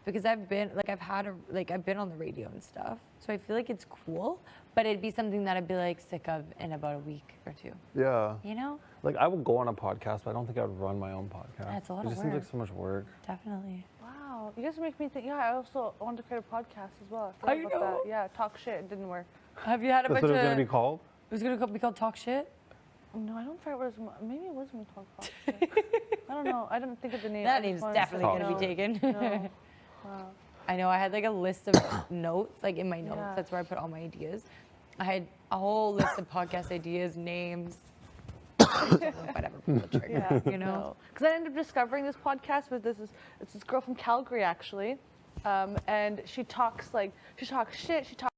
Because I've been I've been on the radio and stuff. So I feel like it's cool, but it'd be something that I'd be like sick of in about a week or two. Yeah. You know? Like I would go on a podcast, but I don't think I would run my own podcast. That's a lot It of just seems like work. so much work. Definitely. Wow, you guys make me think. Yeah, I also wanted to create a podcast as well. I forgot about know. that. Yeah, talk shit. It didn't work. Have you had a That's bunch what it was of gonna be called. It was gonna be called Talk Shit? No, I don't forget what it was. Maybe it was going to talk about shit. I don't know. I didn't think of the name. That I just name's wanted to definitely say gonna be no. taken. No. Wow. I know I had like a list of notes, like in my notes. Yeah. That's where I put all my ideas. I had a whole list of podcast ideas, names. I don't know if I'd ever pull the trigger, Yeah, you know? Because I ended up discovering this podcast with it's this girl from Calgary actually, and she talks shit. She talks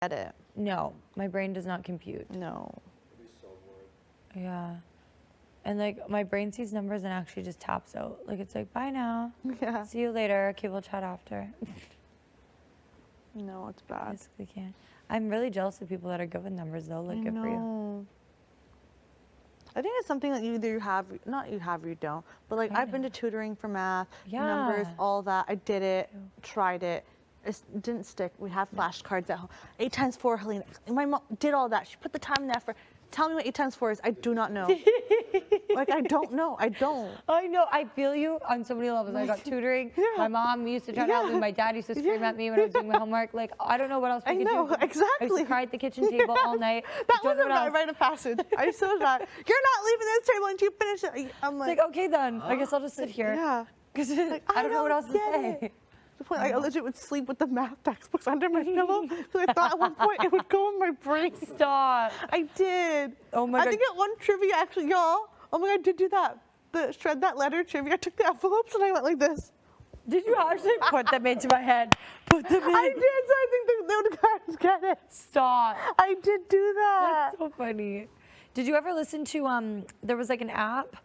get it. No, my brain does not compute. No. Yeah. And like my brain sees numbers and actually just taps out. Like it's like, bye now. Yeah. See you later. Okay, we'll chat after. No, it's bad. Basically can't. I'm really jealous of people that are good with numbers though. Like good for you. I think it's something that you either have, not you have, you don't. But like I've been to tutoring for math, numbers, Yeah. all that. I did it, tried it. It didn't stick. We have flashcards at home. 8 times 4, Helena. My mom did all that. She put the time and effort. Tell me what 8 times 4 is. I do not know. Like I don't know. I don't. I know. I feel you on so many levels. I got tutoring. Yeah. My mom used to try to help me. My dad used to scream at me when I was doing my homework. Like I don't know what else we could know, do. I used exactly. to cry at the kitchen table all night. That Don't know wasn't what my else. rite of passage. I saw that. You're not leaving this table until you finish it. I'm It's like, like okay then. I guess I'll just sit here. yeah. Because Like, I don't know what else to get say. it. The point, I legit would sleep with the math textbooks under my pillow because I thought at one point it would go in my brain. Stop. I did. Oh my I God. think at one trivia actually, y'all. Oh my God, I did do that. The shred that letter trivia. I took the envelopes and I went like this. Did you actually put them into my head? Put them in. I did, so I think the guys get it. Stop. I did do that. That's so funny. Did you ever listen to there was like an app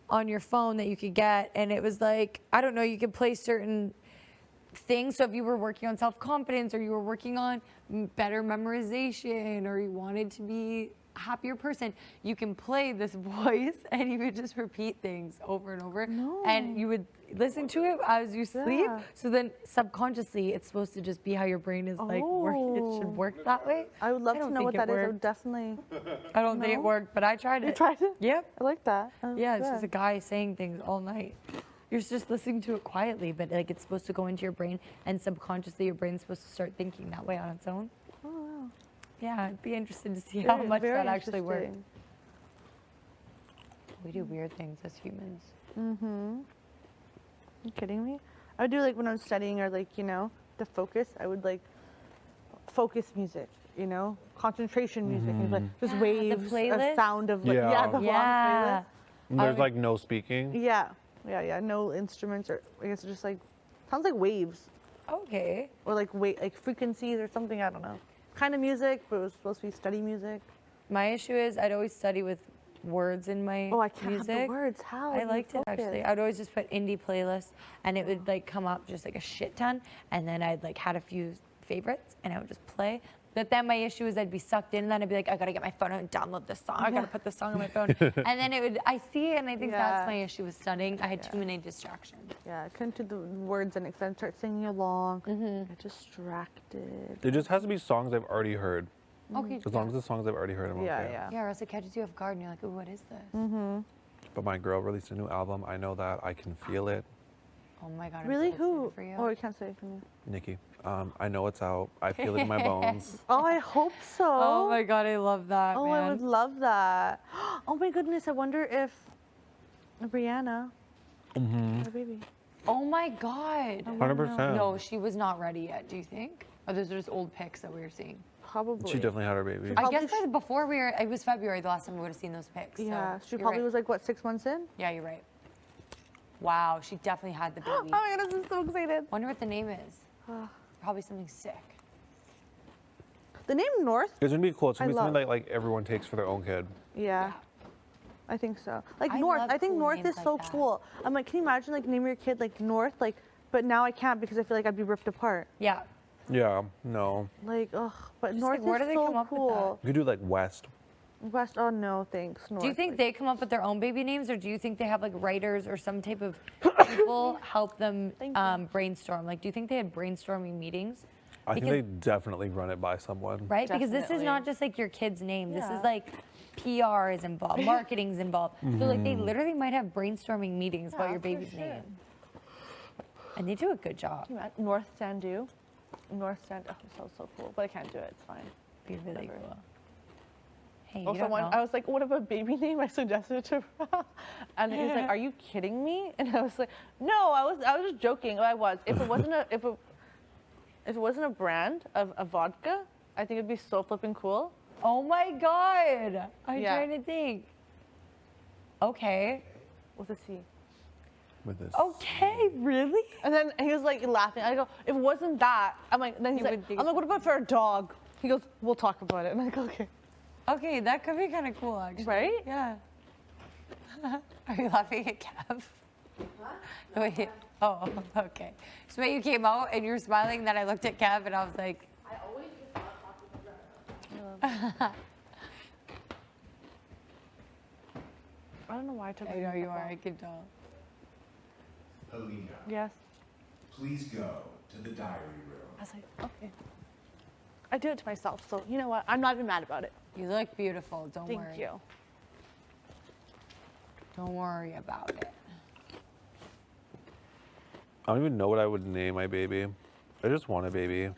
on your phone that you could get, and it was like, I don't know, you could play certain things. So if you were working on self-confidence, or you were working on better memorization, or you wanted to be a happier person, you can play this voice and you would just repeat things over and over. And you would listen to it as you sleep. Yeah. So then subconsciously, it's supposed to just be how your brain is like working. It should work that way. I would love I to don't know think what it that is. I worked. would definitely. I don't think it No? worked, but I tried it. You tried it? Yep. I like that. Yeah, it's just a guy saying things all night. You're just listening to it quietly, but like it's supposed to go into your brain, and subconsciously your brain's supposed to start thinking that way on its own. Oh, wow. Yeah, I'd be interested to see how much that actually works. interesting. We do weird things as humans. You kidding me? I would do like when I'm studying, or like, you know, the focus. I would like focus music, you know, concentration music, and like just waves, a playlist? sound of like, Yeah. the long Yeah. And there's like no speaking. playlist. Yeah. No instruments, or I guess just like sounds like waves, Okay. or like like frequencies or something. I don't know. Kind of music, but it was supposed to be study music. My issue is I'd always study with words in my Oh, I can't music. have the words. How? I do you liked it focus? actually. I'd always just put indie playlists, and it would like come up just like a shit ton, and then I'd like had a few favorites, and I would just play. But then my issue is I'd be sucked in, and then I'd be like, I gotta get my phone out and download this song. I gotta put this song on my phone, and then I see it, and I think that's Yeah. my issue with studying. I had too many distractions. Yeah, I couldn't do the words and then start singing along. Get distracted. It just has to be songs I've already heard. Okay. As long as the songs I've already heard, I'm okay. Yeah. Yeah, or else it catches you off guard, and you're like, ooh, what is this? But my girl released a new album. I know that. I can feel it. Oh my god. I'm Really? so Who? excited for you. Oh, I can't say it from you. Nikki, I know it's out. I feel it in my bones. Oh, I hope so. Oh my god, I love that, Oh, man. I would love that. Oh my goodness, I wonder if Brianna, her baby. Oh my god. 100%. No, she was not ready yet, do you think? Or those are just old pics that we were seeing? Probably. She definitely had her baby. I Probably guess before it was February the last time we would have seen those pics. Yeah, so she you're probably right. was like, what, 6 months in? Yeah, you're right. Wow, she definitely had the baby. Oh my goodness, I'm so excited. Wonder what the name is. Probably something sick. The name North? It's gonna be cool. It's gonna I be something love- that like everyone takes for their own kid. Yeah. I think so. Like I North, love I think cool North names is like so that. cool. I'm like, can you imagine like name your kid like North? Like, but now I can't because I feel like I'd be ripped apart. Yeah. Yeah, no. Like, ugh, but Just, North like, where is do they so come up with cool. You could do like West. West, oh no, thanks. North, Do you think like, they come up with their own baby names, or do you think they have like writers or some type of people help them brainstorm? Like, do you think they had brainstorming meetings? I think Because- they definitely run it by someone. Right? Because this is Definitely. not just like your kid's name. This Yeah. is like PR is involved, marketing's involved. So like they literally might have brainstorming meetings about Yeah, your for baby's sure. name. And they do a good job. Can you imagine? North Sandu. North Sandu. Oh, so cool. But I can't do it. It's fine. Be really Whatever. cool. Hey, you Also, don't know. I was like, what about baby name? I suggested it to Rob. And he's like, are you kidding me? And I was like, no, I was just joking. I was. If it wasn't if it wasn't a brand of a vodka, I think it'd be so flipping cool. Oh my God. I'm Yeah. trying to think. Okay. With a C. With this. Okay, really? And then he was like laughing. I go, if it wasn't that, I'm like, then he's You like, would think- I'm like, what about for a dog? He goes, we'll talk about it. I'm like, okay. Okay, that could be kind of cool, actually. Right? Yeah. Are you laughing at Kev? Wait. Oh, okay. So when you came out and you're smiling, then I looked at Kev and I was like, I always just love talking about I don't know why I took I know you are, I can tell. Alina, Yes. please go to the diary room. I was like, okay. I do it to myself, so you know what? I'm not even mad about it. You look beautiful, don't Thank worry. you. Don't worry about it. I don't even know what I would name my baby. I just want a baby.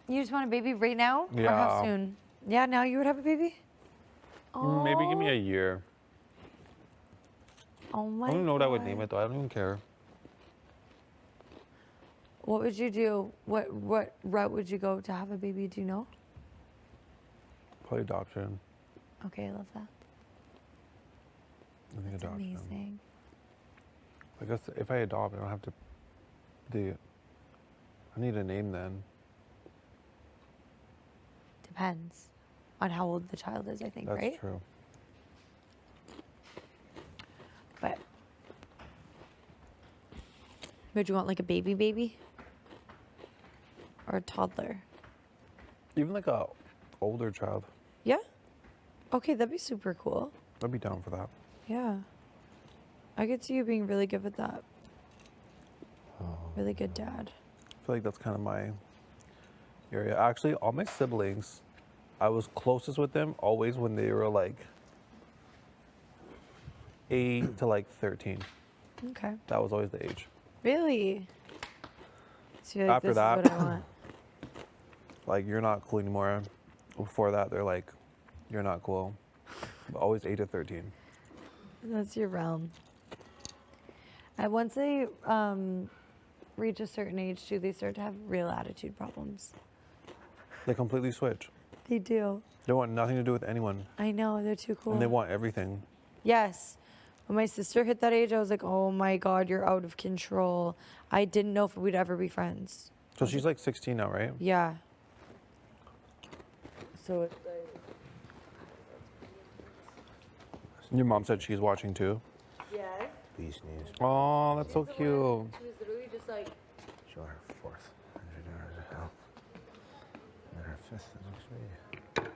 You just want a baby right now? Or how Yeah. soon? Yeah, now you would have a baby? Maybe give me a year. Oh my I don't even know what I would God. name it though. I don't even care. What would you do? What route would you go to have a baby? Do you know? Probably adoption. Okay, I love that. I think That's adoption. amazing. I guess if I adopt, I don't have to. I need a name then. Depends on how old the child is, I think, That's right? true. But would you want like a baby? Or a toddler? Even like a older child. Yeah? Okay, that'd be super cool. I'd be down for that. Yeah. I could see you being really good with that. Really good dad. I feel like that's kind of my area. Actually, all my siblings, I was closest with them always when they were like 8 to like 13. Okay. That was always the age. Really? So you're like, After this that, is what I want. Like, you're not cool anymore. Before that, they're like, you're not cool. But always 8 to 13. That's your realm. And once they reach a certain age too, they start to have real attitude problems. They completely switch. They do. They want nothing to do with anyone. I know, they're too cool. And they want everything. Yes. When my sister hit that age, I was like, oh my God, you're out of control. I didn't know if we'd ever be friends. So she's like 16 now, right? Yeah. So it's like, Your mom said she's watching too. yes. Beast news. Oh, that's so cute. She was literally just like, Show her fourth. And then her fifth is next week.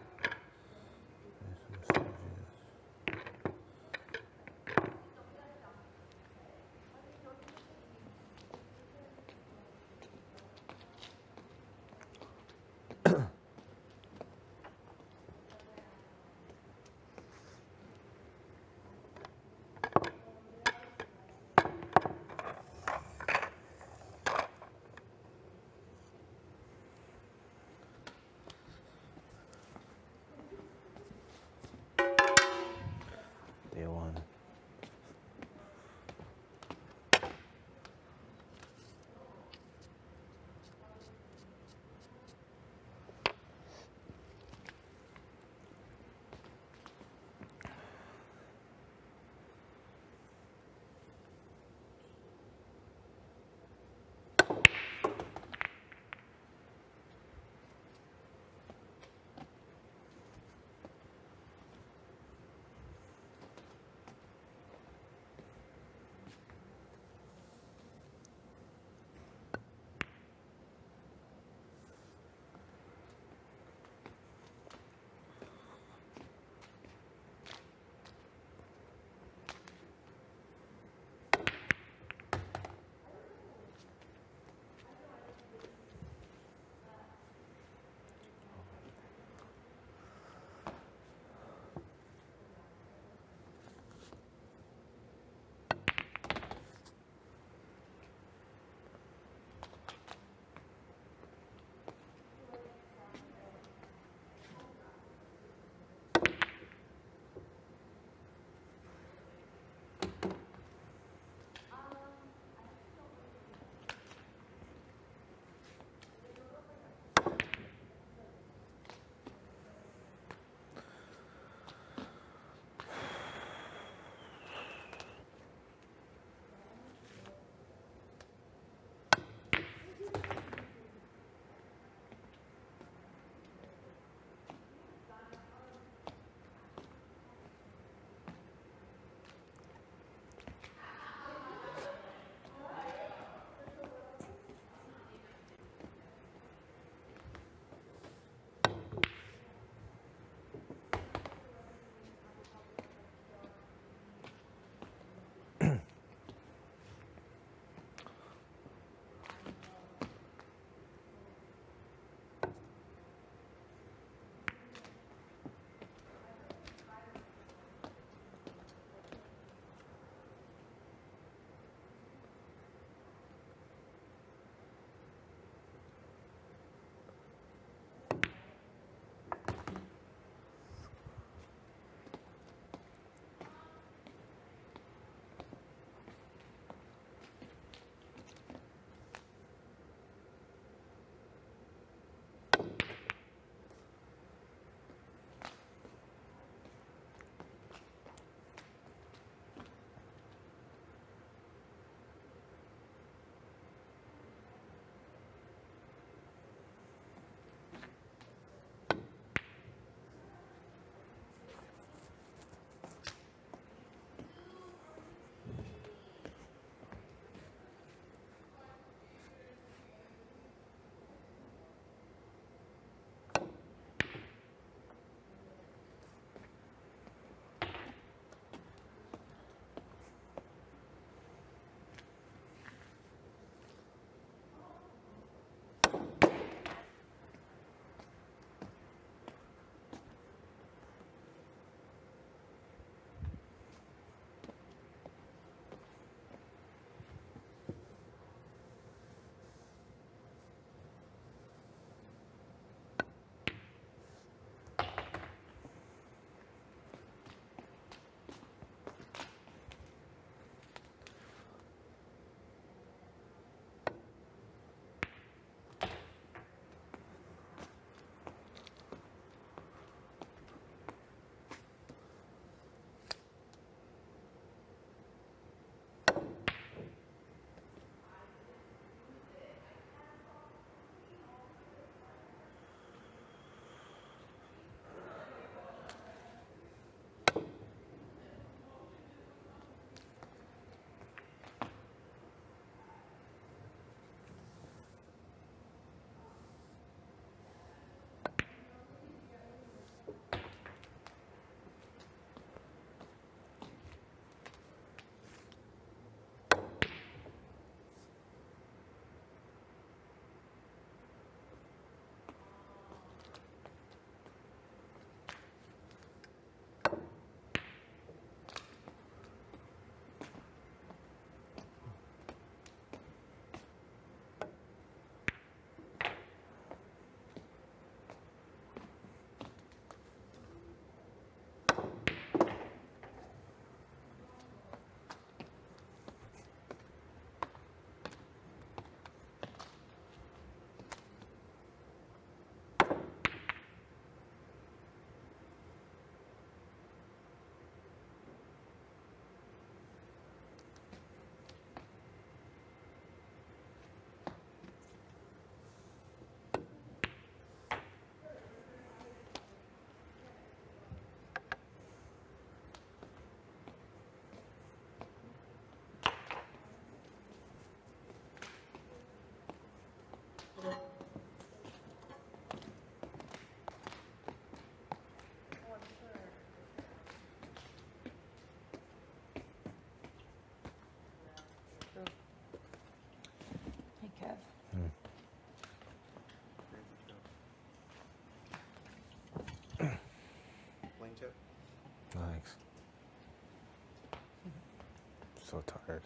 so tired.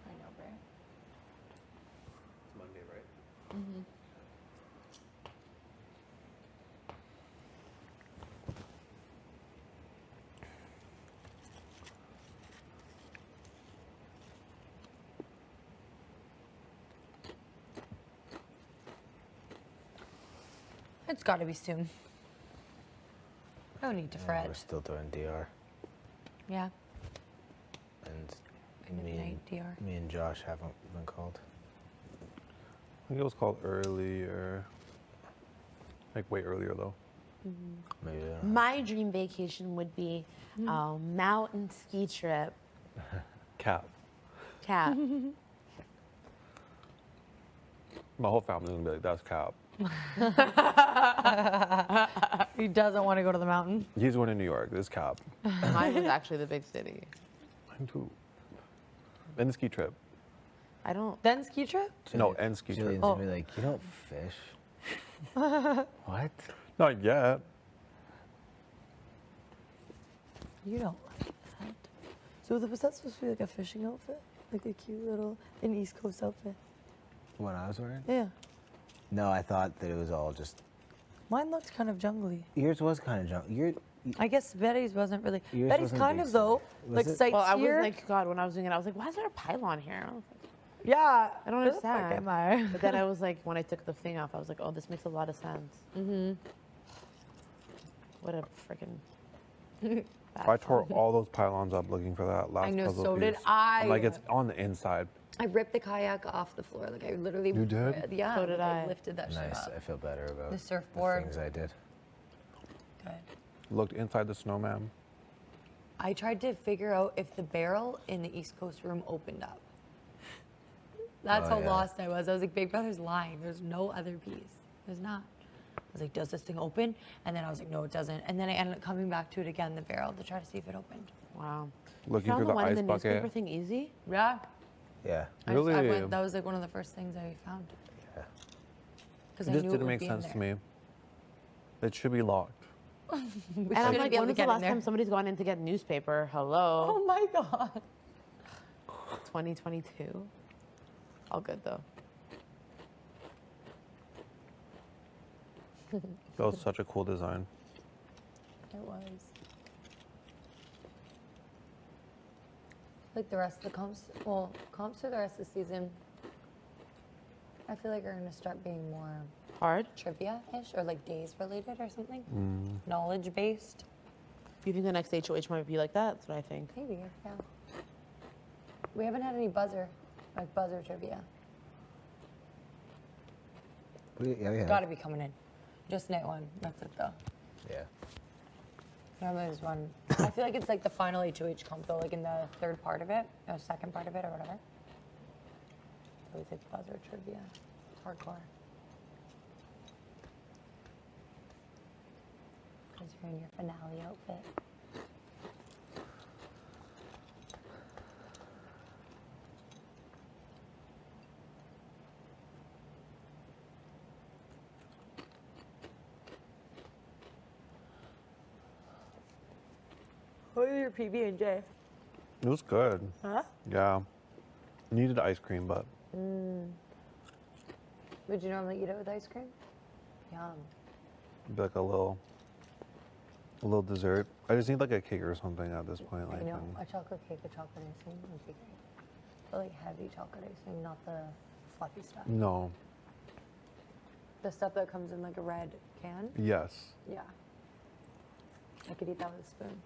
I know, right? It's Monday, right? It's got to be soon. No need to Yeah, fret. we're still doing DR, Yeah. and me Midnight and, DR. me and Josh haven't been called. I think it was called earlier. Like way earlier though. Maybe they don't have- My dream vacation would be a mountain ski trip. Cap. Cat. My whole family's gonna be like, that's Cap. He doesn't want to go to the mountain. He's going to New York. This is Cap. Mine was actually the big city. Mine too. And the ski trip. I don't. Then ski trip? No, and ski Julian's trip. gonna be like, you don't fish. What? Not yet. You don't like that. So was that supposed to be like a fishing outfit? Like a cute little, an East Coast outfit? What I was wearing? Yeah. No, I thought that it was all just. Mine looked kind of jungly. Yours was kind of junk. I guess Betty's wasn't really. Yours Betty's wasn't kind big of though. Was Like it? sights Well, I was here. like, God, when I was doing it, I was like, why is there a pylon here? I was like, yeah. I don't who the fuck understand. am I? But then I was like, when I took the thing off, I was like, oh, this makes a lot of sense. Mm-hmm. What a freaking. I tore all those pylons up looking for that last I know, puzzle so piece. did I. I'm like, it's on the inside. I ripped the kayak off the floor. Like I literally. You did? Yeah. So did like, I. lifted that shit Nice. up. I feel better about The surfboard. things I did. Good. Looked inside the snowman. I tried to figure out if the barrel in the East Coast room opened up. That's Oh, how yeah. lost I was. I was like, Big Brother's lying. There's no other piece. There's not. I was like, does this thing open? And then I was like, no, it doesn't. And then I ended up coming back to it again, the barrel, to try to see if it opened. Wow. Looking Found through the the one in ice the newspaper bucket. thing easy? Yeah. Yeah. I Really? went, that was like one of the first things I found. Yeah. Because It I just knew didn't it would make be in sense to there. me. It should be locked. We And I'm shouldn't like, be able when to was the get in last there. time somebody's gone in to get newspaper? Hello? Oh my God. 2022. All good though. That was such a cool design. It was. Like the rest of the comps, well, comps for the rest of the season, I feel like are going to start being more Hard? trivia-ish or like days related or something. Mm. Knowledge-based. You think the next HOH might be like that? That's what I think. Maybe, yeah. We haven't had any buzzer trivia. Yeah, yeah. Got to be coming in. Just night one. That's it though. Yeah. Normally there's one. I feel like it's like the final HOH comp though, like in the third part of it, or second part of it, or whatever. Always it's buzzer trivia. Hardcore. Because you're in your finale outfit. What are your PB&J? It was good. Huh? Yeah. Needed ice cream, but Would you normally eat it with ice cream? Yum. it'd be like a little dessert. I just need like a cake or something at this point. Like, I know. and- A chocolate cake, a chocolate icing would be great. But like heavy chocolate icing, not the fluffy stuff. no. The stuff that comes in like a red can? Yes. Yeah. I could eat that with a spoon.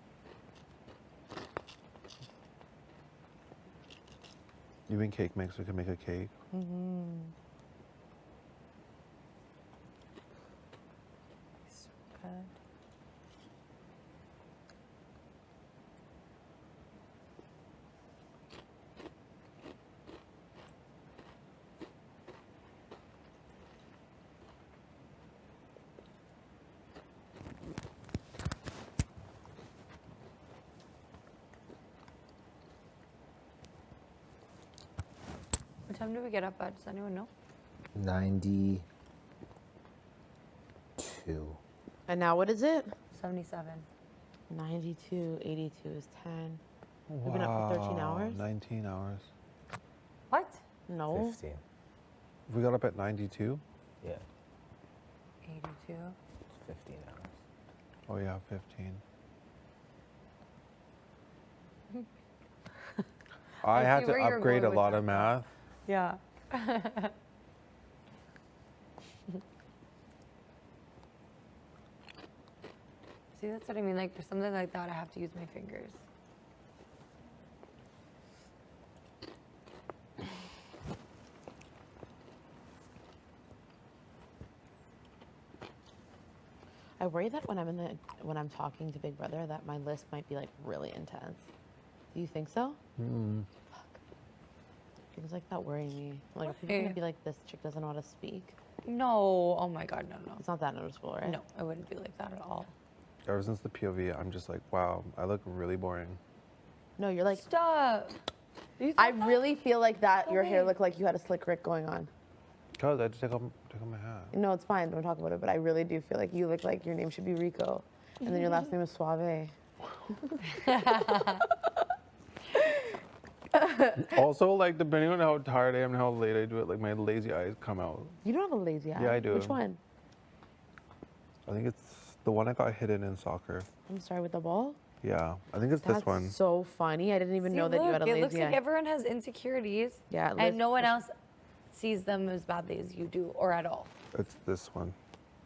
Even cake mix, we could make a cake. So good. What time do we get up at? Does anyone know? 92. And now what is it? 77. 92, 82 is 10. We've been up for 13 hours? 19 hours. What? No. 15. We got up at 92? Yeah, 82. it's 15 hours. Oh yeah, 15. I I had see to where you're upgrade a going with lot that of math. Yeah. See, that's what I mean. Like for something like that, I have to use my fingers. I worry that when I'm talking to Big Brother, that my list might be like really intense. Do you think so? Fuck. Things like that worry me. Like, are people gonna be like, this chick doesn't know how to speak? No. Oh my God, no, no. It's not that noticeable, right? No, I wouldn't be like that at all. Ever since the POV, I'm just like, wow, I look really boring. No, you're like, Stop. I really feel like that your hair looked like you had a slick Rick going on. Cause I just take off my hat. No, it's fine. Don't talk about it. But I really do feel like you look like your name should be Rico, and then your last name is Suave. Also, like, depending on how tired I am and how late I do it, like, my lazy eyes come out. You don't have a lazy eye. Yeah, I do. Which one? I think it's the one I got hidden in soccer. I'm sorry, with the ball? Yeah, I think it's That's this one. so funny. I didn't even See, know that you had a look, lazy it looks eye. like everyone has insecurities. Yeah, And no one else sees them as badly as you do, or at all. It's this one.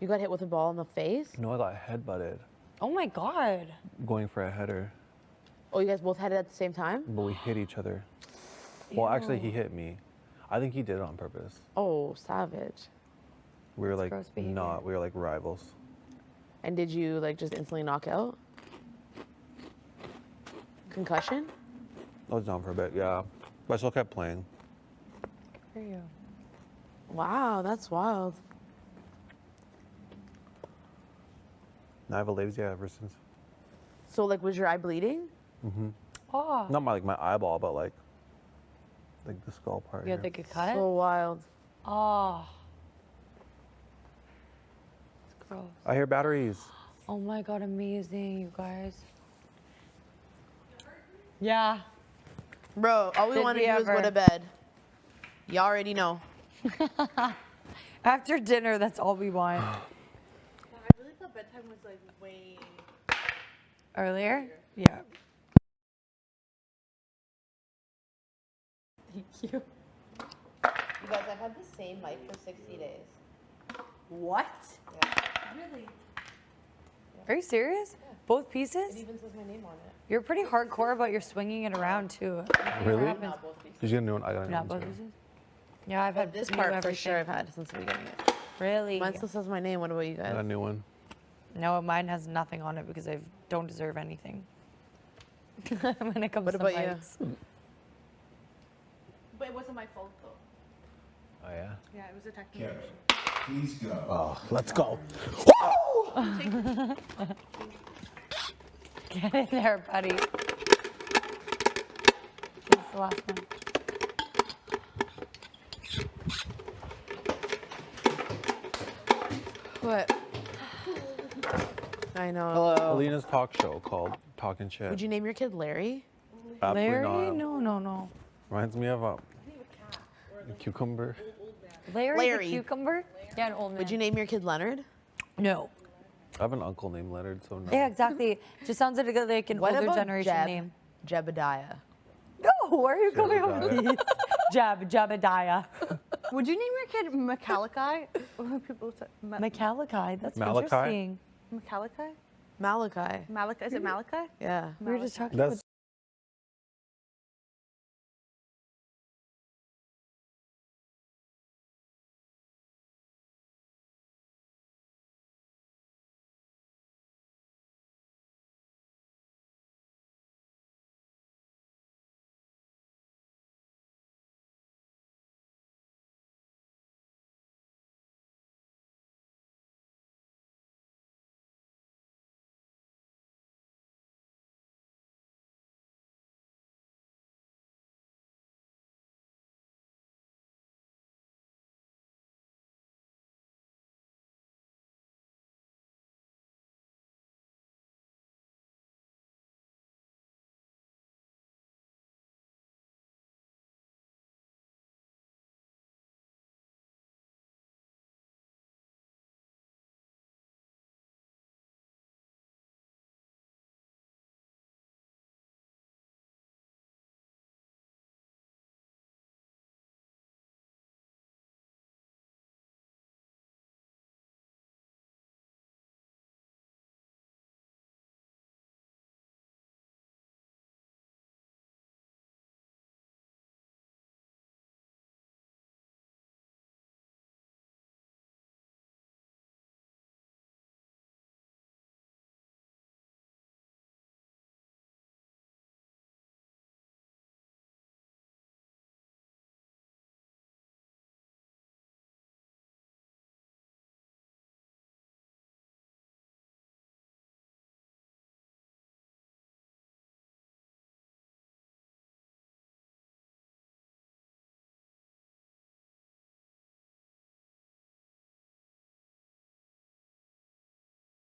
You got hit with a ball in the face? No, I got headbutted Oh my God. going for a header, Oh, you guys both had it at the same time? but we hit each other. Well, actually, he hit me. I think he did it on purpose. Oh, savage. We were That's like gross behavior. we were like rivals. And did you like just instantly knock out? Concussion? I was down for a bit, yeah, but I still kept playing. For you. Wow, that's wild. And I have a lazy eye ever since. So like, was your eye bleeding? Oh. Not my eyeball, but like the skull part. You had here. like a cut? So wild. Oh. It's gross. I hear batteries. Oh my God, amazing, you guys. Yeah. Bro, all we Did want to we do is go ever. to bed. You already know. After dinner, that's all we want. I really thought bedtime was like way. Earlier? Yeah. Thank you. You guys, I've had the same mic for 60 days. What? Yeah. Really? Are you serious? Both It pieces? even says my name on it. You're pretty hardcore about your swinging it around too. Really? happens. Not both pieces. Did you get a new one? I got a new Not one both too. pieces? Yeah, I've had This new part for everything. sure I've had since the beginning. Of it. Really? Mine still says my name. What about you I got a guys? new one. No, mine has nothing on it because I don't deserve anything. When it comes What to about you? mics. But it wasn't my fault though. Oh yeah. Yeah, it was a technical Kevin, issue. please go. Oh, let's go. Get in there, buddy. This is the last one. What? I know. Alina's talk show called Talking Shit. Would you name your kid Larry? Absolutely Larry? not. No, no, no. Reminds me of a cucumber. Larry. The cucumber? Yeah, an old man. Would you name your kid Leonard? No. I have an uncle named Leonard, so no. Yeah, exactly. Just sounds like an What older about generation Jeb? name. Jebediah. No, where are you coming up with Jebediah. these? Jebediah. Would you name your kid Macalachi? People say Macalachi. That's Malachi? interesting. Macalachi? Malachi. Malachi? Is it Malachi? Yeah. We were just talking That's about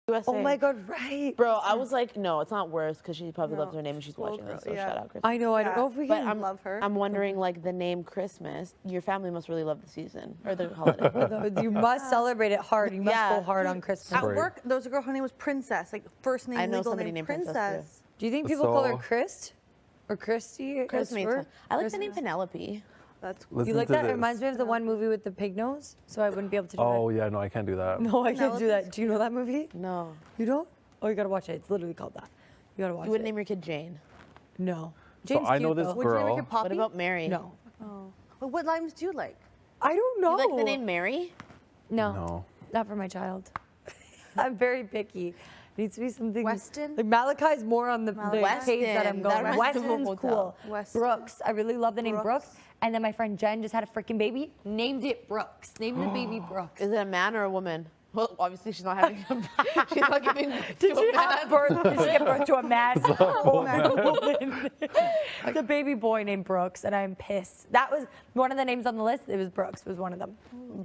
USA. Oh my God, right. Bro, I was like, no, it's not worse because she probably No, loves her name and she's little watching girl, this. So yeah. shout out, Christmas. I know. I don't know if we But can. I'm love her. I'm wondering, like, the name Christmas. Your family must really love the season or the holiday. You must celebrate it hard. You must Yeah. go hard on Christmas. At Right. work, there was a girl. Her name was Princess. Like first name, I know legal somebody name, named Princess, too. Do you think people call her So- Chris or Christy? Chris as makes for- sense. I like the name Penelope. That's cool. Listen You like to that? It this. reminds me of the one movie with the pig nose, so I wouldn't be able to do Oh yeah, no, I can't do that. that. No, I can't do that. Penelope's Do you know that movie? No. You don't? Oh, you gotta watch it. It's literally called that. You gotta watch You wouldn't it. name your kid Jane. No. So Jane's I know cute, this though. Would you name your girl. kid Poppy? What about Mary? No. Oh. But what limes do you like? I don't know. You like the name Mary? No, No. not for my child. I'm very picky. Needs to be something. Weston? Like Malachi's more on the page that I'm Weston. going. That reminds me of a Weston's hotel. cool. Weston. Brooks. I really love the name Brooks. Brooks. And then my friend Jen just had a freaking baby. Named it Brooks. Named the baby Brooks. Is it a man or a woman? Well, obviously she's not having. She's not giving. Did she have birth? Did she give birth to a man? Woman. The baby boy named Brooks, and I'm pissed. That was one of the names on the list. It was Brooks. Was one of them.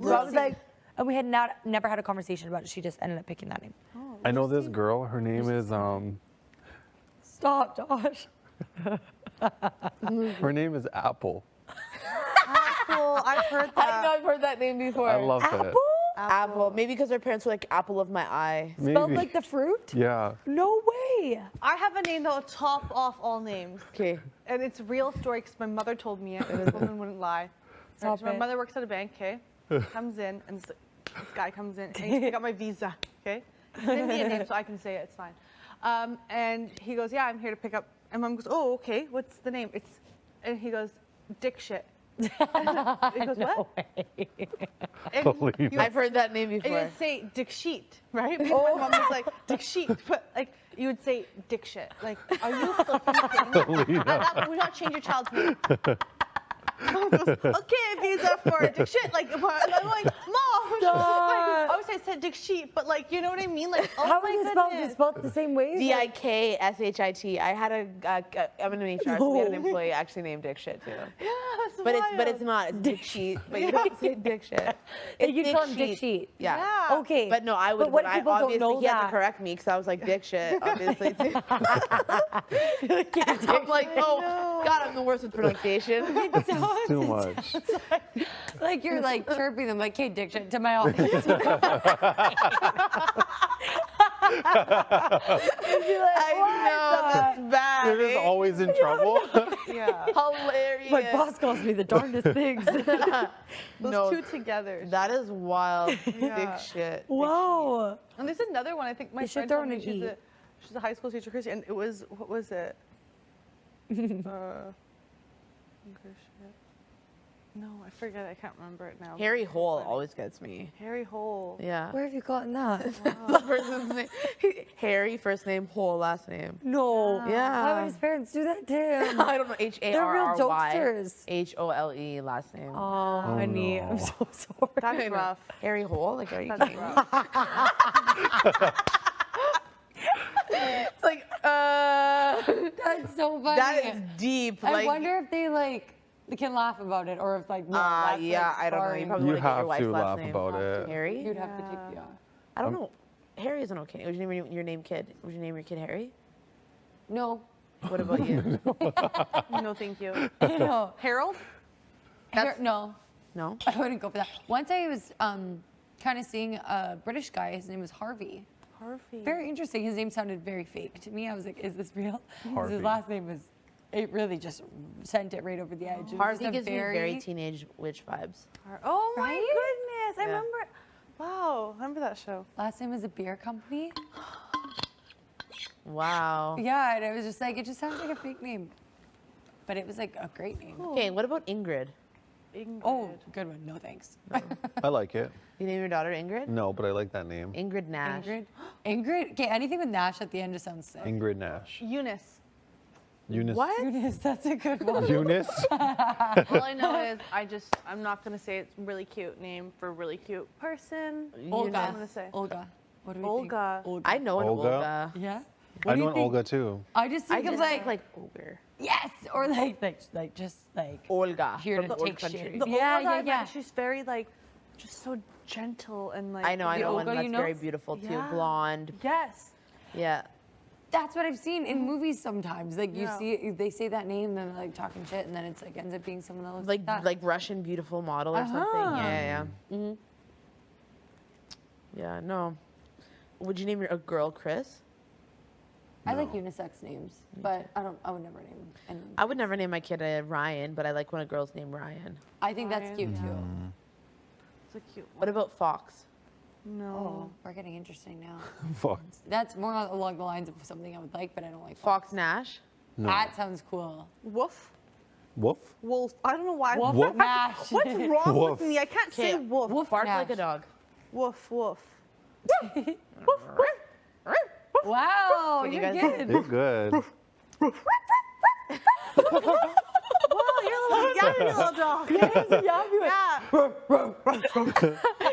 So I was like, and we had never had a conversation about it. She just ended up picking that name. I know this girl. Her name is Stop, Josh. Her name is Apple. Apple. I've heard I that. know I've heard that name before. I love it. Apple? Apple. Maybe because her parents were like apple of my eye. Spelled Maybe. like the fruit? Yeah. No way. I have a name that will top off all names. Okay. And it's a real story because my mother told me it. This woman wouldn't lie. Stop So my it. mother works at a bank, okay? Comes in, and this guy comes in, and he pick up my visa, okay? It's an Indian name, so I can say it, it's fine. And he goes, yeah, I'm here to pick up. And Mom goes, oh, okay, what's the name? And he goes, Dick shit. He goes, what? And Holy you I've heard that name and before. you'd say Dick sheet, right? Because my mom was like, Dick sheet. But like, you would say Dick shit. Like, are you flipping kidding me? At that point, we not change your child's name. Mom goes, okay, visa for Dick shit. Like, and I'm like, Mom. Like, obviously I said Dick sheet, but like, you know what I mean? Like, oh How my is it spelled? Is goodness. it spelled the same way? Dikshit. I had I'm in HR, so we had an employee actually named Dick Shit too. Yeah, that's But wild. it's not. It's Dick Sheet. But you don't say Dick Shit. You call him Dick Sheet. Yeah. Yeah. Okay. But no, I would. But what I people don't obviously know he had to that. correct me because I was like Dick Shit, obviously too. I'm like, oh God, I'm the worst with pronunciation. It's too much. Like you're like chirping them like, hey, Dick shit to my office. I know that's bad. They're just eh? always in trouble. Yeah. Hilarious. My boss calls me the darndest things. Those No, two together. that is wild. Yeah. Dick Shit. Wow. And there's another one. I think my You should friend throw told in me an E. she's a high school teacher, Chrissy, and it was, what was it? No, I forget. I can't remember it now. Harry Hole always gets me. Harry Hole. Yeah. Where have you gotten that? The person's name. Harry, first name, Hole, last name. No. Why Yeah. would his parents do that to him? I don't know. They're real Harry. jokesters. Hole, last name. Oh, honey, no. I'm so sorry. That's rough. Harry Hole? Like, are you That's kidding me? rough. It's like, That's so funny. that is deep. I like, wonder if they can laugh about it, or if like, no, that's yeah, like, I don't know. scarring. You probably You want to get your have wife's to last laugh name. about it. Harry? You'd have to take, yeah. I don't know. Harry isn't okay. Would you name your name kid? Would you name your kid Harry? No. What about you? No, thank you. No. Harold? No. No? I wouldn't go for that. Once I was kind of seeing a British guy. His name was Harvey. Harvey. Very interesting. His name sounded very fake to me. I was like, is this real? 'Cause Harvey. his last name was, it really just sent it right over the edge. It was Harvey just a gives me very teenage witch vibes. Oh my Right? goodness. I Yeah. remember. Wow. I remember that show. Last name was a beer company. Wow. Yeah, and it was just like, it just sounds like a fake name. But it was like a great name. Okay, what about Ingrid? Ingrid. Oh, good one. No thanks. I like it. You name your daughter Ingrid? No, but I like that name. Ingrid Nash. Ingrid. Ingrid. Okay, anything with Nash at the end just sounds sick. Ingrid Nash. Eunice. Eunice. What? Eunice, that's a good one. Eunice? All I know is I'm not going to say it's a really cute name for a really cute person. Olga. I'm going to say. Olga. What do we Olga. think? Olga. I know an Olga? Olga. Yeah. I know an Olga too. I just I think can of like ogre. yes, or like just like Olga. here from to the old take country. shit. The Yeah, Olga that I yeah, met, yeah. she's very like, just so gentle and like. I know one Olga, that's you very know? beautiful too. Yeah. Blonde. Yes. Yeah. That's what I've seen in movies sometimes. Like you Yeah. see, they say that name, then they're like talking shit, and then it's like ends up being someone that looks like that. Like Russian beautiful model or something. Yeah. Mhm. Yeah. No. Would you name a girl Chris? I like unisex names, but I would never name anyone. I would never name my kid a Ryan, but I like when a girl's named Ryan. I think that's Ryan. cute too. It's a cute one. What about Fox? No. Oh, we're getting interesting now. Fuck. That's more along the lines of something I would like, but I don't like Fox Nash? No. That sounds cool. Woof. Wolf? Wolf. I don't know why. Woof Woof. Nash. What's wrong Woof. with me? I can't say Okay. woof. Woof Bark Nash. like a dog. Woof. Woof. Wow, Can you you're guys- good. You're good. Wow, you're a little yappy little dog.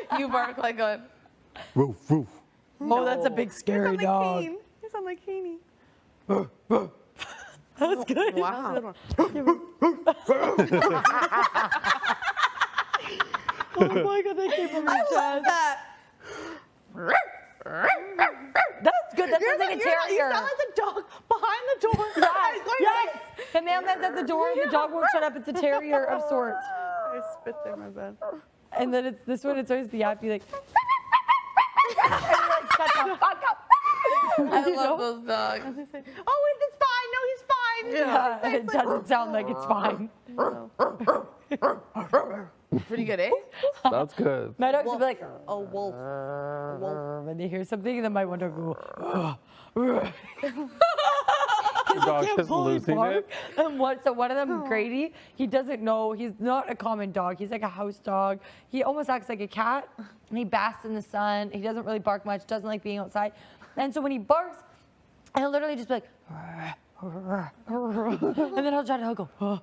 Yeah. You bark like a. Roof, roof. Oh, that's a big You scary sound like dog. Kane. You sound like Kaney. That's good. Wow. Oh my god, that came from your chest. That. That's good. That sounds like a You terrier. sound like the dog behind the door. Yes, Going yes. like- The mailman's at the door and the dog won't shut up. It's a terrier of sorts. I spit there, my bad. And then it's this one, it's always the yappy, like, and you're like, shut the fuck up. I love those dogs. Oh, it's fine. No, he's fine. Yeah, it doesn't sound like it's fine. Pretty good, eh? That's good. My dogs will be like, Oh, wolf. when they hear something, and then my one dog will go, Your dog is losing it. And one of them, Grady, he doesn't know, he's not a common dog. He's like a house dog. He almost acts like a cat. And he basks in the sun. He doesn't really bark much, doesn't like being outside. And so when he barks, he'll literally just be like, and then he'll try to go,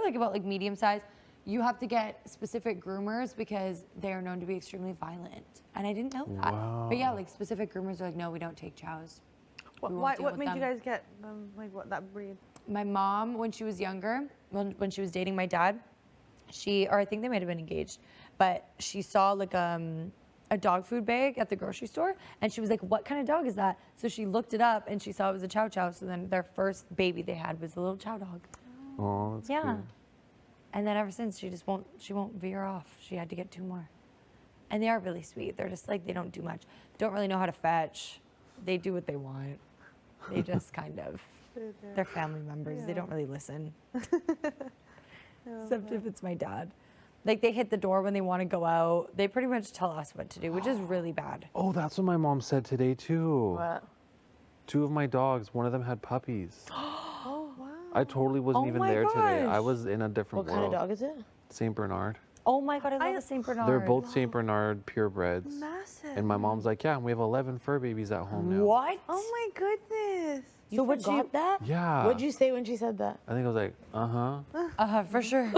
like about like medium size, you have to get specific groomers because they are known to be extremely violent. And I didn't know that. But yeah, like specific groomers are like, no, we don't take chows. What made you guys get like what that breed? My mom, when she was younger, when she was dating my dad, or I think they might have been engaged, but she saw like a dog food bag at the grocery store, and she was like, what kind of dog is that? So she looked it up, and she saw it was a chow chow, so then their first baby they had was a little chow dog. Oh, that's Yeah. cute. And then ever since, she won't veer off. She had to get 2 more. And they are really sweet. They're just like, they don't do much. Don't really know how to fetch. They do what they want. They just kind of, they're family members. They don't really listen. Except if it's my dad. Like they hit the door when they want to go out. They pretty much tell us what to do, which is really bad. Oh, that's what my mom said today too. What? 2 of my dogs, one of them had puppies. Oh wow. I totally wasn't Oh even my there today. I gosh. was in a different What kind of world. dog is it? Saint Bernard. Oh my God, I love the St. Bernard. They're both Saint Bernard purebreds. Massive. And my mom's like, yeah, we have 11 fur babies at home now. What? Oh my goodness. You forgot that? Yeah. What'd you say when she said that? I think I was like, For sure.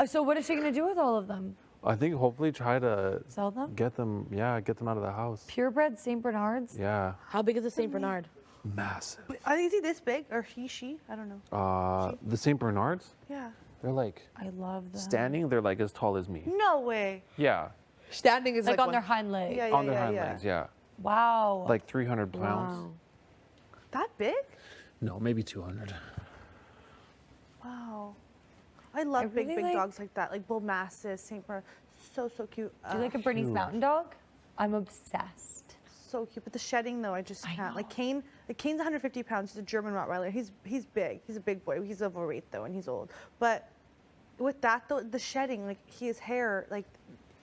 So what is she gonna do with all of them? I think hopefully try to Sell them? get them out of the house. Purebred St. Bernards? Yeah. How big is a Saint Bernard? Massive. Is he this big or she? I don't know. The Saint Bernards, Yeah. they're like I love them. standing, they're like as tall as me. No way. Yeah. Standing is Like on one- their hind legs. Yeah, On their hind legs, yeah. Wow. Like 300 pounds. Wow. That big? No, maybe 200. Wow. I love big really like- dogs like that, like bull mastiffs, Saint Bernard. So cute. Do you like a Bernese Mountain Dog? I'm obsessed. So cute, but the shedding though, I just can't. Like Cane's 150 pounds. He's a German Rottweiler. He's big. He's a big boy. He's overweight though, and he's old. But with that though, the shedding, like his hair, like,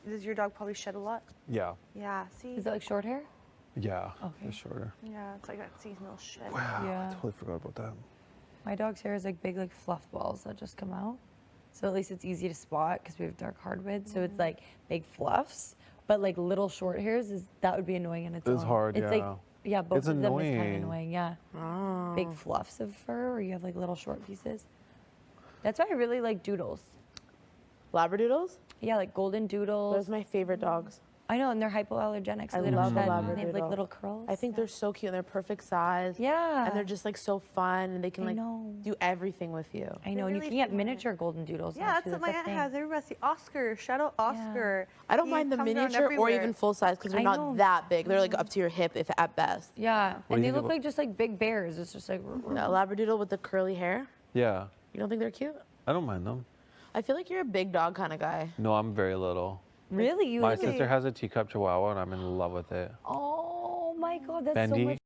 does your dog probably shed a lot? Yeah. Yeah. See. Is it like short hair? Yeah. Okay. It's shorter. Yeah, it's like that seasonal shed. Wow. Yeah. I totally forgot about that. My dog's hair is like big like fluff balls that just come out. So at least it's easy to spot because we have dark hardwood. So it's like big fluffs, but like little short hairs that would be annoying in its own. It's hard, It's like, yeah. yeah, both It's of them is kind of annoying. annoying, yeah. Big fluffs of fur where you have like little short pieces. That's why I really like doodles. Labradoodles? Yeah, like golden doodles. Those are my favorite dogs. I know, and they're hypoallergenic, so I they don't love a shed. And they have like Labradoodle. little curls. I think they're so cute and they're perfect size. Yeah. And they're just like so fun and they can I like know. do everything with you. I know, and you really can get fun. miniature golden doodles. Yeah, now, that's too. what my a aunt thing. has. Everybody see Oscar, Shadow Oscar. I don't He mind the comes around miniature or everywhere. even full size because they're I not know. that big. They're like up to your hip if at best. Yeah, do and you they think look about- like just like big bears. It's just like. A Labradoodle with the curly hair. Yeah. You don't think they're cute? I don't mind them. I feel like you're a big dog kind of guy. No, I'm very little. Really? You My like sister has a teacup chihuahua and I'm in love with it. Oh my God, that's so Bendy. much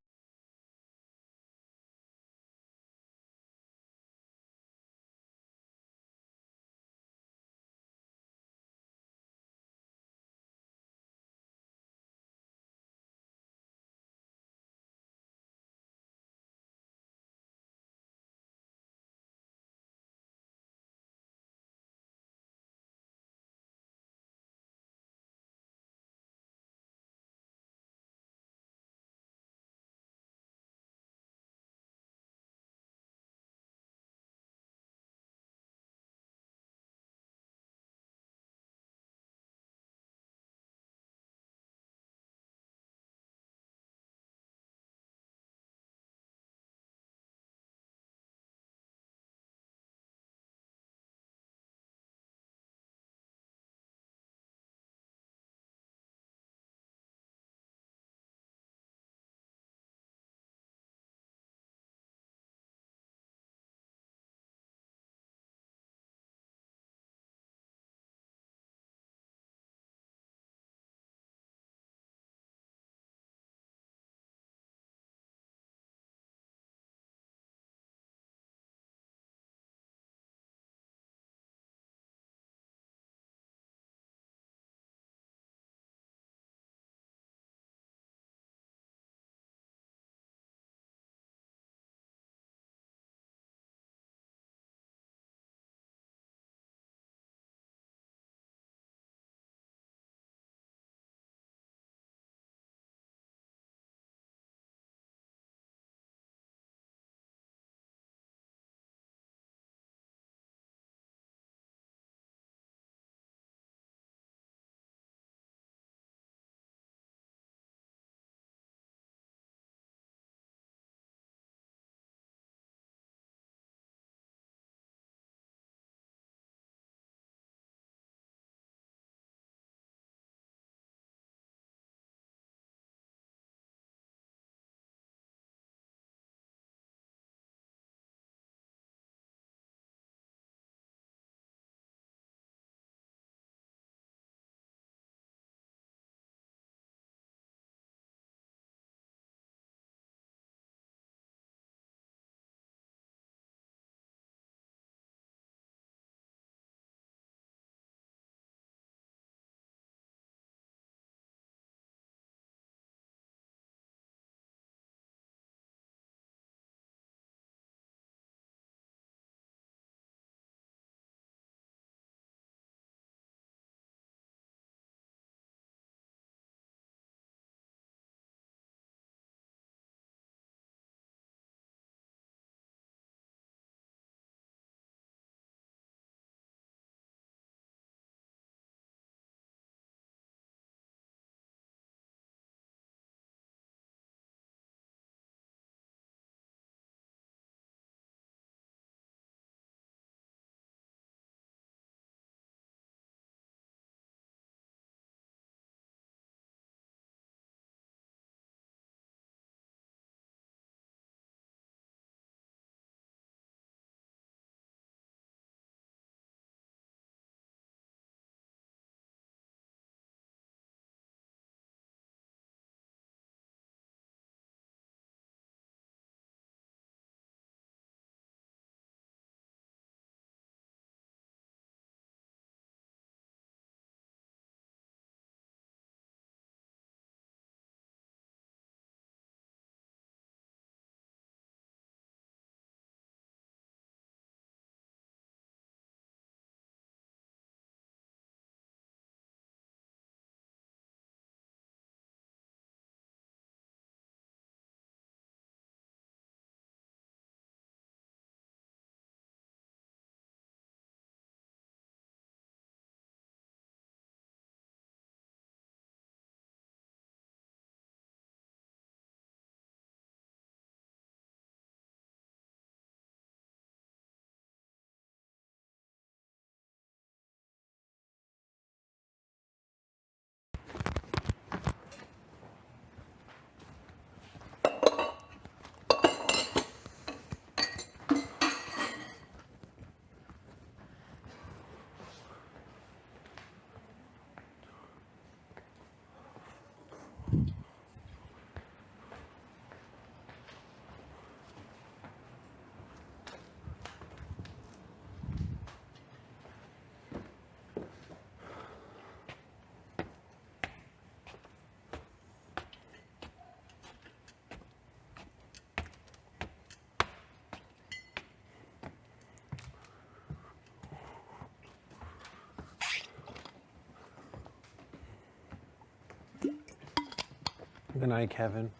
Good night, Kevin.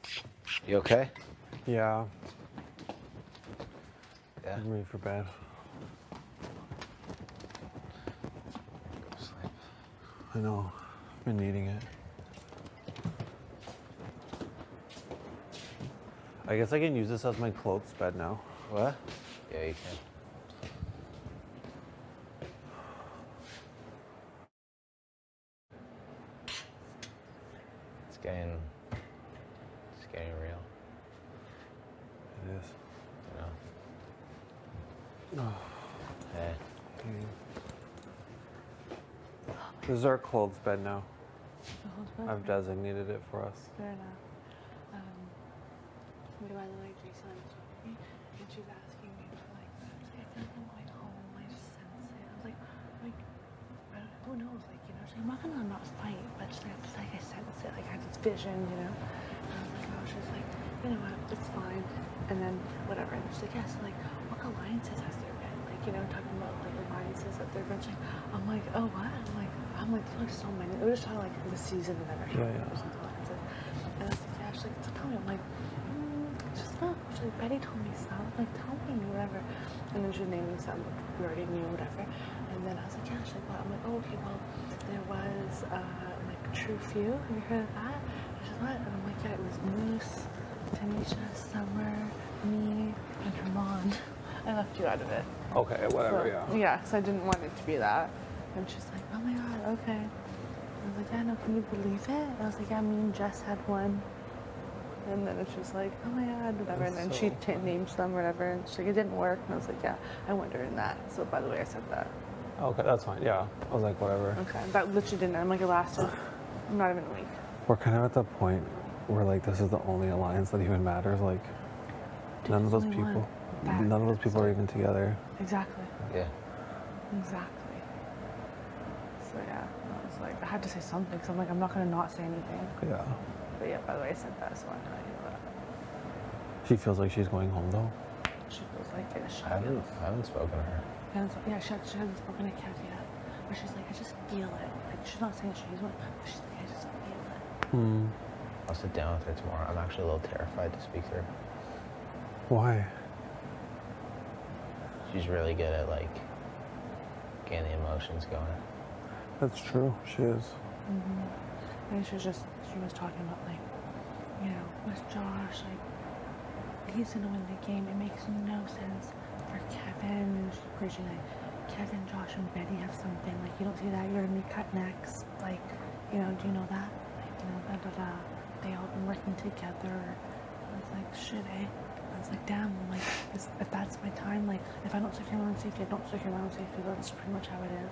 You okay? Yeah, Yeah. I'm ready for bed. Go sleep. I know. I've been needing it. I guess I can use this as my clothes bed now. What? Yeah, you can. It's getting real. It is. You know. Hey. This is our clothes bed now. The whole book? I've designated it for us. Fair enough. By the way, Jason was with me, and she was asking me, like, I feel like I'm going home. I just sense it. I was like, who knows? Like, you know, she's like, I'm not gonna not fight, but she's like, I sense it. Like, I have this vision, you know? And I was like, oh, she's like, you know what? It's fine. And then whatever. And she's like, yeah. So like, what alliances has there been? Like, you know, talking about like alliances that there've been. She's like, I'm like, oh what? I'm like, there's like so many. It was just talking like the season of energy. Yeah. Alliances. And I was like, yeah. She's like, so tell me. I'm like. Just not. She's like, Betty told me some. Like, tell me, whatever. And then she was naming some, which we already knew, whatever. And then I was like, yeah. She's like, well, I'm like, oh, okay, well, there was, like, True Few. Have you heard of that? And she's like, what? And I'm like, yeah, it was Moose, Tanisha, Summer, me, and Herman. I left you out of it. Okay, whatever, So, yeah. yeah, because I didn't want it to be that. And she's like, oh my god, okay. I was like, yeah, no, can you believe it? And I was like, yeah, me and Jess had one. And then it's just like, oh my god, whatever. And then she named some, whatever. And she's like, it didn't work. And I was like, yeah, I wonder in that. So by the way, I said that. Okay, that's fine. Yeah, I was like, whatever. Okay, that literally didn't. I'm like, it lasted not even a week. We're kind of at the point where like this is the only alliance that even matters. Like, Dude, none of there's those only people, one. none of those people are even together. Exactly. Yeah. Exactly. So yeah, I was like, I had to say something. Because I'm like, I'm not gonna not say anything. Yeah. But yeah, by the way, I said that, so I'm not you that. She feels like she's going home though. She feels like it. I haven't spoken to her. Yeah, she hasn't spoken to Kev yet. But she's like, I just feel it. Like, she's not saying she's one, but she's like, I just feel it. I'll sit down with her tomorrow. I'm actually a little terrified to speak to her. Why? She's really good at like getting the emotions going. That's true. She is. And she was talking about like, you know, with Josh, like, he's gonna win the game. It makes no sense for Kevin. And she's preaching like, Kevin, Josh, and Betty have something. Like, you don't see that, you're gonna be cut next. Like, you know, do you know that? Like, you know, they all been working together. I was like, shit, eh? I was like, damn, like, if that's my time, like, if I don't secure my own safety, I don't secure my own safety. That's pretty much how it is.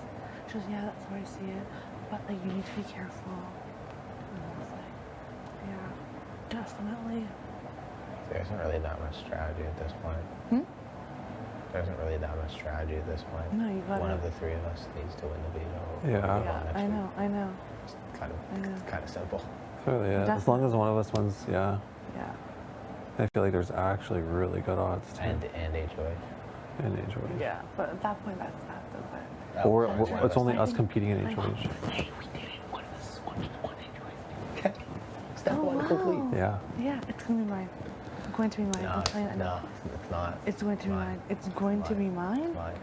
She goes, yeah, that's how I see it. But, like, you need to be careful. And I was like, yeah, definitely. There isn't really that much strategy at this point. There isn't really that much strategy at this point. No, you gotta. One of the three of us needs to win the veto. Yeah. Yeah, I know. It's kind of simple. Really, yeah. As long as one of us wins, yeah. Yeah. I feel like there's actually really good odds too. And HOH. And HOH. Yeah, but at that point, that's that, though. But Or One of it's us only needs- us competing in HOH. Hey, we did it. One of us won HOH. Okay. Step Oh, one wow. complete. Yeah. yeah, it's gonna be mine. It's going to be mine. No, I'm telling you that now. it's not. It's going to be mine. It's going to be mine, It's mine.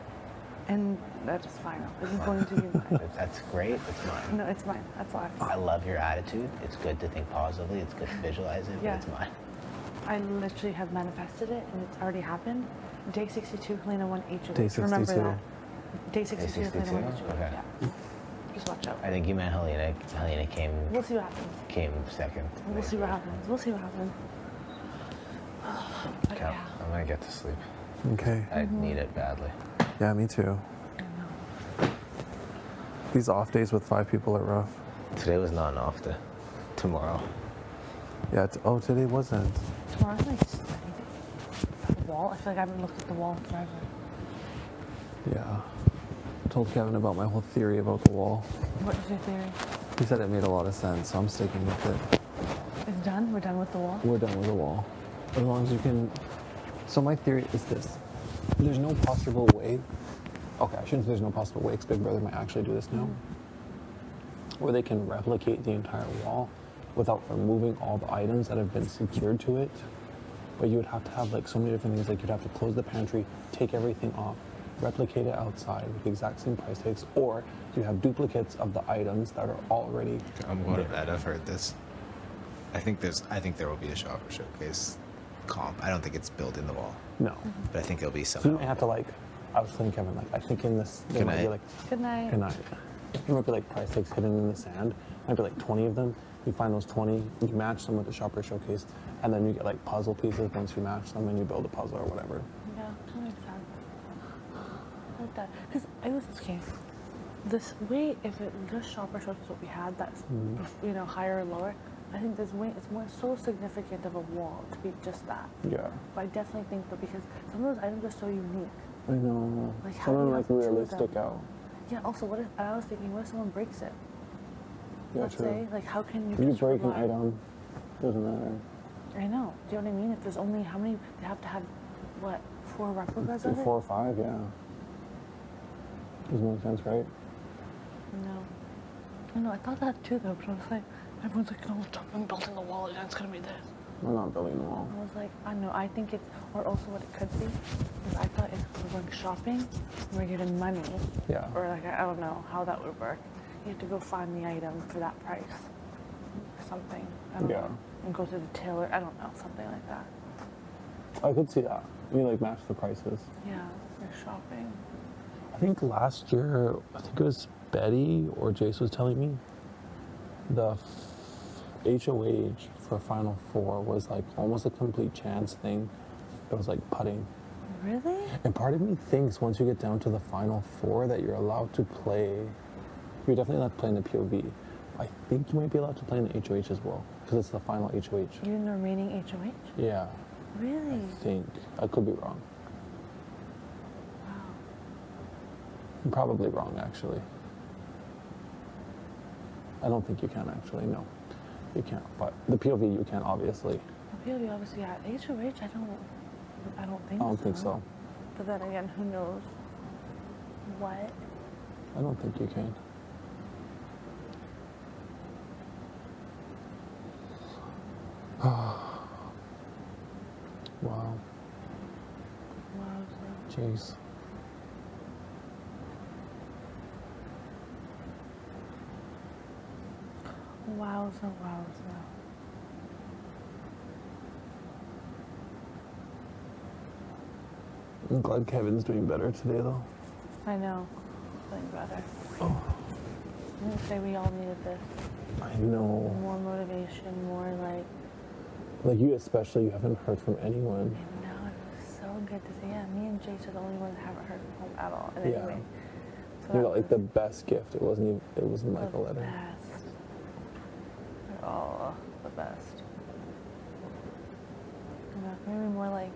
and that is final. It's going to be mine. That's great. It's mine. No, it's mine. That's all. I love your attitude. It's good to think positively. It's good to visualize it, Yeah. but it's mine. I literally have manifested it, and it's already happened. Day 62, Helena won HOH. Day Remember 62. that. Day 62, Helena 62? won HOH. Okay. Yeah. Just watch out. I think you meant Helena. Helena We'll see what happens. came second. We'll see what happens. We'll see what happens. But Okay, yeah. I'm gonna get to sleep. Okay. I need it badly. Yeah, me too. I know. These off days with 5 people are rough. Today was not an off day. Tomorrow. Yeah. Oh, today wasn't. Tomorrow's like study day. The wall. I feel like I haven't looked at the wall in forever. Yeah. I told Kevin about my whole theory about the wall. What is your theory? He said it made a lot of sense, so I'm sticking with it. It's done. We're done with the wall. We're done with the wall. As long as you can. So my theory is this: there's no possible way. Okay, I shouldn't say there's no possible way, because Big Brother might actually do this now, where they can replicate the entire wall without removing all the items that have been secured to it. But you would have to have like so many different things. Like you'd have to close the pantry, take everything off, replicate it outside with the exact same price tags, or you have duplicates of the items that are already. I'm going to bet I've heard this. I think there will be a shopper showcase comp. I don't think it's built in the wall, No. but I think it'll be So you somehow. might have to like. I was telling Kevin, like, I think in this there Good might be night. like. Good night. Good night. There might be like price tags hidden in the sand. Might be like 20 of them. You find those 20, you match them with the shopper showcase, and then you get like puzzle pieces once you match them, and you build a puzzle or whatever. Yeah, that makes sense. I like that. Because I was okay. This way, if it just shopper shows what we had, that's you know higher or lower. I think this way it's more so significant of a wall to be just that. Yeah. But I definitely think that because some of those items are so unique. I know. Like, how Some do of you them like have two really of them? stick out. Yeah. Also, what if I was thinking, what if someone breaks it? Yeah, Let's true. say, like, how can you? If you just break an rely- item, doesn't matter. I know. Do you know what I mean? If there's only how many? They have to have, what, 4 replicas of it? 4 or 5, yeah. Doesn't make sense, right? No. I know. I thought that too, though. But I was like, everyone's like, "No, stop! I'm building the wall, and it's gonna be this." We're not building the wall. I was like, I know. I think it's, or also what it could be, is I thought if we're going shopping, we're getting money, Yeah. or like I don't know how that would work. You have to go find the item for that price, or something. I don't Yeah. know. And go to the tailor. I don't know, something like that. I could see that. You like match the prices. Yeah, you're shopping. I think last year, I think it was Betty or Jace was telling me, the HOH for Final Four was like almost a complete chance thing. It was like putting. Really? And part of me thinks once you get down to the Final Four that you're allowed to play. You're definitely allowed to play in the POV. I think you might be allowed to play in the HOH as well because it's the final HOH. Even the remaining HOH? Yeah, Really? I think. I could be wrong. Wow. I'm probably wrong, actually. I don't think you can, actually. No, you can't. But the POV, you can, obviously. The POV obviously had HOH. I don't think. I don't think so. But then again, who knows? What? I don't think you can. Wow. Wowza. Jeez. Wowza, wowza. I'm glad Kevin's doing better today, though. I know. Feeling better. I didn't say we all needed this. I know. More motivation, more like. Like you especially, you haven't heard from anyone. I know, it was so good to see. Yeah, me and Jace are the only ones that haven't heard from home at all. And Yeah. anyway. So You that got like was the best gift. It wasn't even, it wasn't like a the letter. best. They're all the best. You know, maybe more like,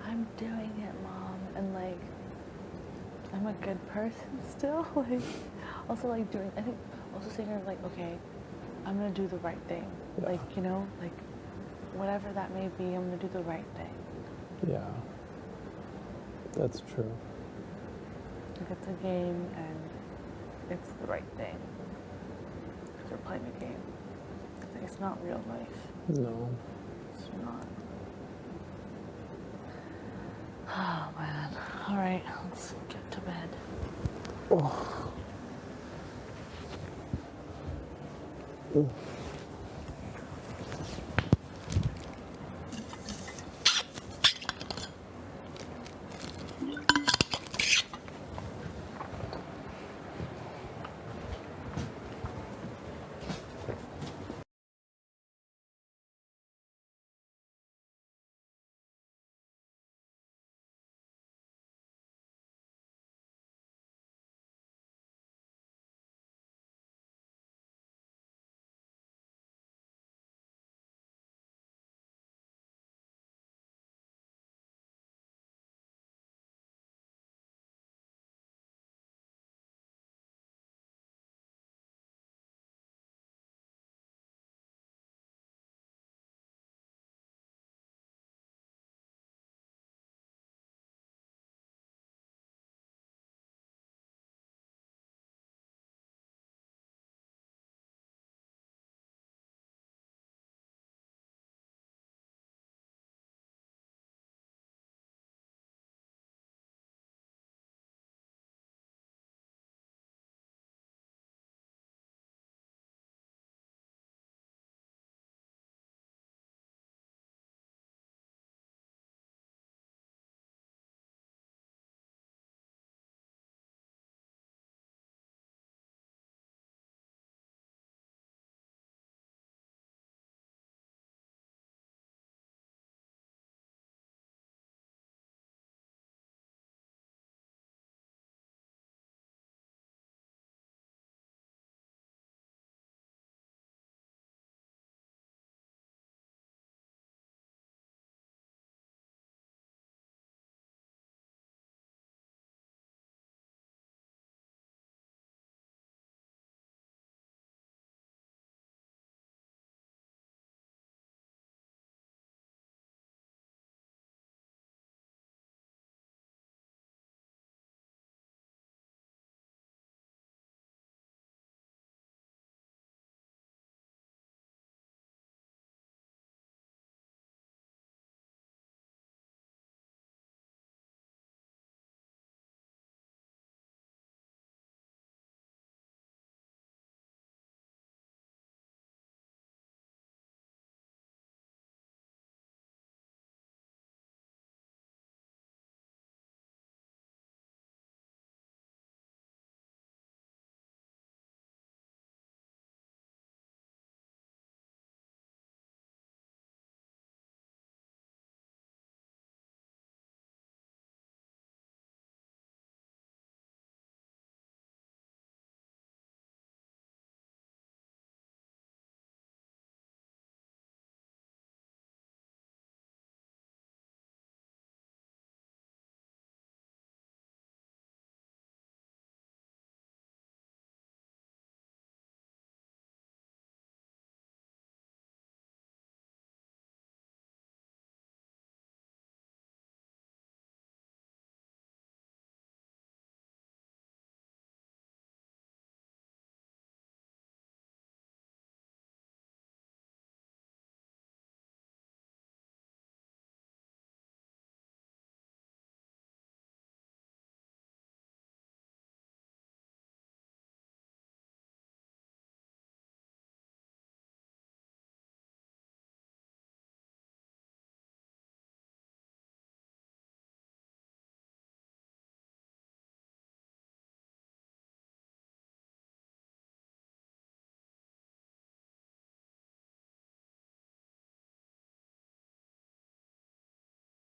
I'm doing it, Mom, and like, I'm a good person still. Like, also like doing, I think, also saying like, okay, I'm gonna do the right thing. Yeah. Like, you know, like, whatever that may be, I'm gonna do the right thing. Yeah. That's true. Like, it's a game, and it's the right thing. Because we're playing a game. It's not real life. No. It's not. Oh, man. All right, let's get to bed. Oh.